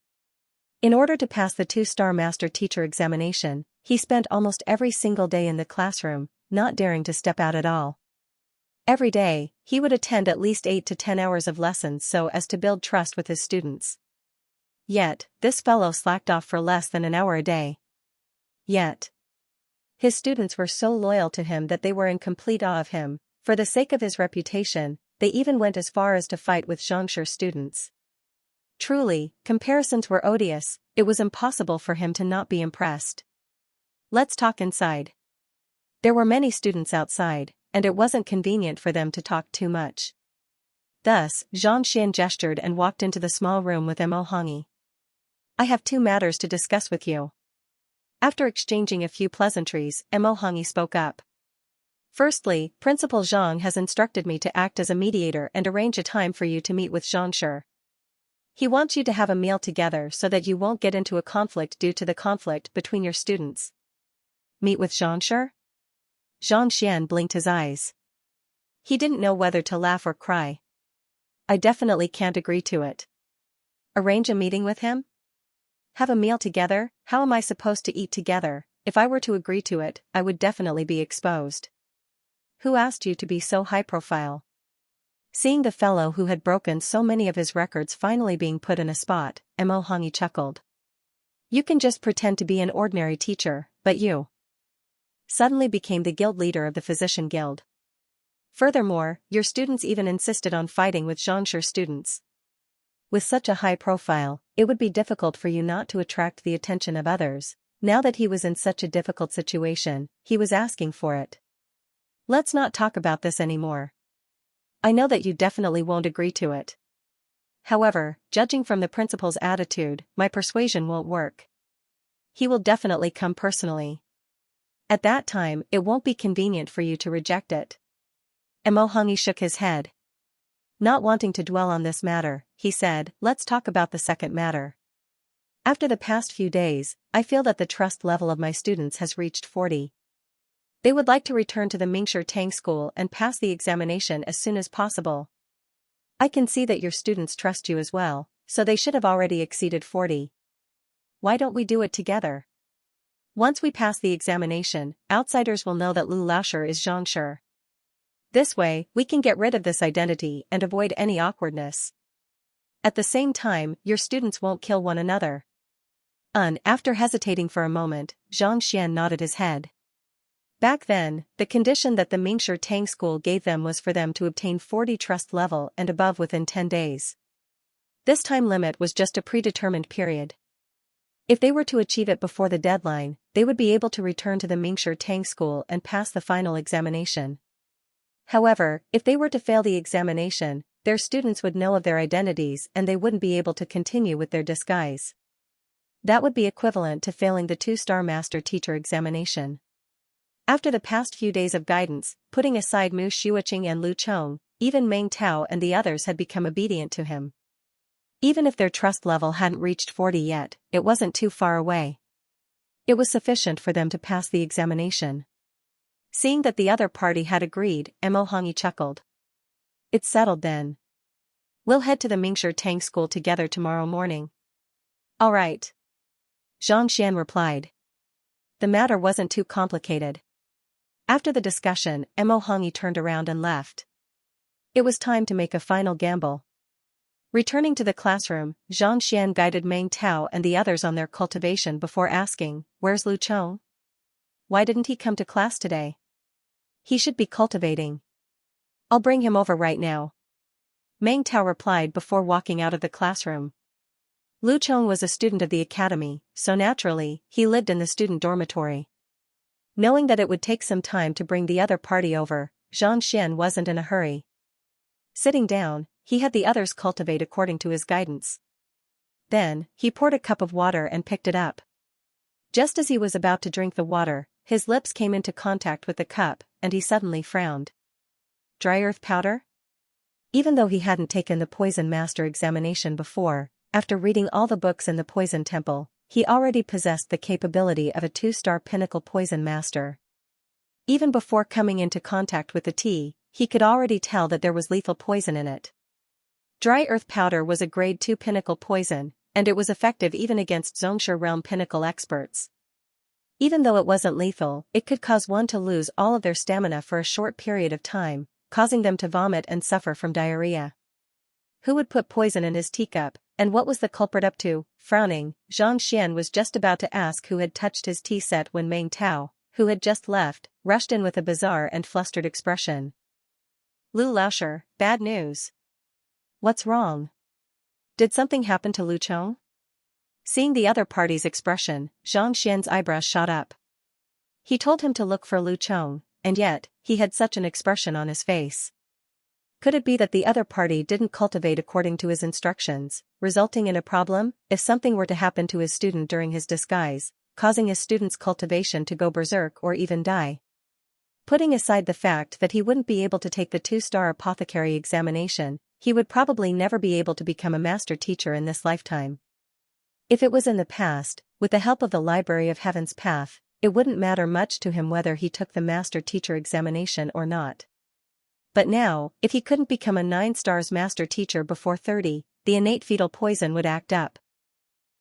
In order to pass the 2-star master-teacher examination, he spent almost every single day in the classroom, not daring to step out at all. Every day, he would attend at least 8 to 10 hours of lessons so as to build trust with his students. Yet, this fellow slacked off for less than an hour a day. Yet, his students were so loyal to him that they were in complete awe of him. For the sake of his reputation, they even went as far as to fight with Xiangshi's students. Truly, comparisons were odious, it was impossible for him to not be impressed. "Let's talk inside." There were many students outside, and it wasn't convenient for them to talk too much. Thus, Xianxia gestured and walked into the small room with Mo Hongi. "I have 2 matters to discuss with you." After exchanging a few pleasantries, Mo Hongi spoke up. "Firstly, Principal Zhang has instructed me to act as a mediator and arrange a time for you to meet with Xiangshi. He wants you to have a meal together so that you won't get into a conflict due to the conflict between your students." "Meet with Xiangshi?" Xianxian blinked his eyes. He didn't know whether to laugh or cry. "I definitely can't agree to it." "Arrange a meeting with him? Have a meal together? How am I supposed to eat together? If I were to agree to it, I would definitely be exposed." "Who asked you to be so high profile?" Seeing the fellow who had broken so many of his records finally being put in a spot, Mo Hongi chuckled. "You can just pretend to be an ordinary teacher, but you suddenly became the guild leader of the physician guild. Furthermore, your students even insisted on fighting with Xianxia students. With such a high profile, it would be difficult for you not to attract the attention of others. Now that he was in such a difficult situation, he was asking for it. Let's not talk about this anymore. I know that you definitely won't agree to it. However, judging from the principal's attitude, my persuasion won't work. He will definitely come personally. At that time, it won't be convenient for you to reject it. Emohangi shook his head. Not wanting to dwell on this matter, he said, let's talk about the second matter. After the past few days, I feel that the trust level of my students has reached 40. They would like to return to the Mingshi Tang School and pass the examination as soon as possible. I can see that your students trust you as well, so they should have already exceeded 40. Why don't we do it together? Once we pass the examination, outsiders will know that Lu Laoshi is Xianxia. This way, we can get rid of this identity and avoid any awkwardness. At the same time, your students won't kill one another. After hesitating for a moment, Zhang Xian nodded his head. Back then, the condition that the Mingshi Tang School gave them was for them to obtain 40 trust level and above within 10 days. This time limit was just a predetermined period. If they were to achieve it before the deadline, they would be able to return to the Mingshi Tang School and pass the final examination. However, if they were to fail the examination, their students would know of their identities and they wouldn't be able to continue with their disguise. That would be equivalent to failing the 2-star master teacher examination. After the past few days of guidance, putting aside Mu Xueqing and Lu Chong, even Meng Tao and the others had become obedient to him. Even if their trust level hadn't reached 40 yet, it wasn't too far away. It was sufficient for them to pass the examination. Seeing that the other party had agreed, Emohangi chuckled. It's settled then. We'll head to the Mingshi Tang School together tomorrow morning. All right. Zhang Xian replied. The matter wasn't too complicated. After the discussion, Emohangi turned around and left. It was time to make a final gamble. Returning to the classroom, Zhang Xian guided Meng Tao and the others on their cultivation before asking, where's Lu Chong? Why didn't he come to class today? He should be cultivating. I'll bring him over right now. Meng Tao replied before walking out of the classroom. Lu Chong was a student of the academy, so naturally, he lived in the student dormitory. Knowing that it would take some time to bring the other party over, Zhang Xian wasn't in a hurry. Sitting down, he had the others cultivate according to his guidance. Then, he poured a cup of water and picked it up. Just as he was about to drink the water, his lips came into contact with the cup, and he suddenly frowned. Dry earth powder? Even though he hadn't taken the Poison Master examination before, after reading all the books in the Poison Temple, he already possessed the capability of a 2-star pinnacle Poison Master. Even before coming into contact with the tea, he could already tell that there was lethal poison in it. Dry earth powder was a grade 2 pinnacle poison, and it was effective even against Zhongshi realm pinnacle experts. Even though it wasn't lethal, it could cause one to lose all of their stamina for a short period of time, causing them to vomit and suffer from diarrhea. Who would put poison in his teacup, and what was the culprit up to? Frowning, Zhang Xian was just about to ask who had touched his tea set when Meng Tao, who had just left, rushed in with a bizarre and flustered expression. Lu Laoshi, bad news. What's wrong? Did something happen to Lu Chong? Seeing the other party's expression, Zhang Xian's eyebrows shot up. He told him to look for Lu Chong, and yet, he had such an expression on his face. Could it be that the other party didn't cultivate according to his instructions, resulting in a problem if something were to happen to his student during his disguise, causing his student's cultivation to go berserk or even die? Putting aside the fact that he wouldn't be able to take the 2-star apothecary examination, he would probably never be able to become a master teacher in this lifetime. If it was in the past, with the help of the Library of Heaven's Path, it wouldn't matter much to him whether he took the master teacher examination or not. But now, if he couldn't become a 9-stars master teacher before 30, the innate fetal poison would act up.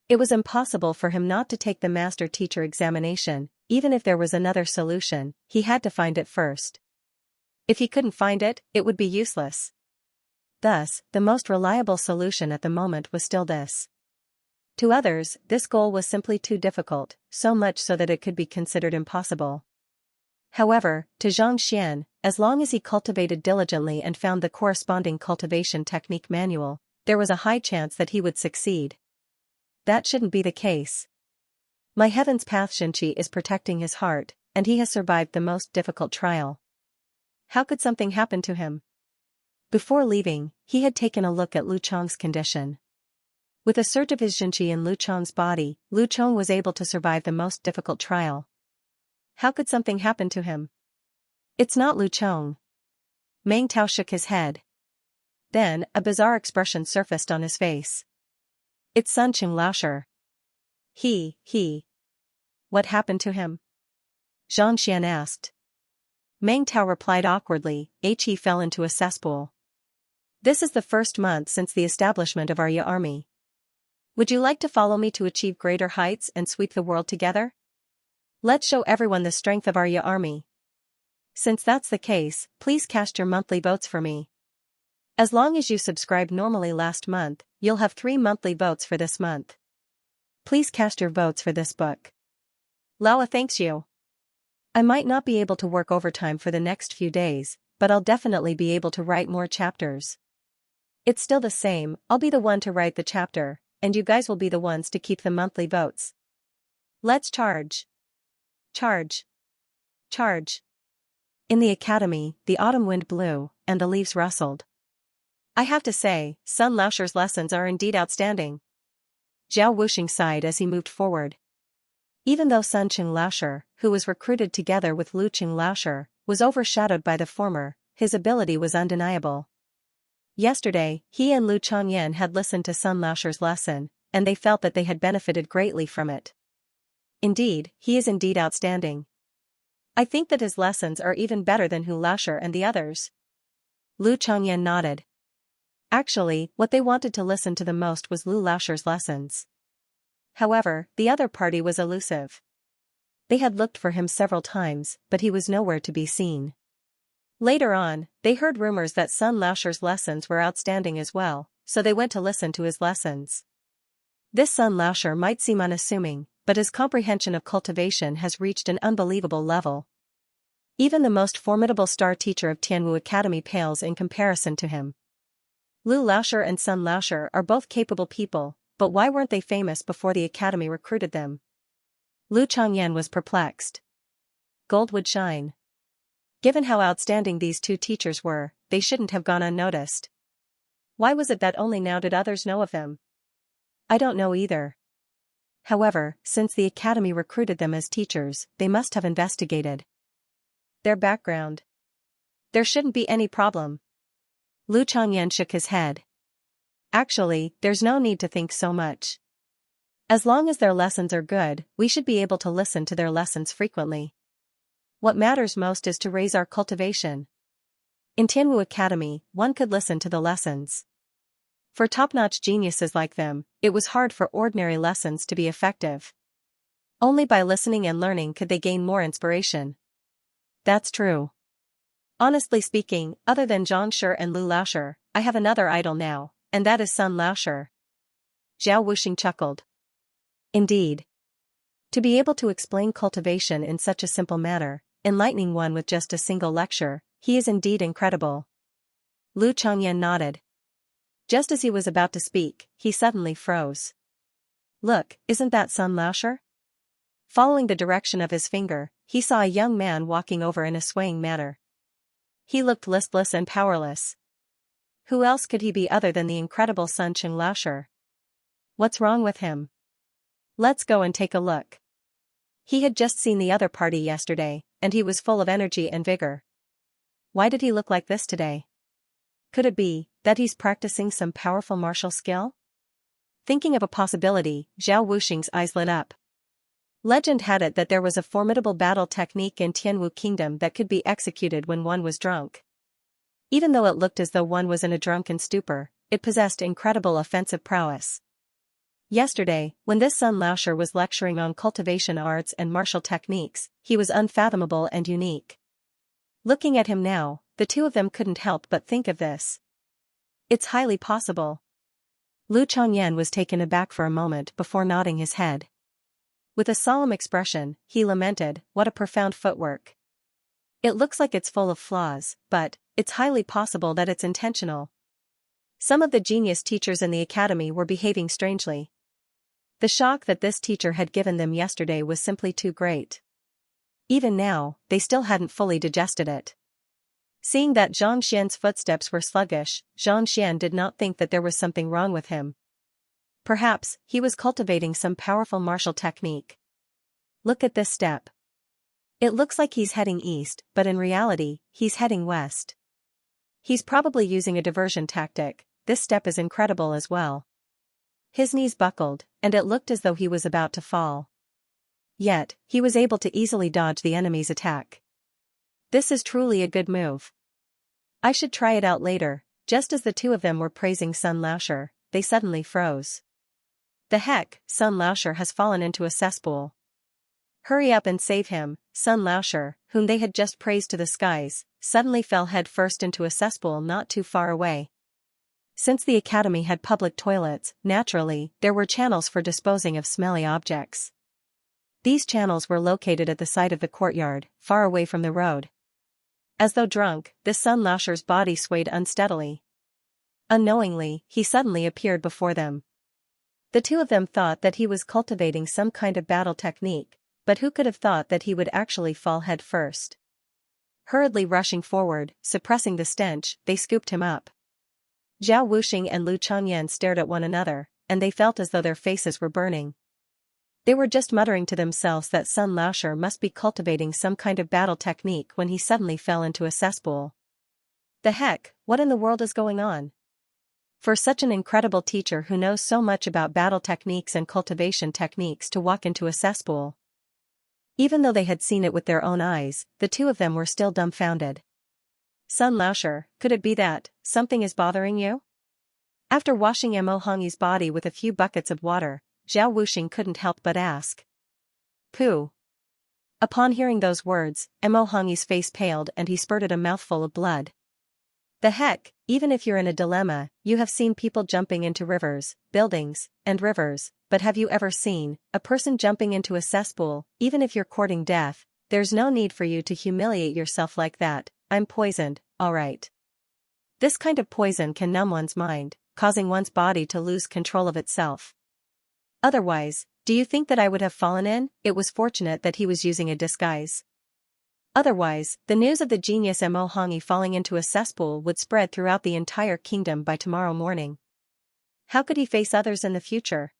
It was impossible for him not to take the master teacher examination, even if there was another solution, he had to find it first. If he couldn't find it, it would be useless. Thus, the most reliable solution at the moment was still this. To others, this goal was simply too difficult, so much so that it could be considered impossible. However, to Xianxia, as long as he cultivated diligently and found the corresponding cultivation technique manual, there was a high chance that he would succeed. That shouldn't be the case. My heaven's path Xianxia is protecting his heart, and he has survived the most difficult trial. How could something happen to him? Before leaving, he had taken a look at Lu Chong's condition. With a surge of his Xianxia in Lu Chong's body, Lu Chong was able to survive the most difficult trial. How could something happen to him? It's not Lu Chong. Meng Tao shook his head. Then, a bizarre expression surfaced on his face. It's Sun Qinglaoshi. He. What happened to him? Xianxia asked. Meng Tao replied awkwardly, he fell into a cesspool. This is the first month since the establishment of our army. Would you like to follow me to achieve greater heights and sweep the world together? Let's show everyone the strength of our army. Since that's the case, please cast your monthly votes for me. As long as you subscribed normally last month, you'll have 3 monthly votes for this month. Please cast your votes for this book. Laowa thanks you. I might not be able to work overtime for the next few days, but I'll definitely be able to write more chapters. It's still the same, I'll be the one to write the chapter, and you guys will be the ones to keep the monthly votes. Let's charge. Charge. Charge. In the academy, the autumn wind blew, and the leaves rustled. I have to say, Sun Laoshi's lessons are indeed outstanding. Zhao Wuxing sighed as he moved forward. Even though Sun Qinglaoshi, who was recruited together with Lu Qinglaoshi, was overshadowed by the former, his ability was undeniable. Yesterday, he and Lu Chongyan had listened to Sun Laoshi's lesson, and they felt that they had benefited greatly from it. Indeed, he is indeed outstanding. I think that his lessons are even better than Hu Laoshi and the others. Lu Chongyan nodded. Actually, what they wanted to listen to the most was Lu Laoshi's lessons. However, the other party was elusive. They had looked for him several times, but he was nowhere to be seen. Later on, they heard rumors that Sun Laoshi's lessons were outstanding as well, so they went to listen to his lessons. This Sun Laoshi might seem unassuming, but his comprehension of cultivation has reached an unbelievable level. Even the most formidable star teacher of Tianwu Academy pales in comparison to him. Lu Laoshi and Sun Laoshi are both capable people, but why weren't they famous before the academy recruited them? Lu Chongyan was perplexed. Gold would shine. Given how outstanding these two teachers were, they shouldn't have gone unnoticed. Why was it that only now did others know of them? I don't know either. However, since the academy recruited them as teachers, they must have investigated their background. There shouldn't be any problem. Lu Chongyan shook his head. Actually, there's no need to think so much. As long as their lessons are good, we should be able to listen to their lessons frequently. What matters most is to raise our cultivation. In Tianwu Academy, one could listen to the lessons. For top-notch geniuses like them, it was hard for ordinary lessons to be effective. Only by listening and learning could they gain more inspiration. That's true. Honestly speaking, other than Xianxia and Lu Laoshi, I have another idol now, and that is Sun Laoshi. Zhao Wuxing chuckled. Indeed. To be able to explain cultivation in such a simple manner, enlightening one with just a single lecture, he is indeed incredible. Lu Chongyan nodded. Just as he was about to speak, he suddenly froze. Look, isn't that Sun Laoshi? Following the direction of his finger, he saw a young man walking over in a swaying manner. He looked listless and powerless. Who else could he be other than the incredible Sun Qinglaoshi? What's wrong with him? Let's go and take a look. He had just seen the other party yesterday, and he was full of energy and vigor. Why did he look like this today? Could it be that he's practicing some powerful martial skill? Thinking of a possibility, Zhao Wuxing's eyes lit up. Legend had it that there was a formidable battle technique in Tianwu Kingdom that could be executed when one was drunk. Even though it looked as though one was in a drunken stupor, it possessed incredible offensive prowess. Yesterday, when this Sun Laoshi was lecturing on cultivation arts and martial techniques, he was unfathomable and unique. Looking at him now, the two of them couldn't help but think of this. It's highly possible. Lu Chongyan was taken aback for a moment before nodding his head. With a solemn expression, he lamented, what a profound footwork. It looks like it's full of flaws, but it's highly possible that it's intentional. Some of the genius teachers in the academy were behaving strangely. The shock that this teacher had given them yesterday was simply too great. Even now, they still hadn't fully digested it. Seeing that Xianxia's footsteps were sluggish, Xianxia did not think that there was something wrong with him. Perhaps he was cultivating some powerful martial technique. Look at this step. It looks like he's heading east, but in reality, he's heading west. He's probably using a diversion tactic. This step is incredible as well. His knees buckled, and it looked as though he was about to fall. Yet, he was able to easily dodge the enemy's attack. This is truly a good move. I should try it out later. Just as the two of them were praising Sun Laosher, they suddenly froze. The heck, Sun Laosher has fallen into a cesspool. Hurry up and save him. Sun Laosher, whom they had just praised to the skies, suddenly fell head-first into a cesspool not too far away. Since the academy had public toilets, naturally, there were channels for disposing of smelly objects. These channels were located at the side of the courtyard, far away from the road. As though drunk, this Sun Laosher's body swayed unsteadily. Unknowingly, he suddenly appeared before them. The two of them thought that he was cultivating some kind of battle technique, but who could have thought that he would actually fall head first? Hurriedly rushing forward, suppressing the stench, they scooped him up. Zhao Wuxing and Lu Changyan stared at one another, and they felt as though their faces were burning. They were just muttering to themselves that Sun Laosher must be cultivating some kind of battle technique when he suddenly fell into a cesspool. The heck, what in the world is going on? For such an incredible teacher who knows so much about battle techniques and cultivation techniques to walk into a cesspool. Even though they had seen it with their own eyes, the two of them were still dumbfounded. Sun Laosher, could it be that something is bothering you? After washing Mo Hongyi's body with a few buckets of water, Zhao Wuxing couldn't help but ask. Pooh. Upon hearing those words, Mo Hongyi's face paled and he spurted a mouthful of blood. The heck, even if you're in a dilemma, you have seen people jumping into rivers, buildings, and rivers, but have you ever seen a person jumping into a cesspool? Even if you're courting death, there's no need for you to humiliate yourself like that. I'm poisoned, alright. This kind of poison can numb one's mind, causing one's body to lose control of itself. Otherwise, do you think that I would have fallen in? It was fortunate that he was using a disguise. Otherwise, the news of the genius Mo Hongyi falling into a cesspool would spread throughout the entire kingdom by tomorrow morning. How could he face others in the future?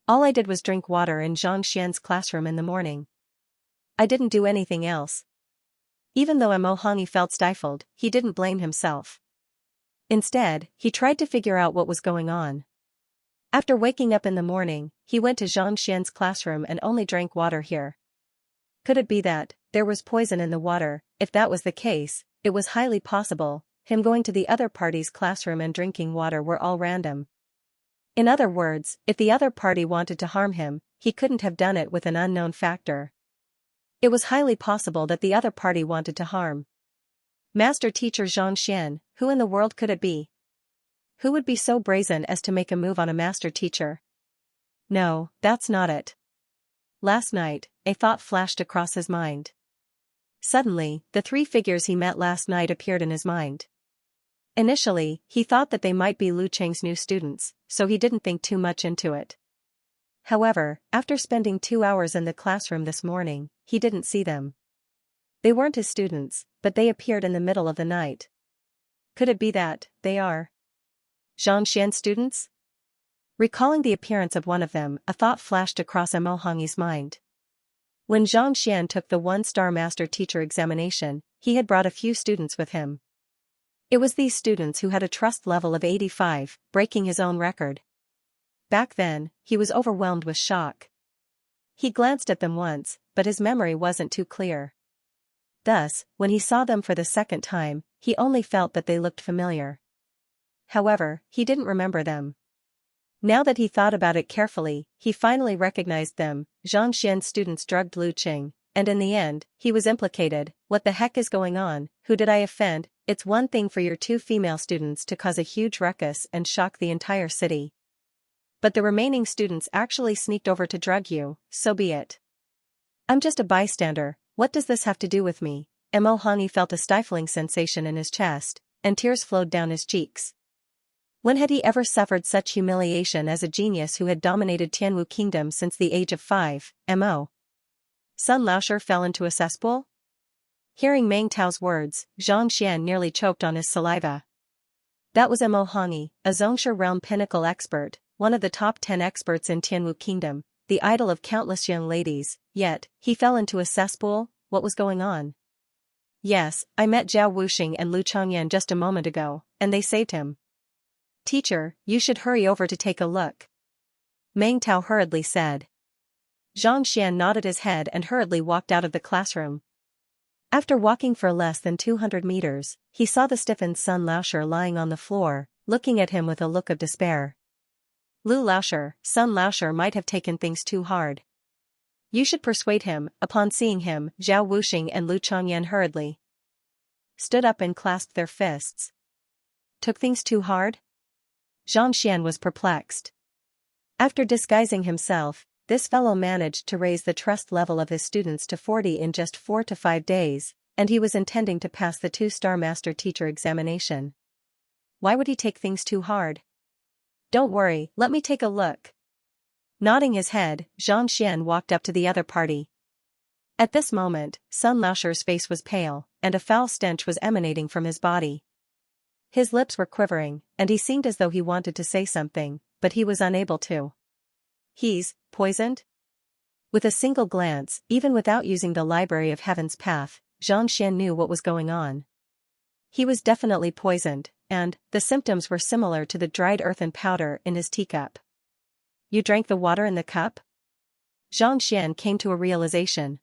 All I did was drink water in Xianxia's classroom in the morning. I didn't do anything else. Even though Mo Hongyi felt stifled, he didn't blame himself. Instead, he tried to figure out what was going on. After waking up in the morning, he went to Xianxia's classroom and only drank water here. Could it be that there was poison in the water? If that was the case, it was highly possible him going to the other party's classroom and drinking water were all random. In other words, if the other party wanted to harm him, he couldn't have done it with an unknown factor. It was highly possible that the other party wanted to harm Master Teacher Xianxia. Who in the world could it be? Who would be so brazen as to make a move on a master teacher? No, that's not it. Last night, a thought flashed across his mind. Suddenly, the three figures he met last night appeared in his mind. Initially, he thought that they might be Lu Cheng's new students, so he didn't think too much into it. However, after spending 2 hours in the classroom this morning, he didn't see them. They weren't his students, but they appeared in the middle of the night. Could it be that they are Xianxia's students? Recalling the appearance of one of them, a thought flashed across Mo Hongyi's mind. When Xianxia took the one-star master teacher examination, he had brought a few students with him. It was these students who had a trust level of 85, breaking his own record. Back then, he was overwhelmed with shock. He glanced at them once, but his memory wasn't too clear. Thus, when he saw them for the second time, he only felt that they looked familiar. However, he didn't remember them. Now that he thought about it carefully, he finally recognized them. Xianxia's students drugged Lu Cheng, and in the end, he was implicated. What the heck is going on? Who did I offend? It's one thing for your 2 female students to cause a huge ruckus and shock the entire city. But the remaining students actually sneaked over to drug you, so be it. I'm just a bystander. What does this have to do with me? Mo Hongyi felt a stifling sensation in his chest, and tears flowed down his cheeks. When had he ever suffered such humiliation as a genius who had dominated Tianwu Kingdom since the age of 5? Mo. Sun Laoshi fell into a cesspool? Hearing Meng Tao's words, Xianxia nearly choked on his saliva. That was Mo Hongyi, a Xianxia realm pinnacle expert, one of the top 10 experts in Tianwu Kingdom, the idol of countless young ladies, yet, he fell into a cesspool. What was going on? Yes, I met Zhao Wuxing and Lu Changyan just a moment ago, and they saved him. Teacher, you should hurry over to take a look. Meng Tao hurriedly said. Zhang Xian nodded his head and hurriedly walked out of the classroom. After walking for less than 200 meters, he saw the stiffened Sun Laoshi lying on the floor, looking at him with a look of despair. Lu Laoshi, Sun Laoshi might have taken things too hard. You should persuade him. Upon seeing him, Zhao Wuxing and Lu Changyan hurriedly stood up and clasped their fists. Took things too hard? Zhang Xian was perplexed. After disguising himself, this fellow managed to raise the trust level of his students to 40 in just 4 to 5 days, and he was intending to pass the 2-star master teacher examination. Why would he take things too hard? Don't worry, let me take a look. Nodding his head, Zhang Xian walked up to the other party. At this moment, Sun Laoshi's face was pale, and a foul stench was emanating from his body. His lips were quivering, and he seemed as though he wanted to say something, but he was unable to. He's poisoned? With a single glance, even without using the Library of Heaven's Path, Zhang Xian knew what was going on. He was definitely poisoned, and the symptoms were similar to the dried earthen powder in his teacup. You drank the water in the cup? Zhang Xian came to a realization.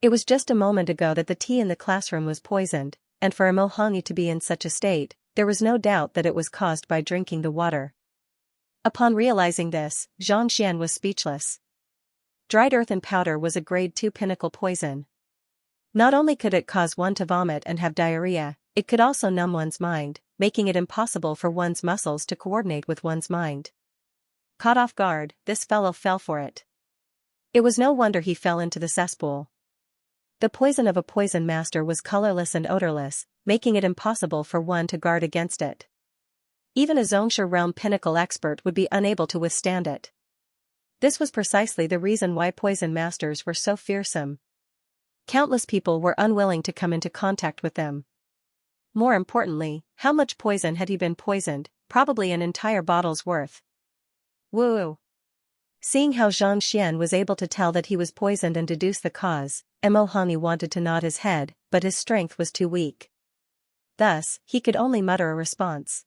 It was just a moment ago that the tea in the classroom was poisoned, and for Mo Hongyi to be in such a state, there was no doubt that it was caused by drinking the water. Upon realizing this, Zhang Xian was speechless. Dried earthen powder was a grade 2 pinnacle poison. Not only could it cause one to vomit and have diarrhea, it could also numb one's mind, making it impossible for one's muscles to coordinate with one's mind. Caught off guard, this fellow fell for it. It was no wonder he fell into the cesspool. The poison of a poison master was colorless and odorless, making it impossible for one to guard against it. Even a Xianxia realm pinnacle expert would be unable to withstand it. This was precisely the reason why poison masters were so fearsome. Countless people were unwilling to come into contact with them. More importantly, how much poison had he been poisoned? Probably an entire bottle's worth. Woo! Seeing how Zhang Xian was able to tell that he was poisoned and deduce the cause, Mo Hongyi wanted to nod his head, but his strength was too weak. Thus, he could only mutter a response.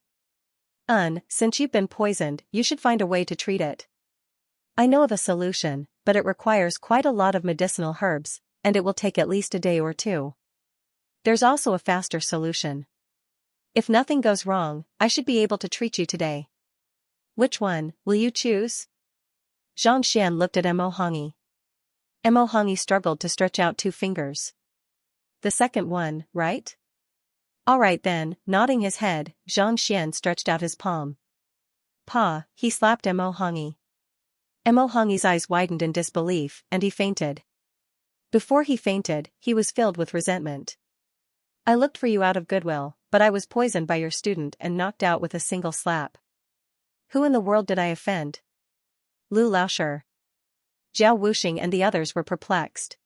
Since you've been poisoned, you should find a way to treat it. I know of a solution, but it requires quite a lot of medicinal herbs, and it will take at least a day or 2. There's also a faster solution. If nothing goes wrong, I should be able to treat you today. Which one will you choose? Zhang Xian looked at Mo Hongyi. Mo Hongyi struggled to stretch out 2 fingers. The second one, right? All right then, nodding his head, Zhang Xian stretched out his palm. Pa, he slapped Mo Hongyi. Mo Hongyi's eyes widened in disbelief, and he fainted. Before he fainted, he was filled with resentment. I looked for you out of goodwill, but I was poisoned by your student and knocked out with a single slap. Who in the world did I offend? Lu Laoshi. Zhao Wuxing and the others were perplexed.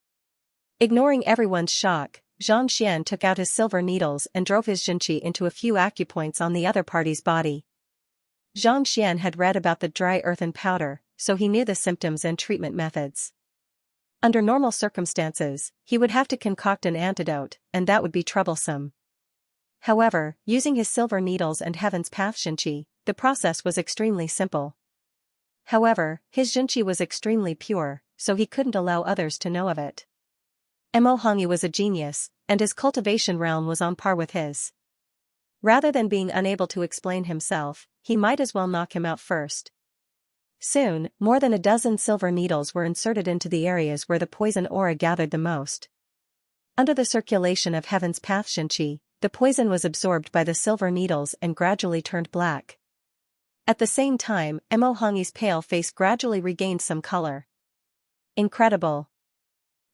Ignoring everyone's shock, Zhang Xian took out his silver needles and drove his Xianxia into a few acupoints on the other party's body. Zhang Xian had read about the dry earthen powder, so he knew the symptoms and treatment methods. Under normal circumstances, he would have to concoct an antidote, and that would be troublesome. However, using his silver needles and Heaven's Path Xianxia, the process was extremely simple. However, his Xianxia was extremely pure, so he couldn't allow others to know of it. Mo Hongyi was a genius, and his cultivation realm was on par with his. Rather than being unable to explain himself, he might as well knock him out first. Soon, more than a dozen silver needles were inserted into the areas where the poison aura gathered the most. Under the circulation of Heaven's Path Xianxia, the poison was absorbed by the silver needles and gradually turned black. At the same time, Mo Hongyi's pale face gradually regained some color. Incredible.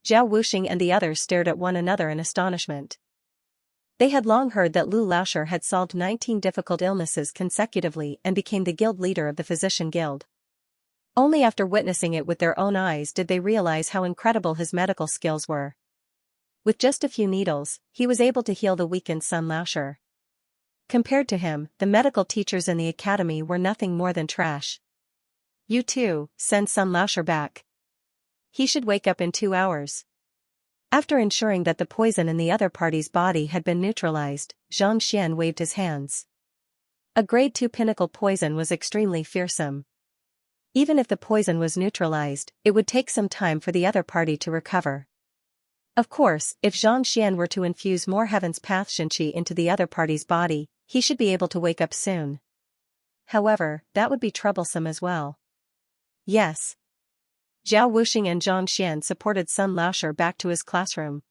Zhao Wuxing and the others stared at one another in astonishment. They had long heard that Lu Laoshi had solved 19 difficult illnesses consecutively and became the guild leader of the physician guild. Only after witnessing it with their own eyes did they realize how incredible his medical skills were. With just a few needles, he was able to heal the weakened Sun Laoshi. Compared to him, the medical teachers in the academy were nothing more than trash. You too, send Sun Laoshi back. He should wake up in 2 hours. After ensuring that the poison in the other party's body had been neutralized, Xianxia waved his hands. A grade 2 pinnacle poison was extremely fearsome. Even if the poison was neutralized, it would take some time for the other party to recover. Of course, if Xianxia were to infuse more Heaven's Path Xinqi into the other party's body, he should be able to wake up soon. However, that would be troublesome as well. Yes. Zhao Wuxing and Xianxia supported Sun Laoshi back to his classroom.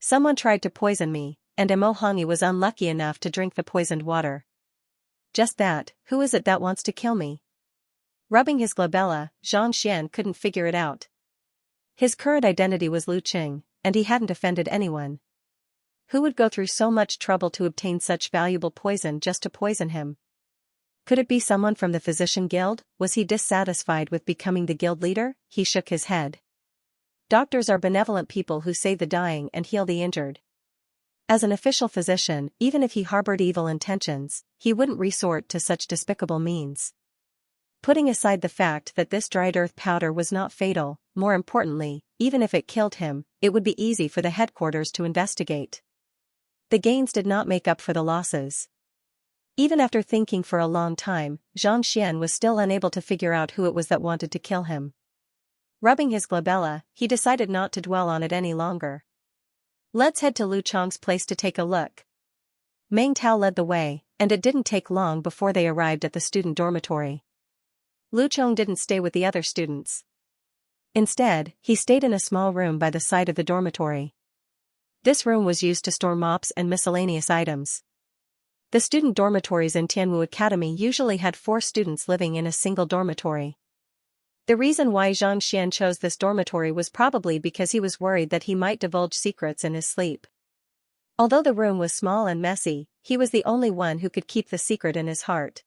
Someone tried to poison me, and Mo Hongyi was unlucky enough to drink the poisoned water. Just that, who is it that wants to kill me? Rubbing his glabella, Xianxia couldn't figure it out. His current identity was Lu Qing, and he hadn't offended anyone. Who would go through so much trouble to obtain such valuable poison just to poison him? Could it be someone from the physician guild? Was he dissatisfied with becoming the guild leader? He shook his head. Doctors are benevolent people who save the dying and heal the injured. As an official physician, even if he harbored evil intentions, he wouldn't resort to such despicable means. Putting aside the fact that this dried earth powder was not fatal, more importantly, even if it killed him, it would be easy for the headquarters to investigate. The gains did not make up for the losses. Even after thinking for a long time, Xianxia was still unable to figure out who it was that wanted to kill him. Rubbing his glabella, he decided not to dwell on it any longer. Let's head to Lu Chong's place to take a look. Meng Tao led the way, and it didn't take long before they arrived at the student dormitory. Lu Chong didn't stay with the other students. Instead, he stayed in a small room by the side of the dormitory. This room was used to store mops and miscellaneous items. The student dormitories in Tianwu Academy usually had 4 students living in a single dormitory. The reason why Xianxia chose this dormitory was probably because he was worried that he might divulge secrets in his sleep. Although the room was small and messy, he was the only one who could keep the secret in his heart.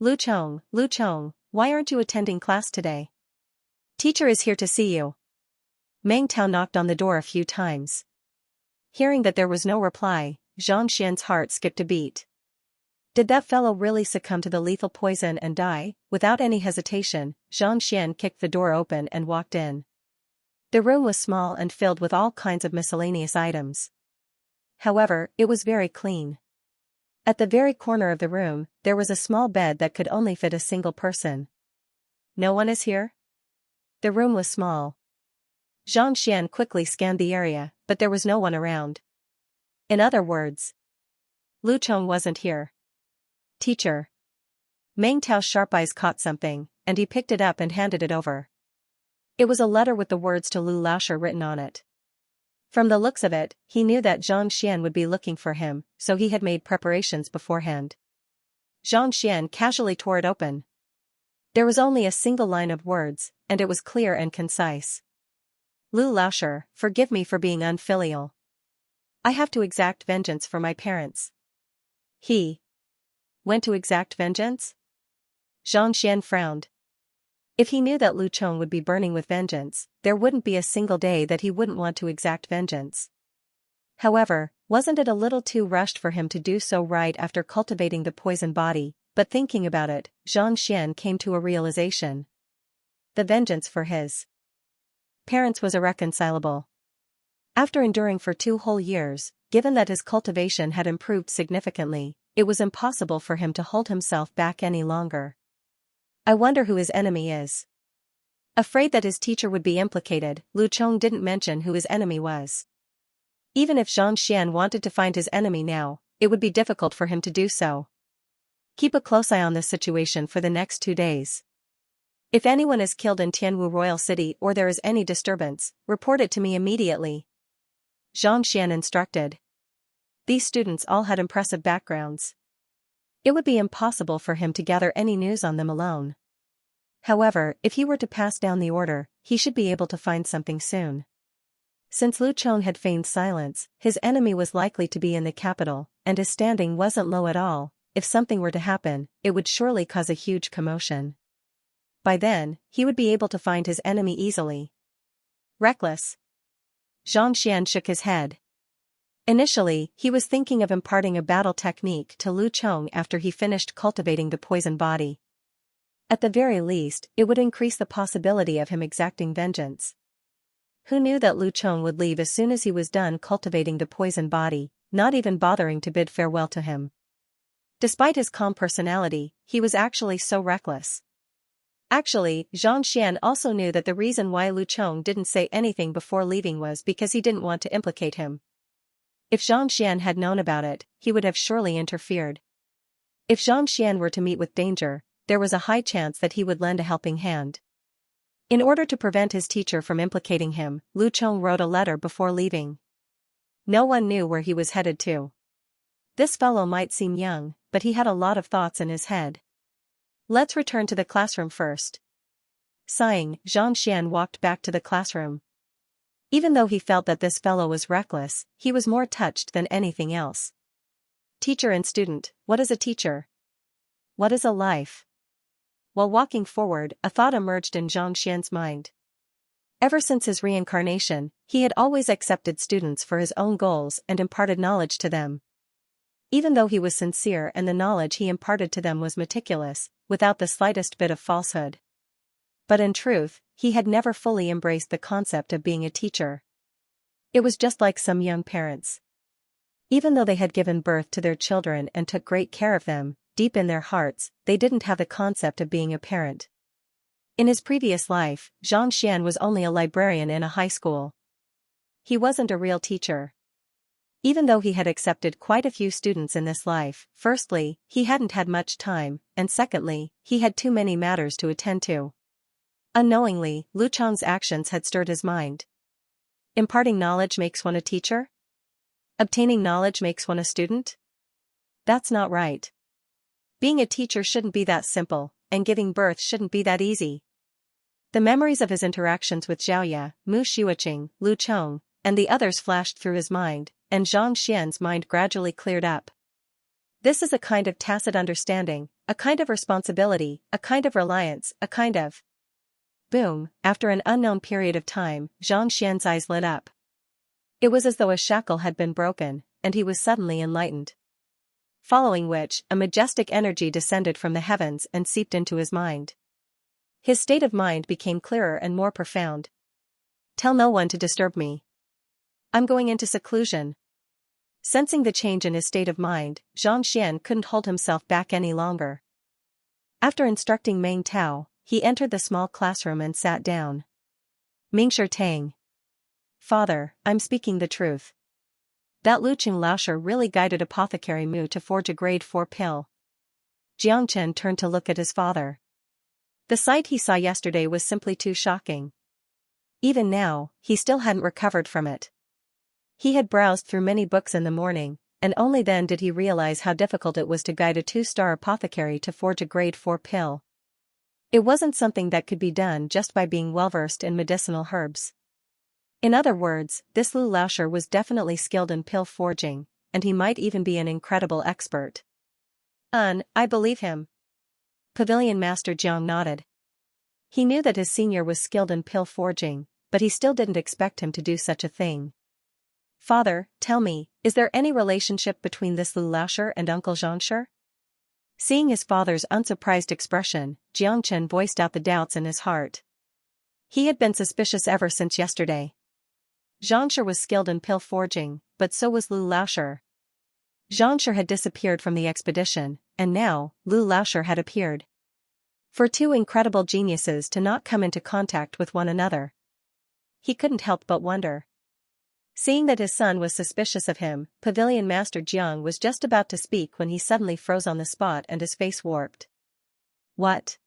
Lu Chong, why aren't you attending class today? Teacher is here to see you. Meng Tao knocked on the door a few times. Hearing that there was no reply, Xianxia's heart skipped a beat. Did that fellow really succumb to the lethal poison and die? Without any hesitation, Xianxia kicked the door open and walked in. The room was small and filled with all kinds of miscellaneous items. However, it was very clean. At the very corner of the room, there was a small bed that could only fit a single person. No one is here? The room was small. Xianxia quickly scanned the area, but there was no one around. In other words, Lu Chong wasn't here. Teacher. Meng Tao's sharp eyes caught something, and he picked it up and handed it over. It was a letter with the words to Lu Laoshi written on it. From the looks of it, he knew that Xianxia would be looking for him, so he had made preparations beforehand. Xianxia casually tore it open. There was only a single line of words, and it was clear and concise. Lu Laoshi, forgive me for being unfilial. I have to exact vengeance for my parents. He went to exact vengeance? Xianxia frowned. If he knew that Lu Chong would be burning with vengeance, there wouldn't be a single day that he wouldn't want to exact vengeance. However, wasn't it a little too rushed for him to do so right after cultivating the poison body? But thinking about it, Xianxia came to a realization. The vengeance for his parents was irreconcilable. After enduring for 2 whole years, given that his cultivation had improved significantly, it was impossible for him to hold himself back any longer. I wonder who his enemy is. Afraid that his teacher would be implicated, Lu Chong didn't mention who his enemy was. Even if Xianxia wanted to find his enemy now, it would be difficult for him to do so. Keep a close eye on this situation for the next 2 days. If anyone is killed in Tianwu Royal City or there is any disturbance, report it to me immediately. Xianxia instructed. These students all had impressive backgrounds. It would be impossible for him to gather any news on them alone. However, if he were to pass down the order, he should be able to find something soon. Since Lu Chong had feigned silence, his enemy was likely to be in the capital, and his standing wasn't low at all. If something were to happen, it would surely cause a huge commotion. By then, he would be able to find his enemy easily. Reckless. Xianxia shook his head. Initially, he was thinking of imparting a battle technique to Lu Chong after he finished cultivating the poison body. At the very least, it would increase the possibility of him exacting vengeance. Who knew that Lu Chong would leave as soon as he was done cultivating the poison body, not even bothering to bid farewell to him? Despite his calm personality, he was actually so reckless. Actually, Xianxia also knew that the reason why Lu Chong didn't say anything before leaving was because he didn't want to implicate him. If Xianxia had known about it, he would have surely interfered. If Xianxia were to meet with danger, there was a high chance that he would lend a helping hand. In order to prevent his teacher from implicating him, Lu Chong wrote a letter before leaving. No one knew where he was headed to. This fellow might seem young, but he had a lot of thoughts in his head. Let's return to the classroom first. Sighing, Xianxia walked back to the classroom. Even though he felt that this fellow was reckless, he was more touched than anything else. Teacher and student, what is a teacher? What is a life? While walking forward, a thought emerged in Xianxia's mind. Ever since his reincarnation, he had always accepted students for his own goals and imparted knowledge to them. Even though he was sincere and the knowledge he imparted to them was meticulous, without the slightest bit of falsehood. But in truth, he had never fully embraced the concept of being a teacher. It was just like some young parents. Even though they had given birth to their children and took great care of them, deep in their hearts, they didn't have the concept of being a parent. In his previous life, Xianxia was only a librarian in a high school. He wasn't a real teacher. Even though he had accepted quite a few students in this life, firstly, he hadn't had much time, and secondly, he had too many matters to attend to. Unknowingly, Lu Chong's actions had stirred his mind. Imparting knowledge makes one a teacher? Obtaining knowledge makes one a student? That's not right. Being a teacher shouldn't be that simple, and giving birth shouldn't be that easy. The memories of his interactions with Xiaoya, Mu Xiuqing, Lu Chong, and the others flashed through his mind, and Xianxia's mind gradually cleared up. This is a kind of tacit understanding, a kind of responsibility, a kind of reliance, a kind of... Boom, after an unknown period of time, Xianxia's eyes lit up. It was as though a shackle had been broken, and he was suddenly enlightened. Following which, a majestic energy descended from the heavens and seeped into his mind. His state of mind became clearer and more profound. Tell no one to disturb me. I'm going into seclusion. Sensing the change in his state of mind, Xianxia couldn't hold himself back any longer. After instructing Meng Tao, he entered the small classroom and sat down. Mingshi Tang. Father, I'm speaking the truth. That Lucheng Laosher really guided Apothecary Mu to forge a grade 4 pill. Jiangchen turned to look at his father. The sight he saw yesterday was simply too shocking. Even now, he still hadn't recovered from it. He had browsed through many books in the morning, and only then did he realize how difficult it was to guide a 2-star apothecary to forge a grade 4 pill. It wasn't something that could be done just by being well-versed in medicinal herbs. In other words, this Lu Laosher was definitely skilled in pill forging, and he might even be an incredible expert. I believe him. Pavilion Master Jiang nodded. He knew that his senior was skilled in pill forging, but he still didn't expect him to do such a thing. Father, tell me, is there any relationship between this Lu Laosher and Uncle Xianxia? Seeing his father's unsurprised expression, Jiangchen voiced out the doubts in his heart. He had been suspicious ever since yesterday. Xianxia was skilled in pill forging, but so was Lu Laosher. Xianxia had disappeared from the expedition, and now, Lu Laosher had appeared. For two incredible geniuses to not come into contact with one another. He couldn't help but wonder. Seeing that his son was suspicious of him, Pavilion Master Jiang was just about to speak when he suddenly froze on the spot and his face warped. What?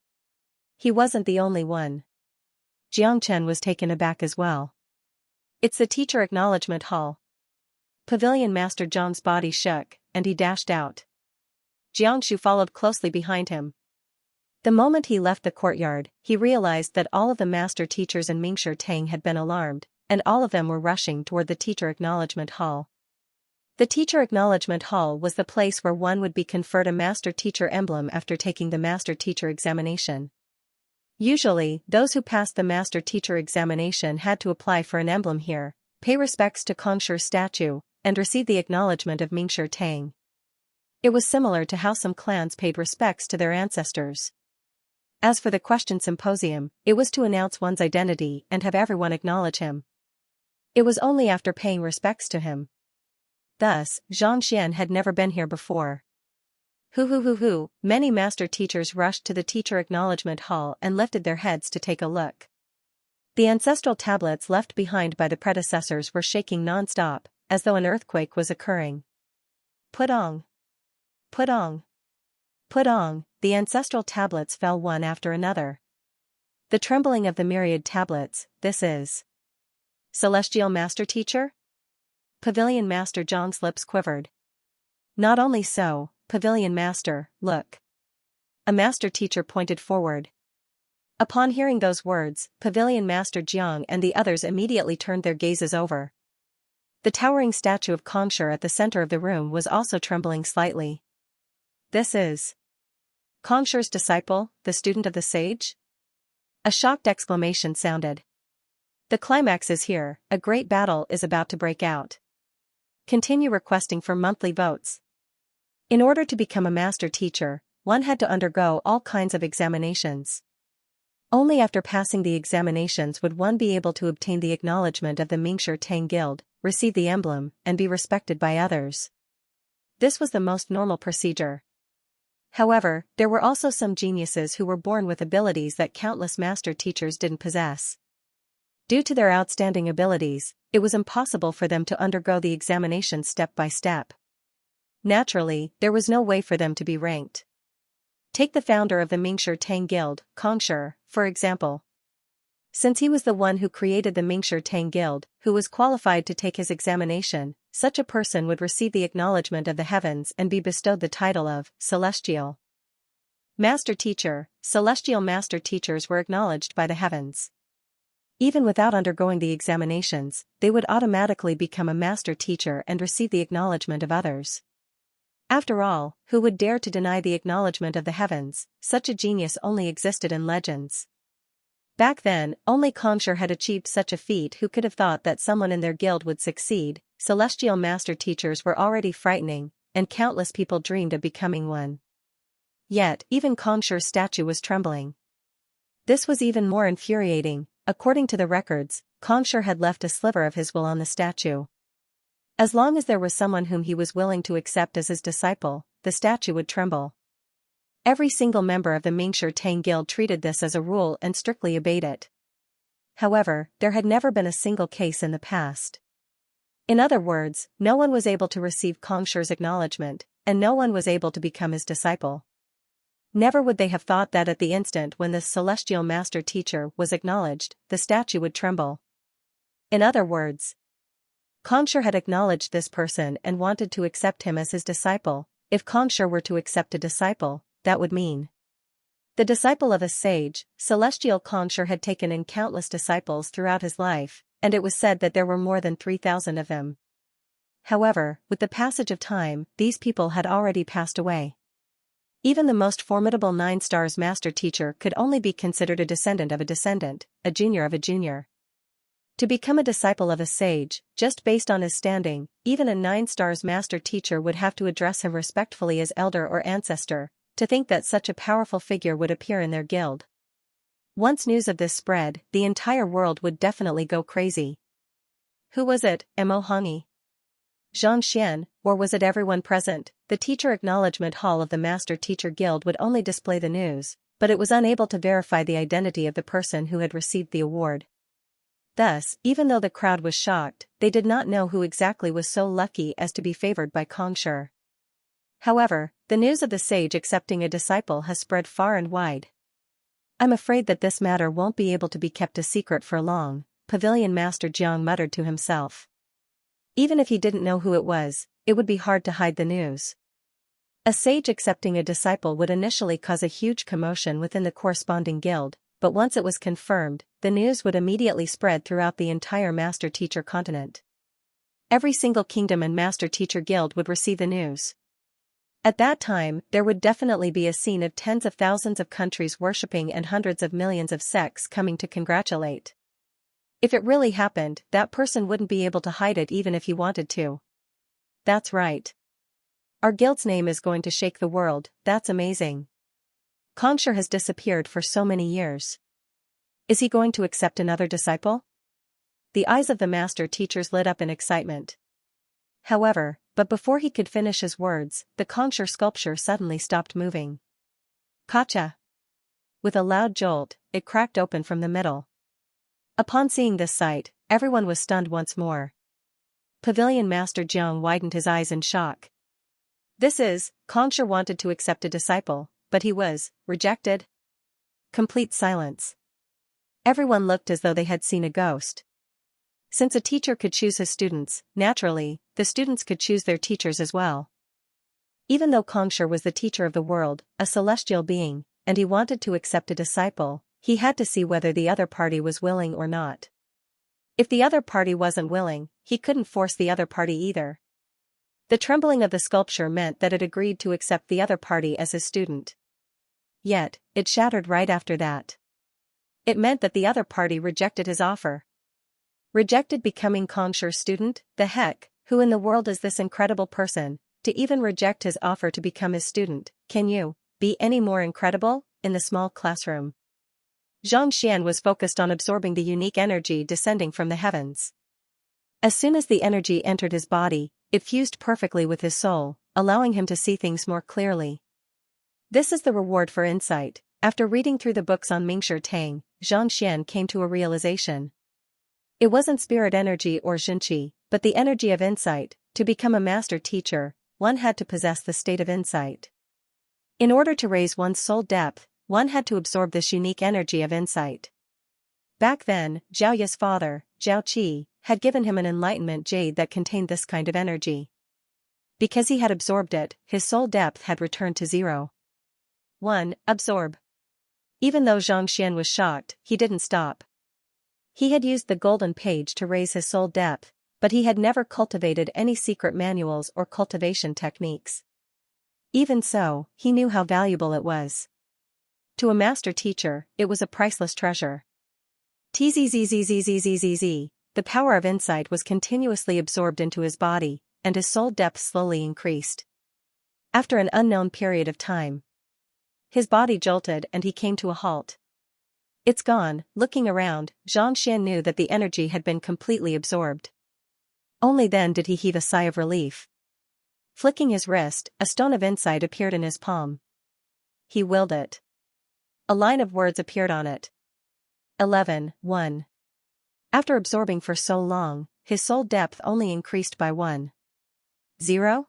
He wasn't the only one. Jiangchen was taken aback as well. It's the teacher acknowledgement hall. Pavilion Master Zhang's body shook, and he dashed out. Jiangshu followed closely behind him. The moment he left the courtyard, he realized that all of the master teachers in Mingshi Tang had been alarmed, and all of them were rushing toward the teacher acknowledgement hall. The teacher acknowledgement hall was the place where one would be conferred a master teacher emblem after taking the master teacher examination. Usually, those who passed the master teacher examination had to apply for an emblem here, pay respects to Kongshi's statue, and receive the acknowledgement of Mingshi Tang. It was similar to how some clans paid respects to their ancestors. As for the question symposium, it was to announce one's identity and have everyone acknowledge him. It was only after paying respects to him. Thus, Xianxia had never been here before. Many master teachers rushed to the teacher acknowledgement hall and lifted their heads to take a look. The ancestral tablets left behind by the predecessors were shaking non-stop, as though an earthquake was occurring. Pudong! Pudong! Pudong! The ancestral tablets fell one after another. The trembling of the myriad tablets, this is. Celestial Master Teacher? Pavilion Master Zhang's lips quivered. Not only so, Pavilion Master, look. A master teacher pointed forward. Upon hearing those words, Pavilion Master Jiang and the others immediately turned their gazes over. The towering statue of Kongshi at the center of the room was also trembling slightly. This is Kongshi's disciple, the student of the sage? A shocked exclamation sounded. The climax is here, a great battle is about to break out. Continue requesting for monthly votes. In order to become a master teacher, one had to undergo all kinds of examinations. Only after passing the examinations would one be able to obtain the acknowledgement of the Mingshi Tang Guild, receive the emblem, and be respected by others. This was the most normal procedure. However, there were also some geniuses who were born with abilities that countless master teachers didn't possess. Due to their outstanding abilities, it was impossible for them to undergo the examination step by step. Naturally, there was no way for them to be ranked. Take the founder of the Mingshi Tang Guild, Kongshi, for example. Since he was the one who created the Mingshi Tang Guild, who was qualified to take his examination, such a person would receive the acknowledgement of the heavens and be bestowed the title of Celestial Master Teacher. Celestial Master Teachers were acknowledged by the heavens. Even without undergoing the examinations, they would automatically become a master teacher and receive the acknowledgement of others. After all, who would dare to deny the acknowledgement of the heavens? Such a genius only existed in legends. Back then, only Kongshi had achieved such a feat. Who could have thought that someone in their guild would succeed? Celestial master teachers were already frightening, and countless people dreamed of becoming one. Yet, even Kongshi's statue was trembling. This was even more infuriating. According to the records, Kongshi had left a sliver of his will on the statue. As long as there was someone whom he was willing to accept as his disciple, the statue would tremble. Every single member of the Mingshi Tang Guild treated this as a rule and strictly obeyed it. However, there had never been a single case in the past. In other words, no one was able to receive Kongshi's acknowledgement, and no one was able to become his disciple. Never would they have thought that at the instant when this celestial master teacher was acknowledged, the statue would tremble. In other words, Kongshi had acknowledged this person and wanted to accept him as his disciple. If Kongshi were to accept a disciple, that would mean the disciple of a sage. Celestial Kongshi had taken in countless disciples throughout his life, and it was said that there were more than 3,000 of them. However, with the passage of time, these people had already passed away. Even the most formidable 9 stars master teacher could only be considered a descendant of a descendant, a junior of a junior. To become a disciple of a sage, just based on his standing, even a 9 stars master teacher would have to address him respectfully as elder or ancestor. To think that such a powerful figure would appear in their guild. Once news of this spread, the entire world would definitely go crazy. Who was it, Mo Hongi? Xianxia, or was it everyone present? The teacher acknowledgement hall of the Master Teacher Guild would only display the news, but it was unable to verify the identity of the person who had received the award. Thus, even though the crowd was shocked, they did not know who exactly was so lucky as to be favored by Kongshi. However, the news of the sage accepting a disciple has spread far and wide. I'm afraid that this matter won't be able to be kept a secret for long, Pavilion Master Jiang muttered to himself. Even if he didn't know who it was, it would be hard to hide the news. A sage accepting a disciple would initially cause a huge commotion within the corresponding guild, but once it was confirmed, the news would immediately spread throughout the entire master-teacher continent. Every single kingdom and master-teacher guild would receive the news. At that time, there would definitely be a scene of tens of thousands of countries worshipping and hundreds of millions of sects coming to congratulate. If it really happened, that person wouldn't be able to hide it even if he wanted to. That's right. Our guild's name is going to shake the world, that's amazing. Xianxia has disappeared for so many years. Is he going to accept another disciple? The eyes of the master teachers lit up in excitement. However, but before he could finish his words, the Xianxia sculpture suddenly stopped moving. Gotcha! With a loud jolt, it cracked open from the middle. Upon seeing this sight, everyone was stunned once more. Pavilion Master Jiang widened his eyes in shock. Xianxia wanted to accept a disciple, but he was rejected. Complete silence. Everyone looked as though they had seen a ghost. Since a teacher could choose his students, naturally, the students could choose their teachers as well. Even though Xianxia was the teacher of the world, a celestial being, and he wanted to accept a disciple, he had to see whether the other party was willing or not. If the other party wasn't willing, he couldn't force the other party either. The trembling of the sculpture meant that it agreed to accept the other party as his student. Yet, it shattered right after that. It meant that the other party rejected his offer. Rejected becoming Xianxia's student? The heck, who in the world is this incredible person, to even reject his offer to become his student? Can you be any more incredible? In the small classroom, Xianxia was focused on absorbing the unique energy descending from the heavens. As soon as the energy entered his body, it fused perfectly with his soul, allowing him to see things more clearly. This is the reward for insight. After reading through the books on Mingshi Tang, Xianxia came to a realization. It wasn't spirit energy or Xinqi, but the energy of insight. To become a master teacher, one had to possess the state of insight. In order to raise one's soul depth, one had to absorb this unique energy of insight. Back then, Zhao Ye's father, Zhao Qi, had given him an enlightenment jade that contained this kind of energy. Because he had absorbed it, his soul depth had returned to 0. 1. Absorb. Even though Xianxia was shocked, he didn't stop. He had used the golden page to raise his soul depth, but he had never cultivated any secret manuals or cultivation techniques. Even so, he knew how valuable it was. To a master teacher, it was a priceless treasure. Tzzzzzzzzzzzz, the power of insight was continuously absorbed into his body, and his soul depth slowly increased. After an unknown period of time, his body jolted and he came to a halt. It's gone. Looking around, Xianxia knew that the energy had been completely absorbed. Only then did he heave a sigh of relief. Flicking his wrist, a stone of insight appeared in his palm. He willed it. A line of words appeared on it. 11:1. After absorbing for so long, his soul depth only increased by 1. 0?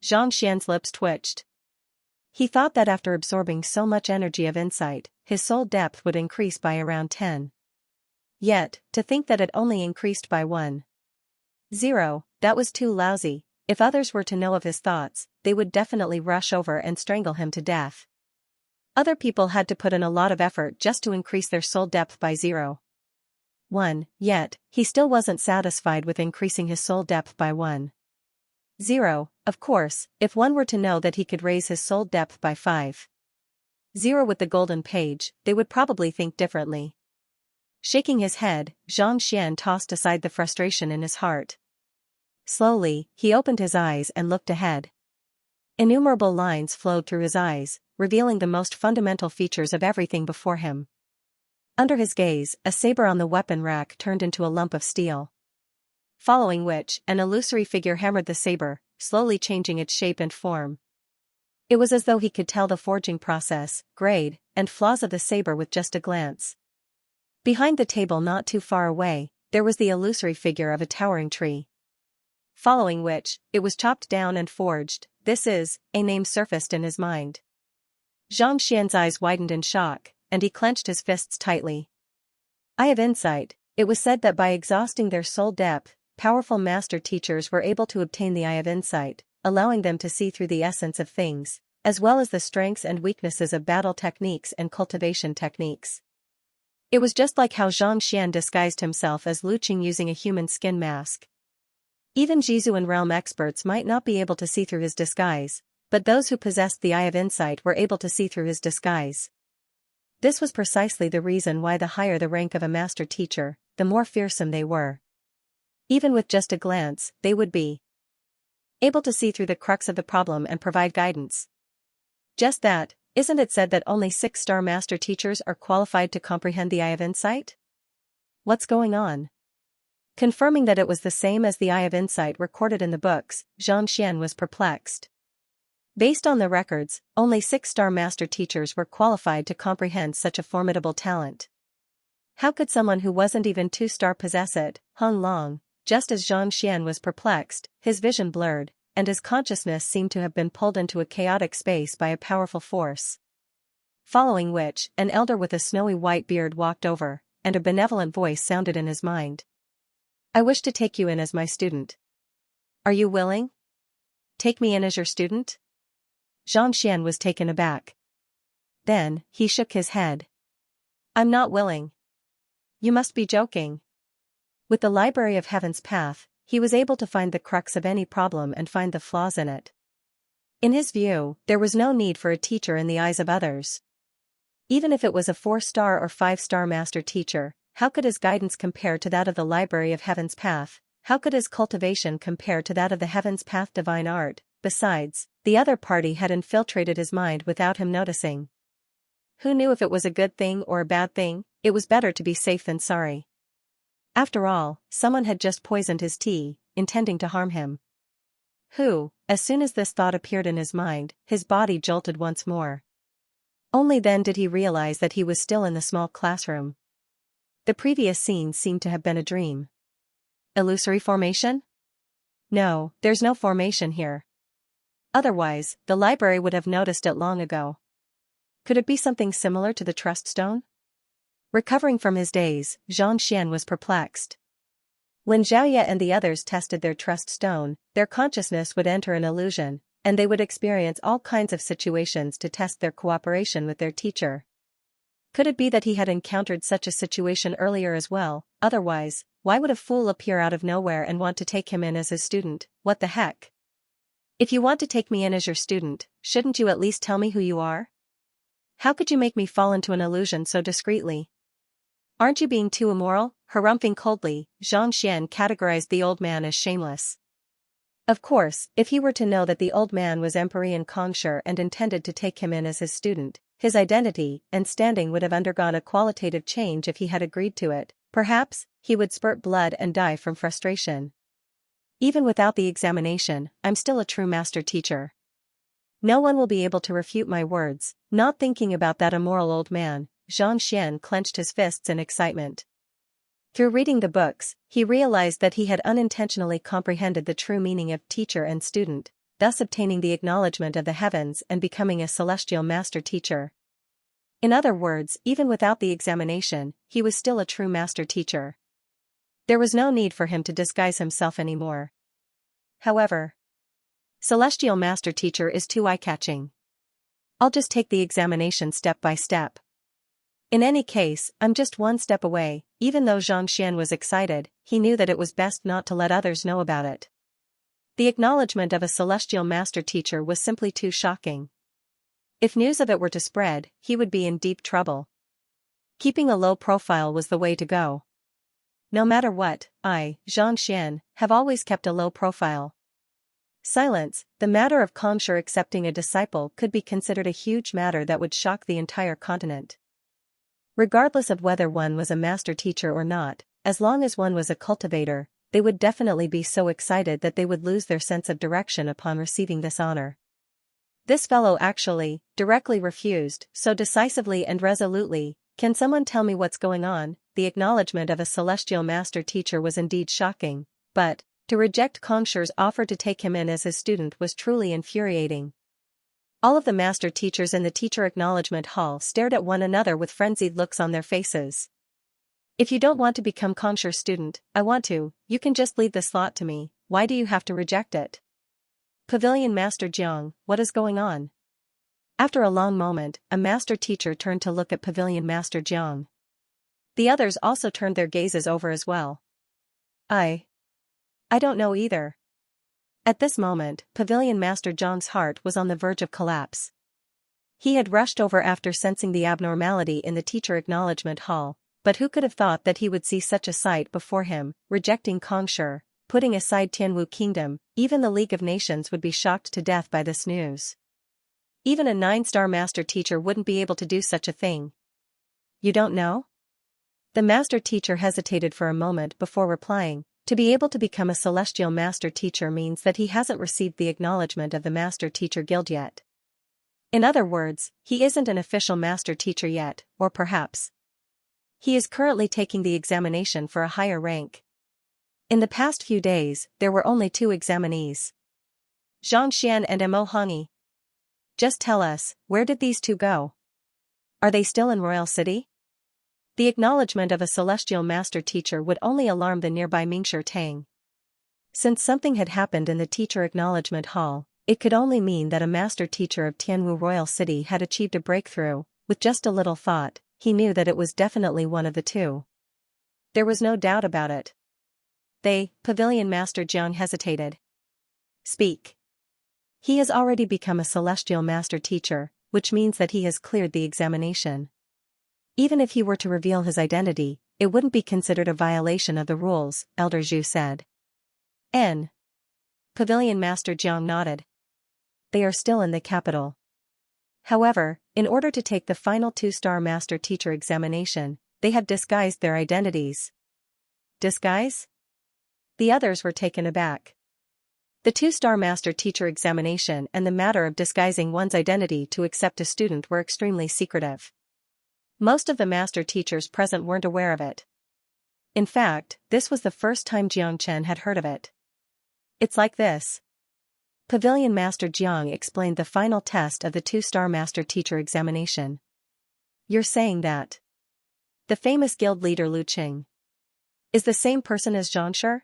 Xianxia's lips twitched. He thought that after absorbing so much energy of insight, his soul depth would increase by around 10. Yet, to think that it only increased by 1. 0, that was too lousy. If others were to know of his thoughts, they would definitely rush over and strangle him to death. Other people had to put in a lot of effort just to increase their soul depth by 0. 1, yet, he still wasn't satisfied with increasing his soul depth by 1. 0, of course, if one were to know that he could raise his soul depth by 5. 0 with the golden page, they would probably think differently. Shaking his head, Xianxia tossed aside the frustration in his heart. Slowly, he opened his eyes and looked ahead. Innumerable lines flowed through his eyes, revealing the most fundamental features of everything before him. Under his gaze, a saber on the weapon rack turned into a lump of steel. Following which, an illusory figure hammered the saber, slowly changing its shape and form. It was as though he could tell the forging process, grade, and flaws of the saber with just a glance. Behind the table not too far away, there was the illusory figure of a towering tree. Following which, it was chopped down and forged. A name surfaced in his mind. Xianxia's eyes widened in shock, and he clenched his fists tightly. Eye of insight. It was said that by exhausting their soul depth, powerful master teachers were able to obtain the eye of insight, allowing them to see through the essence of things, as well as the strengths and weaknesses of battle techniques and cultivation techniques. It was just like how Xianxia disguised himself as Lu Qing using a human skin mask. Even Jizu and realm experts might not be able to see through his disguise, but those who possessed the Eye of Insight were able to see through his disguise. This was precisely the reason why the higher the rank of a master teacher, the more fearsome they were. Even with just a glance, they would be able to see through the crux of the problem and provide guidance. Just that, isn't it said that only 6-star master teachers are qualified to comprehend the Eye of Insight? What's going on? Confirming that it was the same as the Eye of Insight recorded in the books, Xianxia was perplexed. Based on the records, only 6-star master teachers were qualified to comprehend such a formidable talent. How could someone who wasn't even 2-star possess it? Hung Long, just as Xianxia was perplexed, his vision blurred, and his consciousness seemed to have been pulled into a chaotic space by a powerful force. Following which, an elder with a snowy white beard walked over, and a benevolent voice sounded in his mind. "I wish to take you in as my student. Are you willing? Take me in as your student?" Xianxia was taken aback. Then, he shook his head. "I'm not willing. You must be joking." With the Library of Heaven's Path, he was able to find the crux of any problem and find the flaws in it. In his view, there was no need for a teacher in the eyes of others. Even if it was a 4-star or 5-star master teacher, how could his guidance compare to that of the Library of Heaven's Path? How could his cultivation compare to that of the Heaven's Path divine art? Besides, the other party had infiltrated his mind without him noticing. Who knew if it was a good thing or a bad thing? It was better to be safe than sorry. After all, someone had just poisoned his tea, intending to harm him. As soon as this thought appeared in his mind, his body jolted once more. Only then did he realize that he was still in the small classroom. The previous scene seemed to have been a dream. Illusory formation? No, there's no formation here. Otherwise, the library would have noticed it long ago. Could it be something similar to the trust stone? Recovering from his daze, Xianxia was perplexed. When Xiaoya and the others tested their trust stone, their consciousness would enter an illusion, and they would experience all kinds of situations to test their cooperation with their teacher. Could it be that he had encountered such a situation earlier as well? Otherwise, why would a fool appear out of nowhere and want to take him in as his student? What the heck? If you want to take me in as your student, shouldn't you at least tell me who you are? How could you make me fall into an illusion so discreetly? Aren't you being too immoral? Harumphing coldly, Xianxia categorized the old man as shameless. Of course, if he were to know that the old man was Emperor Kongsher and intended to take him in as his student, his identity and standing would have undergone a qualitative change if he had agreed to it. Perhaps, he would spurt blood and die from frustration. Even without the examination, I'm still a true master teacher. No one will be able to refute my words. Not thinking about that immoral old man, Xianxia clenched his fists in excitement. Through reading the books, he realized that he had unintentionally comprehended the true meaning of teacher and student, thus obtaining the acknowledgement of the heavens and becoming a celestial master teacher. In other words, even without the examination, he was still a true master teacher. There was no need for him to disguise himself anymore. However, celestial master teacher is too eye-catching. I'll just take the examination step by step. In any case, I'm just one step away. Even though Xianxia was excited, he knew that it was best not to let others know about it. The acknowledgement of a celestial master teacher was simply too shocking. If news of it were to spread, he would be in deep trouble. Keeping a low profile was the way to go. No matter what, I, Xianxia, have always kept a low profile. Silence. The matter of Kongsher accepting a disciple could be considered a huge matter that would shock the entire continent. Regardless of whether one was a master teacher or not, as long as one was a cultivator, they would definitely be so excited that they would lose their sense of direction upon receiving this honor. This fellow actually, directly refused, so decisively and resolutely. Can someone tell me what's going on? The acknowledgement of a celestial master teacher was indeed shocking, but to reject Kongsher's offer to take him in as his student was truly infuriating. All of the master teachers in the teacher acknowledgement hall stared at one another with frenzied looks on their faces. If you don't want to become Kongsher's student, I want to. You can just leave the slot to me. Why do you have to reject it? Pavilion Master Jiang, what is going on? After a long moment, a master teacher turned to look at Pavilion Master Jiang. The others also turned their gazes over as well. I don't know either. At this moment, Pavilion Master Zhang's heart was on the verge of collapse. He had rushed over after sensing the abnormality in the teacher acknowledgement hall, but who could have thought that he would see such a sight before him, rejecting Kongshi, putting aside Tianwu Kingdom. Even the League of Nations would be shocked to death by this news. Even a 9-star master teacher wouldn't be able to do such a thing. You don't know? The master teacher hesitated for a moment before replying. To be able to become a celestial master teacher means that he hasn't received the acknowledgement of the Master Teacher Guild yet. In other words, he isn't an official master teacher yet, or perhaps he is currently taking the examination for a higher rank. In the past few days, there were only 2 examinees. Xianxia and Mo Hongi. Just tell us, where did these 2 go? Are they still in Royal City? The acknowledgement of a celestial master teacher would only alarm the nearby Mingshi Tang. Since something had happened in the teacher acknowledgement hall, it could only mean that a master teacher of Tianwu Royal City had achieved a breakthrough. With just a little thought, he knew that it was definitely one of the 2. There was no doubt about it. Pavilion Master Jiang hesitated. Speak. He has already become a celestial master teacher, which means that he has cleared the examination. Even if he were to reveal his identity, it wouldn't be considered a violation of the rules, Elder Zhu said. Pavilion Master Jiang nodded. They are still in the capital. However, in order to take the final 2-star master teacher examination, they have disguised their identities. Disguise? The others were taken aback. The 2-star master teacher examination and the matter of disguising one's identity to accept a student were extremely secretive. Most of the master teachers present weren't aware of it. In fact, this was the first time Jiang Chen had heard of it. It's like this. Pavilion Master Jiang explained the final test of the 2-star master teacher examination. You're saying that the famous guild leader Lu Qing is the same person as Xianxia?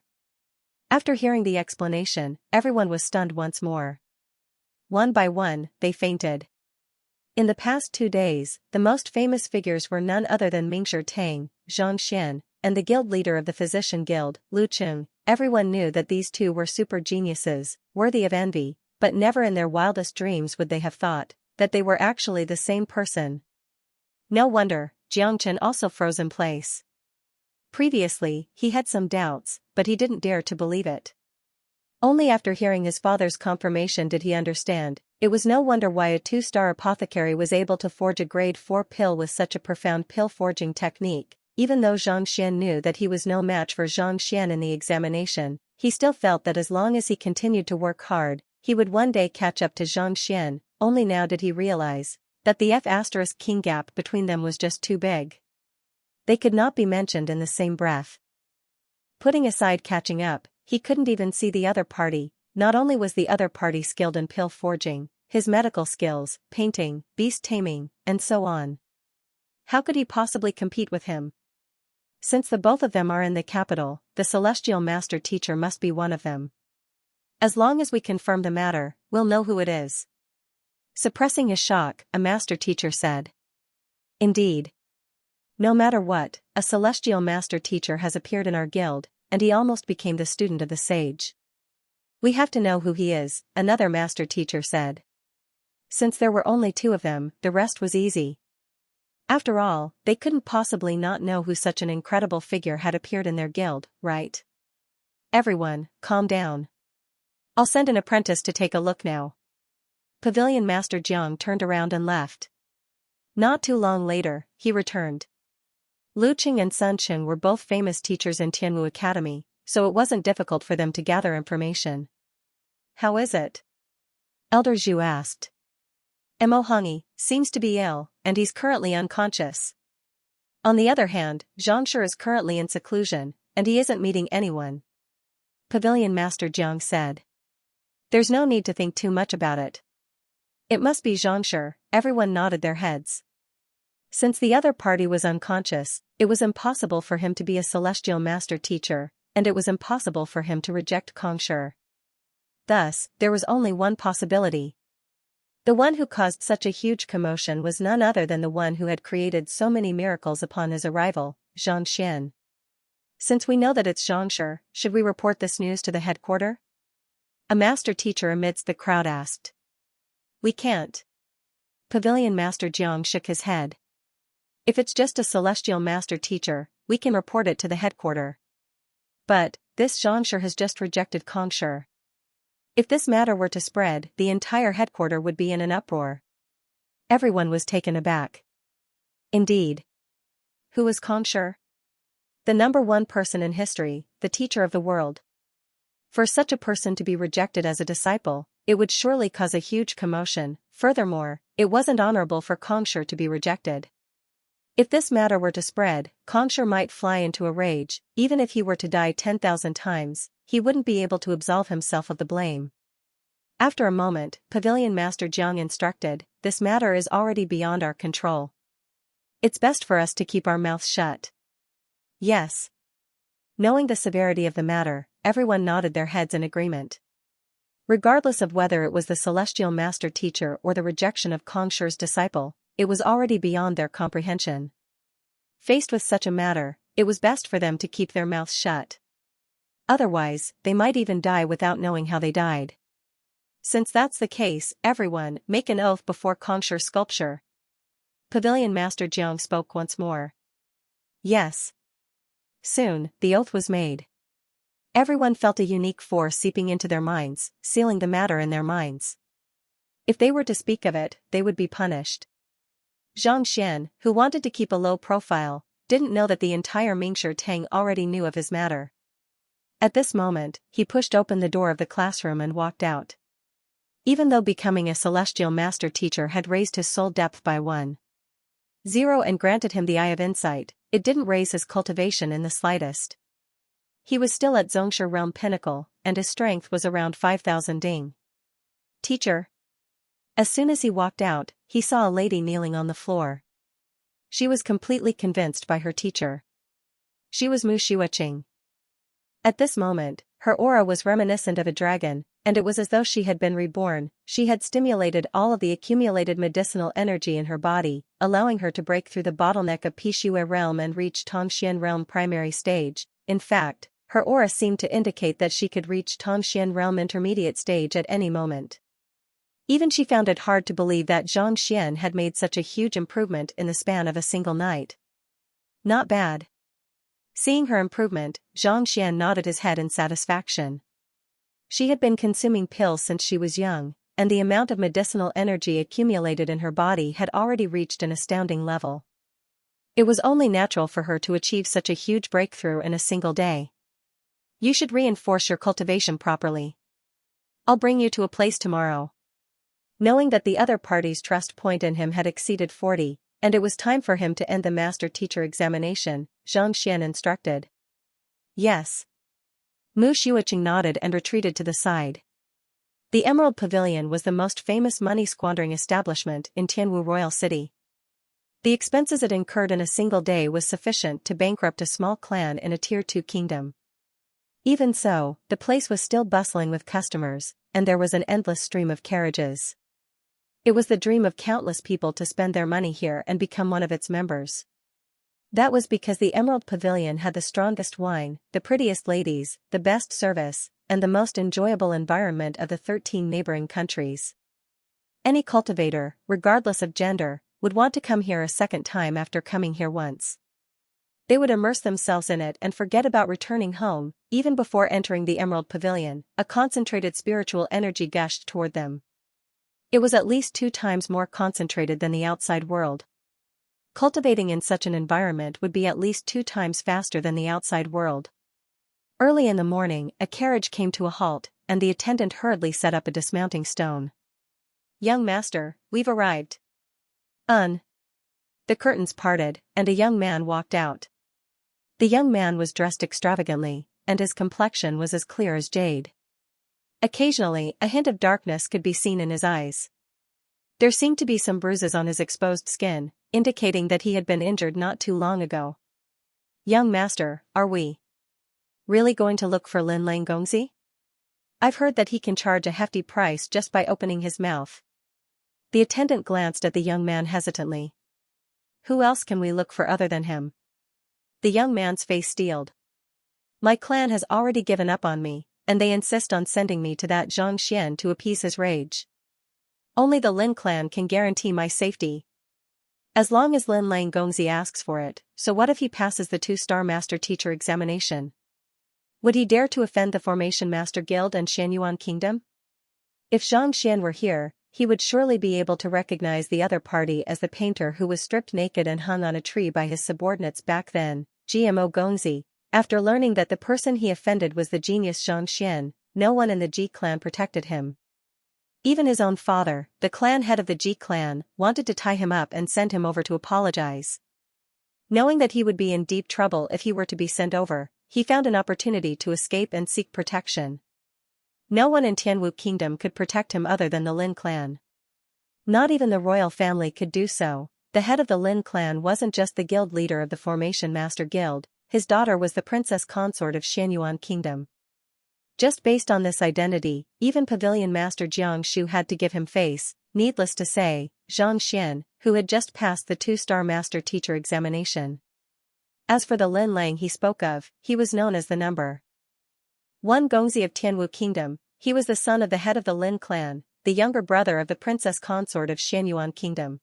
After hearing the explanation, everyone was stunned once more. One by one, they fainted. In the past 2 days, the most famous figures were none other than Mingshi Tang, Zhang Xian, and the guild leader of the physician guild, Lu Qing. Everyone knew that these 2 were super geniuses, worthy of envy, but never in their wildest dreams would they have thought that they were actually the same person. No wonder, Jiang Chen also froze in place. Previously, he had some doubts, but he didn't dare to believe it. Only after hearing his father's confirmation did he understand. It was no wonder why a 2-star apothecary was able to forge a grade 4 pill with such a profound pill forging technique. Even though Zhang Xian knew that he was no match for Zhang Xian in the examination, he still felt that as long as he continued to work hard, he would one day catch up to Zhang Xian. Only now did he realize that the F*King gap between them was just too big. They could not be mentioned in the same breath. Putting aside catching up, he couldn't even see the other party. Not only was the other party skilled in pill forging, his medical skills, painting, beast taming, and so on. How could he possibly compete with him? Since the both of them are in the capital, the celestial master teacher must be one of them. As long as we confirm the matter, we'll know who it is. Suppressing his shock, a master teacher said. Indeed. No matter what, a celestial master teacher has appeared in our guild, and he almost became the student of the sage. We have to know who he is, another master teacher said. Since there were only 2 of them, the rest was easy. After all, they couldn't possibly not know who such an incredible figure had appeared in their guild, right? Everyone, calm down. I'll send an apprentice to take a look now. Pavilion Master Jiang turned around and left. Not too long later, he returned. Lu Qing and Sun Qing were both famous teachers in Tianwu Academy, so it wasn't difficult for them to gather information. How is it? Elder Zhu asked. Mo Hongi seems to be ill, and he's currently unconscious. On the other hand, Xianxia is currently in seclusion, and he isn't meeting anyone. Pavilion Master Jiang said. There's no need to think too much about it. It must be Xianxia. Everyone nodded their heads. Since the other party was unconscious, it was impossible for him to be a celestial master teacher, and it was impossible for him to reject Kongshi. Thus, there was only one possibility. The one who caused such a huge commotion was none other than the one who had created so many miracles upon his arrival, Xianxia. Since we know that it's Xianxia, should we report this news to the headquarters? A master teacher amidst the crowd asked. We can't. Pavilion Master Jiang shook his head. If it's just a celestial master teacher, we can report it to the headquarters. But, this Xianxia has just rejected Kongshi. If this matter were to spread, the entire headquarters would be in an uproar. Everyone was taken aback. Indeed. Who was Kongshi? The #1 person in history, the teacher of the world. For such a person to be rejected as a disciple, it would surely cause a huge commotion. Furthermore, it wasn't honorable for Kongshi to be rejected. If this matter were to spread, Kongshi might fly into a rage. Even if he were to die 10,000 times, he wouldn't be able to absolve himself of the blame. After a moment, Pavilion Master Jiang instructed, this matter is already beyond our control. It's best for us to keep our mouths shut. Yes. Knowing the severity of the matter, everyone nodded their heads in agreement. Regardless of whether it was the celestial master teacher or the rejection of Kongshi's disciple, it was already beyond their comprehension. Faced with such a matter, it was best for them to keep their mouths shut. Otherwise, they might even die without knowing how they died. Since that's the case, everyone, make an oath before Kongshi's sculpture. Pavilion Master Jiang spoke once more. Yes. Soon, the oath was made. Everyone felt a unique force seeping into their minds, sealing the matter in their minds. If they were to speak of it, they would be punished. Zhang Xian, who wanted to keep a low profile, didn't know that the entire Mingshi Tang already knew of his matter. At this moment, he pushed open the door of the classroom and walked out. Even though becoming a celestial master teacher had raised his soul depth by 1.0 and granted him the eye of insight, it didn't raise his cultivation in the slightest. He was still at Zhongsha realm pinnacle, and his strength was around 5,000 ding. Teacher. As soon as he walked out, he saw a lady kneeling on the floor. She was completely convinced by her teacher. She was Mu Xueqing. At this moment, her aura was reminiscent of a dragon, and it was as though she had been reborn. She had stimulated all of the accumulated medicinal energy in her body, allowing her to break through the bottleneck of Pixue realm and reach Tongxian realm primary stage. In fact, her aura seemed to indicate that she could reach Tongxian realm intermediate stage at any moment. Even she found it hard to believe that Zhang Xian had made such a huge improvement in the span of a single night. Not bad. Seeing her improvement, Zhang Xian nodded his head in satisfaction. She had been consuming pills since she was young, and the amount of medicinal energy accumulated in her body had already reached an astounding level. It was only natural for her to achieve such a huge breakthrough in a single day. You should reinforce your cultivation properly. I'll bring you to a place tomorrow. Knowing that the other party's trust point in him had exceeded 40, and it was time for him to end the master-teacher examination, Zhang Xian instructed. Yes. Mu Xueqing nodded and retreated to the side. The Emerald Pavilion was the most famous money-squandering establishment in Tianwu Royal City. The expenses it incurred in a single day was sufficient to bankrupt a small clan in a Tier 2 kingdom. Even so, the place was still bustling with customers, and there was an endless stream of carriages. It was the dream of countless people to spend their money here and become one of its members. That was because the Emerald Pavilion had the strongest wine, the prettiest ladies, the best service, and the most enjoyable environment of the 13 neighboring countries. Any cultivator, regardless of gender, would want to come here a second time after coming here once. They would immerse themselves in it and forget about returning home. Even before entering the Emerald Pavilion, a concentrated spiritual energy gushed toward them. It was at least 2 times more concentrated than the outside world. Cultivating in such an environment would be at least 2 times faster than the outside world. Early in the morning, a carriage came to a halt, and the attendant hurriedly set up a dismounting stone. Young master, we've arrived. The curtains parted, and a young man walked out. The young man was dressed extravagantly, and his complexion was as clear as jade. Occasionally, a hint of darkness could be seen in his eyes. There seemed to be some bruises on his exposed skin, indicating that he had been injured not too long ago. Young master, are we really going to look for Lin Lang Gongzi? I've heard that he can charge a hefty price just by opening his mouth. The attendant glanced at the young man hesitantly. Who else can we look for other than him? The young man's face steeled. My clan has already given up on me, and they insist on sending me to that Xianxia to appease his rage. Only the Lin clan can guarantee my safety. As long as Lin Lang Gongzi asks for it, so what if he passes the 2-star Master Teacher examination? Would he dare to offend the Formation Master Guild and Xianyuan Kingdom? If Zhang Xian were here, he would surely be able to recognize the other party as the painter who was stripped naked and hung on a tree by his subordinates back then, GMO Gongzi. After learning that the person he offended was the genius Zhang Xian, no one in the Ji clan protected him. Even his own father, the clan head of the Ji clan, wanted to tie him up and send him over to apologize. Knowing that he would be in deep trouble if he were to be sent over, he found an opportunity to escape and seek protection. No one in Tianwu Kingdom could protect him other than the Lin clan. Not even the royal family could do so. The head of the Lin clan wasn't just the guild leader of the Formation Master Guild, his daughter was the princess consort of Xianyuan Kingdom. Just based on this identity, even Pavilion Master Jiang Shu had to give him face. Needless to say, Zhang Xian, who had just passed the 2-star Master Teacher examination. As for the Lin Lang he spoke of, he was known as the number 1 Gongzi of Tianwu Kingdom. He was the son of the head of the Lin clan, the younger brother of the princess consort of Xianyuan Kingdom.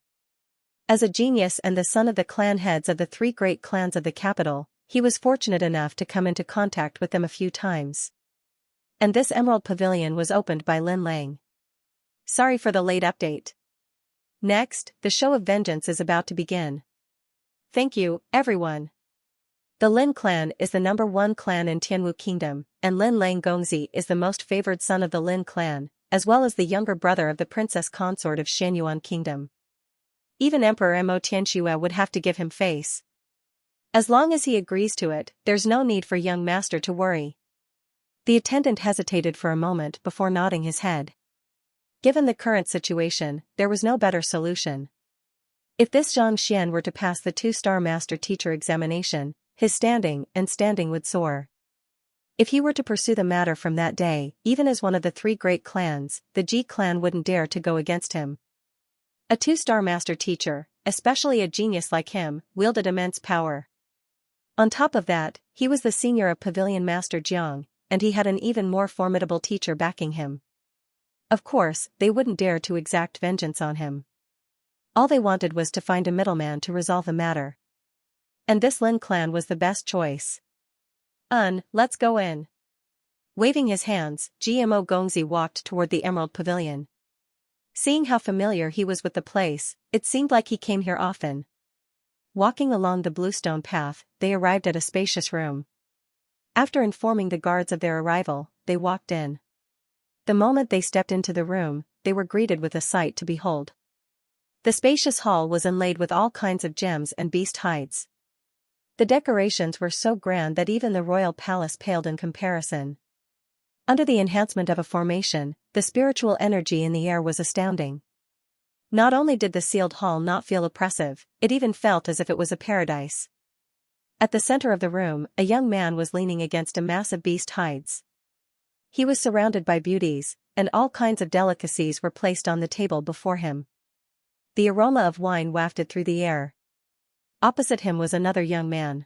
As a genius and the son of the clan heads of the 3 great clans of the capital, he was fortunate enough to come into contact with them a few times. And this Emerald Pavilion was opened by Lin Lang. Sorry for the late update. Next, the show of vengeance is about to begin. Thank you, everyone. The Lin clan is the number 1 clan in Tianwu Kingdom, and Lin Lang Gongzi is the most favored son of the Lin clan, as well as the younger brother of the princess consort of Xianyuan Kingdom. Even Emperor Mo Tianxue would have to give him face. As long as he agrees to it, there's no need for young master to worry. The attendant hesitated for a moment before nodding his head. Given the current situation, there was no better solution. If this Zhang Xian were to pass the 2-star Master Teacher examination, his standing would soar. If he were to pursue the matter from that day, even as one of the 3 great clans, the Ji clan wouldn't dare to go against him. A 2-star Master Teacher, especially a genius like him, wielded immense power. On top of that, he was the senior of Pavilion Master Jiang, and he had an even more formidable teacher backing him. Of course, they wouldn't dare to exact vengeance on him. All they wanted was to find a middleman to resolve the matter. And this Lin clan was the best choice. Let's go in. Waving his hands, GMO Gongzi walked toward the Emerald Pavilion. Seeing how familiar he was with the place, it seemed like he came here often. Walking along the bluestone path, they arrived at a spacious room. After informing the guards of their arrival, they walked in. The moment they stepped into the room, they were greeted with a sight to behold. The spacious hall was inlaid with all kinds of gems and beast hides. The decorations were so grand that even the royal palace paled in comparison. Under the enhancement of a formation, the spiritual energy in the air was astounding. Not only did the sealed hall not feel oppressive, it even felt as if it was a paradise. At the center of the room, a young man was leaning against a mass of beast hides. He was surrounded by beauties, and all kinds of delicacies were placed on the table before him. The aroma of wine wafted through the air. Opposite him was another young man.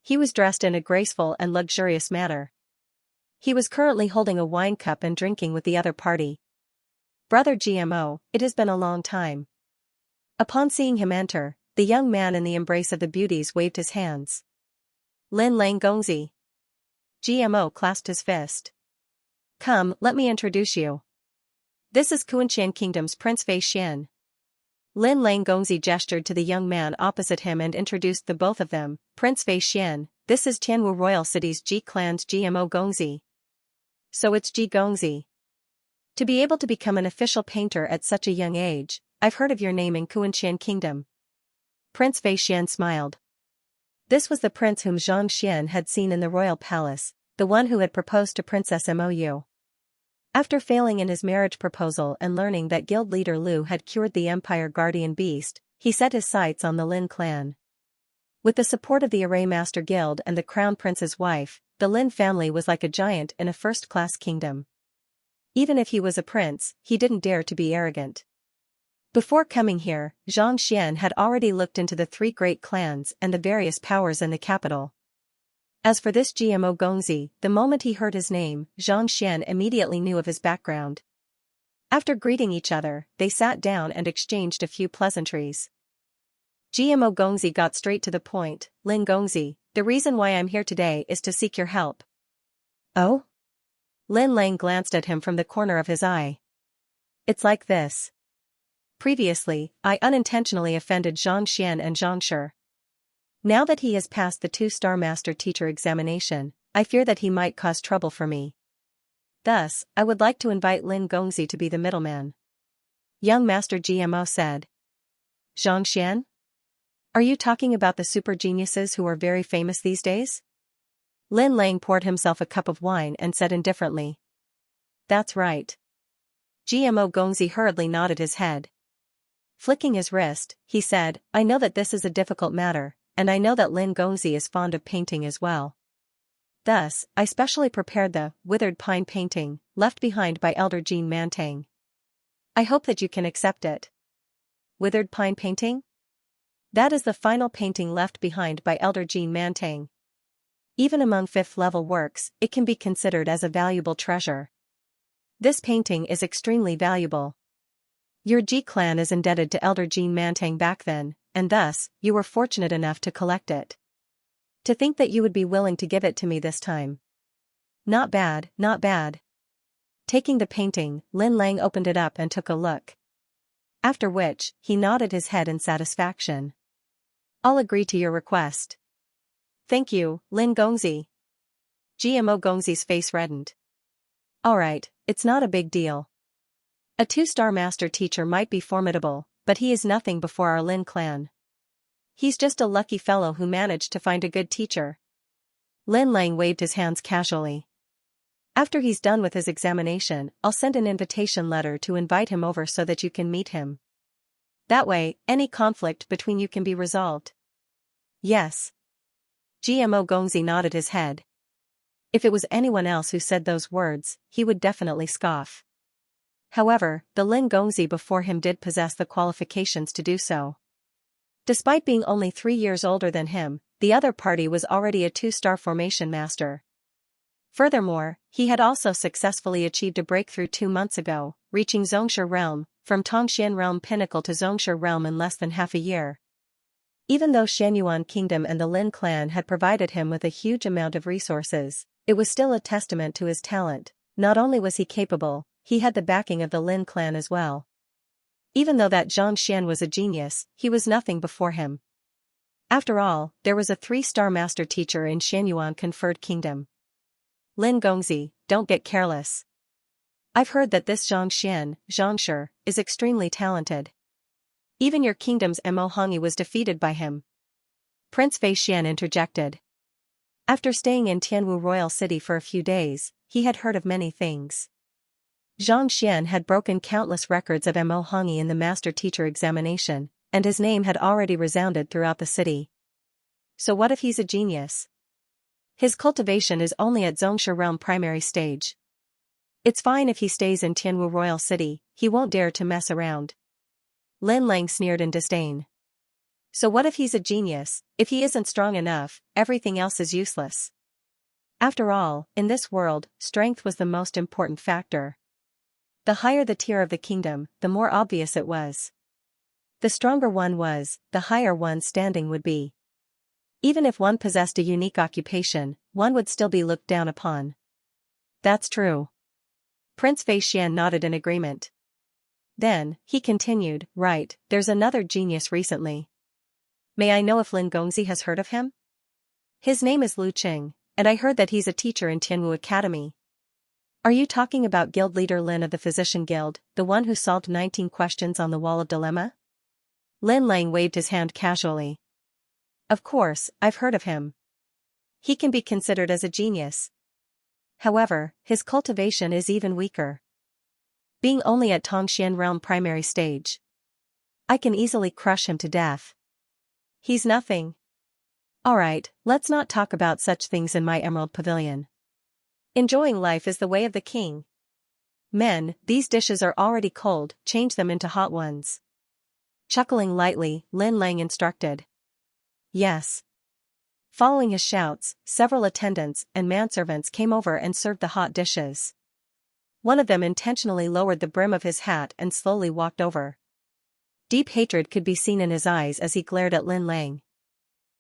He was dressed in a graceful and luxurious manner. He was currently holding a wine cup and drinking with the other party. Brother GMO, it has been a long time. Upon seeing him enter, the young man in the embrace of the beauties waved his hands. Lin Lang Gongzi. GMO clasped his fist. Come, let me introduce you. This is Xianxia Kingdom's Prince Fei Xian. Lin Lang Gongzi gestured to the young man opposite him and introduced the both of them. Prince Fei Xian, this is Tianwu Royal City's Ji clan's GMO Gongzi. So it's Ji Gongzi. To be able to become an official painter at such a young age, I've heard of your name in Xianxia Kingdom. Prince Fei Xian smiled. This was the prince whom Zhang Xian had seen in the royal palace, the one who had proposed to Princess Mou. After failing in his marriage proposal and learning that guild leader Lu had cured the Empire Guardian Beast, he set his sights on the Lin clan. With the support of the Array Master Guild and the Crown Prince's wife, the Lin family was like a giant in a first-class kingdom. Even if he was a prince, he didn't dare to be arrogant. Before coming here, Xianxia had already looked into the three great clans and the various powers in the capital. As for this GMO Gongzi, the moment he heard his name, Xianxia immediately knew of his background. After greeting each other, they sat down and exchanged a few pleasantries. GMO Gongzi got straight to the point. Lin Gongzi, the reason why I'm here today is to seek your help. Oh? Lin Lang glanced at him from the corner of his eye. It's like this. Previously, I unintentionally offended Xianxia and Xianxia. Now that he has passed the 2-star master teacher examination, I fear that he might cause trouble for me. Thus, I would like to invite Lin Gongzi to be the middleman. Young Master GMO said. Xianxia? Are you talking about the super geniuses who are very famous these days? Lin Lang poured himself a cup of wine and said indifferently. That's right. GMO Gongzi hurriedly nodded his head. Flicking his wrist, he said, I know that this is a difficult matter, and I know that Lin Gongzi is fond of painting as well. Thus, I specially prepared the withered pine painting, left behind by Elder Jean Mantang. I hope that you can accept it. Withered pine painting? That is the final painting left behind by Elder Jean Mantang. Even among 5th-level works, it can be considered as a valuable treasure. This painting is extremely valuable. Your G clan is indebted to Elder Jean Mantang back then, and thus, you were fortunate enough to collect it. To think that you would be willing to give it to me this time. Not bad, not bad. Taking the painting, Lin Lang opened it up and took a look. After which, he nodded his head in satisfaction. I'll agree to your request. Thank you, Lin Gongzi. GMO Gongzi's face reddened. Alright, it's not a big deal. A 2-star master teacher might be formidable, but he is nothing before our Lin clan. He's just a lucky fellow who managed to find a good teacher. Lin Lang waved his hands casually. After he's done with his examination, I'll send an invitation letter to invite him over so that you can meet him. That way, any conflict between you can be resolved. Yes. GMO Gongzi nodded his head. If it was anyone else who said those words, he would definitely scoff. However, the Lin Gongzi before him did possess the qualifications to do so. Despite being only 3 years older than him, the other party was already a 2-star formation master. Furthermore, he had also successfully achieved a breakthrough 2 months ago, reaching Xianxia realm, from Tongxian realm pinnacle to Xianxia realm in less than half a year. Even though Xianyuan kingdom and the Lin clan had provided him with a huge amount of resources, it was still a testament to his talent. Not only was he capable, he had the backing of the Lin clan as well. Even though that Xianxia was a genius, he was nothing before him. After all, there was a 3-star master teacher in Xianyuan conferred kingdom. Lin Gongzi, don't get careless. I've heard that this Xianxia, is extremely talented. Even your kingdom's Mo Hongyi was defeated by him. Prince Fei Xian interjected. After staying in Tianwu Royal City for a few days, he had heard of many things. Xianxia had broken countless records of Mo Hongyi in the master teacher examination, and his name had already resounded throughout the city. So what if he's a genius? His cultivation is only at Xianxia realm primary stage. It's fine if he stays in Tianwu Royal City, he won't dare to mess around. Lin Lang sneered in disdain. So what if he's a genius? If he isn't strong enough, everything else is useless. After all, in this world, strength was the most important factor. The higher the tier of the kingdom, the more obvious it was. The stronger one was, the higher one's standing would be. Even if one possessed a unique occupation, one would still be looked down upon. That's true. Prince Fei Xian nodded in agreement. Then, he continued, right, there's another genius recently. May I know if Lin Gongzi has heard of him? His name is Lu Qing, and I heard that he's a teacher in Tianwu Academy. Are you talking about guild leader Lin of the Physician Guild, the one who solved 19 questions on the Wall of Dilemma? Lin Lang waved his hand casually. Of course, I've heard of him. He can be considered as a genius. However, his cultivation is even weaker. Being only at Tongxian realm primary stage. I can easily crush him to death. He's nothing. Alright, let's not talk about such things in my Emerald Pavilion. Enjoying life is the way of the king. Men, these dishes are already cold, change them into hot ones. Chuckling lightly, Lin Lang instructed. Yes. Following his shouts, several attendants and manservants came over and served the hot dishes. One of them intentionally lowered the brim of his hat and slowly walked over. Deep hatred could be seen in his eyes as he glared at Lin Lang.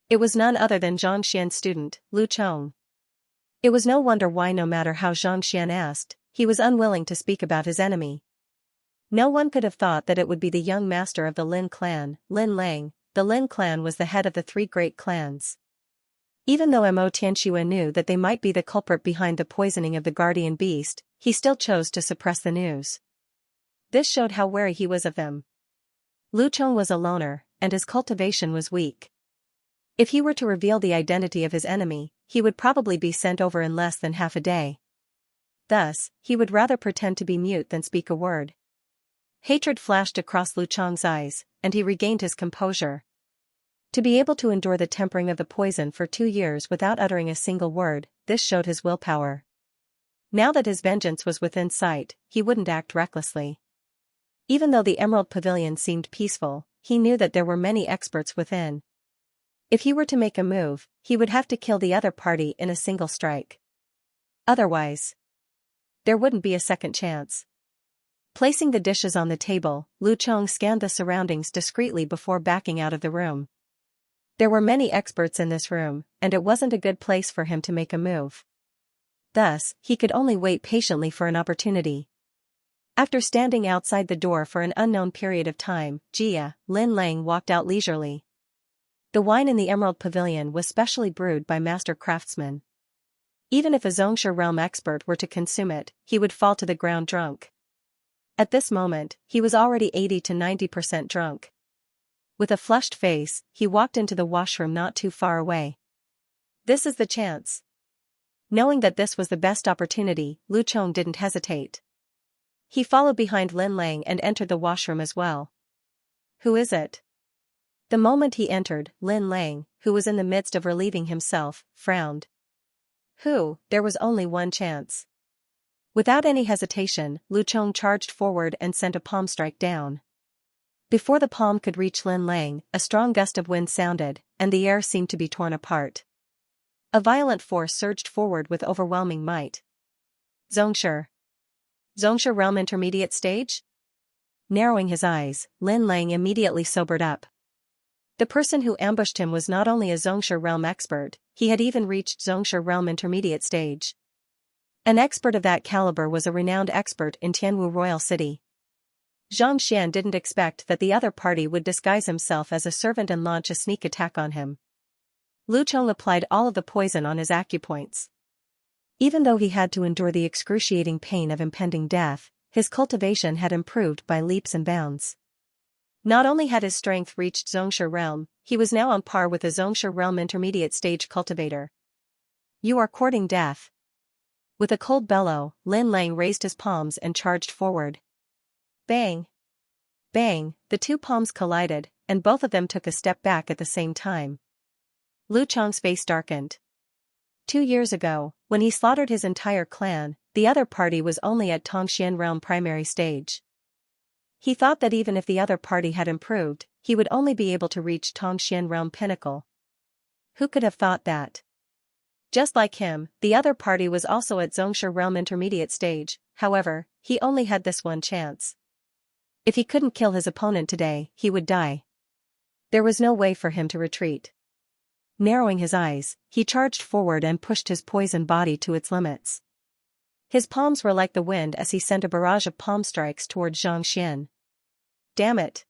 It was none other than Xianxia's student, Lu Chong. It was no wonder why, no matter how Xianxia asked, he was unwilling to speak about his enemy. No one could have thought that it would be the young master of the Lin clan, Lin Lang. The Lin clan was the head of the three great clans. Even though Mo Tianxue knew that they might be the culprit behind the poisoning of the guardian beast, he still chose to suppress the news. This showed how wary he was of them. Lu Chong was a loner, and his cultivation was weak. If he were to reveal the identity of his enemy, he would probably be sent over in less than half a day. Thus, he would rather pretend to be mute than speak a word. Hatred flashed across Lu Chong's eyes, and he regained his composure. To be able to endure the tempering of the poison for 2 years without uttering a single word, this showed his willpower. Now that his vengeance was within sight, he wouldn't act recklessly. Even though the Emerald Pavilion seemed peaceful, he knew that there were many experts within. If he were to make a move, he would have to kill the other party in a single strike. Otherwise, there wouldn't be a second chance. Placing the dishes on the table, Lu Chong scanned the surroundings discreetly before backing out of the room. There were many experts in this room, and it wasn't a good place for him to make a move. Thus, he could only wait patiently for an opportunity. After standing outside the door for an unknown period of time, Lin Lang walked out leisurely. The wine in the Emerald Pavilion was specially brewed by master craftsmen. Even if a Xianxia realm expert were to consume it, he would fall to the ground drunk. At this moment, he was already 80 to 90% drunk. With a flushed face, he walked into the washroom not too far away. This is the chance. Knowing that this was the best opportunity, Lu Chong didn't hesitate. He followed behind Lin Lang and entered the washroom as well. Who is it? The moment he entered, Lin Lang, who was in the midst of relieving himself, frowned. Who? There was only one chance. Without any hesitation, Lu Chong charged forward and sent a palm strike down. Before the palm could reach Lin Lang, a strong gust of wind sounded, and the air seemed to be torn apart. A violent force surged forward with overwhelming might. Xianxia realm intermediate stage? Narrowing his eyes, Lin Lang immediately sobered up. The person who ambushed him was not only a Xianxia realm expert, he had even reached Xianxia realm intermediate stage. An expert of that caliber was a renowned expert in Tianwu Royal City. Xianxia didn't expect that the other party would disguise himself as a servant and launch a sneak attack on him. Lu Chong applied all of the poison on his acupoints. Even though he had to endure the excruciating pain of impending death, his cultivation had improved by leaps and bounds. Not only had his strength reached Xianxia realm, he was now on par with a Xianxia realm intermediate stage cultivator. You are courting death. With a cold bellow, Lin Lang raised his palms and charged forward. Bang! Bang! The two palms collided, and both of them took a step back at the same time. Lu Chong's face darkened. 2 years ago, when he slaughtered his entire clan, the other party was only at Tongxian realm primary stage. He thought that even if the other party had improved, he would only be able to reach Tongxian realm pinnacle. Who could have thought that? Just like him, the other party was also at Xianxia realm intermediate stage, however, he only had this one chance. If he couldn't kill his opponent today, he would die. There was no way for him to retreat. Narrowing his eyes, he charged forward and pushed his poison body to its limits. His palms were like the wind as he sent a barrage of palm strikes toward Xianxia. Damn it!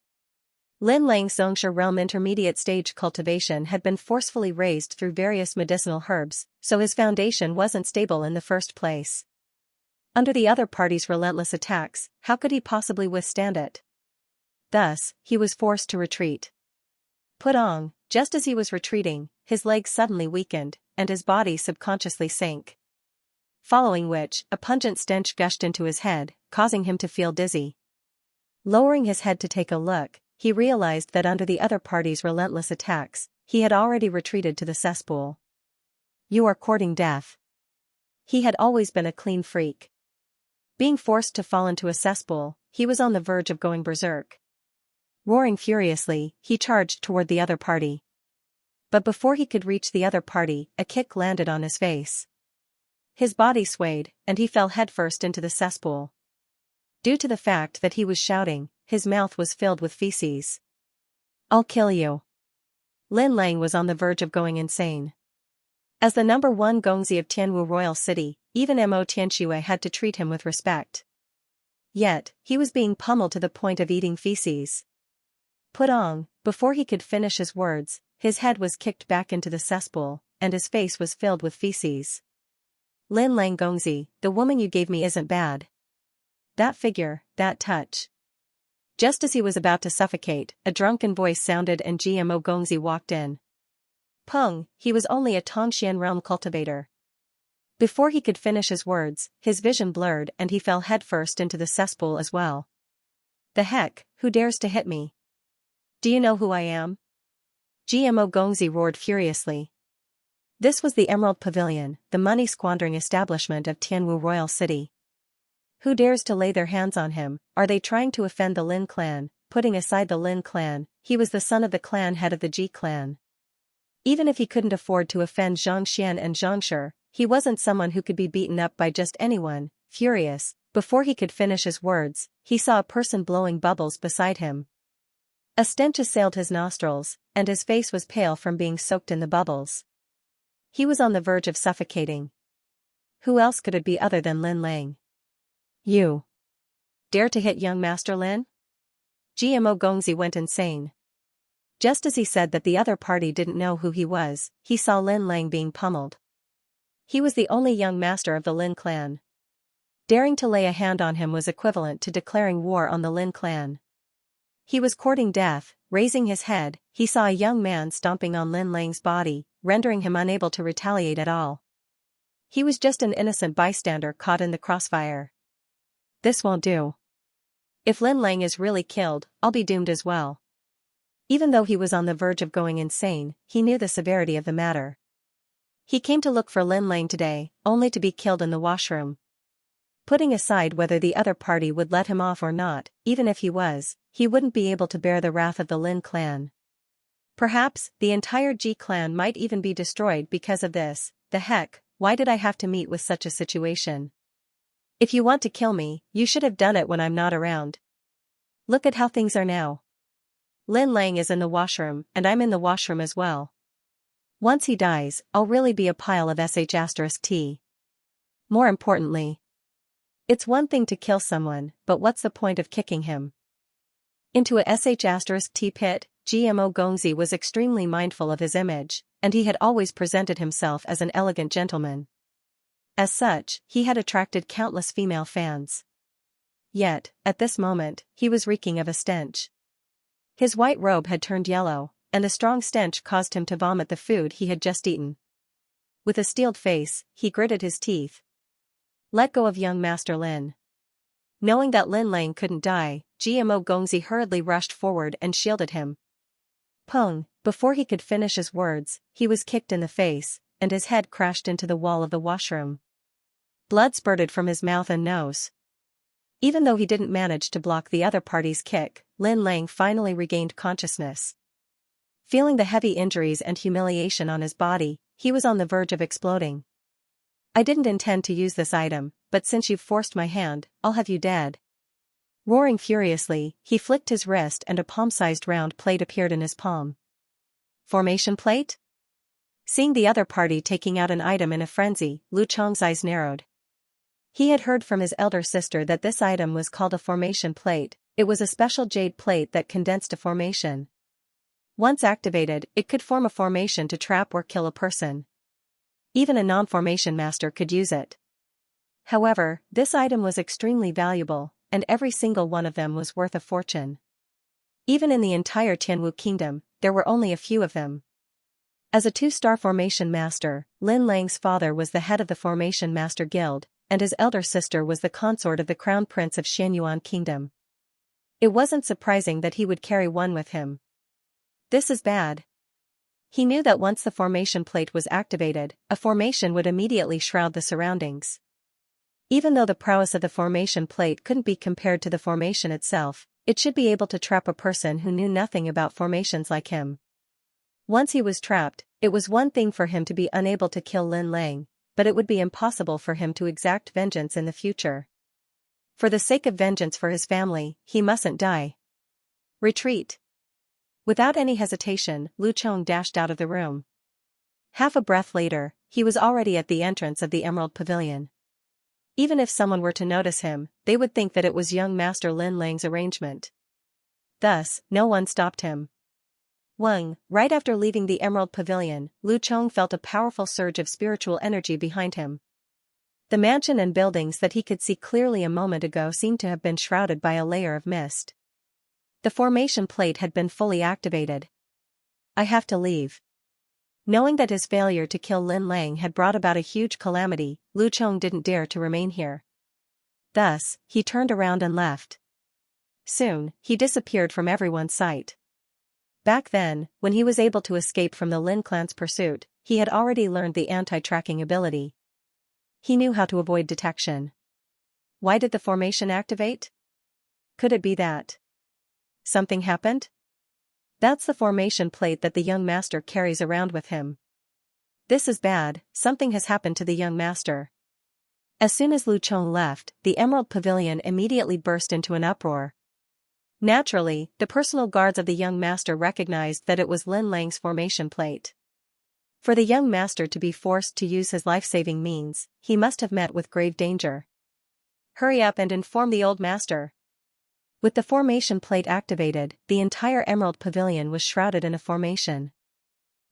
Lin Lang's Xianxia realm intermediate stage cultivation had been forcefully raised through various medicinal herbs, so his foundation wasn't stable in the first place. Under the other party's relentless attacks, how could he possibly withstand it? Thus, he was forced to retreat. Put on, just as he was retreating, his legs suddenly weakened, and his body subconsciously sank. Following which, a pungent stench gushed into his head, causing him to feel dizzy. Lowering his head to take a look, he realized that under the other party's relentless attacks, he had already retreated to the cesspool. You are courting death. He had always been a clean freak. Being forced to fall into a cesspool, he was on the verge of going berserk. Roaring furiously, he charged toward the other party. But before he could reach the other party, a kick landed on his face. His body swayed, and he fell headfirst into the cesspool. Due to the fact that he was shouting, his mouth was filled with feces. "I'll kill you." Lin Lang was on the verge of going insane. As the number one gongzi of Tianwu Royal City, even Mo Tianxue had to treat him with respect. Yet, he was being pummeled to the point of eating feces. Putong, before he could finish his words, his head was kicked back into the cesspool, and his face was filled with feces. "Lin Lang Gongzi, the woman you gave me isn't bad. That figure, that touch." Just as he was about to suffocate, a drunken voice sounded and Gmo Gongzi walked in. Peng, he was only a Tongxian realm cultivator. Before he could finish his words, his vision blurred and he fell headfirst into the cesspool as well. "The heck, who dares to hit me? Do you know who I am?" Gmo Gongzi roared furiously. This was the Emerald Pavilion, the money-squandering establishment of Tianwu Royal City. Who dares to lay their hands on him? Are they trying to offend the Lin clan? Putting aside the Lin clan, he was the son of the clan head of the Ji clan. Even if he couldn't afford to offend Xianxia and Xianxia, he wasn't someone who could be beaten up by just anyone. Furious, before he could finish his words, he saw a person blowing bubbles beside him. A stench assailed his nostrils, and his face was pale from being soaked in the bubbles. He was on the verge of suffocating. Who else could it be other than Lin Lang? "You dare to hit young Master Lin?" Gmo Gongzi went insane. Just as he said that the other party didn't know who he was, he saw Lin Lang being pummeled. He was the only young master of the Lin clan. Daring to lay a hand on him was equivalent to declaring war on the Lin clan. He was courting death. Raising his head, he saw a young man stomping on Lin Lang's body, rendering him unable to retaliate at all. He was just an innocent bystander caught in the crossfire. "This won't do. If Lin Lang is really killed, I'll be doomed as well." Even though he was on the verge of going insane, he knew the severity of the matter. He came to look for Lin Lang today, only to be killed in the washroom. Putting aside whether the other party would let him off or not, even if he was, he wouldn't be able to bear the wrath of the Lin clan. Perhaps, the entire Ji clan might even be destroyed because of this. The heck, why did I have to meet with such a situation? If you want to kill me, you should have done it when I'm not around. Look at how things are now. Lin Lang is in the washroom, and I'm in the washroom as well. Once he dies, I'll really be a pile of sh*t. More importantly, it's one thing to kill someone, but what's the point of kicking him into a sh*t pit? Gmo Gongzi was extremely mindful of his image, and he had always presented himself as an elegant gentleman. As such, he had attracted countless female fans. Yet, at this moment, he was reeking of a stench. His white robe had turned yellow, and a strong stench caused him to vomit the food he had just eaten. With a steeled face, he gritted his teeth. Let go of young Master Lin. Knowing that Lin Lang couldn't die, Gmo Gongzi hurriedly rushed forward and shielded him. Peng, before he could finish his words, he was kicked in the face, and his head crashed into the wall of the washroom. Blood spurted from his mouth and nose. Even though he didn't manage to block the other party's kick, Lin Lang finally regained consciousness. Feeling the heavy injuries and humiliation on his body, he was on the verge of exploding. "I didn't intend to use this item, but since you've forced my hand, I'll have you dead." Roaring furiously, he flicked his wrist and a palm-sized round plate appeared in his palm. Formation plate? Seeing the other party taking out an item in a frenzy, Lu Chong's eyes narrowed. He had heard from his elder sister that this item was called a formation plate. It was a special jade plate that condensed a formation. Once activated, it could form a formation to trap or kill a person. Even a non-formation master could use it. However, this item was extremely valuable, and every single one of them was worth a fortune. Even in the entire Tianwu kingdom, there were only a few of them. As a 2-star formation master, Lin Lang's father was the head of the Formation Master Guild, and his elder sister was the consort of the Crown Prince of Xianyuan Kingdom. It wasn't surprising that he would carry one with him. This is bad. He knew that once the formation plate was activated, a formation would immediately shroud the surroundings. Even though the prowess of the formation plate couldn't be compared to the formation itself, It should be able to trap a person who knew nothing about formations like him. Once he was trapped, it was one thing for him to be unable to kill Lin Lang, but it would be impossible for him to exact vengeance in the future. For the sake of vengeance for his family, he mustn't die. Retreat. Without any hesitation, Lu Chong dashed out of the room. Half a breath later, he was already at the entrance of the Emerald Pavilion. Even if someone were to notice him, they would think that it was young Master Lin Lang's arrangement. Thus, no one stopped him. Right after leaving the Emerald Pavilion, Lu Chong felt a powerful surge of spiritual energy behind him. The mansion and buildings that he could see clearly a moment ago seemed to have been shrouded by a layer of mist. The formation plate had been fully activated. I have to leave. Knowing that his failure to kill Lin Lang had brought about a huge calamity, Lu Chong didn't dare to remain here. Thus, he turned around and left. Soon, he disappeared from everyone's sight. Back then, when he was able to escape from the Lin clan's pursuit, he had already learned the anti-tracking ability. He knew how to avoid detection. Why did the formation activate? Could it be that something happened? That's the formation plate that the young master carries around with him. This is bad, something has happened to the young master. As soon as Lu Chong left, the Emerald Pavilion immediately burst into an uproar. Naturally, the personal guards of the young master recognized that it was Lin Lang's formation plate. For the young master to be forced to use his life-saving means, he must have met with grave danger. Hurry up and inform the old master. With the formation plate activated, the entire Emerald Pavilion was shrouded in a formation.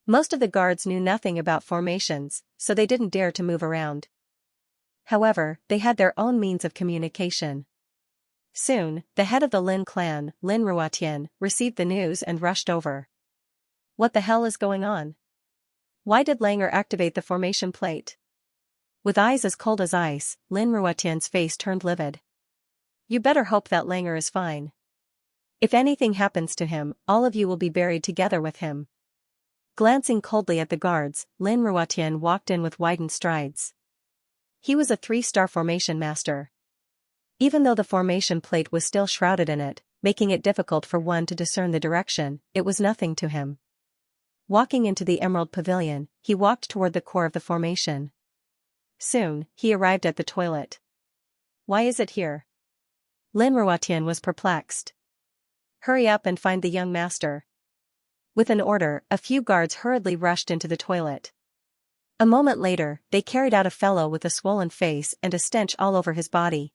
Most of the guards knew nothing about formations, so they didn't dare to move around. However, they had their own means of communication. Soon, the head of the Lin clan, Lin Ruotian, received the news and rushed over. What the hell is going on? Why did Langer activate the formation plate? With eyes as cold as ice, Lin Ruotian's face turned livid. You better hope that Langer is fine. If anything happens to him, all of you will be buried together with him. Glancing coldly at the guards, Lin Ruotian walked in with widened strides. He was a 3-star formation master. Even though the formation plate was still shrouded in it, making it difficult for one to discern the direction, it was nothing to him. Walking into the Emerald Pavilion, he walked toward the core of the formation. Soon, he arrived at the toilet. Why is it here? Lin Ruotian was perplexed. Hurry up and find the young master. With an order, a few guards hurriedly rushed into the toilet. A moment later, they carried out a fellow with a swollen face and a stench all over his body.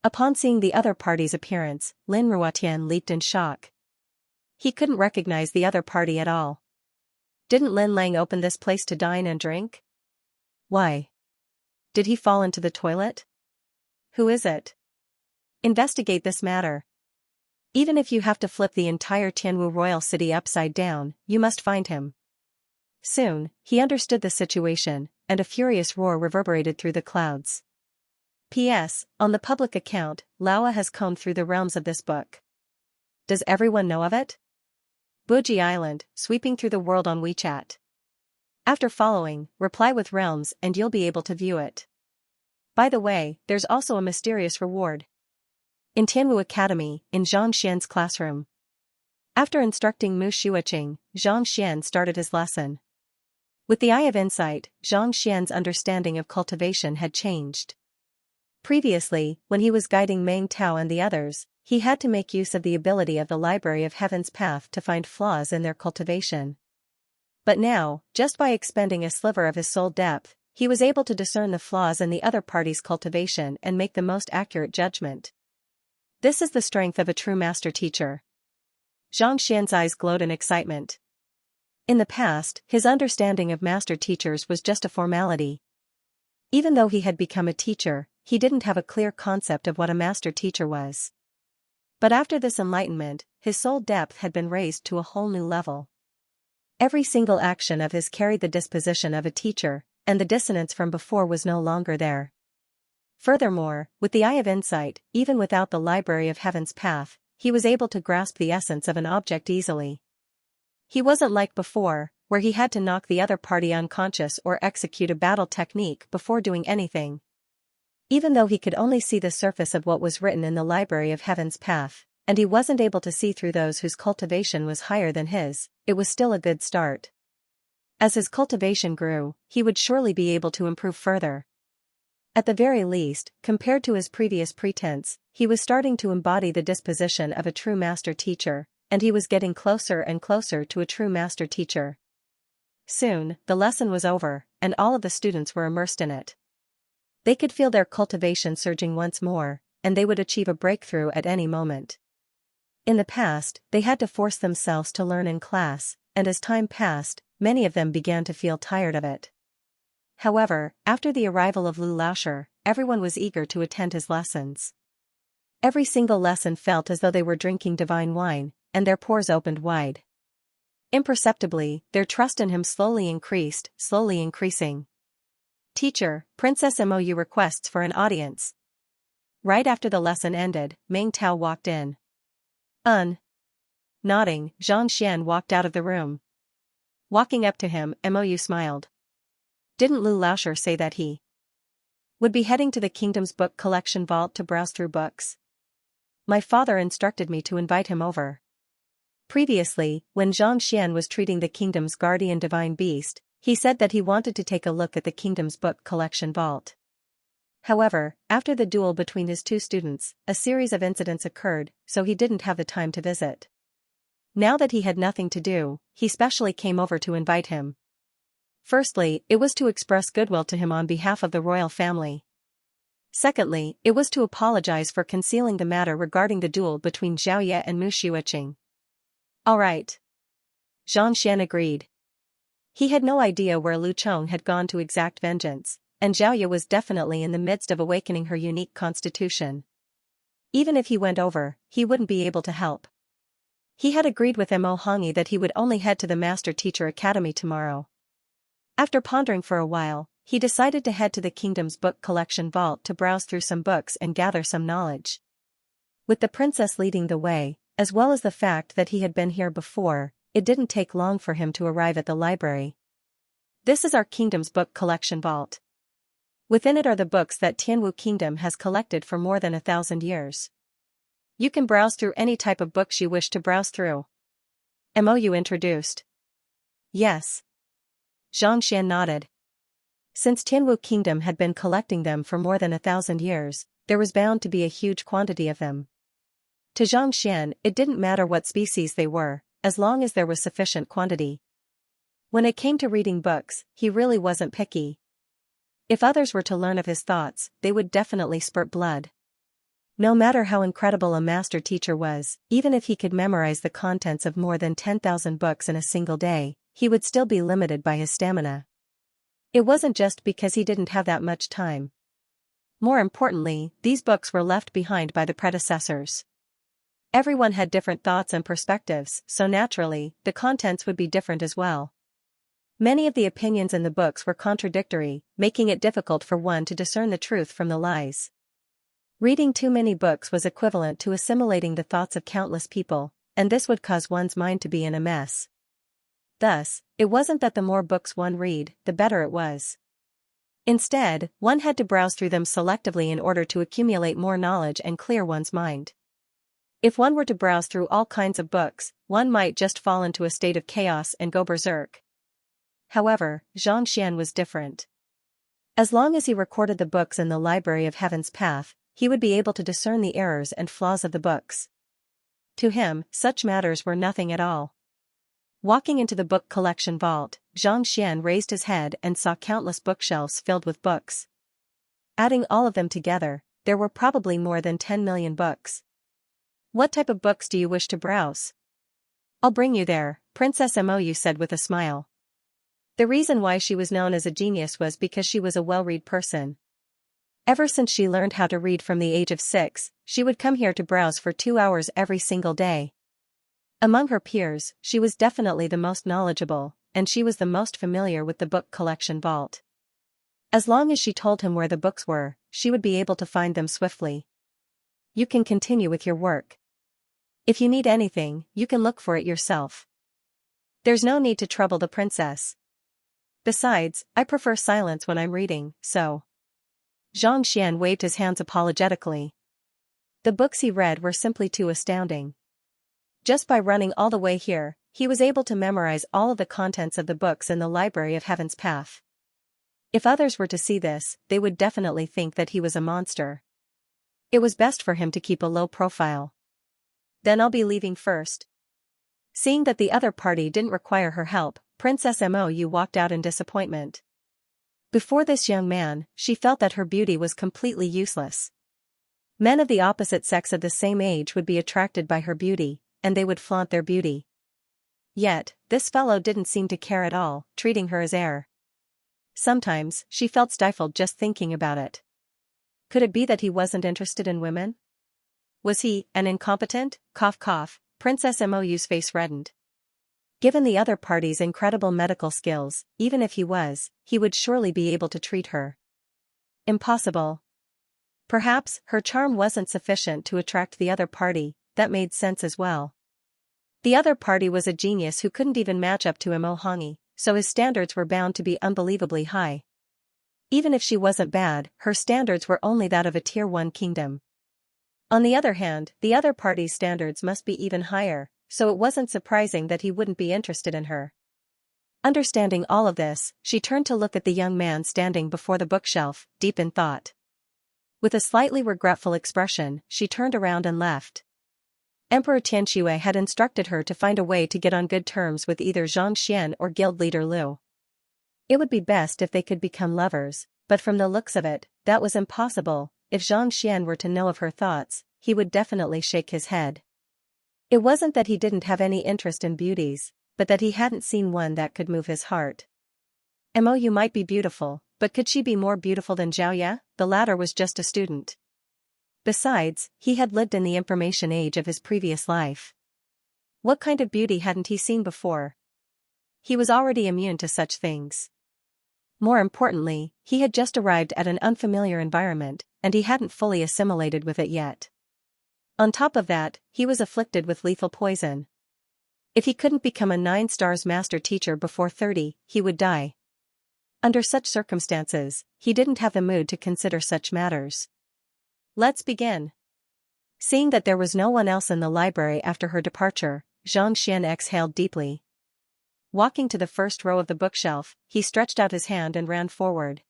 Upon seeing the other party's appearance, Lin Ruotian leaped in shock. He couldn't recognize the other party at all. Didn't Lin Lang open this place to dine and drink? Why? Did he fall into the toilet? Who is it? Investigate this matter. Even if you have to flip the entire Tianwu royal city upside down, you must find him. Soon, he understood the situation, and a furious roar reverberated through the clouds. P.S. On the public account, Laowa has combed through the realms of this book. Does everyone know of it? Buji Island, sweeping through the world on WeChat. After following, reply with realms and you'll be able to view it. By the way, there's also a mysterious reward. In Tianwu Academy, in Zhang Xian's classroom. After instructing Mu Shuoqing, Zhang Xian started his lesson. With the eye of insight, Zhang Xian's understanding of cultivation had changed. Previously, when he was guiding Meng Tao and the others, he had to make use of the ability of the Library of Heaven's Path to find flaws in their cultivation. But now, just by expending a sliver of his soul depth, he was able to discern the flaws in the other party's cultivation and make the most accurate judgment. This is the strength of a true master teacher. Zhang Xian's eyes glowed in excitement. In the past, his understanding of master teachers was just a formality. Even though he had become a teacher, he didn't have a clear concept of what a master teacher was. But after this enlightenment, his soul depth had been raised to a whole new level. Every single action of his carried the disposition of a teacher, and the dissonance from before was no longer there. Furthermore, with the eye of insight, even without the Library of Heaven's Path, he was able to grasp the essence of an object easily. He wasn't like before, where he had to knock the other party unconscious or execute a battle technique before doing anything. Even though he could only see the surface of what was written in the Library of Heaven's Path, and he wasn't able to see through those whose cultivation was higher than his, it was still a good start. As his cultivation grew, he would surely be able to improve further. At the very least, compared to his previous pretense, he was starting to embody the disposition of a true master teacher, and he was getting closer and closer to a true master teacher. Soon, the lesson was over, and all of the students were immersed in it. They could feel their cultivation surging once more, and they would achieve a breakthrough at any moment. In the past, they had to force themselves to learn in class, and as time passed, many of them began to feel tired of it. However, after the arrival of Lu Laoshi, everyone was eager to attend his lessons. Every single lesson felt as though they were drinking divine wine, and their pores opened wide. Imperceptibly, their trust in him slowly increasing. "Teacher, Princess Mou requests for an audience." Right after the lesson ended, Meng Tao walked in. Nodding, Xianxia walked out of the room. Walking up to him, Mou smiled. Didn't Lu Laoshi say that he would be heading to the kingdom's book collection vault to browse through books? My father instructed me to invite him over. Previously, when Xianxia was treating the kingdom's guardian divine beast, he said that he wanted to take a look at the kingdom's book collection vault. However, after the duel between his two students, a series of incidents occurred, so he didn't have the time to visit. Now that he had nothing to do, he specially came over to invite him. Firstly, it was to express goodwill to him on behalf of the royal family. Secondly, it was to apologize for concealing the matter regarding the duel between Xiaoye and Mu Shiuqing. All right. Xianxia agreed. He had no idea where Lu Chong had gone to exact vengeance, and Xiaoye was definitely in the midst of awakening her unique constitution. Even if he went over, he wouldn't be able to help. He had agreed with Mo Hongyi that he would only head to the Master Teacher Academy tomorrow. After pondering for a while, he decided to head to the kingdom's book collection vault to browse through some books and gather some knowledge. With the princess leading the way, as well as the fact that he had been here before, it didn't take long for him to arrive at the library. This is our kingdom's book collection vault. Within it are the books that Tianwu Kingdom has collected for more than 1,000 years. You can browse through any type of books you wish to browse through. Mou introduced. Yes. Xianxia nodded. Since Tianwu Kingdom had been collecting them for more than 1,000 years, there was bound to be a huge quantity of them. To Xianxia, it didn't matter what species they were, as long as there was sufficient quantity. When it came to reading books, he really wasn't picky. If others were to learn of his thoughts, they would definitely spurt blood. No matter how incredible a master teacher was, even if he could memorize the contents of more than 10,000 books in a single day, he would still be limited by his stamina. It wasn't just because he didn't have that much time. More importantly, these books were left behind by the predecessors. Everyone had different thoughts and perspectives, so naturally, the contents would be different as well. Many of the opinions in the books were contradictory, making it difficult for one to discern the truth from the lies. Reading too many books was equivalent to assimilating the thoughts of countless people, and this would cause one's mind to be in a mess. Thus, it wasn't that the more books one read, the better it was. Instead, one had to browse through them selectively in order to accumulate more knowledge and clear one's mind. If one were to browse through all kinds of books, one might just fall into a state of chaos and go berserk. However, Xianxia was different. As long as he recorded the books in the Library of Heaven's Path, he would be able to discern the errors and flaws of the books. To him, such matters were nothing at all. Walking into the book collection vault, Xianxia raised his head and saw countless bookshelves filled with books. Adding all of them together, there were probably more than 10 million books. What type of books do you wish to browse? I'll bring you there, Princess Mou said with a smile. The reason why she was known as a genius was because she was a well-read person. Ever since she learned how to read from the age of 6, she would come here to browse for 2 hours every single day. Among her peers, she was definitely the most knowledgeable, and she was the most familiar with the book collection vault. As long as she told him where the books were, she would be able to find them swiftly. You can continue with your work. If you need anything, you can look for it yourself. There's no need to trouble the princess. Besides, I prefer silence when I'm reading, so. Xianxia waved his hands apologetically. The books he read were simply too astounding. Just by running all the way here, he was able to memorize all of the contents of the books in the library of Heaven's Path. If others were to see this, they would definitely think that he was a monster. It was best for him to keep a low profile. Then I'll be leaving first. Seeing that the other party didn't require her help, Princess Mou walked out in disappointment. Before this young man, she felt that her beauty was completely useless. Men of the opposite sex of the same age would be attracted by her beauty, and they would flaunt their beauty. Yet, this fellow didn't seem to care at all, treating her as air. Sometimes, she felt stifled just thinking about it. Could it be that he wasn't interested in women? Was he an incompetent? Cough cough, Princess Mou's face reddened. Given the other party's incredible medical skills, even if he was, he would surely be able to treat her. Impossible. Perhaps, her charm wasn't sufficient to attract the other party. That made sense as well. The other party was a genius who couldn't even match up to Mo Hongi, so his standards were bound to be unbelievably high. Even if she wasn't bad, her standards were only that of a Tier 1 kingdom. On the other hand, the other party's standards must be even higher, so it wasn't surprising that he wouldn't be interested in her. Understanding all of this, she turned to look at the young man standing before the bookshelf, deep in thought. With a slightly regretful expression, she turned around and left. Emperor Xianxia had instructed her to find a way to get on good terms with either Xianxia or guild leader Liu. It would be best if they could become lovers, but from the looks of it, that was impossible. If Xianxia were to know of her thoughts, he would definitely shake his head. It wasn't that he didn't have any interest in beauties, but that he hadn't seen one that could move his heart. Mou might be beautiful, but could she be more beautiful than Xiaoya? The latter was just a student. Besides, he had lived in the information age of his previous life. What kind of beauty hadn't he seen before? He was already immune to such things. More importantly, he had just arrived at an unfamiliar environment, and he hadn't fully assimilated with it yet. On top of that, he was afflicted with lethal poison. If he couldn't become a 9-stars master teacher before 30, he would die. Under such circumstances, he didn't have the mood to consider such matters. Let's begin. Seeing that there was no one else in the library after her departure, Xianxia exhaled deeply. Walking to the first row of the bookshelf, he stretched out his hand and ran forward.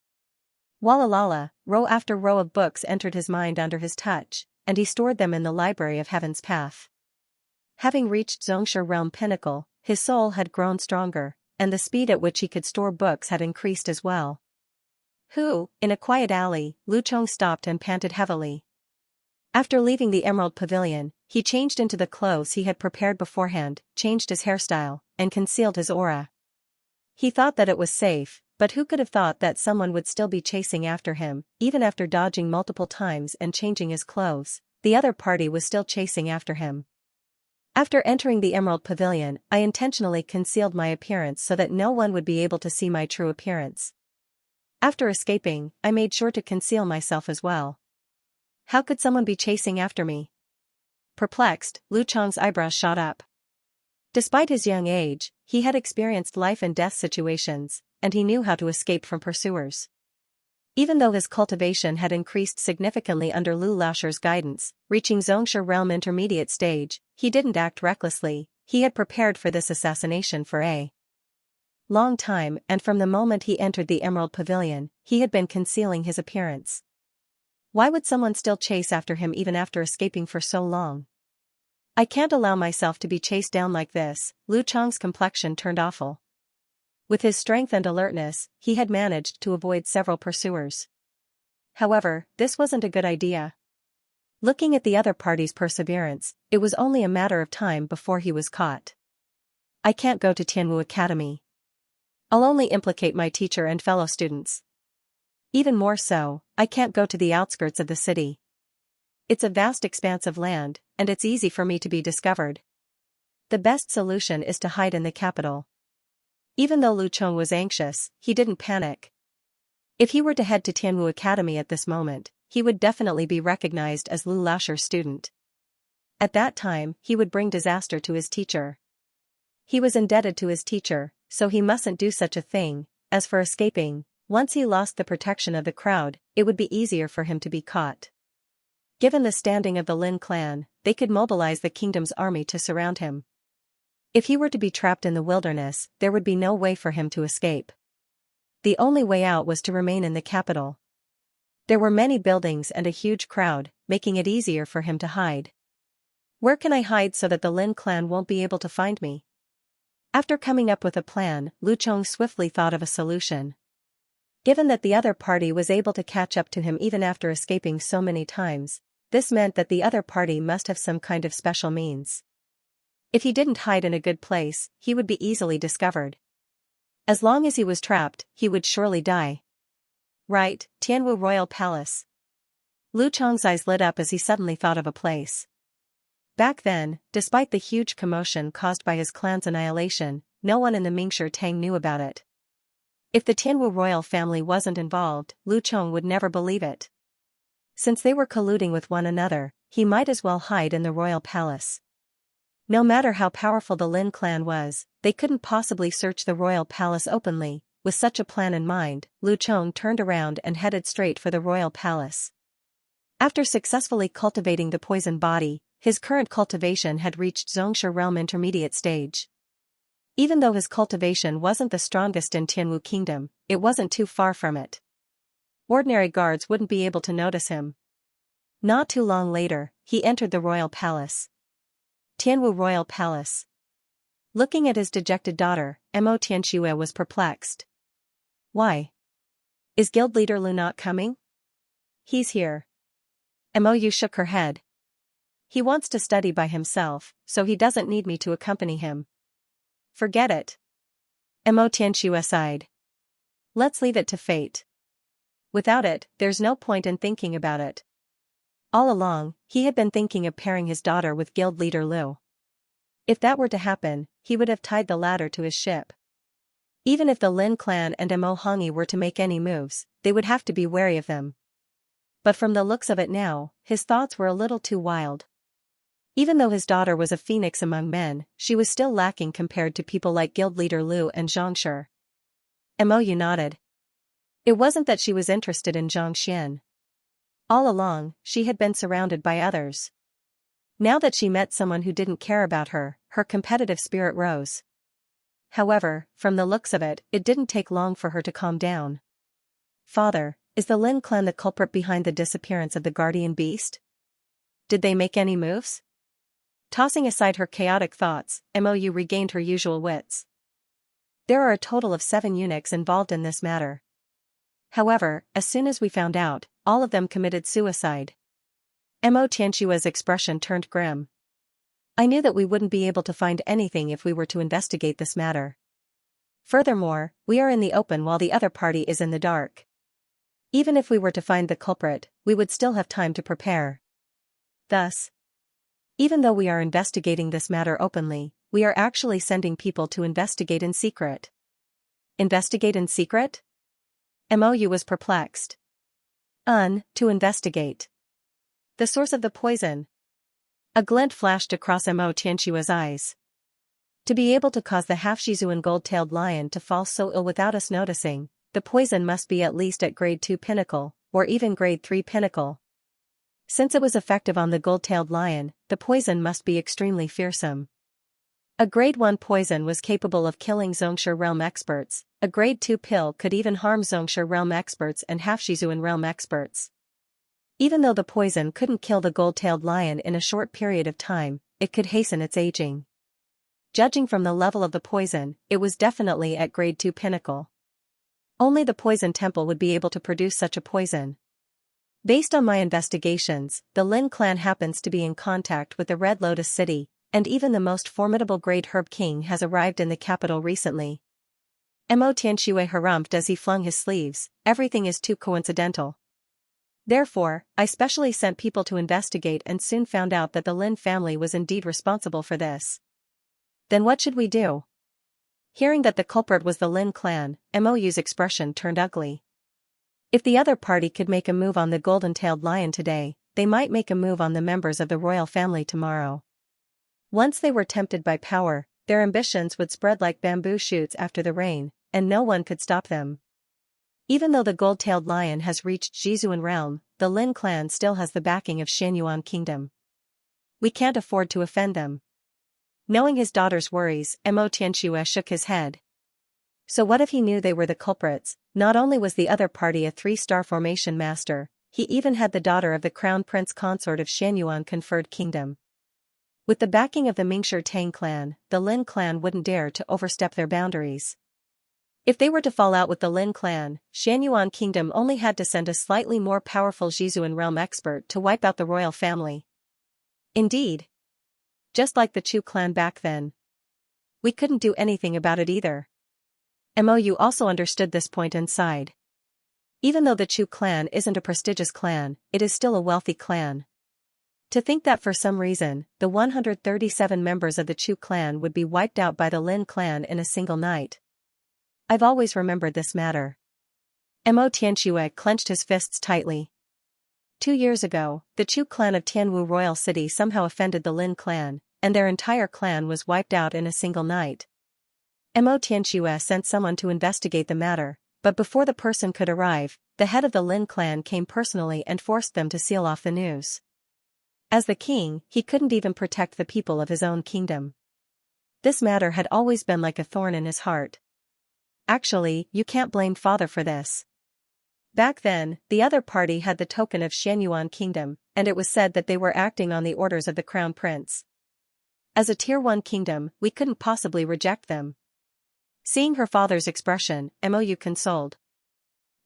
Walalala, row after row of books entered his mind under his touch, and he stored them in the library of Heaven's Path. Having reached Xianxia realm pinnacle, his soul had grown stronger, and the speed at which he could store books had increased as well. In a quiet alley, Lu Chong stopped and panted heavily. After leaving the Emerald Pavilion, he changed into the clothes he had prepared beforehand, changed his hairstyle, and concealed his aura. He thought that it was safe, but who could have thought that someone would still be chasing after him, even after dodging multiple times and changing his clothes? The other party was still chasing after him. After entering the Emerald Pavilion, I intentionally concealed my appearance so that no one would be able to see my true appearance. After escaping, I made sure to conceal myself as well. How could someone be chasing after me? Perplexed, Lu Chong's eyebrows shot up. Despite his young age, he had experienced life and death situations, and he knew how to escape from pursuers. Even though his cultivation had increased significantly under Lu Laoshir's guidance, reaching Xianxia realm intermediate stage, he didn't act recklessly. He had prepared for this assassination for a long time, and from the moment he entered the Emerald Pavilion, he had been concealing his appearance. Why would someone still chase after him even after escaping for so long? I can't allow myself to be chased down like this. Lu Chong's complexion turned awful. With his strength and alertness, he had managed to avoid several pursuers. However, this wasn't a good idea. Looking at the other party's perseverance, it was only a matter of time before he was caught. I can't go to Tianwu Academy. I'll only implicate my teacher and fellow students. Even more so, I can't go to the outskirts of the city. It's a vast expanse of land, and it's easy for me to be discovered. The best solution is to hide in the capital. Even though Lu Chong was anxious, he didn't panic. If he were to head to Tianwu Academy at this moment, he would definitely be recognized as Lu Laoshir's student. At that time, he would bring disaster to his teacher. He was indebted to his teacher, so he mustn't do such a thing. As for escaping, once he lost the protection of the crowd, it would be easier for him to be caught. Given the standing of the Lin clan, they could mobilize the kingdom's army to surround him. If he were to be trapped in the wilderness, there would be no way for him to escape. The only way out was to remain in the capital. There were many buildings and a huge crowd, making it easier for him to hide. Where can I hide so that the Lin clan won't be able to find me? After coming up with a plan, Lu Chong swiftly thought of a solution. Given that the other party was able to catch up to him even after escaping so many times, this meant that the other party must have some kind of special means. If he didn't hide in a good place, he would be easily discovered. As long as he was trapped, he would surely die. Right, Tianwu Royal Palace. Lu Chong's eyes lit up as he suddenly thought of a place. Back then, despite the huge commotion caused by his clan's annihilation, no one in the Mingshi Tang knew about it. If the Tianwu royal family wasn't involved, Lu Chong would never believe it. Since they were colluding with one another, he might as well hide in the royal palace. No matter how powerful the Lin clan was, they couldn't possibly search the royal palace openly. With such a plan in mind, Lu Chong turned around and headed straight for the royal palace. After successfully cultivating the poison body, his current cultivation had reached Xianxia realm intermediate stage. Even though his cultivation wasn't the strongest in Tianwu Kingdom, it wasn't too far from it. Ordinary guards wouldn't be able to notice him. Not too long later, he entered the royal palace. Tianwu Royal Palace. Looking at his dejected daughter, Mo Tianxia was perplexed. Why? Is guild leader Lu not coming? He's here. Mo shook her head. He wants to study by himself, so he doesn't need me to accompany him. Forget it. Mo Tianxia sighed. Let's leave it to fate. Without it, there's no point in thinking about it. All along, he had been thinking of pairing his daughter with guild leader Lu. If that were to happen, he would have tied the latter to his ship. Even if the Lin clan and Mo Hongyi were to make any moves, they would have to be wary of them. But from the looks of it now, his thoughts were a little too wild. Even though his daughter was a phoenix among men, she was still lacking compared to people like guild leader Lu and Xianxia. Mo nodded. It wasn't that she was interested in Zhang Xian. All along, she had been surrounded by others. Now that she met someone who didn't care about her, her competitive spirit rose. However, from the looks of it, it didn't take long for her to calm down. Father, is the Lin clan the culprit behind the disappearance of the guardian beast? Did they make any moves? Tossing aside her chaotic thoughts, Mou regained her usual wits. There are a total of 7 eunuchs involved in this matter. However, as soon as we found out, all of them committed suicide. Mo Tianxia's expression turned grim. I knew that we wouldn't be able to find anything if we were to investigate this matter. Furthermore, we are in the open while the other party is in the dark. Even if we were to find the culprit, we would still have time to prepare. Thus, even though we are investigating this matter openly, we are actually sending people to investigate in secret. Investigate in secret? Mou was perplexed. To investigate. The source of the poison. A glint flashed across Mo Tianxia's eyes. To be able to cause the half-Shizuan gold-tailed lion to fall so ill without us noticing, the poison must be at least at grade 2 pinnacle, or even grade 3 pinnacle. Since it was effective on the gold-tailed lion, the poison must be extremely fearsome. A grade 1 poison was capable of killing Xianxia realm experts, a grade 2 pill could even harm Xianxia realm experts and half-Shizuan realm experts. Even though the poison couldn't kill the gold-tailed lion in a short period of time, it could hasten its aging. Judging from the level of the poison, it was definitely at grade 2 pinnacle. Only the poison temple would be able to produce such a poison. Based on my investigations, the Lin clan happens to be in contact with the Red Lotus City, and even the most formidable Great Herb King has arrived in the capital recently. Mo Tianxia harumphed as he flung his sleeves, everything is too coincidental. Therefore, I specially sent people to investigate and soon found out that the Lin family was indeed responsible for this. Then what should we do? Hearing that the culprit was the Lin clan, Mou's expression turned ugly. If the other party could make a move on the golden-tailed lion today, they might make a move on the members of the royal family tomorrow. Once they were tempted by power, their ambitions would spread like bamboo shoots after the rain, and no one could stop them. Even though the gold-tailed lion has reached Jizuan realm, the Lin clan still has the backing of Xianyuan kingdom. We can't afford to offend them. Knowing his daughter's worries, Mo Tianxue shook his head. So what if he knew they were the culprits? Not only was the other party a 3-star formation master, he even had the daughter of the crown prince consort of Xianyuan conferred kingdom. With the backing of the Mingshi Tang clan, the Lin clan wouldn't dare to overstep their boundaries. If they were to fall out with the Lin clan, Xianyuan kingdom only had to send a slightly more powerful Jizuan realm expert to wipe out the royal family. Indeed. Just like the Chu clan back then. We couldn't do anything about it either. Mou also understood this point and sighed. Even though the Chu clan isn't a prestigious clan, it is still a wealthy clan. To think that for some reason, the 137 members of the Chu clan would be wiped out by the Lin clan in a single night. I've always remembered this matter. Mo Tianxue clenched his fists tightly. 2 years ago, the Chu clan of Tianwu Royal City somehow offended the Lin clan, and their entire clan was wiped out in a single night. Mo Tianxue sent someone to investigate the matter, but before the person could arrive, the head of the Lin clan came personally and forced them to seal off the news. As the king, he couldn't even protect the people of his own kingdom. This matter had always been like a thorn in his heart. Actually, you can't blame father for this. Back then, the other party had the token of Xianyuan kingdom, and it was said that they were acting on the orders of the crown prince. As a tier 1 kingdom, we couldn't possibly reject them. Seeing her father's expression, Mou consoled.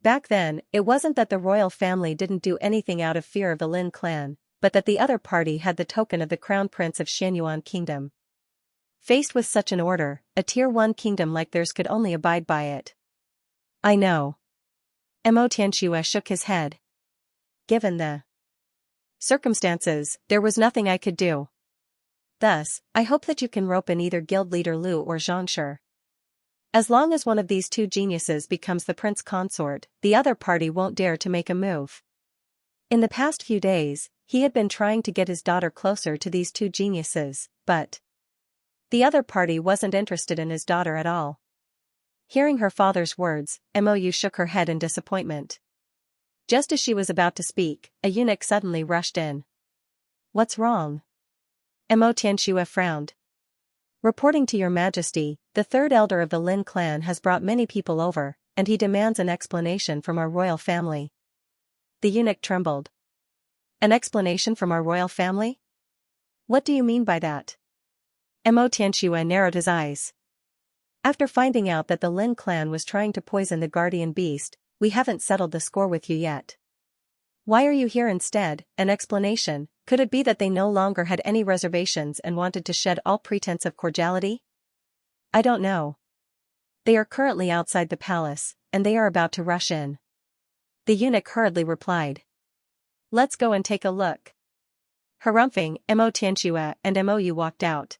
Back then, it wasn't that the royal family didn't do anything out of fear of the Lin clan, but that the other party had the token of the crown prince of Xianyuan kingdom. Faced with such an order, a tier 1 kingdom like theirs could only abide by it. I know. Mo Tianxue shook his head. Given the circumstances, there was nothing I could do. Thus, I hope that you can rope in either guild leader Lu or Xianxia. As long as one of these 2 geniuses becomes the prince consort, the other party won't dare to make a move. In the past few days, he had been trying to get his daughter closer to these 2 geniuses, but the other party wasn't interested in his daughter at all. Hearing her father's words, Mou shook her head in disappointment. Just as she was about to speak, a eunuch suddenly rushed in. What's wrong? Mo Tianxue frowned. Reporting to your majesty, the 3rd elder of the Lin clan has brought many people over, and he demands an explanation from our royal family. The eunuch trembled. An explanation from our royal family? What do you mean by that? Mo Tianxue narrowed his eyes. After finding out that the Lin clan was trying to poison the guardian beast, we haven't settled the score with you yet. Why are you here instead? An explanation? Could it be that they no longer had any reservations and wanted to shed all pretense of cordiality? I don't know. They are currently outside the palace, and they are about to rush in. The eunuch hurriedly replied. Let's go and take a look. Harumphing, Mo Tianxue and Mou walked out.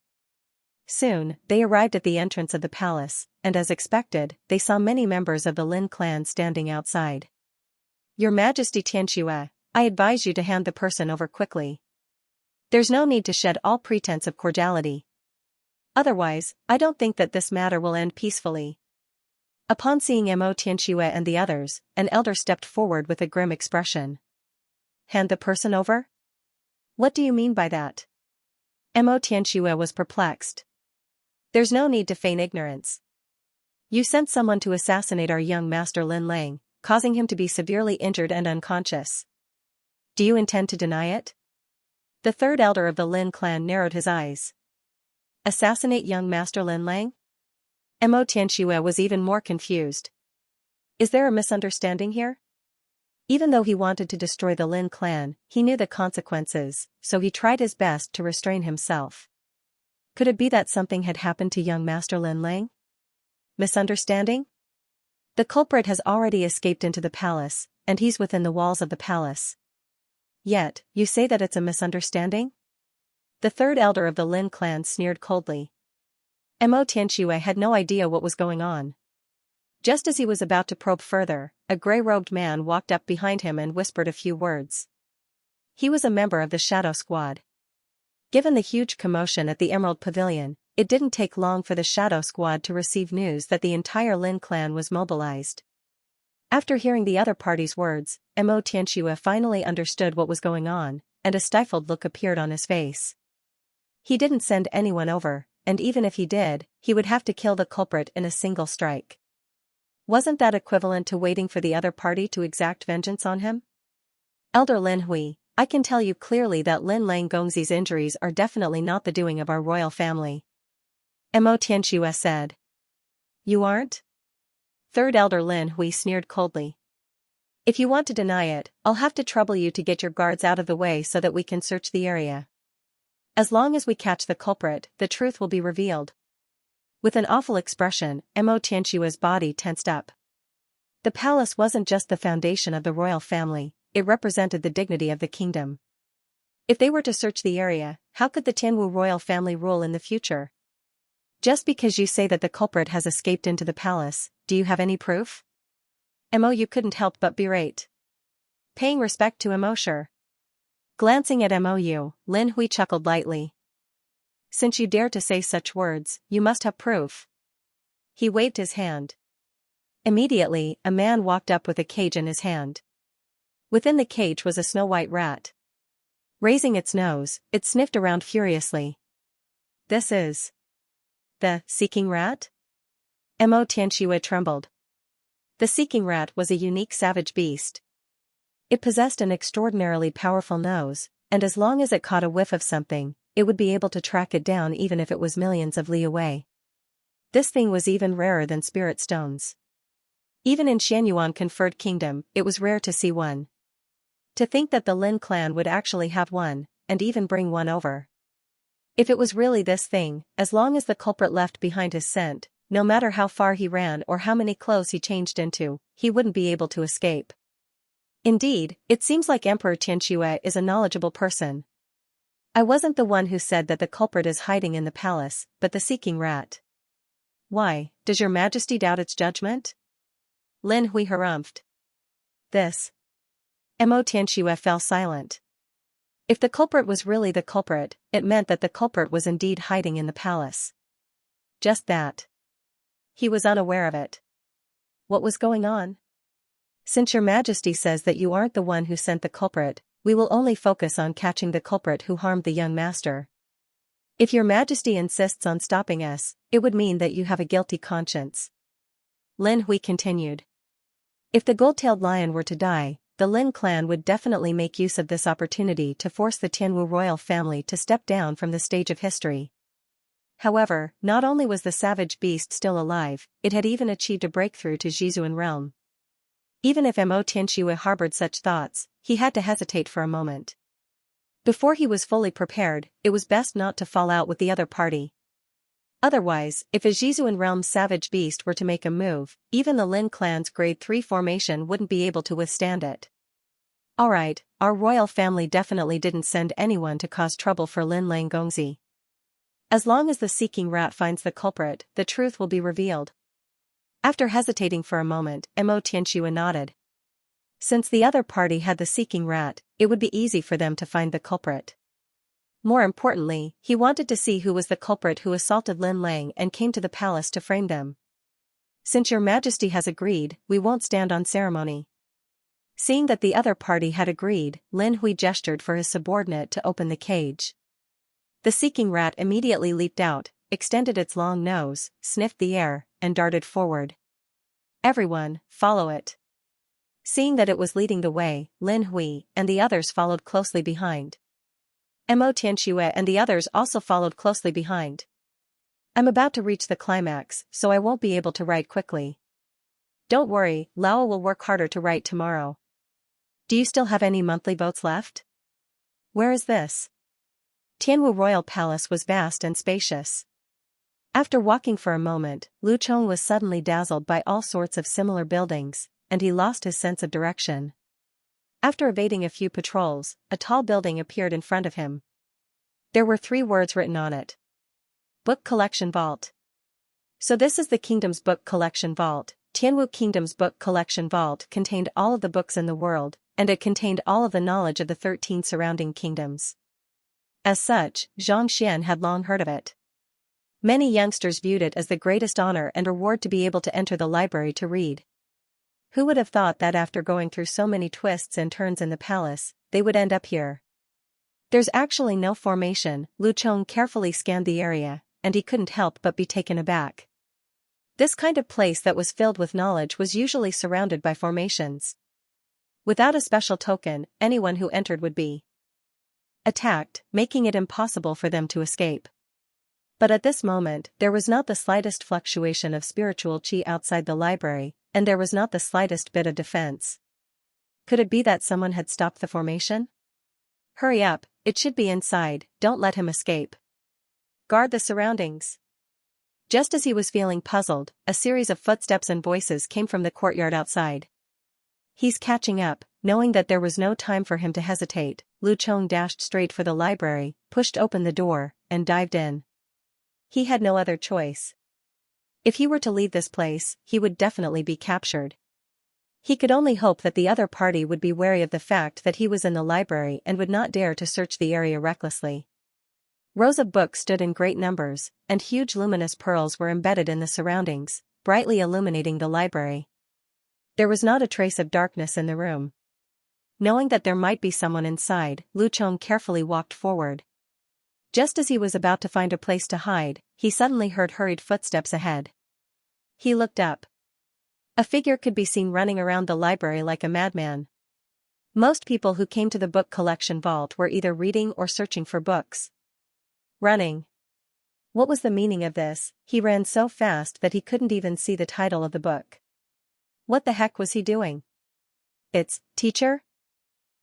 Soon, they arrived at the entrance of the palace, and as expected, they saw many members of the Lin clan standing outside. Your Majesty Tianxue, I advise you to hand the person over quickly. There's no need to shed all pretense of cordiality. Otherwise, I don't think that this matter will end peacefully. Upon seeing Mo Tianxue and the others, an elder stepped forward with a grim expression. Hand the person over? What do you mean by that? Mo Tianxue was perplexed. There's no need to feign ignorance. You sent someone to assassinate our young master Lin Lang, causing him to be severely injured and unconscious. Do you intend to deny it? The 3rd elder of the Lin clan narrowed his eyes. Assassinate young master Lin Lang? Mo Tianxue was even more confused. Is there a misunderstanding here? Even though he wanted to destroy the Lin clan, he knew the consequences, so he tried his best to restrain himself. Could it be that something had happened to young master Lin Lang? Misunderstanding? The culprit has already escaped into the palace, and he's within the walls of the palace. Yet, you say that it's a misunderstanding? The 3rd elder of the Lin clan sneered coldly. Mo Tianxue had no idea what was going on. Just as he was about to probe further, a gray-robed man walked up behind him and whispered a few words. He was a member of the Shadow Squad. Given the huge commotion at the Emerald Pavilion, it didn't take long for the Shadow Squad to receive news that the entire Lin clan was mobilized. After hearing the other party's words, Mo Tianxue finally understood what was going on, and a stifled look appeared on his face. He didn't send anyone over, and even if he did, he would have to kill the culprit in a single strike. Wasn't that equivalent to waiting for the other party to exact vengeance on him? Elder Lin Hui, I can tell you clearly that Lin Lang Gongzi's injuries are definitely not the doing of our royal family. Mo Tianxue said. You aren't? Third Elder Lin Hui sneered coldly. If you want to deny it, I'll have to trouble you to get your guards out of the way so that we can search the area. As long as we catch the culprit, the truth will be revealed. With an awful expression, Mo Tianxue's body tensed up. The palace wasn't just the foundation of the royal family, it represented the dignity of the kingdom. If they were to search the area, how could the Tianwu royal family rule in the future? Just because you say that the culprit has escaped into the palace, do you have any proof? Mo, you couldn't help but berate. Paying respect to Mo, sure. Glancing at Mou, Lin Hui chuckled lightly. Since you dare to say such words, you must have proof. He waved his hand. Immediately, a man walked up with a cage in his hand. Within the cage was a snow-white rat. Raising its nose, it sniffed around furiously. This is the seeking rat? Mo Tianxue trembled. The seeking rat was a unique savage beast. It possessed an extraordinarily powerful nose, and as long as it caught a whiff of something, it would be able to track it down even if it was millions of li away. This thing was even rarer than spirit stones. Even in Xianyuan conferred kingdom, it was rare to see one. To think that the Lin clan would actually have one, and even bring one over. If it was really this thing, as long as the culprit left behind his scent, no matter how far he ran or how many clothes he changed into, he wouldn't be able to escape. Indeed, it seems like Emperor Tianxue is a knowledgeable person. I wasn't the one who said that the culprit is hiding in the palace, but the seeking rat. Why, does your majesty doubt its judgment? Lin Hui harumphed. This. Mo Tianxue fell silent. If the culprit was really the culprit, it meant that the culprit was indeed hiding in the palace. Just that. He was unaware of it. What was going on? Since your majesty says that you aren't the one who sent the culprit, we will only focus on catching the culprit who harmed the young master. If your majesty insists on stopping us, it would mean that you have a guilty conscience. Lin Hui continued. If the gold-tailed lion were to die, the Lin clan would definitely make use of this opportunity to force the Tianwu royal family to step down from the stage of history. However, not only was the savage beast still alive, it had even achieved a breakthrough to Zhizuan realm. Even if Mo Tianxue harbored such thoughts, he had to hesitate for a moment. Before he was fully prepared, it was best not to fall out with the other party. Otherwise, if a Zhizuan realm savage beast were to make a move, even the Lin clan's grade 3 formation wouldn't be able to withstand it. Alright, our royal family definitely didn't send anyone to cause trouble for Lin Lang Gongzi. As long as the seeking rat finds the culprit, the truth will be revealed. After hesitating for a moment, Mo Tianxue nodded. Since the other party had the seeking rat, it would be easy for them to find the culprit. More importantly, he wanted to see who was the culprit who assaulted Lin Lang and came to the palace to frame them. Since your majesty has agreed, we won't stand on ceremony. Seeing that the other party had agreed, Lin Hui gestured for his subordinate to open the cage. The seeking rat immediately leaped out, extended its long nose, sniffed the air, and darted forward. Everyone, follow it. Seeing that it was leading the way, Lin Hui and the others followed closely behind. Mo Tianxue and the others also followed closely behind. I'm about to reach the climax, so I won't be able to write quickly. Don't worry, Lao will work harder to write tomorrow. Do you still have any monthly votes left? Where is this? Tianwu Royal Palace was vast and spacious. After walking for a moment, Lu Chong was suddenly dazzled by all sorts of similar buildings, and he lost his sense of direction. After evading a few patrols, a tall building appeared in front of him. There were 3 words written on it. Book Collection Vault. So this is the kingdom's book collection vault. Tianwu Kingdom's book collection vault contained all of the books in the world, and it contained all of the knowledge of the 13 surrounding kingdoms. As such, Xianxia had long heard of it. Many youngsters viewed it as the greatest honor and reward to be able to enter the library to read. Who would have thought that after going through so many twists and turns in the palace, they would end up here? There's actually no formation. Lu Chong carefully scanned the area, and he couldn't help but be taken aback. This kind of place that was filled with knowledge was usually surrounded by formations. Without a special token, anyone who entered would be attacked, making it impossible for them to escape. But at this moment, there was not the slightest fluctuation of spiritual qi outside the library, and there was not the slightest bit of defense. Could it be that someone had stopped the formation? Hurry up, it should be inside, don't let him escape. Guard the surroundings. Just as he was feeling puzzled, a series of footsteps and voices came from the courtyard outside. He's catching up. Knowing that there was no time for him to hesitate, Lu Chong dashed straight for the library, pushed open the door, and dived in. He had no other choice. If he were to leave this place, he would definitely be captured. He could only hope that the other party would be wary of the fact that he was in the library and would not dare to search the area recklessly. Rows of books stood in great numbers, and huge luminous pearls were embedded in the surroundings, brightly illuminating the library. There was not a trace of darkness in the room. Knowing that there might be someone inside, Lu Chong carefully walked forward. Just as he was about to find a place to hide, he suddenly heard hurried footsteps ahead. He looked up. A figure could be seen running around the library like a madman. Most people who came to the book collection vault were either reading or searching for books. Running. What was the meaning of this? He ran so fast that he couldn't even see the title of the book. What the heck was he doing? It's, teacher?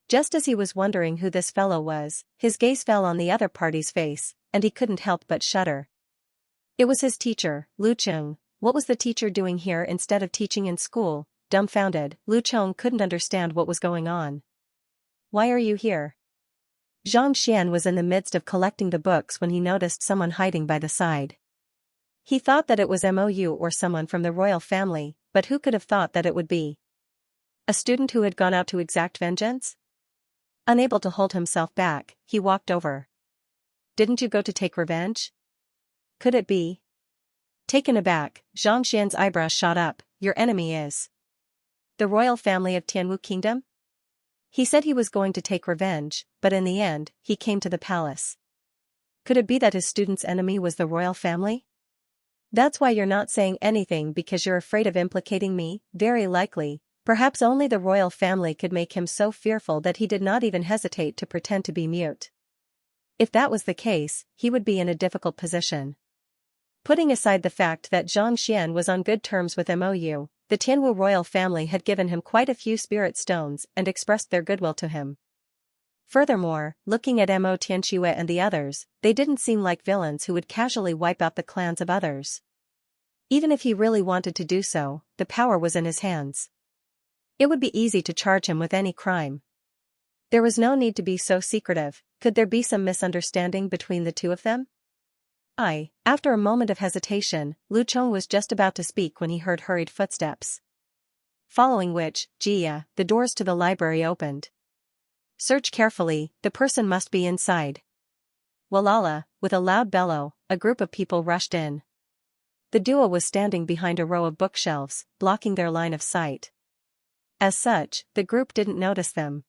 Just as he was wondering who this fellow was, his gaze fell on the other party's face, and he couldn't help but shudder. It was his teacher, Lu Chong. What was the teacher doing here instead of teaching in school? Dumbfounded, Lu Chong couldn't understand what was going on. Why are you here? Xianxia was in the midst of collecting the books when he noticed someone hiding by the side. He thought that it was Mou or someone from the royal family, but who could have thought that it would be a student who had gone out to exact vengeance? Unable to hold himself back, he walked over. Didn't you go to take revenge? Could it be? Taken aback, Xianxia's eyebrows shot up. Your enemy is the royal family of Tianwu Kingdom? He said he was going to take revenge, but in the end, he came to the palace. Could it be that his student's enemy was the royal family? That's why you're not saying anything, because you're afraid of implicating me? Very likely. Perhaps only the royal family could make him so fearful that he did not even hesitate to pretend to be mute. If that was the case, he would be in a difficult position. Putting aside the fact that Xianxia was on good terms with Mou, the Tianwu royal family had given him quite a few spirit stones and expressed their goodwill to him. Furthermore, looking at Mo Tianxue and the others, they didn't seem like villains who would casually wipe out the clans of others. Even if he really wanted to do so, the power was in his hands. It would be easy to charge him with any crime. There was no need to be so secretive. Could there be some misunderstanding between the two of them? After a moment of hesitation, Lu Chong was just about to speak when he heard hurried footsteps. Following which, the doors to the library opened. Search carefully, the person must be inside. Walala, with a loud bellow, a group of people rushed in. The duo was standing behind a row of bookshelves, blocking their line of sight. As such, the group didn't notice them.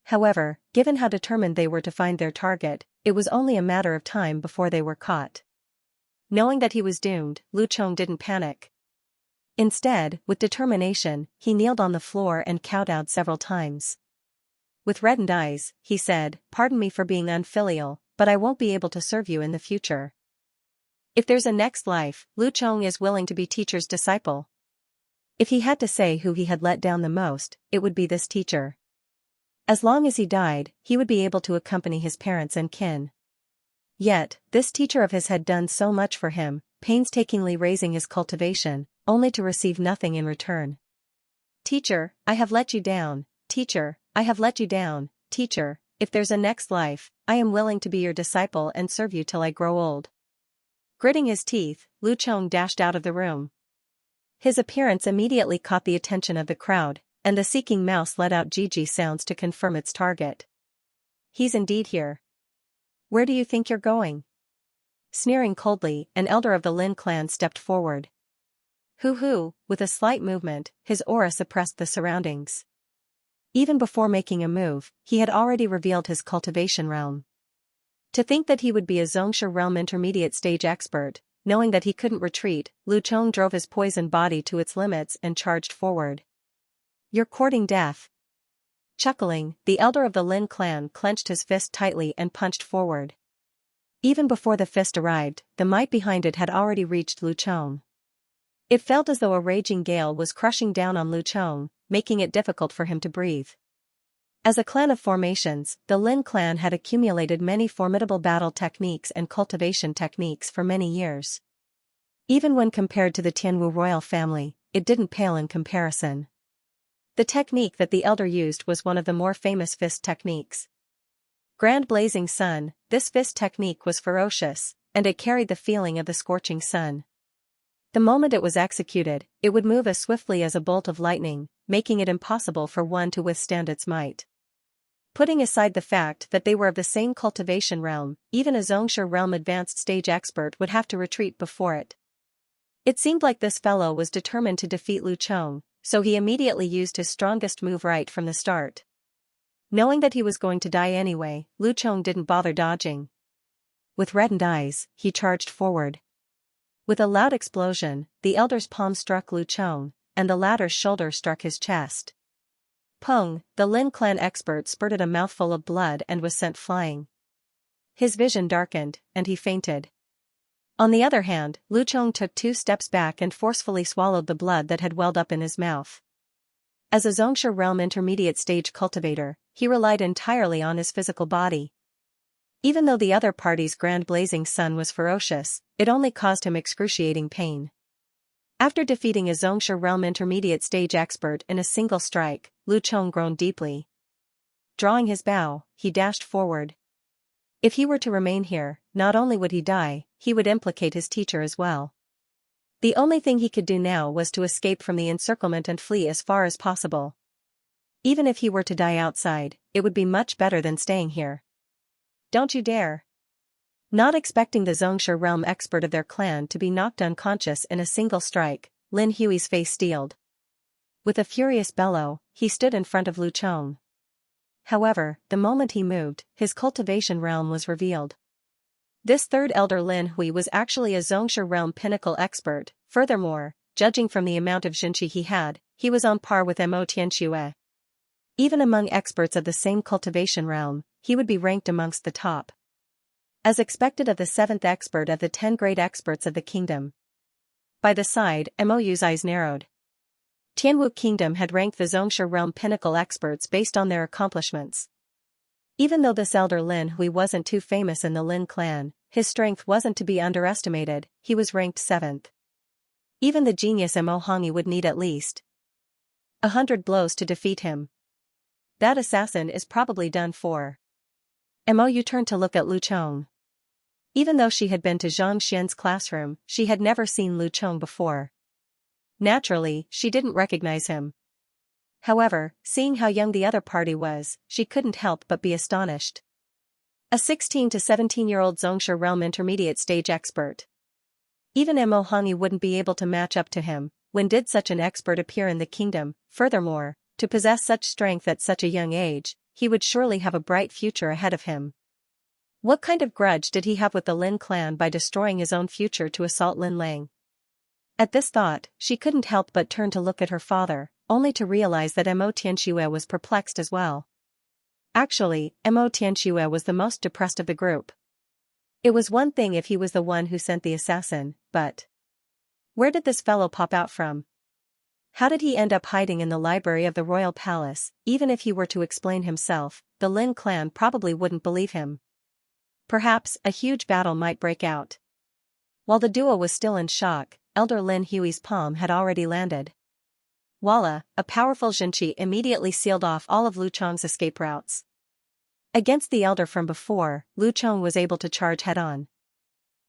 However, given how determined they were to find their target, it was only a matter of time before they were caught. Knowing that he was doomed, Lu Chong didn't panic. Instead, with determination, he kneeled on the floor and kowtowed several times. With reddened eyes, he said, "Pardon me for being unfilial, but I won't be able to serve you in the future. If there's a next life, Lu Chong is willing to be teacher's disciple." If he had to say who he had let down the most, it would be this teacher. As long as he died, he would be able to accompany his parents and kin. Yet, this teacher of his had done so much for him, painstakingly raising his cultivation, only to receive nothing in return. "Teacher, I have let you down. Teacher, I have let you down. Teacher, if there's a next life, I am willing to be your disciple and serve you till I grow old." Gritting his teeth, Lu Chong dashed out of the room. His appearance immediately caught the attention of the crowd, and the seeking mouse let out Gigi sounds to confirm its target. "He's indeed here. Where do you think you're going?" Sneering coldly, an elder of the Lin clan stepped forward. Hoo-hoo, with a slight movement, his aura suppressed the surroundings. Even before making a move, he had already revealed his cultivation realm. To think that he would be a Xianxia realm intermediate stage expert, knowing that he couldn't retreat, Lu Chong drove his poison body to its limits and charged forward. "You're courting death." Chuckling, the elder of the Lin clan clenched his fist tightly and punched forward. Even before the fist arrived, the might behind it had already reached Lu Chong. It felt as though a raging gale was crushing down on Lu Chong, making it difficult for him to breathe. As a clan of formations, the Lin clan had accumulated many formidable battle techniques and cultivation techniques for many years. Even when compared to the Tianwu royal family, it didn't pale in comparison. The technique that the elder used was one of the more famous fist techniques. Grand Blazing Sun, this fist technique was ferocious, and it carried the feeling of the scorching sun. The moment it was executed, it would move as swiftly as a bolt of lightning, making it impossible for one to withstand its might. Putting aside the fact that they were of the same cultivation realm, even a Xianxia realm advanced stage expert would have to retreat before it. It seemed like this fellow was determined to defeat Lu Chong, so he immediately used his strongest move right from the start. Knowing that he was going to die anyway, Lu Chong didn't bother dodging. With reddened eyes, he charged forward. With a loud explosion, the elder's palm struck Lu Chong, and the latter's shoulder struck his chest. Peng, the Lin clan expert spurted a mouthful of blood and was sent flying. His vision darkened, and he fainted. On the other hand, Lu Chong took 2 steps back and forcefully swallowed the blood that had welled up in his mouth. As a Xianxia realm intermediate stage cultivator, he relied entirely on his physical body. Even though the other party's Grand Blazing Sun was ferocious, it only caused him excruciating pain. After defeating a Xianxia realm intermediate stage expert in a single strike, Lu Chong groaned deeply. Drawing his bow, he dashed forward. If he were to remain here, not only would he die, he would implicate his teacher as well. The only thing he could do now was to escape from the encirclement and flee as far as possible. Even if he were to die outside, it would be much better than staying here. "Don't you dare!" Not expecting the Xianxia realm expert of their clan to be knocked unconscious in a single strike, Lin Hui's face steeled. With a furious bellow, he stood in front of Lu Chong. However, the moment he moved, his cultivation realm was revealed. This third elder Lin Hui was actually a Xianxia realm pinnacle expert. Furthermore, judging from the amount of Xinqi he had, he was on par with Mo Tianxue. Even among experts of the same cultivation realm, he would be ranked amongst the top. As expected of the 7th expert of the 10 great experts of the kingdom. By the side, Mo's eyes narrowed. Tianwu Kingdom had ranked the Xianxia realm pinnacle experts based on their accomplishments. Even though this elder Lin Hui wasn't too famous in the Lin clan, his strength wasn't to be underestimated. He was ranked 7th. Even the genius Mo Hongyi would need at least 100 blows to defeat him. That assassin is probably done for. Mo turned to look at Lu Chong. Even though she had been to Zhang Xian's classroom, she had never seen Lu Chong before. Naturally, she didn't recognize him. However, seeing how young the other party was, she couldn't help but be astonished. A 16 to 17-year-old Xianxia realm intermediate stage expert. Even Mo Hongyi wouldn't be able to match up to him. When did such an expert appear in the kingdom? Furthermore, to possess such strength at such a young age, he would surely have a bright future ahead of him. What kind of grudge did he have with the Lin clan by destroying his own future to assault Lin Lang? At this thought, she couldn't help but turn to look at her father, only to realize that Mo Tianxue was perplexed as well. Actually, Mo Tianxue was the most depressed of the group. It was one thing if he was the one who sent the assassin, but where did this fellow pop out from? How did he end up hiding in the library of the royal palace? Even if he were to explain himself, the Lin clan probably wouldn't believe him. Perhaps a huge battle might break out. While the duo was still in shock, Elder Lin Hui's palm had already landed. Voila, a powerful Xinqi immediately sealed off all of Lu Chong's escape routes. Against the elder from before, Lu Chong was able to charge head-on.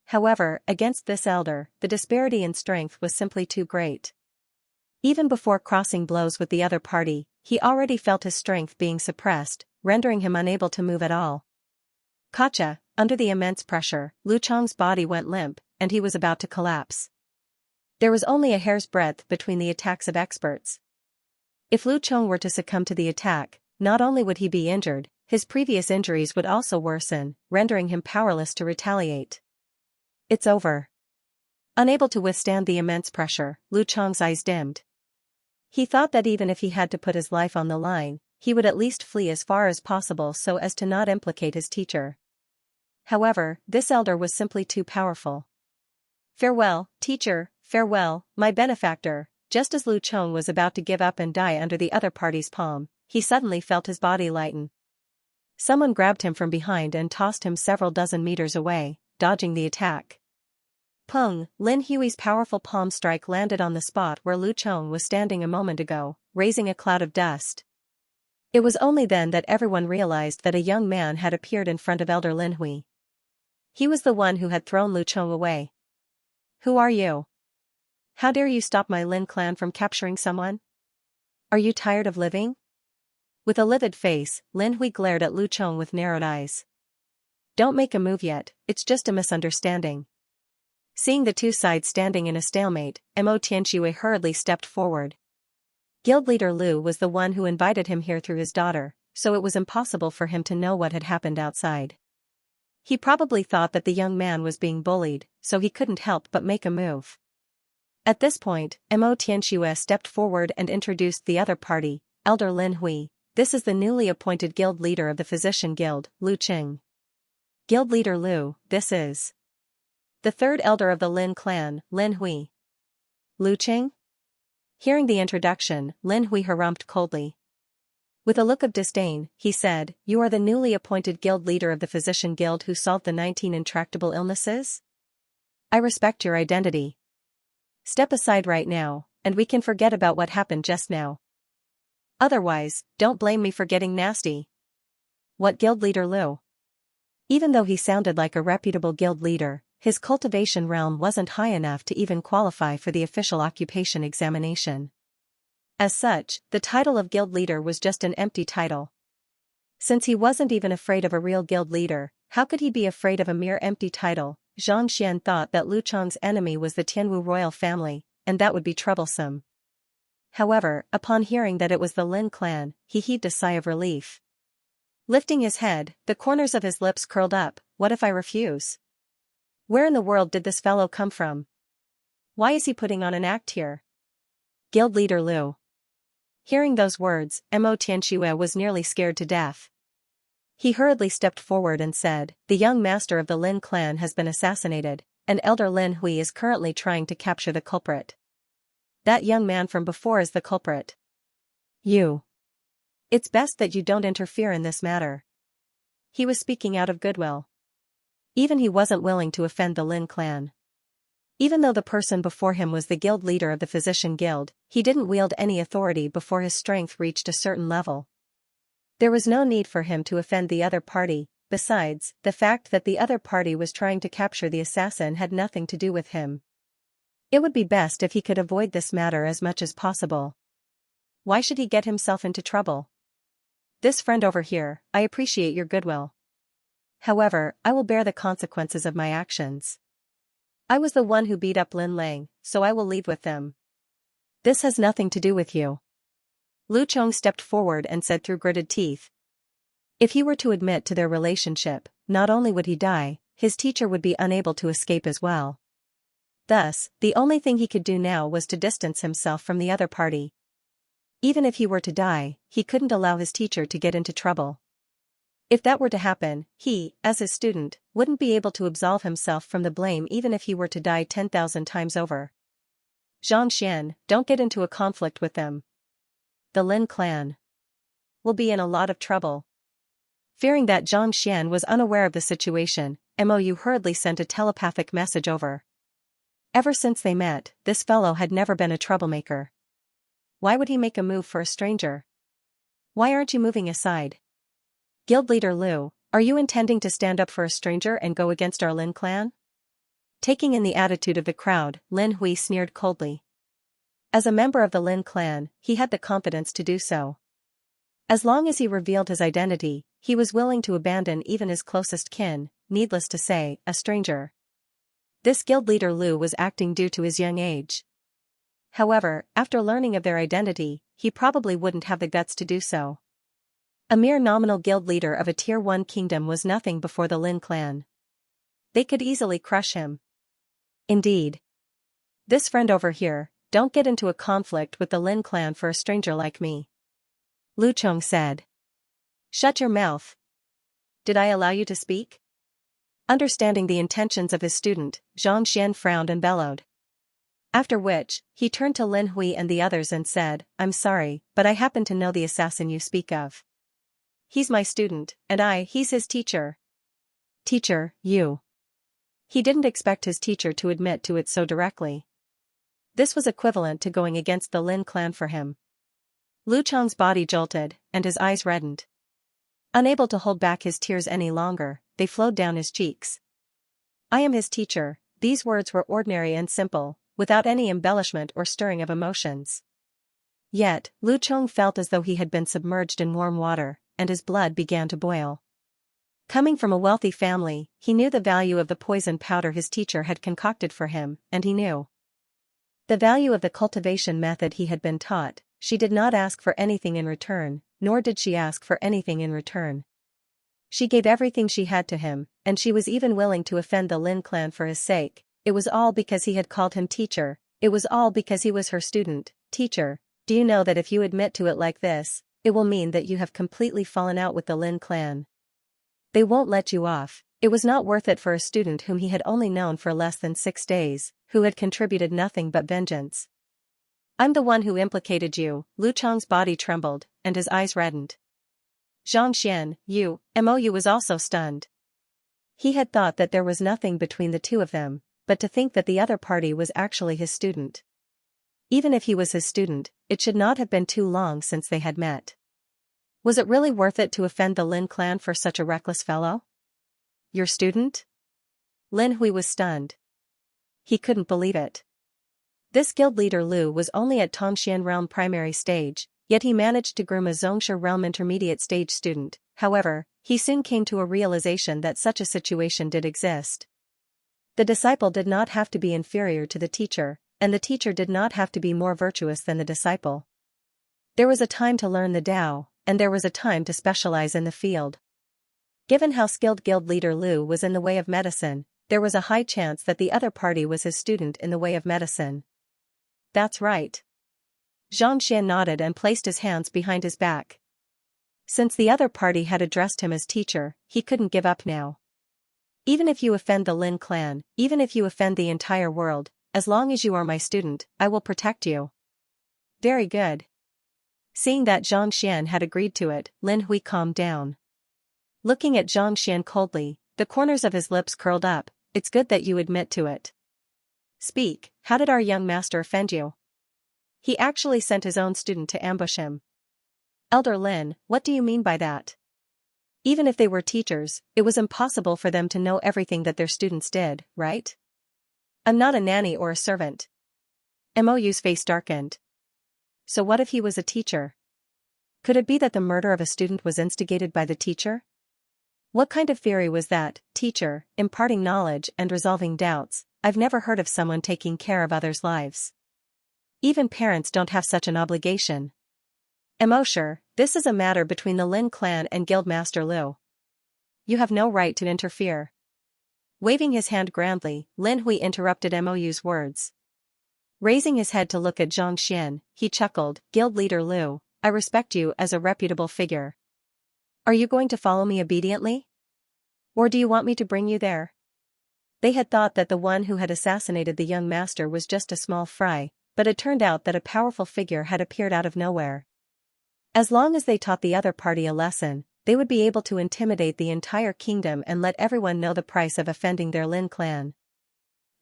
However, against this elder, the disparity in strength was simply too great. Even before crossing blows with the other party, he already felt his strength being suppressed, rendering him unable to move at all. Gotcha! Under the immense pressure, Lu Chong's body went limp, and he was about to collapse. There was only a hair's breadth between the attacks of experts. If Lu Chong were to succumb to the attack, not only would he be injured, his previous injuries would also worsen, rendering him powerless to retaliate. It's over. Unable to withstand the immense pressure, Lu Chong's eyes dimmed. He thought that even if he had to put his life on the line, he would at least flee as far as possible so as to not implicate his teacher. However, this elder was simply too powerful. Farewell, teacher, farewell, my benefactor. Just as Lu Chong was about to give up and die under the other party's palm, he suddenly felt his body lighten. Someone grabbed him from behind and tossed him several dozen meters away, dodging the attack. Pung! Lin Hui's powerful palm strike landed on the spot where Lu Chong was standing a moment ago, raising a cloud of dust. It was only then that everyone realized that a young man had appeared in front of Elder Lin Hui. He was the one who had thrown Lu Chong away. Who are you? How dare you stop my Lin clan from capturing someone? Are you tired of living? With a livid face, Lin Hui glared at Lu Chong with narrowed eyes. Don't make a move yet, it's just a misunderstanding. Seeing the two sides standing in a stalemate, Mo Tianxue hurriedly stepped forward. Guild leader Lu was the one who invited him here through his daughter, so it was impossible for him to know what had happened outside. He probably thought that the young man was being bullied, so he couldn't help but make a move. At this point, Mo Tianxue stepped forward and introduced the other party, Elder Lin Hui. This is the newly appointed guild leader of the Physician Guild, Lu Qing. Guild leader Lu, this is the third elder of the Lin clan, Lin Hui. Lu Qing? Hearing the introduction, Lin Hui harumphed coldly. With a look of disdain, he said, "You are the newly appointed guild leader of the Physician Guild who solved the 19 intractable illnesses? I respect your identity. Step aside right now, and we can forget about what happened just now. Otherwise, don't blame me for getting nasty." What guild leader Lu? Even though he sounded like a reputable guild leader, his cultivation realm wasn't high enough to even qualify for the official occupation examination. As such, the title of guild leader was just an empty title. Since he wasn't even afraid of a real guild leader, how could he be afraid of a mere empty title? Xianxia thought that Lu Chong's enemy was the Tianwu royal family, and that would be troublesome. However, upon hearing that it was the Lin clan, he heaved a sigh of relief. Lifting his head, the corners of his lips curled up. What if I refuse? Where in the world did this fellow come from? Why is he putting on an act here? Guild leader Lu. Hearing those words, Mo Tianxue was nearly scared to death. He hurriedly stepped forward and said, "The young master of the Lin clan has been assassinated, and Elder Lin Hui is currently trying to capture the culprit. That young man from before is the culprit. You. It's best that you don't interfere in this matter." He was speaking out of goodwill. Even he wasn't willing to offend the Lin clan. Even though the person before him was the guild leader of the Physician Guild, he didn't wield any authority before his strength reached a certain level. There was no need for him to offend the other party. Besides, the fact that the other party was trying to capture the assassin had nothing to do with him. It would be best if he could avoid this matter as much as possible. Why should he get himself into trouble? This friend over here, I appreciate your goodwill. However, I will bear the consequences of my actions. I was the one who beat up Lin Lang, so I will leave with them. This has nothing to do with you. Lu Chong stepped forward and said through gritted teeth. If he were to admit to their relationship, not only would he die, his teacher would be unable to escape as well. Thus, the only thing he could do now was to distance himself from the other party. Even if he were to die, he couldn't allow his teacher to get into trouble. If that were to happen, he, as his student, wouldn't be able to absolve himself from the blame even if he were to die 10,000 times over. Xianxia, don't get into a conflict with them. The Lin clan will be in a lot of trouble. Fearing that Xianxia was unaware of the situation, Mou hurriedly sent a telepathic message over. Ever since they met, this fellow had never been a troublemaker. Why would he make a move for a stranger? Why aren't you moving aside? Guild leader Lu, are you intending to stand up for a stranger and go against our Lin clan? Taking in the attitude of the crowd, Lin Hui sneered coldly. As a member of the Lin clan, he had the confidence to do so. As long as he revealed his identity, he was willing to abandon even his closest kin, needless to say, a stranger. This guild leader Lu was acting due to his young age. However, after learning of their identity, he probably wouldn't have the guts to do so. A mere nominal guild leader of a Tier 1 kingdom was nothing before the Lin clan. They could easily crush him. Indeed. This friend over here, don't get into a conflict with the Lin clan for a stranger like me. Lu Chong said. Shut your mouth. Did I allow you to speak? Understanding the intentions of his student, Xianxia frowned and bellowed. After which, he turned to Lin Hui and the others and said, I'm sorry, but I happen to know the assassin you speak of. He's my student, and he's his teacher. Teacher, you. He didn't expect his teacher to admit to it so directly. This was equivalent to going against the Lin clan for him. Lu Chong's body jolted, and his eyes reddened. Unable to hold back his tears any longer, they flowed down his cheeks. I am his teacher. These words were ordinary and simple, without any embellishment or stirring of emotions. Yet, Lu Chong felt as though he had been submerged in warm water, and his blood began to boil. Coming from a wealthy family, he knew the value of the poison powder his teacher had concocted for him, and he knew the value of the cultivation method he had been taught. She did not ask for anything in return, nor did she ask for anything in return. She gave everything she had to him, and she was even willing to offend the Lin clan for his sake. It was all because he had called him teacher. It was all because he was her student. Teacher, do you know that if you admit to it like this, it will mean that you have completely fallen out with the Lin clan? They won't let you off. It was not worth it for a student whom he had only known for less than 6 days, who had contributed nothing but vengeance. I'm the one who implicated you. Lu Chong's body trembled, and his eyes reddened. Xianxia, Mou was also stunned. He had thought that there was nothing between the two of them, but to think that the other party was actually his student. Even if he was his student, it should not have been too long since they had met. Was it really worth it to offend the Lin clan for such a reckless fellow? Your student? Lin Hui was stunned. He couldn't believe it. This guild leader Lu was only at Tongxian realm primary stage, yet he managed to groom a Xianxia realm intermediate stage student. However, he soon came to a realization that such a situation did exist. The disciple did not have to be inferior to the teacher, and the teacher did not have to be more virtuous than the disciple. There was a time to learn the Tao, and there was a time to specialize in the field. Given how skilled guild leader Lu was in the way of medicine, there was a high chance that the other party was his student in the way of medicine. That's right. Xianxia nodded and placed his hands behind his back. Since the other party had addressed him as teacher, he couldn't give up now. Even if you offend the Lin clan, even if you offend the entire world, as long as you are my student, I will protect you. Very good. Seeing that Xianxia had agreed to it, Lin Hui calmed down. Looking at Xianxia coldly, the corners of his lips curled up. It's good that you admit to it. Speak, how did our young master offend you? He actually sent his own student to ambush him. Elder Lin, what do you mean by that? Even if they were teachers, it was impossible for them to know everything that their students did, right? I'm not a nanny or a servant. Mou's face darkened. So what if he was a teacher? Could it be that the murder of a student was instigated by the teacher? What kind of theory was that, teacher, imparting knowledge and resolving doubts? I've never heard of someone taking care of others' lives. Even parents don't have such an obligation. Sure, this is a matter between the Lin clan and Guildmaster Lu. You have no right to interfere. Waving his hand grandly, Lin Hui interrupted Mou's words. Raising his head to look at Xianxia, he chuckled, Guild leader Lu, I respect you as a reputable figure. Are you going to follow me obediently? Or do you want me to bring you there? They had thought that the one who had assassinated the young master was just a small fry, but it turned out that a powerful figure had appeared out of nowhere. As long as they taught the other party a lesson, they would be able to intimidate the entire kingdom and let everyone know the price of offending their Lin clan.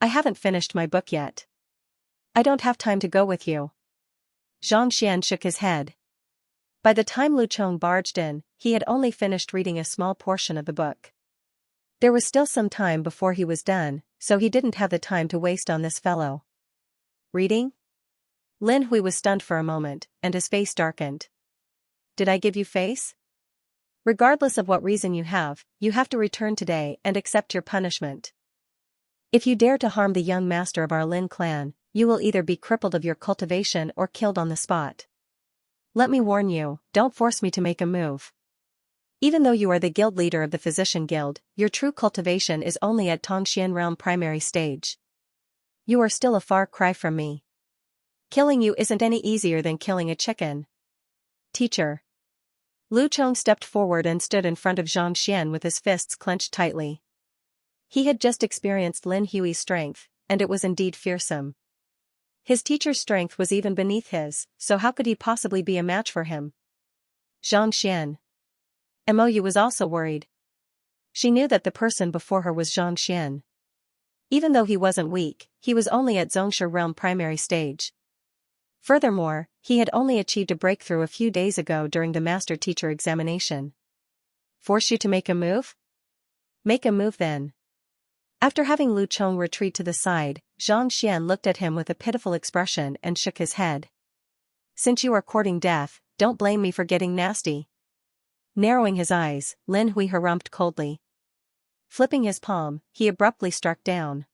I haven't finished my book yet. I don't have time to go with you. Xianxia shook his head. By the time Lu Chong barged in, he had only finished reading a small portion of the book. There was still some time before he was done, so he didn't have the time to waste on this fellow. Reading? Lin Hui was stunned for a moment, and his face darkened. Did I give you face? Regardless of what reason you have to return today and accept your punishment. If you dare to harm the young master of our Lin clan, you will either be crippled of your cultivation or killed on the spot. Let me warn you, don't force me to make a move. Even though you are the guild leader of the Physician Guild, your true cultivation is only at Tongxian realm primary stage. You are still a far cry from me. Killing you isn't any easier than killing a chicken. Teacher. Lu Chong stepped forward and stood in front of Xianxia with his fists clenched tightly. He had just experienced Lin Hui's strength, and it was indeed fearsome. His teacher's strength was even beneath his, so how could he possibly be a match for him? Xianxia. Mou was also worried. She knew that the person before her was Xianxia. Even though he wasn't weak, he was only at Xianxia realm primary stage. Furthermore, he had only achieved a breakthrough a few days ago during the master-teacher examination. Force you to make a move? Make a move then. After having Lu Chong retreat to the side, Xianxia looked at him with a pitiful expression and shook his head. Since you are courting death, don't blame me for getting nasty. Narrowing his eyes, Lin Hui harumphed coldly. Flipping his palm, he abruptly struck down.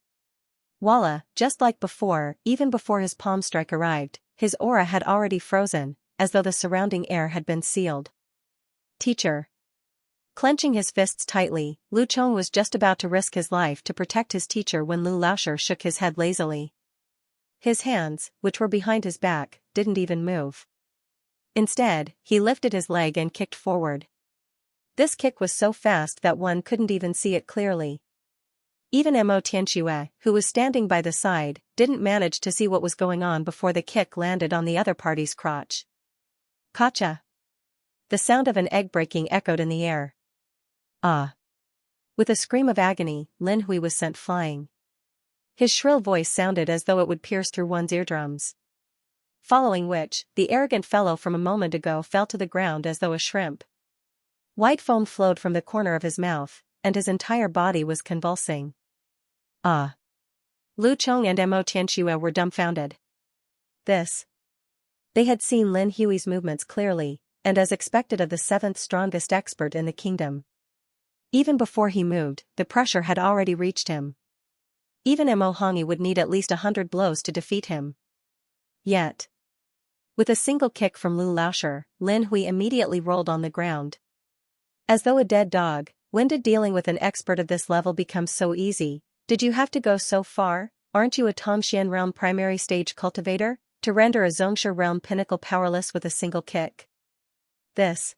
Voila, just like before, even before his palm strike arrived, his aura had already frozen, as though the surrounding air had been sealed. Teacher. Clenching his fists tightly, Lu Chong was just about to risk his life to protect his teacher when Lu Laoshi shook his head lazily. His hands, which were behind his back, didn't even move. Instead, he lifted his leg and kicked forward. This kick was so fast that one couldn't even see it clearly. Even Mo Tianxue, who was standing by the side, didn't manage to see what was going on before the kick landed on the other party's crotch. Kacha! The sound of an egg breaking echoed in the air. Ah! With a scream of agony, Lin Hui was sent flying. His shrill voice sounded as though it would pierce through one's eardrums. Following which, the arrogant fellow from a moment ago fell to the ground as though a shrimp. White foam flowed from the corner of his mouth, and his entire body was convulsing. Ah! Lu Chong and Mo Tianxue were dumbfounded. This. They had seen Lin Hui's movements clearly, and as expected of the seventh strongest expert in the kingdom. Even before he moved, the pressure had already reached him. Even Mo Hongi would need at least 100 blows to defeat him. Yet. With a single kick from Lu Laoshi, Lin Hui immediately rolled on the ground. As though a dead dog, when did dealing with an expert of this level become so easy? Did you have to go so far? Aren't you a Tongxian realm primary stage cultivator, to render a Xianxia realm pinnacle powerless with a single kick? This.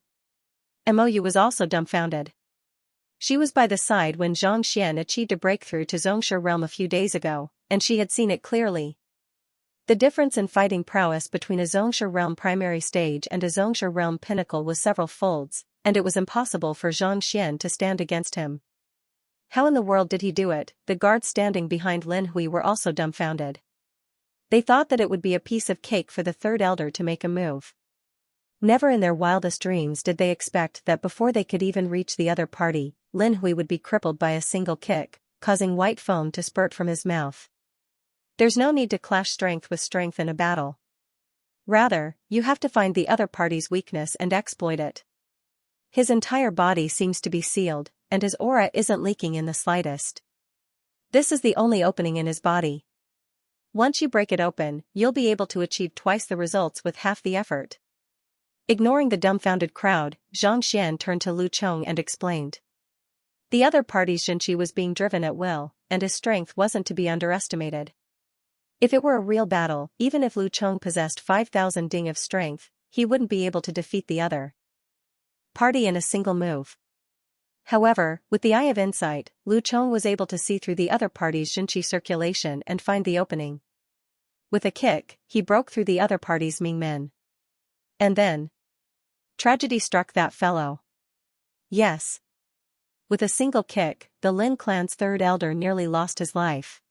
Mou was also dumbfounded. She was by the side when Xianxia achieved a breakthrough to Xianxia realm a few days ago, and she had seen it clearly. The difference in fighting prowess between a Xianxia realm primary stage and a Xianxia realm pinnacle was several folds, and it was impossible for Xianxia to stand against him. How in the world did he do it? The guards standing behind Lin Hui were also dumbfounded. They thought that it would be a piece of cake for the third elder to make a move. Never in their wildest dreams did they expect that before they could even reach the other party, Lin Hui would be crippled by a single kick, causing white foam to spurt from his mouth. There's no need to clash strength with strength in a battle. Rather, you have to find the other party's weakness and exploit it. His entire body seems to be sealed, and his aura isn't leaking in the slightest. This is the only opening in his body. Once you break it open, you'll be able to achieve twice the results with half the effort. Ignoring the dumbfounded crowd, Xianxia turned to Lu Chong and explained. The other party's Xianxia was being driven at will, and his strength wasn't to be underestimated. If it were a real battle, even if Lu Chong possessed 5,000 ding of strength, he wouldn't be able to defeat the other party in a single move. However, with the eye of insight, Lu Chong was able to see through the other party's Xianxia circulation and find the opening. With a kick, he broke through the other party's Ming Men. And then, tragedy struck that fellow. Yes. With a single kick, the Lin clan's third elder nearly lost his life.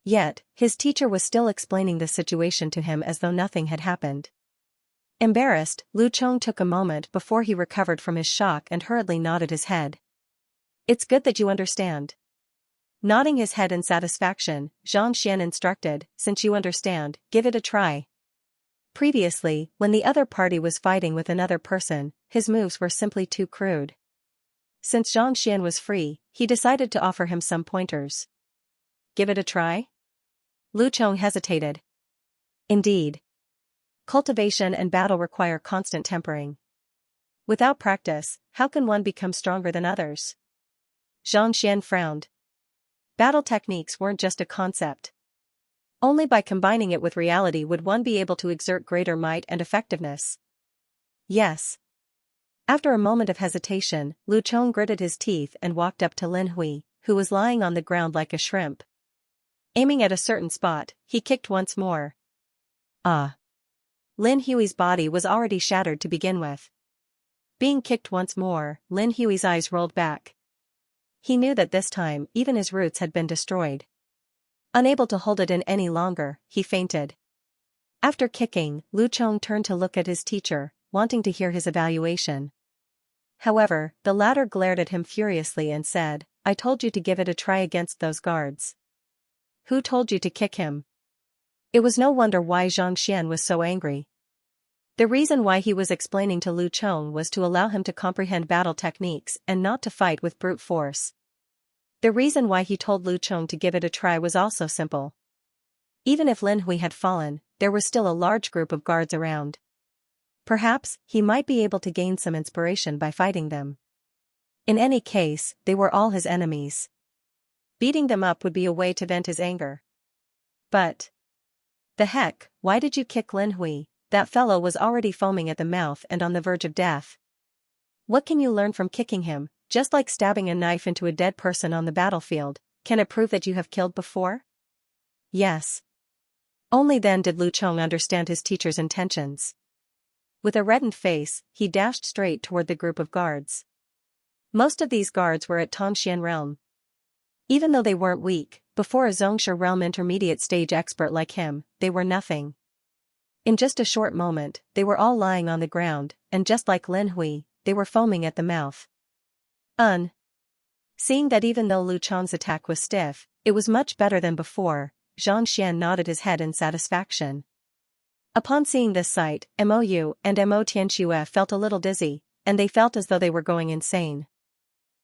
Yet, his teacher was still explaining the situation to him as though nothing had happened. Embarrassed, Lu Chong took a moment before he recovered from his shock and hurriedly nodded his head. It's good that you understand. Nodding his head in satisfaction, Xianxia instructed, since you understand, give it a try. Previously, when the other party was fighting with another person, his moves were simply too crude. Since Xianxia was free, he decided to offer him some pointers. give it a try? Lu Chong hesitated. Indeed. Cultivation and battle require constant tempering. Without practice, how can one become stronger than others? Xianxia frowned. Battle techniques weren't just a concept. Only by combining it with reality would one be able to exert greater might and effectiveness. Yes. After a moment of hesitation, Lu Chong gritted his teeth and walked up to Lin Hui, who was lying on the ground like a shrimp. Aiming at a certain spot, he kicked once more. Ah. Lin Hui's body was already shattered to begin with. Being kicked once more, Lin Hui's eyes rolled back. He knew that this time, even his roots had been destroyed. Unable to hold it in any longer, he fainted. After kicking, Lu Chong turned to look at his teacher, wanting to hear his evaluation. However, the latter glared at him furiously and said, "I told you to give it a try against those guards." "Who told you to kick him?" It was no wonder why Xianxia was so angry. The reason why he was explaining to Lu Chong was to allow him to comprehend battle techniques and not to fight with brute force. The reason why he told Lu Chong to give it a try was also simple. Even if Lin Hui had fallen, there was still a large group of guards around. Perhaps, he might be able to gain some inspiration by fighting them. In any case, they were all his enemies. Beating them up would be a way to vent his anger. But... the heck, why did you kick Lin Hui? That fellow was already foaming at the mouth and on the verge of death. What can you learn from kicking him? Just like stabbing a knife into a dead person on the battlefield, can it prove that you have killed before? Yes. Only then did Lu Chong understand his teacher's intentions. With a reddened face, he dashed straight toward the group of guards. Most of these guards were at Tongxian realm. Even though they weren't weak, before a Xianxia realm intermediate stage expert like him, they were nothing. In just a short moment, they were all lying on the ground, and just like Lin Hui, they were foaming at the mouth. Seeing that even though Lu Chong's attack was stiff, it was much better than before, Xianxia nodded his head in satisfaction. Upon seeing this sight, Mou and Mo Tianxue felt a little dizzy, and they felt as though they were going insane.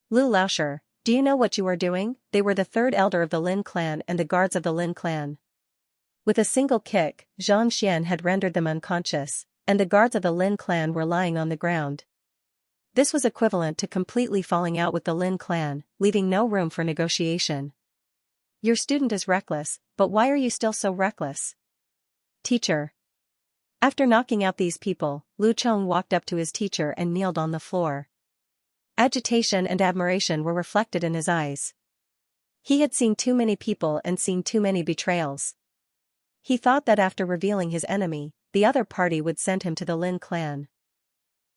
Lu Laoshi, do you know what you are doing? They were the third elder of the Lin clan and the guards of the Lin clan. With a single kick, Xianxia had rendered them unconscious, and the guards of the Lin clan were lying on the ground. This was equivalent to completely falling out with the Lin clan, leaving no room for negotiation. Your student is reckless, but why are you still so reckless? Teacher. After knocking out these people, Lu Chong walked up to his teacher and kneeled on the floor. Agitation and admiration were reflected in his eyes. He had seen too many people and seen too many betrayals. He thought that after revealing his enemy, the other party would send him to the Lin clan.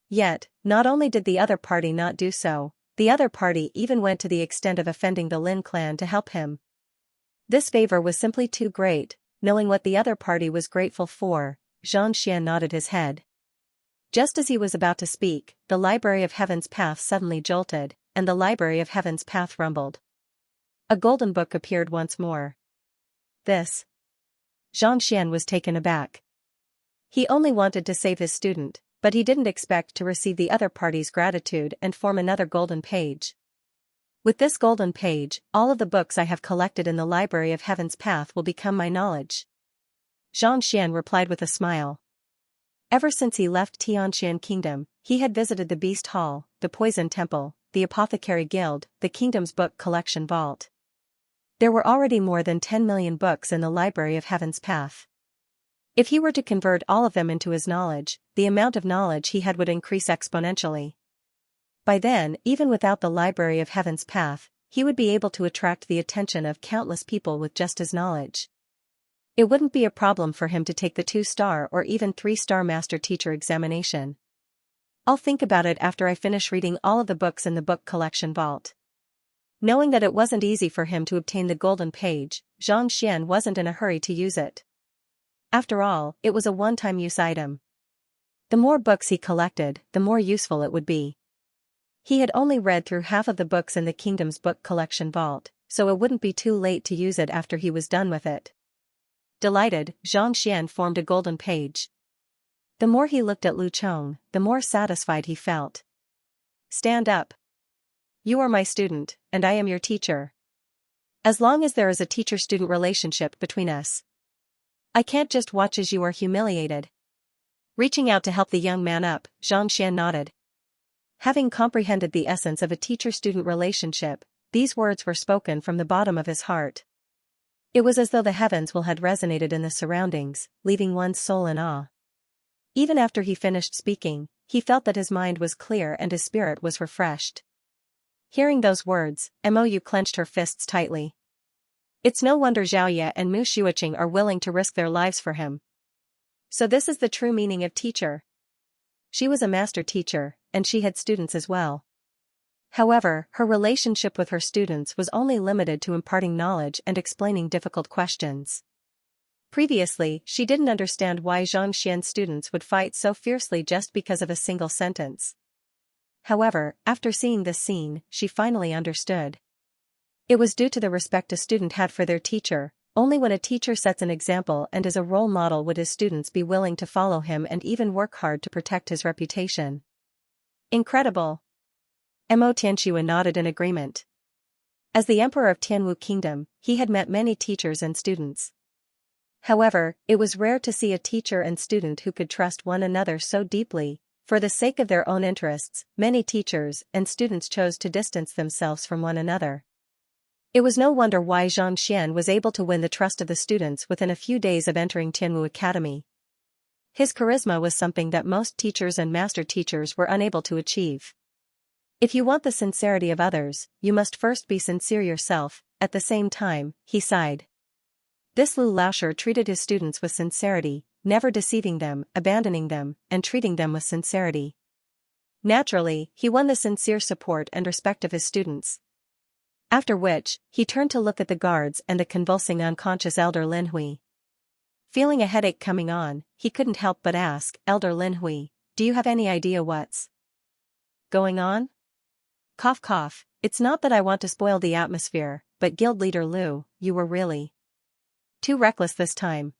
Yet, not only did the other party not do so, the other party even went to the extent of offending the Lin clan to help him. This favor was simply too great. Knowing what the other party was grateful for, Xianxia nodded his head. Just as he was about to speak, the Library of Heaven's Path suddenly jolted, and the Library of Heaven's Path rumbled. A golden book appeared once more. This. Xianxia was taken aback. He only wanted to save his student, but he didn't expect to receive the other party's gratitude and form another golden page. With this golden page, all of the books I have collected in the Library of Heaven's Path will become my knowledge. Xianxia replied with a smile. Ever since he left Tianqian Kingdom, he had visited the Beast Hall, the Poison Temple, the Apothecary Guild, the Kingdom's book collection vault. There were already more than 10 million books in the Library of Heaven's Path. If he were to convert all of them into his knowledge, the amount of knowledge he had would increase exponentially. By then, even without the Library of Heaven's Path, he would be able to attract the attention of countless people with just his knowledge. It wouldn't be a problem for him to take the 2-star or even 3-star Master Teacher examination. I'll think about it after I finish reading all of the books in the book collection vault. Knowing that it wasn't easy for him to obtain the golden page, Xianxia wasn't in a hurry to use it. After all, it was a one-time use item. The more books he collected, the more useful it would be. He had only read through half of the books in the Kingdom's book collection vault, so it wouldn't be too late to use it after he was done with it. Delighted, Xianxia formed a golden page. The more he looked at Lu Chong, the more satisfied he felt. Stand up. You are my student, and I am your teacher. As long as there is a teacher-student relationship between us. I can't just watch as you are humiliated. Reaching out to help the young man up, Xianxia nodded. Having comprehended the essence of a teacher-student relationship, these words were spoken from the bottom of his heart. It was as though the heavens had resonated in the surroundings, leaving one's soul in awe. Even after he finished speaking, he felt that his mind was clear and his spirit was refreshed. Hearing those words, Mou clenched her fists tightly. It's no wonder Xiaoye and Mu Xueqing are willing to risk their lives for him. So this is the true meaning of teacher. She was a master teacher, and she had students as well. However, her relationship with her students was only limited to imparting knowledge and explaining difficult questions. Previously, she didn't understand why Xianxian's students would fight so fiercely just because of a single sentence. However, after seeing this scene, she finally understood. It was due to the respect a student had for their teacher. Only when a teacher sets an example and is a role model would his students be willing to follow him and even work hard to protect his reputation. Incredible! Mo Tianxue nodded in agreement. As the emperor of Tianwu Kingdom, he had met many teachers and students. However, it was rare to see a teacher and student who could trust one another so deeply. For the sake of their own interests, many teachers and students chose to distance themselves from one another. It was no wonder why Xianxian was able to win the trust of the students within a few days of entering Tianwu Academy. His charisma was something that most teachers and master teachers were unable to achieve. If you want the sincerity of others, you must first be sincere yourself. At the same time, he sighed. This Lu Laoshi treated his students with sincerity, never deceiving them, abandoning them, and treating them with sincerity. Naturally, he won the sincere support and respect of his students. After which, he turned to look at the guards and the convulsing unconscious Elder Lin Hui. Feeling a headache coming on, he couldn't help but ask, Elder Lin Hui, do you have any idea what's going on? Cough cough, it's not that I want to spoil the atmosphere, but Guild Leader Lu, you were really too reckless this time.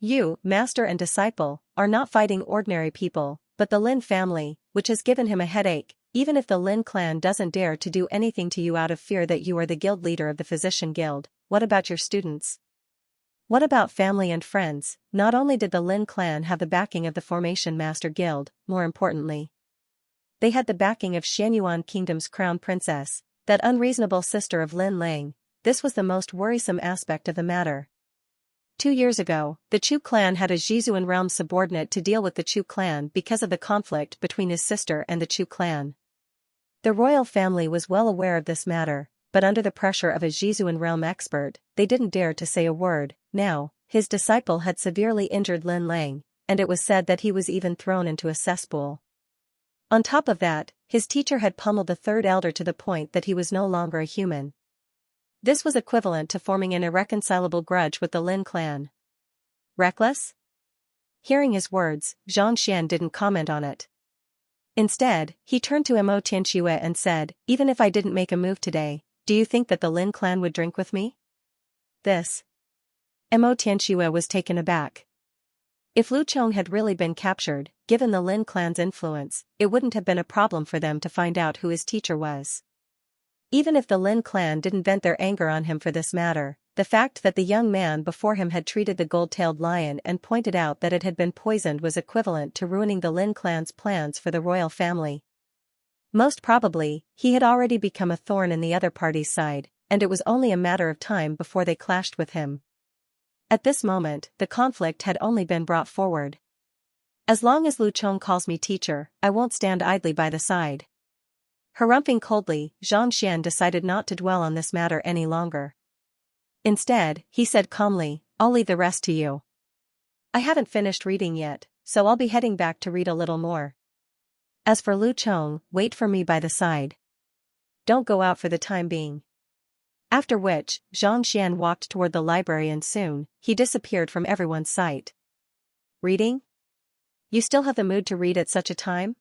You, master and disciple, are not fighting ordinary people, but the Lin family, which has given him a headache. Even if the Lin clan doesn't dare to do anything to you out of fear that you are the guild leader of the Physician Guild, what about your students? What about family and friends? Not only did the Lin clan have the backing of the Formation Master Guild, more importantly, they had the backing of Xianyuan Kingdom's crown princess, that unreasonable sister of Lin Lang. This was the most worrisome aspect of the matter. 2 years ago, the Chu clan had a Zhizuan realm subordinate to deal with the Chu clan because of the conflict between his sister and the Chu clan. The royal family was well aware of this matter, but under the pressure of a Zhizuan realm expert, they didn't dare to say a word. Now, his disciple had severely injured Lin Lang, and it was said that he was even thrown into a cesspool. On top of that, his teacher had pummeled the third elder to the point that he was no longer a human. This was equivalent to forming an irreconcilable grudge with the Lin clan. Reckless? Hearing his words, Xianxian didn't comment on it. Instead, he turned to Mo Tianxue and said, even if I didn't make a move today, do you think that the Lin clan would drink with me? This. Mo Tianxue was taken aback. If Lu Chong had really been captured, given the Lin clan's influence, it wouldn't have been a problem for them to find out who his teacher was. Even if the Lin clan didn't vent their anger on him for this matter, the fact that the young man before him had treated the gold-tailed lion and pointed out that it had been poisoned was equivalent to ruining the Lin clan's plans for the royal family. Most probably, he had already become a thorn in the other party's side, and it was only a matter of time before they clashed with him. At this moment, the conflict had only been brought forward. As long as Lu Chong calls me teacher, I won't stand idly by the side. Harumphing coldly, Xianxian decided not to dwell on this matter any longer. Instead, he said calmly, I'll leave the rest to you. I haven't finished reading yet, so I'll be heading back to read a little more. As for Lu Chong, wait for me by the side. Don't go out for the time being. After which, Xianxian walked toward the library and soon, he disappeared from everyone's sight. Reading? You still have the mood to read at such a time?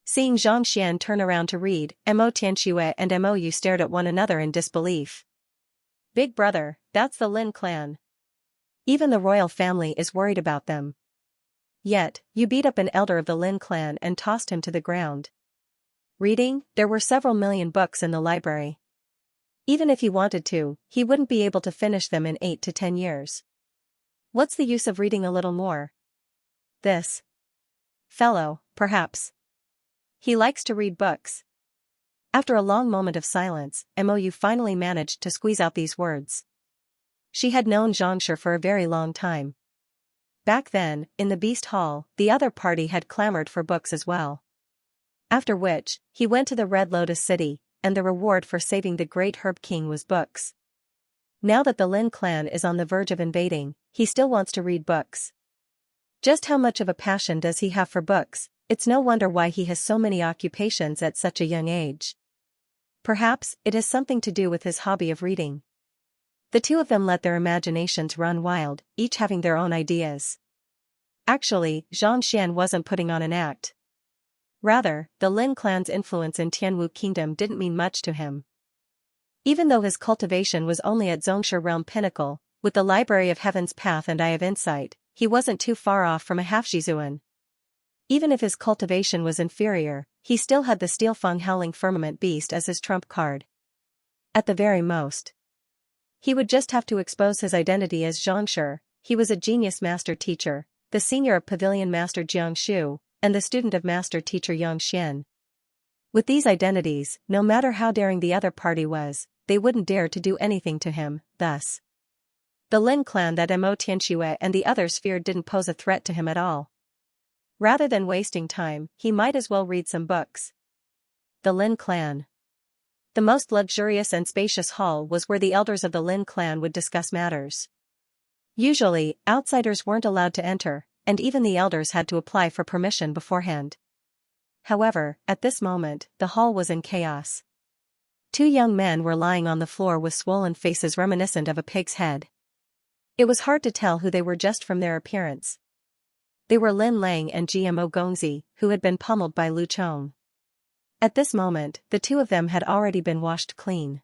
Seeing Xianxian turn around to read, Mo Tianxue and Mou stared at one another in disbelief. Big brother, that's the Lin clan. Even the royal family is worried about them. Yet, you beat up an elder of the Lin clan and tossed him to the ground. Reading? There were several million books in the library. Even if he wanted to, he wouldn't be able to finish them in 8 to 10 years. What's the use of reading a little more? This fellow, perhaps. He likes to read books. After a long moment of silence, Mou finally managed to squeeze out these words. She had known Xianxia for a very long time. Back then, in the Beast Hall, the other party had clamored for books as well. After which, he went to the Red Lotus City, and the reward for saving the great Herb King was books. Now that the Lin clan is on the verge of invading, he still wants to read books. Just how much of a passion does he have for books? It's no wonder why he has so many occupations at such a young age. Perhaps it has something to do with his hobby of reading. The two of them let their imaginations run wild, each having their own ideas. Actually, Xianxia wasn't putting on an act. Rather, the Lin clan's influence in Tianwu Kingdom didn't mean much to him. Even though his cultivation was only at Xianxia realm pinnacle, with the Library of Heaven's Path and Eye of Insight, he wasn't too far off from a half-Zhizuan. Even if his cultivation was inferior, he still had the Steelfang Howling Firmament Beast as his trump card. At the very most, he would just have to expose his identity as Xianxia. He was a genius master teacher, the senior of Pavilion Master Jiang Shu, and the student of Master Teacher Yang Xian. With these identities, no matter how daring the other party was, they wouldn't dare to do anything to him. Thus, the Lin clan that Mo Tianxue and the others feared didn't pose a threat to him at all. Rather than wasting time, he might as well read some books. The Lin clan. The most luxurious and spacious hall was where the elders of the Lin clan would discuss matters. Usually, outsiders weren't allowed to enter, and even the elders had to apply for permission beforehand. However, at this moment, the hall was in chaos. Two young men were lying on the floor with swollen faces reminiscent of a pig's head. It was hard to tell who they were just from their appearance. They were Lin Lang and Gmo Gongzi, who had been pummeled by Lu Chong. At this moment, the two of them had already been washed clean.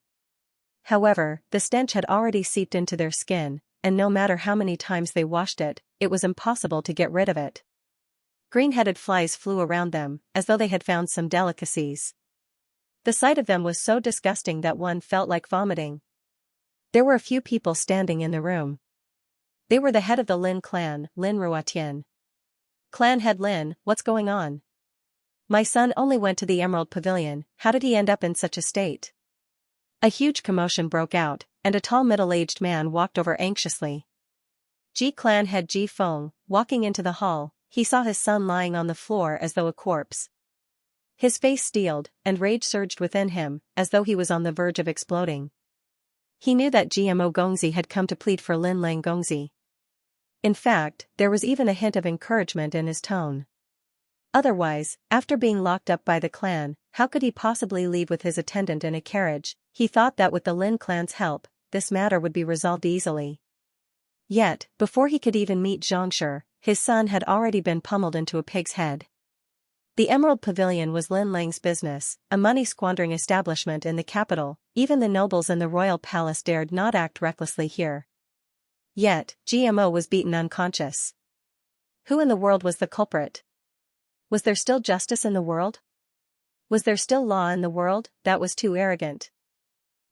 However, the stench had already seeped into their skin, and no matter how many times they washed it, it was impossible to get rid of it. Green-headed flies flew around them, as though they had found some delicacies. The sight of them was so disgusting that one felt like vomiting. There were a few people standing in the room. They were the head of the Lin clan, Lin Ruotian. Clan head Lin, what's going on? My son only went to the Emerald Pavilion, how did he end up in such a state? A huge commotion broke out, and a tall middle-aged man walked over anxiously. Ji clan head Ji Feng, walking into the hall, he saw his son lying on the floor as though a corpse. His face steeled, and rage surged within him, as though he was on the verge of exploding. He knew that Gmo Gongzi had come to plead for Lin Lang Gongzi. In fact, there was even a hint of encouragement in his tone. Otherwise, after being locked up by the clan, how could he possibly leave with his attendant in a carriage? He thought that with the Lin clan's help, this matter would be resolved easily. Yet, before he could even meet Xianxia, his son had already been pummeled into a pig's head. The Emerald Pavilion was Lin Lang's business, a money-squandering establishment in the capital. Even the nobles in the royal palace dared not act recklessly here. Yet, Gmo was beaten unconscious. Who in the world was the culprit? Was there still justice in the world? Was there still law in the world? That was too arrogant.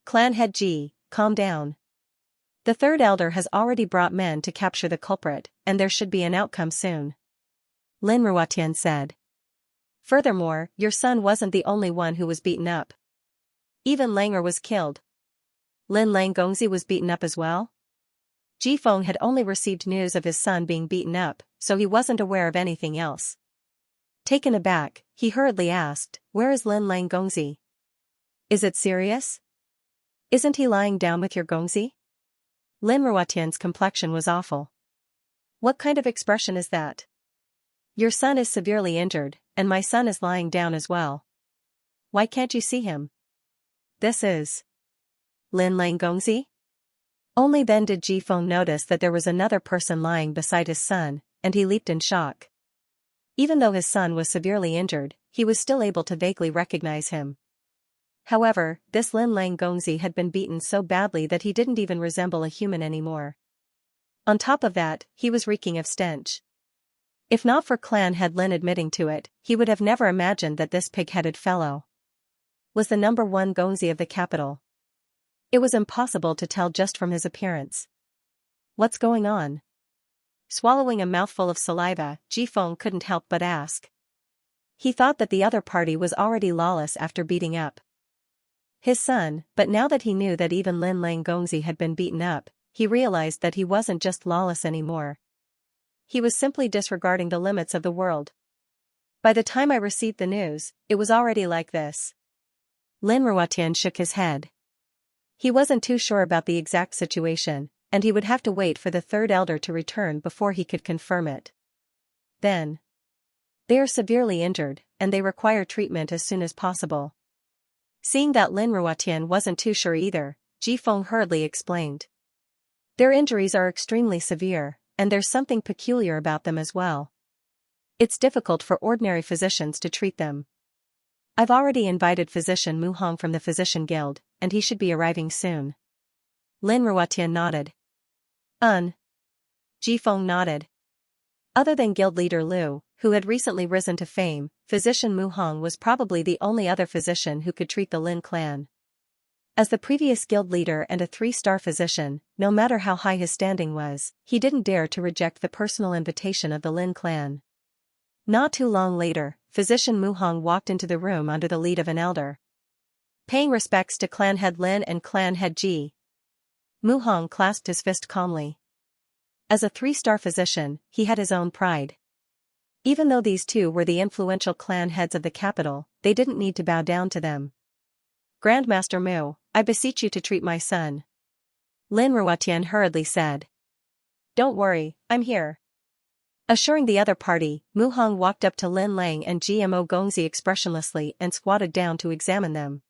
Clan head Ji, calm down. The third elder has already brought men to capture the culprit, and there should be an outcome soon. Lin Ruotian said. Furthermore, your son wasn't the only one who was beaten up. Even Langer was killed. Lin Lang Gongzi was beaten up as well? Ji Feng had only received news of his son being beaten up, so he wasn't aware of anything else. Taken aback, he hurriedly asked, where is Lin Lang Gongzi? Is it serious? Isn't he lying down with your Gongzi? Lin Ruotian's complexion was awful. What kind of expression is that? Your son is severely injured, and my son is lying down as well. Why can't you see him? This is Lin Lang Gongzi? Only then did Ji Feng notice that there was another person lying beside his son, and he leaped in shock. Even though his son was severely injured, he was still able to vaguely recognize him. However, this Lin Lang Gongzi had been beaten so badly that he didn't even resemble a human anymore. On top of that, he was reeking of stench. If not for clan head Lin admitting to it, he would have never imagined that this pig-headed fellow was the #1 Gongzi of the capital. It was impossible to tell just from his appearance. What's going on? Swallowing a mouthful of saliva, Ji Feng couldn't help but ask. He thought that the other party was already lawless after beating up his son, but now that he knew that even Lin Lang Gongzi had been beaten up, he realized that he wasn't just lawless anymore. He was simply disregarding the limits of the world. By the time I received the news, it was already like this. Lin Ruotian shook his head. He wasn't too sure about the exact situation, and he would have to wait for the third elder to return before he could confirm it. Then, they are severely injured, and they require treatment as soon as possible. Seeing that Lin Ruotian wasn't too sure either, Ji Feng hurriedly explained. Their injuries are extremely severe, and there's something peculiar about them as well. It's difficult for ordinary physicians to treat them. I've already invited physician Mu Hong from the Physician Guild, and he should be arriving soon. Lin Ruotian nodded. Ji Feng nodded. Other than guild leader Liu, who had recently risen to fame, physician Mu Hong was probably the only other physician who could treat the Lin clan. As the previous guild leader and a 3-star physician, no matter how high his standing was, he didn't dare to reject the personal invitation of the Lin clan. Not too long later, physician Mu Hong walked into the room under the lead of an elder. Paying respects to clan head Lin and clan head Ji, Mu Hong clasped his fist calmly. As a 3-star physician, he had his own pride. Even though these two were the influential clan heads of the capital, they didn't need to bow down to them. Grandmaster Mu, I beseech you to treat my son. Lin Ruotian hurriedly said. Don't worry, I'm here. Assuring the other party, Mu Hong walked up to Lin Lang and GMO Gongzi expressionlessly and squatted down to examine them.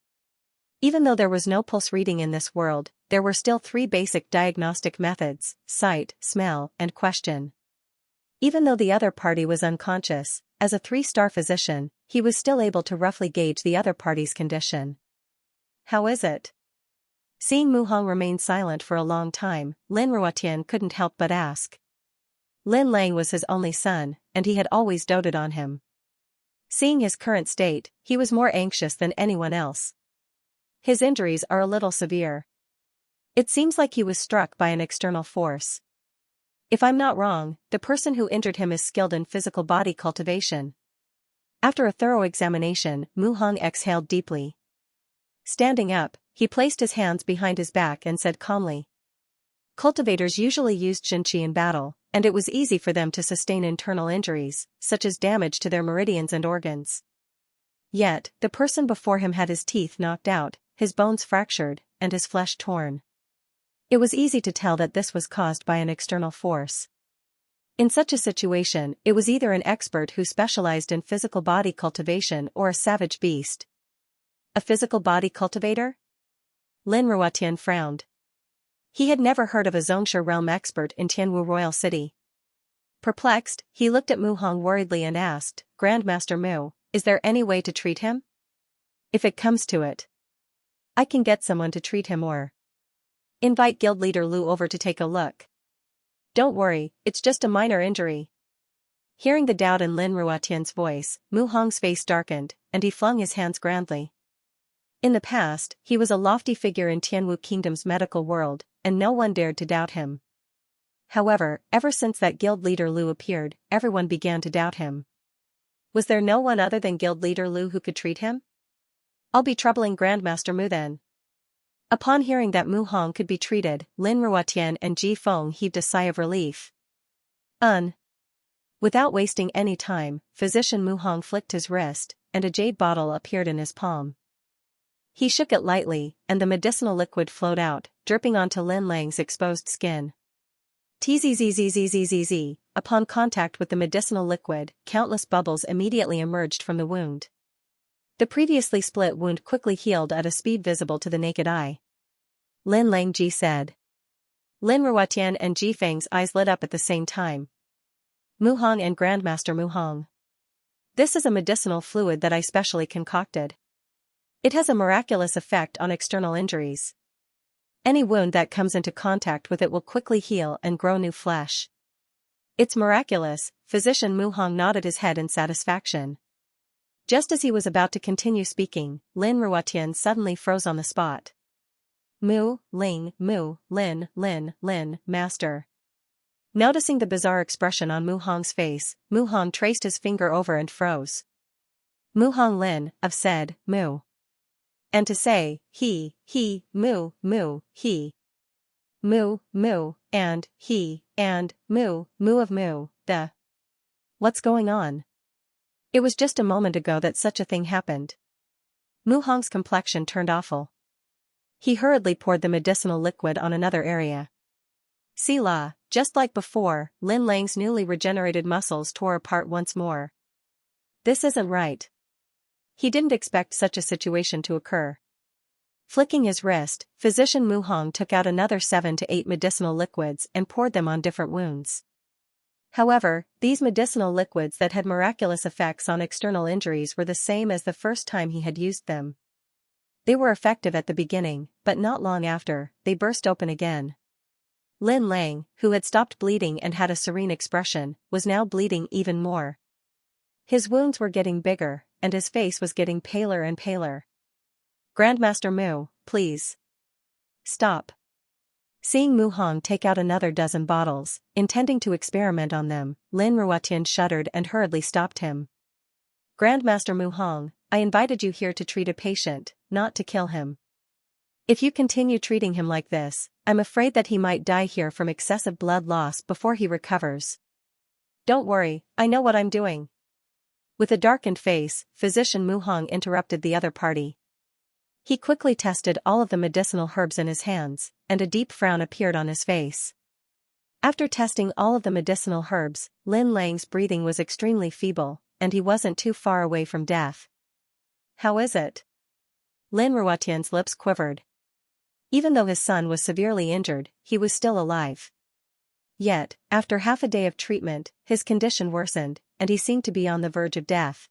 Even though there was no pulse reading in this world, there were still 3 basic diagnostic methods: sight, smell, and question. Even though the other party was unconscious, as a 3-star physician, he was still able to roughly gauge the other party's condition. How is it? Seeing Mu Hong remain silent for a long time, Lin Ruotian couldn't help but ask. Lin Lang was his only son, and he had always doted on him. Seeing his current state, he was more anxious than anyone else. His injuries are a little severe. It seems like he was struck by an external force. If I'm not wrong, the person who injured him is skilled in physical body cultivation. After a thorough examination, Mu Hong exhaled deeply. Standing up, he placed his hands behind his back and said calmly. Cultivators usually used Xianxia in battle, and it was easy for them to sustain internal injuries, such as damage to their meridians and organs. Yet, the person before him had his teeth knocked out, his bones fractured, and his flesh torn. It was easy to tell that this was caused by an external force. In such a situation, it was either an expert who specialized in physical body cultivation or a savage beast. A physical body cultivator? Lin Ruotian frowned. He had never heard of a Xianxia realm expert in Tianwu Royal City. Perplexed, he looked at Mu Hong worriedly and asked, Grandmaster Mu, is there any way to treat him? If it comes to it, I can get someone to treat him or invite guild leader Liu over to take a look. Don't worry, it's just a minor injury. Hearing the doubt in Lin Ruotian's voice, Mu Hong's face darkened, and he flung his hands grandly. In the past, he was a lofty figure in Tianwu Kingdom's medical world, and no one dared to doubt him. However, ever since that guild leader Liu appeared, everyone began to doubt him. Was there no one other than guild leader Liu who could treat him? I'll be troubling Grandmaster Mu then. Upon hearing that Mu Hong could be treated, Lin Ruotian and Ji Feng heaved a sigh of relief. Without wasting any time, physician Mu Hong flicked his wrist, and a jade bottle appeared in his palm. He shook it lightly, and the medicinal liquid flowed out, dripping onto Lin Lang's exposed skin. Tzzzzzzzzzz. Upon contact with the medicinal liquid, countless bubbles immediately emerged from the wound. The previously split wound quickly healed at a speed visible to the naked eye. Lin Lang Ji said. Lin Ruotian and Ji Feng's eyes lit up at the same time. Mu Hong and Grandmaster Mu Hong. This is a medicinal fluid that I specially concocted. It has a miraculous effect on external injuries. Any wound that comes into contact with it will quickly heal and grow new flesh. It's miraculous, physician Mu Hong nodded his head in satisfaction. Just as he was about to continue speaking, Lin Ruotian suddenly froze on the spot. Mu, Ling, Mu, Lin, Lin, Lin, Master. Noticing the bizarre expression on Mu Hong's face, Mu Hong traced his finger over and froze. Mu Hong Lin, I've said, Mu. And to say, he, Mu, Mu, he. Mu, Mu, and, he, and, Mu, Mu of Mu, the. What's going on? It was just a moment ago that such a thing happened. Mu Hong's complexion turned awful. He hurriedly poured the medicinal liquid on another area. Sila, just like before, Lin Lang's newly regenerated muscles tore apart once more. This isn't right. He didn't expect such a situation to occur. Flicking his wrist, Physician Mu Hong took out another 7 to 8 medicinal liquids and poured them on different wounds. However, these medicinal liquids that had miraculous effects on external injuries were the same as the first time he had used them. They were effective at the beginning, but not long after, they burst open again. Lin Lang, who had stopped bleeding and had a serene expression, was now bleeding even more. His wounds were getting bigger, and his face was getting paler and paler. Grandmaster Mu, please. Stop. Seeing Mu Hong take out another dozen bottles, intending to experiment on them, Lin Ruotian shuddered and hurriedly stopped him. Grandmaster Mu Hong, I invited you here to treat a patient, not to kill him. If you continue treating him like this, I'm afraid that he might die here from excessive blood loss before he recovers. Don't worry, I know what I'm doing. With a darkened face, Physician Mu Hong interrupted the other party. He quickly tested all of the medicinal herbs in his hands, and a deep frown appeared on his face. After testing all of the medicinal herbs, Lin Lang's breathing was extremely feeble, and he wasn't too far away from death. How is it? Lin Ruotian's lips quivered. Even though his son was severely injured, he was still alive. Yet, after half a day of treatment, his condition worsened, and he seemed to be on the verge of death.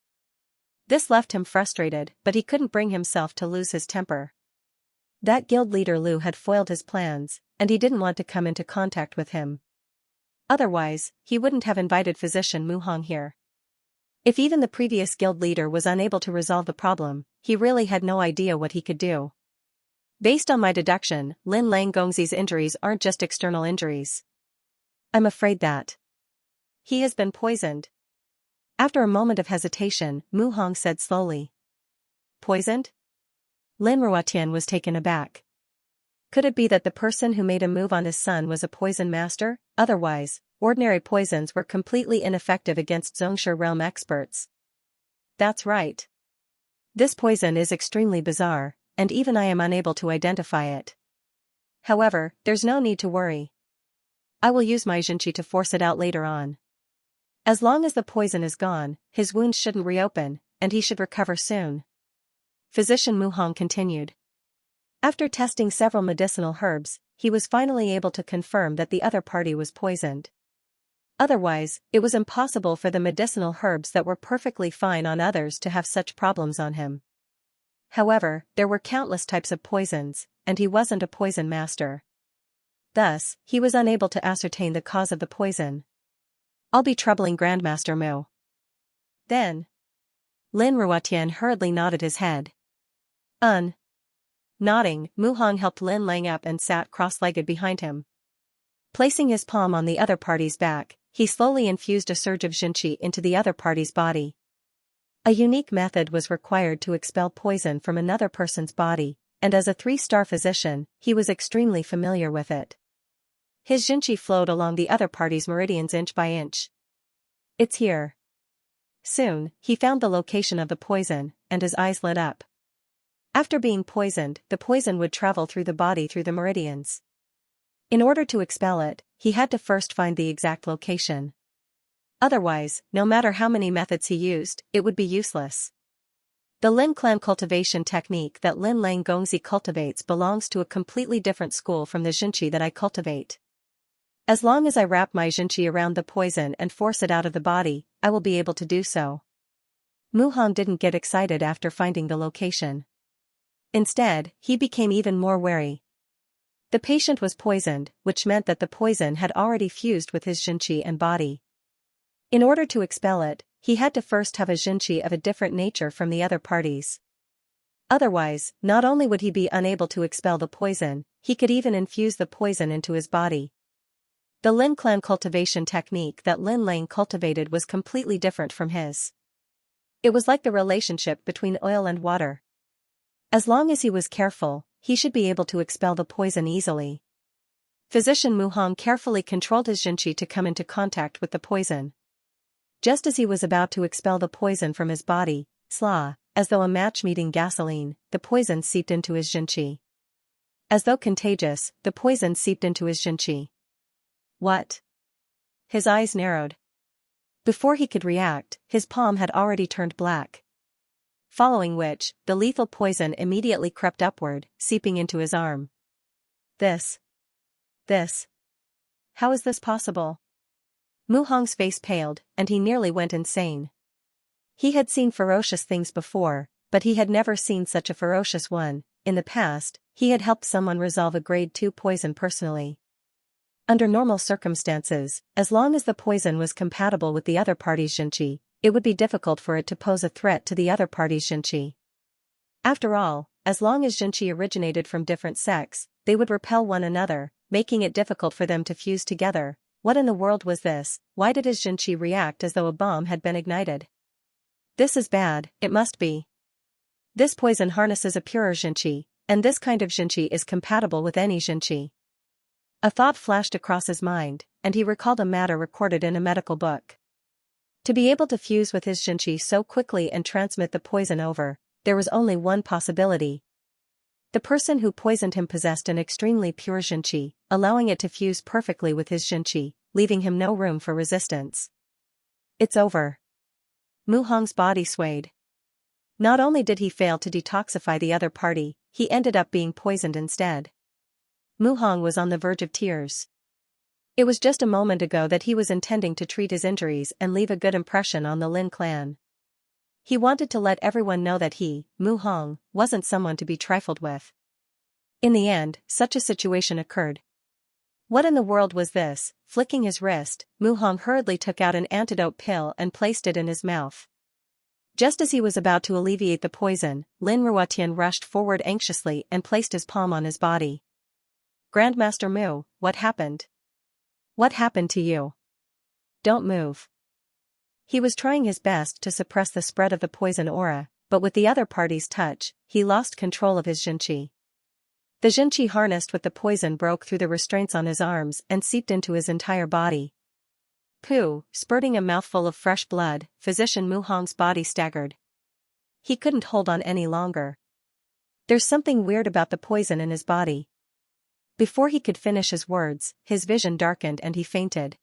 This left him frustrated, but he couldn't bring himself to lose his temper. That guild leader Lu had foiled his plans, and he didn't want to come into contact with him. Otherwise, he wouldn't have invited Physician Mu Hong here. If even the previous guild leader was unable to resolve the problem, he really had no idea what he could do. Based on my deduction, Lin Lang Gongzi's injuries aren't just external injuries. I'm afraid that he has been poisoned. After a moment of hesitation, Mu Hong said slowly. Poisoned? Lin Ruotian was taken aback. Could it be that the person who made a move on his son was a poison master? Otherwise, ordinary poisons were completely ineffective against Xianxia realm experts. That's right. This poison is extremely bizarre, and even I am unable to identify it. However, there's no need to worry. I will use my Xianxia to force it out later on. As long as the poison is gone, his wounds shouldn't reopen, and he should recover soon. Physician Mu Hong continued. After testing several medicinal herbs, he was finally able to confirm that the other party was poisoned. Otherwise, it was impossible for the medicinal herbs that were perfectly fine on others to have such problems on him. However, there were countless types of poisons, and he wasn't a poison master. Thus, he was unable to ascertain the cause of the poison. I'll be troubling Grandmaster Mu. Then. Lin Ruotian hurriedly nodded his head. Nodding, Mu Hong helped Lin Lang up and sat cross-legged behind him. Placing his palm on the other party's back, he slowly infused a surge of Xianxia into the other party's body. A unique method was required to expel poison from another person's body, and as a 3-star physician, he was extremely familiar with it. His Xianxia flowed along the other party's meridians inch by inch. It's here. Soon, he found the location of the poison, and his eyes lit up. After being poisoned, the poison would travel through the body through the meridians. In order to expel it, he had to first find the exact location. Otherwise, no matter how many methods he used, it would be useless. The Lin clan cultivation technique that Lin Lang Gongzi cultivates belongs to a completely different school from the Xianxia that I cultivate. As long as I wrap my Xianxia around the poison and force it out of the body, I will be able to do so. Mu Hong didn't get excited after finding the location. Instead, he became even more wary. The patient was poisoned, which meant that the poison had already fused with his Xianxia and body. In order to expel it, he had to first have a Xianxia of a different nature from the other parties. Otherwise, not only would he be unable to expel the poison, he could even infuse the poison into his body. The Lin clan cultivation technique that Lin Lang cultivated was completely different from his. It was like the relationship between oil and water. As long as he was careful, he should be able to expel the poison easily. Physician Mu Hong carefully controlled his Xianxia to come into contact with the poison. Just as he was about to expel the poison from his body, sla, as though a match meeting gasoline, the poison seeped into his Xianxia. As though contagious, the poison seeped into his Xianxia. What? His eyes narrowed. Before he could react, his palm had already turned black. Following which, the lethal poison immediately crept upward, seeping into his arm. This. How is this possible? Mu Hong's face paled, and he nearly went insane. He had seen ferocious things before, but he had never seen such a ferocious one. In the past, he had helped someone resolve a grade 2 poison personally. Under normal circumstances, as long as the poison was compatible with the other party's Xianxia, it would be difficult for it to pose a threat to the other party's Xianxia. After all, as long as Xianxia originated from different sects, they would repel one another, making it difficult for them to fuse together. What in the world was this? Why did his Xianxia react as though a bomb had been ignited? This is bad, it must be. This poison harnesses a purer Xianxia, and this kind of Xianxia is compatible with any Xianxia. A thought flashed across his mind, and he recalled a matter recorded in a medical book. To be able to fuse with his Xianxia so quickly and transmit the poison over, there was only one possibility. The person who poisoned him possessed an extremely pure Xianxia, allowing it to fuse perfectly with his Xianxia, leaving him no room for resistance. It's over. Mu Hong's body swayed. Not only did he fail to detoxify the other party, he ended up being poisoned instead. Mu Hong was on the verge of tears. It was just a moment ago that he was intending to treat his injuries and leave a good impression on the Lin clan. He wanted to let everyone know that he, Mu Hong, wasn't someone to be trifled with. In the end, such a situation occurred. What in the world was this? Flicking his wrist, Mu Hong hurriedly took out an antidote pill and placed it in his mouth. Just as he was about to alleviate the poison, Lin Ruotian rushed forward anxiously and placed his palm on his body. Grandmaster Mu, what happened? What happened to you? Don't move. He was trying his best to suppress the spread of the poison aura, but with the other party's touch, he lost control of his Xianxia. The Xianxia harnessed with the poison broke through the restraints on his arms and seeped into his entire body. Pooh, spurting a mouthful of fresh blood, Physician Mu Hong's body staggered. He couldn't hold on any longer. There's something weird about the poison in his body. Before he could finish his words, his vision darkened and he fainted.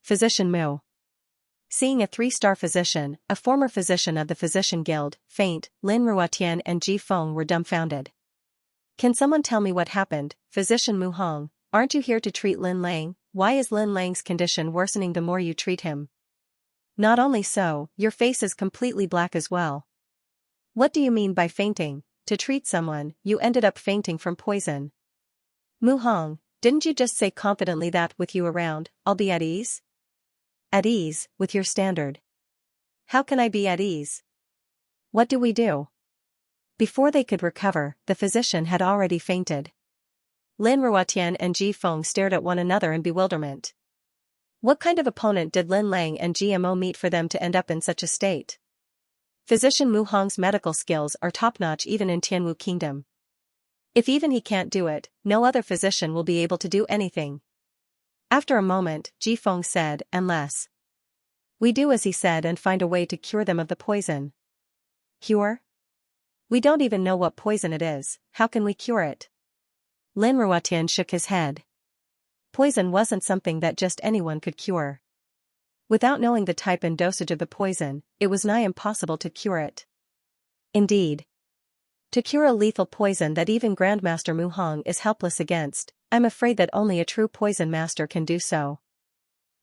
Physician Mu. Seeing a 3-star physician, a former physician of the Physician Guild, faint, Lin Ruotian and Ji Feng were dumbfounded. Can someone tell me what happened, Physician Mu Hong? Aren't you here to treat Lin Lang? Why is Lin Lang's condition worsening the more you treat him? Not only so, your face is completely black as well. What do you mean by fainting? To treat someone, you ended up fainting from poison. Mu Hong, didn't you just say confidently that with you around, I'll be at ease? At ease, with your standard. How can I be at ease? What do we do? Before they could recover, the physician had already fainted. Lin Ruotian and Ji Feng stared at one another in bewilderment. What kind of opponent did Lin Lang and GMO meet for them to end up in such a state? Physician Mu Hong's medical skills are top-notch even in Tianwu Kingdom. If even he can't do it, no other physician will be able to do anything. After a moment, Ji Feng said, unless we do as he said and find a way to cure them of the poison. Cure? We don't even know what poison it is, how can we cure it? Lin Ruotian shook his head. Poison wasn't something that just anyone could cure. Without knowing the type and dosage of the poison, it was nigh impossible to cure it. Indeed. To cure a lethal poison that even Grandmaster Mu Hong is helpless against, I'm afraid that only a true poison master can do so.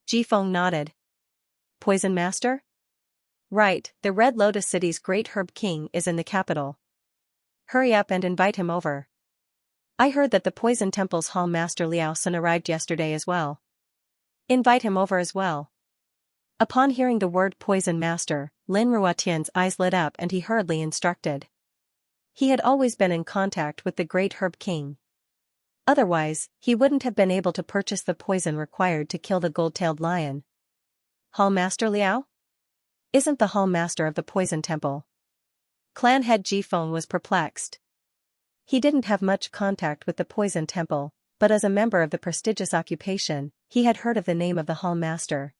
Ji Feng nodded. Poison master? Right, the Red Lotus City's great herb king is in the capital. Hurry up and invite him over. I heard that the Poison Temple's Hall Master Liao Sun arrived yesterday as well. Invite him over as well. Upon hearing the word Poison Master, Lin Ruotian's eyes lit up and he hurriedly instructed. he had always been in contact with the Great Herb King. Otherwise, he wouldn't have been able to purchase the poison required to kill the gold-tailed lion. Hall Master Liao? Isn't the Hall Master of the Poison Temple? Clan head Ji Feng was perplexed. He didn't have much contact with the Poison Temple, but as a member of the prestigious occupation, he had heard of the name of the Hall Master.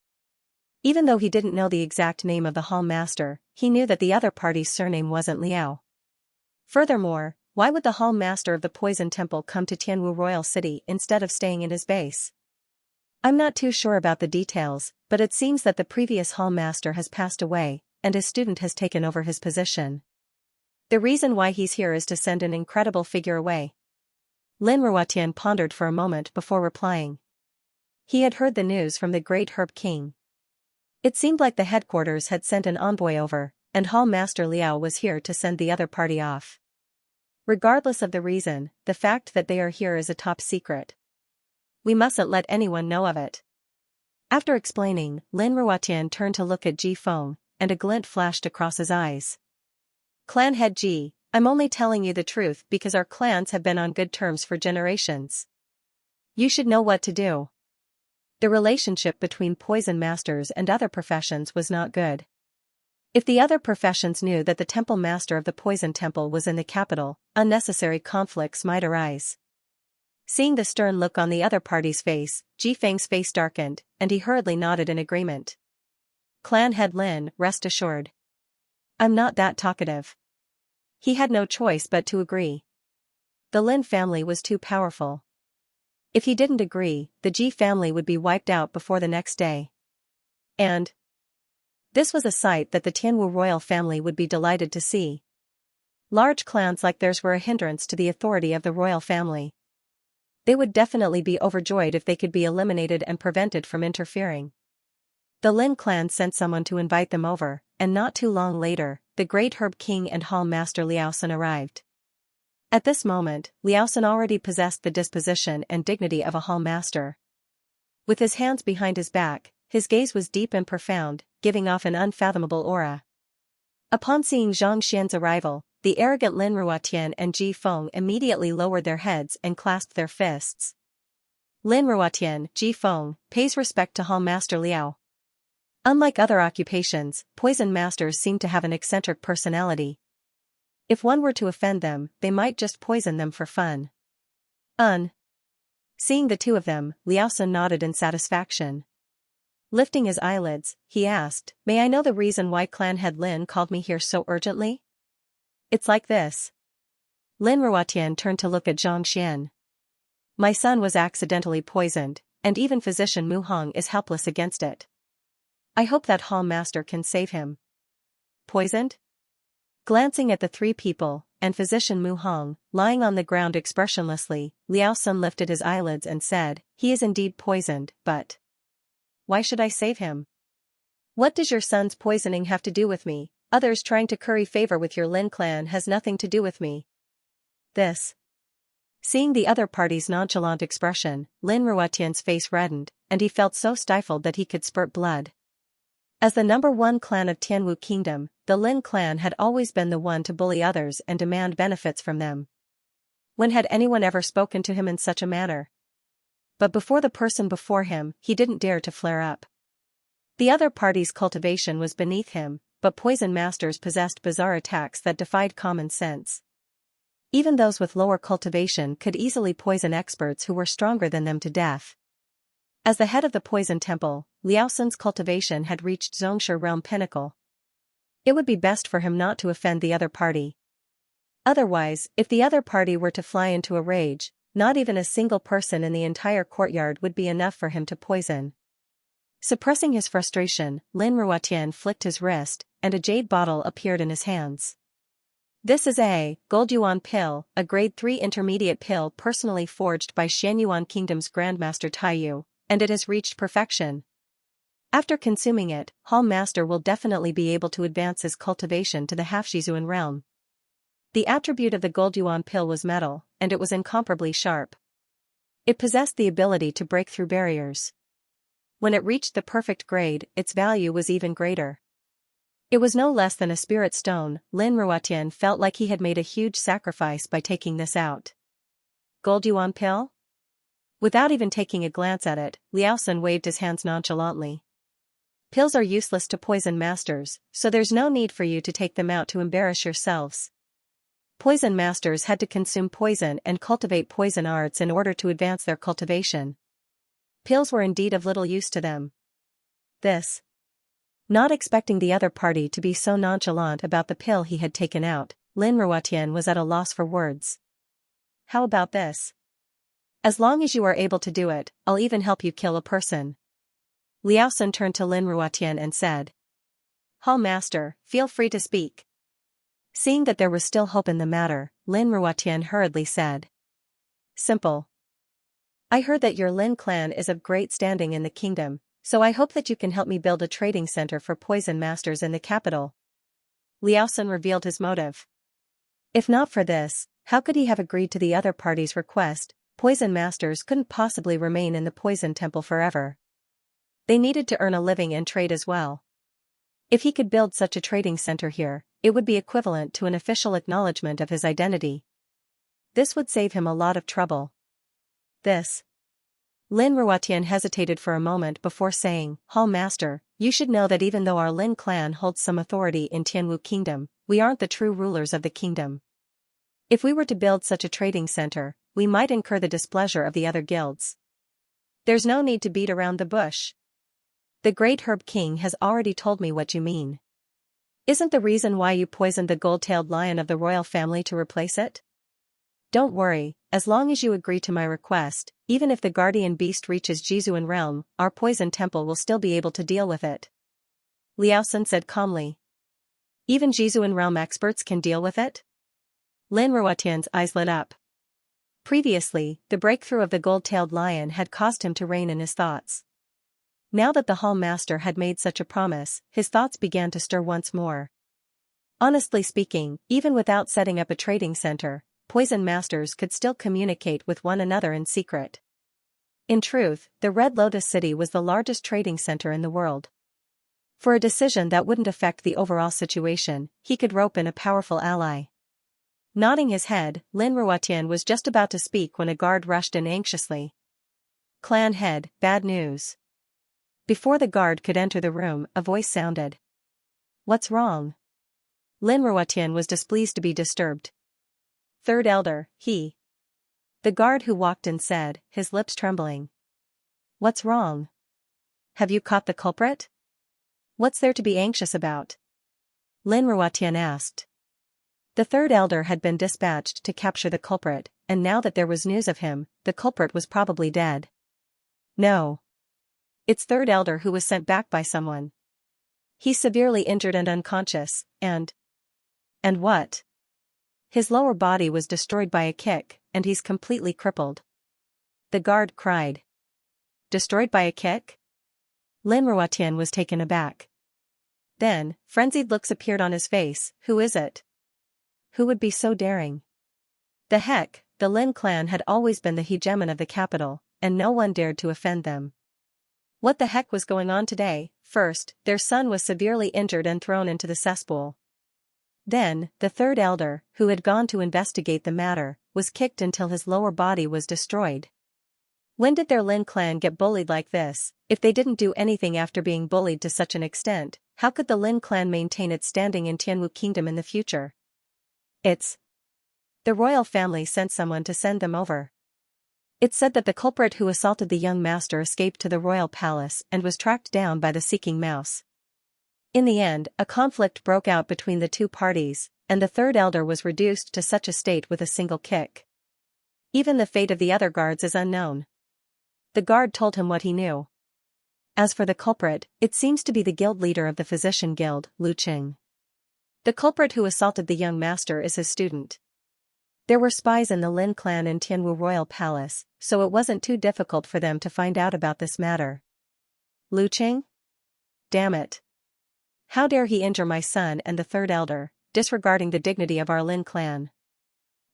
Even though he didn't know the exact name of the Hall Master, he knew that the other party's surname wasn't Liao. Furthermore, why would the Hall Master of the Poison Temple come to Tianwu Royal City instead of staying in his base? I'm not too sure about the details, but it seems that the previous Hall Master has passed away, and his student has taken over his position. The reason why he's here is to send an incredible figure away. Lin Ruotian pondered for a moment before replying. He had heard the news from the Great Herb King. It seemed like the headquarters had sent an envoy over, and Hall Master Liao was here to send the other party off. Regardless of the reason, the fact that they are here is a top secret. We mustn't let anyone know of it. After explaining, Lin Ruotian turned to look at Ji Feng, and a glint flashed across his eyes. Clan head Ji, I'm only telling you the truth because our clans have been on good terms for generations. You should know what to do. The relationship between poison masters and other professions was not good. If the other professions knew that the temple master of the poison temple was in the capital, unnecessary conflicts might arise. Seeing the stern look on the other party's face, Ji Feng's face darkened, and he hurriedly nodded in agreement. Clan head Lin, rest assured. I'm not that talkative. He had no choice but to agree. The Lin family was too powerful. If he didn't agree, the Ji family would be wiped out before the next day. And this was a sight that the Tianwu royal family would be delighted to see. Large clans like theirs were a hindrance to the authority of the royal family. They would definitely be overjoyed if they could be eliminated and prevented from interfering. The Lin clan sent someone to invite them over, and not too long later, the Great Herb King and Hall Master Liaosan arrived. At this moment, Liaosan already possessed the disposition and dignity of a Hall Master. With his hands behind his back, his gaze was deep and profound, giving off an unfathomable aura. Upon seeing Xianxia's arrival, the arrogant Lin Ruotian and Ji Feng immediately lowered their heads and clasped their fists. Lin Ruotian, Ji Feng, pays respect to Hall Master Liao. Unlike other occupations, poison masters seem to have an eccentric personality. If one were to offend them, they might just poison them for fun. Seeing the two of them, Liaosan nodded in satisfaction. Lifting his eyelids, he asked, "May I know the reason why clan head Lin called me here so urgently?" "It's like this." Lin Ruotian turned to look at Xianxia. "My son was accidentally poisoned, and even physician Mu Hong is helpless against it. I hope that Hall Master can save him." "Poisoned?" Glancing at the three people, and physician Mu Hong, lying on the ground expressionlessly, Liaosan lifted his eyelids and said, "He is indeed poisoned, but why should I save him? What does your son's poisoning have to do with me? Others trying to curry favor with your Lin clan has nothing to do with me." Seeing the other party's nonchalant expression, Lin Ruotian's face reddened, and he felt so stifled that he could spurt blood. As the number one clan of Tianwu Kingdom, the Lin clan had always been the one to bully others and demand benefits from them. When had anyone ever spoken to him in such a manner? But before the person before him, he didn't dare to flare up. The other party's cultivation was beneath him, but poison masters possessed bizarre attacks that defied common sense. Even those with lower cultivation could easily poison experts who were stronger than them to death. As the head of the poison temple, Liaosan's cultivation had reached Xianxia realm pinnacle. It would be best for him not to offend the other party. Otherwise, if the other party were to fly into a rage, not even a single person in the entire courtyard would be enough for him to poison. Suppressing his frustration, Lin Ruotian flicked his wrist, and a jade bottle appeared in his hands. "This is a gold yuan pill, a grade 3 intermediate pill personally forged by Xianyuan Kingdom's Grandmaster Taiyu, and it has reached perfection. After consuming it, Hall Master will definitely be able to advance his cultivation to the Half-Shizuan realm." The attribute of the gold yuan pill was metal, and it was incomparably sharp. It possessed the ability to break through barriers. When it reached the perfect grade, its value was even greater. It was no less than a spirit stone. Lin Ruotian felt like he had made a huge sacrifice by taking this out. Gold yuan pill? Without even taking a glance at it, Liaosun waved his hands nonchalantly. Pills are useless to poison masters, so there's no need for you to take them out to embarrass yourselves. Poison masters had to consume poison and cultivate poison arts in order to advance their cultivation. Pills were indeed of little use to them. This. Not expecting the other party to be so nonchalant about the pill he had taken out, Lin Ruotian was at a loss for words. How about this? As long as you are able to do it, I'll even help you kill a person. Liaosun turned to Lin Ruotian and said. Hall Master, feel free to speak. Seeing that there was still hope in the matter, Lin Ruotian hurriedly said. Simple. I heard that your Lin clan is of great standing in the kingdom, so I hope that you can help me build a trading center for poison masters in the capital. Liaosun revealed his motive. If not for this, how could he have agreed to the other party's request? Poison masters couldn't possibly remain in the poison temple forever. They needed to earn a living and trade as well. If he could build such a trading center here, it would be equivalent to an official acknowledgement of his identity. This would save him a lot of trouble. This. Lin Ruotian hesitated for a moment before saying, Hall Master, you should know that even though our Lin clan holds some authority in Tianwu Kingdom, we aren't the true rulers of the kingdom. If we were to build such a trading center, we might incur the displeasure of the other guilds. There's no need to beat around the bush. The Great Herb King has already told me what you mean. Isn't the reason why you poisoned the gold-tailed lion of the royal family to replace it? Don't worry, as long as you agree to my request, even if the guardian beast reaches Jizuan realm, our poison temple will still be able to deal with it. Liaosun said calmly. Even Jizuan realm experts can deal with it? Lin Ruotian's eyes lit up. Previously, the breakthrough of the gold-tailed lion had caused him to rein in his thoughts. Now that the Hall Master had made such a promise, his thoughts began to stir once more. Honestly speaking, even without setting up a trading center, poison masters could still communicate with one another in secret. In truth, the Red Lotus City was the largest trading center in the world. For a decision that wouldn't affect the overall situation, he could rope in a powerful ally. Nodding his head, Lin Ruotian was just about to speak when a guard rushed in anxiously. Clan head, bad news. Before the guard could enter the room, a voice sounded. What's wrong? Lin Ruotian was displeased to be disturbed. Third elder, he. The guard who walked in said, his lips trembling. What's wrong? Have you caught the culprit? What's there to be anxious about? Lin Ruotian asked. The third elder had been dispatched to capture the culprit, and now that there was news of him, the culprit was probably dead. No. It's third elder who was sent back by someone. He's severely injured and unconscious, and what? His lower body was destroyed by a kick, and he's completely crippled. The guard cried. Destroyed by a kick? Lin Ruotian was taken aback. Then, frenzied looks appeared on his face. Who is it? Who would be so daring? The heck, the Lin clan had always been the hegemon of the capital, and no one dared to offend them. What the heck was going on today? First, their son was severely injured and thrown into the cesspool. Then, the third elder, who had gone to investigate the matter, was kicked until his lower body was destroyed. When did their Lin clan get bullied like this? If they didn't do anything after being bullied to such an extent, how could the Lin clan maintain its standing in Tianwu Kingdom in the future? The royal family sent someone to send them over. It said that the culprit who assaulted the young master escaped to the royal palace and was tracked down by the seeking mouse. In the end, a conflict broke out between the two parties, and the third elder was reduced to such a state with a single kick. Even the fate of the other guards is unknown. The guard told him what he knew. As for the culprit, it seems to be the guild leader of the physician guild, Lu Qing. The culprit who assaulted the young master is his student. There were spies in the Lin clan in Tianwu Royal Palace, so it wasn't too difficult for them to find out about this matter. Lu Qing? Damn it. How dare he injure my son and the third elder, disregarding the dignity of our Lin clan.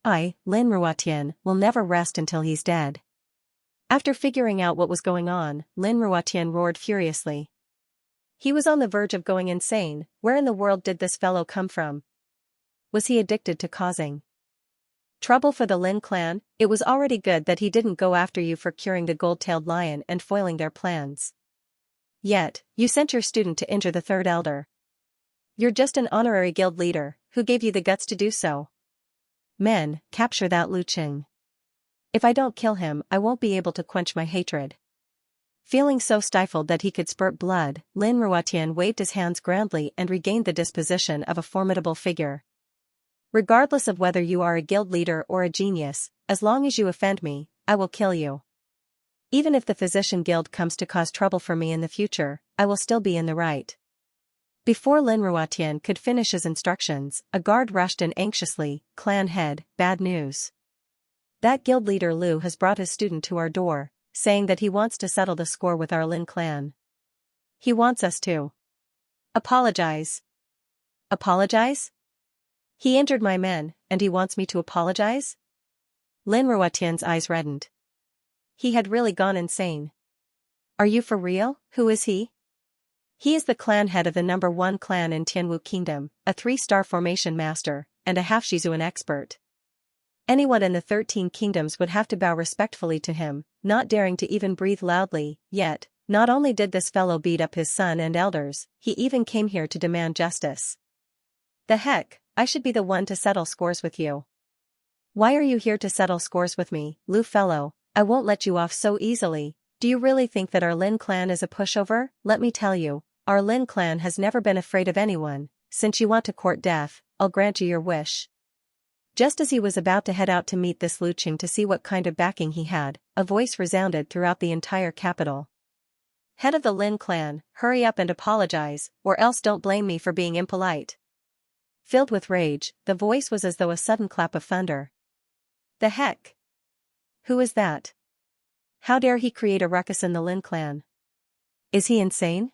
I, Lin Ruotian, will never rest until he's dead. After figuring out what was going on, Lin Ruotian roared furiously. He was on the verge of going insane. Where in the world did this fellow come from? Was he addicted to causing trouble for the Lin clan? It was already good that he didn't go after you for curing the gold-tailed lion and foiling their plans. Yet, you sent your student to injure the third elder. You're just an honorary guild leader. Who gave you the guts to do so? Men, capture that Lu Qing. If I don't kill him, I won't be able to quench my hatred. Feeling so stifled that he could spurt blood, Lin Ruotian waved his hands grandly and regained the disposition of a formidable figure. Regardless of whether you are a guild leader or a genius, as long as you offend me, I will kill you. Even if the physician guild comes to cause trouble for me in the future, I will still be in the right. Before Lin Ruotian could finish his instructions, a guard rushed in anxiously. Clan head, bad news. That guild leader Lu has brought his student to our door, saying that he wants to settle the score with our Lin clan. He wants us to apologize. Apologize? He injured my men, and he wants me to apologize? Lin Ruotian's eyes reddened. He had really gone insane. Are you for real? Who is he? He is the clan head of the number 1 clan in Tianwu Kingdom, a 3-star formation master, and a half-Shizuan expert. Anyone in the 13 kingdoms would have to bow respectfully to him, not daring to even breathe loudly. Yet, not only did this fellow beat up his son and elders, he even came here to demand justice. The heck, I should be the one to settle scores with you. Why are you here to settle scores with me, Lu fellow? I won't let you off so easily. Do you really think that our Lin clan is a pushover? Let me tell you, our Lin clan has never been afraid of anyone. Since you want to court death, I'll grant you your wish. Just as he was about to head out to meet this Lu Qing to see what kind of backing he had, a voice resounded throughout the entire capital. Head of the Lin clan, hurry up and apologize, or else don't blame me for being impolite. Filled with rage, the voice was as though a sudden clap of thunder. The heck? Who is that? How dare he create a ruckus in the Lin clan? Is he insane?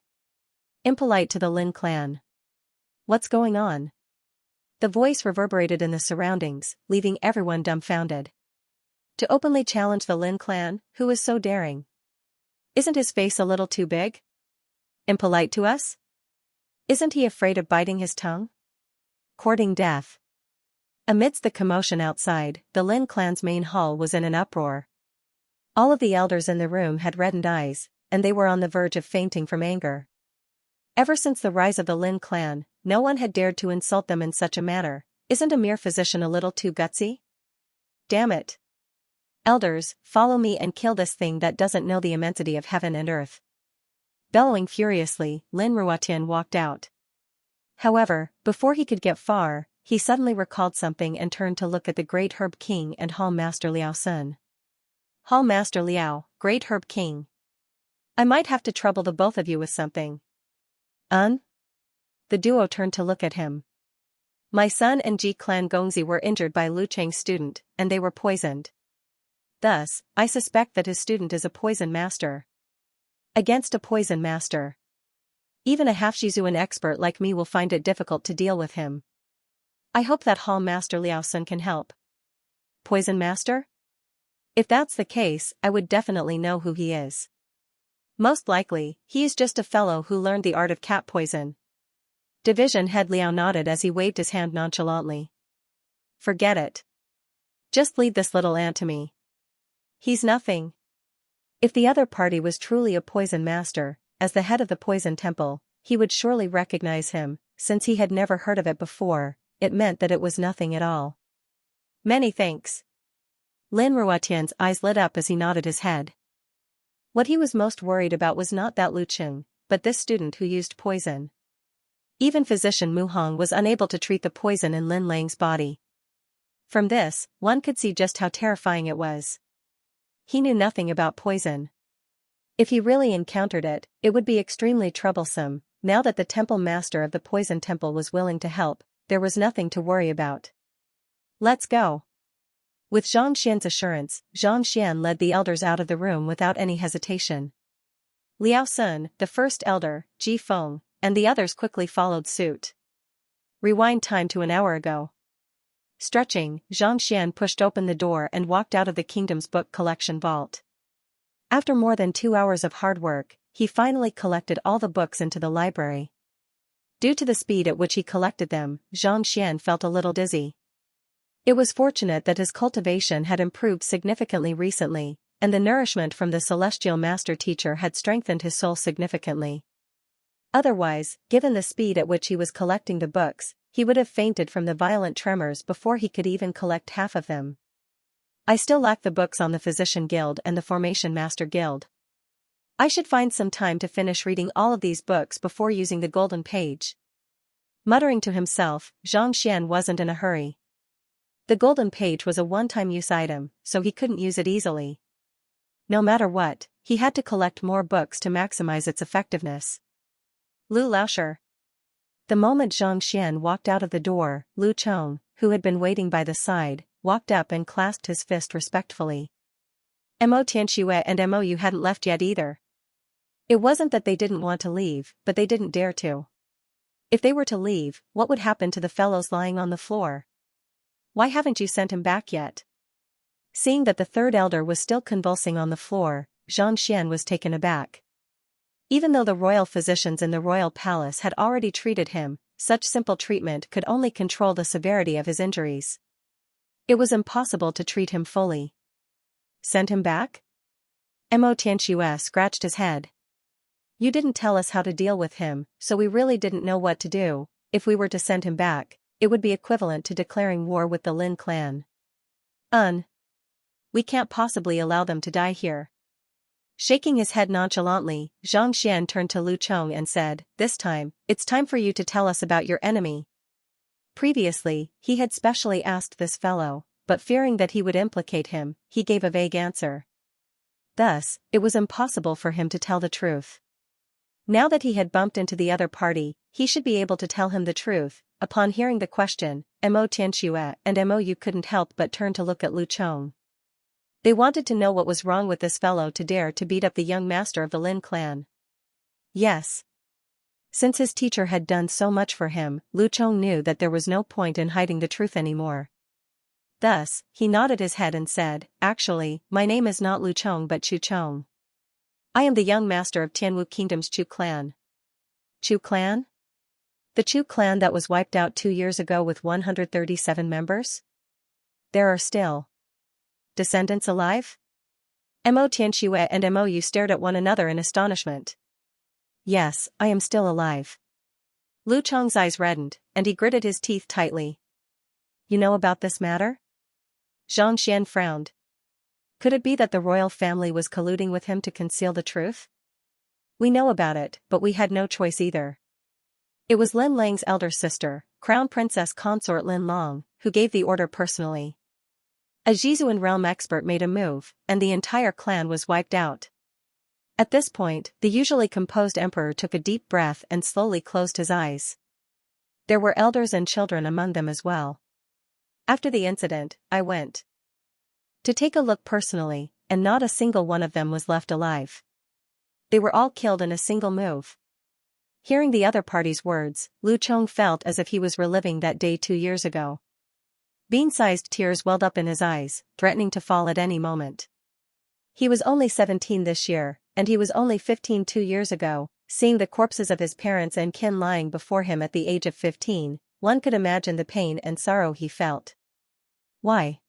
Impolite to the Lin clan. What's going on? The voice reverberated in the surroundings, leaving everyone dumbfounded. To openly challenge the Lin clan, who is so daring? Isn't his face a little too big? Impolite to us? Isn't he afraid of biting his tongue? Courting death. Amidst the commotion outside, the Lin clan's main hall was in an uproar. All of the elders in the room had reddened eyes, and they were on the verge of fainting from anger. Ever since the rise of the Lin clan, no one had dared to insult them in such a manner. Isn't a mere physician a little too gutsy? Damn it. Elders, follow me and kill this thing that doesn't know the immensity of heaven and earth. Bellowing furiously, Lin Ruotian walked out. However, before he could get far, he suddenly recalled something and turned to look at the Great Herb King and Hall Master Liao Sun. Hall Master Liao, Great Herb King. I might have to trouble the both of you with something. The duo turned to look at him. My son and Ji Clan Gongzi were injured by Lu Cheng's student, and they were poisoned. Thus, I suspect that his student is a poison master. Against a poison master. Even a half-Shizuan expert like me will find it difficult to deal with him. I hope that Hall Master Liao Sun can help. Poison master? If that's the case, I would definitely know who he is. Most likely, he is just a fellow who learned the art of cat poison. Division head Liao nodded as he waved his hand nonchalantly. Forget it. Just leave this little ant to me. He's nothing. If the other party was truly a poison master, as the head of the poison temple, he would surely recognize him. Since he had never heard of it before, it meant that it was nothing at all. Many thanks. Lin Ruotian's eyes lit up as he nodded his head. What he was most worried about was not that Lu Qing, but this student who used poison. Even physician Mu Hong was unable to treat the poison in Lin Lang's body. From this, one could see just how terrifying it was. He knew nothing about poison. If he really encountered it, it would be extremely troublesome. Now that the temple master of the poison temple was willing to help, there was nothing to worry about. Let's go. With Xianxian's assurance, Xianxian led the elders out of the room without any hesitation. Liao Sun, the first elder, Ji Feng, and the others quickly followed suit. Rewind time to an hour ago. Stretching, Xianxian pushed open the door and walked out of the kingdom's book collection vault. After more than 2 hours of hard work, he finally collected all the books into the library. Due to the speed at which he collected them, Xianxia felt a little dizzy. It was fortunate that his cultivation had improved significantly recently, and the nourishment from the celestial master teacher had strengthened his soul significantly. Otherwise, given the speed at which he was collecting the books, he would have fainted from the violent tremors before he could even collect half of them. I still lack the books on the Physician Guild and the Formation Master Guild. I should find some time to finish reading all of these books before using the golden page. Muttering to himself, Xianxia wasn't in a hurry. The golden page was a one-time use item, so he couldn't use it easily. No matter what, he had to collect more books to maximize its effectiveness. Lu Laosher. The moment Xianxia walked out of the door, Lu Chong, who had been waiting by the side, walked up and clasped his fist respectfully. Mo Tianxue and Mo Yu hadn't left yet either. It wasn't that they didn't want to leave, but they didn't dare to. If they were to leave, what would happen to the fellows lying on the floor? Why haven't you sent him back yet? Seeing that the third elder was still convulsing on the floor, Xianxia was taken aback. Even though the royal physicians in the royal palace had already treated him, such simple treatment could only control the severity of his injuries. It was impossible to treat him fully. Send him back? Mo Tianxue scratched his head. You didn't tell us how to deal with him, so we really didn't know what to do. If we were to send him back, it would be equivalent to declaring war with the Lin clan. We can't possibly allow them to die here. Shaking his head nonchalantly, Xianxia turned to Lu Chong and said, "This time, it's time for you to tell us about your enemy." Previously, he had specially asked this fellow, but fearing that he would implicate him, he gave a vague answer. Thus, it was impossible for him to tell the truth. Now that he had bumped into the other party, he should be able to tell him the truth. Upon hearing the question, Mo Tianxue and Mo Yu couldn't help but turn to look at Lu Chong. They wanted to know what was wrong with this fellow to dare to beat up the young master of the Lin clan. Yes. Since his teacher had done so much for him, Lu Chong knew that there was no point in hiding the truth anymore. Thus, he nodded his head and said, "Actually, my name is not Lu Chong but Chu Chong. I am the young master of Tianwu Kingdom's Chu clan." Chu clan? The Chu clan that was wiped out 2 years ago with 137 members? There are still descendants alive? Mo Tianxue and Mo Yu stared at one another in astonishment. Yes, I am still alive. Lu Chong's eyes reddened, and he gritted his teeth tightly. You know about this matter? Xianxia frowned. Could it be that the royal family was colluding with him to conceal the truth? We know about it, but we had no choice either. It was Lin Lang's elder sister, Crown Princess Consort Lin Long, who gave the order personally. A Jizuan realm expert made a move, and the entire clan was wiped out. At this point, the usually composed emperor took a deep breath and slowly closed his eyes. There were elders and children among them as well. After the incident, I went to take a look personally, and not a single one of them was left alive. They were all killed in a single move. Hearing the other party's words, Lu Chong felt as if he was reliving that day 2 years ago. Bean-sized tears welled up in his eyes, threatening to fall at any moment. He was only 17 this year, and he was only 15 2 years ago. Seeing the corpses of his parents and kin lying before him at the age of 15, one could imagine the pain and sorrow he felt. Why?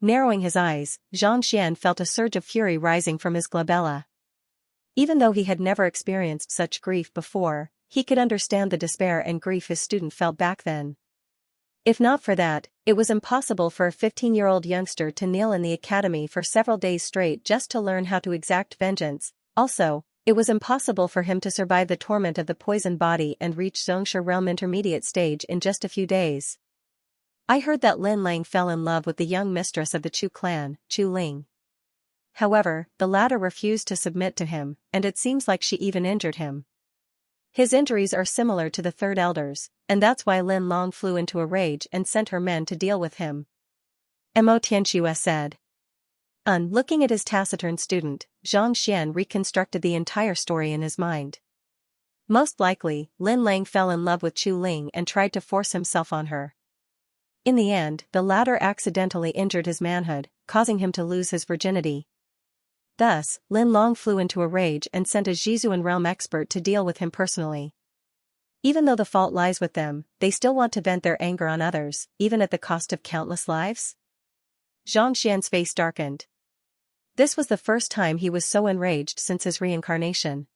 Narrowing his eyes, Xianxia felt a surge of fury rising from his glabella. Even though he had never experienced such grief before, he could understand the despair and grief his student felt back then. If not for that, it was impossible for a 15-year-old youngster to kneel in the academy for several days straight just to learn how to exact vengeance. Also, it was impossible for him to survive the torment of the poisoned body and reach Xianxia realm intermediate stage in just a few days. I heard that Lin Lang fell in love with the young mistress of the Chu clan, Chu Ling. However, the latter refused to submit to him, and it seems like she even injured him. His injuries are similar to the third elder's, and that's why Lin Long flew into a rage and sent her men to deal with him. Mo Tianxue said. Looking at his taciturn student, Xianxia reconstructed the entire story in his mind. Most likely, Lin Lang fell in love with Chu Ling and tried to force himself on her. In the end, the latter accidentally injured his manhood, causing him to lose his virginity. Thus, Lin Long flew into a rage and sent a Zhizuan realm expert to deal with him personally. Even though the fault lies with them, they still want to vent their anger on others, even at the cost of countless lives? Xianxia's face darkened. This was the first time he was so enraged since his reincarnation.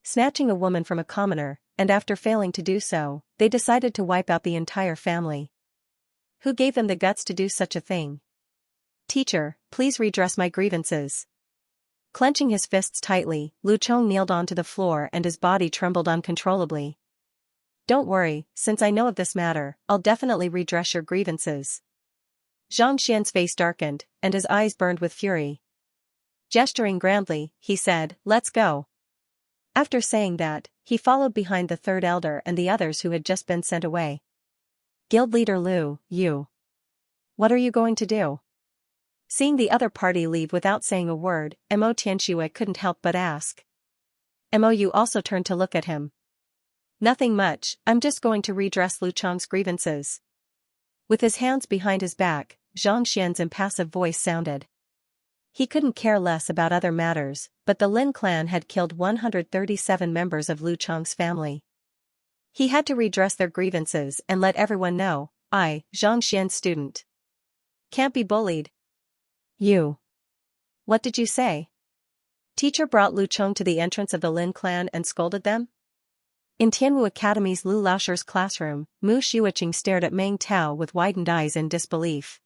Snatching a woman from a commoner, and after failing to do so, they decided to wipe out the entire family. Who gave them the guts to do such a thing? Teacher, please redress my grievances. Clenching his fists tightly, Lu Chong kneeled onto the floor and his body trembled uncontrollably. Don't worry, since I know of this matter, I'll definitely redress your grievances. Zhang Xian's face darkened, and his eyes burned with fury. Gesturing grandly, he said, let's go. After saying that, he followed behind the third elder and the others who had just been sent away. Guild leader Lu, you. What are you going to do? Seeing the other party leave without saying a word, Mo Tianxue couldn't help but ask. Mou also turned to look at him. Nothing much, I'm just going to redress Lu Chong's grievances. With his hands behind his back, Zhang Xian's impassive voice sounded. He couldn't care less about other matters, but the Lin clan had killed 137 members of Lu Chong's family. He had to redress their grievances and let everyone know, I, Zhang Xian's student, can't be bullied. You. What did you say? Teacher brought Lu Chong to the entrance of the Lin clan and scolded them? In Tianwu Academy's Lu Laosher's classroom, Mu Xiuqing stared at Meng Tao with widened eyes in disbelief.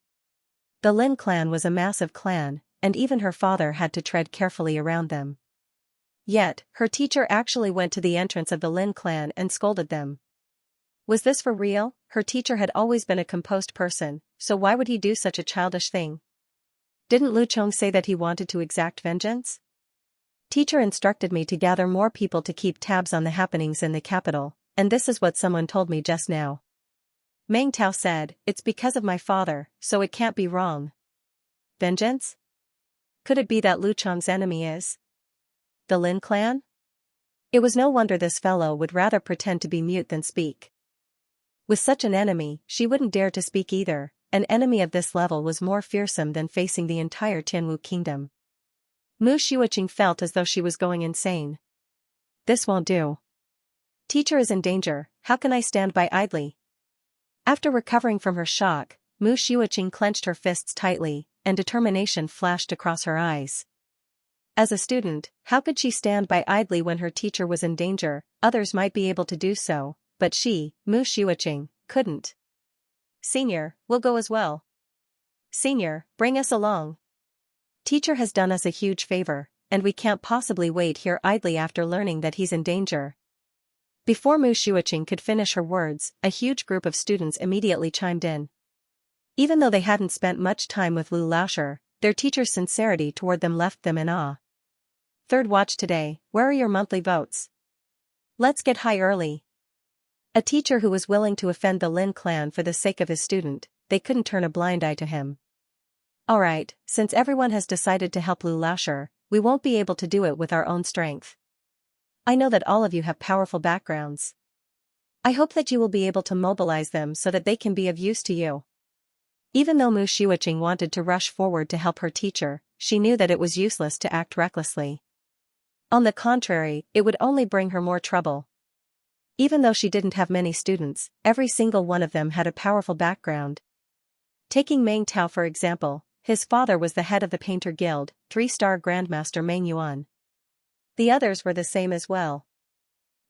The Lin clan was a massive clan, and even her father had to tread carefully around them. Yet, her teacher actually went to the entrance of the Lin clan and scolded them. Was this for real? Her teacher had always been a composed person, so why would he do such a childish thing? Didn't Lu Chong say that he wanted to exact vengeance? Teacher instructed me to gather more people to keep tabs on the happenings in the capital, and this is what someone told me just now. Meng Tao said, it's because of my father, so it can't be wrong. Vengeance? Could it be that Lu Chong's enemy is the Lin clan? It was no wonder this fellow would rather pretend to be mute than speak. With such an enemy, she wouldn't dare to speak either. An enemy of this level was more fearsome than facing the entire Tianwu kingdom. Mu Xiuqing felt as though she was going insane. This won't do. Teacher is in danger, how can I stand by idly? After recovering from her shock, Mu Xiuqing clenched her fists tightly, and determination flashed across her eyes. As a student, how could she stand by idly when her teacher was in danger? Others might be able to do so, but she, Mu Xiuqing, couldn't. Senior, we'll go as well. Senior, bring us along. Teacher has done us a huge favor, and we can't possibly wait here idly after learning that he's in danger. Before Mu Xiuqing could finish her words, a huge group of students immediately chimed in. Even though they hadn't spent much time with Lu Laosher, their teacher's sincerity toward them left them in awe. Third watch today, where are your monthly votes? Let's get high early. A teacher who was willing to offend the Lin clan for the sake of his student, they couldn't turn a blind eye to him. Alright, since everyone has decided to help Lu Laosher, we won't be able to do it with our own strength. I know that all of you have powerful backgrounds. I hope that you will be able to mobilize them so that they can be of use to you. Even though Mu Xiuqing wanted to rush forward to help her teacher, she knew that it was useless to act recklessly. On the contrary, it would only bring her more trouble. Even though she didn't have many students, every single one of them had a powerful background. Taking Meng Tao for example, his father was the head of the Painter Guild, 3-star Grandmaster Meng Yuan. The others were the same as well.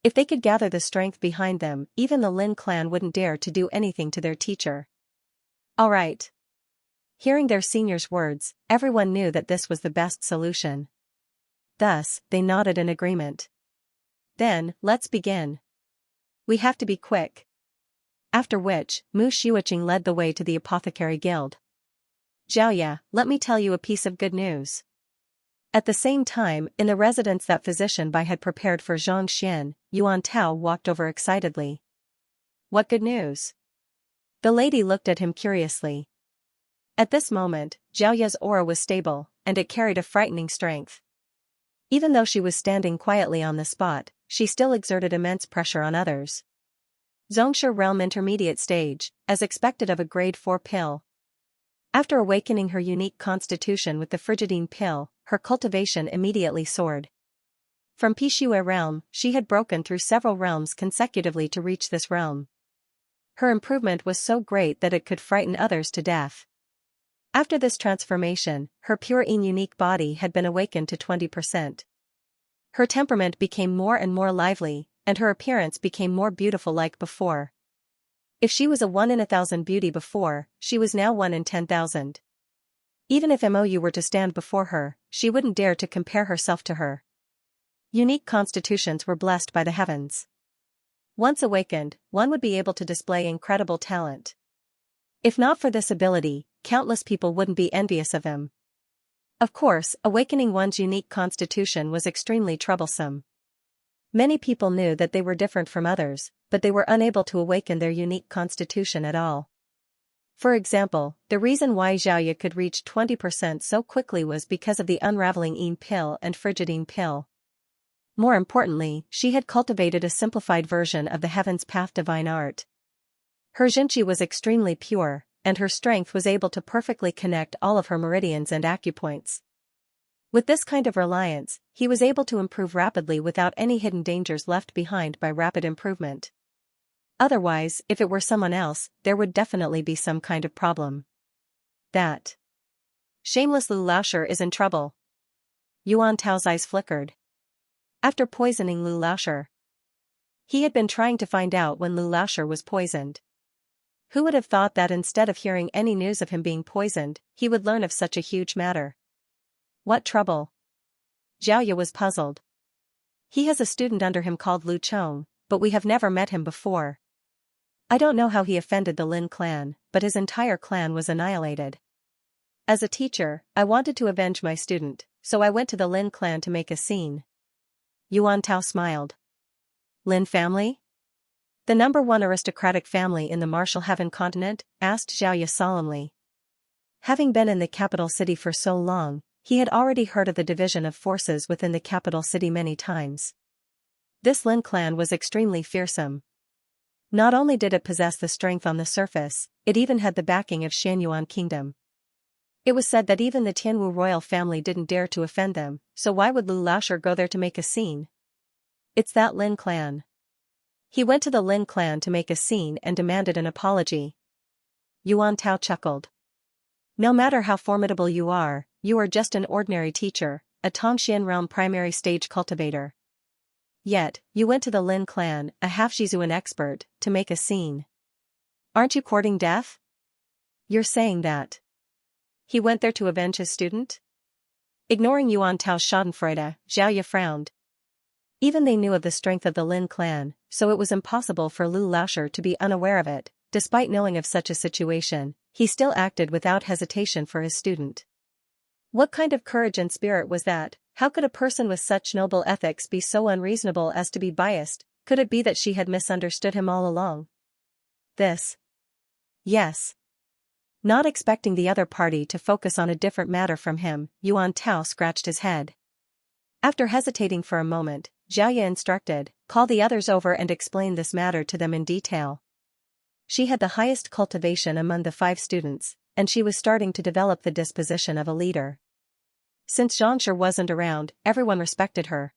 If they could gather the strength behind them, even the Lin clan wouldn't dare to do anything to their teacher. Alright. Hearing their senior's words, everyone knew that this was the best solution. Thus, they nodded in agreement. Then, let's begin. We have to be quick. After which, Mu Xiuqing led the way to the Apothecary Guild. Xiaoya, let me tell you a piece of good news. At the same time, in the residence that physician Bai had prepared for Zhang Xian, Yuan Tao walked over excitedly. What good news? The lady looked at him curiously. At this moment, Xiaoya's aura was stable, and it carried a frightening strength. Even though she was standing quietly on the spot, she still exerted immense pressure on others. Zhongshe Realm Intermediate Stage, as expected of a grade 4 pill. After awakening her unique constitution with the frigidine pill, her cultivation immediately soared. From Pishue realm, she had broken through several realms consecutively to reach this realm. Her improvement was so great that it could frighten others to death. After this transformation, her pure and unique body had been awakened to 20%. Her temperament became more and more lively, and her appearance became more beautiful like before. If she was a 1 in 1,000 beauty before, she was now 1 in 10,000. Even if Mou were to stand before her, she wouldn't dare to compare herself to her. Unique constitutions were blessed by the heavens. Once awakened, one would be able to display incredible talent. If not for this ability, countless people wouldn't be envious of him. Of course, awakening one's unique constitution was extremely troublesome. Many people knew that they were different from others, but they were unable to awaken their unique constitution at all. For example, the reason why Xiaoya could reach 20% so quickly was because of the unraveling Yin pill and frigidine pill. More importantly, she had cultivated a simplified version of the Heaven's Path divine art. Her Xianxia was extremely pure, and her strength was able to perfectly connect all of her meridians and acupoints. With this kind of reliance, he was able to improve rapidly without any hidden dangers left behind by rapid improvement. Otherwise, if it were someone else, there would definitely be some kind of problem. That shameless Lu Laoshi is in trouble. Yuan Tao's eyes flickered. After poisoning Lu Laoshi, he had been trying to find out when Lu Laoshi was poisoned. Who would have thought that instead of hearing any news of him being poisoned, he would learn of such a huge matter? What trouble? Xiaoya was puzzled. He has a student under him called Lu Chong, but we have never met him before. I don't know how he offended the Lin clan, but his entire clan was annihilated. As a teacher, I wanted to avenge my student, so I went to the Lin clan to make a scene. Yuan Tao smiled. Lin family? The #1 aristocratic family in the Martial Heaven continent? Asked Xiaoya solemnly. Having been in the capital city for so long, he had already heard of the division of forces within the capital city many times. This Lin clan was extremely fearsome. Not only did it possess the strength on the surface, it even had the backing of Xianyuan Kingdom. It was said that even the Tianwu royal family didn't dare to offend them, so why would Lu Laoshi go there to make a scene? It's that Lin clan. He went to the Lin clan to make a scene and demanded an apology. Yuan Tao chuckled. No matter how formidable you are just an ordinary teacher, a Tongxian realm primary stage cultivator. Yet, you went to the Lin clan, a half-Shizuan expert, to make a scene. Aren't you courting death? You're saying that he went there to avenge his student? Ignoring Yuan Tao's schadenfreude, Xiaoya frowned. Even they knew of the strength of the Lin clan, so it was impossible for Lu Laoshi to be unaware of it. Despite knowing of such a situation, he still acted without hesitation for his student. What kind of courage and spirit was that? How could a person with such noble ethics be so unreasonable as to be biased? Could it be that she had misunderstood him all along? This? Yes. Not expecting the other party to focus on a different matter from him, Yuan Tao scratched his head. After hesitating for a moment, Xiaoya instructed, call the others over and explain this matter to them in detail. She had the highest cultivation among the 5 students, and she was starting to develop the disposition of a leader. Since Xianxia wasn't around, everyone respected her.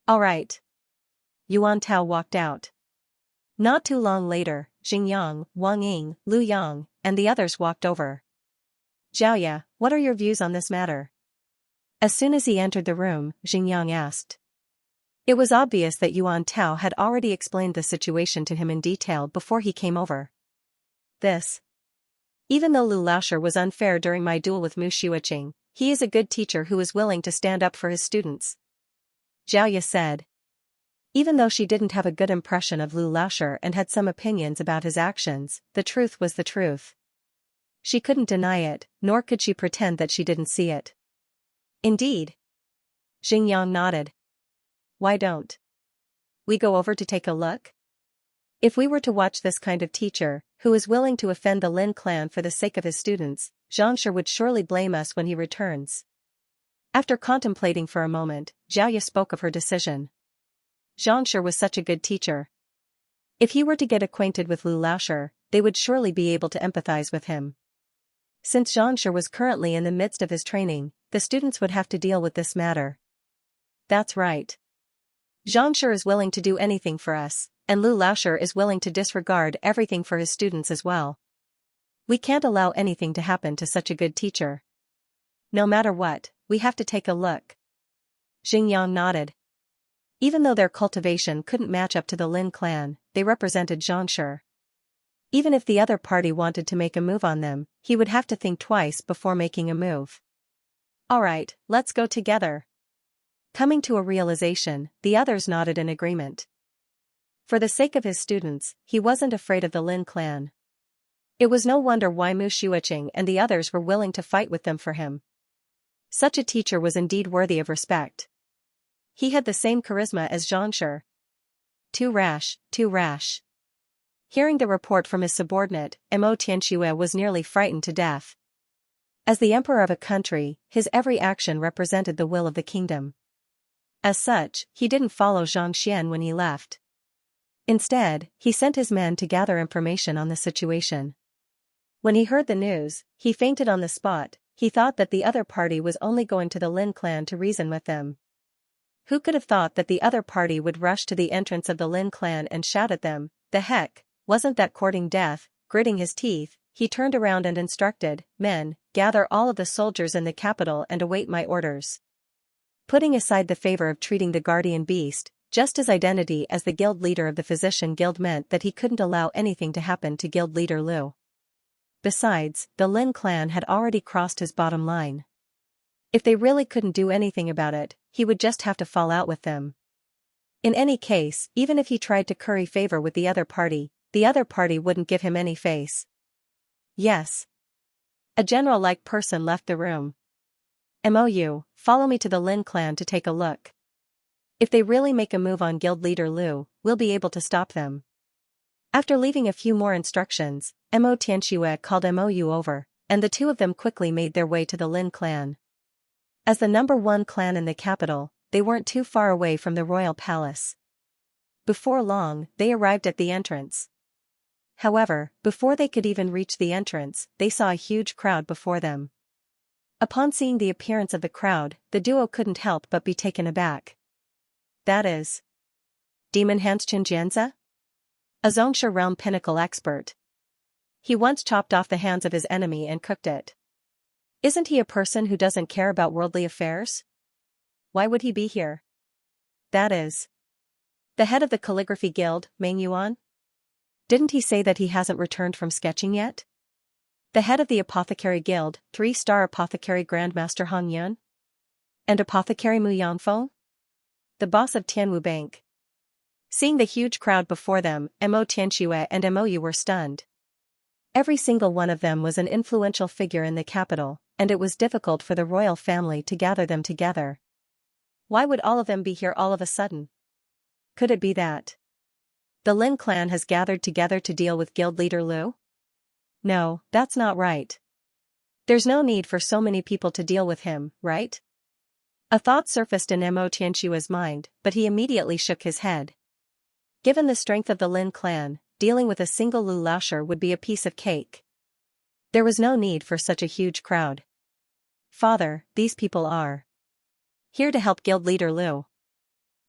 All right. Yuan Tao walked out. Not too long later, Xingyang, Wang Ying, Lu Yang, and the others walked over. Xiaoya, what are your views on this matter? As soon as he entered the room, Xingyang asked. It was obvious that Yuan Tao had already explained the situation to him in detail before he came over. This. Even though Lu Laoshi was unfair during my duel with Mu Xueqing, he is a good teacher who is willing to stand up for his students. Xiaoya said. Even though she didn't have a good impression of Lu Laoshi and had some opinions about his actions, the truth was the truth. She couldn't deny it, nor could she pretend that she didn't see it. Indeed. Xingyang nodded. Why don't we go over to take a look? If we were to watch this kind of teacher, who is willing to offend the Lin clan for the sake of his students, Xianxia would surely blame us when he returns. After contemplating for a moment, Xiaoya spoke of her decision. Xianxia was such a good teacher. If he were to get acquainted with Lu Laoshi, they would surely be able to empathize with him. Since Xianxia was currently in the midst of his training, the students would have to deal with this matter. That's right. Xianxia is willing to do anything for us, and Lu Laoshi is willing to disregard everything for his students as well. We can't allow anything to happen to such a good teacher. No matter what, we have to take a look. Xingyang nodded. Even though their cultivation couldn't match up to the Lin clan, they represented Xianxia. Even if the other party wanted to make a move on them, he would have to think twice before making a move. Alright, let's go together. Coming to a realization, the others nodded in agreement. For the sake of his students, he wasn't afraid of the Lin clan. It was no wonder why Mu Shuiqing and the others were willing to fight with them for him. Such a teacher was indeed worthy of respect. He had the same charisma as Xianxia. Too rash, too rash. Hearing the report from his subordinate, Mo Tianxue was nearly frightened to death. As the emperor of a country, his every action represented the will of the kingdom. As such, he didn't follow Zhang Xian when he left. Instead, he sent his men to gather information on the situation. When he heard the news, he fainted on the spot. He thought that the other party was only going to the Lin clan to reason with them. Who could have thought that the other party would rush to the entrance of the Lin clan and shout at them? The heck, wasn't that courting death? Gritting his teeth, he turned around and instructed, "Men, gather all of the soldiers in the capital and await my orders." Putting aside the favor of treating the guardian beast, just his identity as the guild leader of the physician guild meant that he couldn't allow anything to happen to guild leader Lu. Besides, the Lin clan had already crossed his bottom line. If they really couldn't do anything about it, he would just have to fall out with them. In any case, even if he tried to curry favor with the other party wouldn't give him any face. Yes. A general-like person left the room. "Mou, follow me to the Lin clan to take a look. If they really make a move on guild leader Lu, we'll be able to stop them." After leaving a few more instructions, Mo Tianxue called Mou over, and the two of them quickly made their way to the Lin clan. As the number one clan in the capital, they weren't too far away from the royal palace. Before long, they arrived at the entrance. However, before they could even reach the entrance, they saw a huge crowd before them. Upon seeing the appearance of the crowd, the duo couldn't help but be taken aback. That is Demon Hans Xianxia? A Xianxia realm pinnacle expert. He once chopped off the hands of his enemy and cooked it. Isn't he a person who doesn't care about worldly affairs? Why would he be here? That is the head of the calligraphy guild, Meng Yuan? Didn't he say that he hasn't returned from sketching yet? The head of the apothecary guild, 3-star apothecary grandmaster Han Yun? And apothecary Mu Yanfeng? The boss of Tianwu Bank. Seeing the huge crowd before them, Mo Tianxue and Mou were stunned. Every single one of them was an influential figure in the capital, and it was difficult for the royal family to gather them together. Why would all of them be here all of a sudden? Could it be that the Lin clan has gathered together to deal with guild leader Lu? No, that's not right. There's no need for so many people to deal with him, right? A thought surfaced in Mo Tianxue's mind, but he immediately shook his head. Given the strength of the Lin clan, dealing with a single Lu Laoshi would be a piece of cake. There was no need for such a huge crowd. "Father, these people are here to help guild leader Lu,"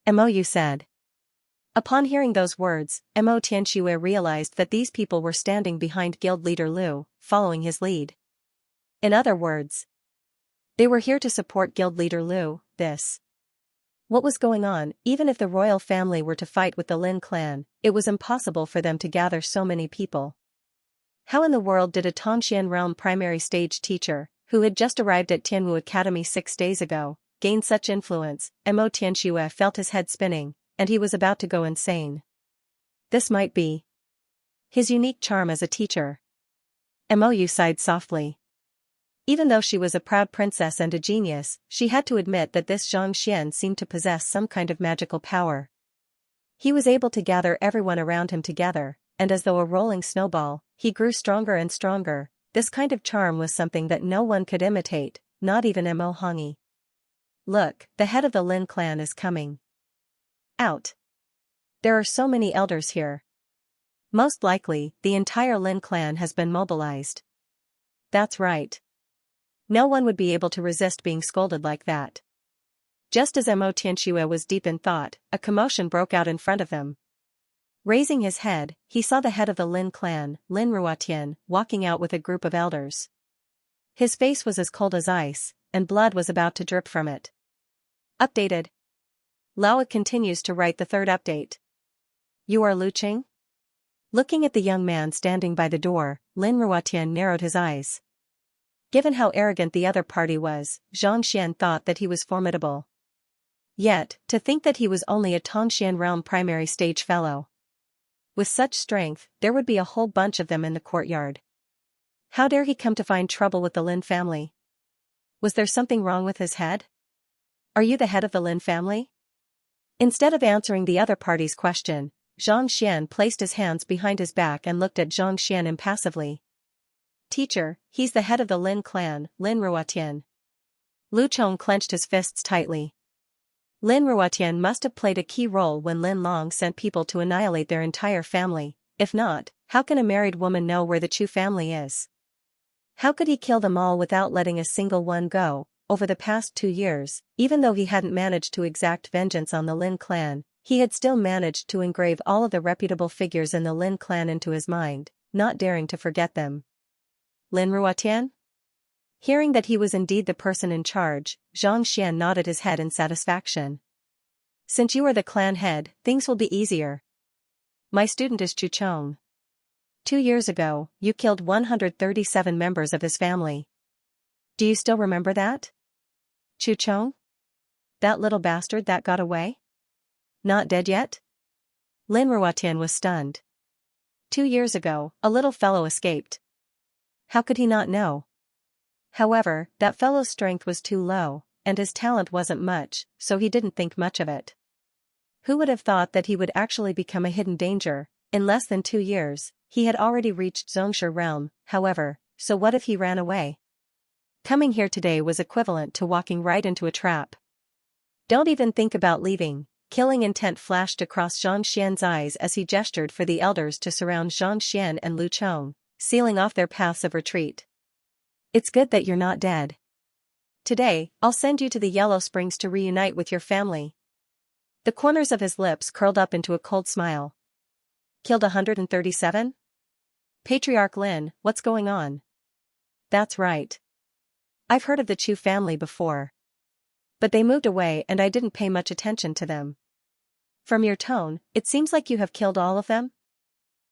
Mou said. Upon hearing those words, Mo Tianxue realized that these people were standing behind guild leader Lu, following his lead. In other words, they were here to support guild leader Lu. What was going on? Even if the royal family were to fight with the Lin clan, it was impossible for them to gather so many people. How in the world did a Tongxian realm primary stage teacher, who had just arrived at Tianwu Academy 6 days ago, gain such influence? Mo Tianxue felt his head spinning, and he was about to go insane. This might be his unique charm as a teacher. Mou sighed softly. Even though she was a proud princess and a genius, she had to admit that this Zhang Xian seemed to possess some kind of magical power. He was able to gather everyone around him together, and as though a rolling snowball, he grew stronger and stronger. This kind of charm was something that no one could imitate, not even Mo Hongyi. Look, the head of the Lin clan is coming out. There are so many elders here. Most likely, the entire Lin clan has been mobilized. That's right. No one would be able to resist being scolded like that. Just as Xianxia was deep in thought, a commotion broke out in front of him. Raising his head, he saw the head of the Lin clan, Lin Ruotian, walking out with a group of elders. His face was as cold as ice, and blood was about to drip from it. Updated. Laowa continues to write the third update. You are Lu Qing? Looking at the young man standing by the door, Lin Ruotian narrowed his eyes. Given how arrogant the other party was, Xianxia thought that he was formidable. Yet, to think that he was only a Tongxian realm primary stage fellow. With such strength, there would be a whole bunch of them in the courtyard. How dare he come to find trouble with the Lin family? Was there something wrong with his head? Are you the head of the Lin family? Instead of answering the other party's question, Xianxia placed his hands behind his back and looked at Xianxia impassively. Teacher, he's the head of the Lin clan, Lin Ruotian. Lu Chong clenched his fists tightly. Lin Ruotian must have played a key role when Lin Long sent people to annihilate their entire family. If not, how can a married woman know where the Chu family is? How could he kill them all without letting a single one go? Over the past 2 years, even though he hadn't managed to exact vengeance on the Lin clan, he had still managed to engrave all of the reputable figures in the Lin clan into his mind, not daring to forget them. Lin Ruotian? Hearing that he was indeed the person in charge, Xianxia nodded his head in satisfaction. Since you are the clan head, things will be easier. My student is Chu Chong. 2 years ago, you killed 137 members of his family. Do you still remember that? Chu Chong? That little bastard that got away? Not dead yet? Lin Ruotian was stunned. 2 years ago, a little fellow escaped. How could he not know? However, that fellow's strength was too low, and his talent wasn't much, so he didn't think much of it. Who would have thought that he would actually become a hidden danger? In less than 2 years, he had already reached Xianxia realm. However, so what if he ran away? Coming here today was equivalent to walking right into a trap. Don't even think about leaving. Killing intent flashed across Xianxian's eyes as he gestured for the elders to surround Xianxia and Lu Chong, sealing off their paths of retreat. It's good that you're not dead. Today, I'll send you to the Yellow Springs to reunite with your family. The corners of his lips curled up into a cold smile. Killed 137? Patriarch Lin, what's going on? That's right. I've heard of the Chu family before. But they moved away and I didn't pay much attention to them. From your tone, it seems like you have killed all of them?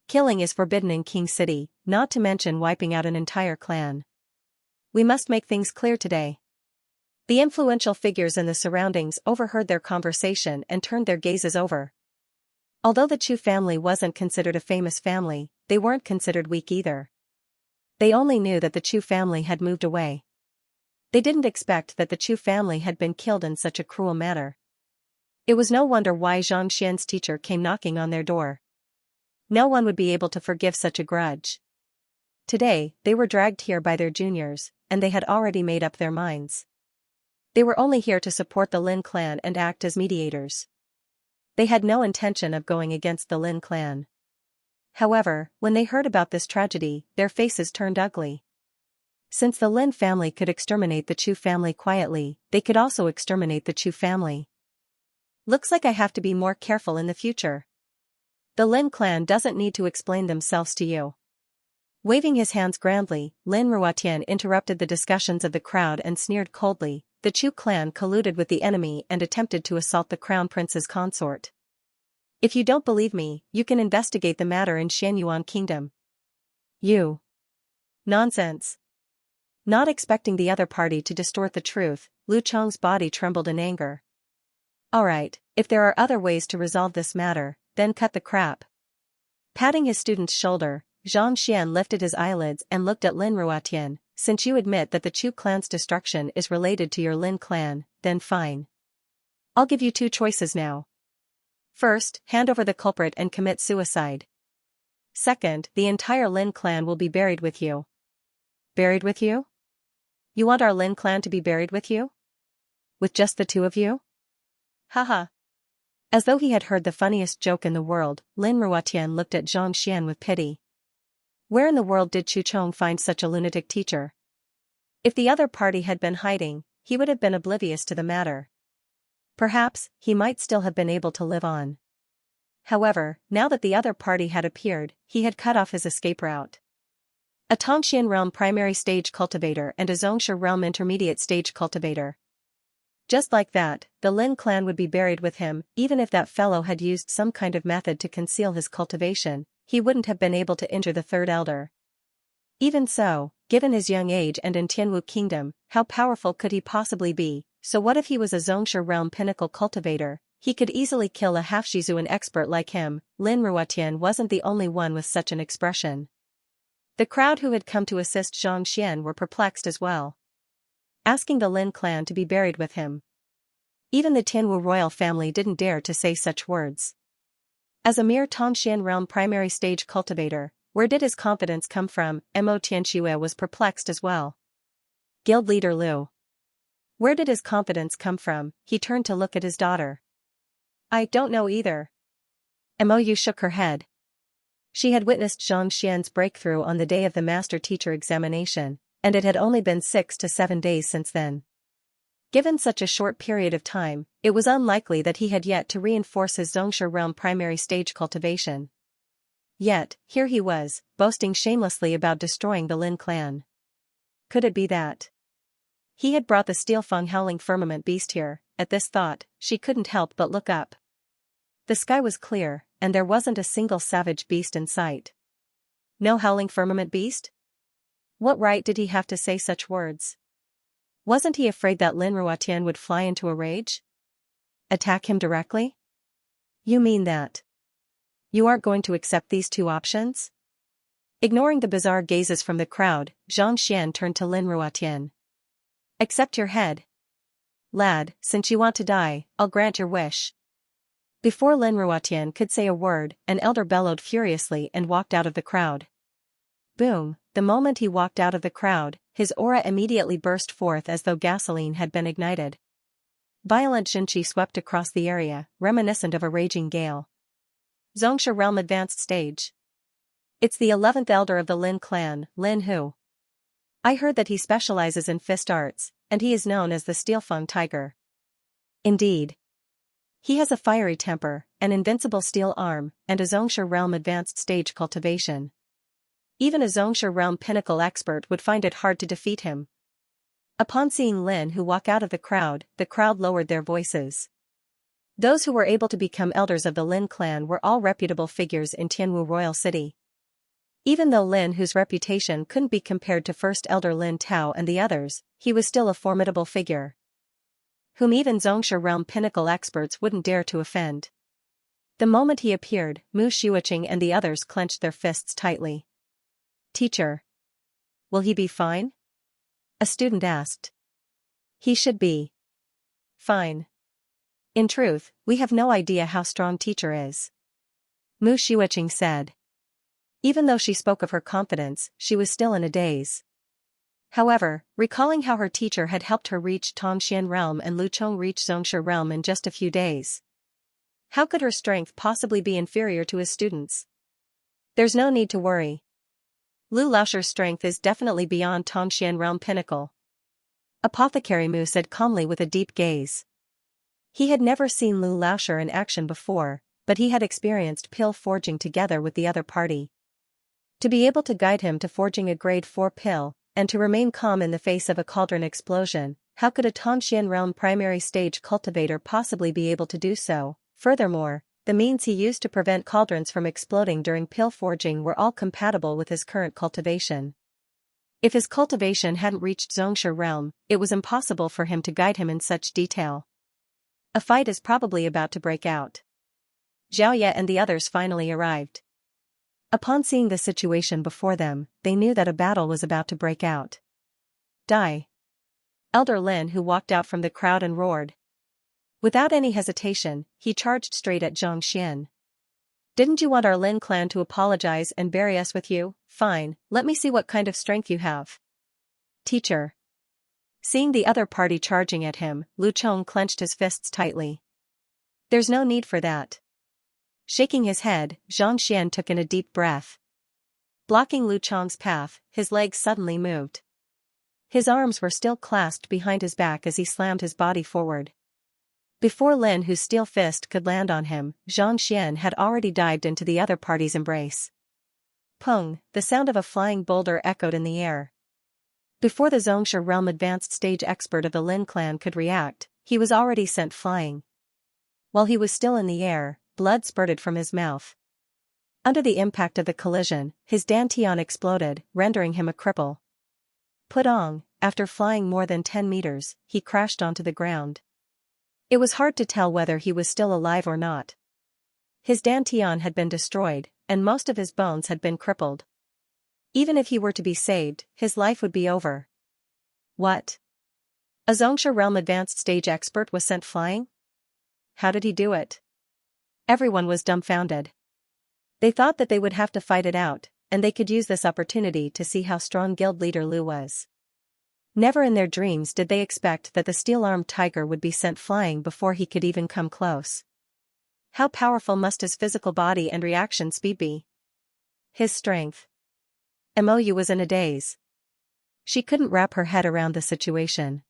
Killing is forbidden in King City, not to mention wiping out an entire clan. We must make things clear today. The influential figures in the surroundings overheard their conversation and turned their gazes over. Although the Chu family wasn't considered a famous family, they weren't considered weak either. They only knew that the Chu family had moved away. They didn't expect that the Chu family had been killed in such a cruel manner. It was no wonder why Xianxian's teacher came knocking on their door. No one would be able to forgive such a grudge. Today, they were dragged here by their juniors, and they had already made up their minds. They were only here to support the Lin clan and act as mediators. They had no intention of going against the Lin clan. However, when they heard about this tragedy, their faces turned ugly. Since the Lin family could exterminate the Chu family quietly, they could also exterminate the Chu family. Looks like I have to be more careful in the future. The Lin clan doesn't need to explain themselves to you. Waving his hands grandly, Lin Ruotian interrupted the discussions of the crowd and sneered coldly. The Chu clan colluded with the enemy and attempted to assault the crown prince's consort. If you don't believe me, you can investigate the matter in Xianyuan Kingdom. You. Nonsense. Not expecting the other party to distort the truth, Lu Chong's body trembled in anger. Alright, if there are other ways to resolve this matter, then cut the crap. Patting his student's shoulder, Xianxia lifted his eyelids and looked at Lin Ruotian. Since you admit that the Chu clan's destruction is related to your Lin clan, then fine. I'll give you 2 choices now. First, hand over the culprit and commit suicide. Second, the entire Lin clan will be buried with you. Buried with you? You want our Lin clan to be buried with you? With just the 2 of you? Haha. As though he had heard the funniest joke in the world, Lin Ruotian looked at Xianxia with pity. Where in the world did Chu Chong find such a lunatic teacher? If the other party had been hiding, he would have been oblivious to the matter. Perhaps, he might still have been able to live on. However, now that the other party had appeared, he had cut off his escape route. A Tongxian realm primary stage cultivator and a Xianxia realm intermediate stage cultivator. Just like that, the Lin clan would be buried with him. Even if that fellow had used some kind of method to conceal his cultivation, he wouldn't have been able to injure the third elder. Even so, given his young age and in Tianwu Kingdom, how powerful could he possibly be? So what if he was a Xianxia realm pinnacle cultivator? He could easily kill a half-Shizuan expert like him. Lin Ruotian wasn't the only one with such an expression. The crowd who had come to assist Zhang Xian were perplexed as well, asking the Lin clan to be buried with him. Even the Tianwu royal family didn't dare to say such words. As a mere Tongxian realm primary stage cultivator, where did his confidence come from? Mo Tianxue was perplexed as well. Guild leader Liu. Where did his confidence come from? He turned to look at his daughter. I don't know either. Mo shook her head. She had witnessed Zhang Xian's breakthrough on the day of the master-teacher examination, and it had only been 6 to 7 days since then. Given such a short period of time, it was unlikely that he had yet to reinforce his Xianxia realm primary stage cultivation. Yet, here he was, boasting shamelessly about destroying the Lin clan. Could it be that he had brought the Steelfang howling firmament beast here? At this thought, she couldn't help but look up. The sky was clear, and there wasn't a single savage beast in sight. No howling firmament beast? What right did he have to say such words? Wasn't he afraid that Lin Ruotian would fly into a rage? Attack him directly? You mean that you aren't going to accept these two options? Ignoring the bizarre gazes from the crowd, Zhang Xian turned to Lin Ruotian. Accept your head. Lad, since you want to die, I'll grant your wish. Before Lin Ruotian could say a word, an elder bellowed furiously and walked out of the crowd. Boom, the moment he walked out of the crowd, his aura immediately burst forth as though gasoline had been ignited. Violent Xinqi swept across the area, reminiscent of a raging gale. Xianxia realm advanced stage. It's the 11th elder of the Lin clan, Lin Hu. I heard that he specializes in fist arts, and he is known as the Steelfang Tiger. Indeed. He has a fiery temper, an invincible steel arm, and a Xianxia realm advanced stage cultivation. Even a Xianxia realm pinnacle expert would find it hard to defeat him. Upon seeing Lin Hu walk out of the crowd lowered their voices. Those who were able to become elders of the Lin clan were all reputable figures in Tianwu Royal City. Even though Lin Hu's reputation couldn't be compared to First Elder Lin Tao and the others, he was still a formidable figure, whom even Xianxia realm pinnacle experts wouldn't dare to offend. The moment he appeared, Mu Xiuqing and the others clenched their fists tightly. Teacher. Will he be fine? A student asked. He should be fine. In truth, we have no idea how strong teacher is, Mu Xiuqing said. Even though she spoke of her confidence, she was still in a daze. However, recalling how her teacher had helped her reach Tongxian realm and Lu Chong reach Xianxia realm in just a few days, how could her strength possibly be inferior to his students? There's no need to worry. Lu Laosher's strength is definitely beyond Tongxian realm pinnacle, Apothecary Mu said calmly with a deep gaze. He had never seen Lu Laosher in action before, but he had experienced pill forging together with the other party. To be able to guide him to forging a grade 4 pill, and to remain calm in the face of a cauldron explosion, how could a Tongxian realm primary stage cultivator possibly be able to do so? Furthermore, the means he used to prevent cauldrons from exploding during pill forging were all compatible with his current cultivation. If his cultivation hadn't reached Xianxia realm, it was impossible for him to guide him in such detail. A fight is probably about to break out. Xiaoye and the others finally arrived. Upon seeing the situation before them, they knew that a battle was about to break out. Die. Elder Lin Hu walked out from the crowd and roared. Without any hesitation, he charged straight at Zhang Xian. Didn't you want our Lin clan to apologize and bury us with you? Fine, let me see what kind of strength you have. Teacher. Seeing the other party charging at him, Lu Chong clenched his fists tightly. There's no need for that. Shaking his head, Zhang Xian took in a deep breath. Blocking Lu Chong's path, his legs suddenly moved. His arms were still clasped behind his back as he slammed his body forward. Before Lin Hu's steel fist could land on him, Xianxia had already dived into the other party's embrace. Pung, the sound of a flying boulder echoed in the air. Before the Xianxia realm advanced stage expert of the Lin clan could react, he was already sent flying. While he was still in the air, blood spurted from his mouth. Under the impact of the collision, his dantian exploded, rendering him a cripple. Pudong, after flying more than 10 meters, he crashed onto the ground. It was hard to tell whether he was still alive or not. His dantian had been destroyed, and most of his bones had been crippled. Even if he were to be saved, his life would be over. What? A Xianxia realm advanced stage expert was sent flying? How did he do it? Everyone was dumbfounded. They thought that they would have to fight it out, and they could use this opportunity to see how strong guild leader Lu was. Never in their dreams did they expect that the steel-armed tiger would be sent flying before he could even come close. How powerful must his physical body and reaction speed be? His strength. Mou was in a daze. She couldn't wrap her head around the situation.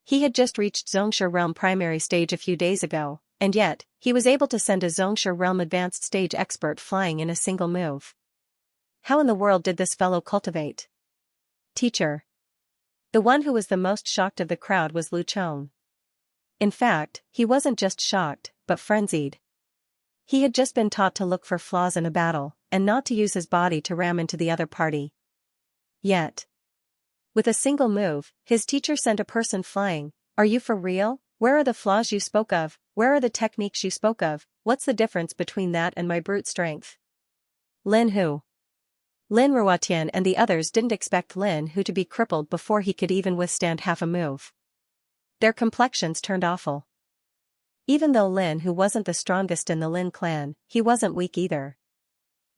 He had just reached Xianxia realm primary stage a few days ago, and yet, he was able to send a Xianxia realm advanced stage expert flying in a single move. How in the world did this fellow cultivate? Teacher. The one who was the most shocked of the crowd was Lu Chong. In fact, he wasn't just shocked, but frenzied. He had just been taught to look for flaws in a battle, and not to use his body to ram into the other party. Yet, with a single move, his teacher sent a person flying. Are you for real? Where are the flaws you spoke of? Where are the techniques you spoke of? What's the difference between that and my brute strength? Lin Hu. Lin Ruotian and the others didn't expect Lin Hu to be crippled before he could even withstand half a move. Their complexions turned awful. Even though Lin Hu wasn't the strongest in the Lin clan, he wasn't weak either.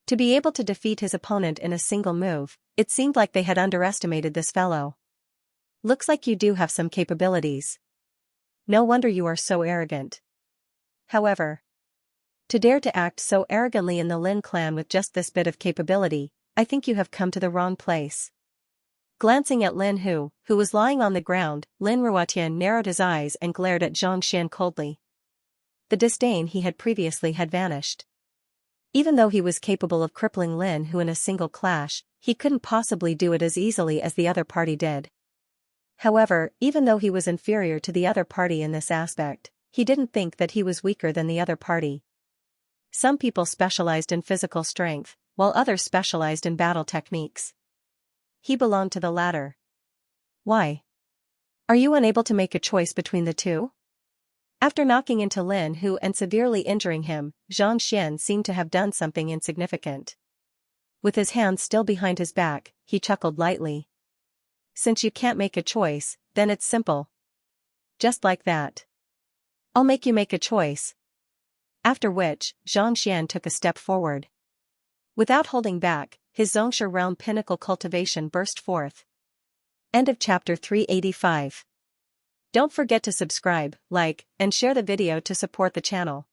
To be able to defeat his opponent in a single move, it seemed like they had underestimated this fellow. Looks like you do have some capabilities. No wonder you are so arrogant. However, to dare to act so arrogantly in the Lin clan with just this bit of capability, I think you have come to the wrong place. Glancing at Lin Hu, who was lying on the ground, Lin Ruotian narrowed his eyes and glared at Xianxia coldly. The disdain he had previously had vanished. Even though he was capable of crippling Lin Hu in a single clash, he couldn't possibly do it as easily as the other party did. However, even though he was inferior to the other party in this aspect, he didn't think that he was weaker than the other party. Some people specialized in physical strength, while others specialized in battle techniques. He belonged to the latter. Why? Are you unable to make a choice between the two? After knocking into Lin Hu and severely injuring him, Xianxia seemed to have done something insignificant. With his hands still behind his back, he chuckled lightly. Since you can't make a choice, then it's simple. Just like that. I'll make you make a choice. After which, Xianxia took a step forward. Without holding back, his Xianxia realm pinnacle cultivation burst forth. End of chapter 385. Don't forget to subscribe, like, and share the video to support the channel.